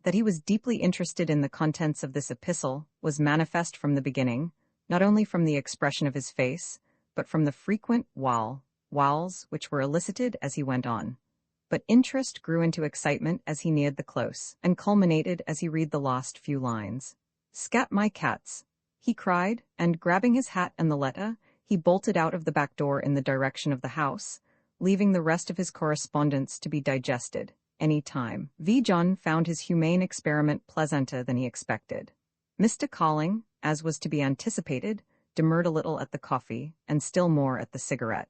That he was deeply interested in the contents of this epistle was manifest from the beginning, not only from the expression of his face, but from the frequent whals which were elicited as he went on. But interest grew into excitement as he neared the close, and culminated as he read the last few lines. "Scat my cats!" he cried, and grabbing his hat and the letter, he bolted out of the back door in the direction of the house, leaving the rest of his correspondence to be digested any time. John found his humane experiment pleasanter than he expected. Mr. Calling, as was to be anticipated, demurred a little at the coffee, and still more at the cigarette.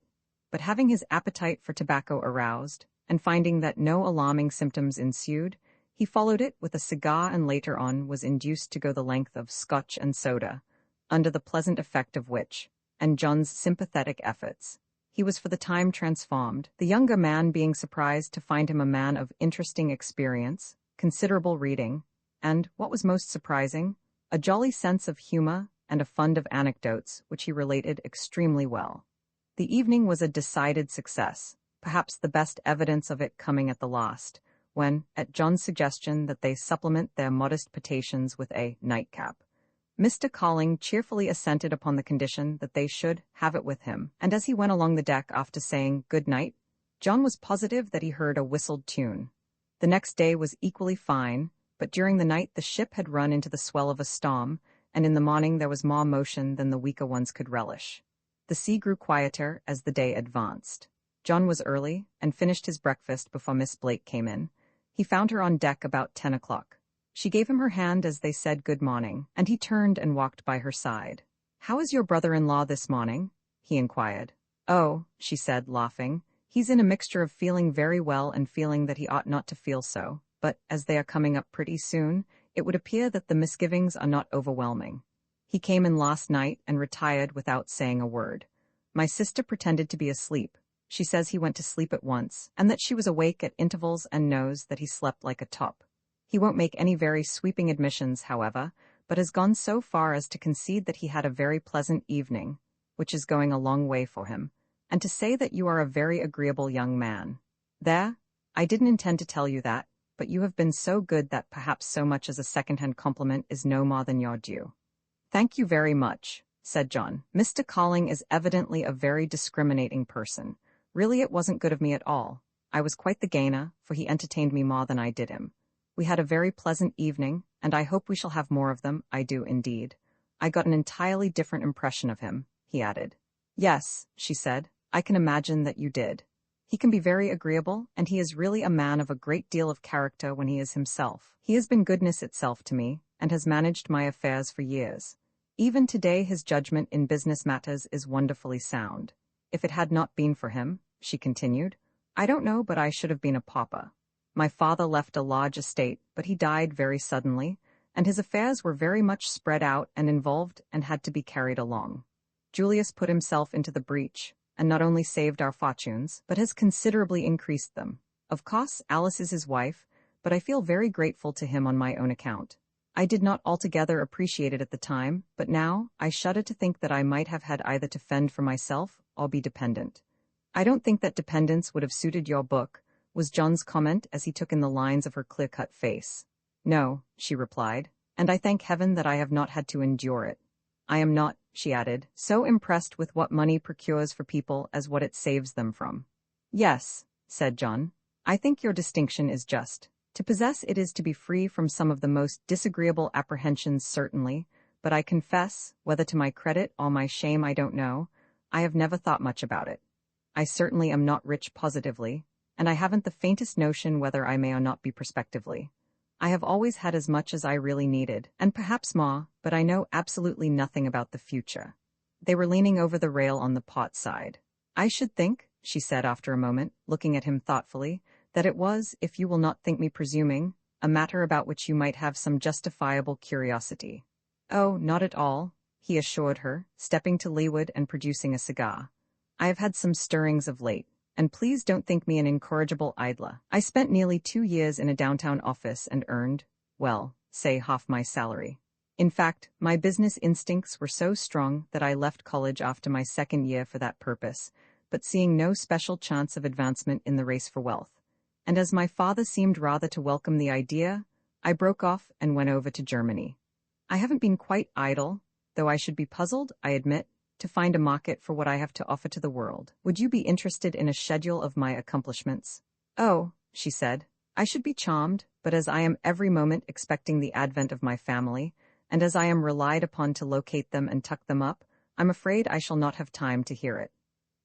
But having his appetite for tobacco aroused, and finding that no alarming symptoms ensued, he followed it with a cigar and later on was induced to go the length of Scotch and soda, under the pleasant effect of which, and John's sympathetic efforts, he was for the time transformed, the younger man being surprised to find him a man of interesting experience, considerable reading, and, what was most surprising, a jolly sense of humor and a fund of anecdotes which he related extremely well. The evening was a decided success, perhaps the best evidence of it coming at the last, when, at John's suggestion that they supplement their modest potations with a nightcap, Mr. Colling cheerfully assented upon the condition that they should have it with him, and as he went along the deck after saying good night, John was positive that he heard a whistled tune. The next day was equally fine, but during the night the ship had run into the swell of a storm, and in the morning there was more motion than the weaker ones could relish. The sea grew quieter as the day advanced. John was early, and finished his breakfast before Miss Blake came in. He found her on deck about 10 o'clock. She gave him her hand as they said good morning, and he turned and walked by her side. "How is your brother-in-law this morning?" he inquired. "Oh," she said, laughing, "he's in a mixture of feeling very well and feeling that he ought not to feel so, but as they are coming up pretty soon, it would appear that the misgivings are not overwhelming. He came in last night and retired without saying a word. My sister pretended to be asleep. She says he went to sleep at once, and that she was awake at intervals and knows that he slept like a top. He won't make any very sweeping admissions, however, but has gone so far as to concede that he had a very pleasant evening, which is going a long way for him, and to say that you are a very agreeable young man. There, I didn't intend to tell you that, but you have been so good that perhaps so much as a second-hand compliment is no more than your due." "Thank you very much," said John. "Mr. Colling is evidently a very discriminating person. Really, it wasn't good of me at all. I was quite the gainer, for he entertained me more than I did him. We had a very pleasant evening, and I hope we shall have more of them, I do indeed. I got an entirely different impression of him," he added. "Yes," she said, "I can imagine that you did. He can be very agreeable, and he is really a man of a great deal of character when he is himself. He has been goodness itself to me, and has managed my affairs for years. Even today his judgment in business matters is wonderfully sound. If it had not been for him," she continued, "I don't know but I should have been a pauper. My father left a large estate, but he died very suddenly, and his affairs were very much spread out and involved and had to be carried along. Julius put himself into the breach, and not only saved our fortunes, but has considerably increased them. Of course, Alice is his wife, but I feel very grateful to him on my own account. I did not altogether appreciate it at the time, but now I shudder to think that I might have had either to fend for myself or be dependent." "I don't think that dependence would have suited your book," was John's comment as he took in the lines of her clear-cut face. "No," she replied, "and I thank heaven that I have not had to endure it. I am not," she added, "so impressed with what money procures for people as what it saves them from." "Yes," said John, "I think your distinction is just. To possess it is to be free from some of the most disagreeable apprehensions certainly, but I confess, whether to my credit or my shame I don't know, I have never thought much about it. I certainly am not rich positively, and I haven't the faintest notion whether I may or not be prospectively. I have always had as much as I really needed, and perhaps more, but I know absolutely nothing about the future." They were leaning over the rail on the port side. "I should think," she said after a moment, looking at him thoughtfully, "that it was, if you will not think me presuming, a matter about which you might have some justifiable curiosity." "Oh, not at all," he assured her, stepping to leeward and producing a cigar. "I have had some stirrings of late, and please don't think me an incorrigible idler. I spent nearly 2 years in a downtown office and earned, well, say half my salary. In fact, my business instincts were so strong that I left college after my second year for that purpose, but seeing no special chance of advancement in the race for wealth, and as my father seemed rather to welcome the idea, I broke off and went over to Germany. I haven't been quite idle, though I should be puzzled, I admit, to find a market for what I have to offer to the world. Would you be interested in a schedule of my accomplishments?" "Oh," she said, "I should be charmed, but as I am every moment expecting the advent of my family, and as I am relied upon to locate them and tuck them up, I'm afraid I shall not have time to hear it."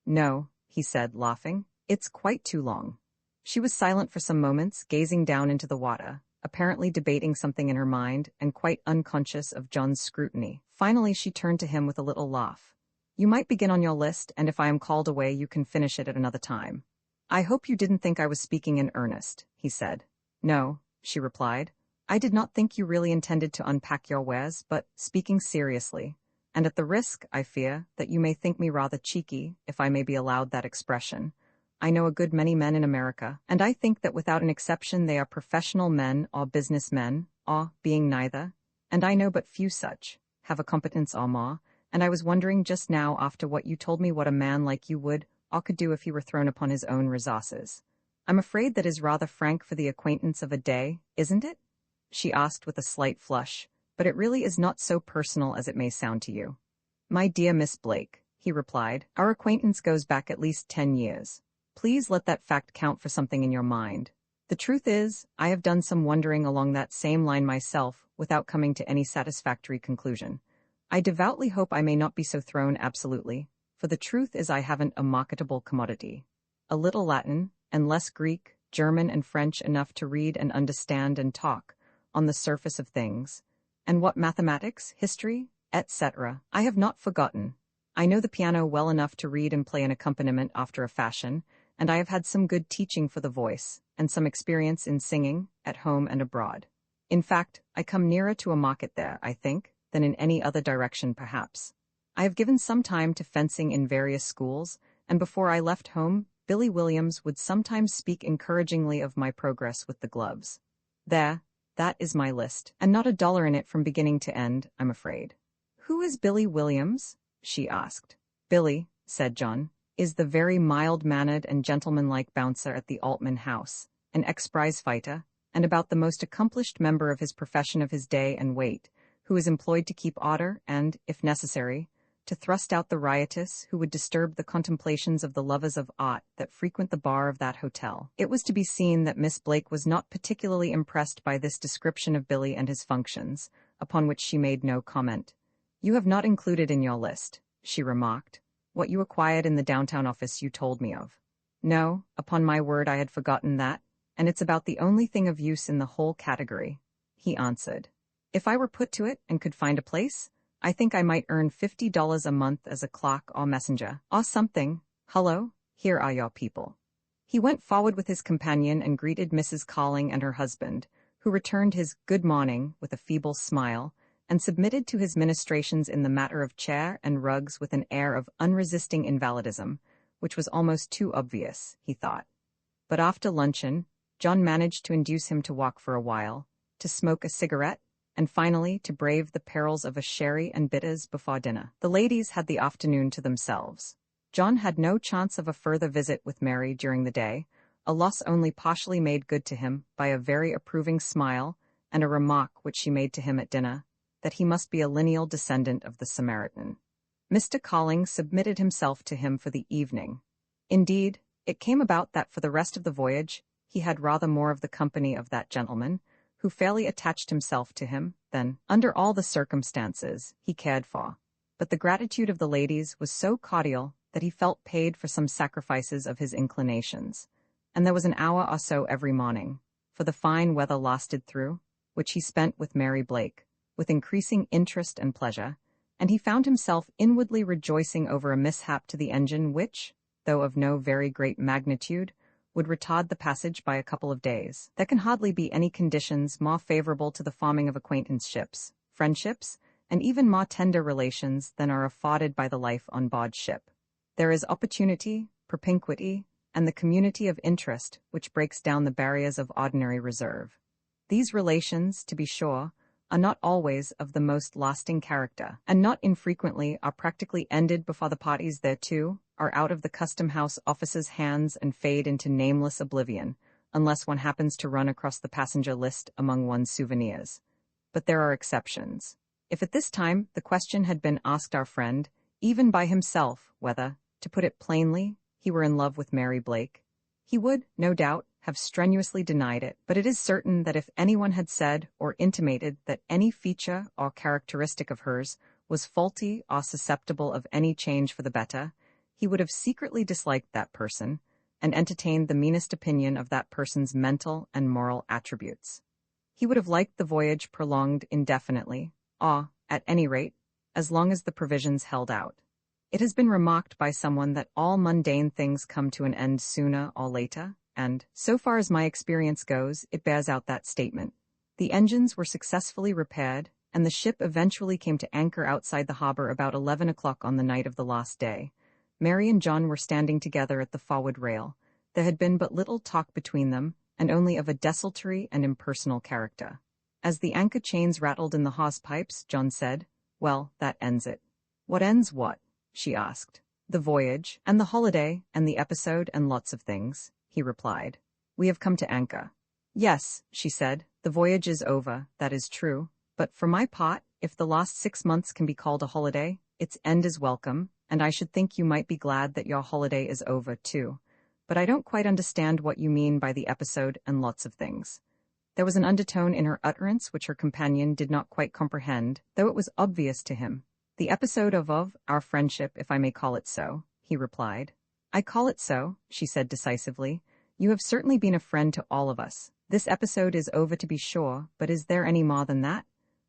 "No," he said, laughing, "it's quite too long." She was silent for some moments, gazing down into the water, apparently debating something in her mind, and quite unconscious of John's scrutiny. Finally she turned to him with a little laugh. "You might begin on your list, and if I am called away you can finish it at another time." "I hope you didn't think I was speaking in earnest," he said. "No," she replied. "I did not think you really intended to unpack your wares, but, speaking seriously, and at the risk, I fear, that you may think me rather cheeky, if I may be allowed that expression, I know a good many men in America, and I think that without an exception they are professional men or business men, or, being neither, and I know but few such, have a competence or more, and I was wondering just now after what you told me what a man like you would or could do if he were thrown upon his own resources. I'm afraid that is rather frank for the acquaintance of a day, isn't it?" she asked with a slight flush, but it really is not so personal as it may sound to you. My dear Miss Blake, he replied, our acquaintance goes back at least 10 years. Please let that fact count for something in your mind. The truth is, I have done some wondering along that same line myself without coming to any satisfactory conclusion. I devoutly hope I may not be so thrown absolutely, for the truth is I haven't a marketable commodity. A little Latin, and less Greek, German and French enough to read and understand and talk, on the surface of things. And what mathematics, history, etc., I have not forgotten. I know the piano well enough to read and play an accompaniment after a fashion, and I have had some good teaching for the voice, and some experience in singing, at home and abroad. In fact, I come nearer to a market there, I think, than in any other direction perhaps. I have given some time to fencing in various schools, and before I left home, Billy Williams would sometimes speak encouragingly of my progress with the gloves. There, that is my list, and not a dollar in it from beginning to end, I'm afraid. Who is Billy Williams? She asked. Billy, said John, is the very mild-mannered and gentlemanlike bouncer at the Altman House, an ex-prize fighter, and about the most accomplished member of his profession of his day and weight, who is employed to keep order and, if necessary, to thrust out the riotous who would disturb the contemplations of the lovers of art that frequent the bar of that hotel. It was to be seen that Miss Blake was not particularly impressed by this description of Billy and his functions, upon which she made no comment. You have not included in your list, she remarked, what you acquired in the downtown office you told me of. No, upon my word I had forgotten that, and it's about the only thing of use in the whole category, he answered. If I were put to it and could find a place, I think I might earn $50 a month as a clerk or messenger, or something. Hullo, here are your people. He went forward with his companion and greeted Mrs. Calling and her husband, who returned his good morning with a feeble smile, and submitted to his ministrations in the matter of chair and rugs with an air of unresisting invalidism, which was almost too obvious, he thought. But after luncheon, John managed to induce him to walk for a while, to smoke a cigarette, and finally to brave the perils of a sherry and bitters before dinner. The ladies had the afternoon to themselves. John had no chance of a further visit with Mary during the day, a loss only partially made good to him by a very approving smile and a remark which she made to him at dinner, that he must be a lineal descendant of the Samaritan. Mr. Calling submitted himself to him for the evening. Indeed, it came about that for the rest of the voyage he had rather more of the company of that gentleman, who fairly attached himself to him, than, under all the circumstances, he cared for. But the gratitude of the ladies was so cordial that he felt paid for some sacrifices of his inclinations, and there was an hour or so every morning, for the fine weather lasted through, which he spent with Mary Blake, with increasing interest and pleasure, and he found himself inwardly rejoicing over a mishap to the engine which, though of no very great magnitude, would retard the passage by a couple of days. There can hardly be any conditions more favorable to the forming of acquaintanceships, friendships, and even more tender relations than are afforded by the life on board ship. There is opportunity, propinquity, and the community of interest which breaks down the barriers of ordinary reserve. These relations, to be sure, are not always of the most lasting character, and not infrequently are practically ended before the parties thereto are out of the custom-house officer's hands and fade into nameless oblivion, unless one happens to run across the passenger list among one's souvenirs. But there are exceptions. If at this time the question had been asked our friend, even by himself, whether, to put it plainly, he were in love with Mary Blake, he would, no doubt, have strenuously denied it, but it is certain that if anyone had said or intimated that any feature or characteristic of hers was faulty or susceptible of any change for the better, he would have secretly disliked that person, and entertained the meanest opinion of that person's mental and moral attributes. He would have liked the voyage prolonged indefinitely, or, at any rate, as long as the provisions held out. It has been remarked by someone that all mundane things come to an end sooner or later, and, so far as my experience goes, it bears out that statement. The engines were successfully repaired, and the ship eventually came to anchor outside the harbor about 11 o'clock on the night of the last day. Mary and John were standing together at the forward rail. There had been but little talk between them, and only of a desultory and impersonal character. As the anchor chains rattled in the hawse-pipes, John said, "Well, that ends it." "What ends what?" she asked. "The voyage, and the holiday, and the episode, and lots of things," he replied. "We have come to anchor." "Yes," she said, "the voyage is over, that is true, But for my part, if the last 6 months can be called a holiday, its end is welcome, and I should think you might be glad that your holiday is over, too. But I don't quite understand what you mean by the episode and lots of things. There was an undertone in her utterance which her companion did not quite comprehend, though it was obvious to him. The episode of our friendship, if I may call it so, he replied. I call it so, she said decisively. You have certainly been a friend to all of us. This episode is over to be sure, but is there any more than that?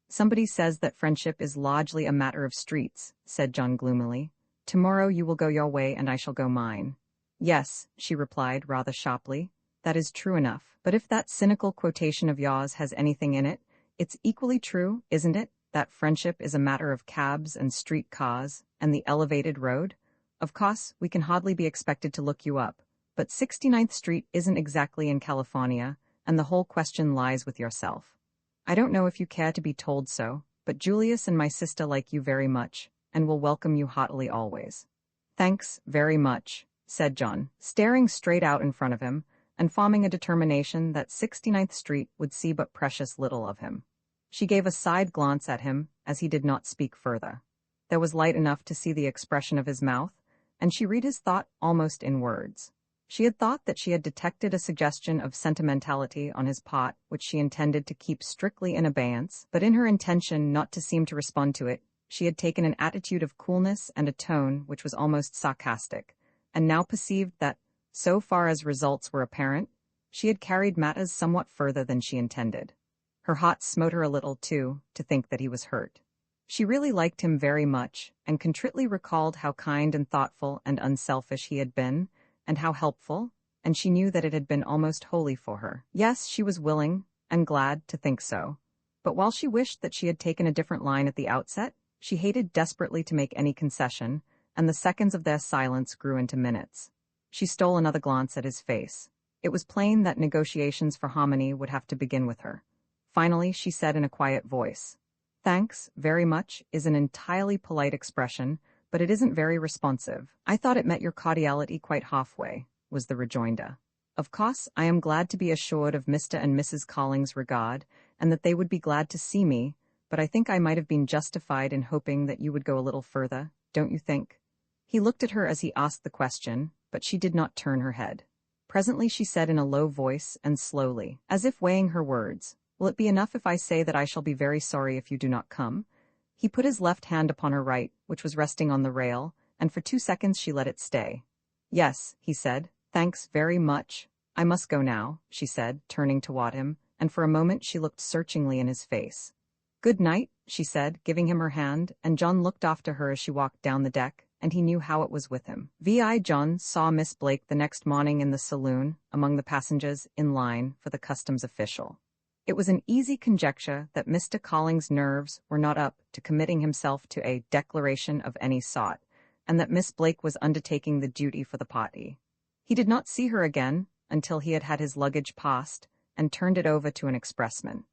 Somebody says that friendship is largely a matter of streets, said John gloomily. Tomorrow you will go your way and I shall go mine. Yes, she replied rather sharply. That is true enough, but if that cynical quotation of yours has anything in it, it's equally true, isn't it, that friendship is a matter of cabs and street cars and the elevated road? Of course, we can hardly be expected to look you up, but 69th Street isn't exactly in California, and the whole question lies with yourself. I don't know if you care to be told so, but Julius and my sister like you very much, and will welcome you heartily always. Thanks, very much, said John, staring straight out in front of him, and forming a determination that 69th Street would see but precious little of him. She gave a side glance at him as he did not speak further. There was light enough to see the expression of his mouth, and she read his thought almost in words. She had thought that she had detected a suggestion of sentimentality on his part which she intended to keep strictly in abeyance, but in her intention not to seem to respond to it, she had taken an attitude of coolness and a tone which was almost sarcastic, and now perceived that, so far as results were apparent, she had carried matters somewhat further than she intended. Her heart smote her a little, too, to think that he was hurt. She really liked him very much, and contritely recalled how kind and thoughtful and unselfish he had been, and how helpful, and she knew that it had been almost wholly for her. Yes, she was willing, and glad, to think so. But while she wished that she had taken a different line at the outset, she hated desperately to make any concession, and the seconds of their silence grew into minutes. She stole another glance at his face. It was plain that negotiations for harmony would have to begin with her. Finally, she said in a quiet voice, Thanks, very much, is an entirely polite expression, but it isn't very responsive. I thought it met your cordiality quite halfway, was the rejoinder. Of course, I am glad to be assured of Mr. and Mrs. Colling's regard, and that they would be glad to see me, but I think I might have been justified in hoping that you would go a little further, don't you think? He looked at her as he asked the question, but she did not turn her head. Presently she said in a low voice and slowly, as if weighing her words, Will it be enough if I say that I shall be very sorry if you do not come? He put his left hand upon her right, which was resting on the rail, and for 2 seconds she let it stay. Yes, he said, thanks very much. I must go now, she said, turning toward him, and for a moment she looked searchingly in his face. Good night, she said, giving him her hand, and John looked after her as she walked down the deck, and he knew how it was with him. John saw Miss Blake the next morning in the saloon, among the passengers in line for the customs official. It was an easy conjecture that Mr. Colling's nerves were not up to committing himself to a declaration of any sort, and that Miss Blake was undertaking the duty for the party. He did not see her again until he had had his luggage passed and turned it over to an expressman.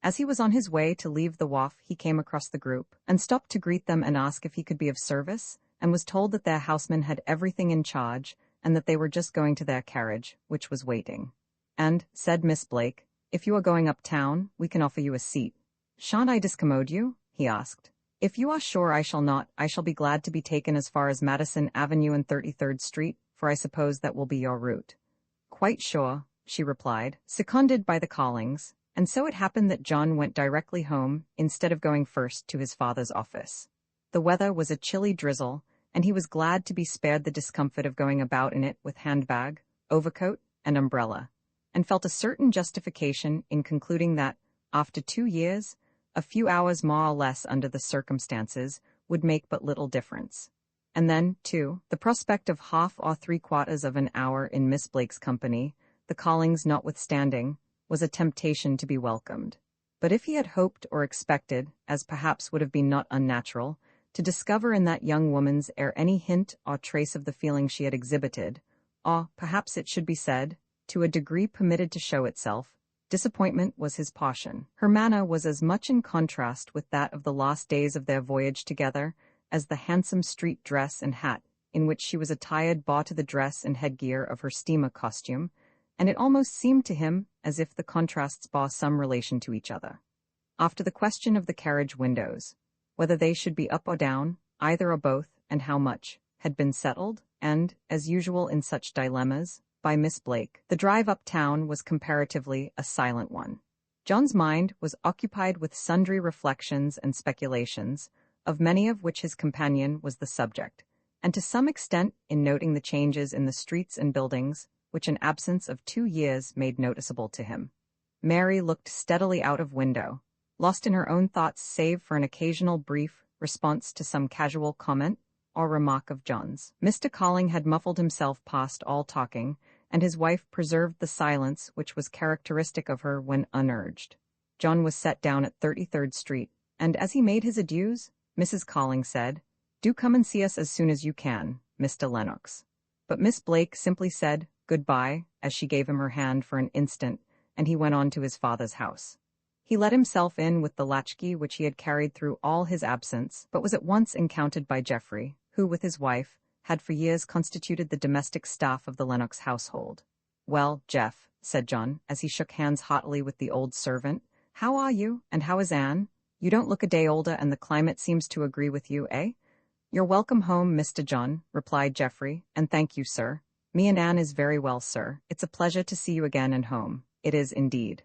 As he was on his way to leave the wharf, he came across the group and stopped to greet them and ask if he could be of service, and was told that their houseman had everything in charge and that they were just going to their carriage, which was waiting. And, said Miss Blake, if you are going uptown, we can offer you a seat. Shan't I discommode you? He asked. If you are sure I shall not, I shall be glad to be taken as far as Madison Avenue and 33rd Street, for I suppose that will be your route. Quite sure, she replied, seconded by the Collings, and so it happened that John went directly home instead of going first to his father's office. The weather was a chilly drizzle, and he was glad to be spared the discomfort of going about in it with handbag, overcoat, and umbrella, and felt a certain justification in concluding that, after 2 years, a few hours more or less under the circumstances would make but little difference. And then, too, the prospect of half or 3/4 of an hour in Miss Blake's company, the Collings notwithstanding, was a temptation to be welcomed. But if he had hoped or expected, as perhaps would have been not unnatural, to discover in that young woman's air any hint or trace of the feeling she had exhibited, or, perhaps it should be said, to a degree permitted to show itself, disappointment was his portion. Her manner was as much in contrast with that of the last days of their voyage together as the handsome street dress and hat in which she was attired bore to the dress and headgear of her steamer costume, and it almost seemed to him as if the contrasts bore some relation to each other. After the question of the carriage windows, whether they should be up or down, either or both, and how much, had been settled, and, as usual in such dilemmas, by Miss Blake, the drive uptown was comparatively a silent one. John's mind was occupied with sundry reflections and speculations, of many of which his companion was the subject, and to some extent in noting the changes in the streets and buildings, which an absence of 2 years made noticeable to him. Mary looked steadily out of window, lost in her own thoughts save for an occasional brief response to some casual comment or remark of John's. Mr. Colling had muffled himself past all talking, and his wife preserved the silence which was characteristic of her when unurged. John was set down at 33rd Street, and as he made his adieus, Mrs. Colling said, "Do come and see us as soon as you can, Mr. Lennox." But Miss Blake simply said, "Goodbye," as she gave him her hand for an instant, and he went on to his father's house. He let himself in with the latchkey which he had carried through all his absence, but was at once encountered by Geoffrey, who, with his wife, had for years constituted the domestic staff of the Lennox household. "Well, Jeff," said John, as he shook hands heartily with the old servant, "how are you, and how is Anne? You don't look a day older, and the climate seems to agree with you, eh?" "You're welcome home, Mr. John," replied Geoffrey, "and thank you, sir. Me and Anne is very well, sir. It's a pleasure to see you again and home. It is indeed."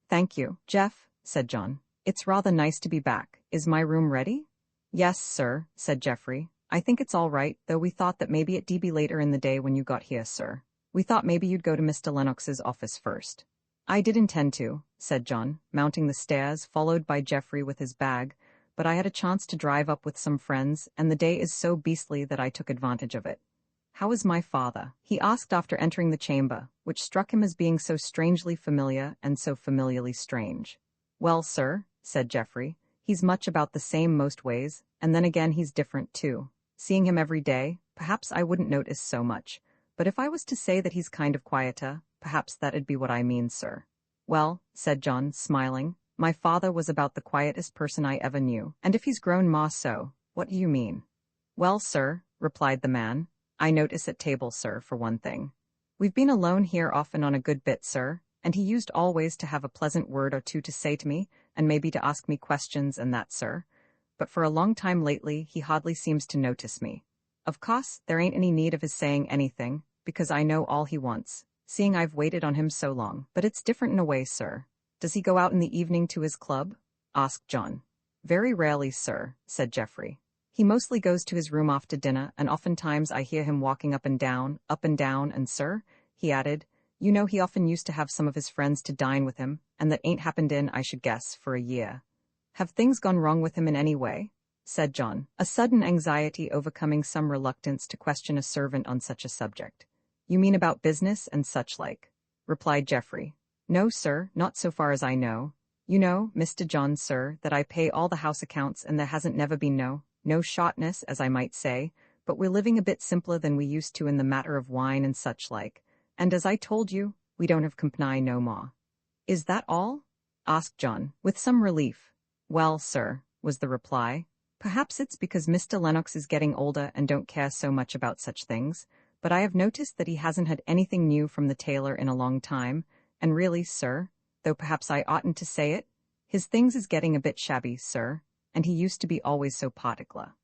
"Thank you, Jeff," said John. "It's rather nice to be back. Is my room ready?" "Yes, sir," said Geoffrey. "I think it's all right, though we thought that maybe it'd be later in the day when you got here, sir. We thought maybe you'd go to Mr. Lennox's office first." "I did intend to," said John, mounting the stairs, followed by Geoffrey with his bag, "but I had a chance to drive up with some friends, and the day is so beastly that I took advantage of it." "How is my father?" he asked after entering the chamber, which struck him as being so strangely familiar and so familiarly strange. "Well, sir," said Geoffrey, "he's much about the same most ways, and then again he's different too. Seeing him every day, perhaps I wouldn't notice so much, but if I was to say that he's kind of quieter, perhaps that'd be what I mean, sir." "Well," said John, smiling, "my father was about the quietest person I ever knew, and if he's grown more so, what do you mean?" "Well, sir," replied the man, "I notice at table, sir, for one thing. We've been alone here often on a good bit, sir, and he used always to have a pleasant word or two to say to me, and maybe to ask me questions and that, sir. But for a long time lately he hardly seems to notice me. Of course, there ain't any need of his saying anything, because I know all he wants, seeing I've waited on him so long. But it's different in a way, sir." "Does he go out in the evening to his club?" asked John. "Very rarely, sir," said Geoffrey. "He mostly goes to his room after dinner, and oftentimes I hear him walking up and down, and sir," he added, "you know he often used to have some of his friends to dine with him, and that ain't happened in, I should guess, for a year." "Have things gone wrong with him in any way?" said John, a sudden anxiety overcoming some reluctance to question a servant on such a subject. "You mean about business and such like?" replied Geoffrey. "No, sir, not so far as I know. You know, Mr. John, sir, that I pay all the house accounts, and there hasn't never been no shortness, as I might say, but we're living a bit simpler than we used to in the matter of wine and such like, and as I told you, we don't have company no more." "Is that all?" asked John, with some relief. "Well, sir," was the reply, "perhaps it's because Mr. Lennox is getting older and don't care so much about such things, but I have noticed that he hasn't had anything new from the tailor in a long time, and really, sir, though perhaps I oughtn't to say it, his things is getting a bit shabby, sir, and he used to be always so particular."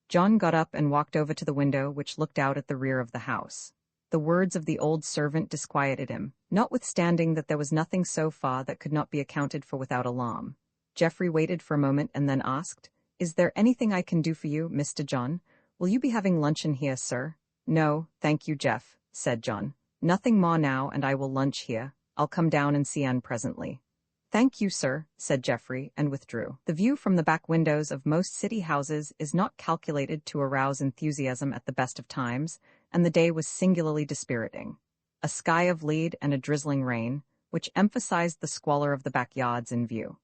John got up and walked over to the window which looked out at the rear of the house. The words of the old servant disquieted him, notwithstanding that there was nothing so far that could not be accounted for without alarm. Geoffrey waited for a moment and then asked, "Is there anything I can do for you, Mr. John? Will you be having luncheon here, sir?" "No, thank you, Jeff," said John. "Nothing more now, and I will lunch here. I'll come down and see Anne presently." "Thank you, sir," said Geoffrey, and withdrew. The view from the back windows of most city houses is not calculated to arouse enthusiasm at the best of times, and the day was singularly dispiriting. A sky of lead and a drizzling rain, which emphasized the squalor of the backyards in view.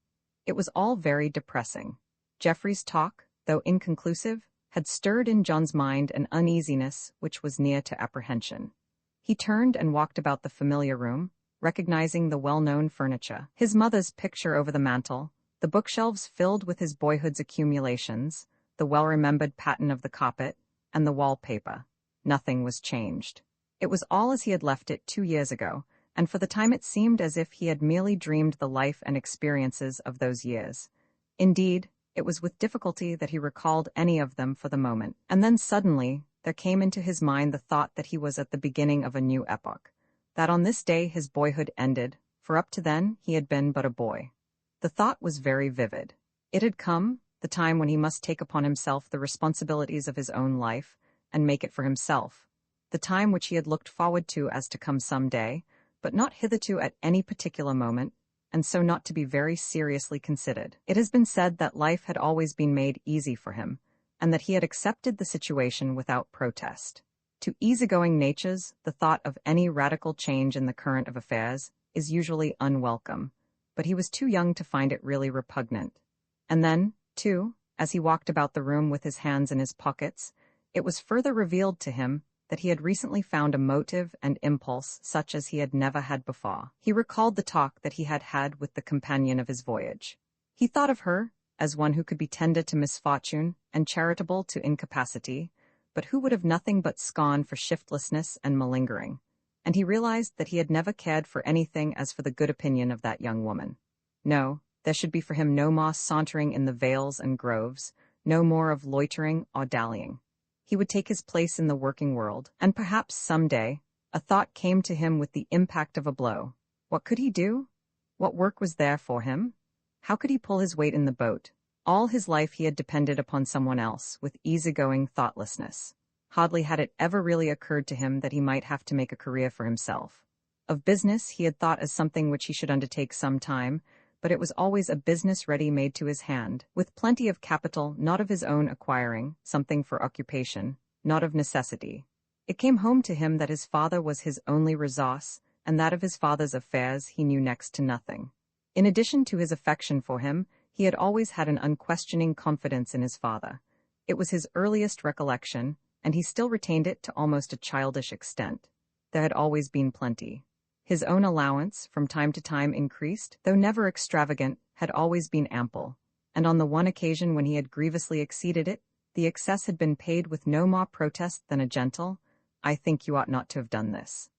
It was all very depressing. Geoffrey's talk, though inconclusive, had stirred in John's mind an uneasiness which was near to apprehension. He turned and walked about the familiar room, recognizing the well-known furniture, his mother's picture over the mantel, the bookshelves filled with his boyhood's accumulations, the well-remembered pattern of the carpet, and the wallpaper. Nothing was changed. It was all as he had left it 2 years ago, and for the time it seemed as if he had merely dreamed the life and experiences of those years, Indeed, it was with difficulty that he recalled any of them for the moment, and then suddenly there came into his mind the thought that he was at the beginning of a new epoch, that on this day his boyhood ended, for up to then he had been but a boy. The thought was very vivid. It had come, the time when he must take upon himself the responsibilities of his own life, and make it for himself, the time which he had looked forward to as to come some day, but not hitherto at any particular moment, and so not to be very seriously considered. It has been said that life had always been made easy for him, and that he had accepted the situation without protest. To easygoing natures, the thought of any radical change in the current of affairs is usually unwelcome, but he was too young to find it really repugnant. And then, too, as he walked about the room with his hands in his pockets, it was further revealed to him that he had recently found a motive and impulse such as he had never had before. He recalled the talk that he had had with the companion of his voyage. He thought of her as one who could be tender to misfortune and charitable to incapacity, but who would have nothing but scorn for shiftlessness and malingering, and he realized that he had never cared for anything as for the good opinion of that young woman. No, there should be for him no more sauntering in the vales and groves, no more of loitering or dallying. He would take his place in the working world, and perhaps some day a thought came to him with the impact of a blow. What could he do? What work was there for him? How could he pull his weight in the boat? All his life he had depended upon someone else with easygoing thoughtlessness. Hardly had it ever really occurred to him that he might have to make a career for himself. Of business he had thought as something which he should undertake some time, but it was always a business ready-made to his hand, with plenty of capital not of his own acquiring, something for occupation, not of necessity. It came home to him that his father was his only resource, and that of his father's affairs he knew next to nothing. In addition to his affection for him, he had always had an unquestioning confidence in his father. It was his earliest recollection, and he still retained it to almost a childish extent. There had always been plenty. His own allowance, from time to time increased, though never extravagant, had always been ample, and on the one occasion when he had grievously exceeded it, the excess had been paid with no more protest than a gentle, "I think you ought not to have done this."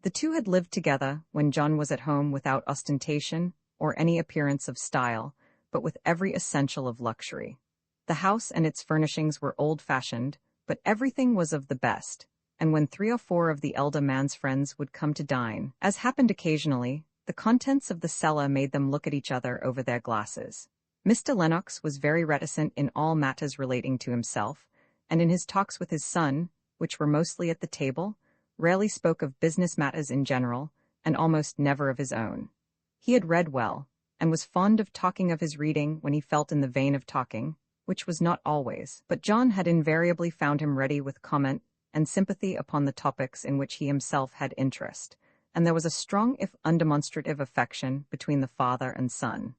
The two had lived together when John was at home without ostentation or any appearance of style, but with every essential of luxury. The house and its furnishings were old-fashioned, but everything was of the best, and when 3 or 4 of the elder man's friends would come to dine, as happened occasionally, the contents of the cellar made them look at each other over their glasses. Mr. Lennox was very reticent in all matters relating to himself, and in his talks with his son, which were mostly at the table, rarely spoke of business matters in general, and almost never of his own. He had read well, and was fond of talking of his reading when he felt in the vein of talking, which was not always, but John had invariably found him ready with comment and sympathy upon the topics in which he himself had interest, and there was a strong if undemonstrative affection between the father and son.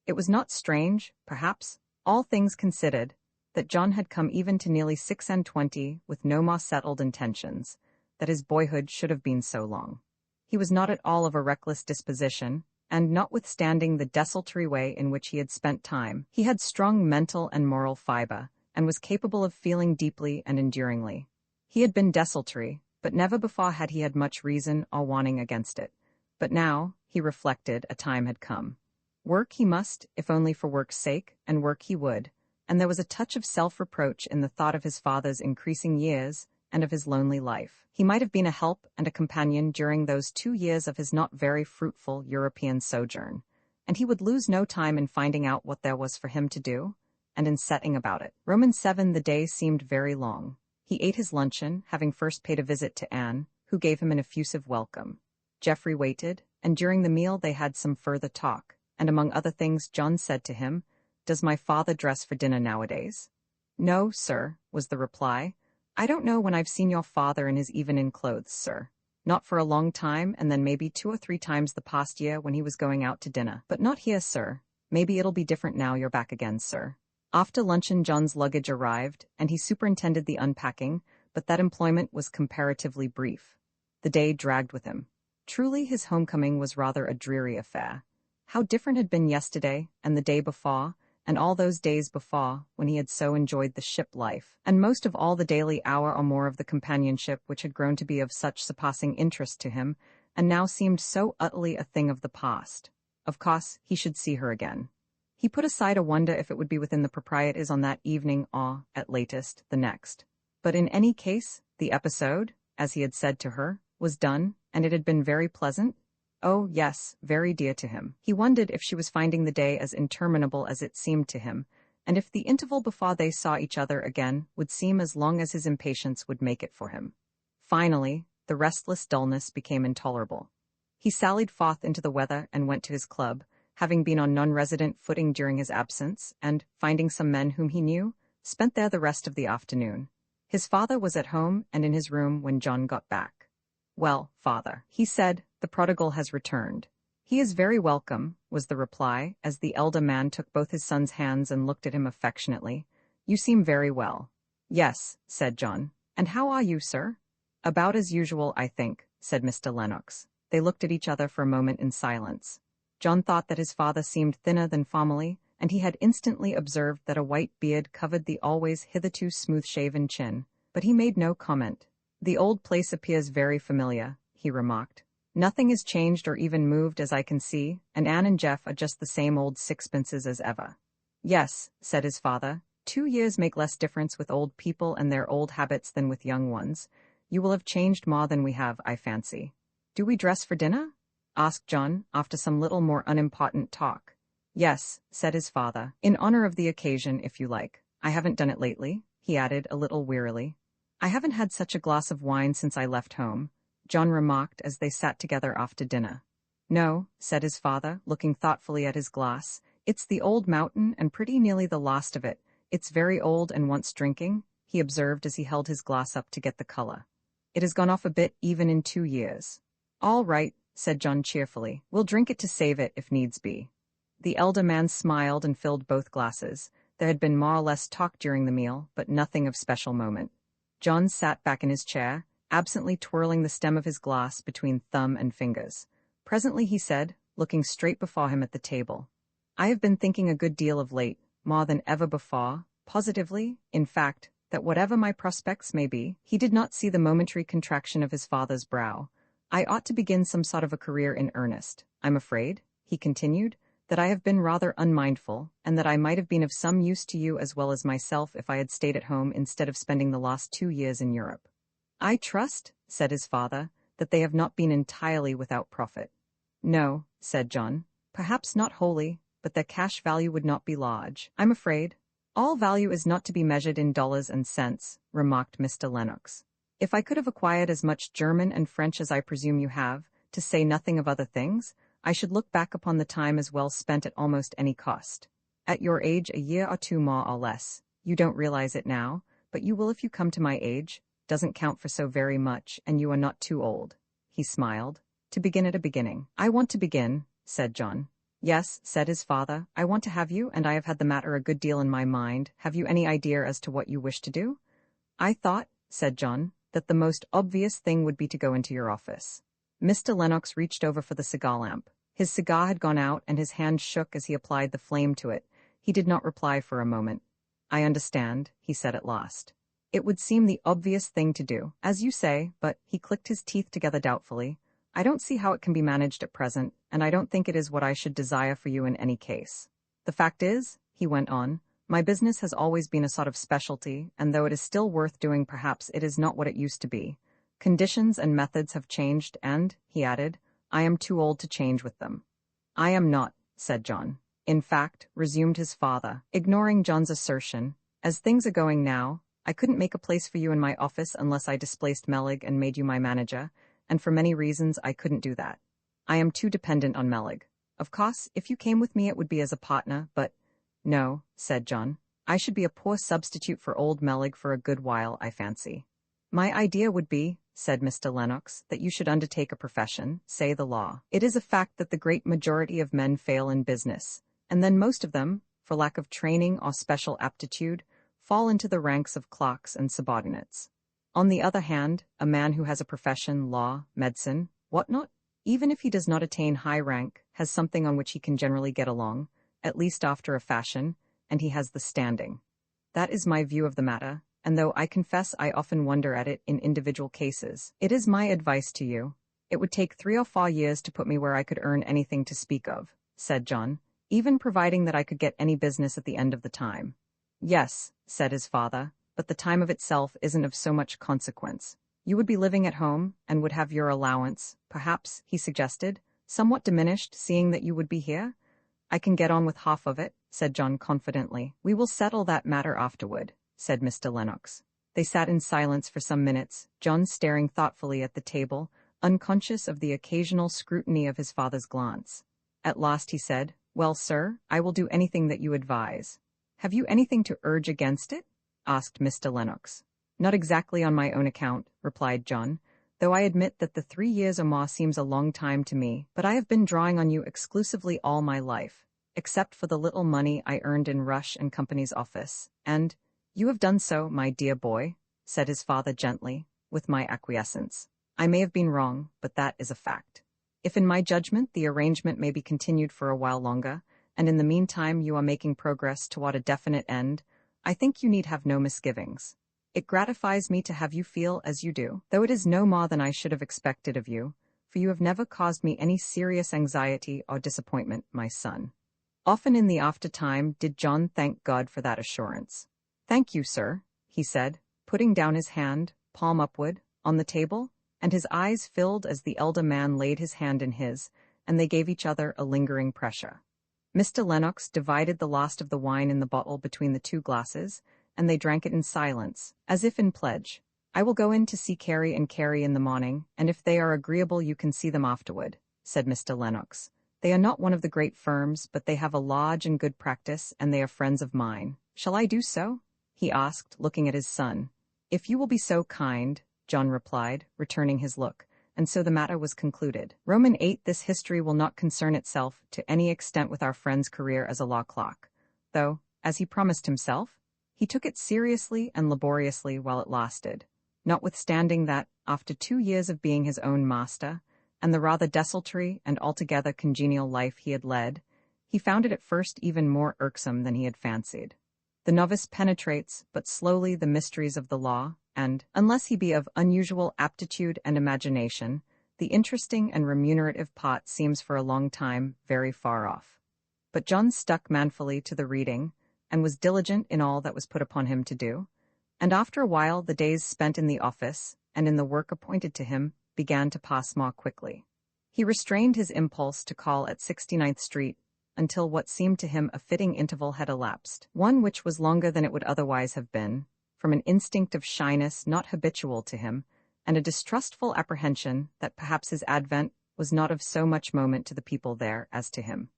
It was not strange, perhaps, all things considered, that John had come even to nearly 26 with no more settled intentions, that his boyhood should have been so long. He was not at all of a reckless disposition, and notwithstanding the desultory way in which he had spent time, he had strong mental and moral fibre, and was capable of feeling deeply and enduringly. He had been desultory, but never before had he had much reason or warning against it. But now, he reflected, a time had come. Work he must, if only for work's sake, and work he would, and there was a touch of self-reproach in the thought of his father's increasing years and of his lonely life. He might have been a help and a companion during those 2 years of his not very fruitful European sojourn, and he would lose no time in finding out what there was for him to do, and in setting about it. Romans 7. The day seemed very long. He ate his luncheon, having first paid a visit to Anne, who gave him an effusive welcome. Geoffrey waited, and during the meal they had some further talk, and among other things John said to him, "Does my father dress for dinner nowadays?" "No, sir," was the reply. "I don't know when I've seen your father in his evening clothes, sir. Not for a long time, and then maybe 2 or 3 times the past year when he was going out to dinner. But not here, sir. Maybe it'll be different now you're back again, sir." After luncheon John's luggage arrived, and he superintended the unpacking, but that employment was comparatively brief. The day dragged with him. Truly his homecoming was rather a dreary affair. How different had been yesterday, and the day before, and all those days before, when he had so enjoyed the ship life, and most of all the daily hour or more of the companionship which had grown to be of such surpassing interest to him, and now seemed so utterly a thing of the past. Of course, he should see her again. He put aside a wonder if it would be within the proprieties on that evening or, at latest, the next. But in any case, the episode, as he had said to her, was done, and it had been very pleasant. Oh, yes, very dear to him. He wondered if she was finding the day as interminable as it seemed to him, and if the interval before they saw each other again would seem as long as his impatience would make it for him. Finally, the restless dullness became intolerable. He sallied forth into the weather and went to his club, having been on non-resident footing during his absence, and, finding some men whom he knew, spent there the rest of the afternoon. His father was at home and in his room when John got back. "Well, father," he said, "the prodigal has returned." "He is very welcome," was the reply, as the elder man took both his son's hands and looked at him affectionately. "You seem very well." "Yes," said John. "And how are you, sir?" "About as usual, I think," said Mr. Lennox. They looked at each other for a moment in silence. John thought that his father seemed thinner than formerly, and he had instantly observed that a white beard covered the always hitherto smooth-shaven chin, but he made no comment. "The old place appears very familiar," he remarked. "Nothing is changed or even moved as I can see, and Anne and Jeff are just the same old sixpences as ever." "Yes," said his father, 2 years make less difference with old people and their old habits than with young ones. You will have changed more than we have, I fancy." "Do we dress for dinner?" asked John, after some little more unimportant talk. "Yes," said his father, "in honor of the occasion, if you like. I haven't done it lately," he added a little wearily. "I haven't had such a glass of wine since I left home," John remarked as they sat together after dinner. "No," said his father, looking thoughtfully at his glass. "It's the old mountain and pretty nearly the last of it. It's very old and wants drinking," he observed as he held his glass up to get the color. "It has gone off a bit even in 2 years." "All right," said John cheerfully. "We'll drink it to save it if needs be." The elder man smiled and filled both glasses. There had been more or less talk during the meal, but nothing of special moment. John sat back in his chair, absently twirling the stem of his glass between thumb and fingers. Presently he said, looking straight before him at the table, "I have been thinking a good deal of late, more than ever before, positively, in fact, that whatever my prospects may be," he did not see the momentary contraction of his father's brow, "I ought to begin some sort of a career in earnest. I'm afraid," he continued, "that I have been rather unmindful, and that I might have been of some use to you as well as myself if I had stayed at home instead of spending the last 2 years in Europe." "I trust," said his father, "that they have not been entirely without profit." "No," said John, "perhaps not wholly, but their cash value would not be large, I'm afraid." "All value is not to be measured in dollars and cents," remarked Mr. Lennox. "If I could have acquired as much German and French as I presume you have, to say nothing of other things, I should look back upon the time as well spent at almost any cost. At your age, a year or 2 more or less, you don't realize it now, but you will if you come to my age, doesn't count for so very much, and you are not too old." He smiled. "To begin at a beginning." "I want to begin," said John. "Yes," said his father, "I want to have you, and I have had the matter a good deal in my mind. Have you any idea as to what you wish to do?" "I thought," said John, "that the most obvious thing would be to go into your office." Mr. Lennox reached over for the cigar lamp. His cigar had gone out, and his hand shook as he applied the flame to it. He did not reply for a moment. "I understand," he said at last. "It would seem the obvious thing to do, as you say, but," he clicked his teeth together doubtfully, "I don't see how it can be managed at present, and I don't think it is what I should desire for you in any case. The fact is," he went on, "my business has always been a sort of specialty, and though it is still worth doing, perhaps it is not what it used to be. Conditions and methods have changed, and," he added, "I am too old to change with them." "I am not," said John. "In fact," resumed his father, ignoring John's assertion, "as things are going now, I couldn't make a place for you in my office unless I displaced Melig and made you my manager, and for many reasons I couldn't do that. I am too dependent on Melig. Of course, if you came with me it would be as a partner, but—" "No," said John. "I should be a poor substitute for old Melig for a good while, I fancy." "My idea would be," said Mr. Lennox, "that you should undertake a profession, say the law. It is a fact that the great majority of men fail in business, and then most of them, for lack of training or special aptitude, fall into the ranks of clerks and subordinates. On the other hand, a man who has a profession, law, medicine, whatnot, even if he does not attain high rank, has something on which he can generally get along, at least after a fashion, and he has the standing. That is my view of the matter, and though I confess I often wonder at it in individual cases, it is my advice to you. It would take 3 or 4 years to put me where I could earn anything to speak of," said John. even providing that I could get any business at the end of the time. Yes, said his father, but the time of itself isn't of so much consequence. You would be living at home, and would have your allowance, perhaps, he suggested, somewhat diminished, seeing that you would be here. I can get on with half of it, said John confidently. We will settle that matter afterward, said Mr. Lennox. They sat in silence for some minutes, John staring thoughtfully at the table, unconscious of the occasional scrutiny of his father's glance. At last he said, Well, sir, I will do anything that you advise. Have you anything to urge against it? Asked Mr. Lennox. Not exactly on my own account, replied John, though I admit that the 3 years or more seems a long time to me, but I have been drawing on you exclusively all my life, except for the little money I earned in Rush and Company's office, and you have done so, my dear boy, said his father gently, with my acquiescence. I may have been wrong, but that is a fact. If in my judgment the arrangement may be continued for a while longer, and in the meantime you are making progress toward a definite end, I think you need have no misgivings. It gratifies me to have you feel as you do, though it is no more than I should have expected of you, for you have never caused me any serious anxiety or disappointment, my son. Often in the after-time did John thank God for that assurance. Thank you, sir, he said, putting down his hand, palm upward, on the table, and his eyes filled as the elder man laid his hand in his, and they gave each other a lingering pressure. Mr. Lennox divided the last of the wine in the bottle between the 2 glasses, and they drank it in silence, as if in pledge. I will go in to see Carrie and Carrie in the morning, and if they are agreeable you can see them afterward, said Mr. Lennox. They are not one of the great firms, but they have a lodge and good practice, and they are friends of mine. Shall I do so? He asked, looking at his son. If you will be so kind, John replied, returning his look, and so the matter was concluded. Roman 8. This history will not concern itself to any extent with our friend's career as a law clerk, though, as he promised himself, he took it seriously and laboriously while it lasted, notwithstanding that, after 2 years of being his own master, and the rather desultory and altogether congenial life he had led, he found it at first even more irksome than he had fancied. The novice penetrates but slowly the mysteries of the law, and, unless he be of unusual aptitude and imagination, the interesting and remunerative part seems for a long time very far off. But John stuck manfully to the reading, and was diligent in all that was put upon him to do, and after a while the days spent in the office, and in the work appointed to him, began to pass more quickly. He restrained his impulse to call at 69th Street, until what seemed to him a fitting interval had elapsed, one which was longer than it would otherwise have been, from an instinct of shyness not habitual to him, and a distrustful apprehension that perhaps his advent was not of so much moment to the people there as to him.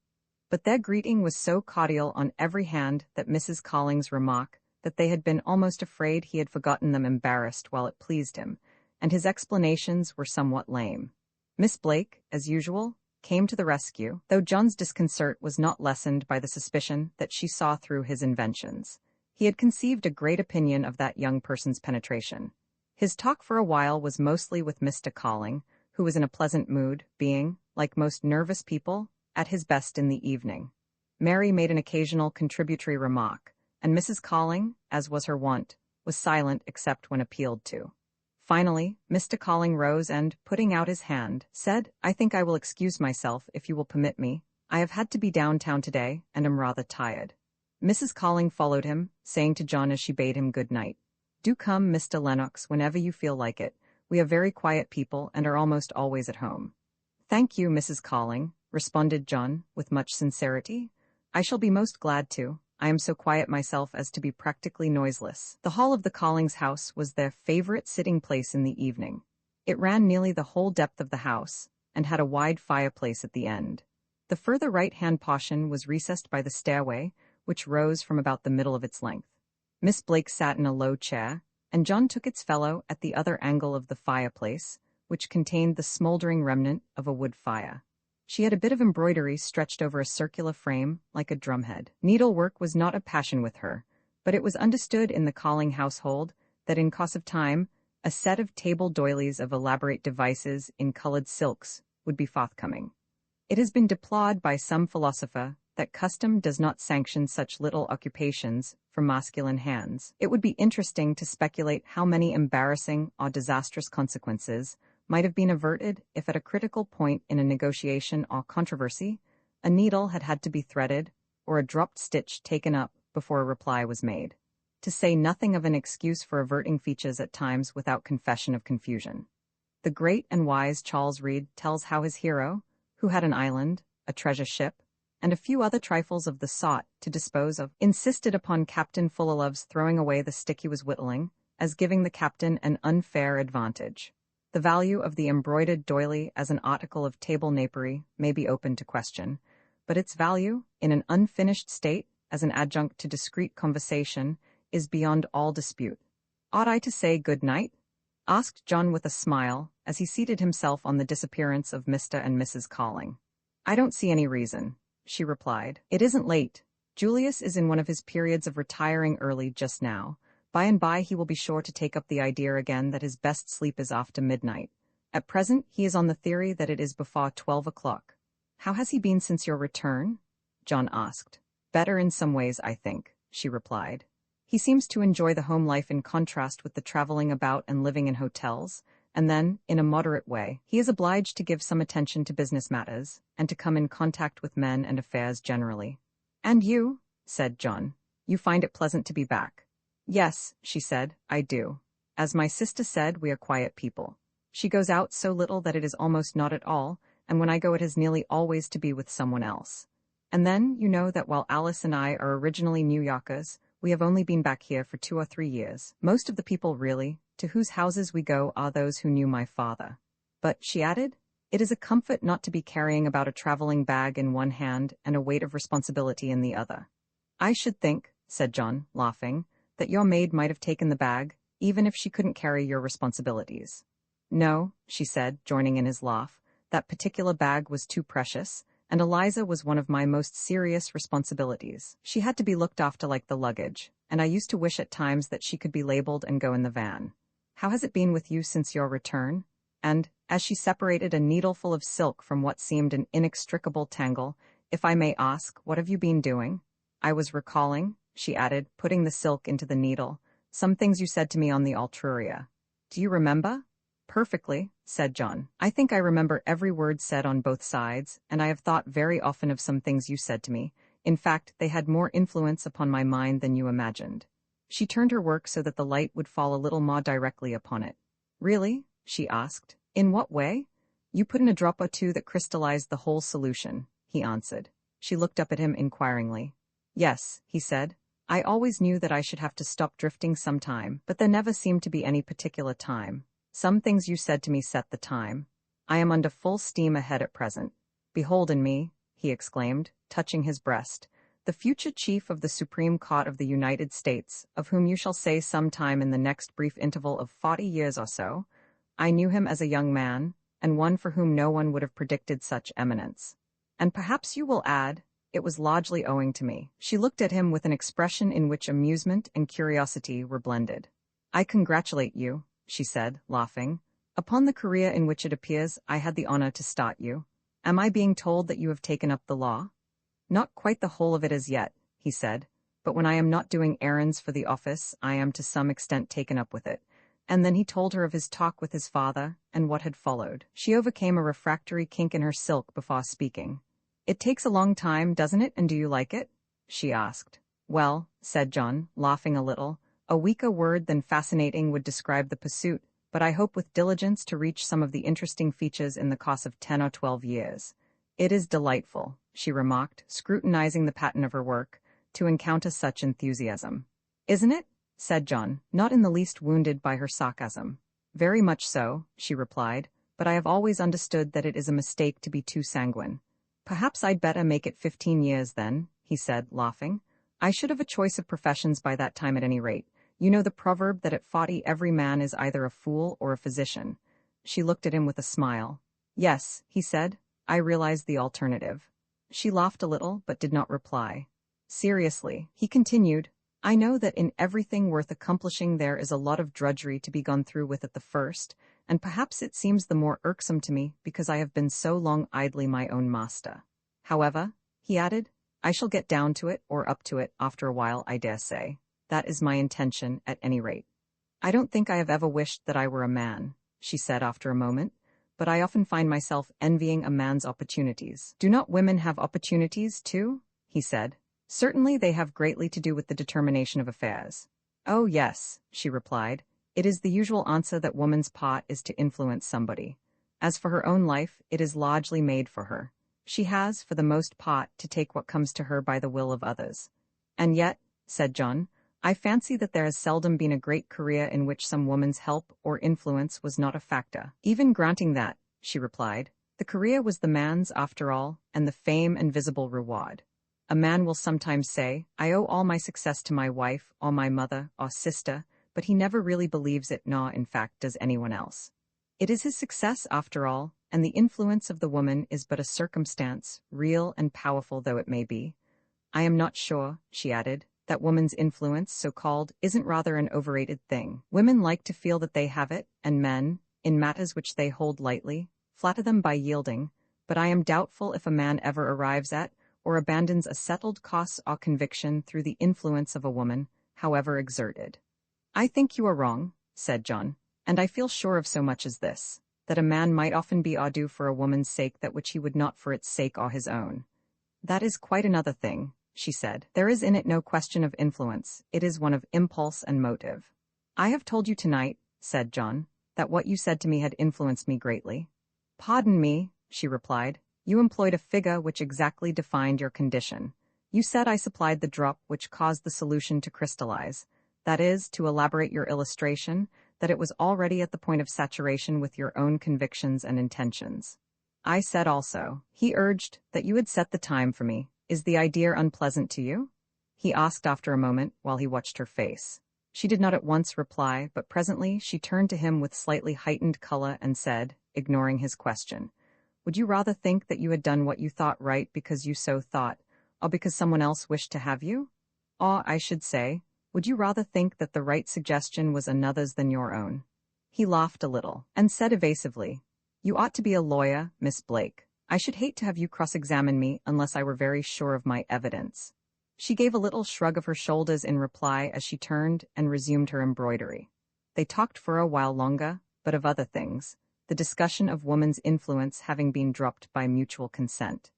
But their greeting was so cordial on every hand that Mrs. Collins remarked that they had been almost afraid he had forgotten them embarrassed while it pleased him, and his explanations were somewhat lame. Miss Blake, as usual, came to the rescue, though John's disconcert was not lessened by the suspicion that she saw through his inventions. He had conceived a great opinion of that young person's penetration. His talk for a while was mostly with Mr. Colling, who was in a pleasant mood, being, like most nervous people, at his best in the evening. Mary made an occasional contributory remark, and Mrs. Colling, as was her wont, was silent except when appealed to. Finally, Mr. Colling rose and, putting out his hand, said, I think I will excuse myself if you will permit me. I have had to be downtown today, and am rather tired. Mrs. Colling followed him, saying to John as she bade him good night, Do come, Mr. Lennox, whenever you feel like it. We are very quiet people, and are almost always at home. Thank you, Mrs. Colling, responded John, with much sincerity. I shall be most glad to. I am so quiet myself as to be practically noiseless. The hall of the Collings house was their favorite sitting place in the evening. It ran nearly the whole depth of the house, and had a wide fireplace at the end. The further right-hand portion was recessed by the stairway, which rose from about the middle of its length. Miss Blake sat in a low chair, and John took its fellow at the other angle of the fireplace, which contained the smoldering remnant of a wood fire. She had a bit of embroidery stretched over a circular frame, like a drumhead. Needlework was not a passion with her, but it was understood in the Colling household that in course of time, a set of table doilies of elaborate devices in colored silks would be forthcoming. It has been deplored by some philosopher that custom does not sanction such little occupations for masculine hands. It would be interesting to speculate how many embarrassing or disastrous consequences might have been averted if at a critical point in a negotiation or controversy, A needle had had to be threaded, or a dropped stitch taken up before a reply was made. To say nothing of an excuse for averting features at times without confession of confusion. The great and wise Charles Reade tells how his hero, who had an island, a treasure ship, and a few other trifles of the sort to dispose of, insisted upon Captain Fullerlove's throwing away the stick he was whittling, as giving the captain an unfair advantage. The value of the embroidered doily as an article of table napery may be open to question, but its value, in an unfinished state, as an adjunct to discreet conversation, is beyond all dispute. "Ought I to say good night?" asked John with a smile, as he seated himself on the disappearance of Mr. and Mrs. Carling. "I don't see any reason," she replied. "It isn't late. Julius is in one of his periods of retiring early just now. By and by he will be sure to take up the idea again that his best sleep is after midnight. At present he is on the theory that it is before 12 o'clock. How has he been since your return?" John asked. "Better in some ways, I think," she replied. "He seems to enjoy the home life in contrast with the traveling about and living in hotels, and then, in a moderate way, he is obliged to give some attention to business matters, and to come in contact with men and affairs generally." "And you," said John, "you find it pleasant to be back?" "Yes," she said, "I do. As my sister said, we are quiet people. She goes out so little that it is almost not at all, and when I go it is nearly always to be with someone else. And then, you know that while Alice and I are originally New Yorkers, we have only been back here for 2 or 3 years. Most of the people, really, to whose houses we go are those who knew my father. But," she added, "it is a comfort not to be carrying about a traveling bag in one hand and a weight of responsibility in the other." "I should think," said John, laughing, "that your maid might have taken the bag, even if she couldn't carry your responsibilities." "No," she said, joining in his laugh, "that particular bag was too precious, and Eliza was one of my most serious responsibilities. She had to be looked after like the luggage, and I used to wish at times that she could be labeled and go in the van. How has it been with you since your return?" And, as she separated a needleful of silk from what seemed an inextricable tangle, "If I may ask, what have you been doing?" "I was recalling," she added, putting the silk into the needle, "some things you said to me on the Altruria." "Do you remember?" "Perfectly," said John. "I think I remember every word said on both sides, and I have thought very often of some things you said to me. In fact, they had more influence upon my mind than you imagined." She turned her work so that the light would fall a little more directly upon it. "Really?" she asked. "In what way?" "You put in a drop or two that crystallized the whole solution," he answered. She looked up at him inquiringly. "Yes," he said. "I always knew that I should have to stop drifting some time, but there never seemed to be any particular time. Some things you said to me set the time. I am under full steam ahead at present. Behold in me," he exclaimed, touching his breast, "the future chief of the Supreme Court of the United States, of whom you shall say some time in the next brief interval of 40 years or so. I knew him as a young man, and one for whom no one would have predicted such eminence. And perhaps you will add, it was largely owing to me." She looked at him with an expression in which amusement and curiosity were blended. "I congratulate you," she said, laughing, "upon the career in which it appears I had the honor to start you. Am I being told that you have taken up the law?" "Not quite the whole of it as yet," he said, "but when I am not doing errands for the office, I am to some extent taken up with it." And then he told her of his talk with his father, and what had followed. She overcame a refractory kink in her silk before speaking. "It takes a long time, doesn't it, and do you like it?" she asked. "Well," said John, laughing a little, "a weaker word than fascinating would describe the pursuit, but I hope with diligence to reach some of the interesting features in the course of 10 or 12 years. It is delightful," she remarked, scrutinizing the pattern of her work, "to encounter such enthusiasm." "Isn't it?" said John, not in the least wounded by her sarcasm. "Very much so," she replied, "but I have always understood that it is a mistake to be too sanguine." "Perhaps I'd better make it 15 years then," he said, laughing. "I should have a choice of professions by that time at any rate. You know the proverb that at 40 every man is either a fool or a physician." She looked at him with a smile. "Yes," he said, "I realize the alternative." She laughed a little, but did not reply. "Seriously," he continued, "I know that in everything worth accomplishing there is a lot of drudgery to be gone through with at the first, and perhaps it seems the more irksome to me because I have been so long idly my own master. However," he added, "I shall get down to it or up to it after a while, I dare say. That is my intention, at any rate." "I don't think I have ever wished that I were a man," she said after a moment, but I often find myself envying a man's opportunities. Do not women have opportunities too? He said. Certainly they have greatly to do with the determination of affairs. Oh yes, she replied. It is the usual answer that woman's part is to influence somebody. As for her own life, it is largely made for her. She has, for the most part, to take what comes to her by the will of others. And yet, said John, I fancy that there has seldom been a great career in which some woman's help or influence was not a factor. Even granting that, she replied, the career was the man's after all, and the fame and visible reward. A man will sometimes say, I owe all my success to my wife, or my mother, or sister, but he never really believes it, nor in fact does anyone else. It is his success after all, and the influence of the woman is but a circumstance, real and powerful though it may be. I am not sure, she added, that woman's influence, so-called, isn't rather an overrated thing. Women like to feel that they have it, and men, in matters which they hold lightly, flatter them by yielding, but I am doubtful if a man ever arrives at, or abandons a settled cause or conviction through the influence of a woman, however exerted. I think you are wrong, said John, and I feel sure of so much as this, that a man might often be ado for a woman's sake that which he would not for its sake or his own. That is quite another thing, she said. There is in it no question of influence, it is one of impulse and motive. I have told you tonight, said John, that what you said to me had influenced me greatly. Pardon me, she replied, you employed a figure which exactly defined your condition. You said I supplied the drop which caused the solution to crystallize, that is, to elaborate your illustration, that it was already at the point of saturation with your own convictions and intentions. I said also, he urged, that you had set the time for me. Is the idea unpleasant to you? He asked after a moment, while he watched her face. She did not at once reply, but presently she turned to him with slightly heightened color and said, ignoring his question, would you rather think that you had done what you thought right because you so thought, or because someone else wished to have you? Or, I should say, would you rather think that the right suggestion was another's than your own? He laughed a little, and said evasively, you ought to be a lawyer, Miss Blake. I should hate to have you cross-examine me unless I were very sure of my evidence. She gave a little shrug of her shoulders in reply as she turned and resumed her embroidery. They talked for a while longer, but of other things, the discussion of woman's influence having been dropped by mutual consent.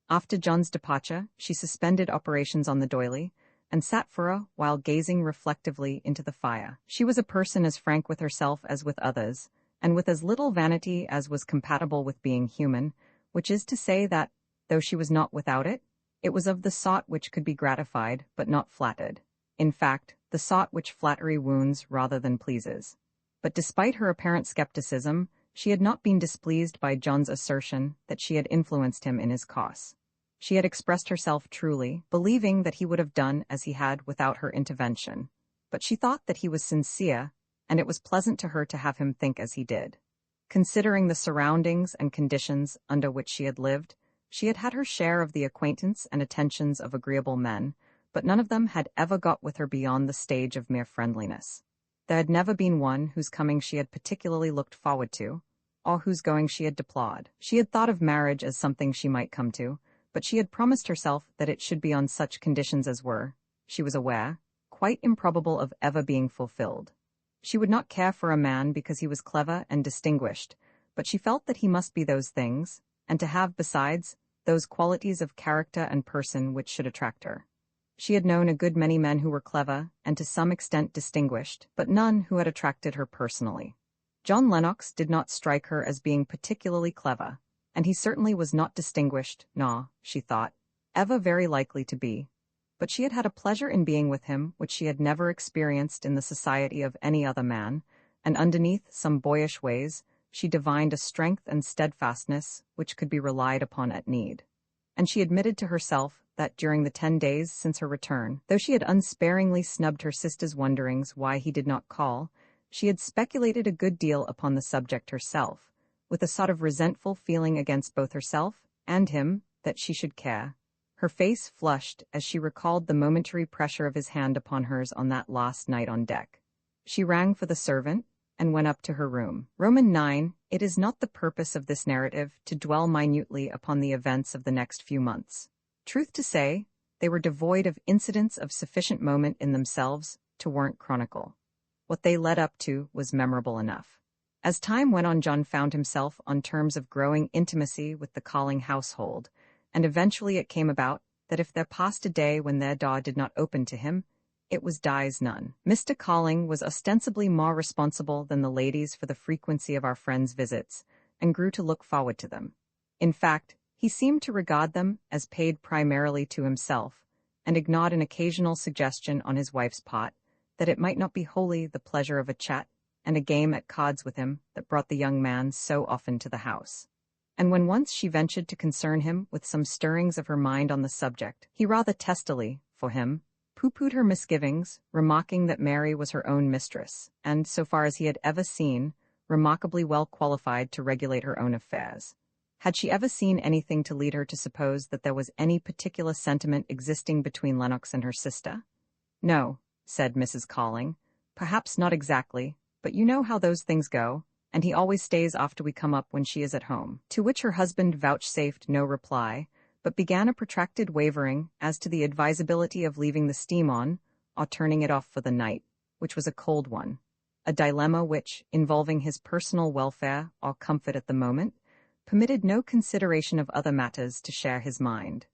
After John's departure, she suspended operations on the doily, and sat for a while gazing reflectively into the fire. She was a person as frank with herself as with others, and with as little vanity as was compatible with being human, which is to say that, though she was not without it, it was of the sort which could be gratified, but not flattered. In fact, the sort which flattery wounds rather than pleases. But despite her apparent skepticism, she had not been displeased by John's assertion that she had influenced him in his cause. She had expressed herself truly, believing that he would have done as he had without her intervention. But she thought that he was sincere, and it was pleasant to her to have him think as he did. Considering the surroundings and conditions under which she had lived, she had had her share of the acquaintance and attentions of agreeable men, but none of them had ever got with her beyond the stage of mere friendliness. There had never been one whose coming she had particularly looked forward to, or whose going she had deplored. She had thought of marriage as something she might come to, but she had promised herself that it should be on such conditions as were, she was aware, quite improbable of ever being fulfilled. She would not care for a man because he was clever and distinguished, but she felt that he must be those things, and to have, besides, those qualities of character and person which should attract her. She had known a good many men who were clever and to some extent distinguished, but none who had attracted her personally. John Lennox did not strike her as being particularly clever, and he certainly was not distinguished, nor, she thought, ever very likely to be. But she had had a pleasure in being with him which she had never experienced in the society of any other man, and underneath some boyish ways, she divined a strength and steadfastness which could be relied upon at need. And she admitted to herself that during the 10 days since her return, though she had unsparingly snubbed her sister's wonderings why he did not call, she had speculated a good deal upon the subject herself, with a sort of resentful feeling against both herself and him that she should care. Her face flushed as she recalled the momentary pressure of his hand upon hers on that last night on deck. She rang for the servant and went up to her room. Roman 9. It is not the purpose of this narrative to dwell minutely upon the events of the next few months. Truth to say, they were devoid of incidents of sufficient moment in themselves to warrant chronicle. What they led up to was memorable enough. As time went on, John found himself on terms of growing intimacy with the Calling household, and eventually it came about that if there passed a day when their door did not open to him, it was dies none. Mr. Calling was ostensibly more responsible than the ladies for the frequency of our friends' visits, and grew to look forward to them. In fact, he seemed to regard them as paid primarily to himself, and ignored an occasional suggestion on his wife's part that it might not be wholly the pleasure of a chat and a game at cards with him that brought the young man so often to the house. And when once she ventured to concern him with some stirrings of her mind on the subject, he rather testily, for him, pooh-poohed her misgivings, remarking that Mary was her own mistress, and, so far as he had ever seen, remarkably well qualified to regulate her own affairs. Had she ever seen anything to lead her to suppose that there was any particular sentiment existing between Lennox and her sister? No, said Mrs. Calling, perhaps not exactly, but you know how those things go, and he always stays after we come up when she is at home. To which her husband vouchsafed no reply, but began a protracted wavering as to the advisability of leaving the steam on, or turning it off for the night, which was a cold one, a dilemma which, involving his personal welfare or comfort at the moment, permitted no consideration of other matters to share his mind.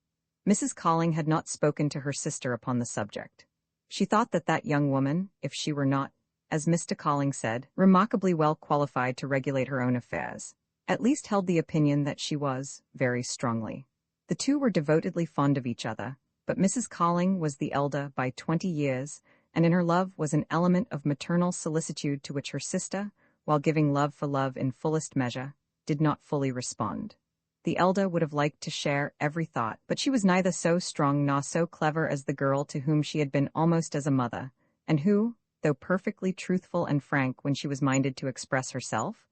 Mrs. Calling had not spoken to her sister upon the subject. She thought that that young woman, if she were not, as Mr. Calling said, remarkably well qualified to regulate her own affairs, at least held the opinion that she was, very strongly. The two were devotedly fond of each other, but Mrs. Calling was the elder by 20 years, and in her love was an element of maternal solicitude to which her sister, while giving love for love in fullest measure, did not fully respond. The elder would have liked to share every thought, but she was neither so strong nor so clever as the girl to whom she had been almost as a mother, and who, though perfectly truthful and frank when she was minded to express herself,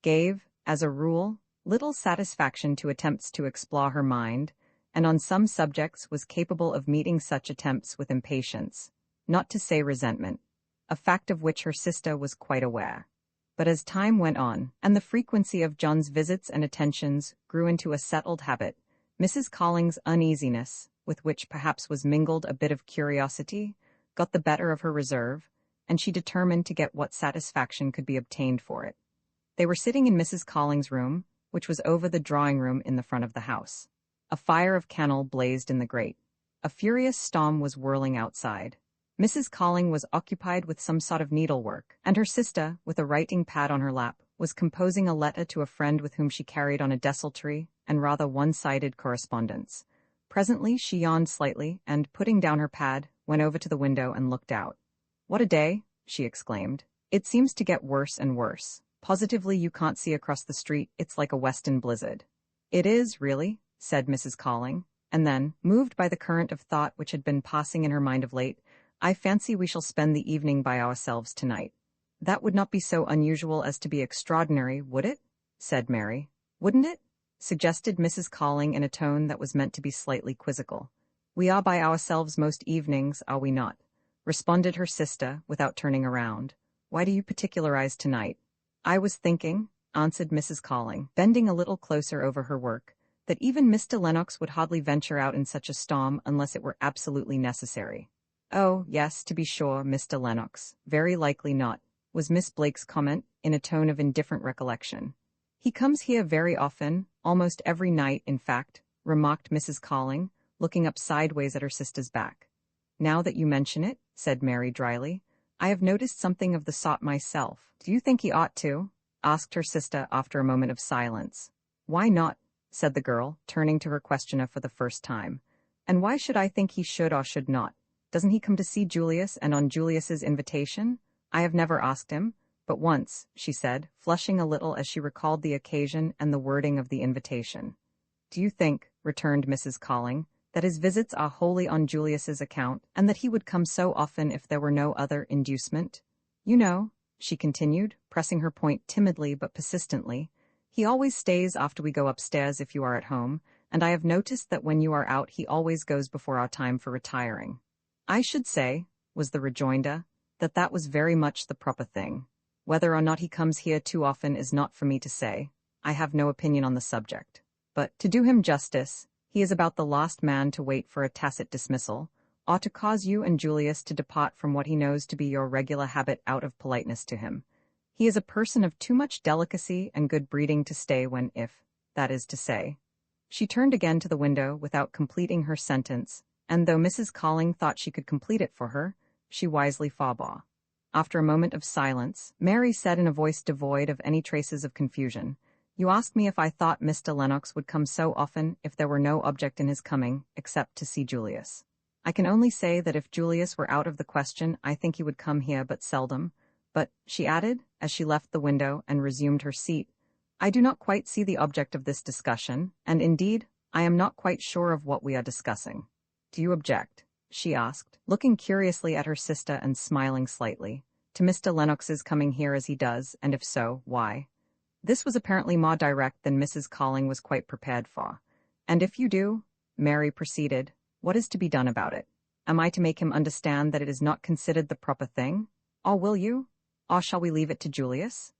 gave, as a rule, little satisfaction to attempts to explore her mind, and on some subjects was capable of meeting such attempts with impatience, not to say resentment, a fact of which her sister was quite aware. But as time went on, and the frequency of John's visits and attentions grew into a settled habit, Mrs. Calling's uneasiness, with which perhaps was mingled a bit of curiosity, got the better of her reserve, and she determined to get what satisfaction could be obtained for it. They were sitting in Mrs. Calling's room, which was over the drawing-room in the front of the house. A fire of cannel blazed in the grate. A furious storm was whirling outside. Mrs. Calling was occupied with some sort of needlework, and her sister, with a writing pad on her lap, was composing a letter to a friend with whom she carried on a desultory and rather one-sided correspondence. Presently she yawned slightly, and, putting down her pad, went over to the window and looked out. "What a day!" she exclaimed. "It seems to get worse and worse. Positively you can't see across the street, it's like a western blizzard." "It is, really," said Mrs. Calling, and then, moved by the current of thought which had been passing in her mind of late, "I fancy we shall spend the evening by ourselves tonight." "That would not be so unusual as to be extraordinary, would it?" said Mary. "Wouldn't it?" suggested Mrs. Calling in a tone that was meant to be slightly quizzical. "We are by ourselves most evenings, are we not?" responded her sister, without turning around. "Why do you particularize tonight?" "I was thinking," answered Mrs. Calling, bending a little closer over her work, "that even Mr. Lennox would hardly venture out in such a storm unless it were absolutely necessary." "Oh, yes, to be sure, Mr. Lennox. Very likely not," was Miss Blake's comment, in a tone of indifferent recollection. "He comes here very often, almost every night, in fact," remarked Mrs. Calling, looking up sideways at her sister's back. "Now that you mention it," said Mary dryly, "I have noticed something of the sort myself." "Do you think he ought to?" asked her sister after a moment of silence. "Why not?" said the girl, turning to her questioner for the first time. "And why should I think he should or should not? Doesn't he come to see Julius, and on Julius's invitation? I have never asked him, but once," she said, flushing a little as she recalled the occasion and the wording of the invitation. "Do you think," returned Mrs. Calling, "that his visits are wholly on Julius's account, and that he would come so often if there were no other inducement? You know," she continued, pressing her point timidly but persistently, "he always stays after we go upstairs if you are at home, and I have noticed that when you are out he always goes before our time for retiring." "I should say," was the rejoinder, "that was very much the proper thing. Whether or not he comes here too often is not for me to say. I have no opinion on the subject. But, to do him justice, he is about the last man to wait for a tacit dismissal, or to cause you and Julius to depart from what he knows to be your regular habit out of politeness to him. He is a person of too much delicacy and good breeding to stay when if, that is to say. She turned again to the window without completing her sentence, and though Mrs. Colling thought she could complete it for her, she wisely forbore. After a moment of silence, Mary said in a voice devoid of any traces of confusion, "You asked me if I thought Mr. Lennox would come so often if there were no object in his coming, except to see Julius. I can only say that if Julius were out of the question, I think he would come here but seldom. But," she added, as she left the window and resumed her seat, "I do not quite see the object of this discussion, and indeed, I am not quite sure of what we are discussing. Do you object?" she asked, looking curiously at her sister and smiling slightly, "to Mr. Lennox's coming here as he does, and if so, why?" This was apparently more direct than Mrs. Colling was quite prepared for. "And if you do," Mary proceeded, "what is to be done about it? Am I to make him understand that it is not considered the proper thing? Or will you? Or shall we leave it to Julius?"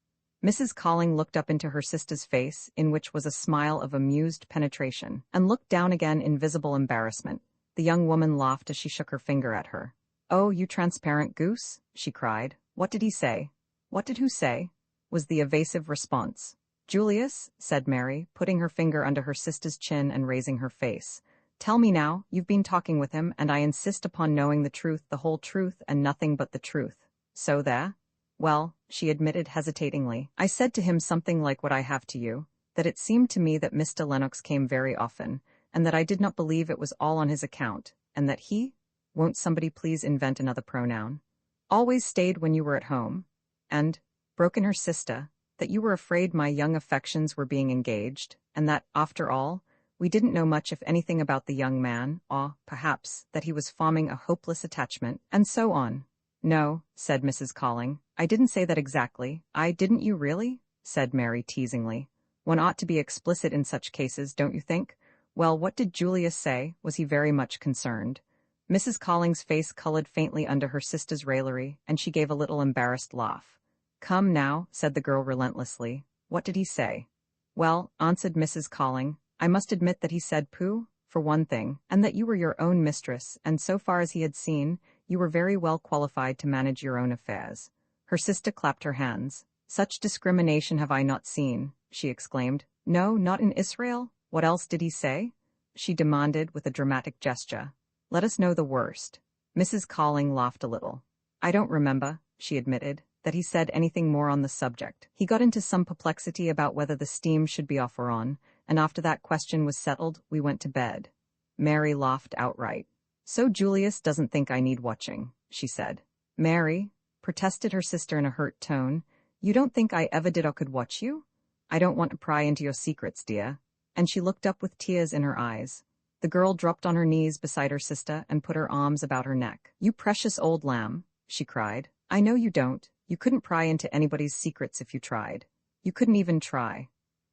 Mrs. Colling looked up into her sister's face, in which was a smile of amused penetration, and looked down again in visible embarrassment. The young woman laughed as she shook her finger at her. "Oh, you transparent goose," she cried. "What did he say?" "What did who say?" was the evasive response. "Julius," said Mary, putting her finger under her sister's chin and raising her face. "Tell me now, you've been talking with him, and I insist upon knowing the truth, the whole truth, and nothing but the truth. So there?" "Well," she admitted hesitatingly, "I said to him something like what I have to you, that it seemed to me that Mr. Lennox came very often, and that I did not believe it was all on his account, and that he, won't somebody please invent another pronoun, always stayed when you were at home, and," broke in her sister, "that you were afraid my young affections were being engaged, and that, after all, we didn't know much if anything about the young man, or, perhaps, that he was forming a hopeless attachment, and so on." "No," said Mrs. Colling, "I didn't say that exactly. Didn't you really?" said Mary teasingly. "One ought to be explicit in such cases, don't you think? Well, what did Julius say? Was he very much concerned?" Mrs. Colling's face colored faintly under her sister's raillery, and she gave a little embarrassed laugh. "Come now," said the girl relentlessly. "What did he say?" "Well," answered Mrs. Colling, "I must admit that he said pooh, for one thing, and that you were your own mistress, and so far as he had seen, you were very well qualified to manage your own affairs." Her sister clapped her hands. "Such discrimination have I not seen," she exclaimed. "No, not in Israel? What else did he say?" she demanded with a dramatic gesture. "Let us know the worst." Mrs. Colling laughed a little. "I don't remember," she admitted, "that he said anything more on the subject. He got into some perplexity about whether the steam should be off or on, and after that question was settled, we went to bed." Mary laughed outright. "So Julius doesn't think I need watching," she said. "Mary," protested her sister in a hurt tone, "you don't think I ever did or could watch you? I don't want to pry into your secrets, dear." And she looked up with tears in her eyes. The girl dropped on her knees beside her sister and put her arms about her neck. "You precious old lamb," she cried. "I know you don't. You couldn't pry into anybody's secrets if you tried. You couldn't even try.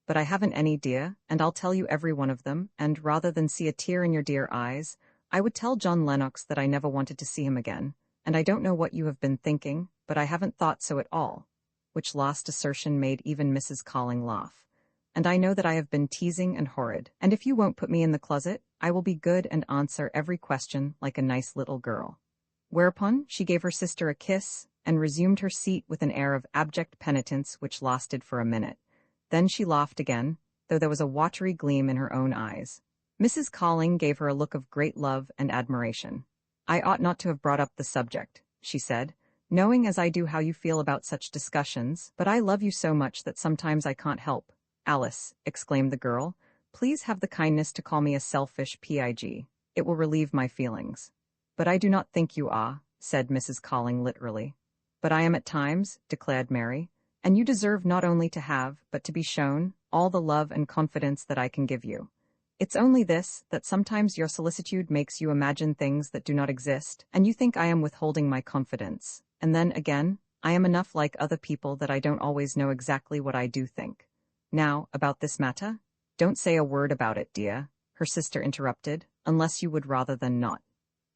But I haven't any, dear, and I'll tell you every one of them, and rather than see a tear in your dear eyes, I would tell John Lennox that I never wanted to see him again, and I don't know what you have been thinking, but I haven't thought so at all," which last assertion made even Mrs. Colling laugh. "And I know that I have been teasing and horrid, and if you won't put me in the closet, I will be good and answer every question like a nice little girl." Whereupon she gave her sister a kiss, and resumed her seat with an air of abject penitence which lasted for a minute. Then she laughed again, though there was a watery gleam in her own eyes. Mrs. Colling gave her a look of great love and admiration. "I ought not to have brought up the subject," she said, "knowing as I do how you feel about such discussions, but I love you so much that sometimes I can't help." "Alice," exclaimed the girl, "please have the kindness to call me a selfish pig. It will relieve my feelings." "But I do not think you are," said Mrs. Colling literally. "But I am at times," declared Mary, "and you deserve not only to have, but to be shown, all the love and confidence that I can give you. It's only this, that sometimes your solicitude makes you imagine things that do not exist, and you think I am withholding my confidence, and then, again, I am enough like other people that I don't always know exactly what I do think. Now, about this matter?" "Don't say a word about it, dear," her sister interrupted, "unless you would rather than not."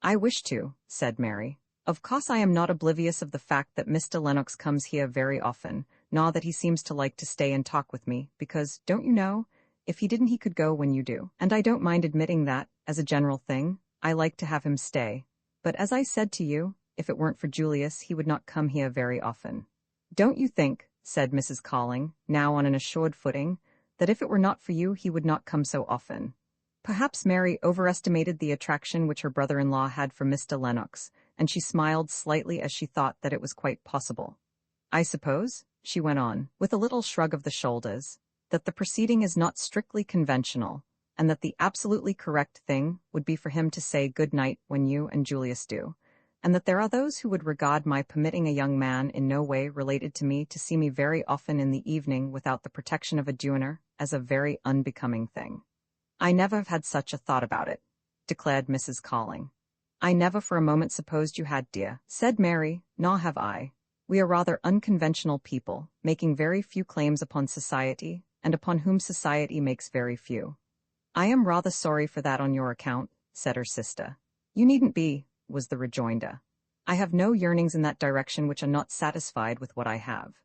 "I wish to," said Mary. "Of course I am not oblivious of the fact that Mr. Lennox comes here very often, nor that he seems to like to stay and talk with me, because, don't you know, if he didn't he could go when you do, and I don't mind admitting that, as a general thing, I like to have him stay. But as I said to you, if it weren't for Julius he would not come here very often. Don't you think," said Mrs. Calling, now on an assured footing, that if it were not for you he would not come so often. Perhaps Mary overestimated the attraction which her brother-in-law had for Mr. Lennox, and she smiled slightly as she thought that it was quite possible. I suppose, she went on, with a little shrug of the shoulders, that the proceeding is not strictly conventional, and that the absolutely correct thing would be for him to say good night when you and Julius do, and that there are those who would regard my permitting a young man in no way related to me to see me very often in the evening without the protection of a duenna as a very unbecoming thing. I never have had such a thought about it, declared Mrs. Calling. I never for a moment supposed you had, dear, said Mary, nor have I. We are rather unconventional people, making very few claims upon society, and upon whom society makes very few. I am rather sorry for that on your account, said her sister. You needn't be, was the rejoinder. I have no yearnings in that direction which are not satisfied with what I have.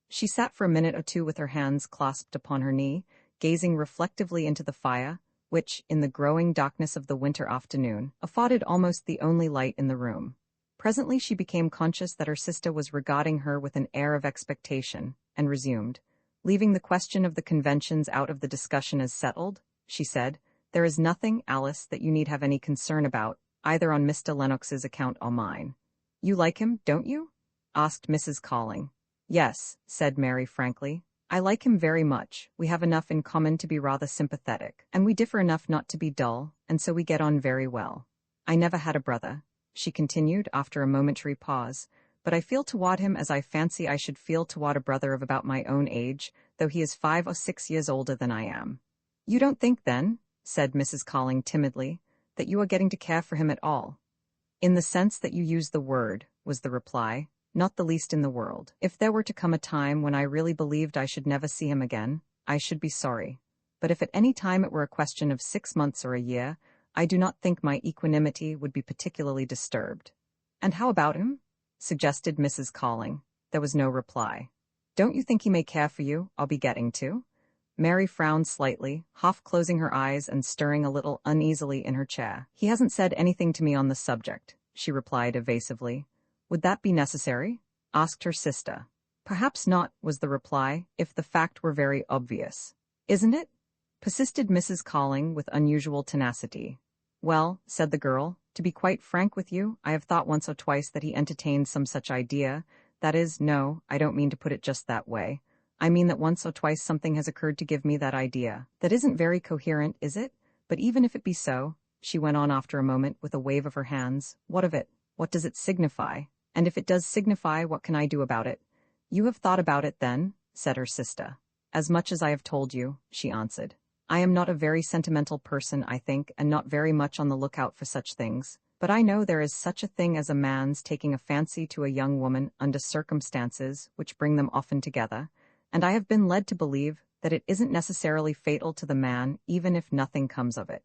She sat for a minute or two with her hands clasped upon her knee, gazing reflectively into the fire, which, in the growing darkness of the winter afternoon, afforded almost the only light in the room. Presently she became conscious that her sister was regarding her with an air of expectation, and resumed. Leaving the question of the conventions out of the discussion as settled, she said, there is nothing, Alice, that you need have any concern about, either on Mr. Lennox's account or mine. You like him, don't you? Asked Mrs. Calling. Yes, said Mary frankly. I like him very much. We have enough in common to be rather sympathetic, and we differ enough not to be dull, and so we get on very well. I never had a brother, she continued after a momentary pause, but I feel toward him as I fancy I should feel toward a brother of about my own age, though he is 5 or 6 years older than I am. You don't think, then, said Mrs. Calling timidly, that you are getting to care for him at all? In the sense that you use the word, was the reply. Not the least in the world. If there were to come a time when I really believed I should never see him again, I should be sorry. But if at any time it were a question of 6 months or a year, I do not think my equanimity would be particularly disturbed. And how about him? Suggested Mrs. Calling. There was no reply. Don't you think he may care for you? I'll be getting to. Mary frowned slightly, half closing her eyes and stirring a little uneasily in her chair. He hasn't said anything to me on the subject, she replied evasively. Would that be necessary? Asked her sister. Perhaps not, was the reply, if the fact were very obvious. Isn't it? Persisted Mrs. Calling with unusual tenacity. Well, said the girl, to be quite frank with you, I have thought once or twice that he entertained some such idea. That is, no, I don't mean to put it just that way. I mean that once or twice something has occurred to give me that idea. That isn't very coherent, is it? But even if it be so, she went on after a moment with a wave of her hands, what of it? What does it signify? And if it does signify, what can I do about it? You have thought about it, then, said her sister. As much as I have told you, she answered. I am not a very sentimental person, I think, and not very much on the lookout for such things. But I know there is such a thing as a man's taking a fancy to a young woman under circumstances which bring them often together, and I have been led to believe that it isn't necessarily fatal to the man even if nothing comes of it.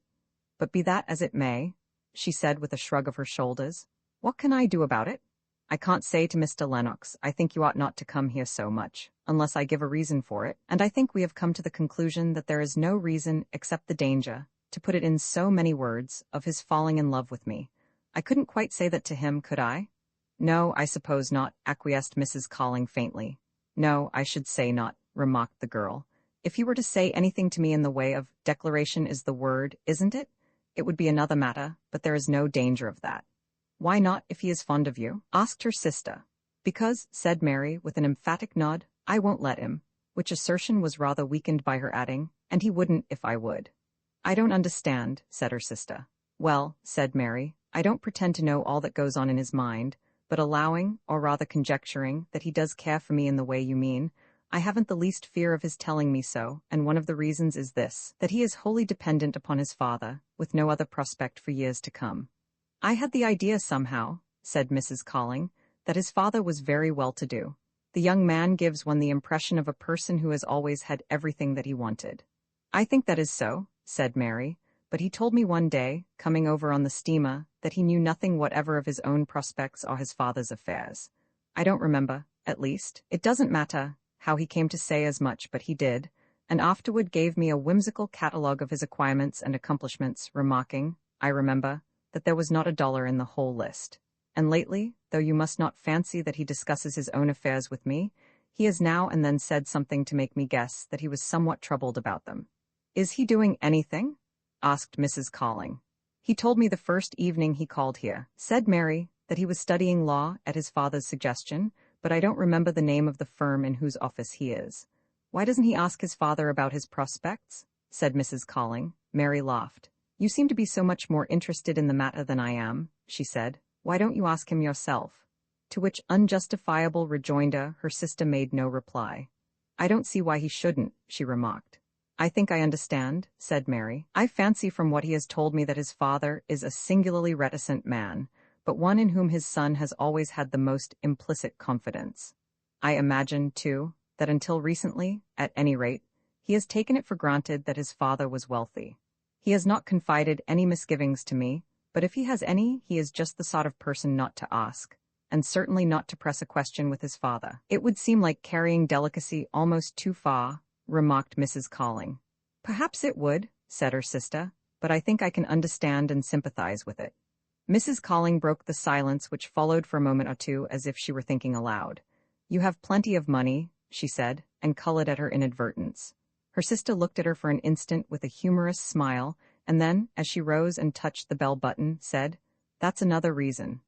But be that as it may, she said with a shrug of her shoulders, what can I do about it? I can't say to Mr. Lennox, I think you ought not to come here so much, unless I give a reason for it, and I think we have come to the conclusion that there is no reason except the danger, to put it in so many words, of his falling in love with me. I couldn't quite say that to him, could I? No, I suppose not, acquiesced Mrs. Calling faintly. No, I should say not, remarked the girl. If he were to say anything to me in the way of declaration is the word, isn't it? It would be another matter, but there is no danger of that. Why not, if he is fond of you? Asked her sister. Because, said Mary, with an emphatic nod, I won't let him, which assertion was rather weakened by her adding, and he wouldn't if I would. I don't understand, said her sister. Well, said Mary, I don't pretend to know all that goes on in his mind, but allowing, or rather conjecturing, that he does care for me in the way you mean, I haven't the least fear of his telling me so, and one of the reasons is this, that he is wholly dependent upon his father, with no other prospect for years to come. I had the idea somehow, said Mrs. Calling, that his father was very well-to-do. The young man gives one the impression of a person who has always had everything that he wanted. I think that is so, said Mary, but he told me one day, coming over on the steamer, that he knew nothing whatever of his own prospects or his father's affairs. I don't remember, at least. It doesn't matter how he came to say as much, but he did, and afterward gave me a whimsical catalogue of his acquirements and accomplishments, remarking, I remember, that there was not $1 in the whole list. And lately, though you must not fancy that he discusses his own affairs with me, He has now and then said something to make me guess that he was somewhat troubled about them. Is he doing anything? Asked Mrs. Calling. He told me the first evening he called here, said Mary, that he was studying law at his father's suggestion, but I don't remember the name of the firm in whose office he is. Why doesn't he ask his father about his prospects? Said Mrs. Calling. Mary laughed. You seem to be so much more interested in the matter than I am, she said. Why don't you ask him yourself? To which unjustifiable rejoinder her sister made no reply. I don't see why he shouldn't, she remarked. I think I understand, said Mary. I fancy from what he has told me that his father is a singularly reticent man, but one in whom his son has always had the most implicit confidence. I imagine, too, that until recently, at any rate, he has taken it for granted that his father was wealthy. He has not confided any misgivings to me, but if he has any, he is just the sort of person not to ask, and certainly not to press a question with his father. It would seem like carrying delicacy almost too far, remarked Mrs. Calling. Perhaps it would, said her sister, but I think I can understand and sympathize with it. Mrs. Calling broke the silence which followed for a moment or two as if she were thinking aloud. You have plenty of money, she said, and colored at her inadvertence. Her sister looked at her for an instant with a humorous smile, and then, as she rose and touched the bell button, said, That's another reason.